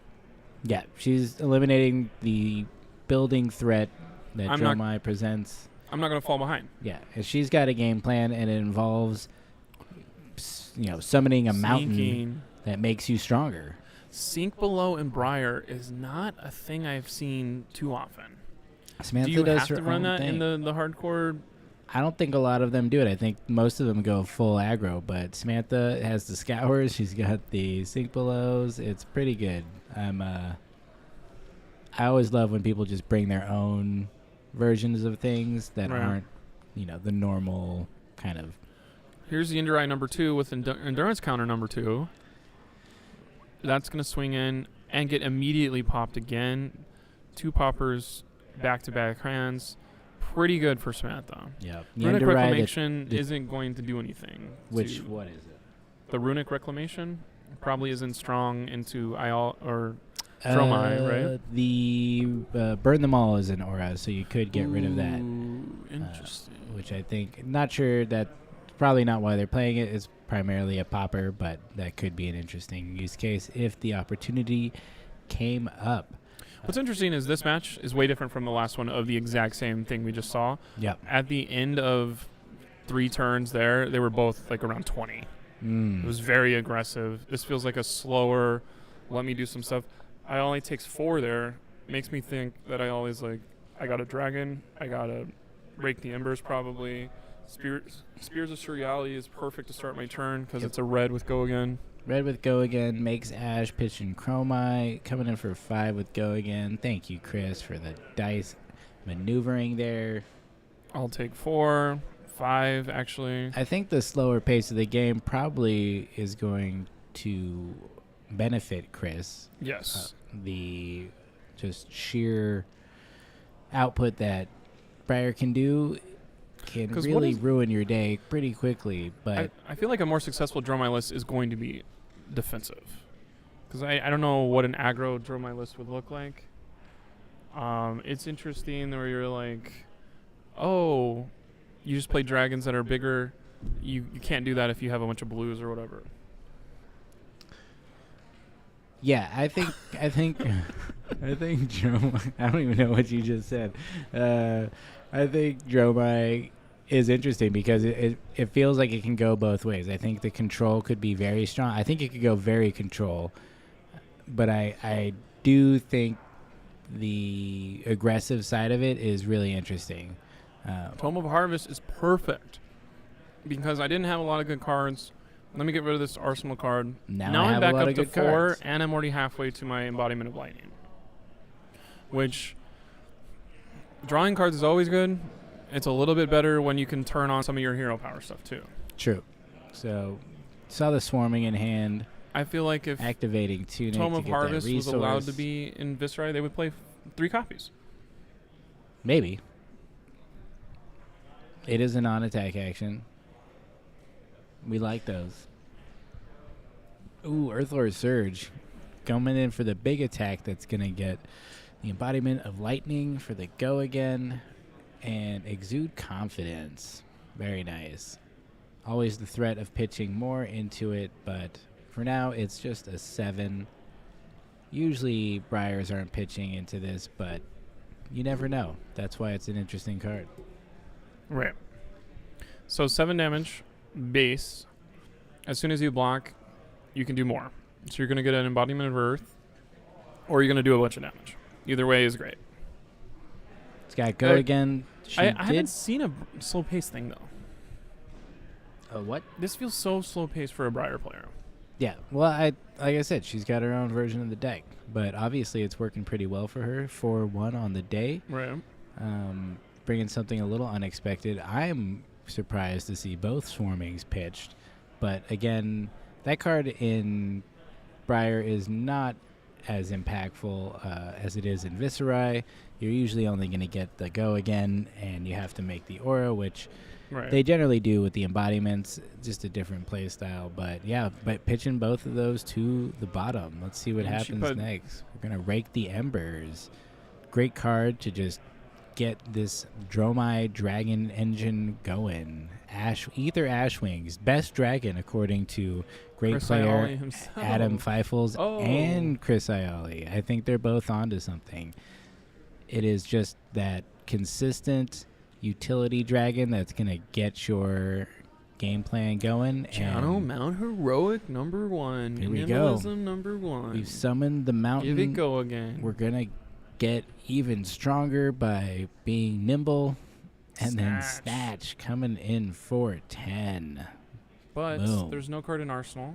[SPEAKER 2] Yeah, she's eliminating the building threat that Dromai presents.
[SPEAKER 1] I'm not going to fall behind.
[SPEAKER 2] Yeah, and she's got a game plan, and it involves, summoning a mountain that makes you stronger.
[SPEAKER 1] Sink Below and Briar is not a thing I've seen too often.
[SPEAKER 2] Samantha
[SPEAKER 1] do you
[SPEAKER 2] does
[SPEAKER 1] have
[SPEAKER 2] her
[SPEAKER 1] to run
[SPEAKER 2] own
[SPEAKER 1] that
[SPEAKER 2] thing.
[SPEAKER 1] in the hardcore?
[SPEAKER 2] I don't think a lot of them do it. I think most of them go full aggro, but Samantha has the Scours. She's got the Sink Belows. It's pretty good. I always love when people just bring their own versions of things that aren't, the normal kind of.
[SPEAKER 1] Here's the Indurite number 2 with endurance counter number 2. That's going to swing in and get immediately popped again. 2 poppers back-to-back hands. Pretty good for Samantha.
[SPEAKER 2] Yeah.
[SPEAKER 1] Runic Reclamation isn't going to do anything.
[SPEAKER 2] What is it?
[SPEAKER 1] The Runic Reclamation probably isn't strong into Dromai, right?
[SPEAKER 2] The Burn Them All is an aura, so you could get rid of that.
[SPEAKER 1] Interesting.
[SPEAKER 2] Which I think, not sure, that's probably not why they're playing it. It's primarily a popper, but that could be an interesting use case if the opportunity came up.
[SPEAKER 1] What's interesting is this match is way different from the last one of the exact same thing we just saw.
[SPEAKER 2] Yep.
[SPEAKER 1] At the end of 3 turns there, they were both like around 20. It was very aggressive. This feels like a slower, let me do some stuff. I only takes 4 there. Makes me think that I always I got a dragon. I got to Rake the Embers probably. Spears of Surreality is perfect to start my turn because it's a red with go again.
[SPEAKER 2] Red with go again makes Ash pitch and Chromite. Coming in for 5 with go again. Thank you, Chris, for the dice maneuvering there.
[SPEAKER 1] I'll take 4, 5 actually.
[SPEAKER 2] I think the slower pace of the game probably is going to benefit Chris.
[SPEAKER 1] Yes.
[SPEAKER 2] The just sheer output that Briar can do can really ruin your day pretty quickly. But
[SPEAKER 1] I feel like a more successful Dromai list is going to be defensive. Because I don't know what an aggro Dromai list would look like. It's interesting where you're like, oh, you just play dragons that are bigger. You can't do that if you have a bunch of blues or whatever.
[SPEAKER 2] Yeah, I think Dromai, I don't even know what you just said. I think Dromai is interesting because it feels like it can go both ways. I think the control could be very strong. I think it could go very control. But I do think the aggressive side of it is really interesting.
[SPEAKER 1] Tome of Harvest is perfect because I didn't have a lot of good cards. Let me get rid of this Arsenal card.
[SPEAKER 2] Now
[SPEAKER 1] I'm back up to 4,
[SPEAKER 2] cards.
[SPEAKER 1] and I'm already halfway to my Embodiment of Lightning. Which, drawing cards is always good. It's a little bit better when you can turn on some of your hero power stuff, too.
[SPEAKER 2] True. So, saw the swarming in hand.
[SPEAKER 1] I feel like if
[SPEAKER 2] activating Tunic
[SPEAKER 1] Tome
[SPEAKER 2] to
[SPEAKER 1] of
[SPEAKER 2] get
[SPEAKER 1] Harvest
[SPEAKER 2] that
[SPEAKER 1] was
[SPEAKER 2] resource.
[SPEAKER 1] allowed to be in Viscerai, they would play 3 copies.
[SPEAKER 2] Maybe. It is a non-attack action. We like those. Ooh, Earthlord Surge. Coming in for the big attack that's going to get the Embodiment of Lightning for the go again. And Exude Confidence. Very nice. Always the threat of pitching more into it, but for now it's just a 7. Usually Briars aren't pitching into this, but you never know. That's why it's an interesting card.
[SPEAKER 1] Right. So 7 damage, base. As soon as you block, you can do more. So you're going to get an Embodiment of Earth, or you're going to do a bunch of damage. Either way is great.
[SPEAKER 2] It's got go again.
[SPEAKER 1] I haven't seen a slow pace thing, though.
[SPEAKER 2] What?
[SPEAKER 1] This feels so slow paced for a Briar player.
[SPEAKER 2] Yeah. Well, like I said, she's got her own version of the deck, but obviously it's working pretty well for her. 4-1 on the day.
[SPEAKER 1] Right.
[SPEAKER 2] Bringing something a little unexpected. I'm surprised to see both Swarmings pitched, but again, that card in Briar is not as impactful as it is in Viserai. You're usually only going to get the go again, and you have to make the aura, which they generally do with the embodiments, just a different play style. But yeah, but pitching both of those to the bottom. Let's see what happens next. We're going to rake the embers. Great card to just get this Dromai Dragon engine going. Ether Ashwings, best dragon according to great
[SPEAKER 1] Chris
[SPEAKER 2] player
[SPEAKER 1] Ioli
[SPEAKER 2] Adam Feifels and Chris Ioli. I think they're both onto something. It is just that consistent utility dragon that's going to get your game plan going.
[SPEAKER 1] Channel Mount Heroic #1.
[SPEAKER 2] Here we go.
[SPEAKER 1] #1.
[SPEAKER 2] We've summoned the mountain.
[SPEAKER 1] Give it go again.
[SPEAKER 2] We're going to get even stronger by being nimble. And then Snatch coming in for 10.
[SPEAKER 1] But
[SPEAKER 2] Boom.
[SPEAKER 1] There's no card in Arsenal.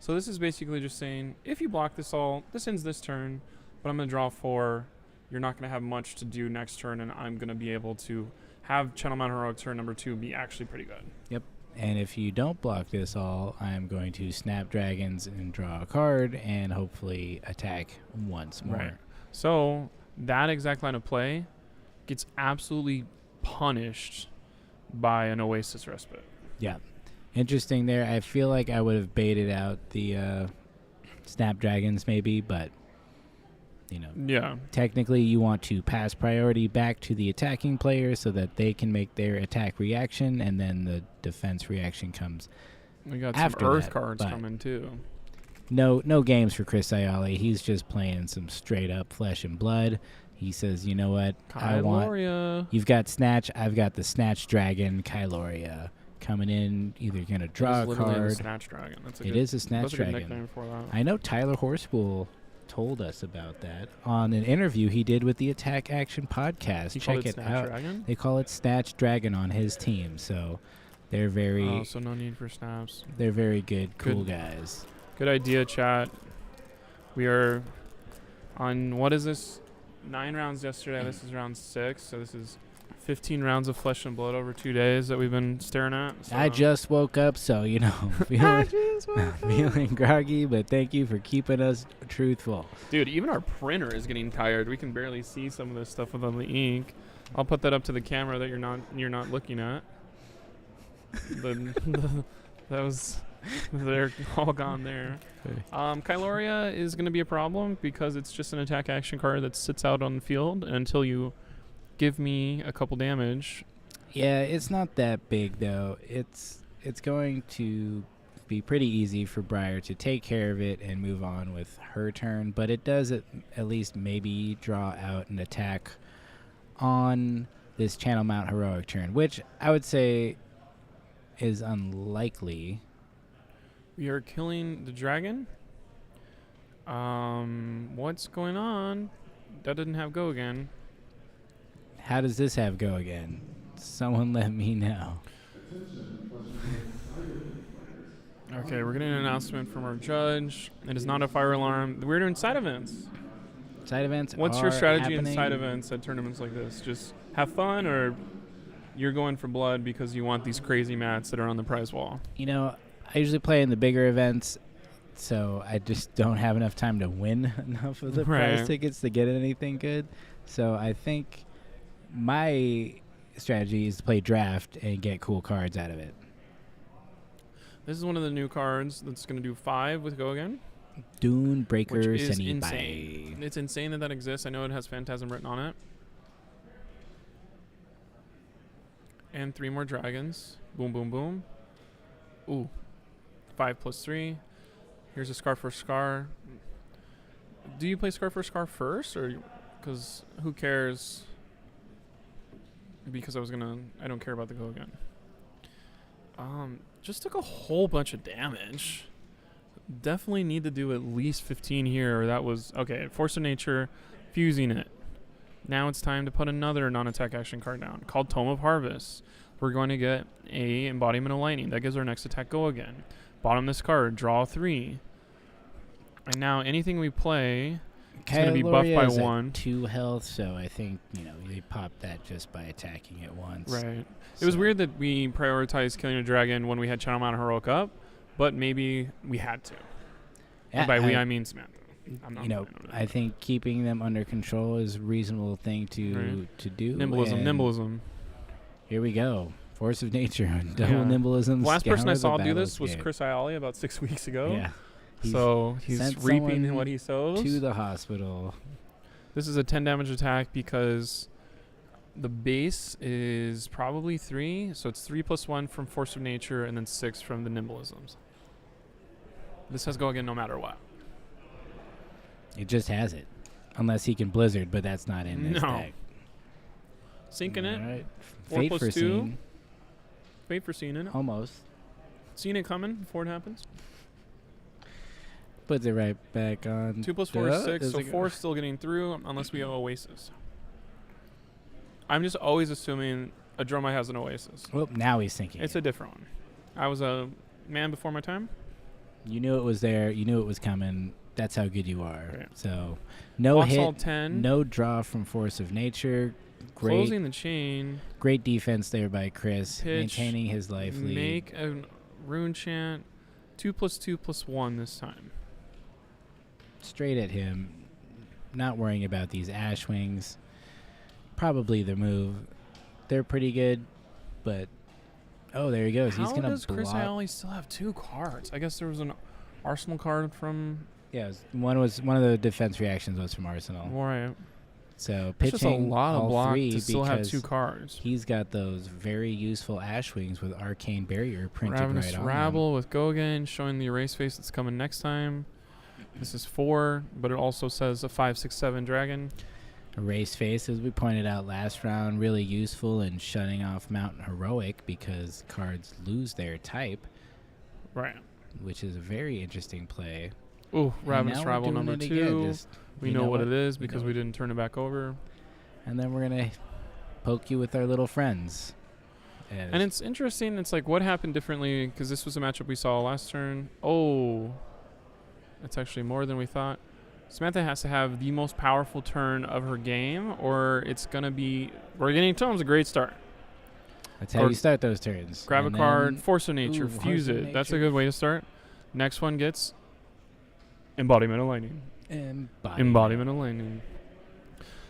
[SPEAKER 1] So this is basically just saying, if you block this this ends this turn, but I'm going to draw 4. You're not going to have much to do next turn, and I'm going to be able to have Channel Mount Heroic turn #2 be actually pretty good.
[SPEAKER 2] Yep. And if you don't block this all, I'm going to snap dragons and draw a card and hopefully attack once more.
[SPEAKER 1] Right. So that exact line of play gets absolutely punished by an Oasis Respite.
[SPEAKER 2] Yeah. Interesting there. I feel like I would have baited out the Snapdragons maybe, but,
[SPEAKER 1] Yeah.
[SPEAKER 2] technically you want to pass priority back to the attacking player so that they can make their attack reaction, and then the defense reaction comes
[SPEAKER 1] We got
[SPEAKER 2] after
[SPEAKER 1] some Earth
[SPEAKER 2] that,
[SPEAKER 1] cards
[SPEAKER 2] but
[SPEAKER 1] coming, too.
[SPEAKER 2] No games for Chris Ioli. He's just playing some straight up flesh and blood. He says, you know what? You've got Snatch. I've got the Snatch Dragon, Kyloria, coming in. Either going to draw a card.
[SPEAKER 1] Snatch Dragon.
[SPEAKER 2] It is a Snatch Dragon.
[SPEAKER 1] That's a good nickname for that.
[SPEAKER 2] I know Tyler Horspool told us about that on an interview he did with the Attack Action podcast. Check it out.
[SPEAKER 1] Dragon?
[SPEAKER 2] They call it Snatch Dragon on his team. So they're very.
[SPEAKER 1] Oh, so no need for snaps.
[SPEAKER 2] They're very good, cool guys.
[SPEAKER 1] Good idea, chat. We are on, what is this? 9 rounds yesterday. This is round 6. So this is 15 rounds of flesh and blood over 2 days that we've been staring at. So.
[SPEAKER 2] I just woke up, so, feeling groggy, but thank you for keeping us truthful.
[SPEAKER 1] Dude, even our printer is getting tired. We can barely see some of this stuff with all the ink. I'll put that up to the camera that you're not looking at. That was... They're all gone there. Kyloria is going to be a problem because it's just an attack action card that sits out on the field until you give me a couple damage.
[SPEAKER 2] Yeah, it's not that big, though. It's going to be pretty easy for Briar to take care of it and move on with her turn, but it does at least maybe draw out an attack on this Channel Mount Heroic turn, which I would say is unlikely.
[SPEAKER 1] We are killing the dragon. What's going on? That didn't have go again.
[SPEAKER 2] How does this have go again? Someone let me know.
[SPEAKER 1] Okay, we're getting an announcement from our judge. It is not a fire alarm. We're doing side events.
[SPEAKER 2] Side events.
[SPEAKER 1] What's your strategy
[SPEAKER 2] happening.
[SPEAKER 1] in side events at tournaments like this? Just have fun, or you're going for blood because you want these crazy mats that are on the prize wall?
[SPEAKER 2] I usually play in the bigger events, so I just don't have enough time to win enough of the prize tickets to get anything good. So I think my strategy is to play draft and get cool cards out of it.
[SPEAKER 1] This is one of the new cards that's going to do 5 with go again.
[SPEAKER 2] Dune Breaker
[SPEAKER 1] Which is
[SPEAKER 2] Sennibai.
[SPEAKER 1] insane. It's insane that exists. I know it has Phantasm written on it. And 3 more dragons. Boom, boom, boom. Ooh. 5 + 3. Here's a Scar for Scar. Do you play Scar for Scar first, or because who cares? Because I don't care about the go again. Just took a whole bunch of damage. Definitely need to do at least 15 here. Or that was okay. Force of Nature, fusing it. Now it's time to put another non-attack action card down called Tome of Harvest. We're going to get a Embodiment of Lightning. That gives our next attack go again. Bottom this card, draw 3. And now anything we play is going to be buffed by 1.
[SPEAKER 2] 2 health, so I think they pop that just by attacking it once.
[SPEAKER 1] Right. It was weird that we prioritized killing a dragon when we had Channel Mountain Heroic up, but maybe we had to.
[SPEAKER 2] Yeah,
[SPEAKER 1] And by we, I mean Samantha. I'm not
[SPEAKER 2] I think keeping them under control is a reasonable thing to do.
[SPEAKER 1] Nimblism.
[SPEAKER 2] Here we go. Force of Nature. Double nimblism.
[SPEAKER 1] The last person I
[SPEAKER 2] scour
[SPEAKER 1] saw
[SPEAKER 2] the
[SPEAKER 1] do this was
[SPEAKER 2] battlescape.
[SPEAKER 1] Chris Iali about 6 weeks ago.
[SPEAKER 2] Yeah.
[SPEAKER 1] So he's
[SPEAKER 2] sent
[SPEAKER 1] reaping
[SPEAKER 2] someone
[SPEAKER 1] what he sows.
[SPEAKER 2] to the hospital.
[SPEAKER 1] This is a 10 damage attack because the base is probably 3. So it's 3 plus 1 from Force of Nature and then 6 from the Nimblisms. This has go again no matter what.
[SPEAKER 2] It just has it. Unless he can Blizzard, but that's not in this deck.
[SPEAKER 1] Sinking it.
[SPEAKER 2] All right.
[SPEAKER 1] 4
[SPEAKER 2] Fate
[SPEAKER 1] plus
[SPEAKER 2] for
[SPEAKER 1] 2.
[SPEAKER 2] Scene.
[SPEAKER 1] Wait for seeing it.
[SPEAKER 2] Almost.
[SPEAKER 1] Seeing it coming before it happens.
[SPEAKER 2] Puts it right back on.
[SPEAKER 1] 2 plus 4 is 6, so 4 is still getting through unless we have Oasis. I'm just always assuming a Dromai has an Oasis.
[SPEAKER 2] Well, now he's sinking.
[SPEAKER 1] It's a different one. I was a man before my time.
[SPEAKER 2] You knew it was there. You knew it was coming. That's how good you are.
[SPEAKER 1] Right.
[SPEAKER 2] So, no
[SPEAKER 1] Box
[SPEAKER 2] hit,
[SPEAKER 1] all 10.
[SPEAKER 2] no draw from Force of Nature.
[SPEAKER 1] Closing the chain.
[SPEAKER 2] Great defense there by Chris,
[SPEAKER 1] Pitch,
[SPEAKER 2] maintaining his life lead.
[SPEAKER 1] Make a rune chant. 2 plus 2 plus 1 this time.
[SPEAKER 2] Straight at him, not worrying about these Ash Wings. Probably the move. They're pretty good, but there he goes. He's
[SPEAKER 1] How
[SPEAKER 2] gonna
[SPEAKER 1] does Chris
[SPEAKER 2] block.
[SPEAKER 1] Iali still have 2 cards? I guess there was an Arsenal card from
[SPEAKER 2] One of the defense reactions was from Arsenal.
[SPEAKER 1] Right.
[SPEAKER 2] So
[SPEAKER 1] It's just a
[SPEAKER 2] pitching
[SPEAKER 1] lot of
[SPEAKER 2] all
[SPEAKER 1] block
[SPEAKER 2] 3
[SPEAKER 1] to still have
[SPEAKER 2] because
[SPEAKER 1] 2 cards.
[SPEAKER 2] he's got those very useful Ash Wings with Arcane Barrier printed
[SPEAKER 1] Ravenous
[SPEAKER 2] right on them.
[SPEAKER 1] Rabble with Gogan showing the erase face that's coming next time. This is 4, but it also says a 5, 6, 7 dragon.
[SPEAKER 2] Erase Face, as we pointed out last round, really useful in shutting off Mountain Heroic because cards lose their type,
[SPEAKER 1] Right.
[SPEAKER 2] which is a very interesting play.
[SPEAKER 1] Ooh,
[SPEAKER 2] And
[SPEAKER 1] Ravenous
[SPEAKER 2] now we're
[SPEAKER 1] Rabble
[SPEAKER 2] doing
[SPEAKER 1] number
[SPEAKER 2] it
[SPEAKER 1] 2.
[SPEAKER 2] again, just,
[SPEAKER 1] We
[SPEAKER 2] you
[SPEAKER 1] know what
[SPEAKER 2] what?
[SPEAKER 1] it is
[SPEAKER 2] We
[SPEAKER 1] because
[SPEAKER 2] know
[SPEAKER 1] we
[SPEAKER 2] it.
[SPEAKER 1] didn't turn it back over.
[SPEAKER 2] And then we're going to poke you with our little friends.
[SPEAKER 1] And it's interesting. It's like, what happened differently? Because this was a matchup we saw last turn. Oh, that's actually more than we thought. Samantha has to have the most powerful turn of her game, or it's going to be... We're getting Tome's a great start.
[SPEAKER 2] That's how you start those turns.
[SPEAKER 1] Grab
[SPEAKER 2] And
[SPEAKER 1] a card,
[SPEAKER 2] then-
[SPEAKER 1] Force of Nature,
[SPEAKER 2] Ooh,
[SPEAKER 1] fuse
[SPEAKER 2] Force of
[SPEAKER 1] it. That's a
[SPEAKER 2] Nature.
[SPEAKER 1] good way to start. Next one gets Embodiment of Lightning. Embodiment of Lightning.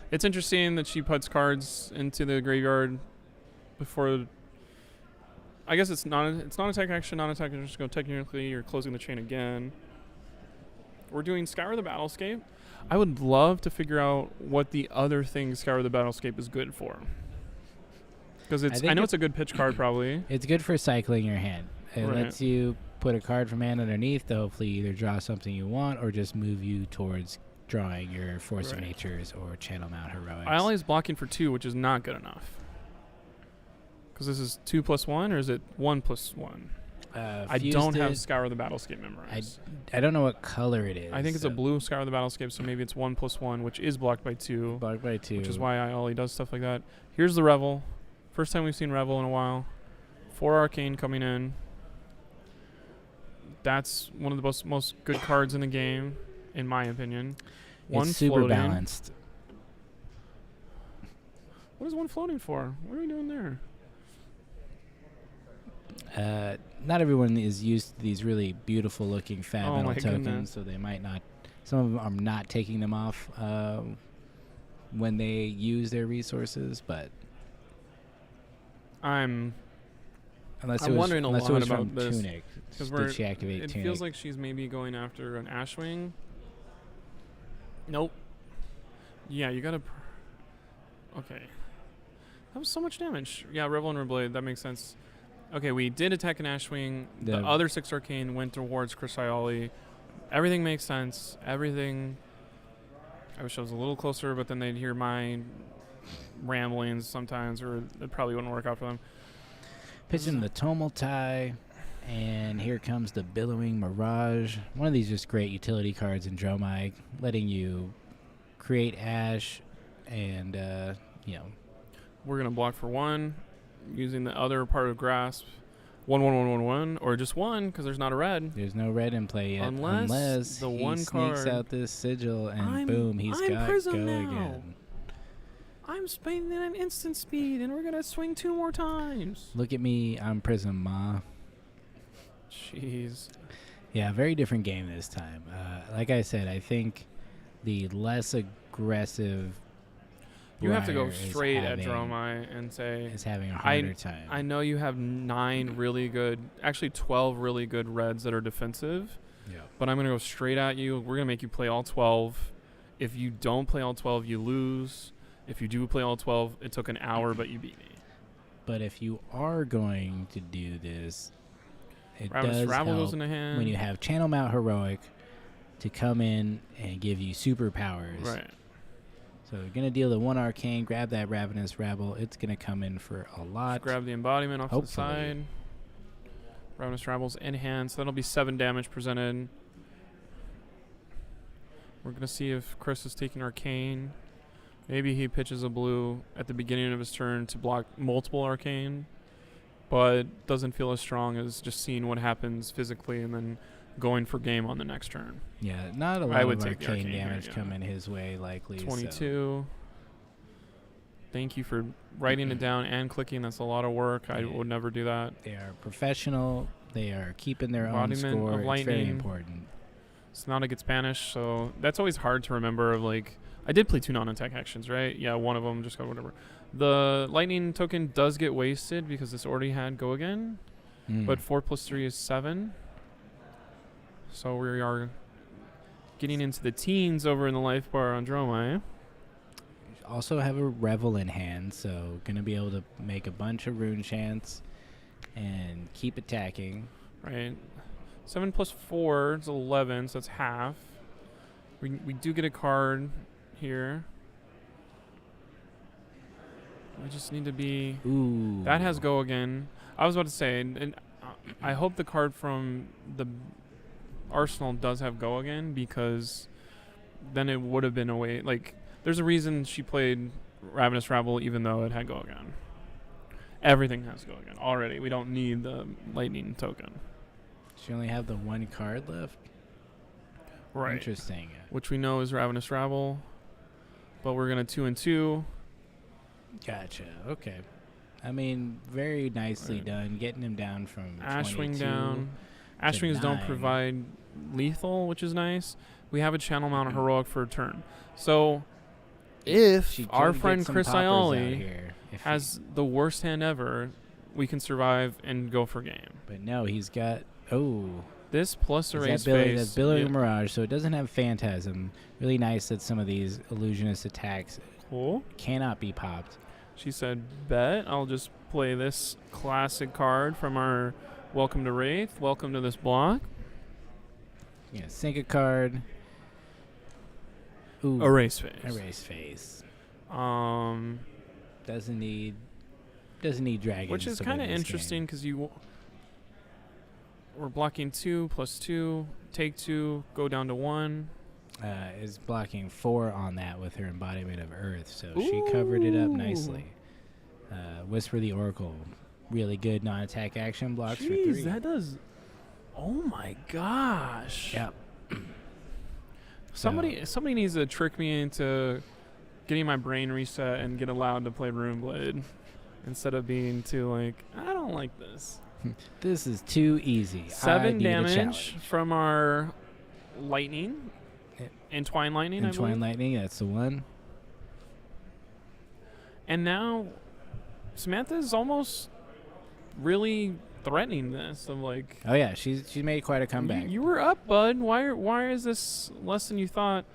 [SPEAKER 1] It's interesting that she puts cards into the graveyard before... I guess it's not attack action, non-attack action. Just go technically, you're closing the chain again. We're doing Scour the Battlescape. I would love to figure out what the other thing Scour the Battlescape is good for. Because I know it's a good pitch card probably.
[SPEAKER 2] It's good for cycling your hand. It
[SPEAKER 1] Right.
[SPEAKER 2] lets you put a card from hand underneath to hopefully either draw something you want or just move you towards drawing your Force of
[SPEAKER 1] Right.
[SPEAKER 2] Natures or Channel Mount Heroics.
[SPEAKER 1] I always blocking for 2, which is not good enough. Because this is 2 plus 1, or is it 1 plus 1? I don't have Scour the Battlescape memorized.
[SPEAKER 2] I don't know what color it is.
[SPEAKER 1] I think it's a blue Scour the Battlescape, so maybe it's 1 plus 1, which is blocked by 2.
[SPEAKER 2] Blocked by 2.
[SPEAKER 1] Which is why Ollie does stuff like that. Here's the Revel. First time we've seen Revel in a while. 4 Arcane coming in. That's one of the most good cards in the game, in my opinion. One
[SPEAKER 2] It's super
[SPEAKER 1] floating.
[SPEAKER 2] balanced.
[SPEAKER 1] What is 1 floating for? What are we doing there?
[SPEAKER 2] Not everyone is used to these really beautiful looking fat
[SPEAKER 1] Oh
[SPEAKER 2] metal
[SPEAKER 1] my
[SPEAKER 2] tokens,
[SPEAKER 1] goodness.
[SPEAKER 2] so they might not. Some of them are not taking them off when they use their resources, but
[SPEAKER 1] I'm
[SPEAKER 2] unless
[SPEAKER 1] I'm
[SPEAKER 2] it was,
[SPEAKER 1] wondering a
[SPEAKER 2] unless it
[SPEAKER 1] lot
[SPEAKER 2] was from
[SPEAKER 1] about this,
[SPEAKER 2] Tunic,
[SPEAKER 1] because
[SPEAKER 2] did she activate
[SPEAKER 1] it
[SPEAKER 2] Tunic?
[SPEAKER 1] feels like she's maybe going after an Ashwing. Nope. Yeah, you gotta. Okay. That was so much damage. Yeah, Revel and Reblade. That makes sense. Okay, we did attack an Ashwing. The
[SPEAKER 2] The-
[SPEAKER 1] other 6 Arcane went towards Chris Iali. Everything makes sense. Everything I wish I was a little closer, but then they'd hear my ramblings sometimes, or it probably wouldn't work out for them.
[SPEAKER 2] Pitching the Tomultai, and here comes the Billowing Mirage. One of these just great utility cards in Dromai, letting you create Ash, and
[SPEAKER 1] We're gonna block for 1, using the other part of Grasp. 1/1/1/1/1, or just 1 because there's not a red.
[SPEAKER 2] there's no red in play yet.
[SPEAKER 1] Unless the
[SPEAKER 2] he
[SPEAKER 1] one
[SPEAKER 2] sneaks
[SPEAKER 1] card-
[SPEAKER 2] out this sigil, and
[SPEAKER 1] I'm-
[SPEAKER 2] boom, he's
[SPEAKER 1] I'm
[SPEAKER 2] got
[SPEAKER 1] Prism
[SPEAKER 2] go
[SPEAKER 1] now.
[SPEAKER 2] again.
[SPEAKER 1] I'm spinning an instant speed, and we're gonna swing 2 more times.
[SPEAKER 2] Look at me, I'm Prism Ma.
[SPEAKER 1] Jeez.
[SPEAKER 2] Yeah, very different game this time. Like I said, I think the less aggressive
[SPEAKER 1] You have to go
[SPEAKER 2] Briar is
[SPEAKER 1] straight at
[SPEAKER 2] having-
[SPEAKER 1] Dromai and say,
[SPEAKER 2] is having a harder time.
[SPEAKER 1] I know you have 9 really good, actually 12 really good reds that are defensive,
[SPEAKER 2] Yeah.
[SPEAKER 1] but I'm going to go straight at you. We're going to make you play all 12. If you don't play all 12, you lose. If you do play all 12, it took an hour, but you beat me.
[SPEAKER 2] But if you are going to do this, it
[SPEAKER 1] Ravenous
[SPEAKER 2] does
[SPEAKER 1] Rabble
[SPEAKER 2] help
[SPEAKER 1] goes into hand.
[SPEAKER 2] when you have Channel Mount Heroic to come in and give you superpowers.
[SPEAKER 1] Right.
[SPEAKER 2] So you're going to deal the 1 Arcane, grab that Ravenous Rabble. It's going to come in for a lot.
[SPEAKER 1] Just grab the embodiment off to the
[SPEAKER 2] Hopefully.
[SPEAKER 1] side. Ravenous Rabble's in hand, so that'll be 7 damage presented. We're going to see if Chris is taking Arcane. Maybe he pitches a blue at the beginning of his turn to block multiple Arcane, but doesn't feel as strong as just seeing what happens physically and then going for game on the next turn.
[SPEAKER 2] Yeah, not a lot
[SPEAKER 1] I would
[SPEAKER 2] of
[SPEAKER 1] take the
[SPEAKER 2] arcane
[SPEAKER 1] Arcane here,
[SPEAKER 2] damage
[SPEAKER 1] yeah.
[SPEAKER 2] coming his way, likely. so-
[SPEAKER 1] 22. Thank you for writing it down and clicking. That's a lot of work. I would never do that.
[SPEAKER 2] They are professional. They are keeping their own
[SPEAKER 1] Embodiment
[SPEAKER 2] score.
[SPEAKER 1] of
[SPEAKER 2] It's very
[SPEAKER 1] lightning.
[SPEAKER 2] important.
[SPEAKER 1] Sonata gets banished, so that's always hard to remember. Like, I did play 2 non-attack actions, right? Yeah, one of them just got whatever. The lightning token does get wasted because this already had go again, but 4 + 3 is 7. So we are getting into the teens over in the life bar on Dromai.
[SPEAKER 2] Also have a Revel in hand, so going to be able to make a bunch of rune chants and keep attacking.
[SPEAKER 1] Right. 7 + 4 is 11, so that's half. We do get a card here. We just need to be...
[SPEAKER 2] Ooh.
[SPEAKER 1] That has go again. I was about to say, and I hope the card from the Arsenal does have go again, because then it would have been a way... Like, there's a reason she played Ravenous Rabble even though it had go again. Everything has go again already. We don't need the lightning token.
[SPEAKER 2] She only have the 1 card left?
[SPEAKER 1] Right.
[SPEAKER 2] Interesting.
[SPEAKER 1] Which we know is Ravenous Rabble. But we're going to 2 and 2.
[SPEAKER 2] Gotcha. Okay. I mean, very nicely
[SPEAKER 1] Right.
[SPEAKER 2] done. Getting him down from
[SPEAKER 1] Ashwing
[SPEAKER 2] 22
[SPEAKER 1] down.
[SPEAKER 2] to
[SPEAKER 1] Ashwings don't
[SPEAKER 2] 9.
[SPEAKER 1] provide lethal, which is nice. We have a Channel Mount Heroic for a turn. So if
[SPEAKER 2] She
[SPEAKER 1] our
[SPEAKER 2] could get
[SPEAKER 1] friend
[SPEAKER 2] some
[SPEAKER 1] Chris
[SPEAKER 2] poppers out
[SPEAKER 1] Ioli
[SPEAKER 2] here if
[SPEAKER 1] has the worst hand ever, we can survive and go for game.
[SPEAKER 2] but no, he's got... Oh.
[SPEAKER 1] This plus
[SPEAKER 2] Is
[SPEAKER 1] erase
[SPEAKER 2] that Billy,
[SPEAKER 1] face.
[SPEAKER 2] that's Billowing
[SPEAKER 1] yeah.
[SPEAKER 2] Mirage, so it doesn't have Phantasm. Really nice that some of these illusionist attacks
[SPEAKER 1] Cool.
[SPEAKER 2] cannot be popped.
[SPEAKER 1] She said, bet. I'll just play this classic card from our Welcome to Wraith. Welcome to this block.
[SPEAKER 2] Yeah, sink a card. Ooh,
[SPEAKER 1] Erase face.
[SPEAKER 2] erase face.
[SPEAKER 1] Um,
[SPEAKER 2] Doesn't need dragons.
[SPEAKER 1] which is
[SPEAKER 2] to
[SPEAKER 1] kind of
[SPEAKER 2] win this
[SPEAKER 1] interesting
[SPEAKER 2] game.
[SPEAKER 1] because we're blocking 2 + 2, take 2, go down to 1.
[SPEAKER 2] Is blocking 4 on that with her embodiment of Earth, so she covered it up nicely. Whisper the Oracle, really good non-attack action, blocks for 3.
[SPEAKER 1] Jeez, that does. Oh my gosh.
[SPEAKER 2] Yeah.
[SPEAKER 1] Somebody needs to trick me into getting my brain reset and get allowed to play Runeblade instead of being too like, I don't like this.
[SPEAKER 2] This is too easy. I
[SPEAKER 1] 7
[SPEAKER 2] need a
[SPEAKER 1] damage
[SPEAKER 2] challenge.
[SPEAKER 1] from our lightning. Entwine lightning, I
[SPEAKER 2] Entwine
[SPEAKER 1] believe.
[SPEAKER 2] Lightning, that's the one.
[SPEAKER 1] And now Samantha is almost really threatening this. Of like,
[SPEAKER 2] Oh yeah, she made quite a comeback.
[SPEAKER 1] You were up, bud. Why is this less than you thought?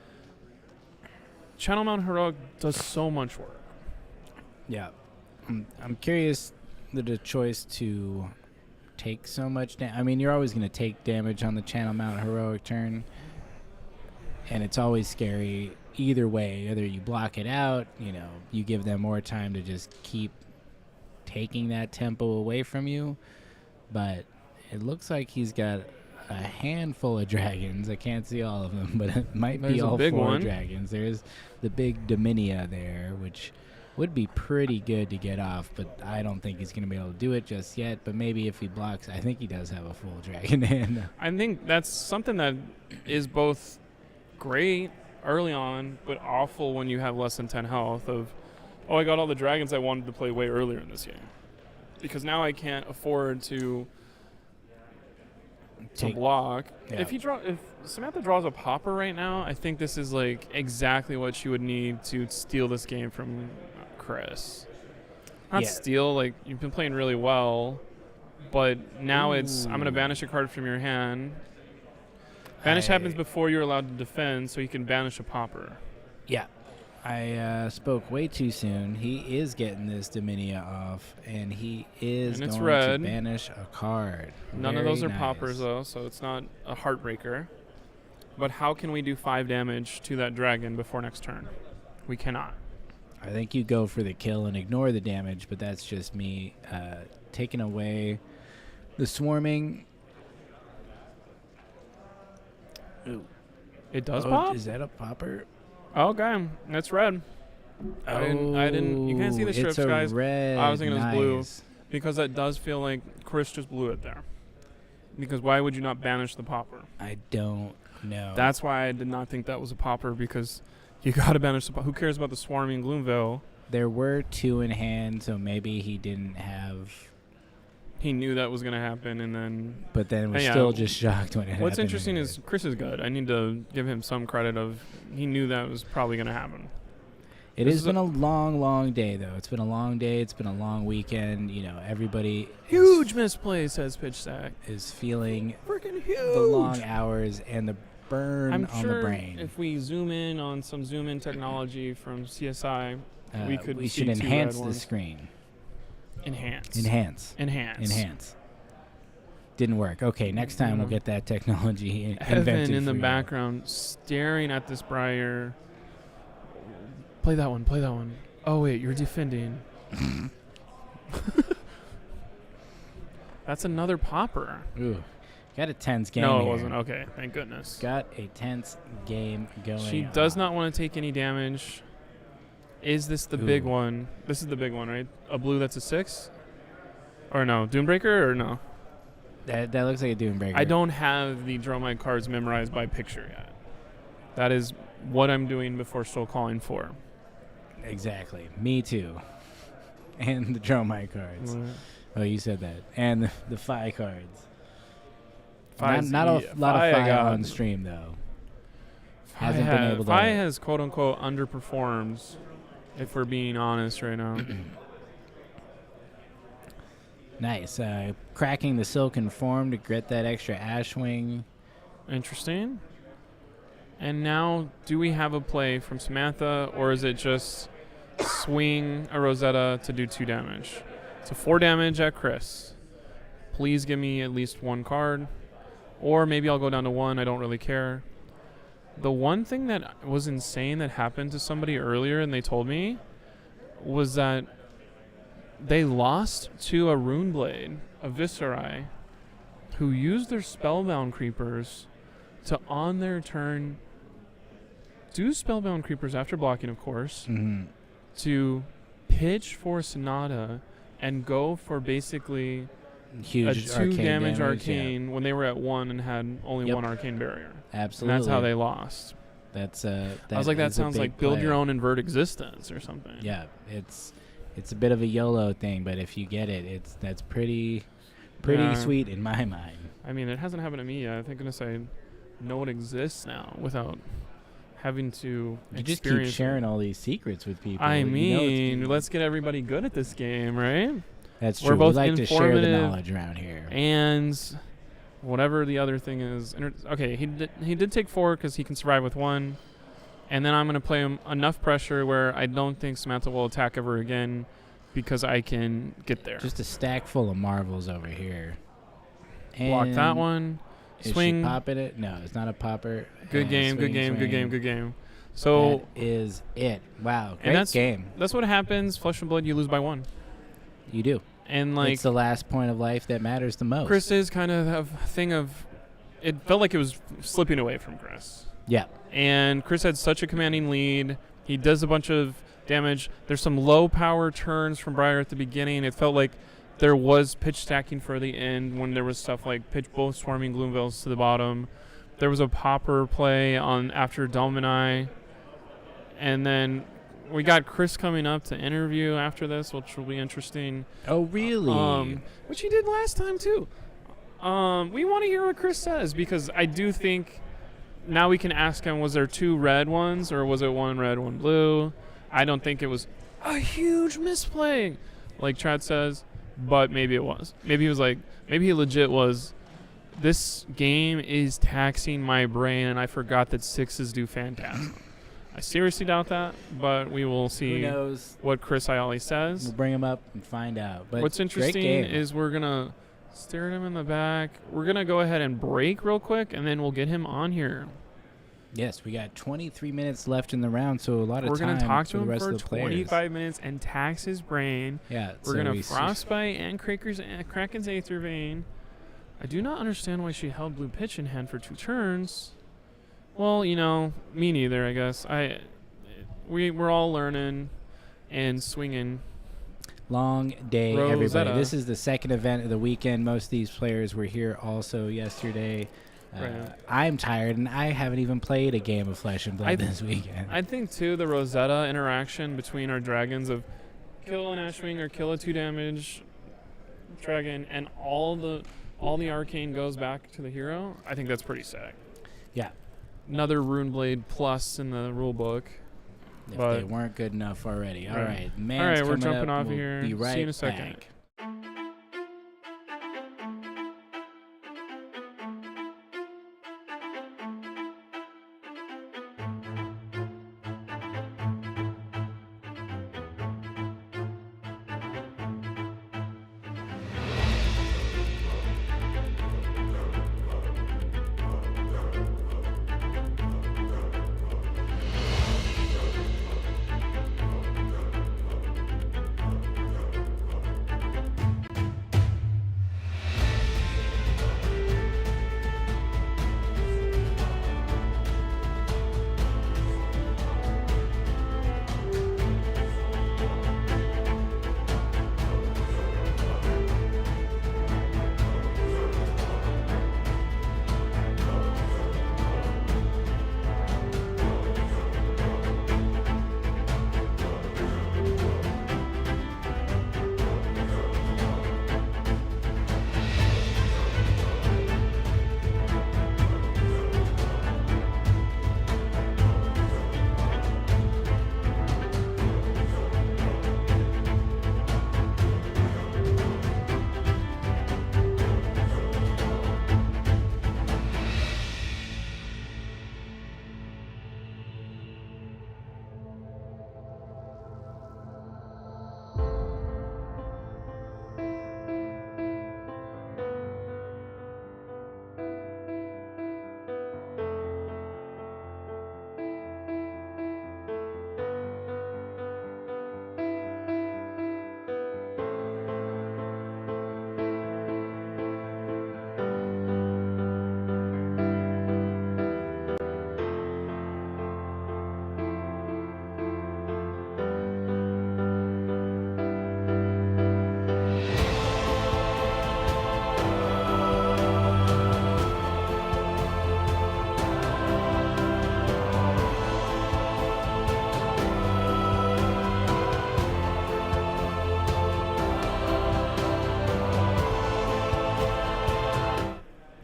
[SPEAKER 1] Channel Mount Heroic does so much work.
[SPEAKER 2] Yeah. I'm curious the choice to take so much damage. I mean, you're always going to take damage on the Channel Mount Heroic turn. And it's always scary either way. Either you block it out, you give them more time to just keep taking that tempo away from you. But it looks like he's got a handful of dragons. I can't see all of them, but it might be
[SPEAKER 1] There's a
[SPEAKER 2] all
[SPEAKER 1] big
[SPEAKER 2] 4
[SPEAKER 1] one.
[SPEAKER 2] dragons. There's the big Dominia there, which would be pretty good to get off, but I don't think he's going to be able to do it just yet. But maybe if he blocks, I think he does have a full dragon in.
[SPEAKER 1] I think that's something that is both great early on, but awful when you have less than 10 health of, I got all the dragons I wanted to play way earlier in this game. Because now I can't afford to block.
[SPEAKER 2] Yeah.
[SPEAKER 1] If Samantha draws a popper right now, I think this is like exactly what she would need to steal this game from Chris. Not
[SPEAKER 2] Yeah.
[SPEAKER 1] steal, like you've been playing really well, but now it's I'm gonna banish a card from your hand. Banish happens before you're allowed to defend, so you can banish a popper.
[SPEAKER 2] Yeah. I spoke way too soon. He is getting this Dominia off, and he is
[SPEAKER 1] And it's
[SPEAKER 2] going
[SPEAKER 1] red.
[SPEAKER 2] to banish a card.
[SPEAKER 1] None of those are
[SPEAKER 2] Very
[SPEAKER 1] poppers
[SPEAKER 2] nice.
[SPEAKER 1] though, so it's not a heartbreaker. But how can we do 5 damage to that dragon before next turn? We cannot.
[SPEAKER 2] I think you go for the kill and ignore the damage, but that's just me taking away the swarming. Ooh.
[SPEAKER 1] It does
[SPEAKER 2] Oh,
[SPEAKER 1] pop?
[SPEAKER 2] Is that a popper?
[SPEAKER 1] Okay, that's red. I didn't. You can't see the
[SPEAKER 2] it's
[SPEAKER 1] strips,
[SPEAKER 2] a
[SPEAKER 1] guys.
[SPEAKER 2] Red.
[SPEAKER 1] I was thinking it was blue.
[SPEAKER 2] Nice.
[SPEAKER 1] Because that does feel like Chris just blew it there. Because why would you not banish the popper?
[SPEAKER 2] I don't know.
[SPEAKER 1] That's why I did not think that was a popper, because you got to banish the popper. Who cares about the swarming Gloomville?
[SPEAKER 2] There were 2 in hand, so maybe he didn't have.
[SPEAKER 1] He knew that was going to happen, and then...
[SPEAKER 2] But then was
[SPEAKER 1] Yeah.
[SPEAKER 2] still just shocked when it happened.
[SPEAKER 1] What's interesting
[SPEAKER 2] anyway.
[SPEAKER 1] is Chris is good. I need to give him some credit of he knew that was probably going to happen.
[SPEAKER 2] It
[SPEAKER 1] This
[SPEAKER 2] has
[SPEAKER 1] is
[SPEAKER 2] been a long, long day, though. It's been a long day. It's been a long weekend. Everybody
[SPEAKER 1] Huge misplay, says Pitch Stack.
[SPEAKER 2] is feeling
[SPEAKER 1] Freaking huge.
[SPEAKER 2] the long hours and the burn
[SPEAKER 1] I'm
[SPEAKER 2] on
[SPEAKER 1] sure
[SPEAKER 2] the brain.
[SPEAKER 1] if we zoom in on some zoom-in technology from CSI, we could see
[SPEAKER 2] should
[SPEAKER 1] 2
[SPEAKER 2] enhance
[SPEAKER 1] red
[SPEAKER 2] the
[SPEAKER 1] ones.
[SPEAKER 2] screen.
[SPEAKER 1] Enhance.
[SPEAKER 2] Enhance. Didn't work. Okay, next time we'll get that technology
[SPEAKER 1] Heaven
[SPEAKER 2] invented
[SPEAKER 1] in the
[SPEAKER 2] for you.
[SPEAKER 1] background, staring at this Briar. Play that one. Oh, wait, you're defending. That's another popper.
[SPEAKER 2] Ooh, got a tense game
[SPEAKER 1] No, it
[SPEAKER 2] here.
[SPEAKER 1] wasn't. Okay, thank goodness.
[SPEAKER 2] Got a tense game going.
[SPEAKER 1] She does
[SPEAKER 2] on.
[SPEAKER 1] not want to take any damage. Is this the big
[SPEAKER 2] Ooh.
[SPEAKER 1] one? This is the big one, right? A blue that's a 6? Or no? Doombreaker or no?
[SPEAKER 2] That looks like a Doombreaker.
[SPEAKER 1] I don't have the draw my cards memorized by picture yet. That is what I'm doing before Soul Calling 4.
[SPEAKER 2] Exactly. Me too. And the draw my cards. Oh, you said that. And the Phi cards. Not a lot of Phi on stream, though. Hasn't been able to.
[SPEAKER 1] Phi has quote unquote underperformed, if we're being honest right now.
[SPEAKER 2] Nice. Cracking the Silken Form to get that extra Ashwing.
[SPEAKER 1] Interesting. And now, do we have a play from Samantha, or is it just swing a Rosetta to do 2 damage? So 4 damage at Chris. Please give me at least 1 card. Or maybe I'll go down to 1. I don't really care. The one thing that was insane that happened to somebody earlier, and they told me, was that they lost to a Runeblade, a Viscerai, who used their Spellbound Creepers to, on their turn, do Spellbound Creepers after blocking, of course, to pitch for Sonata and go for basically
[SPEAKER 2] Huge
[SPEAKER 1] a 2 damage
[SPEAKER 2] yeah.
[SPEAKER 1] arcane when they were at 1 and had only 1 arcane barrier.
[SPEAKER 2] Absolutely.
[SPEAKER 1] And that's how they lost.
[SPEAKER 2] That's
[SPEAKER 1] I was like, that
[SPEAKER 2] is a
[SPEAKER 1] sounds
[SPEAKER 2] big
[SPEAKER 1] like build
[SPEAKER 2] play.
[SPEAKER 1] your own invert existence or something.
[SPEAKER 2] Yeah, it's a bit of a YOLO thing, but if you get it, that's pretty
[SPEAKER 1] Yeah.
[SPEAKER 2] sweet in my mind.
[SPEAKER 1] I mean, it hasn't happened to me yet. I think I'm going to say know it exists now without having to
[SPEAKER 2] You just keep
[SPEAKER 1] experience
[SPEAKER 2] sharing all these secrets with people.
[SPEAKER 1] I
[SPEAKER 2] You know
[SPEAKER 1] mean,
[SPEAKER 2] it's-
[SPEAKER 1] let's get everybody good at this game, right?
[SPEAKER 2] that's
[SPEAKER 1] we're
[SPEAKER 2] true.
[SPEAKER 1] both
[SPEAKER 2] we like to share the
[SPEAKER 1] informative
[SPEAKER 2] knowledge around here.
[SPEAKER 1] And whatever the other thing is. Okay, he did take 4 because he can survive with 1. And then I'm going to play him enough pressure where I don't think Samantha will attack ever again because I can get there.
[SPEAKER 2] Just a stack full of marvels over here.
[SPEAKER 1] Block that
[SPEAKER 2] And
[SPEAKER 1] one.
[SPEAKER 2] is
[SPEAKER 1] Swing.
[SPEAKER 2] she popping it? No, it's not a popper.
[SPEAKER 1] Good game, good
[SPEAKER 2] Swing,
[SPEAKER 1] game, good
[SPEAKER 2] swing.
[SPEAKER 1] game, good game. So
[SPEAKER 2] that is it. Wow,
[SPEAKER 1] and
[SPEAKER 2] great
[SPEAKER 1] that's
[SPEAKER 2] game.
[SPEAKER 1] That's what happens. Flesh and Blood, you lose by 1.
[SPEAKER 2] You do.
[SPEAKER 1] And like
[SPEAKER 2] It's the last point of life that matters the most.
[SPEAKER 1] Chris is kind of a thing of. It felt like it was slipping away from Chris.
[SPEAKER 2] Yeah.
[SPEAKER 1] And Chris had such a commanding lead. He does a bunch of damage. There's some low power turns from Briar at the beginning. It felt like there was pitch stacking for the end when there was stuff like pitch both swarming Gloomvilles to the bottom. There was a popper play on after Domini. And then we got Chris coming up to interview after this, which will be interesting.
[SPEAKER 2] Oh, really?
[SPEAKER 1] Which he did last time too. We want to hear what Chris says because I do think now we can ask him, was there 2 red ones or was it 1 red, 1 blue? I don't think it was a huge misplay like Chad says, but maybe it was. Maybe he was like, maybe he legit was, this game is taxing my brain and I forgot that 6s do Phantasm. I seriously doubt that, but we will see
[SPEAKER 2] Who knows?
[SPEAKER 1] what Chris Iali says.
[SPEAKER 2] We'll bring him up and find out. But
[SPEAKER 1] What's
[SPEAKER 2] great
[SPEAKER 1] interesting
[SPEAKER 2] game.
[SPEAKER 1] is we're going to stare at him in the back. We're going to go ahead and break real quick, and then we'll get him on here.
[SPEAKER 2] Yes, we got 23 minutes left in the round, so a lot of
[SPEAKER 1] We're
[SPEAKER 2] time
[SPEAKER 1] going to talk
[SPEAKER 2] for
[SPEAKER 1] to
[SPEAKER 2] the
[SPEAKER 1] him
[SPEAKER 2] rest
[SPEAKER 1] for
[SPEAKER 2] of the players.
[SPEAKER 1] 25 minutes and tax his brain.
[SPEAKER 2] Yeah,
[SPEAKER 1] We're
[SPEAKER 2] so
[SPEAKER 1] going
[SPEAKER 2] we
[SPEAKER 1] to Frostbite and Kraken's Aether Vein. I do not understand why she held Blue Pitch in hand for 2 turns. Well, me neither, I guess. We're all learning and swinging.
[SPEAKER 2] Long day,
[SPEAKER 1] Rosetta.
[SPEAKER 2] everybody. This is the second event of the weekend. Most of these players were here also yesterday.
[SPEAKER 1] Right.
[SPEAKER 2] I'm tired, and I haven't even played a game of Flesh and Blood this weekend.
[SPEAKER 1] I think, too, the Rosetta interaction between our dragons of kill an Ashwing or kill a 2 damage dragon, and all the arcane goes back to the hero. I think that's pretty sick.
[SPEAKER 2] Yeah.
[SPEAKER 1] Another Runeblade plus in the rule book.
[SPEAKER 2] If
[SPEAKER 1] But-
[SPEAKER 2] they weren't good enough already. All
[SPEAKER 1] Right.
[SPEAKER 2] right, man.
[SPEAKER 1] All right, we're jumping off here.
[SPEAKER 2] Be
[SPEAKER 1] See
[SPEAKER 2] right
[SPEAKER 1] you in a second.
[SPEAKER 2] back.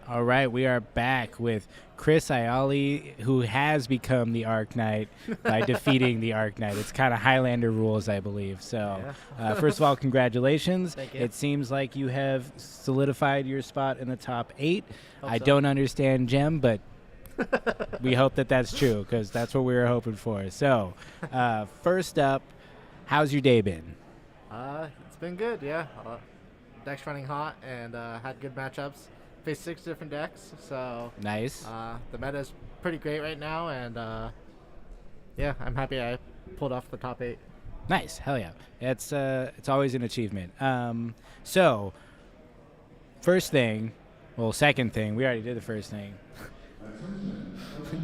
[SPEAKER 2] All right, we are back with Chris Iali, who has become the Arc Knight by defeating the Arc Knight. It's kind of Highlander rules, I believe. So, first of all, congratulations.
[SPEAKER 3] Thank you.
[SPEAKER 2] It seems like you have solidified your spot in the top 8. I
[SPEAKER 3] so.
[SPEAKER 2] don't understand Gem, but we hope that that's true because that's what we were hoping for. So, first up, how's your day been?
[SPEAKER 3] It's been good, yeah. Deck's running hot and had good matchups. Faced 6 different decks, so
[SPEAKER 2] Nice.
[SPEAKER 3] the meta is pretty great right now, and
[SPEAKER 6] yeah, I'm happy I pulled off the top 8.
[SPEAKER 2] Nice, hell yeah. It's always an achievement. So, second thing, we already did the first thing.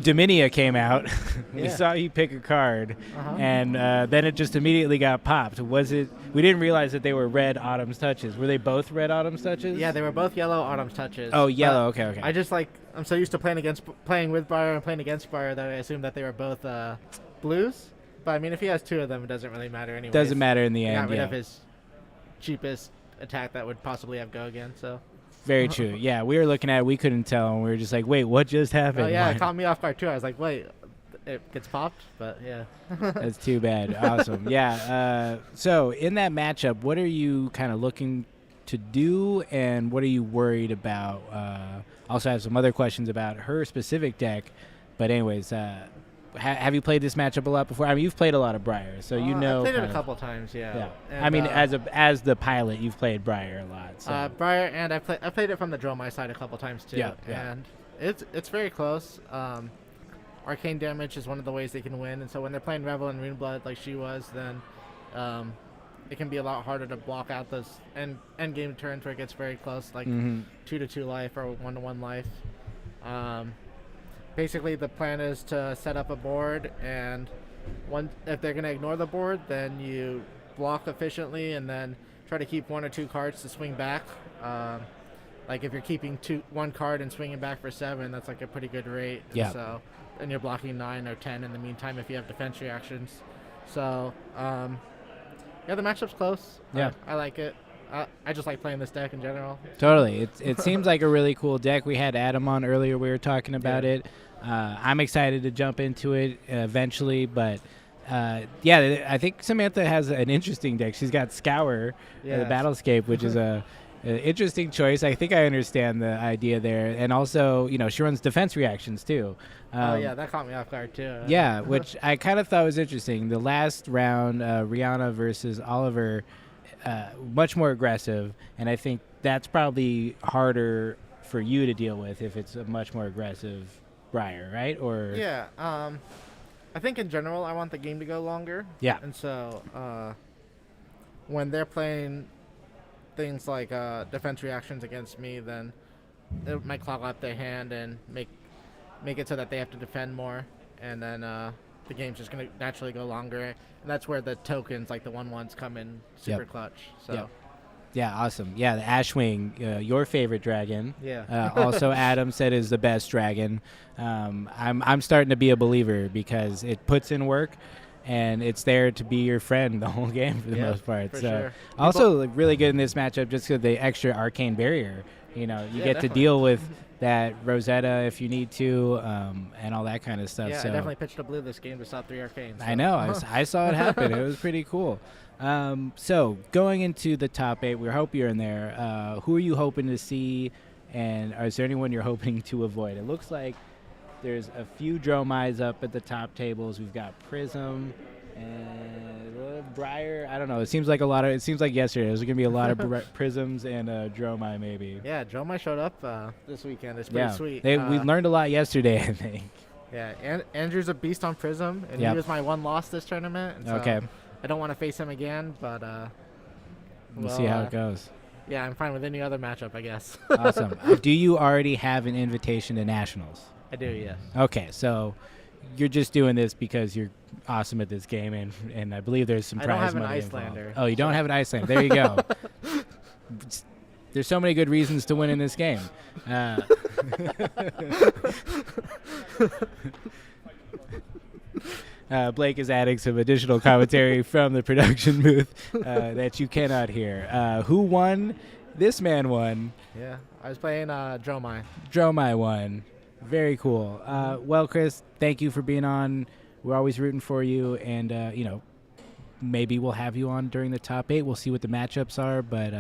[SPEAKER 2] Dominia came out. We
[SPEAKER 6] Yeah.
[SPEAKER 2] saw you pick a card,
[SPEAKER 6] Uh-huh.
[SPEAKER 2] and then it just immediately got popped. Was it? We didn't realize that they were red Autumn's Touches. Were they both red Autumn's Touches?
[SPEAKER 6] Yeah, they were both yellow Autumn's Touches.
[SPEAKER 2] Oh,
[SPEAKER 6] but
[SPEAKER 2] yellow. Okay.
[SPEAKER 6] I just I'm so used to playing with Briar and playing against Briar that I assumed that they were both blues. But I mean, if he has 2 of them, it doesn't really matter anyway.
[SPEAKER 2] Doesn't matter in the
[SPEAKER 6] He got
[SPEAKER 2] end.
[SPEAKER 6] rid
[SPEAKER 2] Yeah.
[SPEAKER 6] of his cheapest attack that would possibly have go again. So.
[SPEAKER 2] Very true. Yeah, we were looking at it. We couldn't tell, and we were just like, wait, what just happened?
[SPEAKER 6] Oh yeah,
[SPEAKER 2] Why-
[SPEAKER 6] it caught me off guard too. I was like, wait, it gets popped, but yeah.
[SPEAKER 2] That's too bad. Awesome. Yeah. So in that matchup, what are you kind of looking to do, and what are you worried about? Also have some other questions about her specific deck, but anyways, have you played this matchup a lot before? I mean, you've played a lot of Briar, so you know.
[SPEAKER 6] I played it
[SPEAKER 2] kind
[SPEAKER 6] a
[SPEAKER 2] of-
[SPEAKER 6] couple times, yeah.
[SPEAKER 2] Yeah.
[SPEAKER 6] And,
[SPEAKER 2] I mean, as the pilot, you've played Briar a lot. So.
[SPEAKER 6] Briar, and I played it from the Dromai side a couple times too.
[SPEAKER 2] Yeah.
[SPEAKER 6] And it's very close. Arcane damage is one of the ways they can win, and so when they're playing Revel and Runeblood like she was, then it can be a lot harder to block out those end game turns where it gets very close, like 2-2 life or 1-1 life. Basically, the plan is to set up a board, and if they're going to ignore the board, then you block efficiently and then try to keep 1 or 2 cards to swing back. Like if you're keeping 1 card and swinging back for 7, that's like a pretty good rate.
[SPEAKER 2] Yeah.
[SPEAKER 6] And you're blocking 9 or 10 in the meantime if you have defense reactions. So, yeah, the matchup's close.
[SPEAKER 2] Yeah.
[SPEAKER 6] I like it. I just like playing this deck in general.
[SPEAKER 2] Totally. It seems like a really cool deck. We had Adam on earlier. We were talking about
[SPEAKER 6] Yeah.
[SPEAKER 2] it. I'm excited to jump into it eventually, but yeah, I think Samantha has an interesting deck. She's got Scour, the
[SPEAKER 6] Yes.
[SPEAKER 2] Battlescape, which is an interesting choice. I think I understand the idea there. And also, she runs defense reactions too.
[SPEAKER 6] Oh, yeah, that caught me off guard too.
[SPEAKER 2] Yeah, which I kind of thought was interesting. The last round, Rihanna versus Oliver, much more aggressive, and I think that's probably harder for you to deal with if it's a much more aggressive Briar, right? Or
[SPEAKER 6] Yeah. I think in general, I want the game to go longer.
[SPEAKER 2] Yeah.
[SPEAKER 6] And so, when they're playing things like defense reactions against me, then it might clog up their hand and make it so that they have to defend more, and then the game's just gonna naturally go longer. And that's where the tokens, like the 1/1s, come in super
[SPEAKER 2] Yep.
[SPEAKER 6] clutch. So.
[SPEAKER 2] Yep. Yeah, awesome. Yeah, the Ashwing, your favorite dragon.
[SPEAKER 6] Yeah.
[SPEAKER 2] Also, Adam said is the best dragon. I'm starting to be a believer because it puts in work, and it's there to be your friend the whole game for the
[SPEAKER 6] Yeah,
[SPEAKER 2] most part.
[SPEAKER 6] for
[SPEAKER 2] So,
[SPEAKER 6] sure.
[SPEAKER 2] also like, really good in this matchup just because the extra arcane barrier. You
[SPEAKER 6] Yeah,
[SPEAKER 2] get to
[SPEAKER 6] definitely.
[SPEAKER 2] deal with that Rosetta if you need to, and all that kind of stuff.
[SPEAKER 6] Yeah,
[SPEAKER 2] so
[SPEAKER 6] I definitely pitched a blue this game to stop 3 arcanes.
[SPEAKER 2] I know. I saw it happen. It was pretty cool. So going into the top 8, we hope you're in there. Who are you hoping to see, and is there anyone you're hoping to avoid? It looks like there's a few Dromais up at the top tables. We've got Prism and Briar. I don't know. It seems like yesterday there's going to be a lot of Prisms and Dromai maybe.
[SPEAKER 6] Yeah, Dromai showed up this weekend. It's pretty sweet.
[SPEAKER 2] We learned a lot yesterday, I think.
[SPEAKER 6] Yeah, and Andrew's a beast on Prism, and
[SPEAKER 2] Yep.
[SPEAKER 6] he was my one loss this tournament. And so
[SPEAKER 2] Okay.
[SPEAKER 6] I don't want to face him again, but
[SPEAKER 2] We'll see how it goes.
[SPEAKER 6] Yeah, I'm fine with any other matchup, I guess.
[SPEAKER 2] Awesome. Do you already have an invitation to nationals?
[SPEAKER 6] I do, yes.
[SPEAKER 2] Okay, so you're just doing this because you're awesome at this game, and I believe there's some
[SPEAKER 6] I
[SPEAKER 2] prize
[SPEAKER 6] don't have an
[SPEAKER 2] money involved.
[SPEAKER 6] Icelander.
[SPEAKER 2] Oh, you don't have an Icelander. There you go. There's so many good reasons to win in this game. Blake is adding some additional commentary from the production booth that you cannot hear. Who won? This man won.
[SPEAKER 6] Yeah, I was playing Dromai.
[SPEAKER 2] Dromai won. Very cool. Well, Chris, thank you for being on. We're always rooting for you, and maybe we'll have you on during the top 8. We'll see what the matchups are, but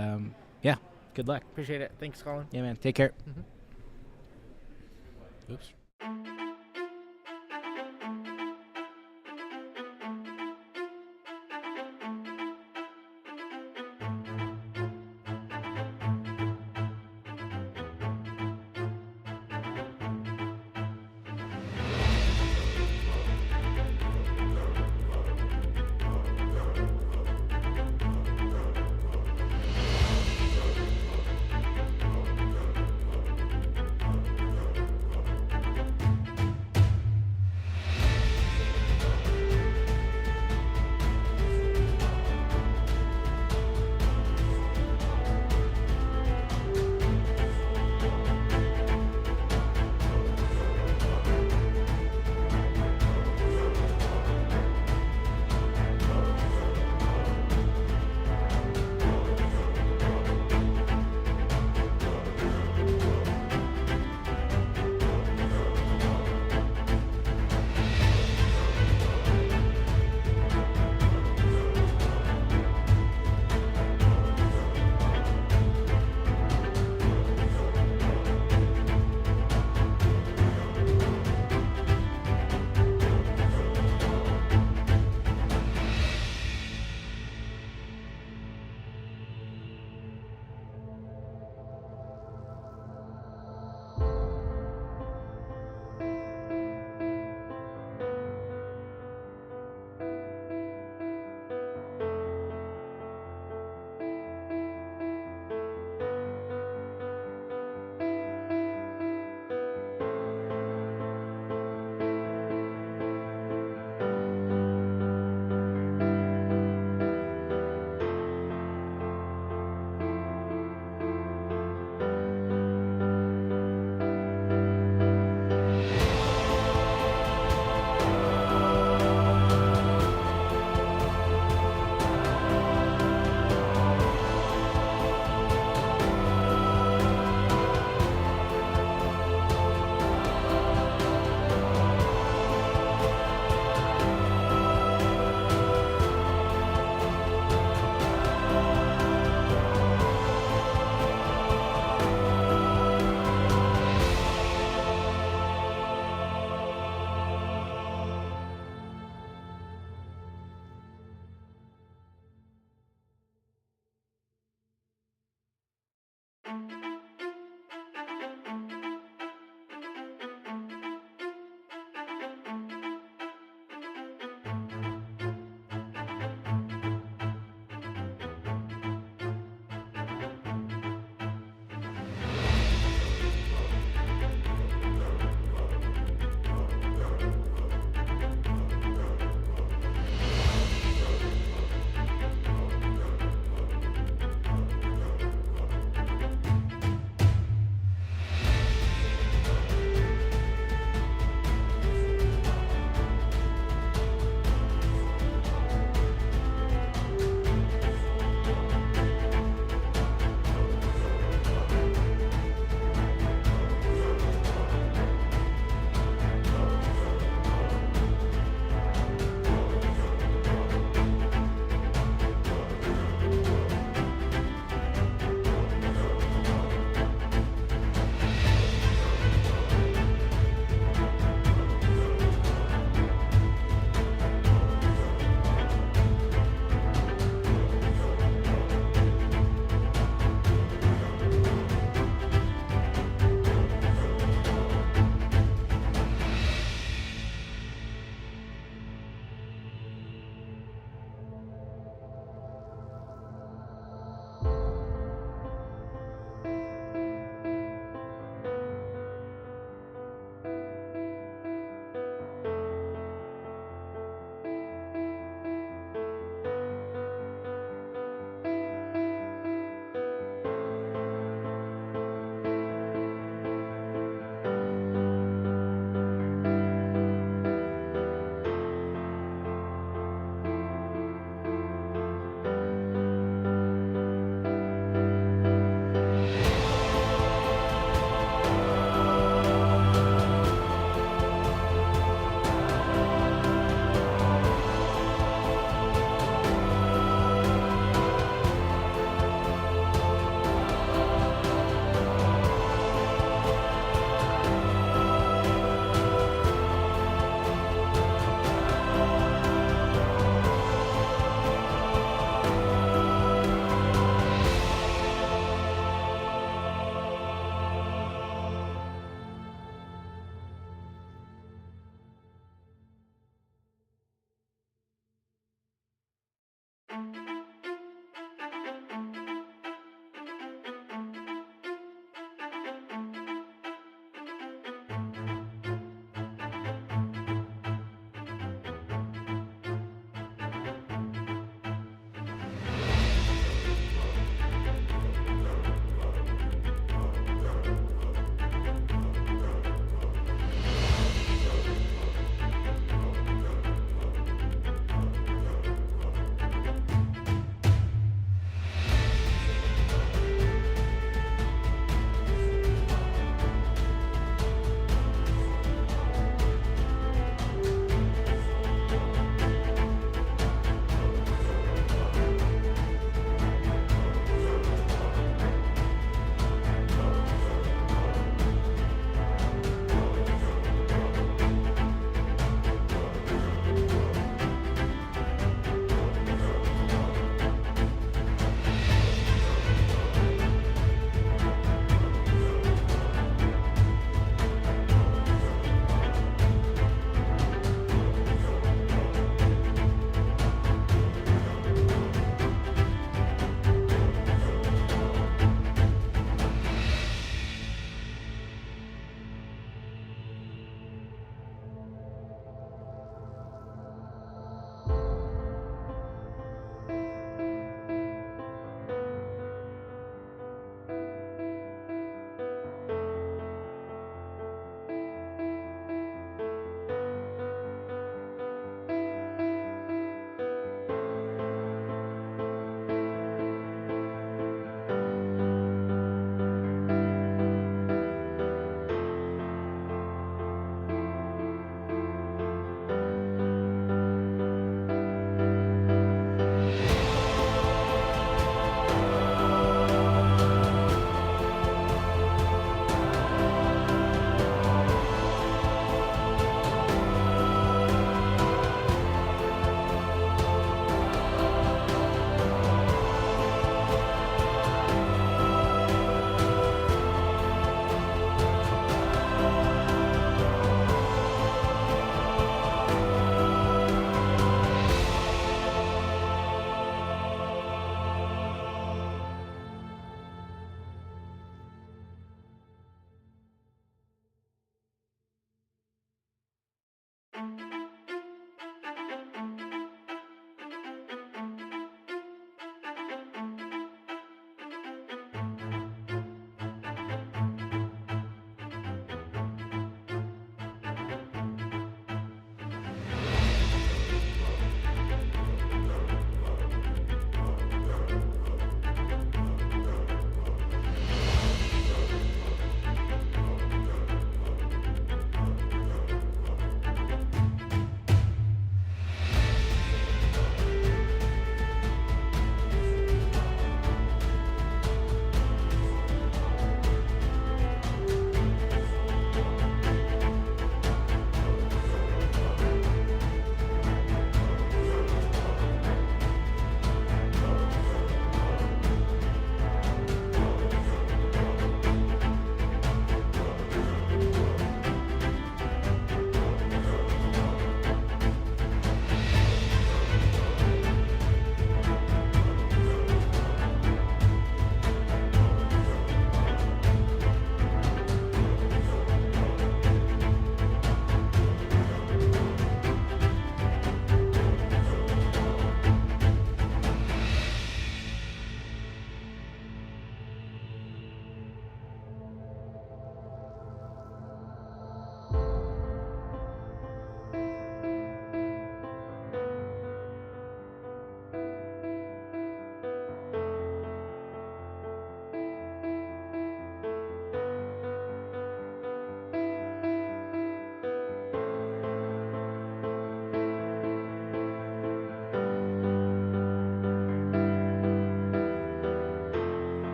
[SPEAKER 2] yeah, good luck.
[SPEAKER 6] Appreciate it. Thanks, Colin.
[SPEAKER 2] Yeah, man. Take care.
[SPEAKER 6] Mhm.
[SPEAKER 2] Oops.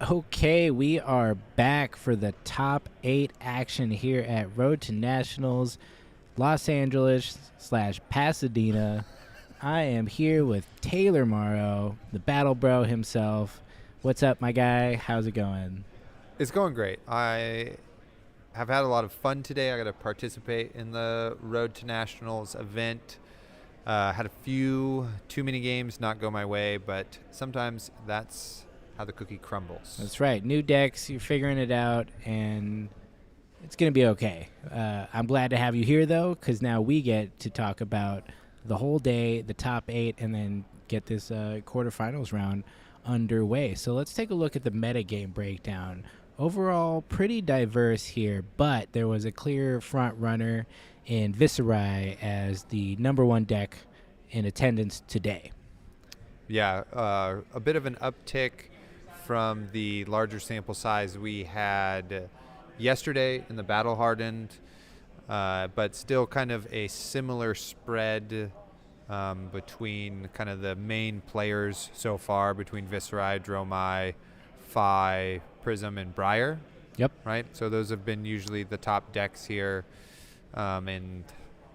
[SPEAKER 2] Okay, we are back for the top 8 action here at Road to Nationals, Los Angeles / Pasadena. I am here with Taylor Morrow, the Battle Bro himself. What's up, my guy? How's it going?
[SPEAKER 7] It's going great. I have had a lot of fun today. I got to participate in the Road to Nationals event. Had a few too many games not go my way, but sometimes that's how the cookie crumbles.
[SPEAKER 2] That's right. New decks, you're figuring it out, and it's going to be okay. I'm glad to have you here, though, because now we get to talk about the whole day, the top 8, and then get this quarterfinals round underway. So let's take a look at the metagame breakdown. Overall, pretty diverse here, but there was a clear front runner in Viserai as the #1 deck in attendance today.
[SPEAKER 7] Yeah, a bit of an uptick from the larger sample size we had yesterday in the Battle Hardened, but still kind of a similar spread between kind of the main players so far, between Viserai, Dromai, Phi, Prism, and Briar.
[SPEAKER 2] Yep.
[SPEAKER 7] Right? So those have been usually the top decks here. And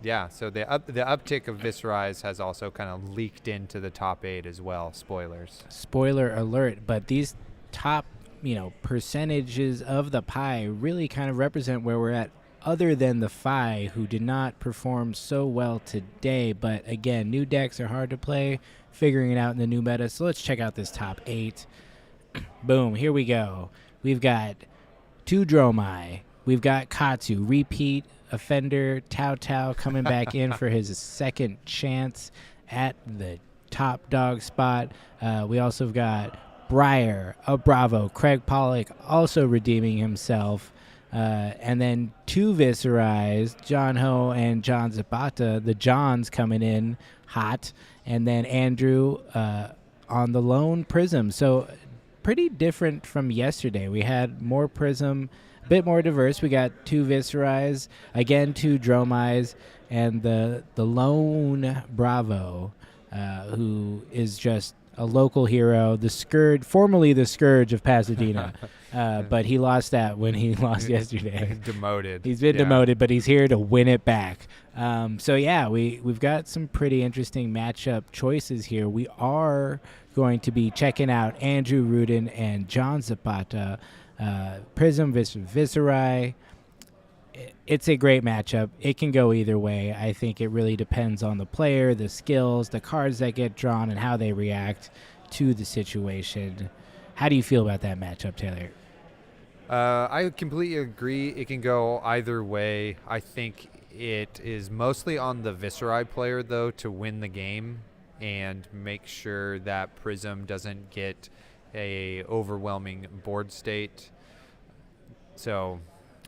[SPEAKER 7] yeah, so the uptick of Viserai's has also kind of leaked into the top 8 as well. Spoilers.
[SPEAKER 2] Spoiler alert, but these top, percentages of the pie really kind of represent where we're at, other than the Phi, who did not perform so well today. But again, new decks are hard to play, figuring it out in the new meta. So let's check out this top 8. Boom, here we go. We've got 2 Dromai. We've got Katsu, repeat offender, Tao coming back in for his second chance at the top dog spot. We also have got Briar, a Bravo, Craig Pollock also redeeming himself. And then 2 Viserais, John Ho and John Zapata, the Johns coming in hot. And then Andrew on the lone Prism. So pretty different from yesterday. We had more Prism, a bit more diverse. We got 2 Viserais, again 2 Dromais, and the lone Bravo, who is just a local hero, the Scourge, formerly the Scourge of Pasadena. But he lost that when he lost yesterday.
[SPEAKER 7] Demoted.
[SPEAKER 2] He's been demoted, but he's here to win it back. So yeah, we've got some pretty interesting matchup choices here. We are going to be checking out Andrew Rudin and John Zapata, Prism versus Viserai. It's a great matchup. It can go either way. I think it really depends on the player, the skills, the cards that get drawn, and how they react to the situation. How do you feel about that matchup, Taylor?
[SPEAKER 7] I completely agree. It can go either way. I think it is mostly on the Viserai player, though, to win the game and make sure that Prism doesn't get a overwhelming board state. So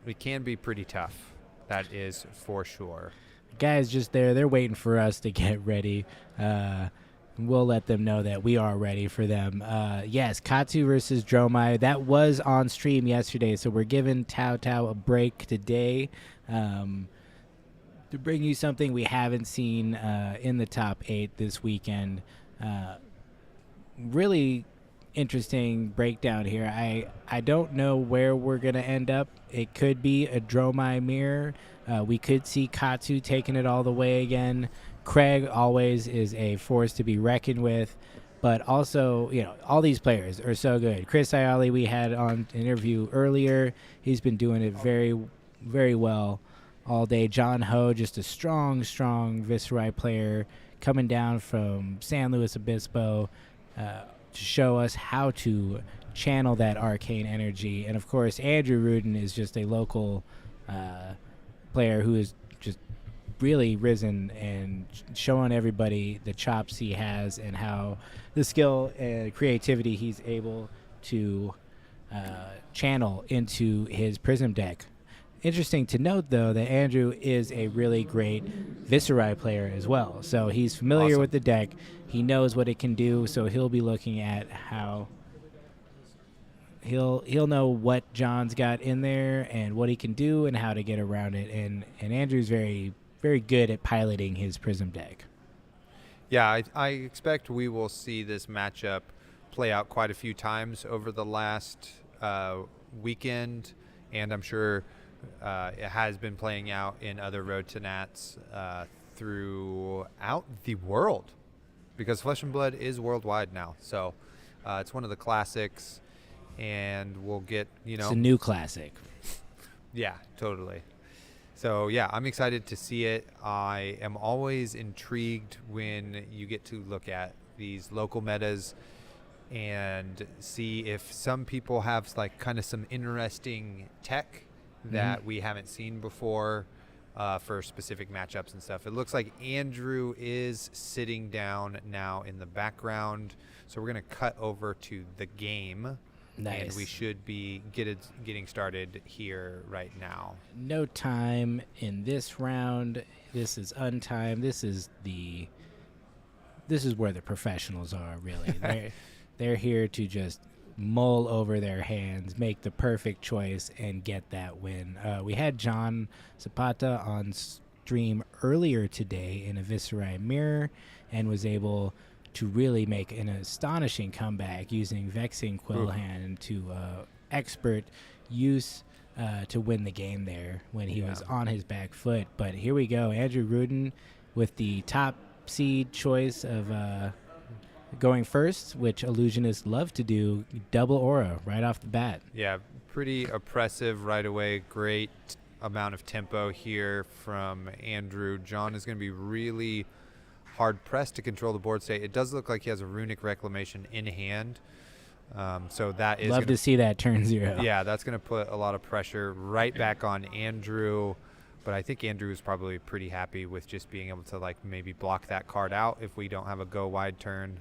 [SPEAKER 7] it can be pretty tough. That is for sure.
[SPEAKER 2] Guys just there. They're waiting for us to get ready. We'll let them know that we are ready for them. Yes, Katsu versus Dromai. That was on stream yesterday, so we're giving Tao a break today to bring you something we haven't seen in the top 8 this weekend. Really interesting breakdown here. I don't know where we're going to end up. It could be a Dromai mirror. We could see Katsu taking it all the way again. Craig always is a force to be reckoned with, but also, all these players are so good. Chris Ayali, we had on an interview earlier. He's been doing it very, very well all day. John Ho, just a strong Viserai player coming down from San Luis Obispo to show us how to channel that arcane energy. And, of course, Andrew Rudin is just a local player who is just really risen and showing everybody the chops he has and how the skill and creativity he's able to channel into his Prism deck. Interesting to note, though, that Andrew is a really great Viserai player as well. So he's familiar with the deck. He knows what it can do, so he'll be looking at how he'll know what John's got in there and what he can do and how to get around it. And Andrew's very, very good at piloting his Prism deck.
[SPEAKER 7] Yeah, I expect we will see this matchup play out quite a few times over the last weekend, and I'm sure it has been playing out in other Road to Nats throughout the world, because Flesh and Blood is worldwide now. So it's one of the classics, and we'll get,
[SPEAKER 2] It's a new classic.
[SPEAKER 7] Yeah, totally. So, yeah, I'm excited to see it. I am always intrigued when you get to look at these local metas and see if some people have like kind of some interesting tech that we haven't seen before for specific matchups and stuff. It looks like Andrew is sitting down now in the background. So we're going to cut over to the game.
[SPEAKER 2] Nice.
[SPEAKER 7] And we should be getting started here right now.
[SPEAKER 2] No time in this round. This is untimed. This is where the professionals are, really. They're here to just mull over their hands, make the perfect choice, and get that win. We had John Zapata on stream earlier today in a Viscerai Mirror and was able to really make an astonishing comeback using Vexing Quillhand to expert use to win the game there when he was on his back foot. But here we go. Andrew Rudin with the top seed choice of going first, which illusionists love to do, double aura right off the bat.
[SPEAKER 7] Yeah, pretty oppressive right away. Great amount of tempo here from Andrew. John is going to be really hard pressed to control the board state. It does look like he has a Runic Reclamation in hand. So that is
[SPEAKER 2] love to see that turn 0.
[SPEAKER 7] Yeah, that's going to put a lot of pressure right back on Andrew. But I think Andrew is probably pretty happy with just being able to like maybe block that card out if we don't have a go wide turn,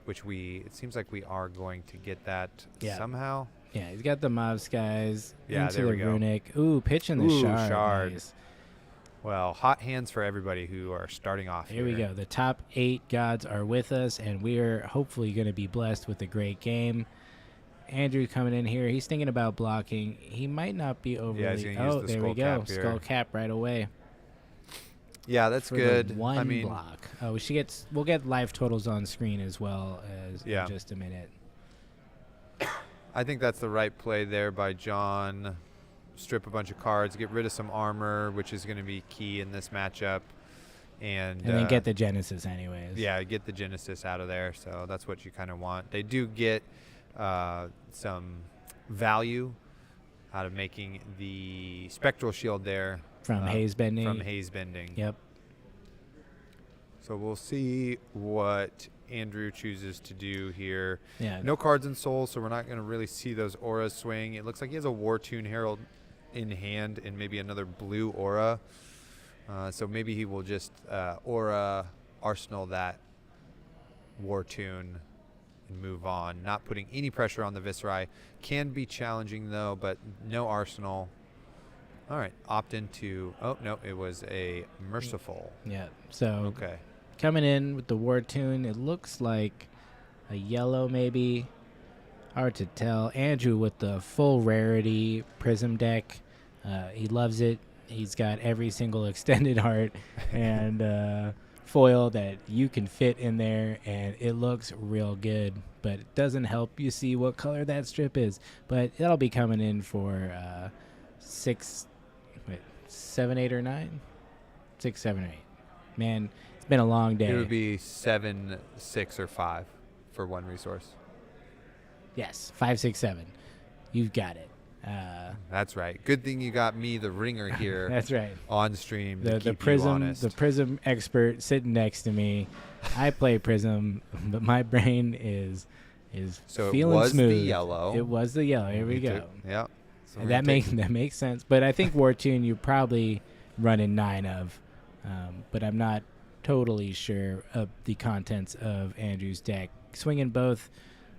[SPEAKER 7] which it seems like we are going to get that somehow.
[SPEAKER 2] Yeah, he's got the Mob Skies into
[SPEAKER 7] there
[SPEAKER 2] the
[SPEAKER 7] we go.
[SPEAKER 2] Runic. Ooh, pitching the shard. Nice.
[SPEAKER 7] Well, hot hands for everybody who are starting off
[SPEAKER 2] Here we go. The top 8 gods are with us, and we are hopefully going to be blessed with a great game. Andrew coming in here. He's thinking about blocking. He might not be overly...
[SPEAKER 7] Yeah, he's going to use the
[SPEAKER 2] there we
[SPEAKER 7] skull
[SPEAKER 2] go.
[SPEAKER 7] cap here.
[SPEAKER 2] Skull cap right away.
[SPEAKER 7] Yeah, that's
[SPEAKER 2] for
[SPEAKER 7] good.
[SPEAKER 2] The one block. We'll get life totals on screen as well as in just a minute.
[SPEAKER 7] I think that's the right play there by John. Strip a bunch of cards, get rid of some armor, which is going to be key in this matchup. And
[SPEAKER 2] then get the Genesis anyways.
[SPEAKER 7] Yeah, get the Genesis out of there. So that's what you kind of want. They do get some value out of making the Spectral Shield there.
[SPEAKER 2] From Haze Bending.
[SPEAKER 7] From Haze Bending.
[SPEAKER 2] Yep.
[SPEAKER 7] So we'll see what Andrew chooses to do here.
[SPEAKER 2] Yeah.
[SPEAKER 7] No cards in Soul, so we're not going to really see those auras swing. It looks like he has a War Tune Herald in hand and maybe another blue aura. So maybe he will just aura arsenal that War Tune and move on. Not putting any pressure on the Viscerai. Can be challenging though, but no arsenal. All right, opt into... Oh, no, it was a Merciful.
[SPEAKER 2] Yeah, so
[SPEAKER 7] okay.
[SPEAKER 2] Coming in with the War Tune, it looks like a yellow maybe. Hard to tell. Andrew with the full rarity Prism deck. He loves it. He's got every single extended art and foil that you can fit in there, and it looks real good. But it doesn't help you see what color that strip is. But that'll be coming in for 7, 8, or 9? 6, 7, or 8. Man, it's been a long day.
[SPEAKER 7] It would be 7, 6, or 5 for one resource.
[SPEAKER 2] Yes, 5, 6, 7. You've got it.
[SPEAKER 7] That's right. Good thing you got me, the ringer here.
[SPEAKER 2] That's right.
[SPEAKER 7] On stream.
[SPEAKER 2] The Prism expert sitting next to me. I play Prism, but my brain is
[SPEAKER 7] so
[SPEAKER 2] feeling
[SPEAKER 7] it was
[SPEAKER 2] smooth.
[SPEAKER 7] The yellow.
[SPEAKER 2] It was the yellow. Here we go.
[SPEAKER 7] Yeah. So
[SPEAKER 2] And that makes sense. But I think War Tune you probably running 9 of, but I'm not totally sure of the contents of Andrew's deck. Swinging both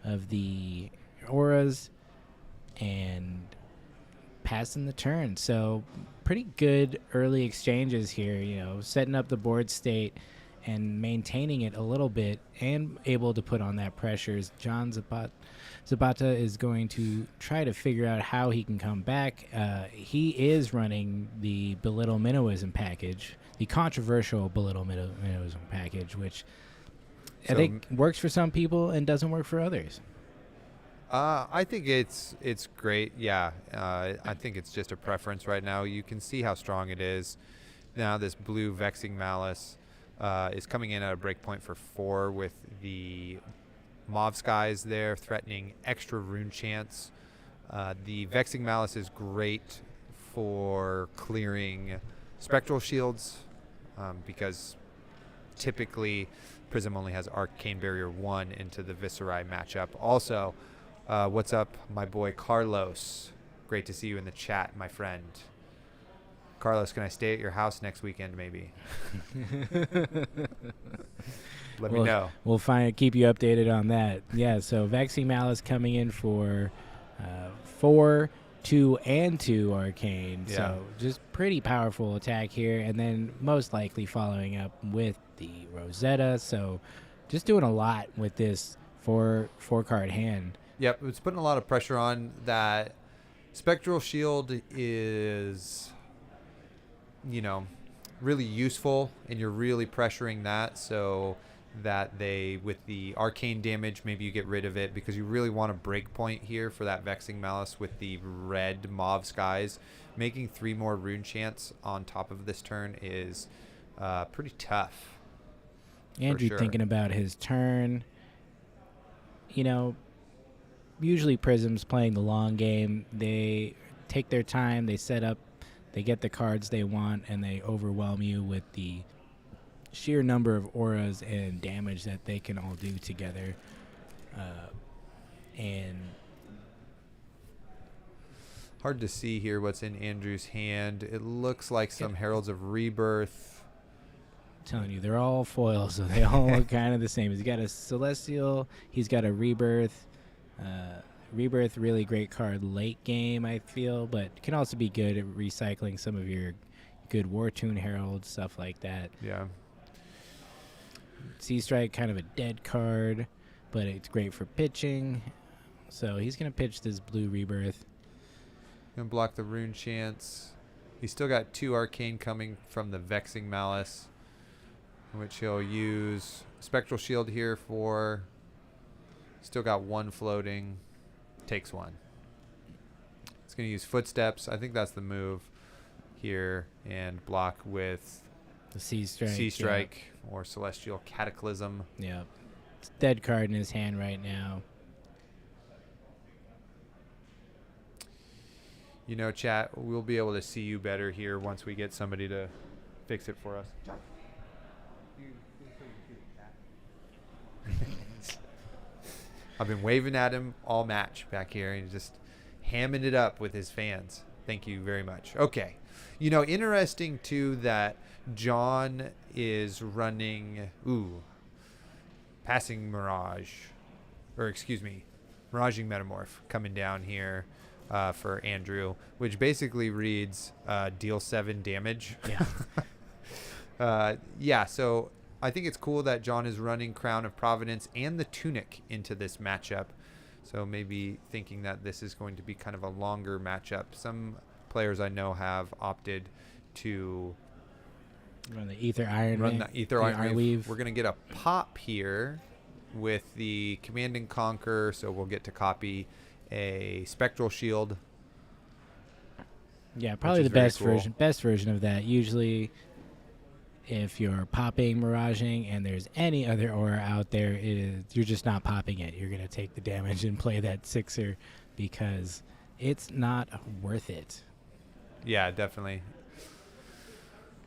[SPEAKER 2] of the auras and passing the turn. So pretty good early exchanges here, setting up the board state and maintaining it a little bit and able to put on that pressure. John Zapata is going to try to figure out how he can come back. He is running the Belittle Minnowism package, the controversial Belittle Minnowism package, which I think works for some people and doesn't work for others.
[SPEAKER 7] I think it's great. Yeah, I think it's just a preference right now. You can see how strong it is. Now this blue Vexing Malice is coming in at a breakpoint for 4 with the Mauve Skies there, threatening extra rune chance. The Vexing Malice is great for clearing Spectral Shields because typically Prism only has Arcane Barrier 1 into the Viserai matchup. Also, what's up, my boy Carlos? Great to see you in the chat, my friend. Carlos, can I stay at your house next weekend, maybe? Let me know.
[SPEAKER 2] We'll keep you updated on that. Yeah, so Vexing Malice coming in for 4, 2, and 2 Arcane.
[SPEAKER 7] Yeah.
[SPEAKER 2] So just pretty powerful attack here. And then most likely following up with the Rosetta. So just doing a lot with this 4-card hand.
[SPEAKER 7] Yep, it's putting a lot of pressure on that. Spectral Shield is, really useful, and you're really pressuring that so that with the arcane damage, maybe you get rid of it because you really want a break point here for that Vexing Malice with the red Mauve Skies. Making 3 more rune chants on top of this turn is pretty tough.
[SPEAKER 2] Andrew
[SPEAKER 7] sure.
[SPEAKER 2] thinking about his turn. Usually Prism's playing the long game. They take their time, they set up, they get the cards they want, and they overwhelm you with the sheer number of auras and damage that they can all do together. And
[SPEAKER 7] Hard to see here what's in Andrew's hand. It looks like some Heralds of Rebirth.
[SPEAKER 2] I'm telling you, they're all foils, so they all look kind of the same. He's got a Celestial, he's got a Rebirth. Rebirth, really great card late game, I feel, but can also be good at recycling some of your good War Tune Heralds, stuff like that.
[SPEAKER 7] Yeah.
[SPEAKER 2] Sea Strike, kind of a dead card, but it's great for pitching. So he's going to pitch this blue Rebirth.
[SPEAKER 7] Gonna block the Rune Chance. He's still got 2 Arcane coming from the Vexing Malice, which he'll use Spectral Shield here for. Still got 1 floating. Takes 1. It's going to use Footsteps. I think that's the move here. And block with
[SPEAKER 2] The Sea Strike.
[SPEAKER 7] Sea Strike or Celestial Cataclysm.
[SPEAKER 2] Yeah. It's a dead card in his hand right now.
[SPEAKER 7] Chat, we'll be able to see you better here once we get somebody to fix it for us. I've been waving at him all match back here and just hamming it up with his fans. Thank you very much. Okay. Interesting too that John is running Passing Mirage, Miraging Metamorph coming down here for Andrew, which basically reads deal 7 damage.
[SPEAKER 2] Yeah.
[SPEAKER 7] So I think it's cool that John is running Crown of Providence and the Tunic into this matchup. So maybe thinking that this is going to be kind of a longer matchup. Some players I know have opted to
[SPEAKER 2] Run the Ether Iron
[SPEAKER 7] run
[SPEAKER 2] Wave.
[SPEAKER 7] the Ether Iron Weave.
[SPEAKER 2] Weave.
[SPEAKER 7] We're going to get a pop here with the Command and Conquer, so we'll get to copy a Spectral Shield.
[SPEAKER 2] Yeah, probably
[SPEAKER 7] is
[SPEAKER 2] the
[SPEAKER 7] very cool.
[SPEAKER 2] best version of that. Usually if you're popping Miraging and there's any other aura out there, you're just not popping it. You're going to take the damage and play that 6er because it's not worth it.
[SPEAKER 7] Yeah, definitely.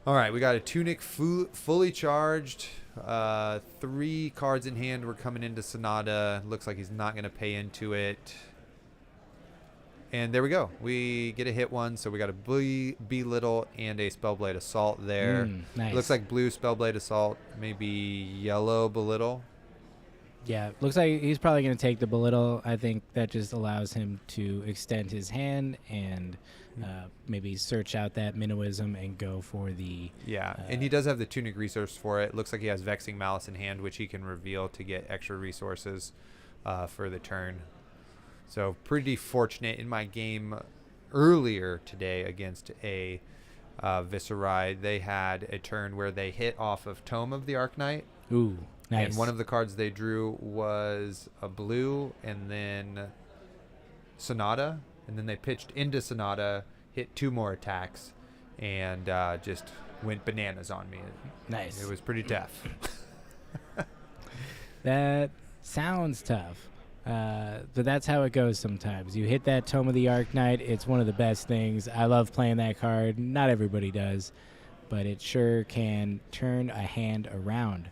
[SPEAKER 7] All right, we got a Tunic fully charged. 3 cards in hand. We're coming into Sonata. Looks like he's not going to pay into it. And there we go. We get a hit 1, so we got a Belittle and a Spellblade Assault there.
[SPEAKER 2] Nice.
[SPEAKER 7] Looks like blue Spellblade Assault, maybe yellow Belittle.
[SPEAKER 2] Yeah, looks like he's probably going to take the Belittle. I think that just allows him to extend his hand and maybe search out that Minnowism and go for the...
[SPEAKER 7] Yeah, and he does have the Tunic resource for it. Looks like he has Vexing Malice in hand, which he can reveal to get extra resources for the turn. So pretty fortunate in my game earlier today against a Viserai. They had a turn where they hit off of Tome of the Arknight.
[SPEAKER 2] Ooh, nice.
[SPEAKER 7] And one of the cards they drew was a blue, and then Sonata, and then they pitched into Sonata, hit 2 more attacks, and just went bananas on me.
[SPEAKER 2] Nice.
[SPEAKER 7] It was pretty tough.
[SPEAKER 2] That sounds tough. But that's how it goes sometimes. You hit that Tome of the Arknight, it's one of the best things. I love playing that card. Not everybody does, but it sure can turn a hand around.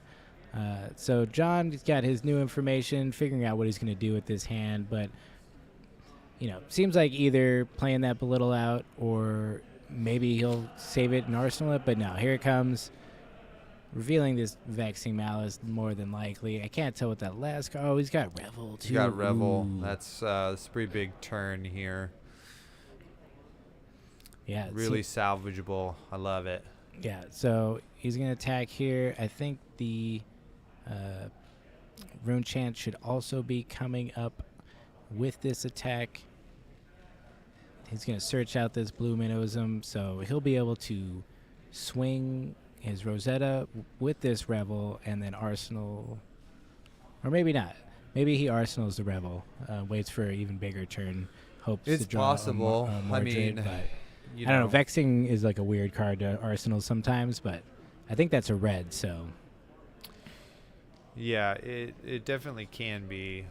[SPEAKER 2] So John's got his new information, figuring out what he's going to do with this hand, but, seems like either playing that Belittle out or maybe he'll save it and arsenal it, but no, here it comes. Revealing this Vexing Malice more than likely. I can't tell what that last card. Oh, he's got Revel too.
[SPEAKER 7] You got Revel.
[SPEAKER 2] Ooh.
[SPEAKER 7] That's a pretty big turn here.
[SPEAKER 2] Yeah,
[SPEAKER 7] Really salvageable. I love it.
[SPEAKER 2] Yeah, so he's going to attack here. I think the Rune Chant should also be coming up with this attack. He's going to search out this blue Minnowism, so he'll be able to swing his Rosetta with this Revel and then arsenal, or maybe not. Maybe he arsenals the Revel, waits for an even bigger turn, hopes
[SPEAKER 7] It's
[SPEAKER 2] to draw
[SPEAKER 7] possible.
[SPEAKER 2] A Mordred, but
[SPEAKER 7] You
[SPEAKER 2] I don't know. Vexing is like a weird card to arsenal sometimes, but I think that's a red, so.
[SPEAKER 7] Yeah, it definitely can be.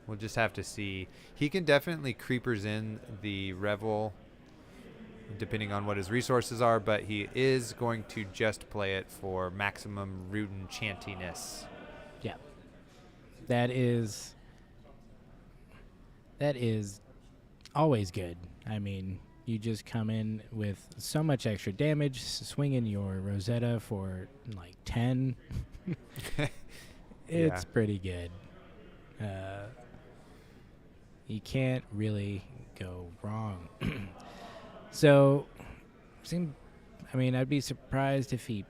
[SPEAKER 7] We'll just have to see. He can definitely creepers in the Revel, depending on what his resources are, but he is going to just play it for maximum Rune Chantiness.
[SPEAKER 2] Yeah. That is always good. I mean, you just come in with so much extra damage, swinging your Rosetta for like 10. It's pretty good. You can't really go wrong. So, I'd be surprised if he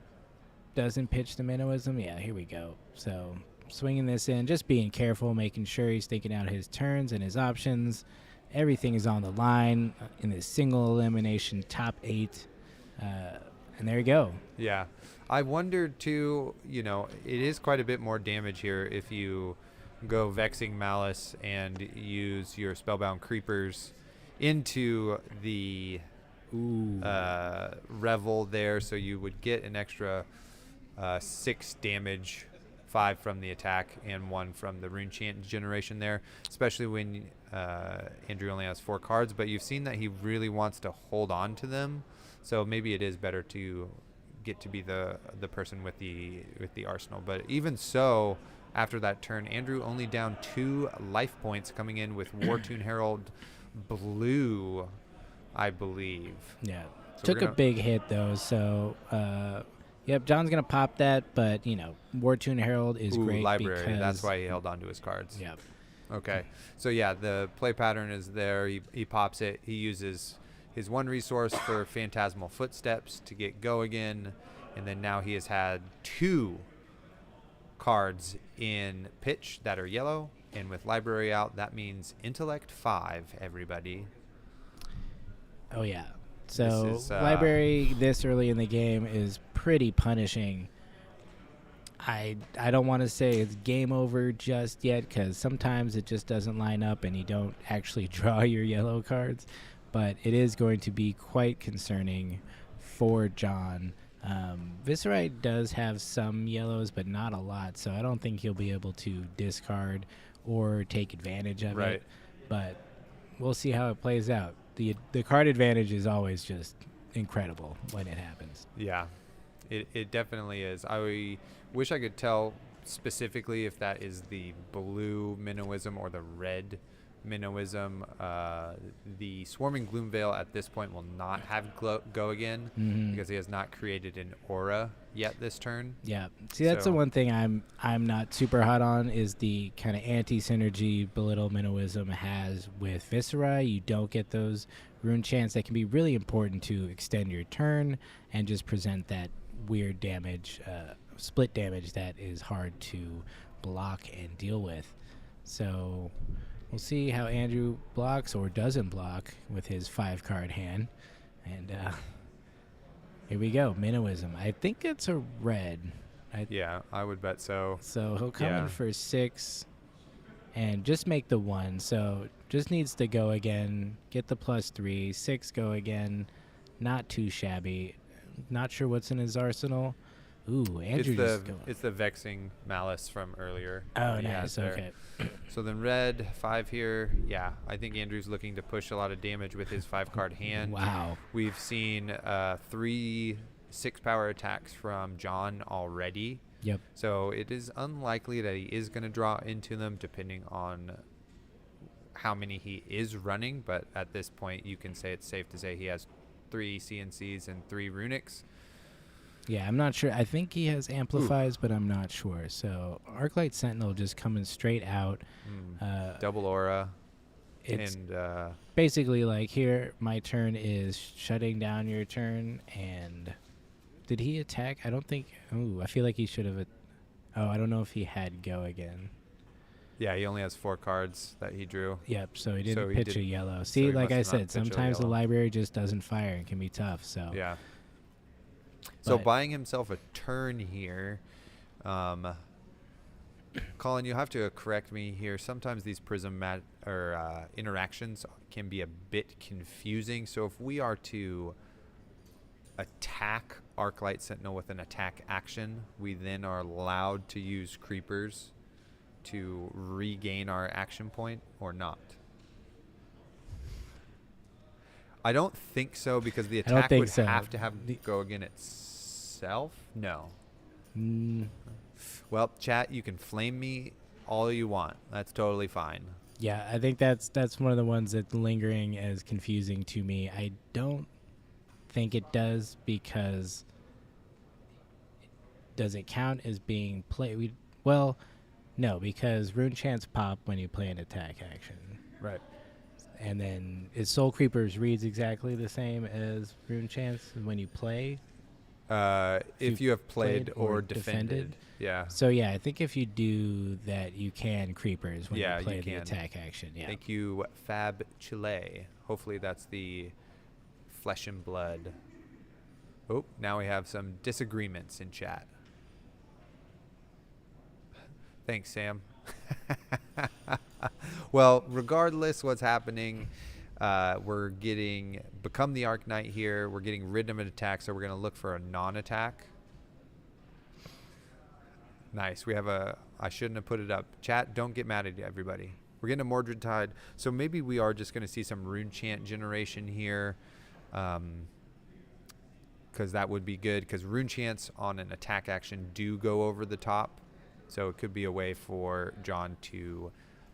[SPEAKER 2] doesn't pitch the Minnowism. Yeah, here we go. So, swinging this in, just being careful, making sure he's thinking out his turns and his options. Everything is on the line in this single elimination top 8. And there you go.
[SPEAKER 7] Yeah. I wondered, too, it is quite a bit more damage here if you go Vexing Malice and use your Spellbound Creepers into the Revel there, so you would get an extra 6 damage, 5 from the attack and 1 from the Rune Chant generation there, especially when Andrew only has 4 cards, but you've seen that he really wants to hold on to them, so maybe it is better to get to be the person with the arsenal. But even so, after that turn, Andrew only down 2 life points, coming in with Wartune Herald blue, I believe.
[SPEAKER 2] Yeah.
[SPEAKER 7] So
[SPEAKER 2] Took a big hit, though, so, yep, John's going to pop that, but, Wartune Herald is great
[SPEAKER 7] library.
[SPEAKER 2] because...
[SPEAKER 7] That's why he held on to his cards.
[SPEAKER 2] Yep.
[SPEAKER 7] Okay. So, yeah, the play pattern is there. He pops it. He uses his 1 resource for Phantasmal Footsteps to get go again, and then now he has had 2 cards in pitch that are yellow, and with library out, that means intellect 5, everybody.
[SPEAKER 2] Oh yeah, so
[SPEAKER 7] This is,
[SPEAKER 2] library this early in the game is pretty punishing. I don't want to say it's game over just yet, because sometimes it just doesn't line up and you don't actually draw your yellow cards, but it is going to be quite concerning for John. Viscerite does have some yellows, but not a lot, so I don't think he'll be able to discard or take advantage of it. But we'll see how it plays out. The card advantage is always just incredible when it happens.
[SPEAKER 7] Yeah, it definitely is. I wish I could tell specifically if that is the blue Minnowism or the red Minnowism. The Swarming Gloomveil at this point will not have go again because he has not created an aura yet this turn.
[SPEAKER 2] Yeah. See, that's the one thing I'm not super hot on is the kind of anti-synergy Belittle Minnowism has with Viscera. You don't get those rune chants that can be really important to extend your turn and just present that weird damage, split damage that is hard to block and deal with. So we'll see how Andrew blocks or doesn't block with his 5-card hand. And here we go, Minnowism. I think it's a red.
[SPEAKER 7] Yeah, I would bet so.
[SPEAKER 2] So he'll come in for 6. and just make the 1. So just needs to go again, get the +3, 6 go again. Not too shabby. Not sure what's in his arsenal. Ooh, Andrew just going.
[SPEAKER 7] It's the Vexing Malice from earlier.
[SPEAKER 2] Oh,
[SPEAKER 7] that he has
[SPEAKER 2] nice.
[SPEAKER 7] there.
[SPEAKER 2] Okay.
[SPEAKER 7] So then red, 5 here. Yeah, I think Andrew's looking to push a lot of damage with his 5-card hand.
[SPEAKER 2] Wow.
[SPEAKER 7] We've seen 3 6-power attacks from John already.
[SPEAKER 2] Yep.
[SPEAKER 7] So it is unlikely that he is going to draw into them depending on how many he is running. But at this point, you can say it's safe to say he has 3 CNCs and 3 Runics.
[SPEAKER 2] Yeah, I'm not sure. I think he has amplifies, but I'm not sure. So Arclight Sentinel just coming straight out.
[SPEAKER 7] Double aura.
[SPEAKER 2] It's
[SPEAKER 7] And
[SPEAKER 2] basically like here, my turn is shutting down your turn. And did he attack? I don't think. Ooh, I feel like he should have. Oh, I don't know if he had go again.
[SPEAKER 7] yeah, he only has 4 cards that he drew.
[SPEAKER 2] Yep, so he didn't
[SPEAKER 7] So he
[SPEAKER 2] pitch a
[SPEAKER 7] didn't-
[SPEAKER 2] yellow.
[SPEAKER 7] so
[SPEAKER 2] See,
[SPEAKER 7] he
[SPEAKER 2] like I
[SPEAKER 7] must not
[SPEAKER 2] said,
[SPEAKER 7] pitch a
[SPEAKER 2] sometimes the
[SPEAKER 7] yellow.
[SPEAKER 2] library just doesn't fire and can be tough. So
[SPEAKER 7] Yeah. So
[SPEAKER 2] But-
[SPEAKER 7] buying himself a turn here. Colin, you have to correct me here. Sometimes these prism interactions can be a bit confusing. So if we are to attack Arclight Sentinel with an attack action, we then are allowed to use creepers to regain our action point or not. I don't think so because the
[SPEAKER 2] I don't
[SPEAKER 7] attack
[SPEAKER 2] think
[SPEAKER 7] would
[SPEAKER 2] so.
[SPEAKER 7] have to have go again itself. No.
[SPEAKER 2] mm,
[SPEAKER 7] Well, chat, you can flame me all you want. That's totally fine.
[SPEAKER 2] yeah, I think that's one of the ones that's lingering as confusing to me. I don't think it does because does it count as being played? Well, no, because Rune Chants pop when you play an attack action.
[SPEAKER 7] Right.
[SPEAKER 2] And then is Soul Creepers reads exactly the same as Rune Chants when you play?
[SPEAKER 7] If you have played or
[SPEAKER 2] or
[SPEAKER 7] defended.
[SPEAKER 2] defended.
[SPEAKER 7] Yeah.
[SPEAKER 2] So yeah, I think if you do that, you can Creepers when
[SPEAKER 7] Yeah,
[SPEAKER 2] you play
[SPEAKER 7] you
[SPEAKER 2] the
[SPEAKER 7] can.
[SPEAKER 2] attack action. Yeah.
[SPEAKER 7] Thank you, Fab Chile. Hopefully that's the Flesh and Blood. Oh, now we have some disagreements in chat. Thanks, Sam. Well, regardless what's happening, we're getting become the Arc Knight here. We're getting rid of an attack, so we're going to look for a non-attack. Nice. We have a... I shouldn't have put it up. Chat, don't get mad at everybody. We're getting a Mordred Tide, so maybe we are just going to see some Rune Chant generation here, because that would be good, because Rune Chants on an attack action do go over the top, so it could be a way for John to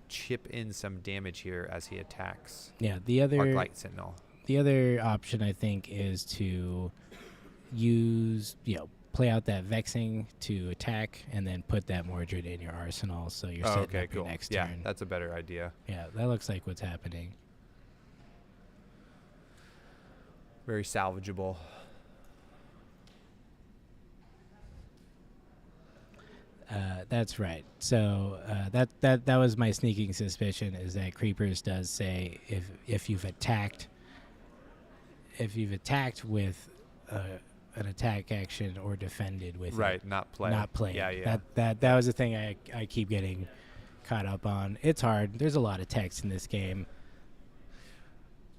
[SPEAKER 7] chip in some damage here as he attacks
[SPEAKER 2] Yeah. The other
[SPEAKER 7] Arclight Sentinel.
[SPEAKER 2] The other option, I think, is to use, play out that Vexing to attack and then put that Mordred in your arsenal so you're setting
[SPEAKER 7] Okay,
[SPEAKER 2] up
[SPEAKER 7] cool.
[SPEAKER 2] your next
[SPEAKER 7] Yeah,
[SPEAKER 2] turn.
[SPEAKER 7] that's a better idea.
[SPEAKER 2] Yeah, that looks like what's happening.
[SPEAKER 7] Very salvageable.
[SPEAKER 2] That's right. So that was my sneaking suspicion, is that Creepers does say if you've attacked with an attack action or defended with
[SPEAKER 7] Right,
[SPEAKER 2] it,
[SPEAKER 7] not play.
[SPEAKER 2] not play.
[SPEAKER 7] Yeah.
[SPEAKER 2] That was the thing I keep getting caught up on. It's hard. There's a lot of text in this game.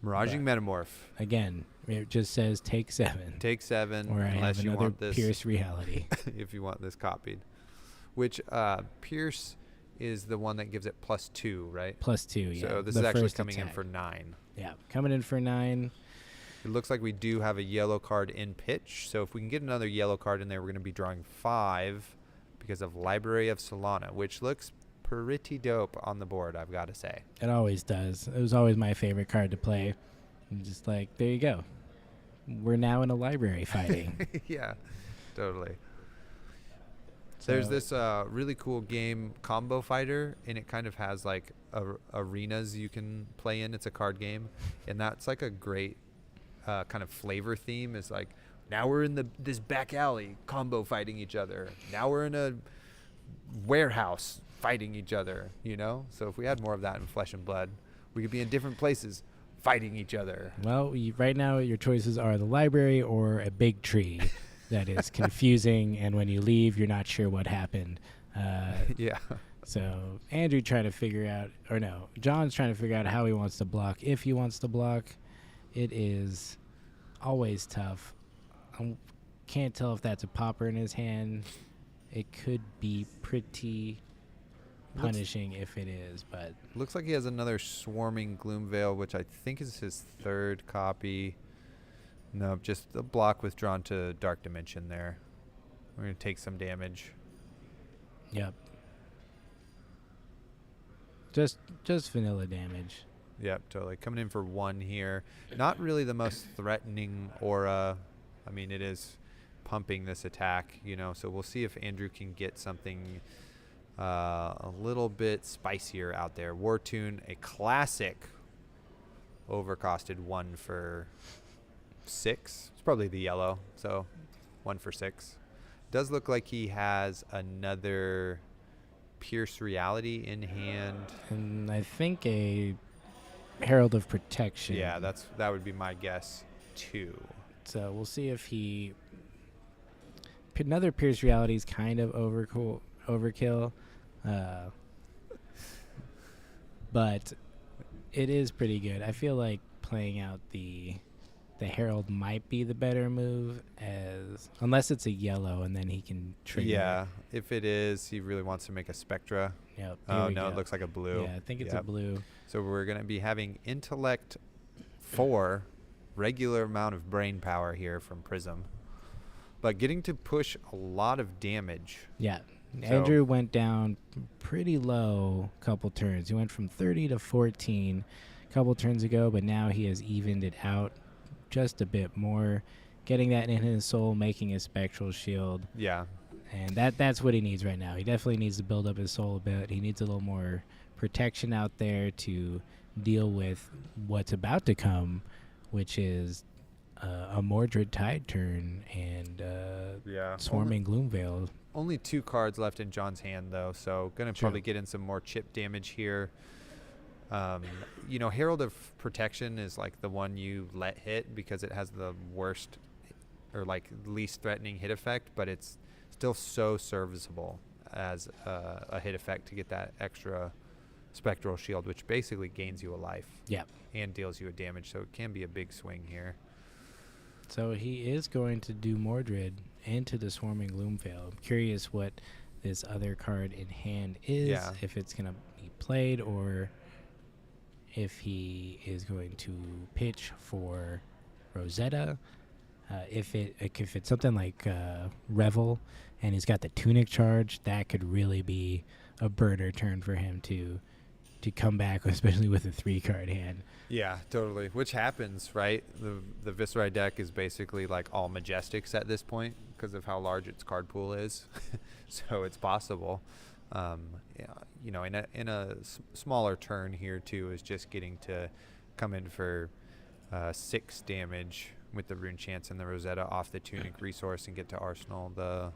[SPEAKER 7] Miraging Metamorph.
[SPEAKER 2] Again, it just says take 7.
[SPEAKER 7] Take 7
[SPEAKER 2] or I
[SPEAKER 7] unless
[SPEAKER 2] have
[SPEAKER 7] you
[SPEAKER 2] another
[SPEAKER 7] want this
[SPEAKER 2] Pierce reality.
[SPEAKER 7] if you want this copied. Which Pierce is the one that gives it +2, right?
[SPEAKER 2] +2, yeah.
[SPEAKER 7] So this
[SPEAKER 2] the
[SPEAKER 7] is actually
[SPEAKER 2] first
[SPEAKER 7] coming in
[SPEAKER 2] attack.
[SPEAKER 7] for 9.
[SPEAKER 2] Yeah, coming in for 9.
[SPEAKER 7] It looks like we do have a yellow card in pitch. So if we can get another yellow card in there, we're going to be drawing 5 because of Library of Solana, which looks pretty dope on the board, I've got to say.
[SPEAKER 2] It always does. It was always my favorite card to play. I'm just like, there you go. We're now in a library fighting.
[SPEAKER 7] Yeah, totally. There's this really cool game, Combo Fighter, and it kind of has like arenas you can play in. It's a card game, and that's like a great kind of flavor theme. Is like, now we're in this back alley combo fighting each other. Now we're in a warehouse fighting each other. So if we had more of that in Flesh and Blood, we could be in different places fighting each other.
[SPEAKER 2] Well, right now your choices are the library or a big tree that is confusing, and when you leave, you're not sure what happened.
[SPEAKER 7] Yeah.
[SPEAKER 2] So Andrew trying to figure out, or no, John's trying to figure out how he wants to block. If he wants to block, it is always tough. I can't tell if that's a popper in his hand. It could be pretty punishing if it is, but
[SPEAKER 7] Looks like he has another Swarming Gloomveil, which I think is his third copy. No, just a block withdrawn to Dark Dimension there. We're going to take some damage.
[SPEAKER 2] yep. Just vanilla damage.
[SPEAKER 7] Yep, totally. Coming in for 1 here. Not really the most threatening aura. I mean, it is pumping this attack, so we'll see if Andrew can get something a little bit spicier out there. War Tune, a classic overcosted 1 for 6. It's probably the yellow, so 1 for 6. Does look like he has another Pierce Reality in hand.
[SPEAKER 2] And I think a Herald of Protection.
[SPEAKER 7] Yeah, that would be my guess too.
[SPEAKER 2] So we'll see if he. Another Pierce Reality is kind of overkill. But it is pretty good. I feel like playing out the Herald might be the better move, unless it's a yellow and then he can trigger.
[SPEAKER 7] Yeah, if it is, he really wants to make a Spectra.
[SPEAKER 2] Yep.
[SPEAKER 7] Oh no, it looks like a blue.
[SPEAKER 2] Yeah, I think it's a
[SPEAKER 7] Yep.
[SPEAKER 2] blue.
[SPEAKER 7] So we're going to be having Intellect 4, regular amount of brain power here from Prism, but getting to push a lot of damage.
[SPEAKER 2] Yeah.
[SPEAKER 7] So-
[SPEAKER 2] Andrew went down pretty low a couple turns. He went from 30 to 14 a couple turns ago, but now he has evened it out just a bit more, getting that in his soul, making a Spectral Shield.
[SPEAKER 7] Yeah,
[SPEAKER 2] And that's what he needs right now. He definitely needs to build up his soul a bit. He needs a little more protection out there to deal with what's about to come, which is a Mordred Tide turn and Swarming Gloomveil.
[SPEAKER 7] Only 2 cards left in John's hand, though, so going to
[SPEAKER 2] True.
[SPEAKER 7] probably get in some more chip damage here. Herald of Protection is like the one you let hit because it has the worst or like least threatening hit effect, but it's still so serviceable as a hit effect to get that extra Spectral Shield, which basically gains you a life.
[SPEAKER 2] Yeah.
[SPEAKER 7] And deals you a damage, so it can be a big swing here.
[SPEAKER 2] So he is going to do Mordred into the Swarming Gloomveil. I'm curious what this other card in hand is,
[SPEAKER 7] Yeah.
[SPEAKER 2] if it's going to be played or if he is going to pitch for Rosetta. If it's something like Revel and he's got the Tunic charge, that could really be a burner turn for him to come back, especially with a 3-card hand.
[SPEAKER 7] Yeah, totally. Which happens, right? The Viserai deck is basically like all Majestics at this point because of how large its card pool is. So it's possible. In a smaller turn here too is just getting to come in for 6 damage with the Rune Chance and the Rosetta off the Tunic resource and get to Arsenal the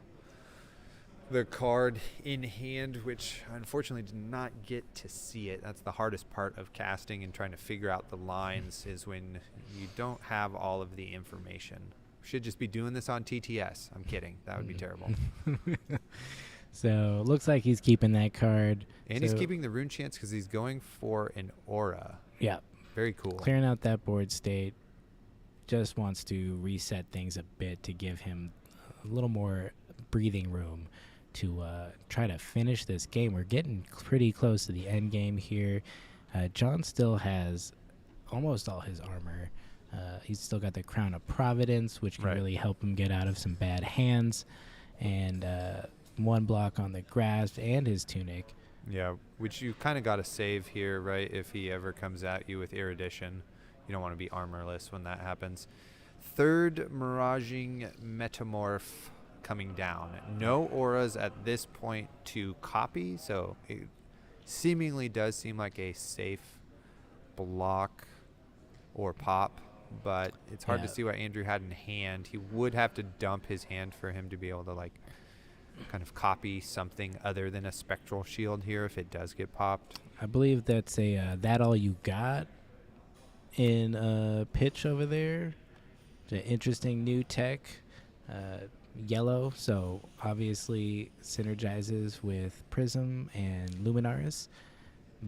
[SPEAKER 7] card in hand, which unfortunately did not get to see it. That's the hardest part of casting and trying to figure out the lines is when you don't have all of the information. Should just be doing this on TTS. I'm kidding. That would be terrible.
[SPEAKER 2] So looks like he's keeping that card.
[SPEAKER 7] And he's keeping the Rune Chance because he's going for an Aura.
[SPEAKER 2] Yeah.
[SPEAKER 7] Very cool.
[SPEAKER 2] Clearing out that board state. Just wants to reset things a bit to give him a little more breathing room to try to finish this game. We're getting pretty close to the end game here. John still has almost all his armor. He's still got the Crown of Providence, which can really help him get out of some bad hands. And 1 block on the Grasp and his Tunic.
[SPEAKER 7] Yeah, which you kind of got to save here, right? If he ever comes at you with Erudition. You don't want to be armorless when that happens. 3rd Miraging Metamorph coming down. No auras at this point to copy, so it seemingly does seem like a safe block or pop, but it's hard to see what Andrew had in hand. He would have to dump his hand for him to be able to like kind of copy something other than a Spectral Shield here if it does get popped.
[SPEAKER 2] I believe that's a That All You Got in pitch over there. It's an interesting new tech. yellow, so obviously synergizes with Prism and Luminaris,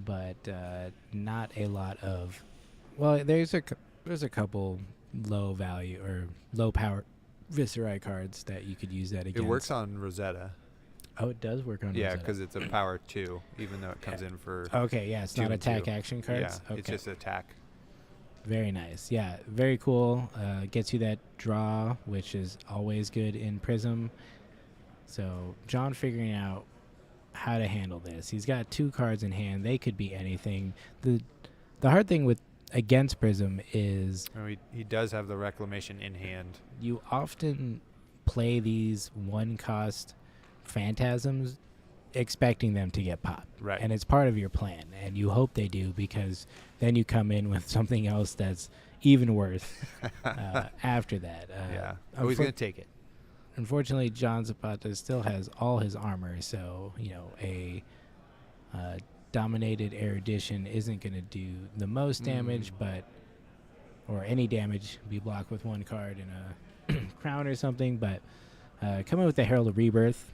[SPEAKER 2] but not a lot of. Well, there's a couple low value or low power Viserai cards that you could use that against.
[SPEAKER 7] It works on Rosetta.
[SPEAKER 2] Oh, it does work on.
[SPEAKER 7] Yeah,
[SPEAKER 2] Rosetta.
[SPEAKER 7] because it's a power 2, even though it comes in for.
[SPEAKER 2] Okay, yeah, it's
[SPEAKER 7] 2
[SPEAKER 2] not
[SPEAKER 7] and
[SPEAKER 2] attack
[SPEAKER 7] 2.
[SPEAKER 2] action cards.
[SPEAKER 7] Yeah,
[SPEAKER 2] Okay.
[SPEAKER 7] it's just attack.
[SPEAKER 2] Very nice. Yeah, very cool. Gets you that draw, which is always good in Prism. So John figuring out how to handle this. He's got 2 cards in hand. They could be anything. The hard thing with against Prism is
[SPEAKER 7] Oh, he does have the Reclamation in hand.
[SPEAKER 2] you often play these 1-cost phantasms expecting them to get popped.
[SPEAKER 7] Right.
[SPEAKER 2] And it's part of your plan, and you hope they do, because then you come in with something else that's even worse after that.
[SPEAKER 7] Yeah. Oh, he's going to take it.
[SPEAKER 2] Unfortunately, John Zapata still has all his armor, so a dominated erudition isn't going to do the most damage, or any damage. Be blocked with 1 card and a crown or something. But coming with the Herald of Rebirth,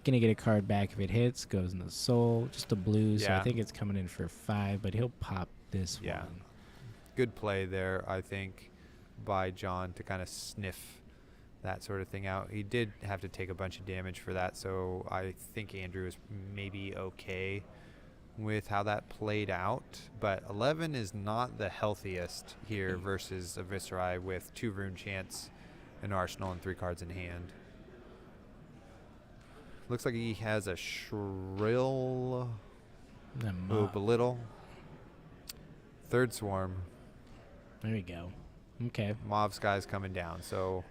[SPEAKER 2] gonna get a card back if it hits. Goes in the soul, just a blue. So I
[SPEAKER 7] Yeah.
[SPEAKER 2] think it's coming in for 5, but he'll pop this
[SPEAKER 7] Yeah.
[SPEAKER 2] one.
[SPEAKER 7] Good play there, I think, by John to kind of sniff that sort of thing out. He did have to take a bunch of damage for that, so I think Andrew is maybe okay with how that played out. But 11 is not the healthiest here versus a Viserai with 2 Rune Chants, an Arsenal, and 3 cards in hand. Looks like he has a Shrill, Belittle, 3rd Swarm.
[SPEAKER 2] There we go. Okay.
[SPEAKER 7] Mauve Sky's coming down. So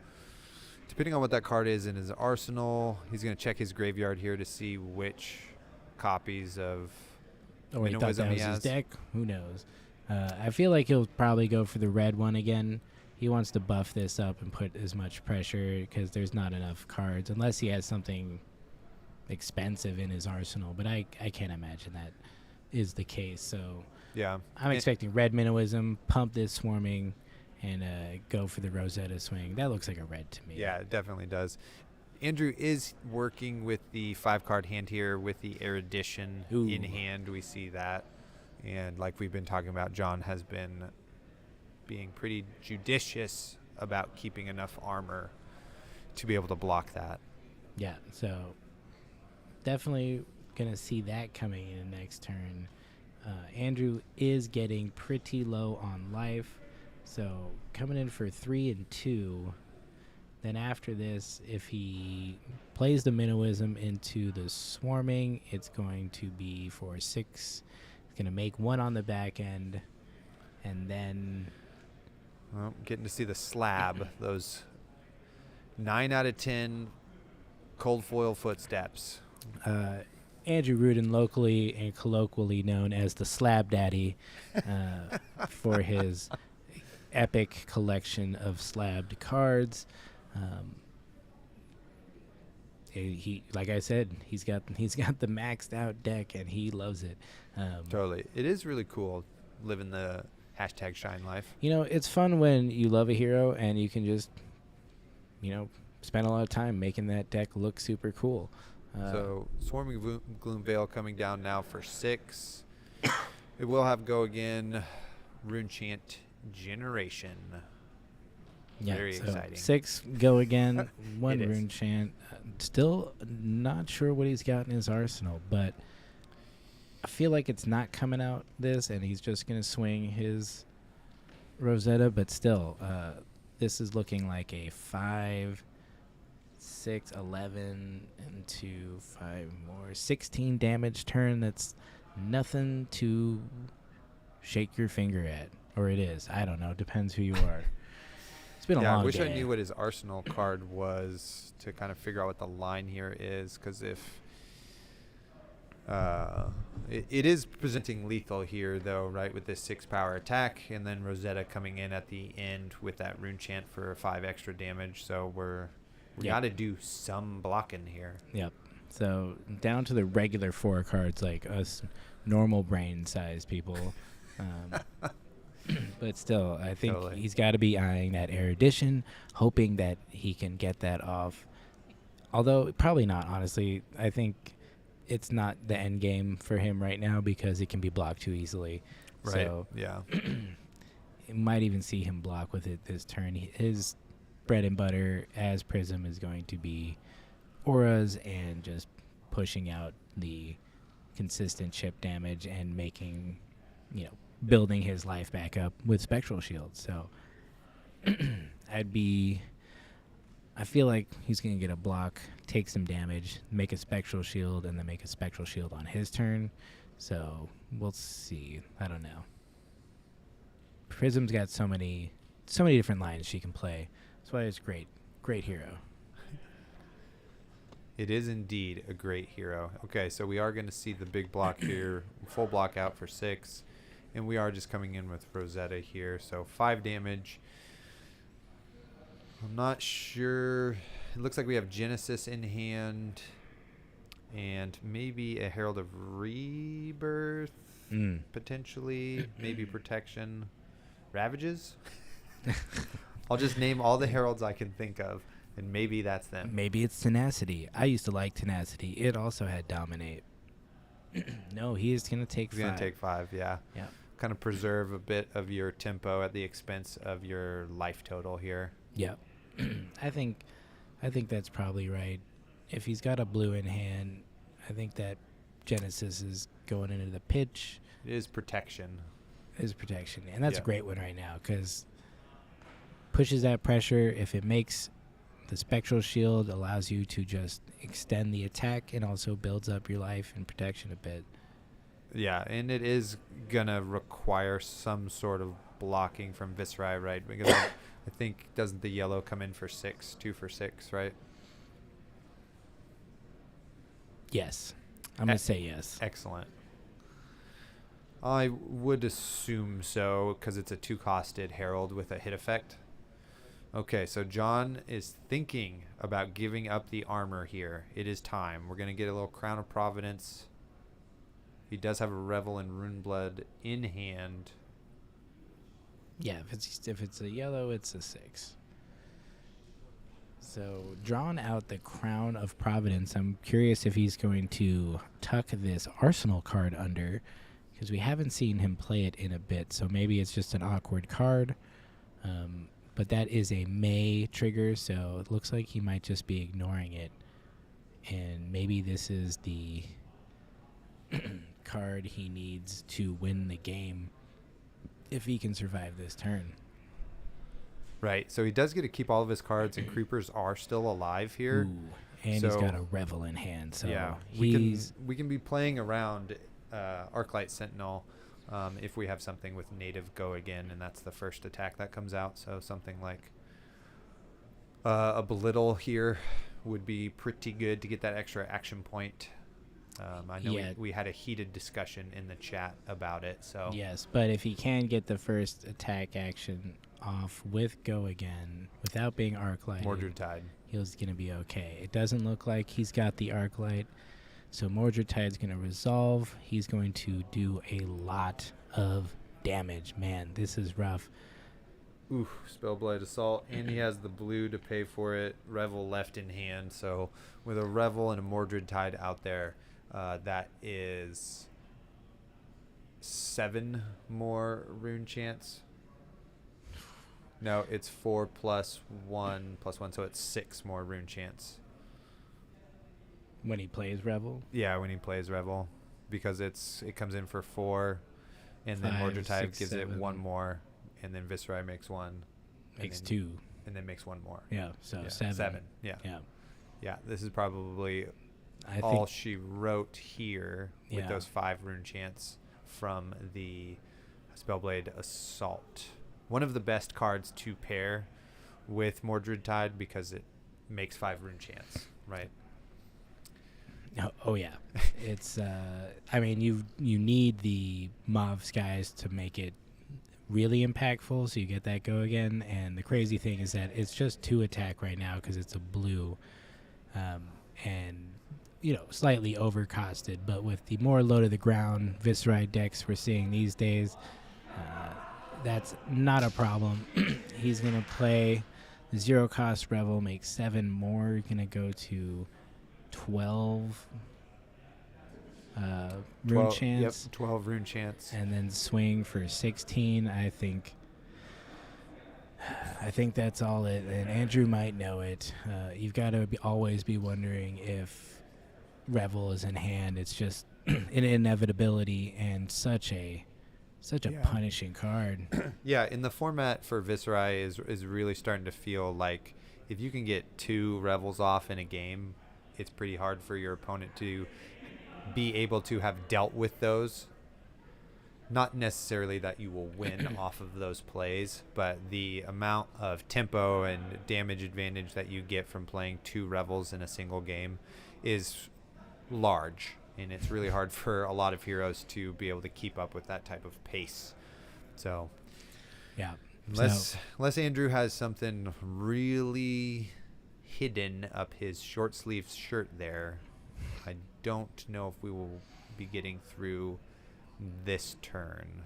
[SPEAKER 7] depending on what that card is in his arsenal, he's going to check his graveyard here to see which copies of
[SPEAKER 2] Or he thought
[SPEAKER 7] Minnowism
[SPEAKER 2] that
[SPEAKER 7] he
[SPEAKER 2] was his
[SPEAKER 7] has.
[SPEAKER 2] deck. Who knows? I feel like he'll probably go for the red one again. He wants to buff this up and put as much pressure, because there's not enough cards, unless he has something expensive in his arsenal. But I can't imagine that is the case. So
[SPEAKER 7] Yeah.
[SPEAKER 2] I'm expecting red Minnowism, pump this swarming, and go for the Rosetta swing. That looks like a red to me.
[SPEAKER 7] Yeah, it definitely does. Andrew is working with the 5-card hand here with the Erudition in hand. We see that. And like we've been talking about, John has been being pretty judicious about keeping enough armor to be able to block that.
[SPEAKER 2] Yeah, so definitely going to see that coming in next turn. Andrew is getting pretty low on life, so coming in for 3 and 2. Then after this, if he plays the Minnowism into the Swarming, it's going to be for 6. It's going to make 1 on the back end, and then
[SPEAKER 7] Well, getting to see the slab, those 9 out of 10 cold foil footsteps.
[SPEAKER 2] Andrew Rudin, locally and colloquially known as the Slab Daddy, for his epic collection of slabbed cards. He, like I said, he's got the maxed out deck, and he loves it.
[SPEAKER 7] Totally. It is really cool living the hashtag shine life.
[SPEAKER 2] It's fun when you love a hero and you can just, spend a lot of time making that deck look super cool.
[SPEAKER 7] So Swarming Gloom Veil coming down now for 6. It will have go again. Rune Chant Generation.
[SPEAKER 2] Yeah,
[SPEAKER 7] Very
[SPEAKER 2] so
[SPEAKER 7] exciting.
[SPEAKER 2] 6 go again. 1
[SPEAKER 7] It is.
[SPEAKER 2] Rune Chant. Still not sure what he's got in his arsenal, but I feel like it's not coming out this, and he's just going to swing his Rosetta. But still, this is looking like a 5, 6, 11, and 2, 5 more. 16 damage turn. That's nothing to shake your finger at. Or it is. I don't know. Depends who you are. It's been a long
[SPEAKER 7] I wish
[SPEAKER 2] day.
[SPEAKER 7] I knew what his arsenal card was to kind of figure out what the line here is, because if it is presenting lethal here, though, right, with this 6 power attack, and then Rosetta coming in at the end with that Rune Chant for 5 extra damage. So we got to do some blocking here.
[SPEAKER 2] Yep. So down to the regular 4 cards, like us normal brain size people. But still, I think
[SPEAKER 7] Totally.
[SPEAKER 2] he's got to be eyeing that erudition, hoping that he can get that off Although probably not, honestly. I think it's not the end game for him right now because it can be blocked too easily.
[SPEAKER 7] Right.
[SPEAKER 2] So
[SPEAKER 7] Yeah.
[SPEAKER 2] it might even see him block with it this turn. His bread and butter as Prism is going to be auras and just pushing out the consistent chip damage and making, building his life back up with Spectral Shield. So I feel like he's going to get a block, take some damage, make a Spectral Shield, and then make a Spectral Shield on his turn. So we'll see. I don't know. Prism's got so many different lines she can play. That's why it's great hero.
[SPEAKER 7] It is indeed a great hero. Okay, so we are going to see the big block here, full block out for 6, and we are just coming in with Rosetta here, so 5 damage. I'm not sure. It looks like we have Genesis in hand, and maybe a Herald of Rebirth, potentially, maybe Protection. Ravages? I'll just name all the heralds I can think of, and maybe that's them.
[SPEAKER 2] Maybe it's Tenacity. I used to like Tenacity. It also had Dominate. No, he is going to take 5.
[SPEAKER 7] He's going to take 5, yeah.
[SPEAKER 2] Yeah.
[SPEAKER 7] Kind of preserve a bit of your tempo at the expense of your life total here.
[SPEAKER 2] Yeah. I think that's probably right. If he's got a blue in hand, I think that Genesis is going into the pitch.
[SPEAKER 7] It is protection.
[SPEAKER 2] Is protection. And that's
[SPEAKER 7] Yeah.
[SPEAKER 2] a great one right now because pushes that pressure. If it makes the Spectral Shield, allows you to just extend the attack and also builds up your life and protection a bit.
[SPEAKER 7] Yeah, and it is going to require some sort of blocking from Viscerai, right? Because I think, doesn't the yellow come in for 6, 2 for 6, right?
[SPEAKER 2] Yes. I'm going to say yes.
[SPEAKER 7] Excellent. I would assume so because it's a 2-costed Herald with a hit effect. Okay, so John is thinking about giving up the armor here. It is time. We're going to get a little Crown of Providence. He does have a Revel in Runeblood in hand.
[SPEAKER 2] Yeah, if it's a yellow, it's a 6. So, drawn out the Crown of Providence. I'm curious if he's going to tuck this Arsenal card under, because we haven't seen him play it in a bit. So maybe it's just an awkward card. But that is a May trigger, so it looks like he might just be ignoring it. And maybe this is the card he needs to win the game if he can survive this turn.
[SPEAKER 7] Right, so he does get to keep all of his cards, and creepers are still alive here.
[SPEAKER 2] Ooh, and he's got a Revel in hand, so
[SPEAKER 7] yeah, we can be playing around Arclight Sentinel if we have something with native go again, and that's the first attack that comes out. So something like a Belittle here would be pretty good to get that extra action point. I know we had a heated discussion in the chat about it. So
[SPEAKER 2] yes, but if he can get the first attack action off with go again without being Arclight,
[SPEAKER 7] Mordred Tide,
[SPEAKER 2] he's going to be okay. It doesn't look like he's got the Arclight, so Mordred Tide's going to resolve. He's going to do a lot of damage. Man, this is rough.
[SPEAKER 7] Ooh, Spellblade Assault, and he has the blue to pay for it. Revel left in hand, so with a Revel and a Mordred Tide out there, that is 7 more rune chance. No, it's 4 plus 1, so it's 6 more rune chance.
[SPEAKER 2] When he plays Revel?
[SPEAKER 7] Yeah, when he plays Revel, because it comes in for 4, and then Mordred Tide gives
[SPEAKER 2] 7.
[SPEAKER 7] it 1 more, and then Viscerai makes 1.
[SPEAKER 2] Makes 2.
[SPEAKER 7] And then makes 1 more.
[SPEAKER 2] Yeah, so 7.
[SPEAKER 7] 7, yeah. Yeah, this is probably all she wrote here with those 5 rune chants from the Spellblade Assault. One of the best cards to pair with Mordred Tide because it makes 5 rune chants, right?
[SPEAKER 2] Oh yeah, it's. I mean, you need the Mauve Skies to make it really impactful, so you get that go again. And the crazy thing is that it's just 2 attack right now because it's a blue, and slightly overcosted. But with the more low to the ground Viscerai decks we're seeing these days, that's not a problem. He's gonna play Zero cost Revel makes 7 more. You're going to go to 12 rune chance.
[SPEAKER 7] Yep, 12 rune chance.
[SPEAKER 2] And then swing for 16. I think that's all it. And Andrew might know it. You've got to always be wondering if Revel is in hand. It's just an inevitability and such a punishing card.
[SPEAKER 7] Yeah, in the format for Viserai is really starting to feel like if you can get 2 Revels off in a game, it's pretty hard for your opponent to be able to have dealt with those. Not necessarily that you will win off of those plays, but the amount of tempo and damage advantage that you get from playing 2 Revels in a single game is large. And it's really hard for a lot of heroes to be able to keep up with that type of pace. So,
[SPEAKER 2] yeah.
[SPEAKER 7] Unless Andrew has something really hidden up his short sleeve shirt there, I don't know if we will be getting through this turn.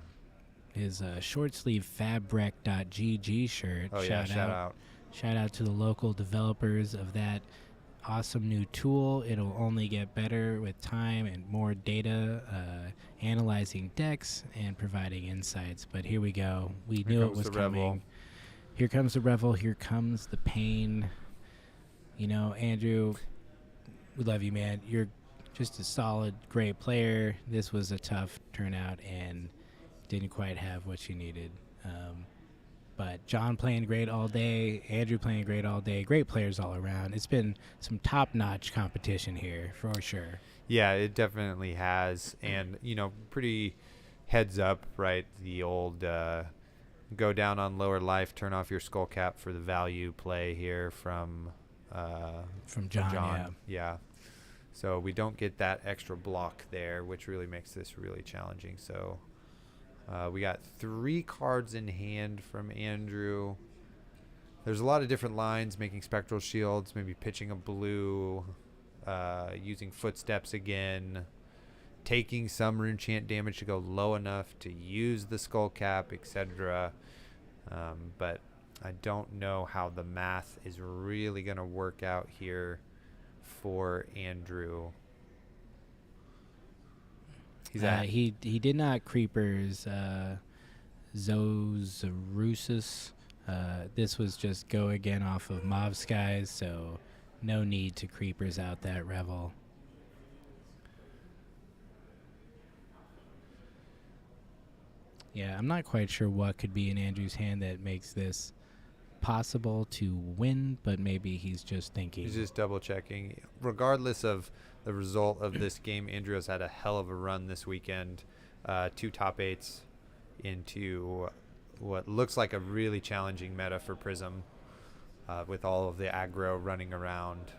[SPEAKER 2] His short sleeve fabric.gg shirt.
[SPEAKER 7] Oh, yeah, shout out.
[SPEAKER 2] Shout out to the local developers of that awesome new tool. It'll only get better with time and more data, analyzing decks and providing insights. But here we go. We knew it was coming. Revel. Here comes the Revel. Here comes the pain. You know, Andrew, we love you, man. You're just a solid, great player. This was a tough turnout and didn't quite have what you needed. But John playing great all day, Andrew playing great all day, great players all around. It's been some top-notch competition here, for sure.
[SPEAKER 7] Yeah, it definitely has. And, you know, pretty heads up, right? The old go down on lower life, turn off your skull cap for the value play here from
[SPEAKER 2] John.
[SPEAKER 7] Yeah. So we don't get that extra block there, which really makes this really challenging. So we got 3 cards in hand from Andrew. There's a lot of different lines, making spectral shields, maybe pitching a blue, using footsteps again, taking some rune chant damage to go low enough to use the skull cap, etc. But I don't know how the math is really going to work out here for Andrew.
[SPEAKER 2] He did not creepers Zozarusus. This was just go again off of Mauve Skies, so no need to creepers out that Revel. Yeah, I'm not quite sure what could be in Andrew's hand that makes this possible to win, but maybe he's just thinking.
[SPEAKER 7] He's just double checking. Regardless of the result of this game, Andrew has had a hell of a run this weekend. 2 top 8s into what looks like a really challenging meta for Prism, with all of the aggro running around.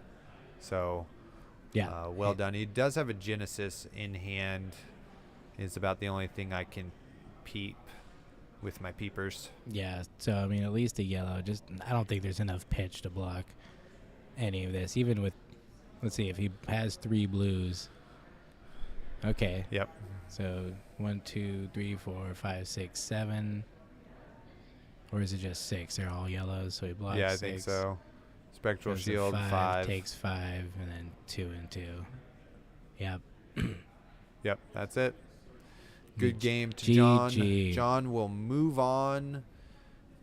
[SPEAKER 7] So,
[SPEAKER 2] yeah,
[SPEAKER 7] well done. He does have a Genesis in hand. It's about the only thing I can peep with my peepers.
[SPEAKER 2] Yeah, so I mean, at least a yellow. Just I don't think there's enough pitch to block any of this. Even with, let's see, if he has 3 blues. Okay.
[SPEAKER 7] Yep.
[SPEAKER 2] So 1, 2, 3, 4, 5, 6, 7. Or is it just 6? They're all yellows, so he blocks 6.
[SPEAKER 7] Yeah, I think so. Spectral
[SPEAKER 2] Goes
[SPEAKER 7] shield, 5.
[SPEAKER 2] Takes 5, and then 2 and 2. Yep.
[SPEAKER 7] Yep, that's it. Good game to
[SPEAKER 2] GG.
[SPEAKER 7] John. John will move on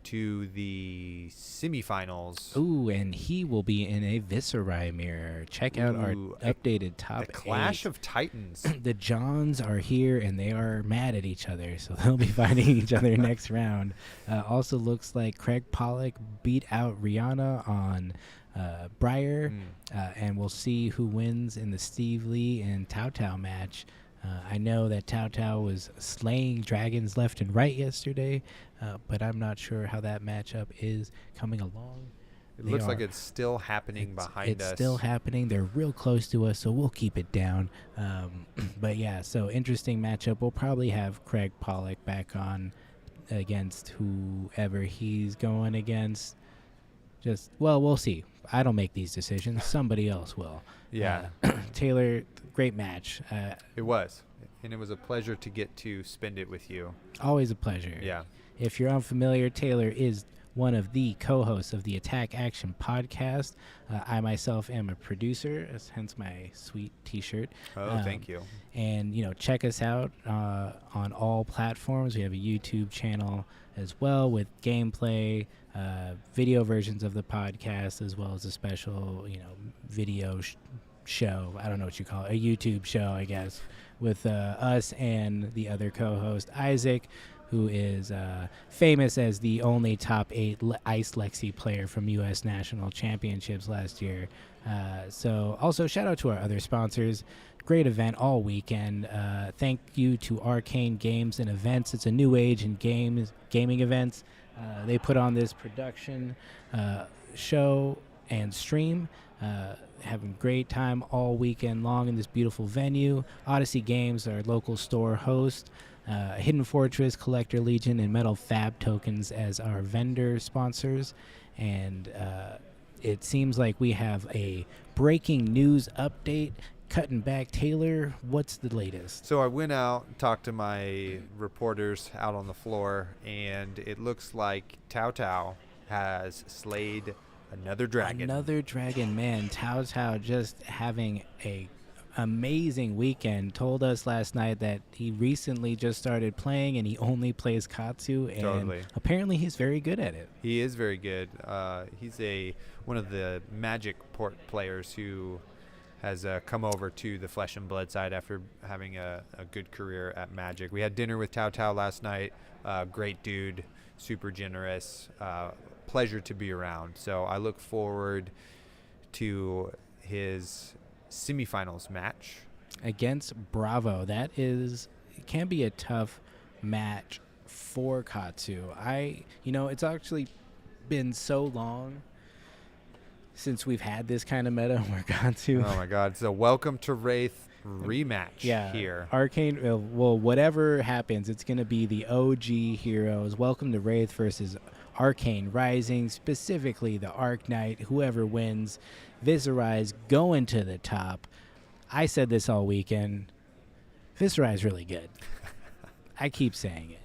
[SPEAKER 7] to the semifinals.
[SPEAKER 2] Ooh, and he will be in a Viserai mirror. Check out our updated top
[SPEAKER 7] The Clash
[SPEAKER 2] 8.
[SPEAKER 7] of Titans.
[SPEAKER 2] The Johns are here, and they are mad at each other, so they'll be fighting each other next round. Also looks like Craig Pollock beat out Rihanna on Briar, and we'll see who wins in the Steve Lee and Tao Tao match. I know that Tao Tao was slaying dragons left and right yesterday, but I'm not sure how that matchup is coming along.
[SPEAKER 7] It looks like it's still happening behind us.
[SPEAKER 2] It's still happening. They're real close to us, so we'll keep it down. But yeah, so interesting matchup. We'll probably have Craig Pollock back on against whoever he's going against. We'll see. I don't make these decisions. Somebody else will.
[SPEAKER 7] Yeah.
[SPEAKER 2] Taylor, great match.
[SPEAKER 7] It was. And it was a pleasure to get to spend it with you.
[SPEAKER 2] Always a pleasure.
[SPEAKER 7] Yeah.
[SPEAKER 2] If you're unfamiliar, Taylor is one of the co-hosts of the Attack Action podcast. I myself am a producer, hence my sweet t-shirt.
[SPEAKER 7] Oh, thank you.
[SPEAKER 2] And, check us out on all platforms. We have a YouTube channel as well with gameplay, video versions of the podcast, as well as a special, video show. I don't know what you call it. A YouTube show, I guess, with us and the other co-host, Isaac, who is famous as the only top 8 Ice Lexi player from U.S. National Championships last year. So also shout out to our other sponsors. Great event all weekend. Thank you to Arcane Games and Events. It's a new age in gaming events. They put on this production show and stream. Having a great time all weekend long in this beautiful venue. Odyssey Games, our local store host. Hidden Fortress, Collector Legion, and Metal Fab Tokens as our vendor sponsors. And it seems like we have a breaking news update. Cutting back, Taylor, what's the latest?
[SPEAKER 7] So I went out and talked to my reporters out on the floor, and it looks like Tao Tao has slayed another dragon.
[SPEAKER 2] Another dragon, man. Tao Tao just having a amazing weekend. Told us last night that he recently just started playing and he only plays Katsu, and
[SPEAKER 7] Totally.
[SPEAKER 2] apparently he's very good at it.
[SPEAKER 7] He is very good. He's one of the Magic port players who has come over to the Flesh and Blood side after having a good career at Magic. We had dinner with Tao Tao last night. Great dude, super generous. Pleasure to be around. So I look forward to his semifinals match
[SPEAKER 2] Against Bravo. That can be a tough match for Katsu. It's actually been so long since we've had this kind of meta where Katsu.
[SPEAKER 7] Oh my God! So welcome to Wraith rematch here.
[SPEAKER 2] Arcane. Well, whatever happens, it's gonna be the OG heroes. Welcome to Wraith versus Arcane Rising, specifically the Arc Knight. Whoever wins, Viscerize going to the top. I said this all weekend. Viscerize really good. I keep saying it.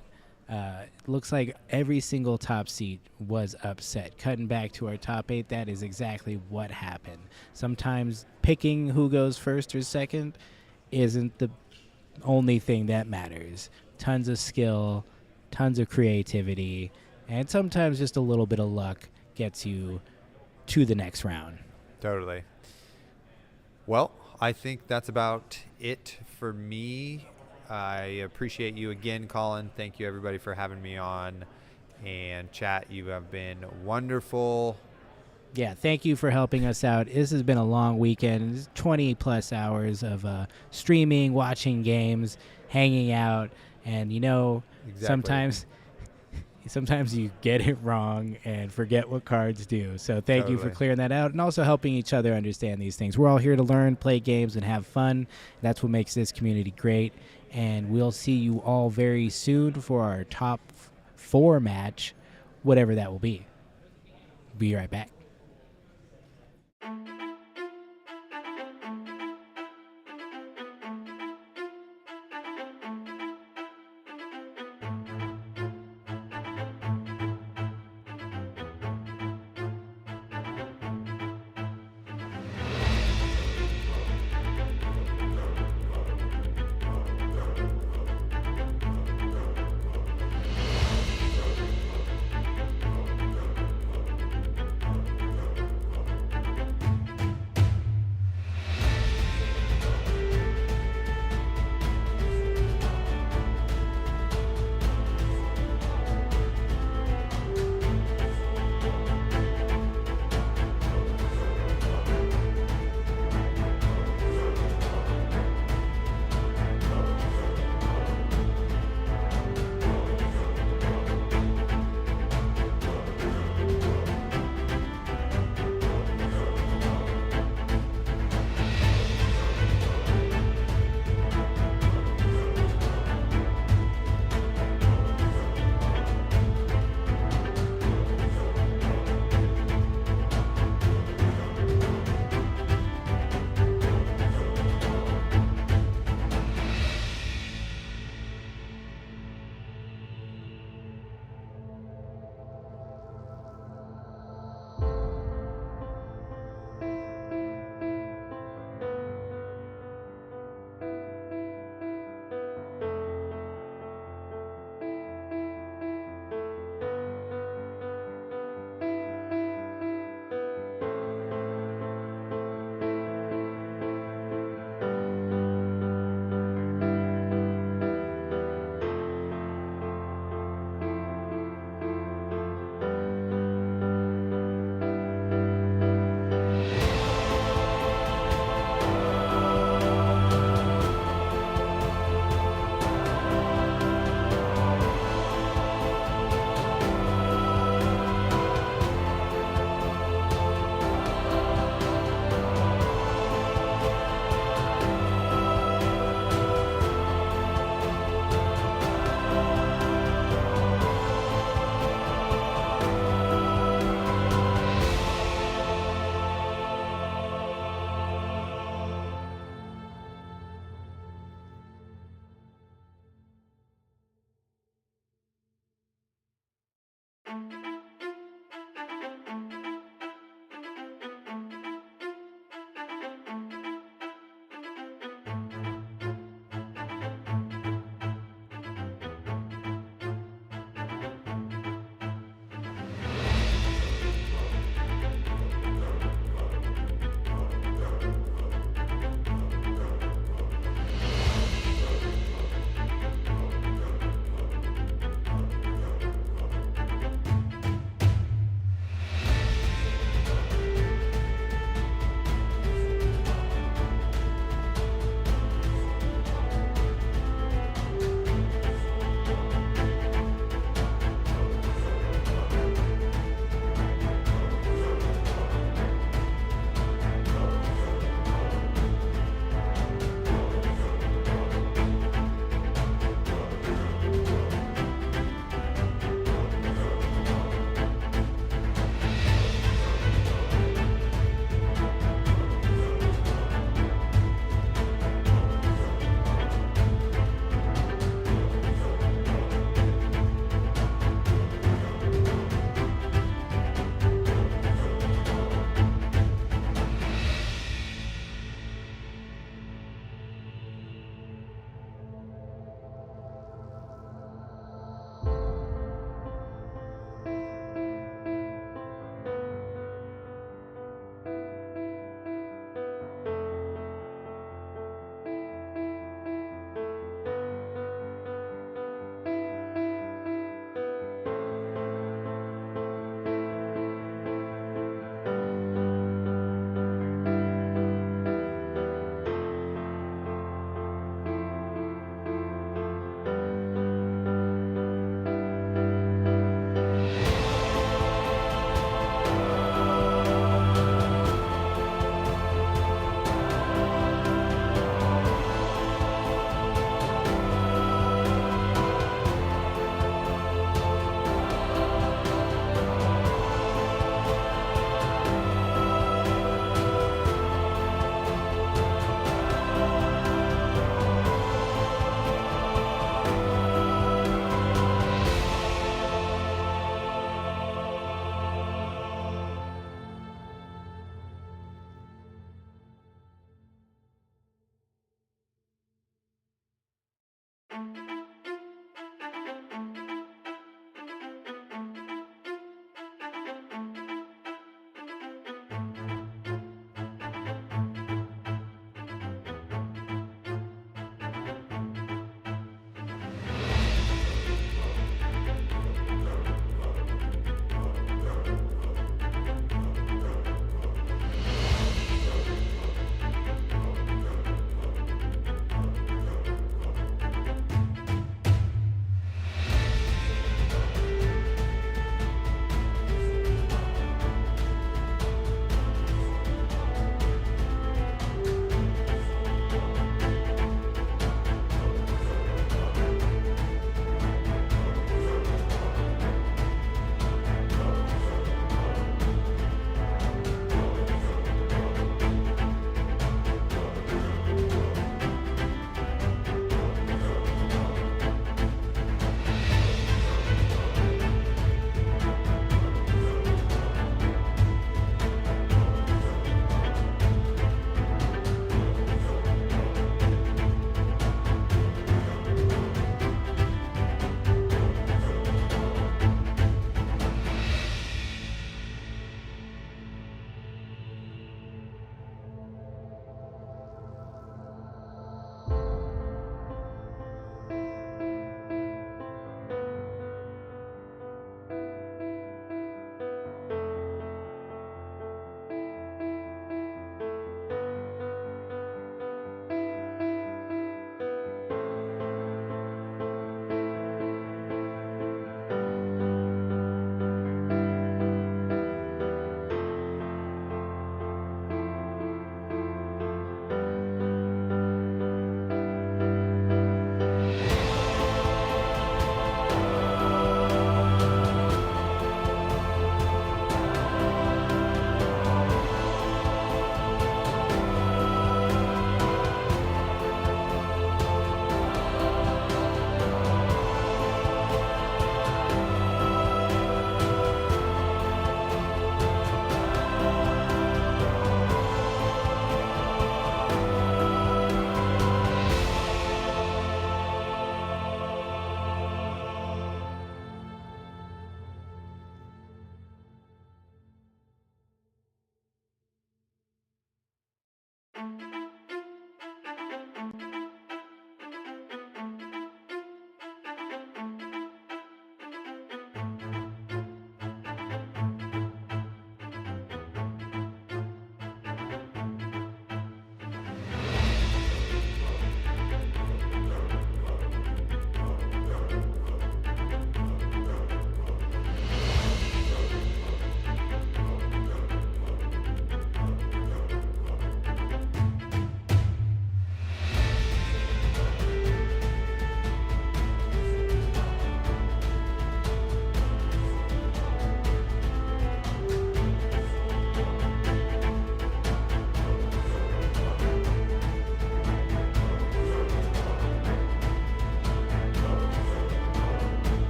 [SPEAKER 2] Looks like every single top seat was upset. Cutting back to our top 8, that is exactly what happened. Sometimes picking who goes first or second isn't the only thing that matters. Tons of skill, tons of creativity, and sometimes just a little bit of luck gets you to the next round.
[SPEAKER 7] Totally. Well, I think that's about it for me. I appreciate you again, Colin. Thank you, everybody, for having me on. And chat, you have been wonderful.
[SPEAKER 2] Yeah, thank you for helping us out. This has been a long weekend. 20-plus hours of streaming, watching games, hanging out. And,
[SPEAKER 7] Exactly.
[SPEAKER 2] sometimes you get it wrong and forget what cards do. So thank you for
[SPEAKER 7] Totally.
[SPEAKER 2] clearing that out and also helping each other understand these things. We're all here to learn, play games, and have fun. That's what makes this community great. And we'll see you all very soon for our top 4 match, whatever that will be. Be right back.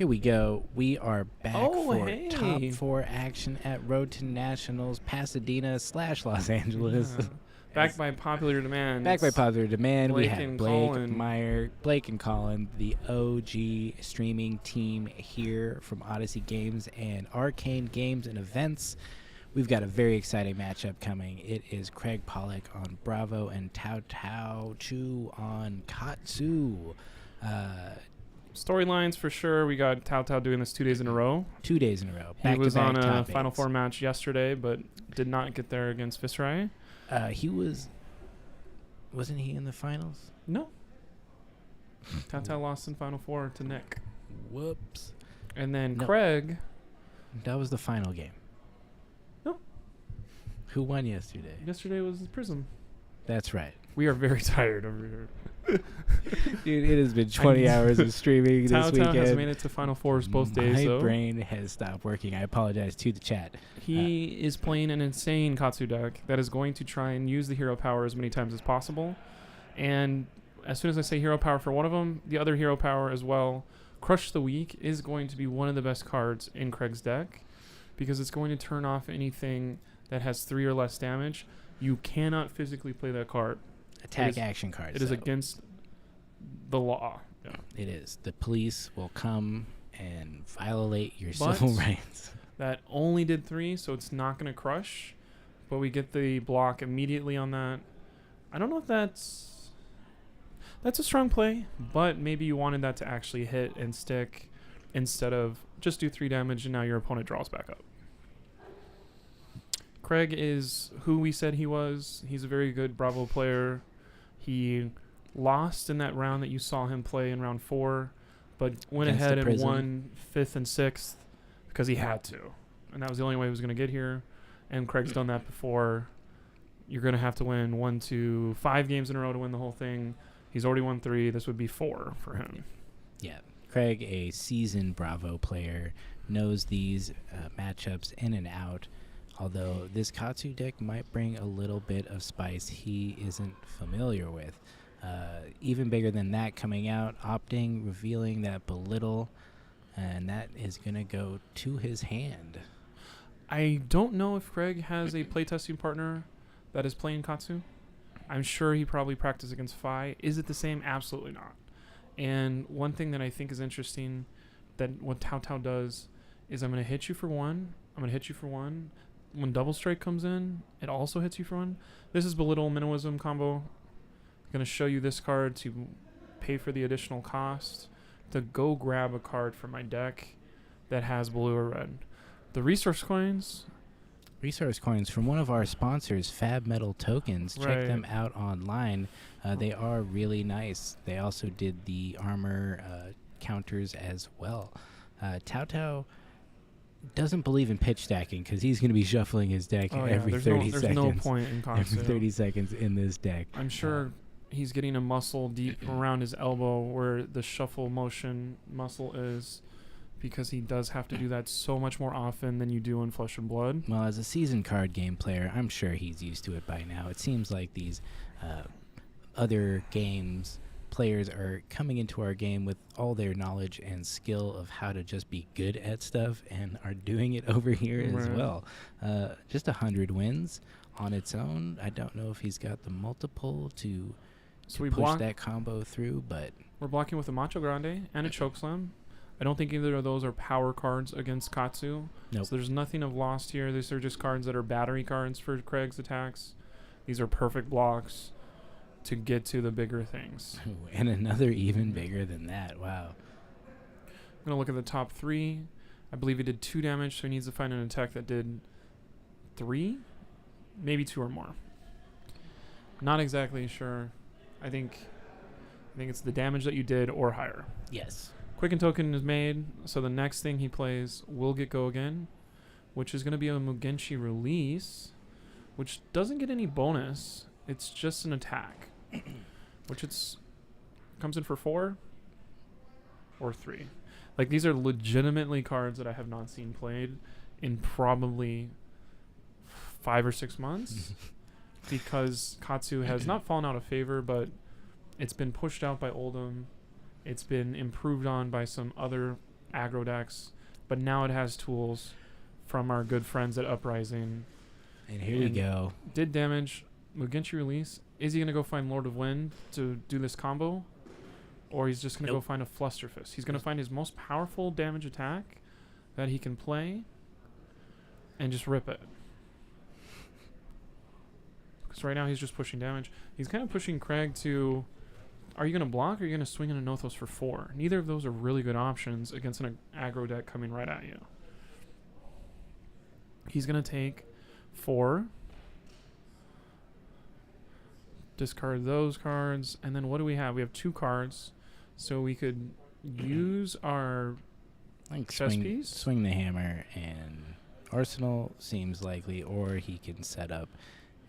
[SPEAKER 2] Here we go. We are back
[SPEAKER 1] Oh,
[SPEAKER 2] for
[SPEAKER 1] hey.
[SPEAKER 2] top 4 action at Road to Nationals, Pasadena / Los Angeles.
[SPEAKER 1] Yeah. Backed by popular demand.
[SPEAKER 2] Back by popular demand, we
[SPEAKER 1] Blake
[SPEAKER 2] have
[SPEAKER 1] and
[SPEAKER 2] Blake,
[SPEAKER 1] Colin.
[SPEAKER 2] Blake and Colin, the OG streaming team here from Odyssey Games and Arcane Games and Events. We've got a very exciting matchup coming. It is Craig Pollock on Bravo and Tao Tao Chu on Katsu.
[SPEAKER 1] Storylines for sure. We got Tao Tao doing this 2 days in a row.
[SPEAKER 2] 2 days in a row.
[SPEAKER 1] He was on a
[SPEAKER 2] top
[SPEAKER 1] Final
[SPEAKER 2] eights.
[SPEAKER 1] Four match yesterday, but did not get there against Viscerai.
[SPEAKER 2] He wasn't he in the finals?
[SPEAKER 1] No. Tao Tao lost in Final Four to Nick.
[SPEAKER 2] Whoops.
[SPEAKER 1] And then
[SPEAKER 2] No.
[SPEAKER 1] Craig.
[SPEAKER 2] That was the final game.
[SPEAKER 1] No.
[SPEAKER 2] Who won yesterday?
[SPEAKER 1] Yesterday was Prism.
[SPEAKER 2] That's right.
[SPEAKER 1] We are very tired over here.
[SPEAKER 2] Dude, it has been 20 hours of streaming
[SPEAKER 1] Tao
[SPEAKER 2] this
[SPEAKER 1] Tao
[SPEAKER 2] weekend.
[SPEAKER 1] has made it to Final Fours both days,
[SPEAKER 2] My
[SPEAKER 1] though.
[SPEAKER 2] brain has stopped working. I apologize to the chat.
[SPEAKER 1] He is playing an insane Katsu deck that is going to try and use the hero power as many times as possible. And as soon as I say hero power for one of them, the other hero power as well, Crush the Weak, is going to be one of the best cards in Craig's deck because it's going to turn off anything that has 3 or less damage. You cannot physically play that card.
[SPEAKER 2] Attack action cards.
[SPEAKER 1] It is
[SPEAKER 2] though.
[SPEAKER 1] against the law. Yeah.
[SPEAKER 2] It is. The police will come and violate your
[SPEAKER 1] But-
[SPEAKER 2] civil rights.
[SPEAKER 1] That only did 3, so it's not going to crush. But we get the block immediately on that. I don't know if that's a strong play, but maybe you wanted that to actually hit and stick instead of just do 3 damage and now your opponent draws back up. Craig is who we said he was. He's a very good Bravo player. He lost in that round that you saw him play in round 4, but went
[SPEAKER 2] Against
[SPEAKER 1] ahead
[SPEAKER 2] the
[SPEAKER 1] and
[SPEAKER 2] Prism.
[SPEAKER 1] won 5th and 6th because he had to. And that was the only way he was going to get here. And Craig's done that before. You're going to have to win 1 to 5 games in a row to win the whole thing. He's already won 3. This would be 4 for him.
[SPEAKER 2] Yeah. Craig, a seasoned Bravo player, knows these matchups in and out. Although this Katsu deck might bring a little bit of spice he isn't familiar with. Even bigger than that coming out, opting, revealing that Belittle, and that is going to go to his hand.
[SPEAKER 1] I don't know if Craig has a playtesting partner that is playing Katsu. I'm sure he probably practiced against Phi. Is it the same? Absolutely not. And one thing that I think is interesting that what Tao Tao does is I'm going to hit you for 1. I'm going to hit you for 1. When Double Strike comes in, it also hits you for 1. This is Belittle Minnowism combo. I'm going to show you this card to pay for the additional cost to go grab a card from my deck that has blue or red. The resource coins.
[SPEAKER 2] Resource coins from one of our sponsors, Fab Metal Tokens. Check
[SPEAKER 1] Right.
[SPEAKER 2] them out online. They are really nice. They also did the armor counters as well. Tao Tao doesn't believe in pitch stacking because he's going to be shuffling his deck every
[SPEAKER 1] there's
[SPEAKER 2] 30
[SPEAKER 1] there's
[SPEAKER 2] seconds.
[SPEAKER 1] no point in
[SPEAKER 2] Every
[SPEAKER 1] Katsu.
[SPEAKER 2] 30 seconds in this deck.
[SPEAKER 1] I'm sure he's getting a muscle deep around his elbow where the shuffle motion muscle is because he does have to do that so much more often than you do in Flesh and Blood.
[SPEAKER 2] Well, as a seasoned card game player, I'm sure he's used to it by now. It seems like these other games players are coming into our game with all their knowledge and skill of how to just be good at stuff and are doing it over here as
[SPEAKER 1] Right.
[SPEAKER 2] well. Just 100 wins on its own. I don't know if he's got the multiple to
[SPEAKER 1] So we
[SPEAKER 2] push
[SPEAKER 1] block.
[SPEAKER 2] that combo through, but
[SPEAKER 1] We're blocking with a Macho Grande and a Chokeslam. I don't think either of those are power cards against Katsu.
[SPEAKER 2] Nope.
[SPEAKER 1] So there's nothing of lost here. These are just cards that are battery cards for Craig's attacks. These are perfect blocks to get to the bigger things.
[SPEAKER 2] and another even bigger than that. Wow.
[SPEAKER 1] I'm going to look at the top 3. I believe he did 2 damage, so he needs to find an attack that did 3? Maybe 2 or more. Not exactly sure. I think it's the damage that you did or higher.
[SPEAKER 2] Yes.
[SPEAKER 1] Quicken Token is made, so the next thing he plays will get Go Again, which is going to be a Mugenshi release, which doesn't get any bonus. It's just an attack, which comes in for 4 or 3. Like, these are legitimately cards that I have not seen played in probably 5 or 6 months because Katsu has not fallen out of favor, but it's been pushed out by Oldham. It's been improved on by some other aggro decks, but now it has tools from our good friends at Uprising.
[SPEAKER 2] And here we go.
[SPEAKER 1] Did damage. Mugenshi release. Is he going to go find Lord of Wind to do this combo? Or he's just going to go find a Flusterfist? He's going to find his most powerful damage attack that he can play and just rip it. Because right now he's just pushing damage. He's kind of pushing Craig to... Are you going to block or are you going to swing in a Nothos for 4? Neither of those are really good options against an aggro deck coming right at you. He's going to take 4. Discard those cards. And then what do we have? We have 2 cards. So we could use our chess piece.
[SPEAKER 2] Swing the hammer and Arsenal seems likely, or he can set up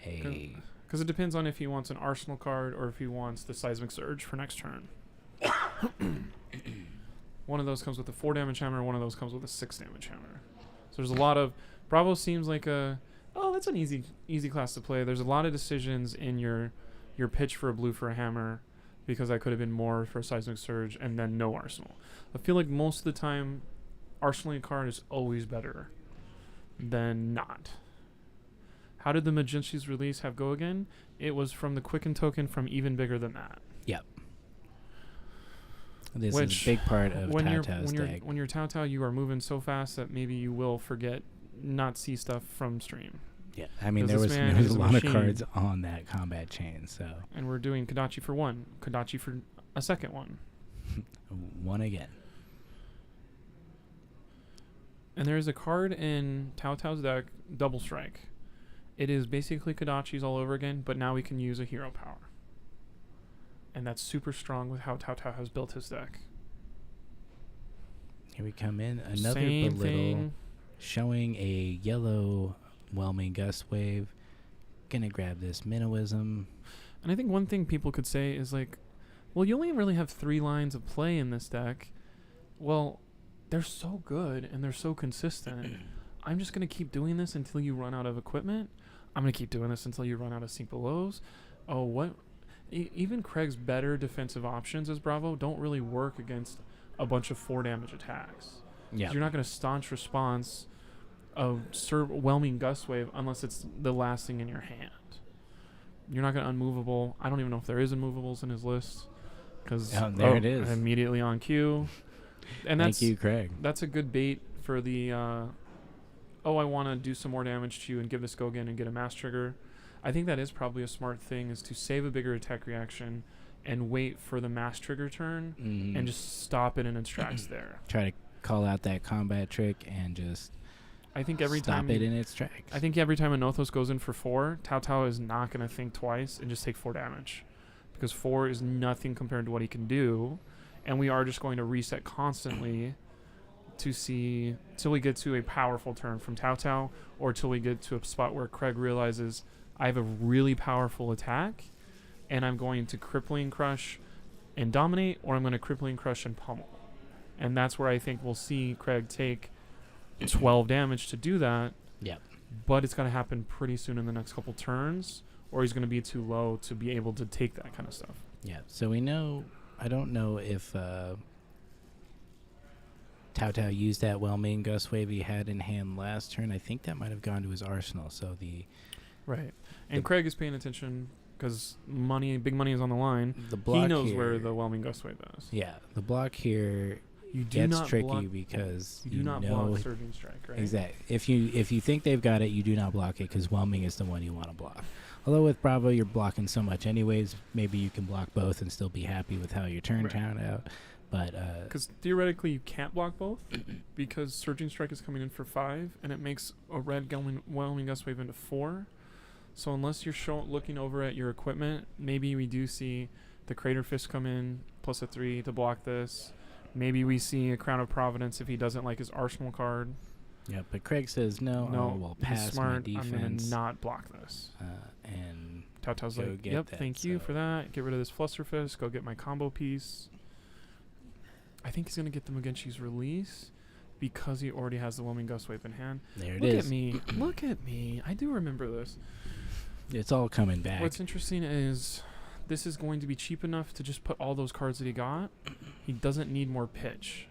[SPEAKER 2] a...
[SPEAKER 1] Because it depends on if he wants an Arsenal card or if he wants the Seismic Surge for next turn. One of those comes with a 4 damage hammer, one of those comes with a 6 damage hammer. So there's a lot of... Bravo seems like a... Oh, that's an easy class to play. There's a lot of decisions in your pitch for a blue for a hammer, because I could have been more for a Seismic Surge and then no Arsenal. I feel like most of the time, Arsenaling a card is always better than not. How did the Magician's release have go again? It was from the Quicken token from even bigger than that.
[SPEAKER 2] Yep. This is a big part of Taotao's deck.
[SPEAKER 1] When you're Taotao, you are moving so fast that maybe you will forget, not see stuff from stream.
[SPEAKER 2] Yeah, I mean, there was a lot of cards on that combat chain, so...
[SPEAKER 1] And we're doing Kodachi for 1, Kodachi for a second one.
[SPEAKER 2] 1 again.
[SPEAKER 1] And there is a card in Taotao's deck, Double Strike. It is basically Kodachi's all over again, but now we can use a hero power. And that's super strong with how Taotao has built his deck.
[SPEAKER 2] Here we come in. Another
[SPEAKER 1] Same
[SPEAKER 2] belittle,
[SPEAKER 1] thing.
[SPEAKER 2] Showing a yellow Whelming Gust Wave. Gonna grab this Minnowism.
[SPEAKER 1] And I think one thing people could say is like, well, you only really have 3 lines of play in this deck. Well, they're so good and they're so consistent. I'm just going to keep doing this until you run out of equipment. I'm going to keep doing this until you run out of sink belows. Oh, what? Even Craig's better defensive options as Bravo don't really work against a bunch of 4 damage attacks.
[SPEAKER 2] Yeah.
[SPEAKER 1] You're not going to staunch response of Whelming Gust Wave unless it's the last thing in your hand. You're not going to unmovable. I don't even know if there is unmovables in his list. Because
[SPEAKER 2] there it is.
[SPEAKER 1] Immediately on cue. And
[SPEAKER 2] Thank you, Craig.
[SPEAKER 1] That's a good bait for the... I want to do some more damage to you and give this go again and get a mass trigger. I think that is probably a smart thing, is to save a bigger attack reaction and wait for the mass trigger turn and just stop it in its tracks there.
[SPEAKER 2] Try to call out that combat trick and just
[SPEAKER 1] I think every
[SPEAKER 2] stop
[SPEAKER 1] time
[SPEAKER 2] it in its tracks.
[SPEAKER 1] I think every time a Nothos goes in for 4, Taotao is not going to think twice and just take 4 damage. Because 4 is nothing compared to what he can do. And we are just going to reset constantly to see till we get to a powerful turn from Taotao, or till we get to a spot where Craig realizes I have a really powerful attack and I'm going to Crippling Crush and dominate, or I'm going to Crippling Crush and pummel. And that's where I think we'll see Craig take 12 damage to do that.
[SPEAKER 2] Yep.
[SPEAKER 1] But it's going to happen pretty soon in the next couple turns, or he's going to be too low to be able to take that kind of stuff.
[SPEAKER 2] Yeah, so we know... I don't know if Taotao used that Whelming Gust Wave he had in hand last turn. I think that might have gone to his arsenal. So
[SPEAKER 1] right, and Craig is paying attention because big money is on the line.
[SPEAKER 2] The block
[SPEAKER 1] he knows
[SPEAKER 2] here,
[SPEAKER 1] where the Whelming Gust Wave is.
[SPEAKER 2] Yeah, the block here gets tricky because
[SPEAKER 1] you do not block Surging Strike, right?
[SPEAKER 2] Exactly. If you think they've got it, you do not block it because Whelming is the one you want to block. Although with Bravo, you're blocking so much anyways, maybe you can block both and still be happy with how your turn turned out. But
[SPEAKER 1] because theoretically you can't block both because Surging Strike is coming in for 5 and it makes a red Whelming Gust Wave into 4. So unless you're looking over at your equipment, maybe we do see the Crater Fist come in plus a 3 to block this. Maybe we see a Crown of Providence if he doesn't like his Arsenal card.
[SPEAKER 2] Yeah, but Craig says no. We'll pass
[SPEAKER 1] smart.
[SPEAKER 2] my defense.
[SPEAKER 1] I'm gonna not block this.
[SPEAKER 2] And
[SPEAKER 1] Taotao's like, yep, thank you for that. Get rid of this Flusterfist. Go get my combo piece. I think he's gonna get the Mugenshi's release because he already has the Whelming Gust Wave in hand.
[SPEAKER 2] There it is.
[SPEAKER 1] Look at me. Look at me. I do remember this.
[SPEAKER 2] It's all coming back.
[SPEAKER 1] What's interesting is this is going to be cheap enough to just put all those cards that he got. He doesn't need more pitch.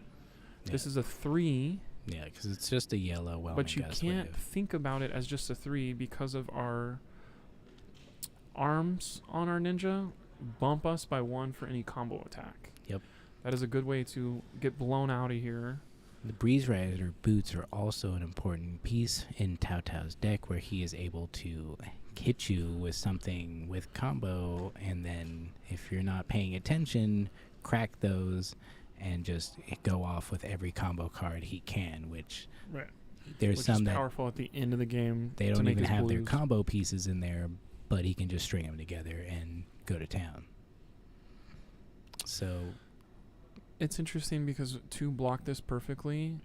[SPEAKER 1] This
[SPEAKER 2] Yeah.
[SPEAKER 1] is a 3,
[SPEAKER 2] Yeah, because it's just a yellow Whelming
[SPEAKER 1] but you
[SPEAKER 2] Gust
[SPEAKER 1] can't
[SPEAKER 2] Wave.
[SPEAKER 1] think about it as just a 3 because of our arms on our ninja bump us by 1 for any combo attack.
[SPEAKER 2] Yep.
[SPEAKER 1] That is a good way to get blown out of here.
[SPEAKER 2] The Breeze Rider boots are also an important piece in Tao Tao's deck, where he is able to hit you with something with combo, and then if you're not paying attention, crack those and just go off with every combo card he can, which
[SPEAKER 1] Right.
[SPEAKER 2] there's
[SPEAKER 1] Which
[SPEAKER 2] some
[SPEAKER 1] is
[SPEAKER 2] that
[SPEAKER 1] powerful at the end of the game.
[SPEAKER 2] they
[SPEAKER 1] to
[SPEAKER 2] don't
[SPEAKER 1] make
[SPEAKER 2] even
[SPEAKER 1] his
[SPEAKER 2] have their
[SPEAKER 1] blues.
[SPEAKER 2] combo pieces in there, but he can just string them together and go to town. So
[SPEAKER 1] It's interesting because to block this perfectly,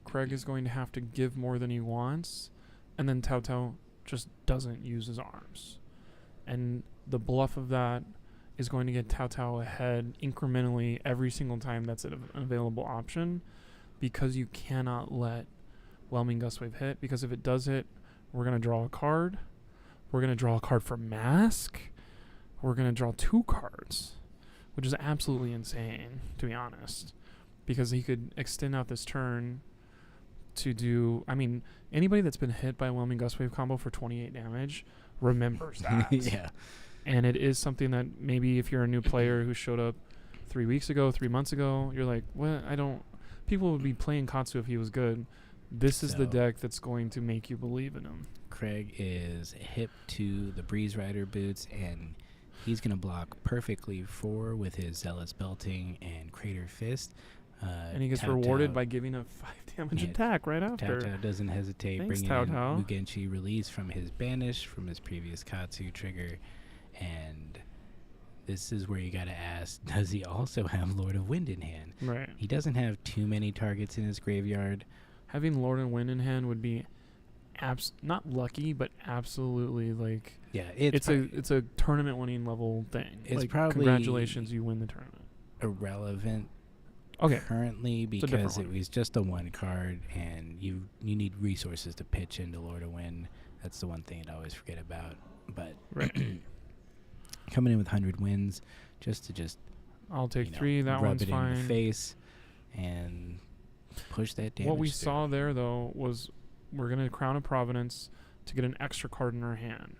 [SPEAKER 1] Craig is going to have to give more than he wants, and then Tao Tao just doesn't use his arms. And the bluff of that is going to get Tao Tao ahead incrementally every single time that's an available option, because you cannot let Whelming Gust Wave hit, because if it does hit, we're going to draw a card. We're going to draw a card for Mask. We're going to draw 2 cards, which is absolutely insane, to be honest, because he could extend out this turn to do... I mean, anybody that's been hit by a Whelming Gust Wave combo for 28 damage remembers that.
[SPEAKER 2] yeah,
[SPEAKER 1] And it is something that maybe if you're a new player who showed up 3 weeks ago, 3 months ago, you're like, what? People would be playing Katsu if he was good. This is the
[SPEAKER 2] So-
[SPEAKER 1] deck that's going to make you believe in him.
[SPEAKER 2] Craig is hip to the Breeze Rider boots, and he's going to block perfectly 4 with his Zealous Belting and Crater Fist.
[SPEAKER 1] And he gets
[SPEAKER 2] Tao
[SPEAKER 1] rewarded
[SPEAKER 2] Tao-
[SPEAKER 1] by giving a 5 damage
[SPEAKER 2] Yeah,
[SPEAKER 1] attack right
[SPEAKER 2] Tao
[SPEAKER 1] after.
[SPEAKER 2] Tao doesn't hesitate,
[SPEAKER 1] Thanks,
[SPEAKER 2] bringing
[SPEAKER 1] Tao
[SPEAKER 2] in
[SPEAKER 1] Tao.
[SPEAKER 2] Mugenshi release from his banish from his previous Katsu trigger, and this is where you got to ask, does he also have Lord of Wind in hand?
[SPEAKER 1] Right.
[SPEAKER 2] He doesn't have too many targets in his graveyard.
[SPEAKER 1] Having Lord and Wind in hand would be not lucky, but absolutely like
[SPEAKER 2] Yeah,
[SPEAKER 1] it's a tournament winning level thing.
[SPEAKER 2] It's
[SPEAKER 1] like,
[SPEAKER 2] probably
[SPEAKER 1] congratulations, you win the tournament.
[SPEAKER 2] irrelevant
[SPEAKER 1] Okay.
[SPEAKER 2] currently
[SPEAKER 1] a different
[SPEAKER 2] because
[SPEAKER 1] one.
[SPEAKER 2] it was just a 1 card, and you need resources to pitch into Lord of Wind. That's the one thing I always forget about. But
[SPEAKER 1] Right.
[SPEAKER 2] coming in with 100 wins, just
[SPEAKER 1] I'll take
[SPEAKER 2] you know,
[SPEAKER 1] 3. That
[SPEAKER 2] rub
[SPEAKER 1] one's
[SPEAKER 2] it in
[SPEAKER 1] fine.
[SPEAKER 2] the face and push that damage.
[SPEAKER 1] What we
[SPEAKER 2] through.
[SPEAKER 1] saw there, though, was we're going to Crown of Providence to get an extra card in our hand.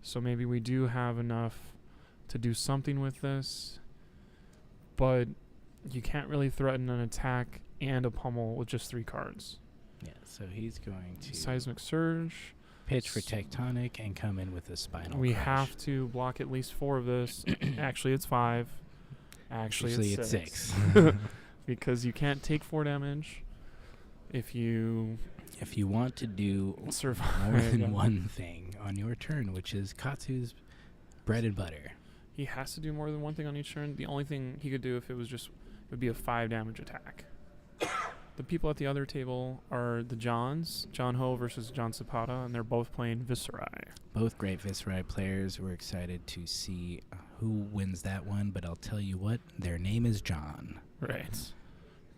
[SPEAKER 1] So maybe we do have enough to do something with this, but you can't really threaten an attack and a pummel with just 3 cards.
[SPEAKER 2] Yeah, so he's going to
[SPEAKER 1] Seismic Surge.
[SPEAKER 2] pitch for Tectonic and come in with a Spinal
[SPEAKER 1] We
[SPEAKER 2] Crush.
[SPEAKER 1] have to block at least 4 of this. Actually, it's 5. Actually, it's 6. Because you can't take 4 damage if you
[SPEAKER 2] If you want to do
[SPEAKER 1] survive.
[SPEAKER 2] more than one thing on your turn, which is Katsu's bread and butter.
[SPEAKER 1] He has to do more than one thing on each turn. The only thing he could do if it was just would be a 5 damage attack. The people at the other table are the Johns, John Ho versus John Zapata, and they're both playing Viscerai.
[SPEAKER 2] Both great Viscerai players. We're excited to see who wins that one, but I'll tell you what, their name is John.
[SPEAKER 1] Right.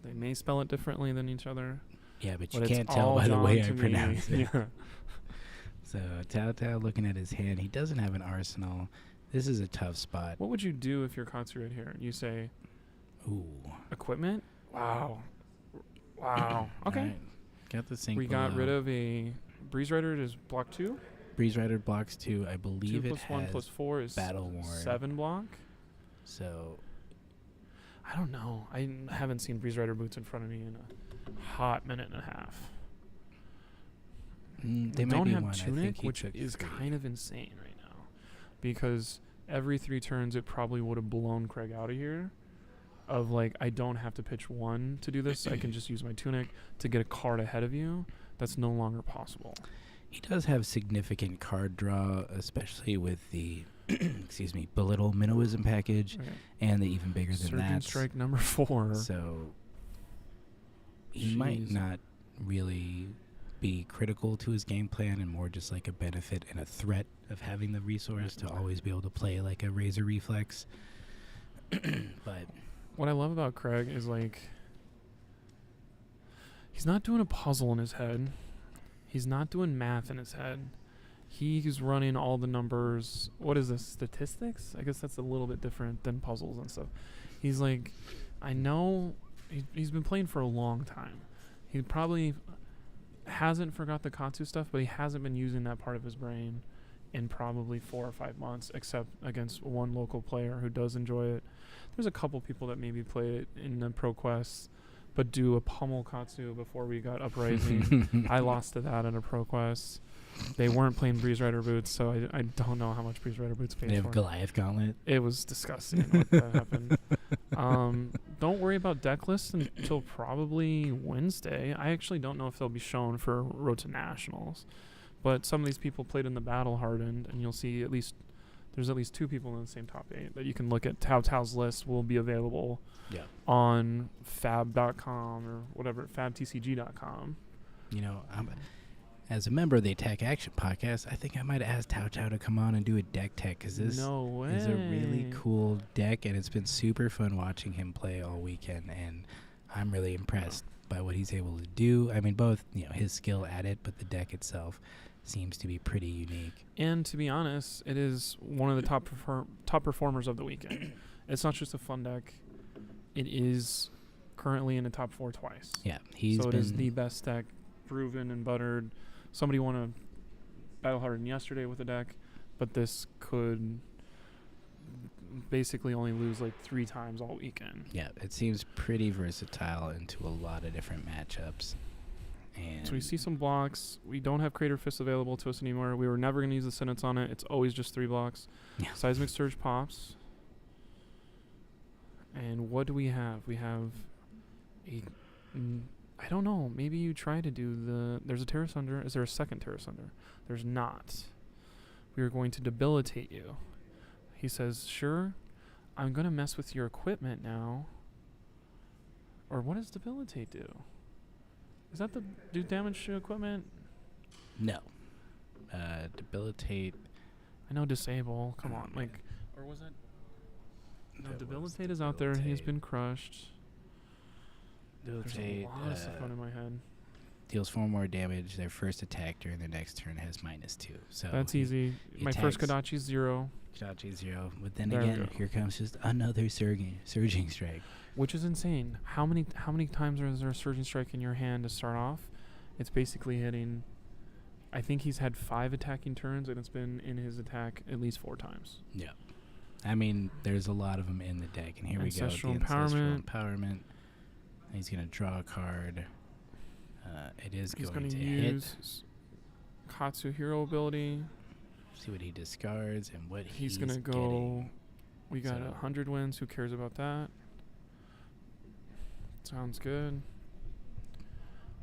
[SPEAKER 1] They may spell it differently than each other.
[SPEAKER 2] Yeah, but you
[SPEAKER 1] But it's
[SPEAKER 2] can't tell
[SPEAKER 1] all
[SPEAKER 2] by the
[SPEAKER 1] John
[SPEAKER 2] way
[SPEAKER 1] to
[SPEAKER 2] I
[SPEAKER 1] me.
[SPEAKER 2] pronounce it.
[SPEAKER 1] Yeah.
[SPEAKER 2] So Tao Tao looking at his hand, he doesn't have an arsenal. This is a tough spot.
[SPEAKER 1] What would you do if you're Katsu right here? You say
[SPEAKER 2] Ooh.
[SPEAKER 1] equipment? Wow. Wow. Okay.
[SPEAKER 2] Alright. Got the sync
[SPEAKER 1] We got
[SPEAKER 2] below.
[SPEAKER 1] rid of a Breeze Rider. It is block 2.
[SPEAKER 2] Breeze Rider blocks 2. I
[SPEAKER 1] 2
[SPEAKER 2] believe it
[SPEAKER 1] plus 1
[SPEAKER 2] has
[SPEAKER 1] plus 4 is
[SPEAKER 2] Battle Worn.
[SPEAKER 1] 7 block.
[SPEAKER 2] So
[SPEAKER 1] I don't know. Haven't seen Breeze Rider boots in front of me in a hot minute and a half.
[SPEAKER 2] they
[SPEAKER 1] We
[SPEAKER 2] might
[SPEAKER 1] don't
[SPEAKER 2] be
[SPEAKER 1] have
[SPEAKER 2] one. I think
[SPEAKER 1] Tunic,
[SPEAKER 2] he
[SPEAKER 1] which
[SPEAKER 2] took
[SPEAKER 1] is
[SPEAKER 2] 3.
[SPEAKER 1] kind of insane right now. Because every 3 turns, it probably would have blown Craig out of here. Of like, I don't have to pitch 1 to do this. I can just use my Tunic to get a card ahead of you. That's no longer possible.
[SPEAKER 2] He does have significant card draw, especially with the excuse me, Belittle Minnowism package
[SPEAKER 1] Okay.
[SPEAKER 2] and the even bigger than
[SPEAKER 1] Surging
[SPEAKER 2] that.
[SPEAKER 1] Strike number 4.
[SPEAKER 2] So he might
[SPEAKER 1] Jeez.
[SPEAKER 2] not really be critical to his game plan and more just like a benefit and a threat of having the resource to always be able to play like a Razor Reflex. But
[SPEAKER 1] What I love about Craig is like, he's not doing a puzzle in his head. He's not doing math in his head. He's running all the numbers. What is this? Statistics? I guess that's a little bit different than puzzles and stuff. He's like, I know he's been playing for a long time. He probably hasn't forgot the Katsu stuff, but he hasn't been using that part of his brain in probably 4 or 5 months, except against one local player who does enjoy it. There's a couple people that maybe play it in the Pro Quest, but do a pummel Katsu before we got Uprising. I lost to that in a Pro Quest. They weren't playing Breeze Rider boots, so I don't know how much Breeze Rider boots paid
[SPEAKER 2] They
[SPEAKER 1] for.
[SPEAKER 2] have Goliath Gauntlet.
[SPEAKER 1] It was disgusting what that happened. Don't worry about deck lists until probably Wednesday. I actually don't know if they'll be shown for Road to Nationals, but some of these people played in the Battle Hardened, and you'll see there's at least 2 people in the same top 8 that you can look at. Tao Tao's list will be available on fab.com or whatever, fabtcg.com.
[SPEAKER 2] You know, as a member of the Attack Action podcast, I think I might ask Tao Tao to come on and do a deck tech, because this is a really cool deck, and it's been super fun watching him play all weekend, and I'm really impressed by what he's able to do. I mean, both his skill at it, but the deck itself seems to be pretty unique.
[SPEAKER 1] And to be honest, it is one of the top performers of the weekend. It's not just a fun deck; it is currently in the top 4 twice.
[SPEAKER 2] Yeah,
[SPEAKER 1] it is the best deck, proven and buttered. Somebody won a Battle Hardened yesterday with a deck, but this could basically only lose like 3 times all weekend.
[SPEAKER 2] Yeah, it seems pretty versatile into a lot of different matchups. And
[SPEAKER 1] so we see some blocks. We don't have Crater Fist available to us anymore. We were never going to use the sentence on it. It's always just 3 blocks.
[SPEAKER 2] Yeah.
[SPEAKER 1] Seismic Surge pops. And what do we have? We have I don't know. Maybe you try to do there's a Terra Sunder. Is there a second Terra Sunder? There's not. We are going to debilitate you. He says, sure, I'm going to mess with your equipment now. Or what does debilitate do? Is that do damage to equipment?
[SPEAKER 2] No. Debilitate.
[SPEAKER 1] I know disable. Come on. Or was that? No, debilitate is out there. He's been crushed. There's a lot of stuff going in my head.
[SPEAKER 2] Deals 4 more damage. Their first attack during their next turn has -2. So
[SPEAKER 1] that's easy. My first Kodachi's 0.
[SPEAKER 2] Kodachi's 0. But then again, here comes just another surging strike.
[SPEAKER 1] Which is insane. How many times is there a surging strike in your hand to start off? It's basically hitting. I think he's had 5 attacking turns, and it's been in his attack at least 4 times.
[SPEAKER 2] Yeah. I mean, there's a lot of them in the deck, and here
[SPEAKER 1] Ancestral
[SPEAKER 2] we go. The
[SPEAKER 1] Empowerment.
[SPEAKER 2] Ancestral Empowerment. He's going to draw a card. He's going to
[SPEAKER 1] use Katsu Hero ability.
[SPEAKER 2] See what he discards and what
[SPEAKER 1] he's going to go.
[SPEAKER 2] Getting.
[SPEAKER 1] We got 100 wins. Who cares about that? Sounds good.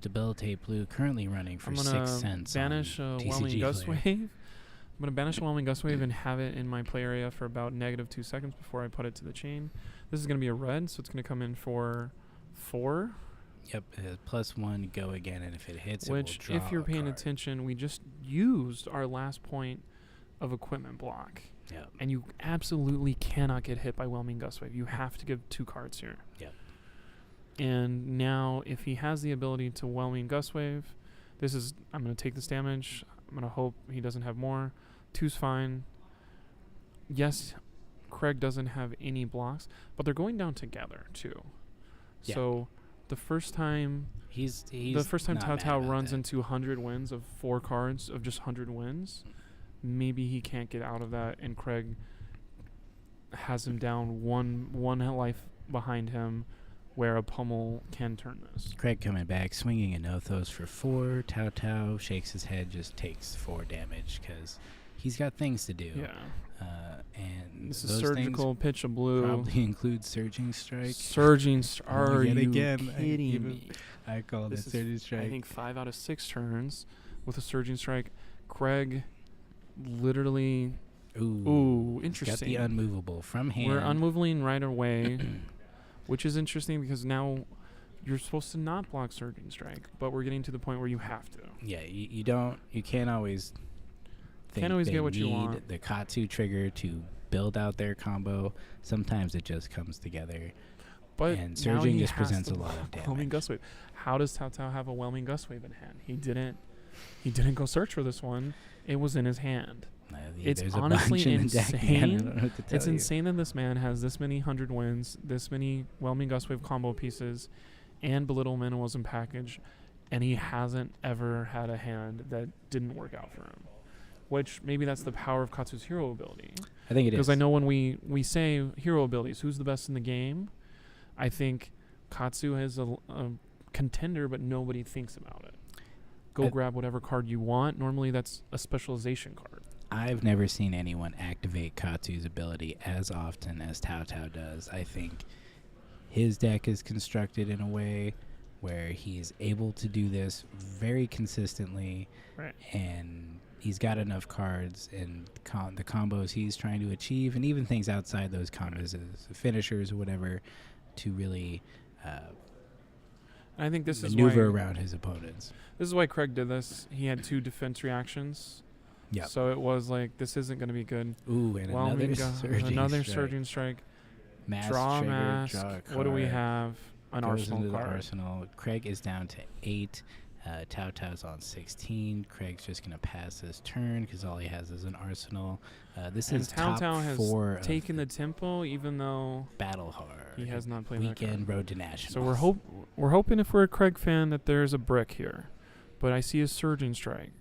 [SPEAKER 2] Debilitate Blue, currently running for 6 cents.
[SPEAKER 1] Banish a Whelming Gust Wave. I'm going to banish a Whelming Gust Wave and have it in my play area for about -2 seconds before I put it to the chain. This is going to be a red, so it's going to come in for 4.
[SPEAKER 2] Yep, it has +1, go again, and if it hits,
[SPEAKER 1] which,
[SPEAKER 2] it will draw
[SPEAKER 1] if you're paying
[SPEAKER 2] card.
[SPEAKER 1] attention, we just used our last point of equipment block.
[SPEAKER 2] Yep.
[SPEAKER 1] And you absolutely cannot get hit by Whelming Gust Wave. You have to give 2 cards here.
[SPEAKER 2] Yep.
[SPEAKER 1] And now, if he has the ability to Whelming Gust Wave, I'm going to take this damage. I'm going to hope he doesn't have more. 2's fine. Yes, Craig doesn't have any blocks, but they're going down together, too.
[SPEAKER 2] Yeah.
[SPEAKER 1] So, the first time
[SPEAKER 2] he's
[SPEAKER 1] Tao Tao runs into 100 wins of 4 cards of just 100 wins, maybe he can't get out of that, and Craig has him down one life behind him, where a pummel can turn this.
[SPEAKER 2] Craig coming back, swinging a Nothos for 4. Tao Tao shakes his head, just takes 4 damage because he's got things to do.
[SPEAKER 1] Yeah.
[SPEAKER 2] And
[SPEAKER 1] this is surgical pitch of blue.
[SPEAKER 2] Probably includes surging strike.
[SPEAKER 1] Surging strike. Are you
[SPEAKER 2] again,
[SPEAKER 1] kidding me?
[SPEAKER 2] I called it surging strike.
[SPEAKER 1] I think 5 out of 6 turns with a surging strike. Craig literally. Ooh, interesting.
[SPEAKER 2] Got the unmovable from hand.
[SPEAKER 1] We're unmoving right away, which is interesting because now you're supposed to not block surging strike, but we're getting to the point where you have to.
[SPEAKER 2] Yeah, you can't always.
[SPEAKER 1] Can't always get what you want.
[SPEAKER 2] The Katsu trigger to build out their combo. Sometimes it just comes together. And surging just presents a lot of damage.
[SPEAKER 1] Whelming Gust Wave. How does Tao Tao have a Whelming Gust Wave in hand? He didn't go search for this one. It was in his hand. It's
[SPEAKER 2] There's a
[SPEAKER 1] honestly
[SPEAKER 2] bunch in the deck, man. I
[SPEAKER 1] insane.
[SPEAKER 2] don't know what to tell
[SPEAKER 1] It's
[SPEAKER 2] you.
[SPEAKER 1] insane that this man has this many 100 wins, this many Whelming Gustwave combo pieces, and Belittle Minimalism package, and he hasn't ever had a hand that didn't work out for him. Which maybe that's the power of Katsu's hero ability.
[SPEAKER 2] I think it is.
[SPEAKER 1] Because I know when we say hero abilities, who's the best in the game, I think Katsu is a contender, but nobody thinks about it. Go grab whatever card you want. Normally that's a specialization card.
[SPEAKER 2] I've never seen anyone activate Katsu's ability as often as Tao Tao does. I think his deck is constructed in a way where he's able to do this very consistently,
[SPEAKER 1] Right.
[SPEAKER 2] and he's got enough cards and the combos he's trying to achieve, and even things outside those combos, as finishers or whatever, to really
[SPEAKER 1] I think this is
[SPEAKER 2] maneuver
[SPEAKER 1] why
[SPEAKER 2] around his opponents.
[SPEAKER 1] this is why Craig did this. He had 2 defense reactions.
[SPEAKER 2] Yeah.
[SPEAKER 1] So it was like, this isn't going to be good.
[SPEAKER 2] Ooh, and
[SPEAKER 1] Whelming
[SPEAKER 2] another
[SPEAKER 1] Gu-
[SPEAKER 2] surging strike. Mask
[SPEAKER 1] Draw
[SPEAKER 2] trigger,
[SPEAKER 1] mask.
[SPEAKER 2] draw a
[SPEAKER 1] What do we
[SPEAKER 2] card,
[SPEAKER 1] have? An
[SPEAKER 2] goes
[SPEAKER 1] arsenal
[SPEAKER 2] into the
[SPEAKER 1] card.
[SPEAKER 2] arsenal. Craig is down to 8. Tao Tao's on 16. Craig's just going to pass his turn because all he has is an arsenal. This
[SPEAKER 1] And
[SPEAKER 2] is
[SPEAKER 1] Tao
[SPEAKER 2] top
[SPEAKER 1] Tao has
[SPEAKER 2] 4
[SPEAKER 1] taken
[SPEAKER 2] of
[SPEAKER 1] the tempo, even though
[SPEAKER 2] Battle Hard.
[SPEAKER 1] he has not played that
[SPEAKER 2] Weekend
[SPEAKER 1] card.
[SPEAKER 2] Road to Nationals.
[SPEAKER 1] So we're hoping, if we're a Craig fan, that there's a brick here. But I see a surging strike.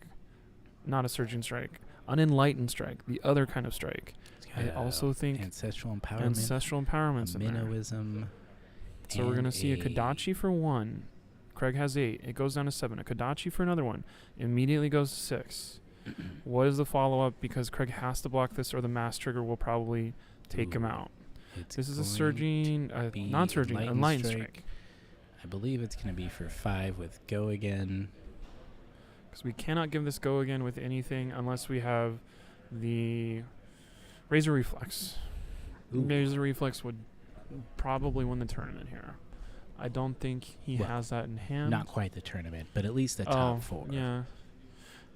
[SPEAKER 1] Not a surging strike. An enlightened strike. The other kind of strike. I also think
[SPEAKER 2] Ancestral Empowerment.
[SPEAKER 1] Ancestral Empowerment's in there.
[SPEAKER 2] Minnowism.
[SPEAKER 1] So we're going to
[SPEAKER 2] and
[SPEAKER 1] see a Kodachi for 1. Craig has 8. It goes down to 7. A Kodachi for another 1. Immediately goes to 6. What is the follow-up? Because Craig has to block this, or the mass trigger will probably take him out. This is a surging, not surging, enlightened strike.
[SPEAKER 2] I believe it's going to be for 5 with Go Again.
[SPEAKER 1] Because we cannot give this go again with anything unless we have the Razor Reflex.
[SPEAKER 2] Ooh.
[SPEAKER 1] Razor Reflex would probably win the tournament here. I don't think he has that in hand.
[SPEAKER 2] Not quite the tournament, but at least the top 4.
[SPEAKER 1] Yeah.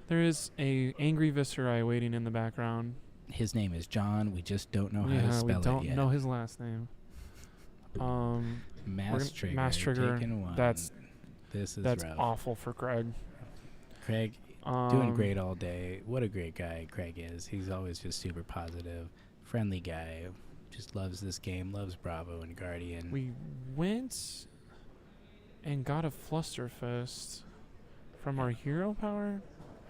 [SPEAKER 1] There is a Angry Viserai waiting in the background.
[SPEAKER 2] His name is John. We just don't know how to
[SPEAKER 1] Yeah,
[SPEAKER 2] spell
[SPEAKER 1] we
[SPEAKER 2] it
[SPEAKER 1] don't
[SPEAKER 2] yet.
[SPEAKER 1] know his last name.
[SPEAKER 2] Mass Trigger.
[SPEAKER 1] Mass Trigger.
[SPEAKER 2] Taking 1.
[SPEAKER 1] That's
[SPEAKER 2] rough.
[SPEAKER 1] awful for Craig.
[SPEAKER 2] Craig, doing great all day. What a great guy Craig is. He's always just super positive, friendly guy. Just loves this game, loves Bravo and Guardian.
[SPEAKER 1] We went and got a Flusterfist from our hero power.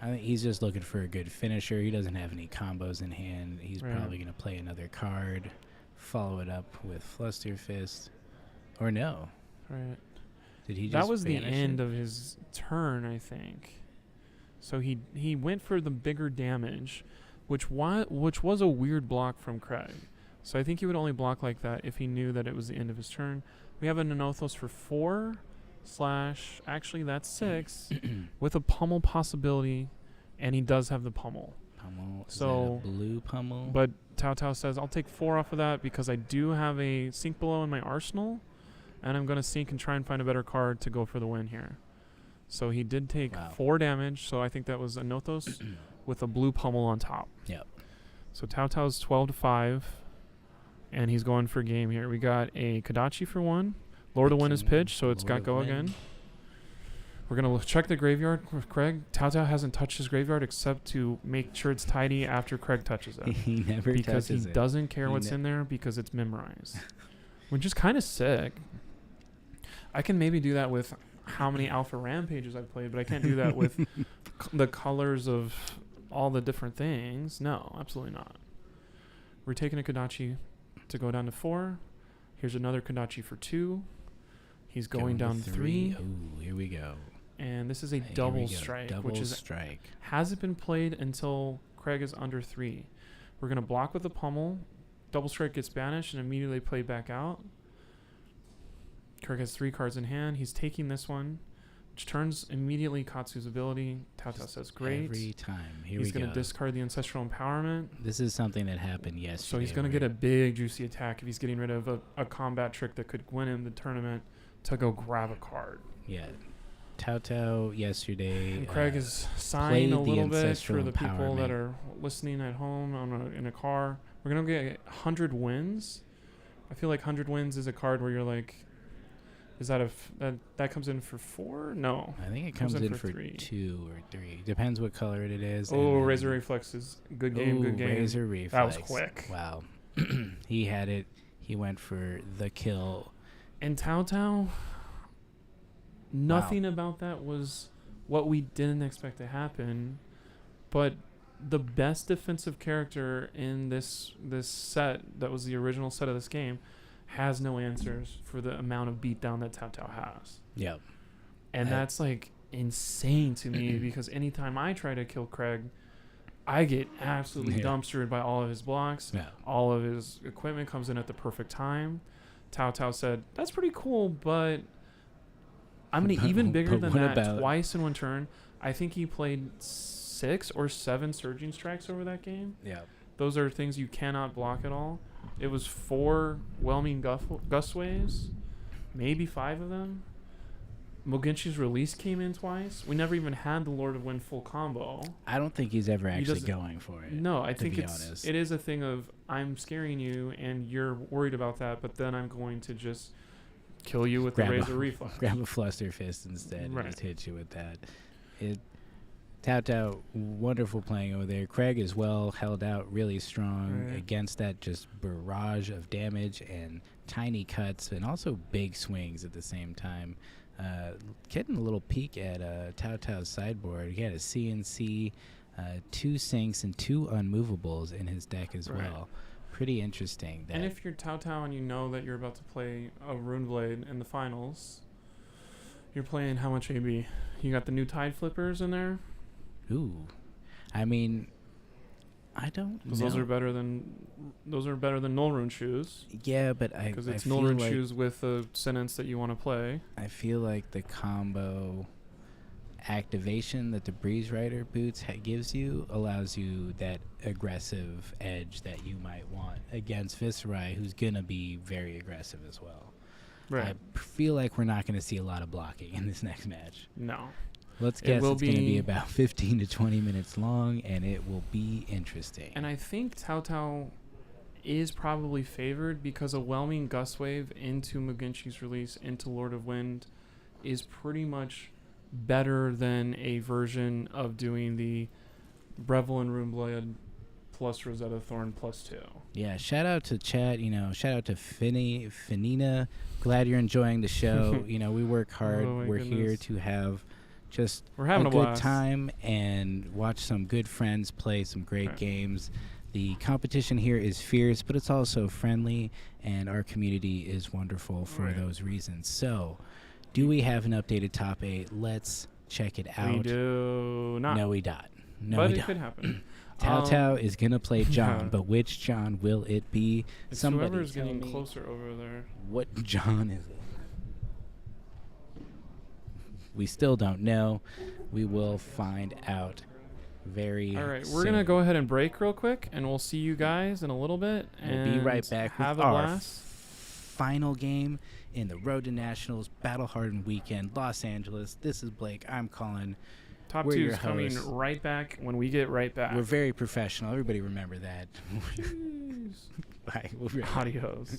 [SPEAKER 2] I think he's just looking for a good finisher. He doesn't have any combos in hand. He's
[SPEAKER 1] Right.
[SPEAKER 2] probably going to play another card, follow it up with Flusterfist. Or no.
[SPEAKER 1] Right.
[SPEAKER 2] Did he just
[SPEAKER 1] That was the
[SPEAKER 2] banish
[SPEAKER 1] end
[SPEAKER 2] it?
[SPEAKER 1] of his turn, I think. So he went for the bigger damage, which was a weird block from Craig. So I think he would only block like that if he knew that it was the end of his turn. We have an Anothos for 4 / actually that's 6 with a pummel possibility, and he does have the pummel.
[SPEAKER 2] Pummel. Is
[SPEAKER 1] So,
[SPEAKER 2] that a blue pummel?
[SPEAKER 1] But Tao Tao says, I'll take 4 off of that because I do have a Sink Below in my arsenal, and I'm going to sink and try and find a better card to go for the win here. So he did take 4 damage, so I think that was Anothos with a blue pummel on top.
[SPEAKER 2] Yep.
[SPEAKER 1] So Tao Tao's 12-5, and he's going for game here. We got a Kodachi for 1. Lord of Wind is pitched, so it's
[SPEAKER 2] Lord
[SPEAKER 1] got
[SPEAKER 2] of
[SPEAKER 1] go
[SPEAKER 2] Wind.
[SPEAKER 1] again. We're going to check the graveyard with Craig. Tao Tao hasn't touched his graveyard except to make sure it's tidy after Craig touches it.
[SPEAKER 2] He never
[SPEAKER 1] because
[SPEAKER 2] touches
[SPEAKER 1] he
[SPEAKER 2] it.
[SPEAKER 1] doesn't care
[SPEAKER 2] He
[SPEAKER 1] what's
[SPEAKER 2] ne-
[SPEAKER 1] in there because it's memorized. Which is kind of sick. I can maybe do that with how many Alpha Rampages I've played, but I can't do that with the colors of all the different things. No, absolutely not. We're taking a Kodachi to go down to 4. Here's another Kodachi for 2. He's going
[SPEAKER 2] to
[SPEAKER 1] down 3.
[SPEAKER 2] Ooh, here we go.
[SPEAKER 1] And this is a
[SPEAKER 2] Here we
[SPEAKER 1] double
[SPEAKER 2] go.
[SPEAKER 1] strike,
[SPEAKER 2] Double
[SPEAKER 1] which is
[SPEAKER 2] strike.
[SPEAKER 1] hasn't been played until Craig is under 3. We're going to block with the pummel. Double strike gets banished and immediately played back out. Craig has 3 cards in hand. He's taking this one, which turns immediately Katsu's ability. Tao Tao says, great.
[SPEAKER 2] Every time. Here
[SPEAKER 1] He's
[SPEAKER 2] we go.
[SPEAKER 1] going to discard the Ancestral Empowerment.
[SPEAKER 2] This is something that happened yesterday.
[SPEAKER 1] So he's going to get a big, juicy attack if he's getting rid of a combat trick that could win him the tournament to go grab a card.
[SPEAKER 2] Yeah. Tao Tao yesterday.
[SPEAKER 1] And Craig is sighing a
[SPEAKER 2] played the
[SPEAKER 1] little bit for
[SPEAKER 2] Ancestral
[SPEAKER 1] the people that
[SPEAKER 2] Empowerment.
[SPEAKER 1] are listening at home in a car. We're going to get 100 wins. I feel like 100 wins is a card where you're like, Is that that comes in for 4? No.
[SPEAKER 2] I think it comes in for
[SPEAKER 1] 3.
[SPEAKER 2] 2 or 3. Depends what color it is.
[SPEAKER 1] Oh, Razor Reflex is good game. Good game.
[SPEAKER 2] Razor Reflex.
[SPEAKER 1] That was quick.
[SPEAKER 2] Wow. He had it. He went for the kill.
[SPEAKER 1] And Tao, nothing about that was what we didn't expect to happen. But the best defensive character in this set, that was the original set of this game, has no answers for the amount of beatdown that Tao has.
[SPEAKER 2] Yep.
[SPEAKER 1] And that's like insane to me because anytime I try to kill Craig, I get absolutely dumpstered by all of his blocks.
[SPEAKER 2] Yeah.
[SPEAKER 1] All of his equipment comes in at the perfect time. Tao said, "That's pretty cool, but I'm going to even bigger than that twice in one turn." I think he played 6 or 7 surging strikes over that game.
[SPEAKER 2] Yeah.
[SPEAKER 1] Those are things you cannot block at all. It was 4 whelming gust waves, maybe 5 of them. Mogenchi's release came in twice. We never even had the Lord of Wind full combo.
[SPEAKER 2] I don't think he's ever actually going for it.
[SPEAKER 1] No, I think it is a thing of I'm scaring you and you're worried about that, but then I'm going to just kill you with the Razor Reflex.
[SPEAKER 2] Grab a Fluster Fist instead and just hit you with that. Tao, wonderful playing over there. Craig as well held out really strong against that just barrage of damage and tiny cuts and also big swings at the same time. Getting a little peek at Tao's sideboard. He had a CNC, 2 sinks, and 2 unmovables in his deck as well. Pretty interesting.
[SPEAKER 1] And if you're Tao and you know that you're about to play a Runeblade in the finals, you're playing how much AB? You got the new Tide Flippers in there?
[SPEAKER 2] Ooh. I mean, I don't know.
[SPEAKER 1] Those are better than Null Rune shoes.
[SPEAKER 2] Yeah, but
[SPEAKER 1] because it's Null Rune shoes with a sentence that you want to play.
[SPEAKER 2] I feel like the combo activation that the Breeze Rider boots gives you allows you that aggressive edge that you might want against Viserai, who's gonna be very aggressive as well.
[SPEAKER 1] Right.
[SPEAKER 2] I feel like we're not gonna see a lot of blocking in this next match.
[SPEAKER 1] No.
[SPEAKER 2] Let's guess it's going to be about 15 to 20 minutes long, and it will be interesting.
[SPEAKER 1] And I think Tao is probably favored because a whelming gust wave into Mugenchi's release into Lord of Wind is pretty much better than a version of doing the Breville and Runeblade plus Rosetta Thorn plus 2.
[SPEAKER 2] Yeah, shout out to chat, shout out to Finina. Glad you're enjoying the show. We work hard. We're here to have just
[SPEAKER 1] we're having
[SPEAKER 2] a
[SPEAKER 1] good
[SPEAKER 2] blast. Time and watch some good friends play some great games. The competition here is fierce, but it's also friendly, and our community is wonderful for those reasons. So, do we have an updated top 8? Let's check it out.
[SPEAKER 1] We do not.
[SPEAKER 2] No, we don't.
[SPEAKER 1] But it could happen.
[SPEAKER 2] Tao is going to play John, but which John will it be?
[SPEAKER 1] It's whoever's getting closer over there.
[SPEAKER 2] What John is it? We still don't know. We will find out very
[SPEAKER 1] All right,
[SPEAKER 2] soon.
[SPEAKER 1] we're going to go ahead and break real quick, and we'll see you guys in a little bit.
[SPEAKER 2] We'll be right back
[SPEAKER 1] have
[SPEAKER 2] with
[SPEAKER 1] a
[SPEAKER 2] our
[SPEAKER 1] blast.
[SPEAKER 2] Final game in the Road to Nationals Battle Hardened Weekend, Los Angeles. This is Blake. I'm Colin.
[SPEAKER 1] Top
[SPEAKER 2] We're
[SPEAKER 1] 2
[SPEAKER 2] your
[SPEAKER 1] is coming
[SPEAKER 2] hosts.
[SPEAKER 1] right back when we get right back.
[SPEAKER 2] We're very professional. Everybody remember that. Bye. We'll be right back.
[SPEAKER 1] Adios.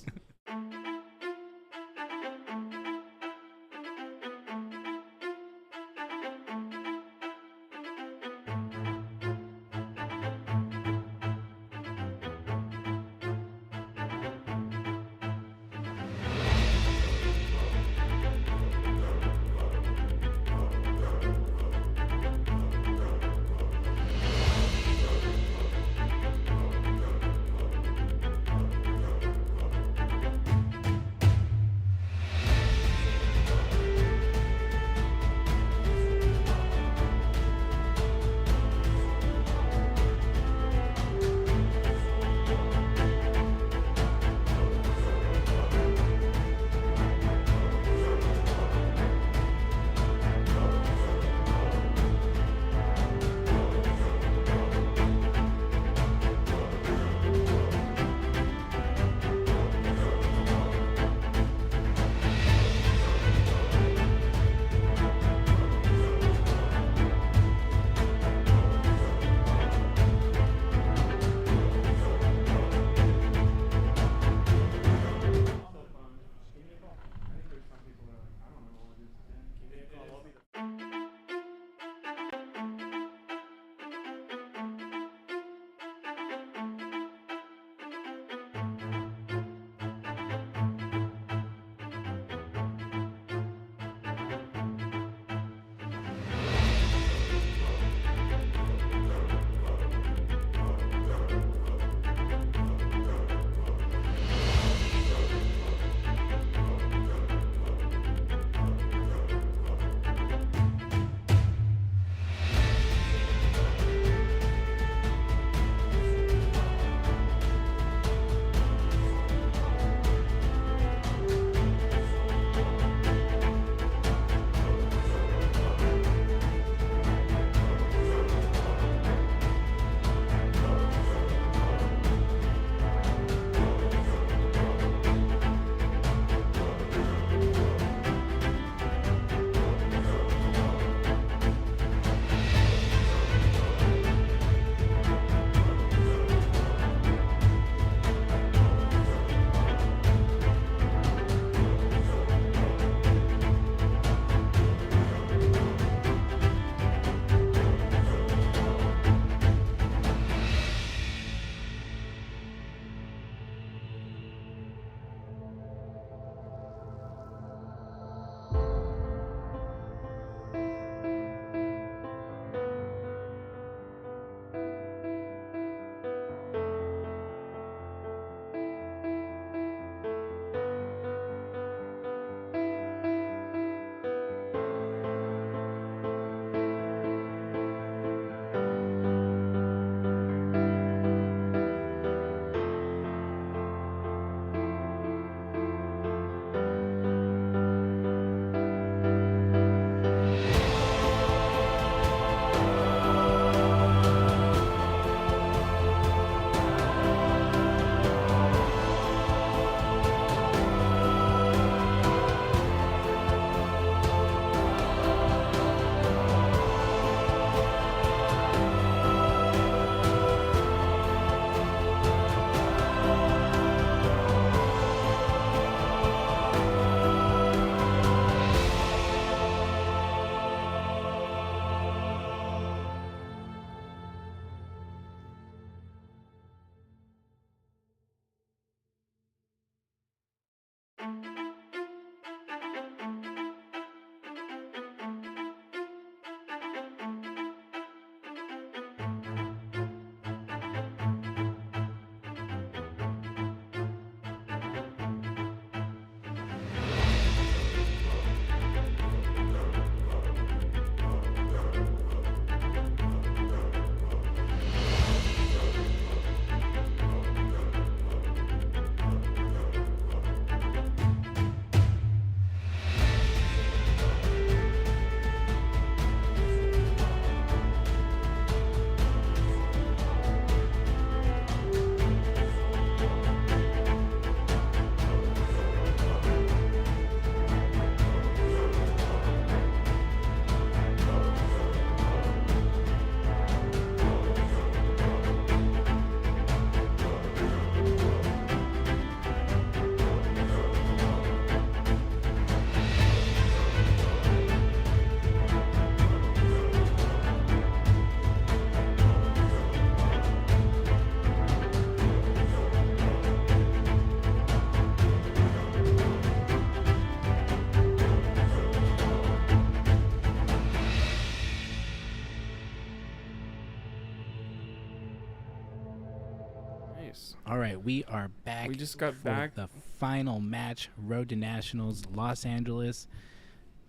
[SPEAKER 2] All right, we are back.
[SPEAKER 1] We just got
[SPEAKER 2] for
[SPEAKER 1] back.
[SPEAKER 2] the final match, Road to Nationals, Los Angeles.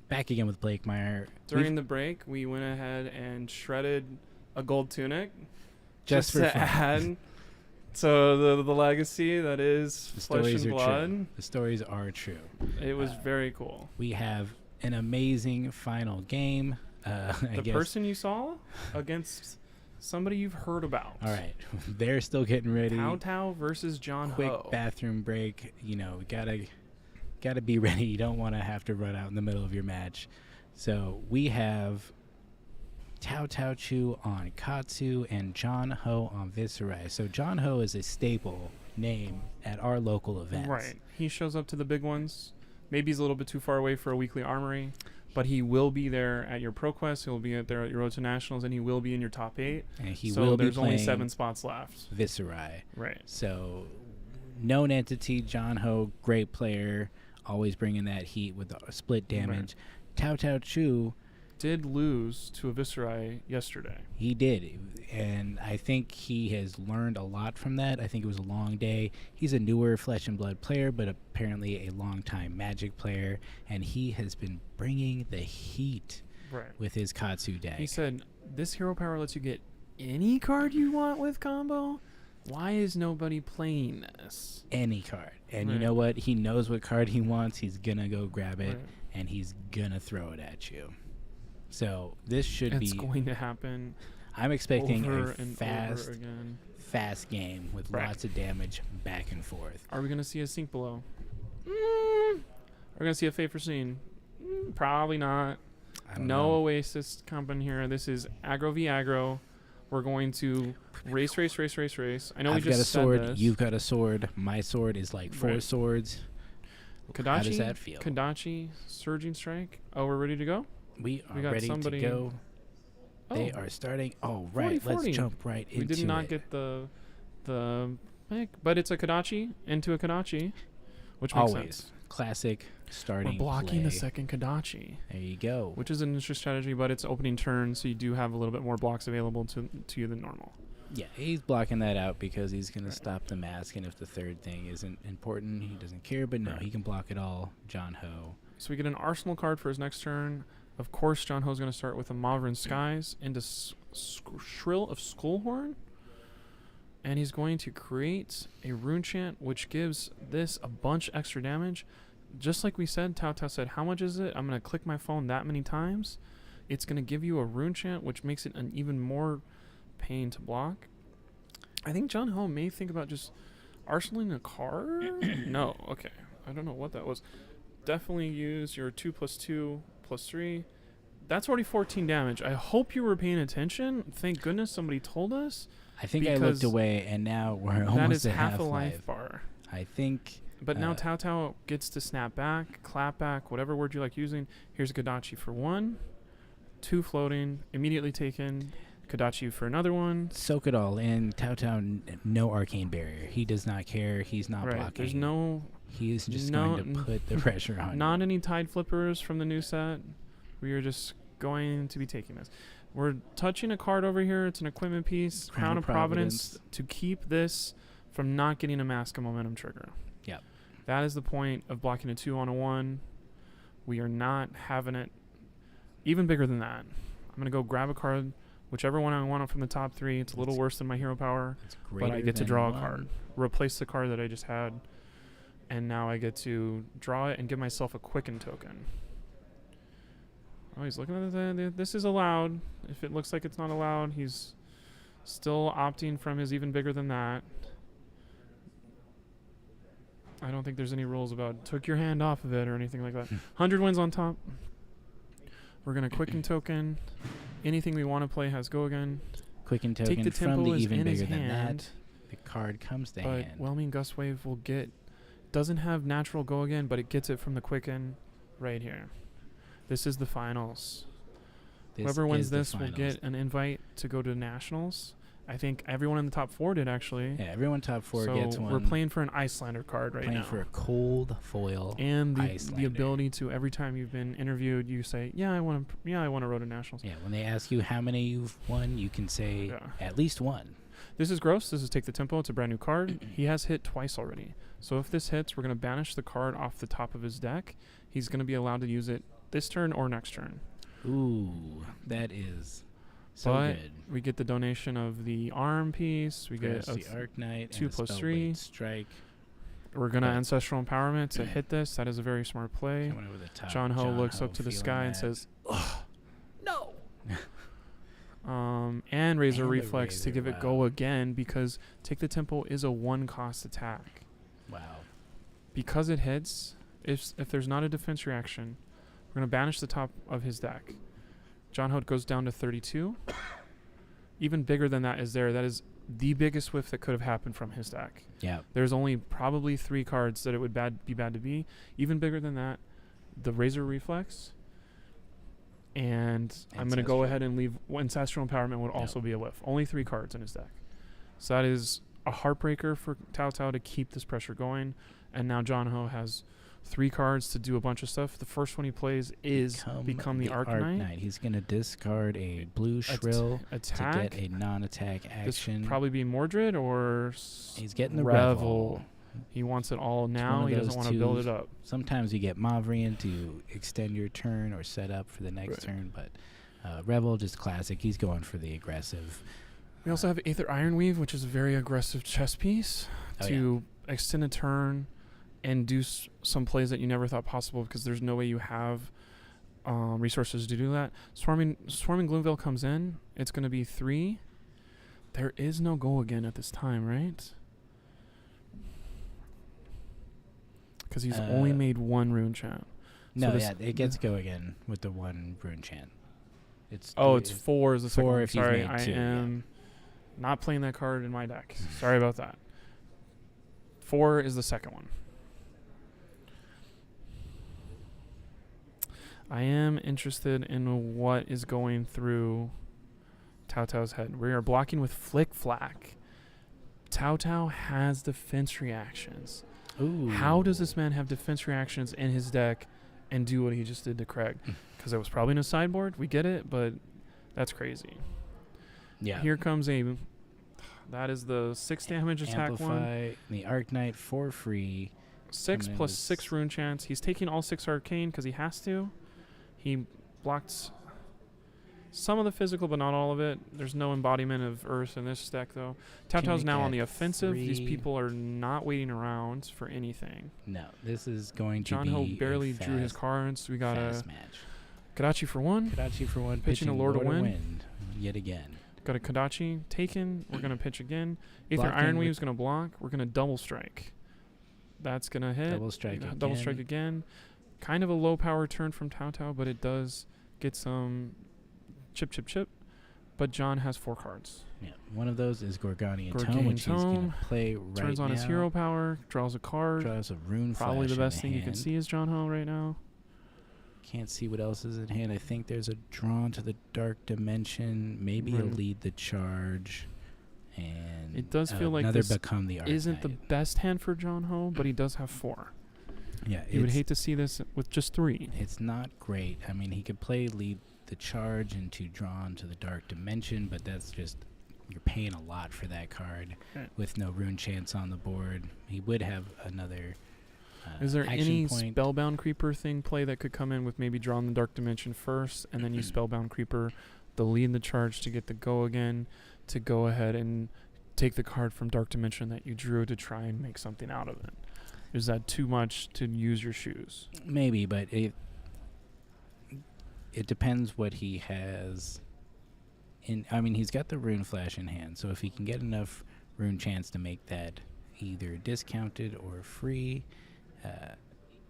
[SPEAKER 2] Back again with Blake Meyer.
[SPEAKER 1] During the break, we went ahead and shredded a gold tunic
[SPEAKER 2] Just for
[SPEAKER 1] to
[SPEAKER 2] fun.
[SPEAKER 1] add to the legacy that is
[SPEAKER 2] The
[SPEAKER 1] Flesh
[SPEAKER 2] stories
[SPEAKER 1] and
[SPEAKER 2] are
[SPEAKER 1] Blood.
[SPEAKER 2] true. The stories are true.
[SPEAKER 1] It was very cool.
[SPEAKER 2] We have an amazing final game. I
[SPEAKER 1] The
[SPEAKER 2] guess.
[SPEAKER 1] person you saw against somebody you've heard about.
[SPEAKER 2] All right, they're still getting ready.
[SPEAKER 1] Tao Tao versus John
[SPEAKER 2] Quick
[SPEAKER 1] Ho.
[SPEAKER 2] bathroom break. You know, gotta be ready. You don't want to have to run out in the middle of your match. So we have Tao Tao Chu on Katsu and John Ho on Viscerai. So John Ho is a staple name at our local events.
[SPEAKER 1] Right. He shows up to the big ones. Maybe he's a little bit too far away for a weekly armory, but he will be there at your ProQuest. He'll be there at your Road to Nationals, and he will be in your top 8.
[SPEAKER 2] And he
[SPEAKER 1] so
[SPEAKER 2] will be
[SPEAKER 1] there's only
[SPEAKER 2] playing
[SPEAKER 1] 7 spots left.
[SPEAKER 2] Viscerai.
[SPEAKER 1] Right.
[SPEAKER 2] So known entity, John Ho, great player, always bringing that heat with the split damage. Tao Tao Chu,
[SPEAKER 1] Did lose to a Viscerai yesterday.
[SPEAKER 2] he did, and I think he has learned a lot from that. I think it was a long day. He's a newer Flesh and Blood player, but apparently a long-time Magic player, and he has been bringing the heat
[SPEAKER 1] Right.
[SPEAKER 2] with his Katsu deck.
[SPEAKER 1] He said, this hero power lets you get any card you want with combo? Why is nobody playing this?
[SPEAKER 2] Any card. And you
[SPEAKER 1] Right.
[SPEAKER 2] know what? He knows what card he wants. He's going to go grab it,
[SPEAKER 1] Right.
[SPEAKER 2] and he's going to throw it at you. So this should
[SPEAKER 1] It's
[SPEAKER 2] be...
[SPEAKER 1] going to happen
[SPEAKER 2] I'm expecting
[SPEAKER 1] over
[SPEAKER 2] a
[SPEAKER 1] and
[SPEAKER 2] fast,
[SPEAKER 1] over again.
[SPEAKER 2] fast game with
[SPEAKER 1] Right.
[SPEAKER 2] lots of damage back and forth.
[SPEAKER 1] Are we going to see a Sink Below? Are we going to see a Fate for Scene? Probably not.
[SPEAKER 2] I don't
[SPEAKER 1] No
[SPEAKER 2] know.
[SPEAKER 1] Oasis comp in here. This is aggro v aggro. We're going to race. I know we
[SPEAKER 2] I've
[SPEAKER 1] just
[SPEAKER 2] got a
[SPEAKER 1] said
[SPEAKER 2] sword.
[SPEAKER 1] this.
[SPEAKER 2] You've got a sword. My sword is like 4
[SPEAKER 1] Right.
[SPEAKER 2] swords.
[SPEAKER 1] Kadachi,
[SPEAKER 2] How does that feel?
[SPEAKER 1] Kadachi, Surging Strike. Oh, we're ready to go?
[SPEAKER 2] We are
[SPEAKER 1] got
[SPEAKER 2] ready
[SPEAKER 1] somebody-
[SPEAKER 2] to go. They
[SPEAKER 1] Oh.
[SPEAKER 2] are starting. Oh, right.
[SPEAKER 1] 40.
[SPEAKER 2] Let's jump right into
[SPEAKER 1] We
[SPEAKER 2] it.
[SPEAKER 1] did not get the pick, but it's a Kadachi into a Kadachi, which makes
[SPEAKER 2] Always.
[SPEAKER 1] sense.
[SPEAKER 2] Classic starting
[SPEAKER 1] We're blocking
[SPEAKER 2] play.
[SPEAKER 1] the second Kadachi,
[SPEAKER 2] There you go.
[SPEAKER 1] which is an interesting strategy, but it's opening turn, so you do have a little bit more blocks available to you than normal.
[SPEAKER 2] Yeah, he's blocking that out because he's going
[SPEAKER 1] Right.
[SPEAKER 2] to stop the mask, and if the third thing isn't important, he doesn't care. But no,
[SPEAKER 1] Right.
[SPEAKER 2] he can block it all. John Ho.
[SPEAKER 1] So we get an Arsenal card for his next turn. Of course, John Ho's going to start with a Maverin Skies into Shrill of Skullhorn. And he's going to create a Rune Chant, which gives this a bunch extra damage. Just like we said, Tao Tao said, how much is it? I'm going to click my phone that many times. It's going to give you a Rune Chant, which makes it an even more pain to block. I think John Ho may think about just arsenaling a card. No, okay. I don't know what that was. Definitely use your 2+2+3. That's already 14 damage. I hope you were paying attention. Thank goodness somebody told us.
[SPEAKER 2] I think I looked
[SPEAKER 1] Because
[SPEAKER 2] away, and now we're
[SPEAKER 1] That
[SPEAKER 2] almost
[SPEAKER 1] is
[SPEAKER 2] at
[SPEAKER 1] half a
[SPEAKER 2] half-life.
[SPEAKER 1] life bar.
[SPEAKER 2] I think.
[SPEAKER 1] But now Tao Tao gets to snap back, clap back, whatever word you like using. Here's a Kadachi for 1. 2 floating, immediately taken. Kadachi for another one.
[SPEAKER 2] Soak it all in. Tao Tao, no arcane barrier. He does not care. He's not
[SPEAKER 1] Right.
[SPEAKER 2] blocking.
[SPEAKER 1] There's no
[SPEAKER 2] He is just
[SPEAKER 1] no-
[SPEAKER 2] going to put the pressure on.
[SPEAKER 1] Not any Tide Flippers from the new set. We are just going to be taking this. We're touching a card over here. It's an equipment piece. Crown of Providence to keep this from not getting a Mask of Momentum trigger.
[SPEAKER 2] Yep.
[SPEAKER 1] That is the point of blocking a 2 on a 1. We are not having it even bigger than that. I'm going to go grab a card, whichever one I want from the top 3. It's a little worse than my hero power,
[SPEAKER 2] It's
[SPEAKER 1] but I
[SPEAKER 2] greater
[SPEAKER 1] get to
[SPEAKER 2] than
[SPEAKER 1] draw a
[SPEAKER 2] 1.
[SPEAKER 1] card. Replace the card that I just had. And now I get to draw it and give myself a quicken token. Oh, he's looking at the this is allowed. If it looks like it's not allowed, he's still opting from his even bigger than that. I don't think there's any rules about took your hand off of it or anything like that. 100 wins on top. We're going to quicken token. Anything we want to play has go again.
[SPEAKER 2] Quicken
[SPEAKER 1] Take
[SPEAKER 2] token
[SPEAKER 1] the
[SPEAKER 2] from
[SPEAKER 1] tempo
[SPEAKER 2] the
[SPEAKER 1] is
[SPEAKER 2] even
[SPEAKER 1] in his
[SPEAKER 2] bigger than
[SPEAKER 1] hand.
[SPEAKER 2] that. The card comes to
[SPEAKER 1] But
[SPEAKER 2] hand.
[SPEAKER 1] Whelming Gust Wave will get, doesn't have natural go again, but it gets it from the quicken right here. This is the finals.
[SPEAKER 2] This
[SPEAKER 1] Whoever wins
[SPEAKER 2] is the
[SPEAKER 1] this will
[SPEAKER 2] finals.
[SPEAKER 1] get an invite to go to nationals. I think everyone in the top 4 did actually.
[SPEAKER 2] Yeah, everyone top 4
[SPEAKER 1] so
[SPEAKER 2] gets one.
[SPEAKER 1] we're playing for an Icelander card right
[SPEAKER 2] playing
[SPEAKER 1] now.
[SPEAKER 2] for a cold foil.
[SPEAKER 1] And the
[SPEAKER 2] Icelander.
[SPEAKER 1] ability to every time you've been interviewed, you say, "Yeah, I want to. Yeah, I want to road to nationals."
[SPEAKER 2] Yeah, when they ask you how many you've won, you can say
[SPEAKER 1] Yeah.
[SPEAKER 2] at least one.
[SPEAKER 1] This is gross. This is Take the Tempo. It's a brand new card. He has hit twice already. So if this hits, we're going to banish the card off the top of his deck. He's going to be allowed to use it this turn or next turn.
[SPEAKER 2] Ooh, that is so
[SPEAKER 1] but
[SPEAKER 2] good.
[SPEAKER 1] we get the donation of the arm piece. We get
[SPEAKER 2] Press the Arknight
[SPEAKER 1] 2
[SPEAKER 2] and
[SPEAKER 1] plus
[SPEAKER 2] Spellblade
[SPEAKER 1] 3.
[SPEAKER 2] strike.
[SPEAKER 1] We're going to
[SPEAKER 2] Okay.
[SPEAKER 1] Ancestral Empowerment to hit this. That is a very smart play.
[SPEAKER 2] Coming over the top.
[SPEAKER 1] John Ho looks
[SPEAKER 2] Ho
[SPEAKER 1] up to the
[SPEAKER 2] feeling
[SPEAKER 1] sky and
[SPEAKER 2] that.
[SPEAKER 1] says, ugh, no. And Razor
[SPEAKER 2] And the
[SPEAKER 1] Reflex to
[SPEAKER 2] Razor,
[SPEAKER 1] give it
[SPEAKER 2] wow.
[SPEAKER 1] go again because Take the Tempo is a 1-cost attack.
[SPEAKER 2] Wow.
[SPEAKER 1] Because it hits, if there's not a defense reaction, we're going to banish the top of his deck. John Ho goes down to 32. Even bigger than that is there. That is the biggest whiff that could have happened from his deck.
[SPEAKER 2] Yeah.
[SPEAKER 1] There's only probably 3 cards that it would be bad to be. Even bigger than that, the Razor Reflex. And I'm going to go
[SPEAKER 2] Ancestral.
[SPEAKER 1] ahead and leave Ancestral Empowerment would also be a whiff. Only 3 cards in his deck. So that is a heartbreaker for Tao Tao to keep this pressure going. And now John Ho has 3 cards to do a bunch of stuff. The first one he plays is Become the Arknight.
[SPEAKER 2] He's going to discard a blue shrill
[SPEAKER 1] Attack.
[SPEAKER 2] to get a non-attack
[SPEAKER 1] This
[SPEAKER 2] action.
[SPEAKER 1] probably be Mordred or
[SPEAKER 2] He's getting the
[SPEAKER 1] Revel.
[SPEAKER 2] Revel.
[SPEAKER 1] He wants it all now.
[SPEAKER 2] one of
[SPEAKER 1] He doesn't
[SPEAKER 2] those
[SPEAKER 1] want to build
[SPEAKER 2] twos.
[SPEAKER 1] it up.
[SPEAKER 2] Sometimes you get Mavrian to extend your turn or set up for the next turn, but Revel, just classic. He's going for the aggressive.
[SPEAKER 1] We also have Aether Ironweave, which is a very aggressive chess piece
[SPEAKER 2] Oh,
[SPEAKER 1] to extend a turn and do some plays that you never thought possible because there's no way you have resources to do that. Swarming Gloomville comes in. It's going to be 3. There is no go again at this time, right? Because he's only made 1 rune chant.
[SPEAKER 2] No,
[SPEAKER 1] this-
[SPEAKER 2] yeah, it gets go again with the 1 rune chant. It's
[SPEAKER 1] It's 4 is the second
[SPEAKER 2] 4
[SPEAKER 1] one.
[SPEAKER 2] if he's
[SPEAKER 1] Sorry,
[SPEAKER 2] made
[SPEAKER 1] I
[SPEAKER 2] 2, yeah.
[SPEAKER 1] am not playing that card in my deck. Sorry about that. 4 is the second one. I am interested in what is going through Tao Tao's head. We are blocking with Flick Flack. Tao Tao has defense reactions.
[SPEAKER 2] Ooh.
[SPEAKER 1] How does this man have defense reactions in his deck and do what he just did to Craig? Because it was probably in a sideboard. We get it, but that's crazy.
[SPEAKER 2] Yeah.
[SPEAKER 1] Here comes that is the 6 damage attack one.
[SPEAKER 2] Amplify the Arknight for free.
[SPEAKER 1] 6
[SPEAKER 2] and it
[SPEAKER 1] plus
[SPEAKER 2] was-
[SPEAKER 1] 6 rune chance. He's taking all 6 arcane because he has to. He blocked some of the physical, but not all of it. There's no embodiment of Earth in this deck, though. Tao
[SPEAKER 2] Can
[SPEAKER 1] Tao's
[SPEAKER 2] we
[SPEAKER 1] now on
[SPEAKER 2] get
[SPEAKER 1] the offensive. These
[SPEAKER 2] 3?
[SPEAKER 1] people are not waiting around for anything.
[SPEAKER 2] No, this is going to
[SPEAKER 1] John
[SPEAKER 2] be
[SPEAKER 1] Ho
[SPEAKER 2] a
[SPEAKER 1] barely drew his
[SPEAKER 2] fast-
[SPEAKER 1] cards. We got a
[SPEAKER 2] fast match.
[SPEAKER 1] Kadachi for 1.
[SPEAKER 2] Kadachi for 1,
[SPEAKER 1] Pitching a Lord of Wind.
[SPEAKER 2] Wind yet again.
[SPEAKER 1] Got a Kadachi taken. We're going to pitch again. Aether
[SPEAKER 2] Blocking
[SPEAKER 1] Ironweave's
[SPEAKER 2] with-
[SPEAKER 1] going to block. We're going to double strike. That's going to hit.
[SPEAKER 2] Double strike
[SPEAKER 1] Double strike again. Kind of a low power turn from Tao Tao, but it does get some chip. But John has 4 cards.
[SPEAKER 2] Yeah, one of those is Gorganian Tome,
[SPEAKER 1] Gorganian
[SPEAKER 2] which he's going
[SPEAKER 1] Tome,
[SPEAKER 2] to play right
[SPEAKER 1] Turns on
[SPEAKER 2] now.
[SPEAKER 1] his hero power. Draws a card.
[SPEAKER 2] Draws a rune
[SPEAKER 1] Probably the
[SPEAKER 2] flash in
[SPEAKER 1] best thing you can
[SPEAKER 2] hand.
[SPEAKER 1] see is John Ho right now.
[SPEAKER 2] Can't see what else is in hand. I think there's a Drawn to the Dark Dimension. Maybe he'll
[SPEAKER 1] Right.
[SPEAKER 2] lead the charge. And
[SPEAKER 1] It does feel like
[SPEAKER 2] another
[SPEAKER 1] this
[SPEAKER 2] Become the
[SPEAKER 1] Isn't the
[SPEAKER 2] Arknight.
[SPEAKER 1] best hand for John Ho, but he does have 4.
[SPEAKER 2] Yeah,
[SPEAKER 1] You would
[SPEAKER 2] it's-
[SPEAKER 1] hate to see this with just 3.
[SPEAKER 2] It's not great. I mean, he could play lead the charge into Drawn to the Dark Dimension, but that's just, you're paying a lot for that card
[SPEAKER 1] Right.
[SPEAKER 2] with no rune chance on the board. He would have another
[SPEAKER 1] Is there
[SPEAKER 2] action
[SPEAKER 1] any
[SPEAKER 2] point.
[SPEAKER 1] Spellbound Creeper thing play that could come in with maybe Draw in the Dark Dimension first, and then you Spellbound Creeper, the lead the charge to get the go again, to go ahead and take the card from Dark Dimension that you drew to try and make something out of it? Is that too much to use your shoes?
[SPEAKER 2] Maybe, but it depends what he has. I mean, he's got the rune flash in hand, so if he can get enough rune chance to make that either discounted or free,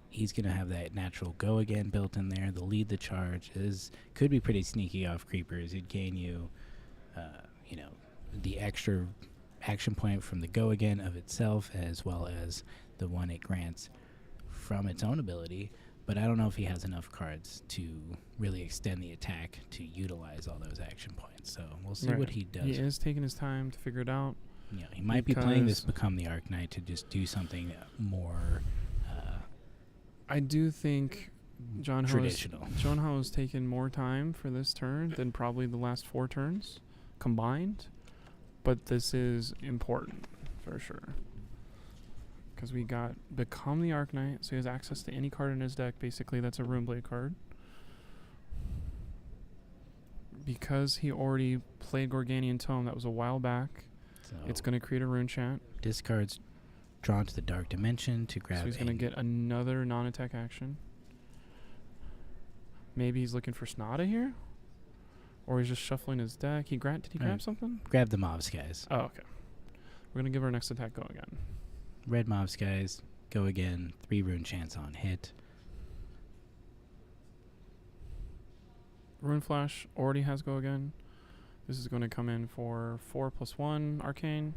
[SPEAKER 2] he's going to have that natural go again built in there. The lead the charge could be pretty sneaky off creepers. It'd gain you, the extra action point from the go again of itself, as well as the one it grants from its own ability. But I don't know if he has enough cards to really extend the attack to utilize all those action points. So we'll see what he does.
[SPEAKER 1] He is taking his time to figure it out.
[SPEAKER 2] Yeah, he might be playing this
[SPEAKER 1] because-
[SPEAKER 2] Become the Arknight to just do something more
[SPEAKER 1] I do think John Ho has taken more time for this turn than probably the last 4 turns combined. but this is important for sure. Because we got Become the Arc Knight, so he has access to any card in his deck. Basically, that's a Runeblade card. Because he already played Gorganian Tome, that was a while back.
[SPEAKER 2] So
[SPEAKER 1] It's going to create a rune chant.
[SPEAKER 2] discards drawn to the Dark Dimension to grab.
[SPEAKER 1] So he's going to get another non-attack action. Maybe he's looking for Snada here? Or he's just shuffling his deck. Did he grab something?
[SPEAKER 2] grab the Mob Skies.
[SPEAKER 1] Oh, okay. We're going to give our next attack go again.
[SPEAKER 2] Red Mob Skies, go again. 3 rune chance on hit.
[SPEAKER 1] Rune Flash already has go again. This is going to come in for 4+1 arcane.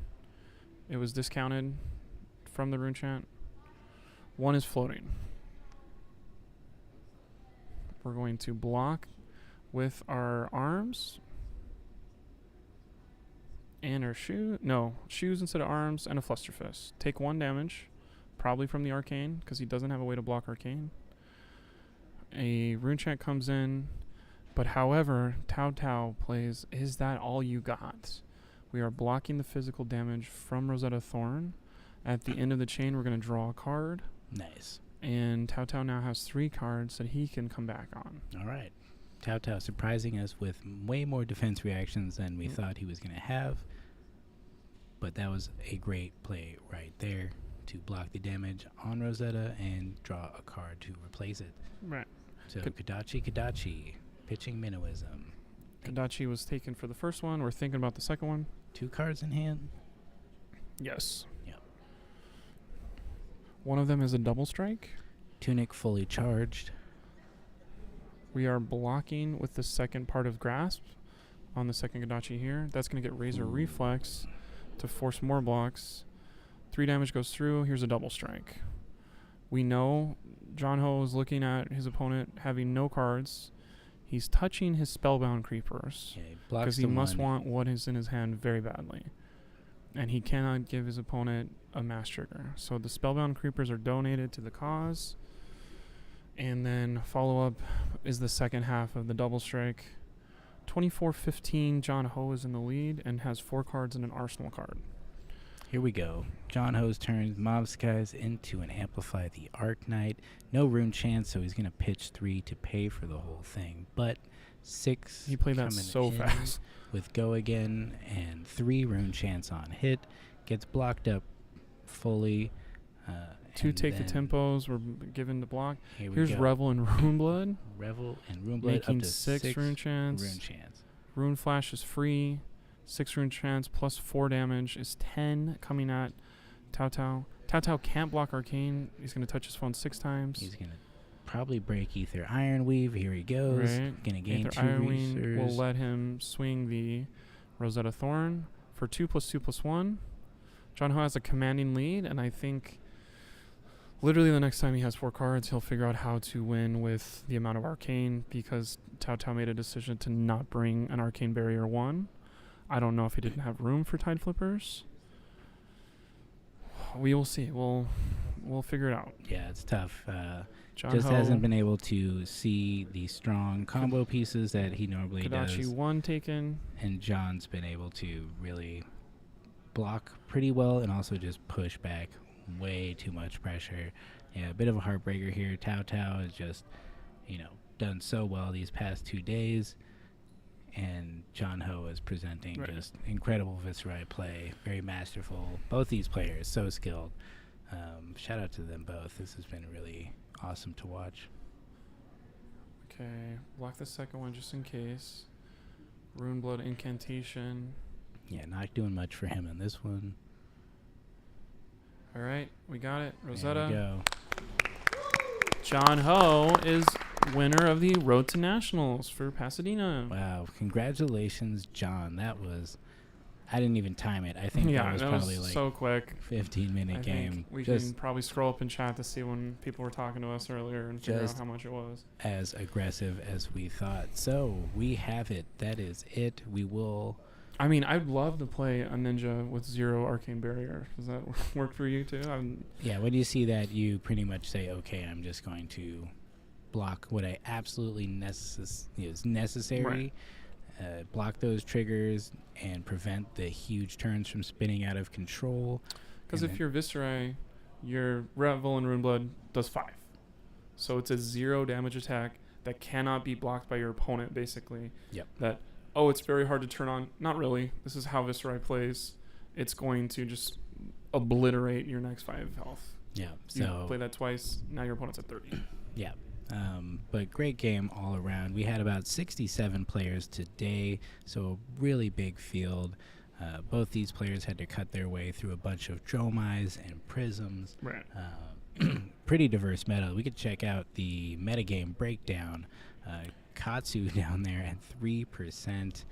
[SPEAKER 1] It was discounted from the rune chant. 1 is floating. We're going to block with our arms and our shoes instead of arms, and a Fluster Fist. Take 1 damage, probably from the arcane, because he doesn't have a way to block arcane. A rune chant comes in. But however, Tao Tao plays, is that all you got? We are blocking the physical damage from Rosetta Thorn. At the end of the chain, we're going to draw a card.
[SPEAKER 2] Nice.
[SPEAKER 1] And Tao Tao now has 3 cards that he can come back on.
[SPEAKER 2] All right. Tao Tao surprising us with way more defense reactions than we thought he was going to have. But that was a great play right there to block the damage on Rosetta and draw a card to replace it.
[SPEAKER 1] Right.
[SPEAKER 2] So Kadachi. Pitching Minnowism.
[SPEAKER 1] Kadachi was taken for the first one. We're thinking about the second one.
[SPEAKER 2] 2 cards in hand.
[SPEAKER 1] Yes.
[SPEAKER 2] Yep.
[SPEAKER 1] One of them is a double strike.
[SPEAKER 2] Tunic fully charged.
[SPEAKER 1] We are blocking with the second part of Grasp on the second Kadachi here. That's going to get Razor Reflex to force more blocks. 3 damage goes through. Here's a double strike. We know John Ho is looking at his opponent having no cards. He's touching his Spellbound Creepers because he must want what is in his hand very badly. And he cannot give his opponent a Mass Trigger. So the Spellbound Creepers are donated to the cause. And then follow-up is the second half of the double strike. 24-15, John Ho is in the lead and has 4 cards and an Arsenal card.
[SPEAKER 2] Here we go. John Ho's turns Mob Skies into an Amplify the Arc Knight. No rune chance, so he's going to pitch 3 to pay for the whole thing. But 6.
[SPEAKER 1] He played that so fast.
[SPEAKER 2] With go again and 3 rune chance on hit. Gets blocked up fully.
[SPEAKER 1] 2 take the tempos were given to block. Here's
[SPEAKER 2] go.
[SPEAKER 1] Revel and Runeblood.
[SPEAKER 2] Revel and Runeblood
[SPEAKER 1] making
[SPEAKER 2] up to
[SPEAKER 1] 6 rune chance. Rune Flash is free. 6 rune chance plus 4 damage is 10 coming at Tao Tao. Tao Tao can't block arcane. He's going to touch his phone 6 times.
[SPEAKER 2] He's going to probably break Ether Ironweave. Here he goes.
[SPEAKER 1] Right.
[SPEAKER 2] Going to gain
[SPEAKER 1] Ether
[SPEAKER 2] 2
[SPEAKER 1] Ironweave will
[SPEAKER 2] research.
[SPEAKER 1] let him swing the Rosetta Thorn for 2+2+1. John Ho has a commanding lead, and I think literally the next time he has 4 cards, he'll figure out how to win with the amount of arcane, because Tao Tao made a decision to not bring an Arcane Barrier 1. I don't know if he didn't have room for Tide Flippers. We will see. We'll figure it out.
[SPEAKER 2] Yeah, it's tough.
[SPEAKER 1] John
[SPEAKER 2] just
[SPEAKER 1] Ho,
[SPEAKER 2] hasn't been able to see the strong combo pieces that he normally
[SPEAKER 1] Kadachi
[SPEAKER 2] does.
[SPEAKER 1] 1 taken.
[SPEAKER 2] And John's been able to really block pretty well and also just push back way too much pressure. Yeah, a bit of a heartbreaker here. Tao Tao has just, done so well these past 2 days. And John Ho is presenting just incredible Viscerai play, very masterful. Both these players, so skilled. Shout out to them both. This has been really awesome to watch.
[SPEAKER 1] Okay, block the second one just in case. Runeblood Incantation.
[SPEAKER 2] Yeah, not doing much for him in this one.
[SPEAKER 1] All right, we got it. Rosetta.
[SPEAKER 2] There we go.
[SPEAKER 1] John Ho is winner of the Road to Nationals for Pasadena.
[SPEAKER 2] Wow, congratulations, John. That was... I didn't even time it. I think that was probably like
[SPEAKER 1] so quick.
[SPEAKER 2] 15-minute game.
[SPEAKER 1] We can probably scroll up in chat to see when people were talking to us earlier and figure out how much it was.
[SPEAKER 2] As aggressive as we thought. So we have it. That is it. We will...
[SPEAKER 1] I mean, I'd love to play a ninja with 0 arcane barrier. Does that work for you too?
[SPEAKER 2] Yeah, when you see that, you pretty much say, okay, I'm just going to block what I absolutely is necessary. block those triggers and prevent the huge turns from spinning out of control.
[SPEAKER 1] Because
[SPEAKER 2] And
[SPEAKER 1] if
[SPEAKER 2] then-
[SPEAKER 1] you're Viscerai, your Revel and Runeblood does 5. So it's a 0 damage attack that cannot be blocked by your opponent, basically.
[SPEAKER 2] Yep.
[SPEAKER 1] That, oh, it's very hard to turn on. Not really. This is how Viscerai plays. It's going to just obliterate your next 5 health.
[SPEAKER 2] Yeah.
[SPEAKER 1] You
[SPEAKER 2] So
[SPEAKER 1] play that twice, now your opponent's at 30.
[SPEAKER 2] yeah. But great game all around. We had about 67 players today, so a really big field. Both these players had to cut their way through a bunch of Dromais and Prisms.
[SPEAKER 1] Right.
[SPEAKER 2] Pretty diverse meta. We could check out the metagame breakdown. Katsu down there at 3%,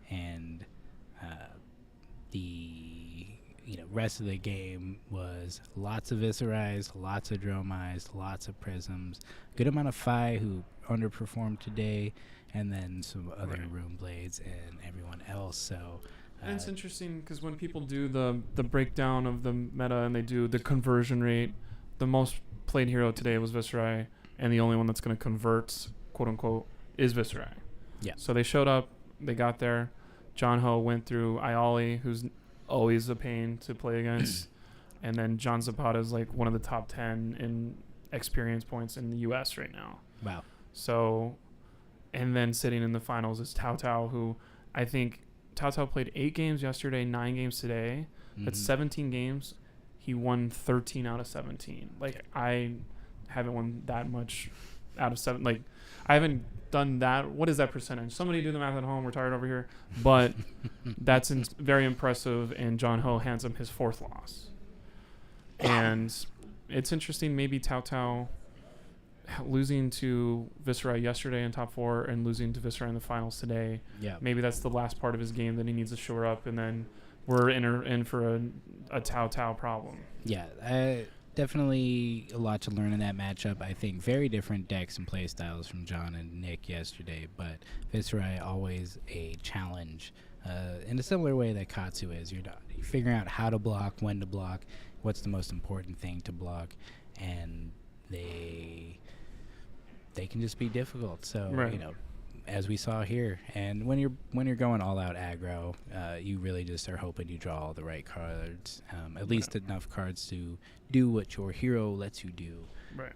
[SPEAKER 2] and the rest of the game was lots of Viscerais, lots of Dromais, lots of Prisms, good amount of Phi who underperformed today, and then some other
[SPEAKER 1] Right.
[SPEAKER 2] Rune Blades and everyone else. So
[SPEAKER 1] And it's interesting because when people do the breakdown of the meta and they do the conversion rate, the most played hero today was Viscerai, and the only one that's going to convert, quote unquote, is Viscerai.
[SPEAKER 2] Yeah.
[SPEAKER 1] So they showed up, they got there. John Ho went through Ioli, who's always a pain to play against, and then John Zapata is like one of the top 10 in experience points in the U.S. right now.
[SPEAKER 2] wow.
[SPEAKER 1] So, and then sitting in the finals is Tao Tao, who I think Tao Tao played 8 games yesterday, 9 games today. That's
[SPEAKER 2] Mhm.
[SPEAKER 1] 17 games. He won 13 out of 17. Like, I haven't won that much out of 7. Like, I haven't done that. What is that percentage? Somebody do the math at home. We're tired over here. But that's very impressive, and John Ho hands him his 4th loss. And it's interesting, maybe Tao Tao losing to Viscerai yesterday in top 4 and losing to Viscerai in the finals today.
[SPEAKER 2] Yeah.
[SPEAKER 1] Maybe that's the last part of his game that he needs to shore up, and then we're in for a Tao Tao problem.
[SPEAKER 2] Yeah, definitely a lot to learn in that matchup. I think very different decks and play styles from John and Nick yesterday, but Viscerai always a challenge in a similar way that Katsu is. You're figuring out how to block, when to block, what's the most important thing to block, and they can just be difficult. So
[SPEAKER 1] Right.
[SPEAKER 2] as we saw here, and when you're going all out aggro, you really just are hoping you draw all the right cards, at least enough cards to do what your hero lets you do.
[SPEAKER 1] Right.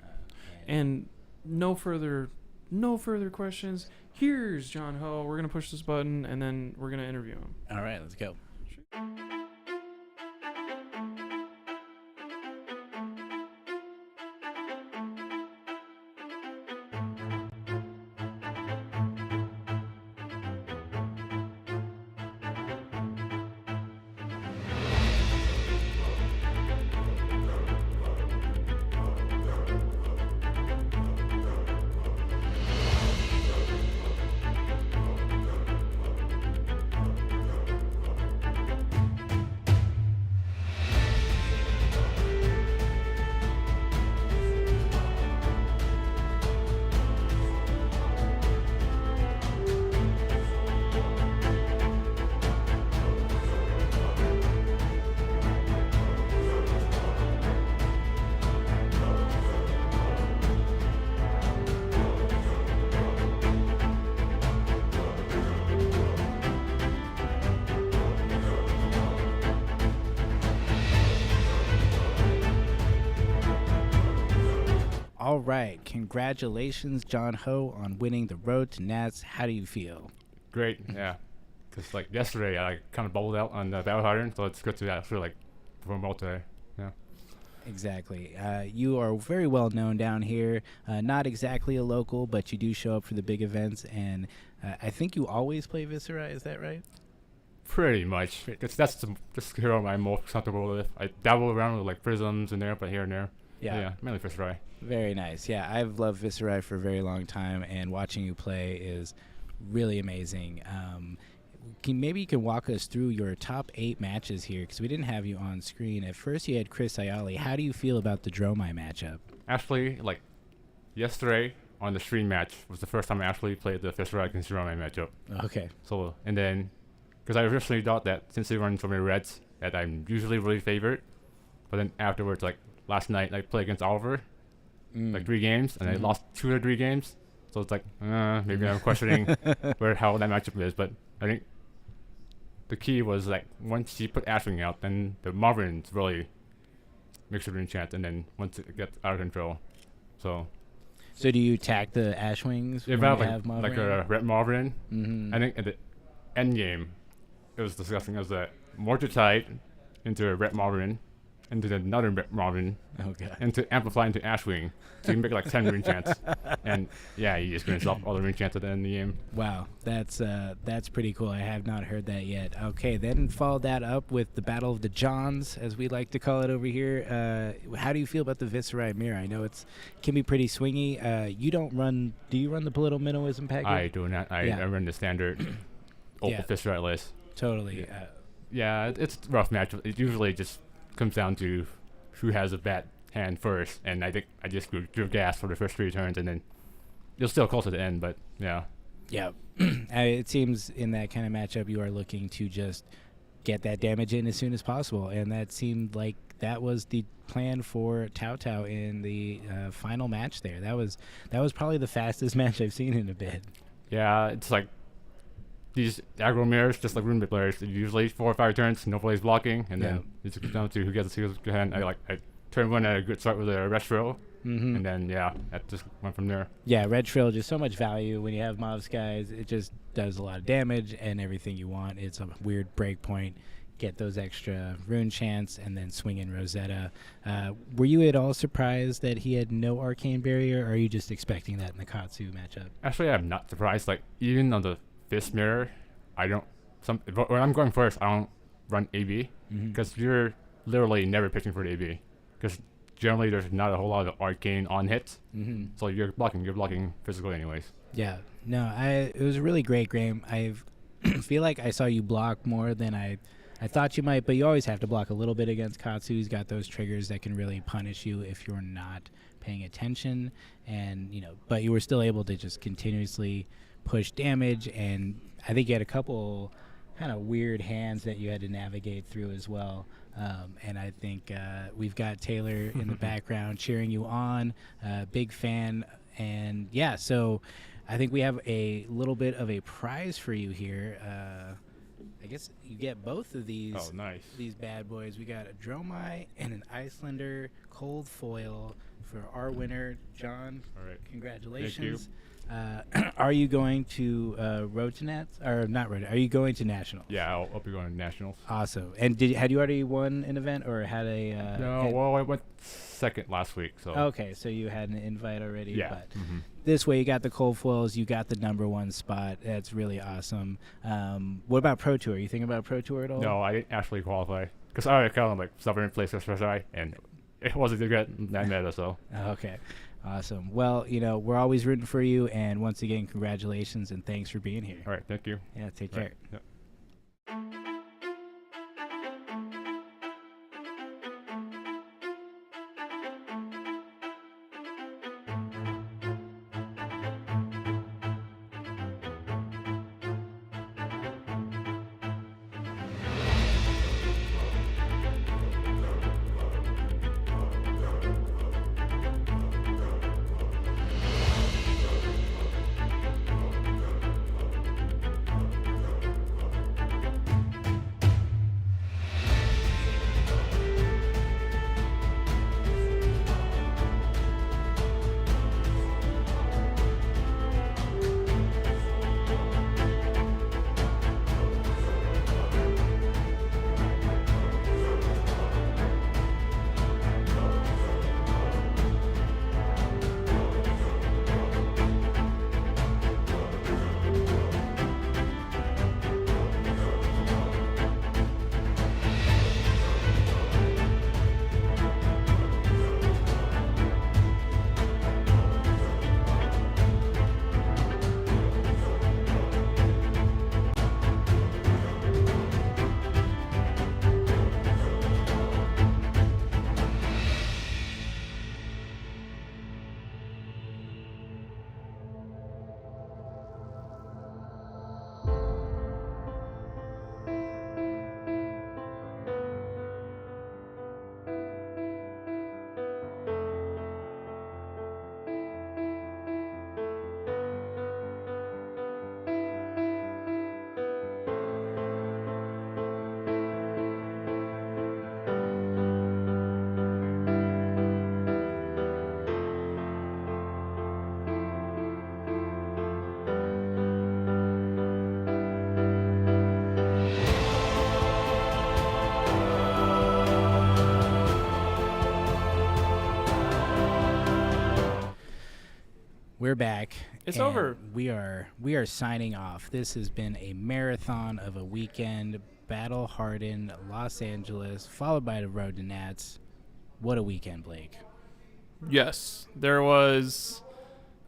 [SPEAKER 2] And
[SPEAKER 1] And no further questions. Here's John Ho. We're gonna push this button, and then we're gonna interview him.
[SPEAKER 2] all right, let's go. All right, congratulations, John Ho, on winning the road to Nats. How do you feel?
[SPEAKER 8] Great, yeah. Because like yesterday, I kind of bubbled out on the Battle Harden, so it's good to actually like perform well today. Yeah.
[SPEAKER 2] Exactly. You are very well known down here. Not exactly a local, but you do show up for the big events, and I think you always play Viscerai. Is that right?
[SPEAKER 8] Pretty much. Because that's the hero I'm most comfortable with. I dabble around with like prisms in there, but here and there. Yeah, mainly Fish Fry.
[SPEAKER 2] Very nice. Yeah, I've loved Viscerai for a very long time, and watching you play is really amazing. Maybe you can walk us through your top 8 matches here, because we didn't have you on screen. At first, you had Chris Ayali. How do you feel about the Dromai matchup?
[SPEAKER 8] Actually, like yesterday on the stream match was the first time I actually played the Fish Fry against Jerome matchup.
[SPEAKER 2] Okay.
[SPEAKER 8] So, and then, because I originally thought that since they run so many reds, that I'm usually really favored. But then afterwards, like last night, I played against Oliver, like 3 games, and I lost 2 of the 3 games. So it's like, maybe I'm questioning how that matchup is. But I think the key was like once you put Ashwing out, then the Marvins really makes a rune chance, and then once it gets out of control. So
[SPEAKER 2] do you attack the Ashwings
[SPEAKER 8] if
[SPEAKER 2] when
[SPEAKER 8] I
[SPEAKER 2] you
[SPEAKER 8] have
[SPEAKER 2] have Marvin?
[SPEAKER 8] like a red Marvin,
[SPEAKER 2] Mm-hmm.
[SPEAKER 8] I think at the end game, it was discussing as a Mortitite into a red Marvin, into another red Marvin,
[SPEAKER 2] Okay.
[SPEAKER 8] and to amplify into Ashwing. So you can make like 10 rune chants. And yeah, you just finish off all the rune chants at the end of the game.
[SPEAKER 2] Wow, that's pretty cool. I have not heard that yet. Okay, then follow that up with the Battle of the Johns, as we like to call it over here. How do you feel about the Viscerai Mirror? I know it can be pretty swingy. Do you run the Political Minnowism package?
[SPEAKER 8] I do not. I run the standard Opal Viscerai list.
[SPEAKER 2] Totally.
[SPEAKER 8] Yeah, it's a rough match. It usually just comes down to who has a bad hand first, and I think I just drew gas for the first 3 turns, and then you're still close to the end, but yeah.
[SPEAKER 2] Yeah. It seems in that kind of matchup you are looking to just get that damage in as soon as possible, and that seemed like that was the plan for Tao Tao in the final match there. That was probably the fastest match I've seen in a bit.
[SPEAKER 8] Yeah, it's like these aggro mirrors, just like Rune players, usually 4 or 5 turns, nobody's blocking, and then it just comes down to who gets a good hand. I turn 1 at a good start with a retro, and then that just went from there.
[SPEAKER 2] Yeah, Red Trill, just so much value when you have Mob Skies. It just does a lot of damage and everything you want. It's a weird break point. Get those extra rune chants and then swing in Rosetta. Were you at all surprised that he had no Arcane Barrier, or are you just expecting that in the Katsu matchup?
[SPEAKER 8] Actually, I'm not surprised. Like, even on the Fist Mirror, when I'm going first, I don't run AB, because you're literally never pitching for the AB. Because generally there's not a whole lot of arcane on hits, so you're blocking physical anyways.
[SPEAKER 2] Yeah, no, it was a really great game. I feel like I saw you block more than I thought you might, but you always have to block a little bit against Katsu. He's got those triggers that can really punish you if you're not paying attention, and but you were still able to just continuously push damage, and I think you had a couple kind of weird hands that you had to navigate through as well. And I think we've got Taylor in the background cheering you on. Big fan. And yeah, so I think we have a little bit of a prize for you here. I guess you get both of these.
[SPEAKER 8] Oh, nice.
[SPEAKER 2] These bad boys. We got a Dromai and an Icelander cold foil for our winner, John.
[SPEAKER 8] All right.
[SPEAKER 2] Congratulations. Are you going to road to Nats, or not road? Are you going to nationals?
[SPEAKER 8] Yeah, I'll be going to nationals.
[SPEAKER 2] Awesome. And had you already won an event, or had a?
[SPEAKER 8] No, well, I went second last week. So.
[SPEAKER 2] Okay, so you had an invite already.
[SPEAKER 8] Yeah.
[SPEAKER 2] But this way, you got the cold foils, you got the #1 spot. That's really awesome. What about Pro Tour? You think about Pro Tour at all?
[SPEAKER 8] No, I didn't actually qualify because I already kind of like stubborn place and it wasn't a good meta. So.
[SPEAKER 2] Okay. Awesome. Well, we're always rooting for you, and once again, congratulations and thanks for being here.
[SPEAKER 8] All right, thank you.
[SPEAKER 2] Yeah, take care.
[SPEAKER 8] Yep.
[SPEAKER 2] We're back.
[SPEAKER 1] It's
[SPEAKER 2] and
[SPEAKER 1] over.
[SPEAKER 2] We are signing off. This has been a marathon of a weekend. Battle hardened Los Angeles, followed by the road to Nats. What a weekend, Blake.
[SPEAKER 1] Yes, there was,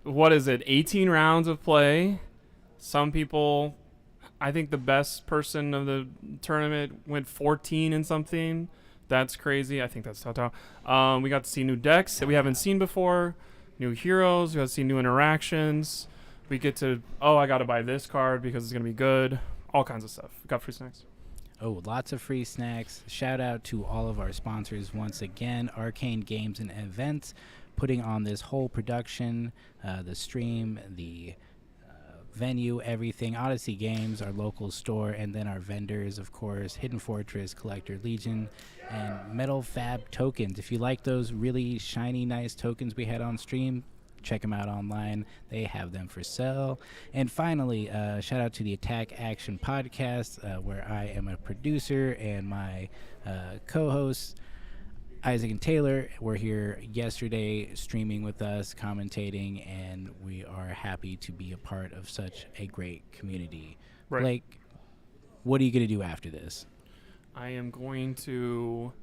[SPEAKER 1] 18 rounds of play. Some people, I think the best person of the tournament went 14 and something. That's crazy. I think that's Toto. We got to see new decks that we haven't seen before, new heroes. We got to see new interactions. We get to, I got to buy this card because it's going to be good. All kinds of stuff. We got free snacks.
[SPEAKER 2] Oh, lots of free snacks. Shout out to all of our sponsors once again. Arcane Games and Events putting on this whole production, the stream, the venue, everything. Odyssey Games, our local store, and then our vendors, of course, Hidden Fortress, Collector Legion, and Metal Fab Tokens. If you like those really shiny, nice tokens we had on stream, check them out online. They have them for sale. And finally, shout out to the Attack Action Podcast, where I am a producer, and my co-hosts, Isaac and Taylor, were here yesterday streaming with us, commentating, and we are happy to be a part of such a great community.
[SPEAKER 1] Right.
[SPEAKER 2] Blake, what are you going to do after this?
[SPEAKER 1] I am going to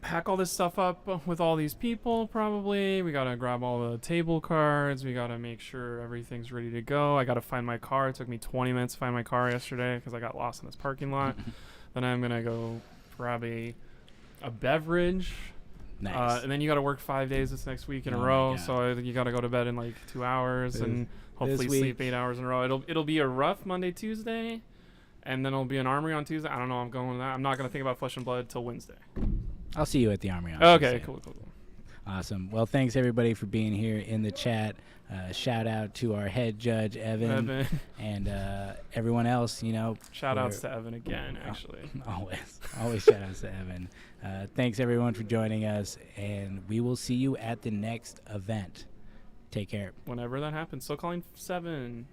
[SPEAKER 1] pack all this stuff up with all these people, probably. We got to grab all the table cards. We got to make sure everything's ready to go. I got to find my car. It took me 20 minutes to find my car yesterday because I got lost in this parking lot. Then I'm going to go grab a beverage.
[SPEAKER 2] Nice.
[SPEAKER 1] And then you got to work 5 days this next week in
[SPEAKER 2] Oh
[SPEAKER 1] a
[SPEAKER 2] my
[SPEAKER 1] row.
[SPEAKER 2] God.
[SPEAKER 1] So you got to go to bed in like 2 hours and hopefully sleep 8 hours in a row. It'll be a rough Monday, Tuesday. And then it'll be an Armory on Tuesday. I don't know. I'm going with that. I'm not going to think about Flesh and Blood till Wednesday.
[SPEAKER 2] I'll see you at the Armory on
[SPEAKER 1] Okay,
[SPEAKER 2] Tuesday.
[SPEAKER 1] cool.
[SPEAKER 2] Awesome. Well, thanks everybody for being here in the chat. Shout out to our head judge, Evan. And everyone else,
[SPEAKER 1] Shout outs to Evan again, actually.
[SPEAKER 2] Always shout outs to Evan. Thanks everyone for joining us, and we will see you at the next event. Take care.
[SPEAKER 1] Whenever that happens. So calling 7.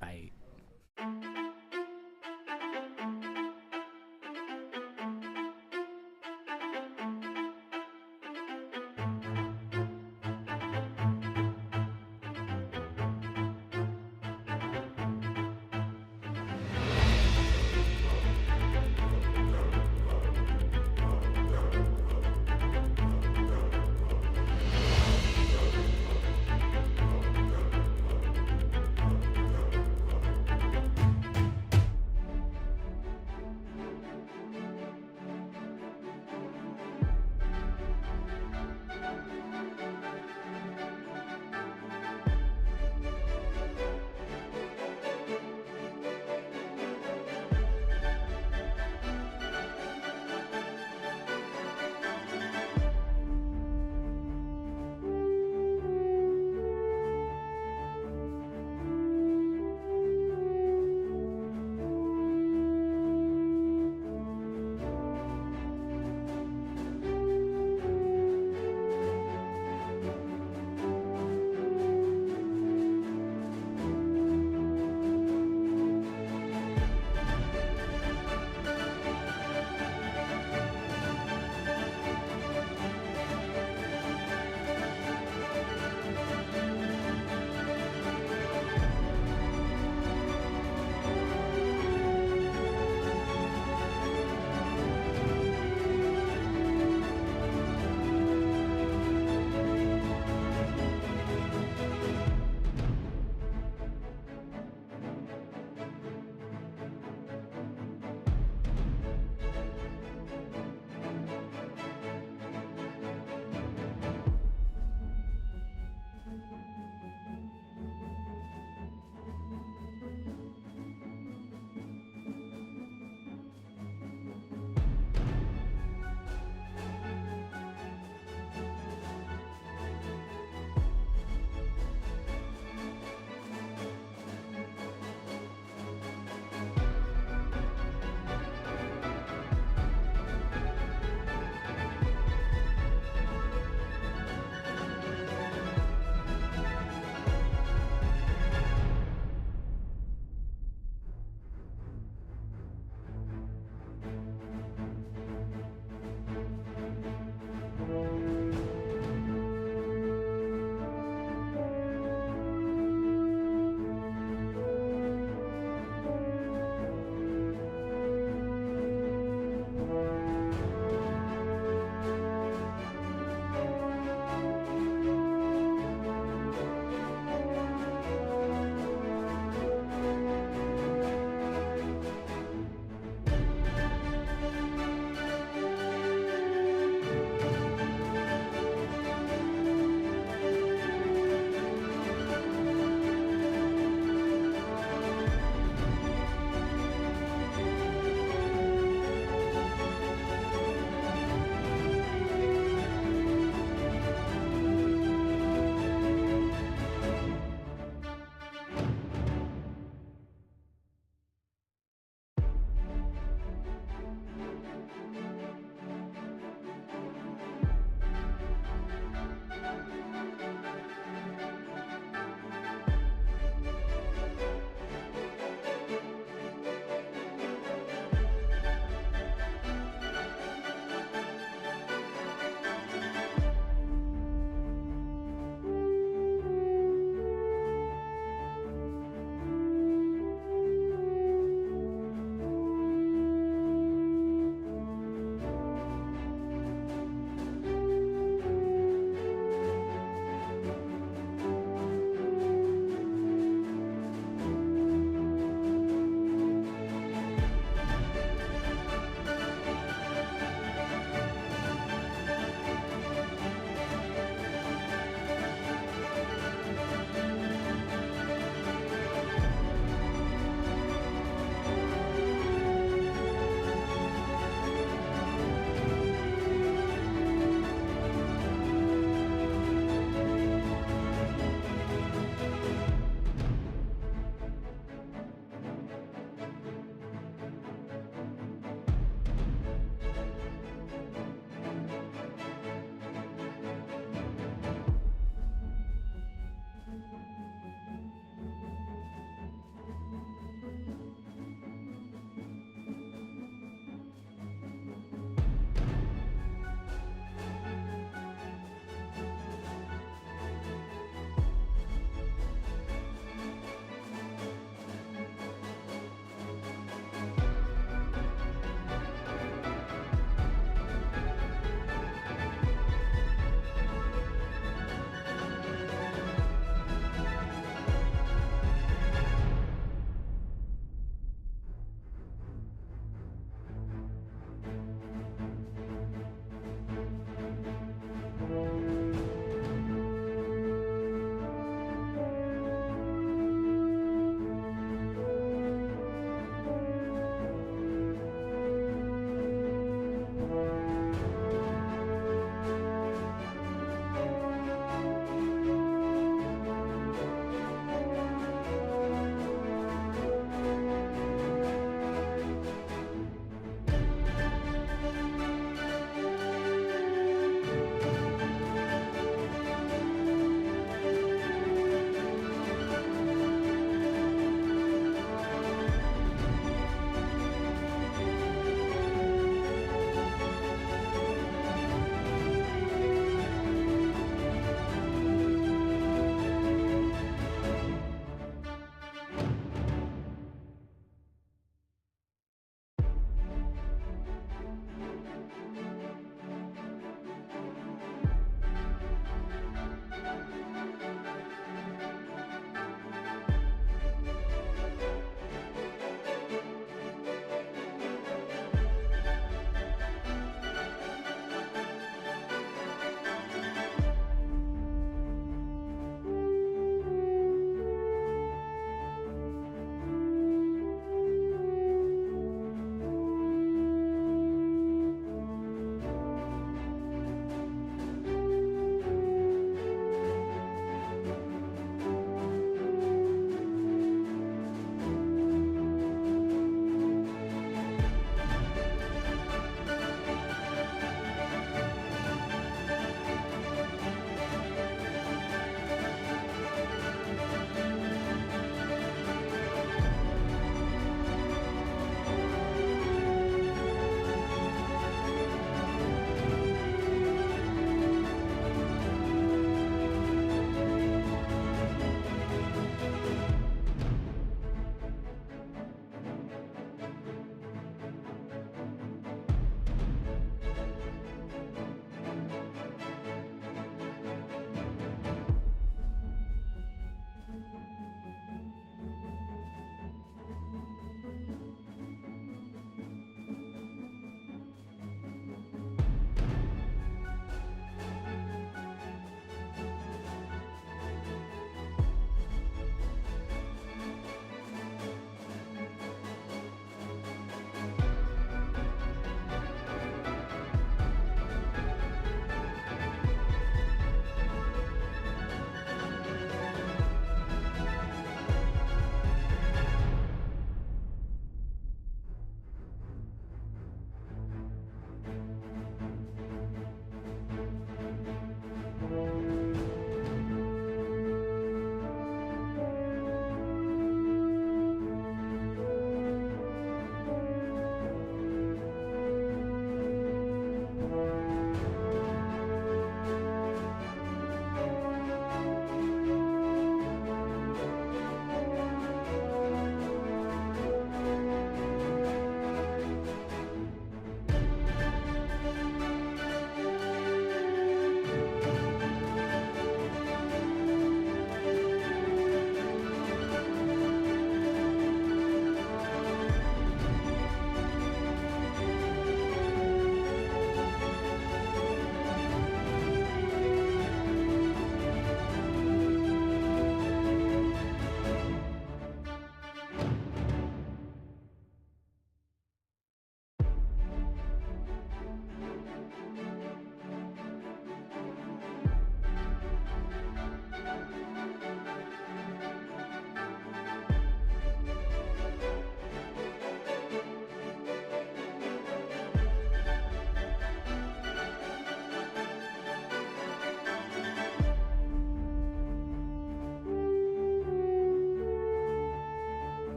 [SPEAKER 2] Bye.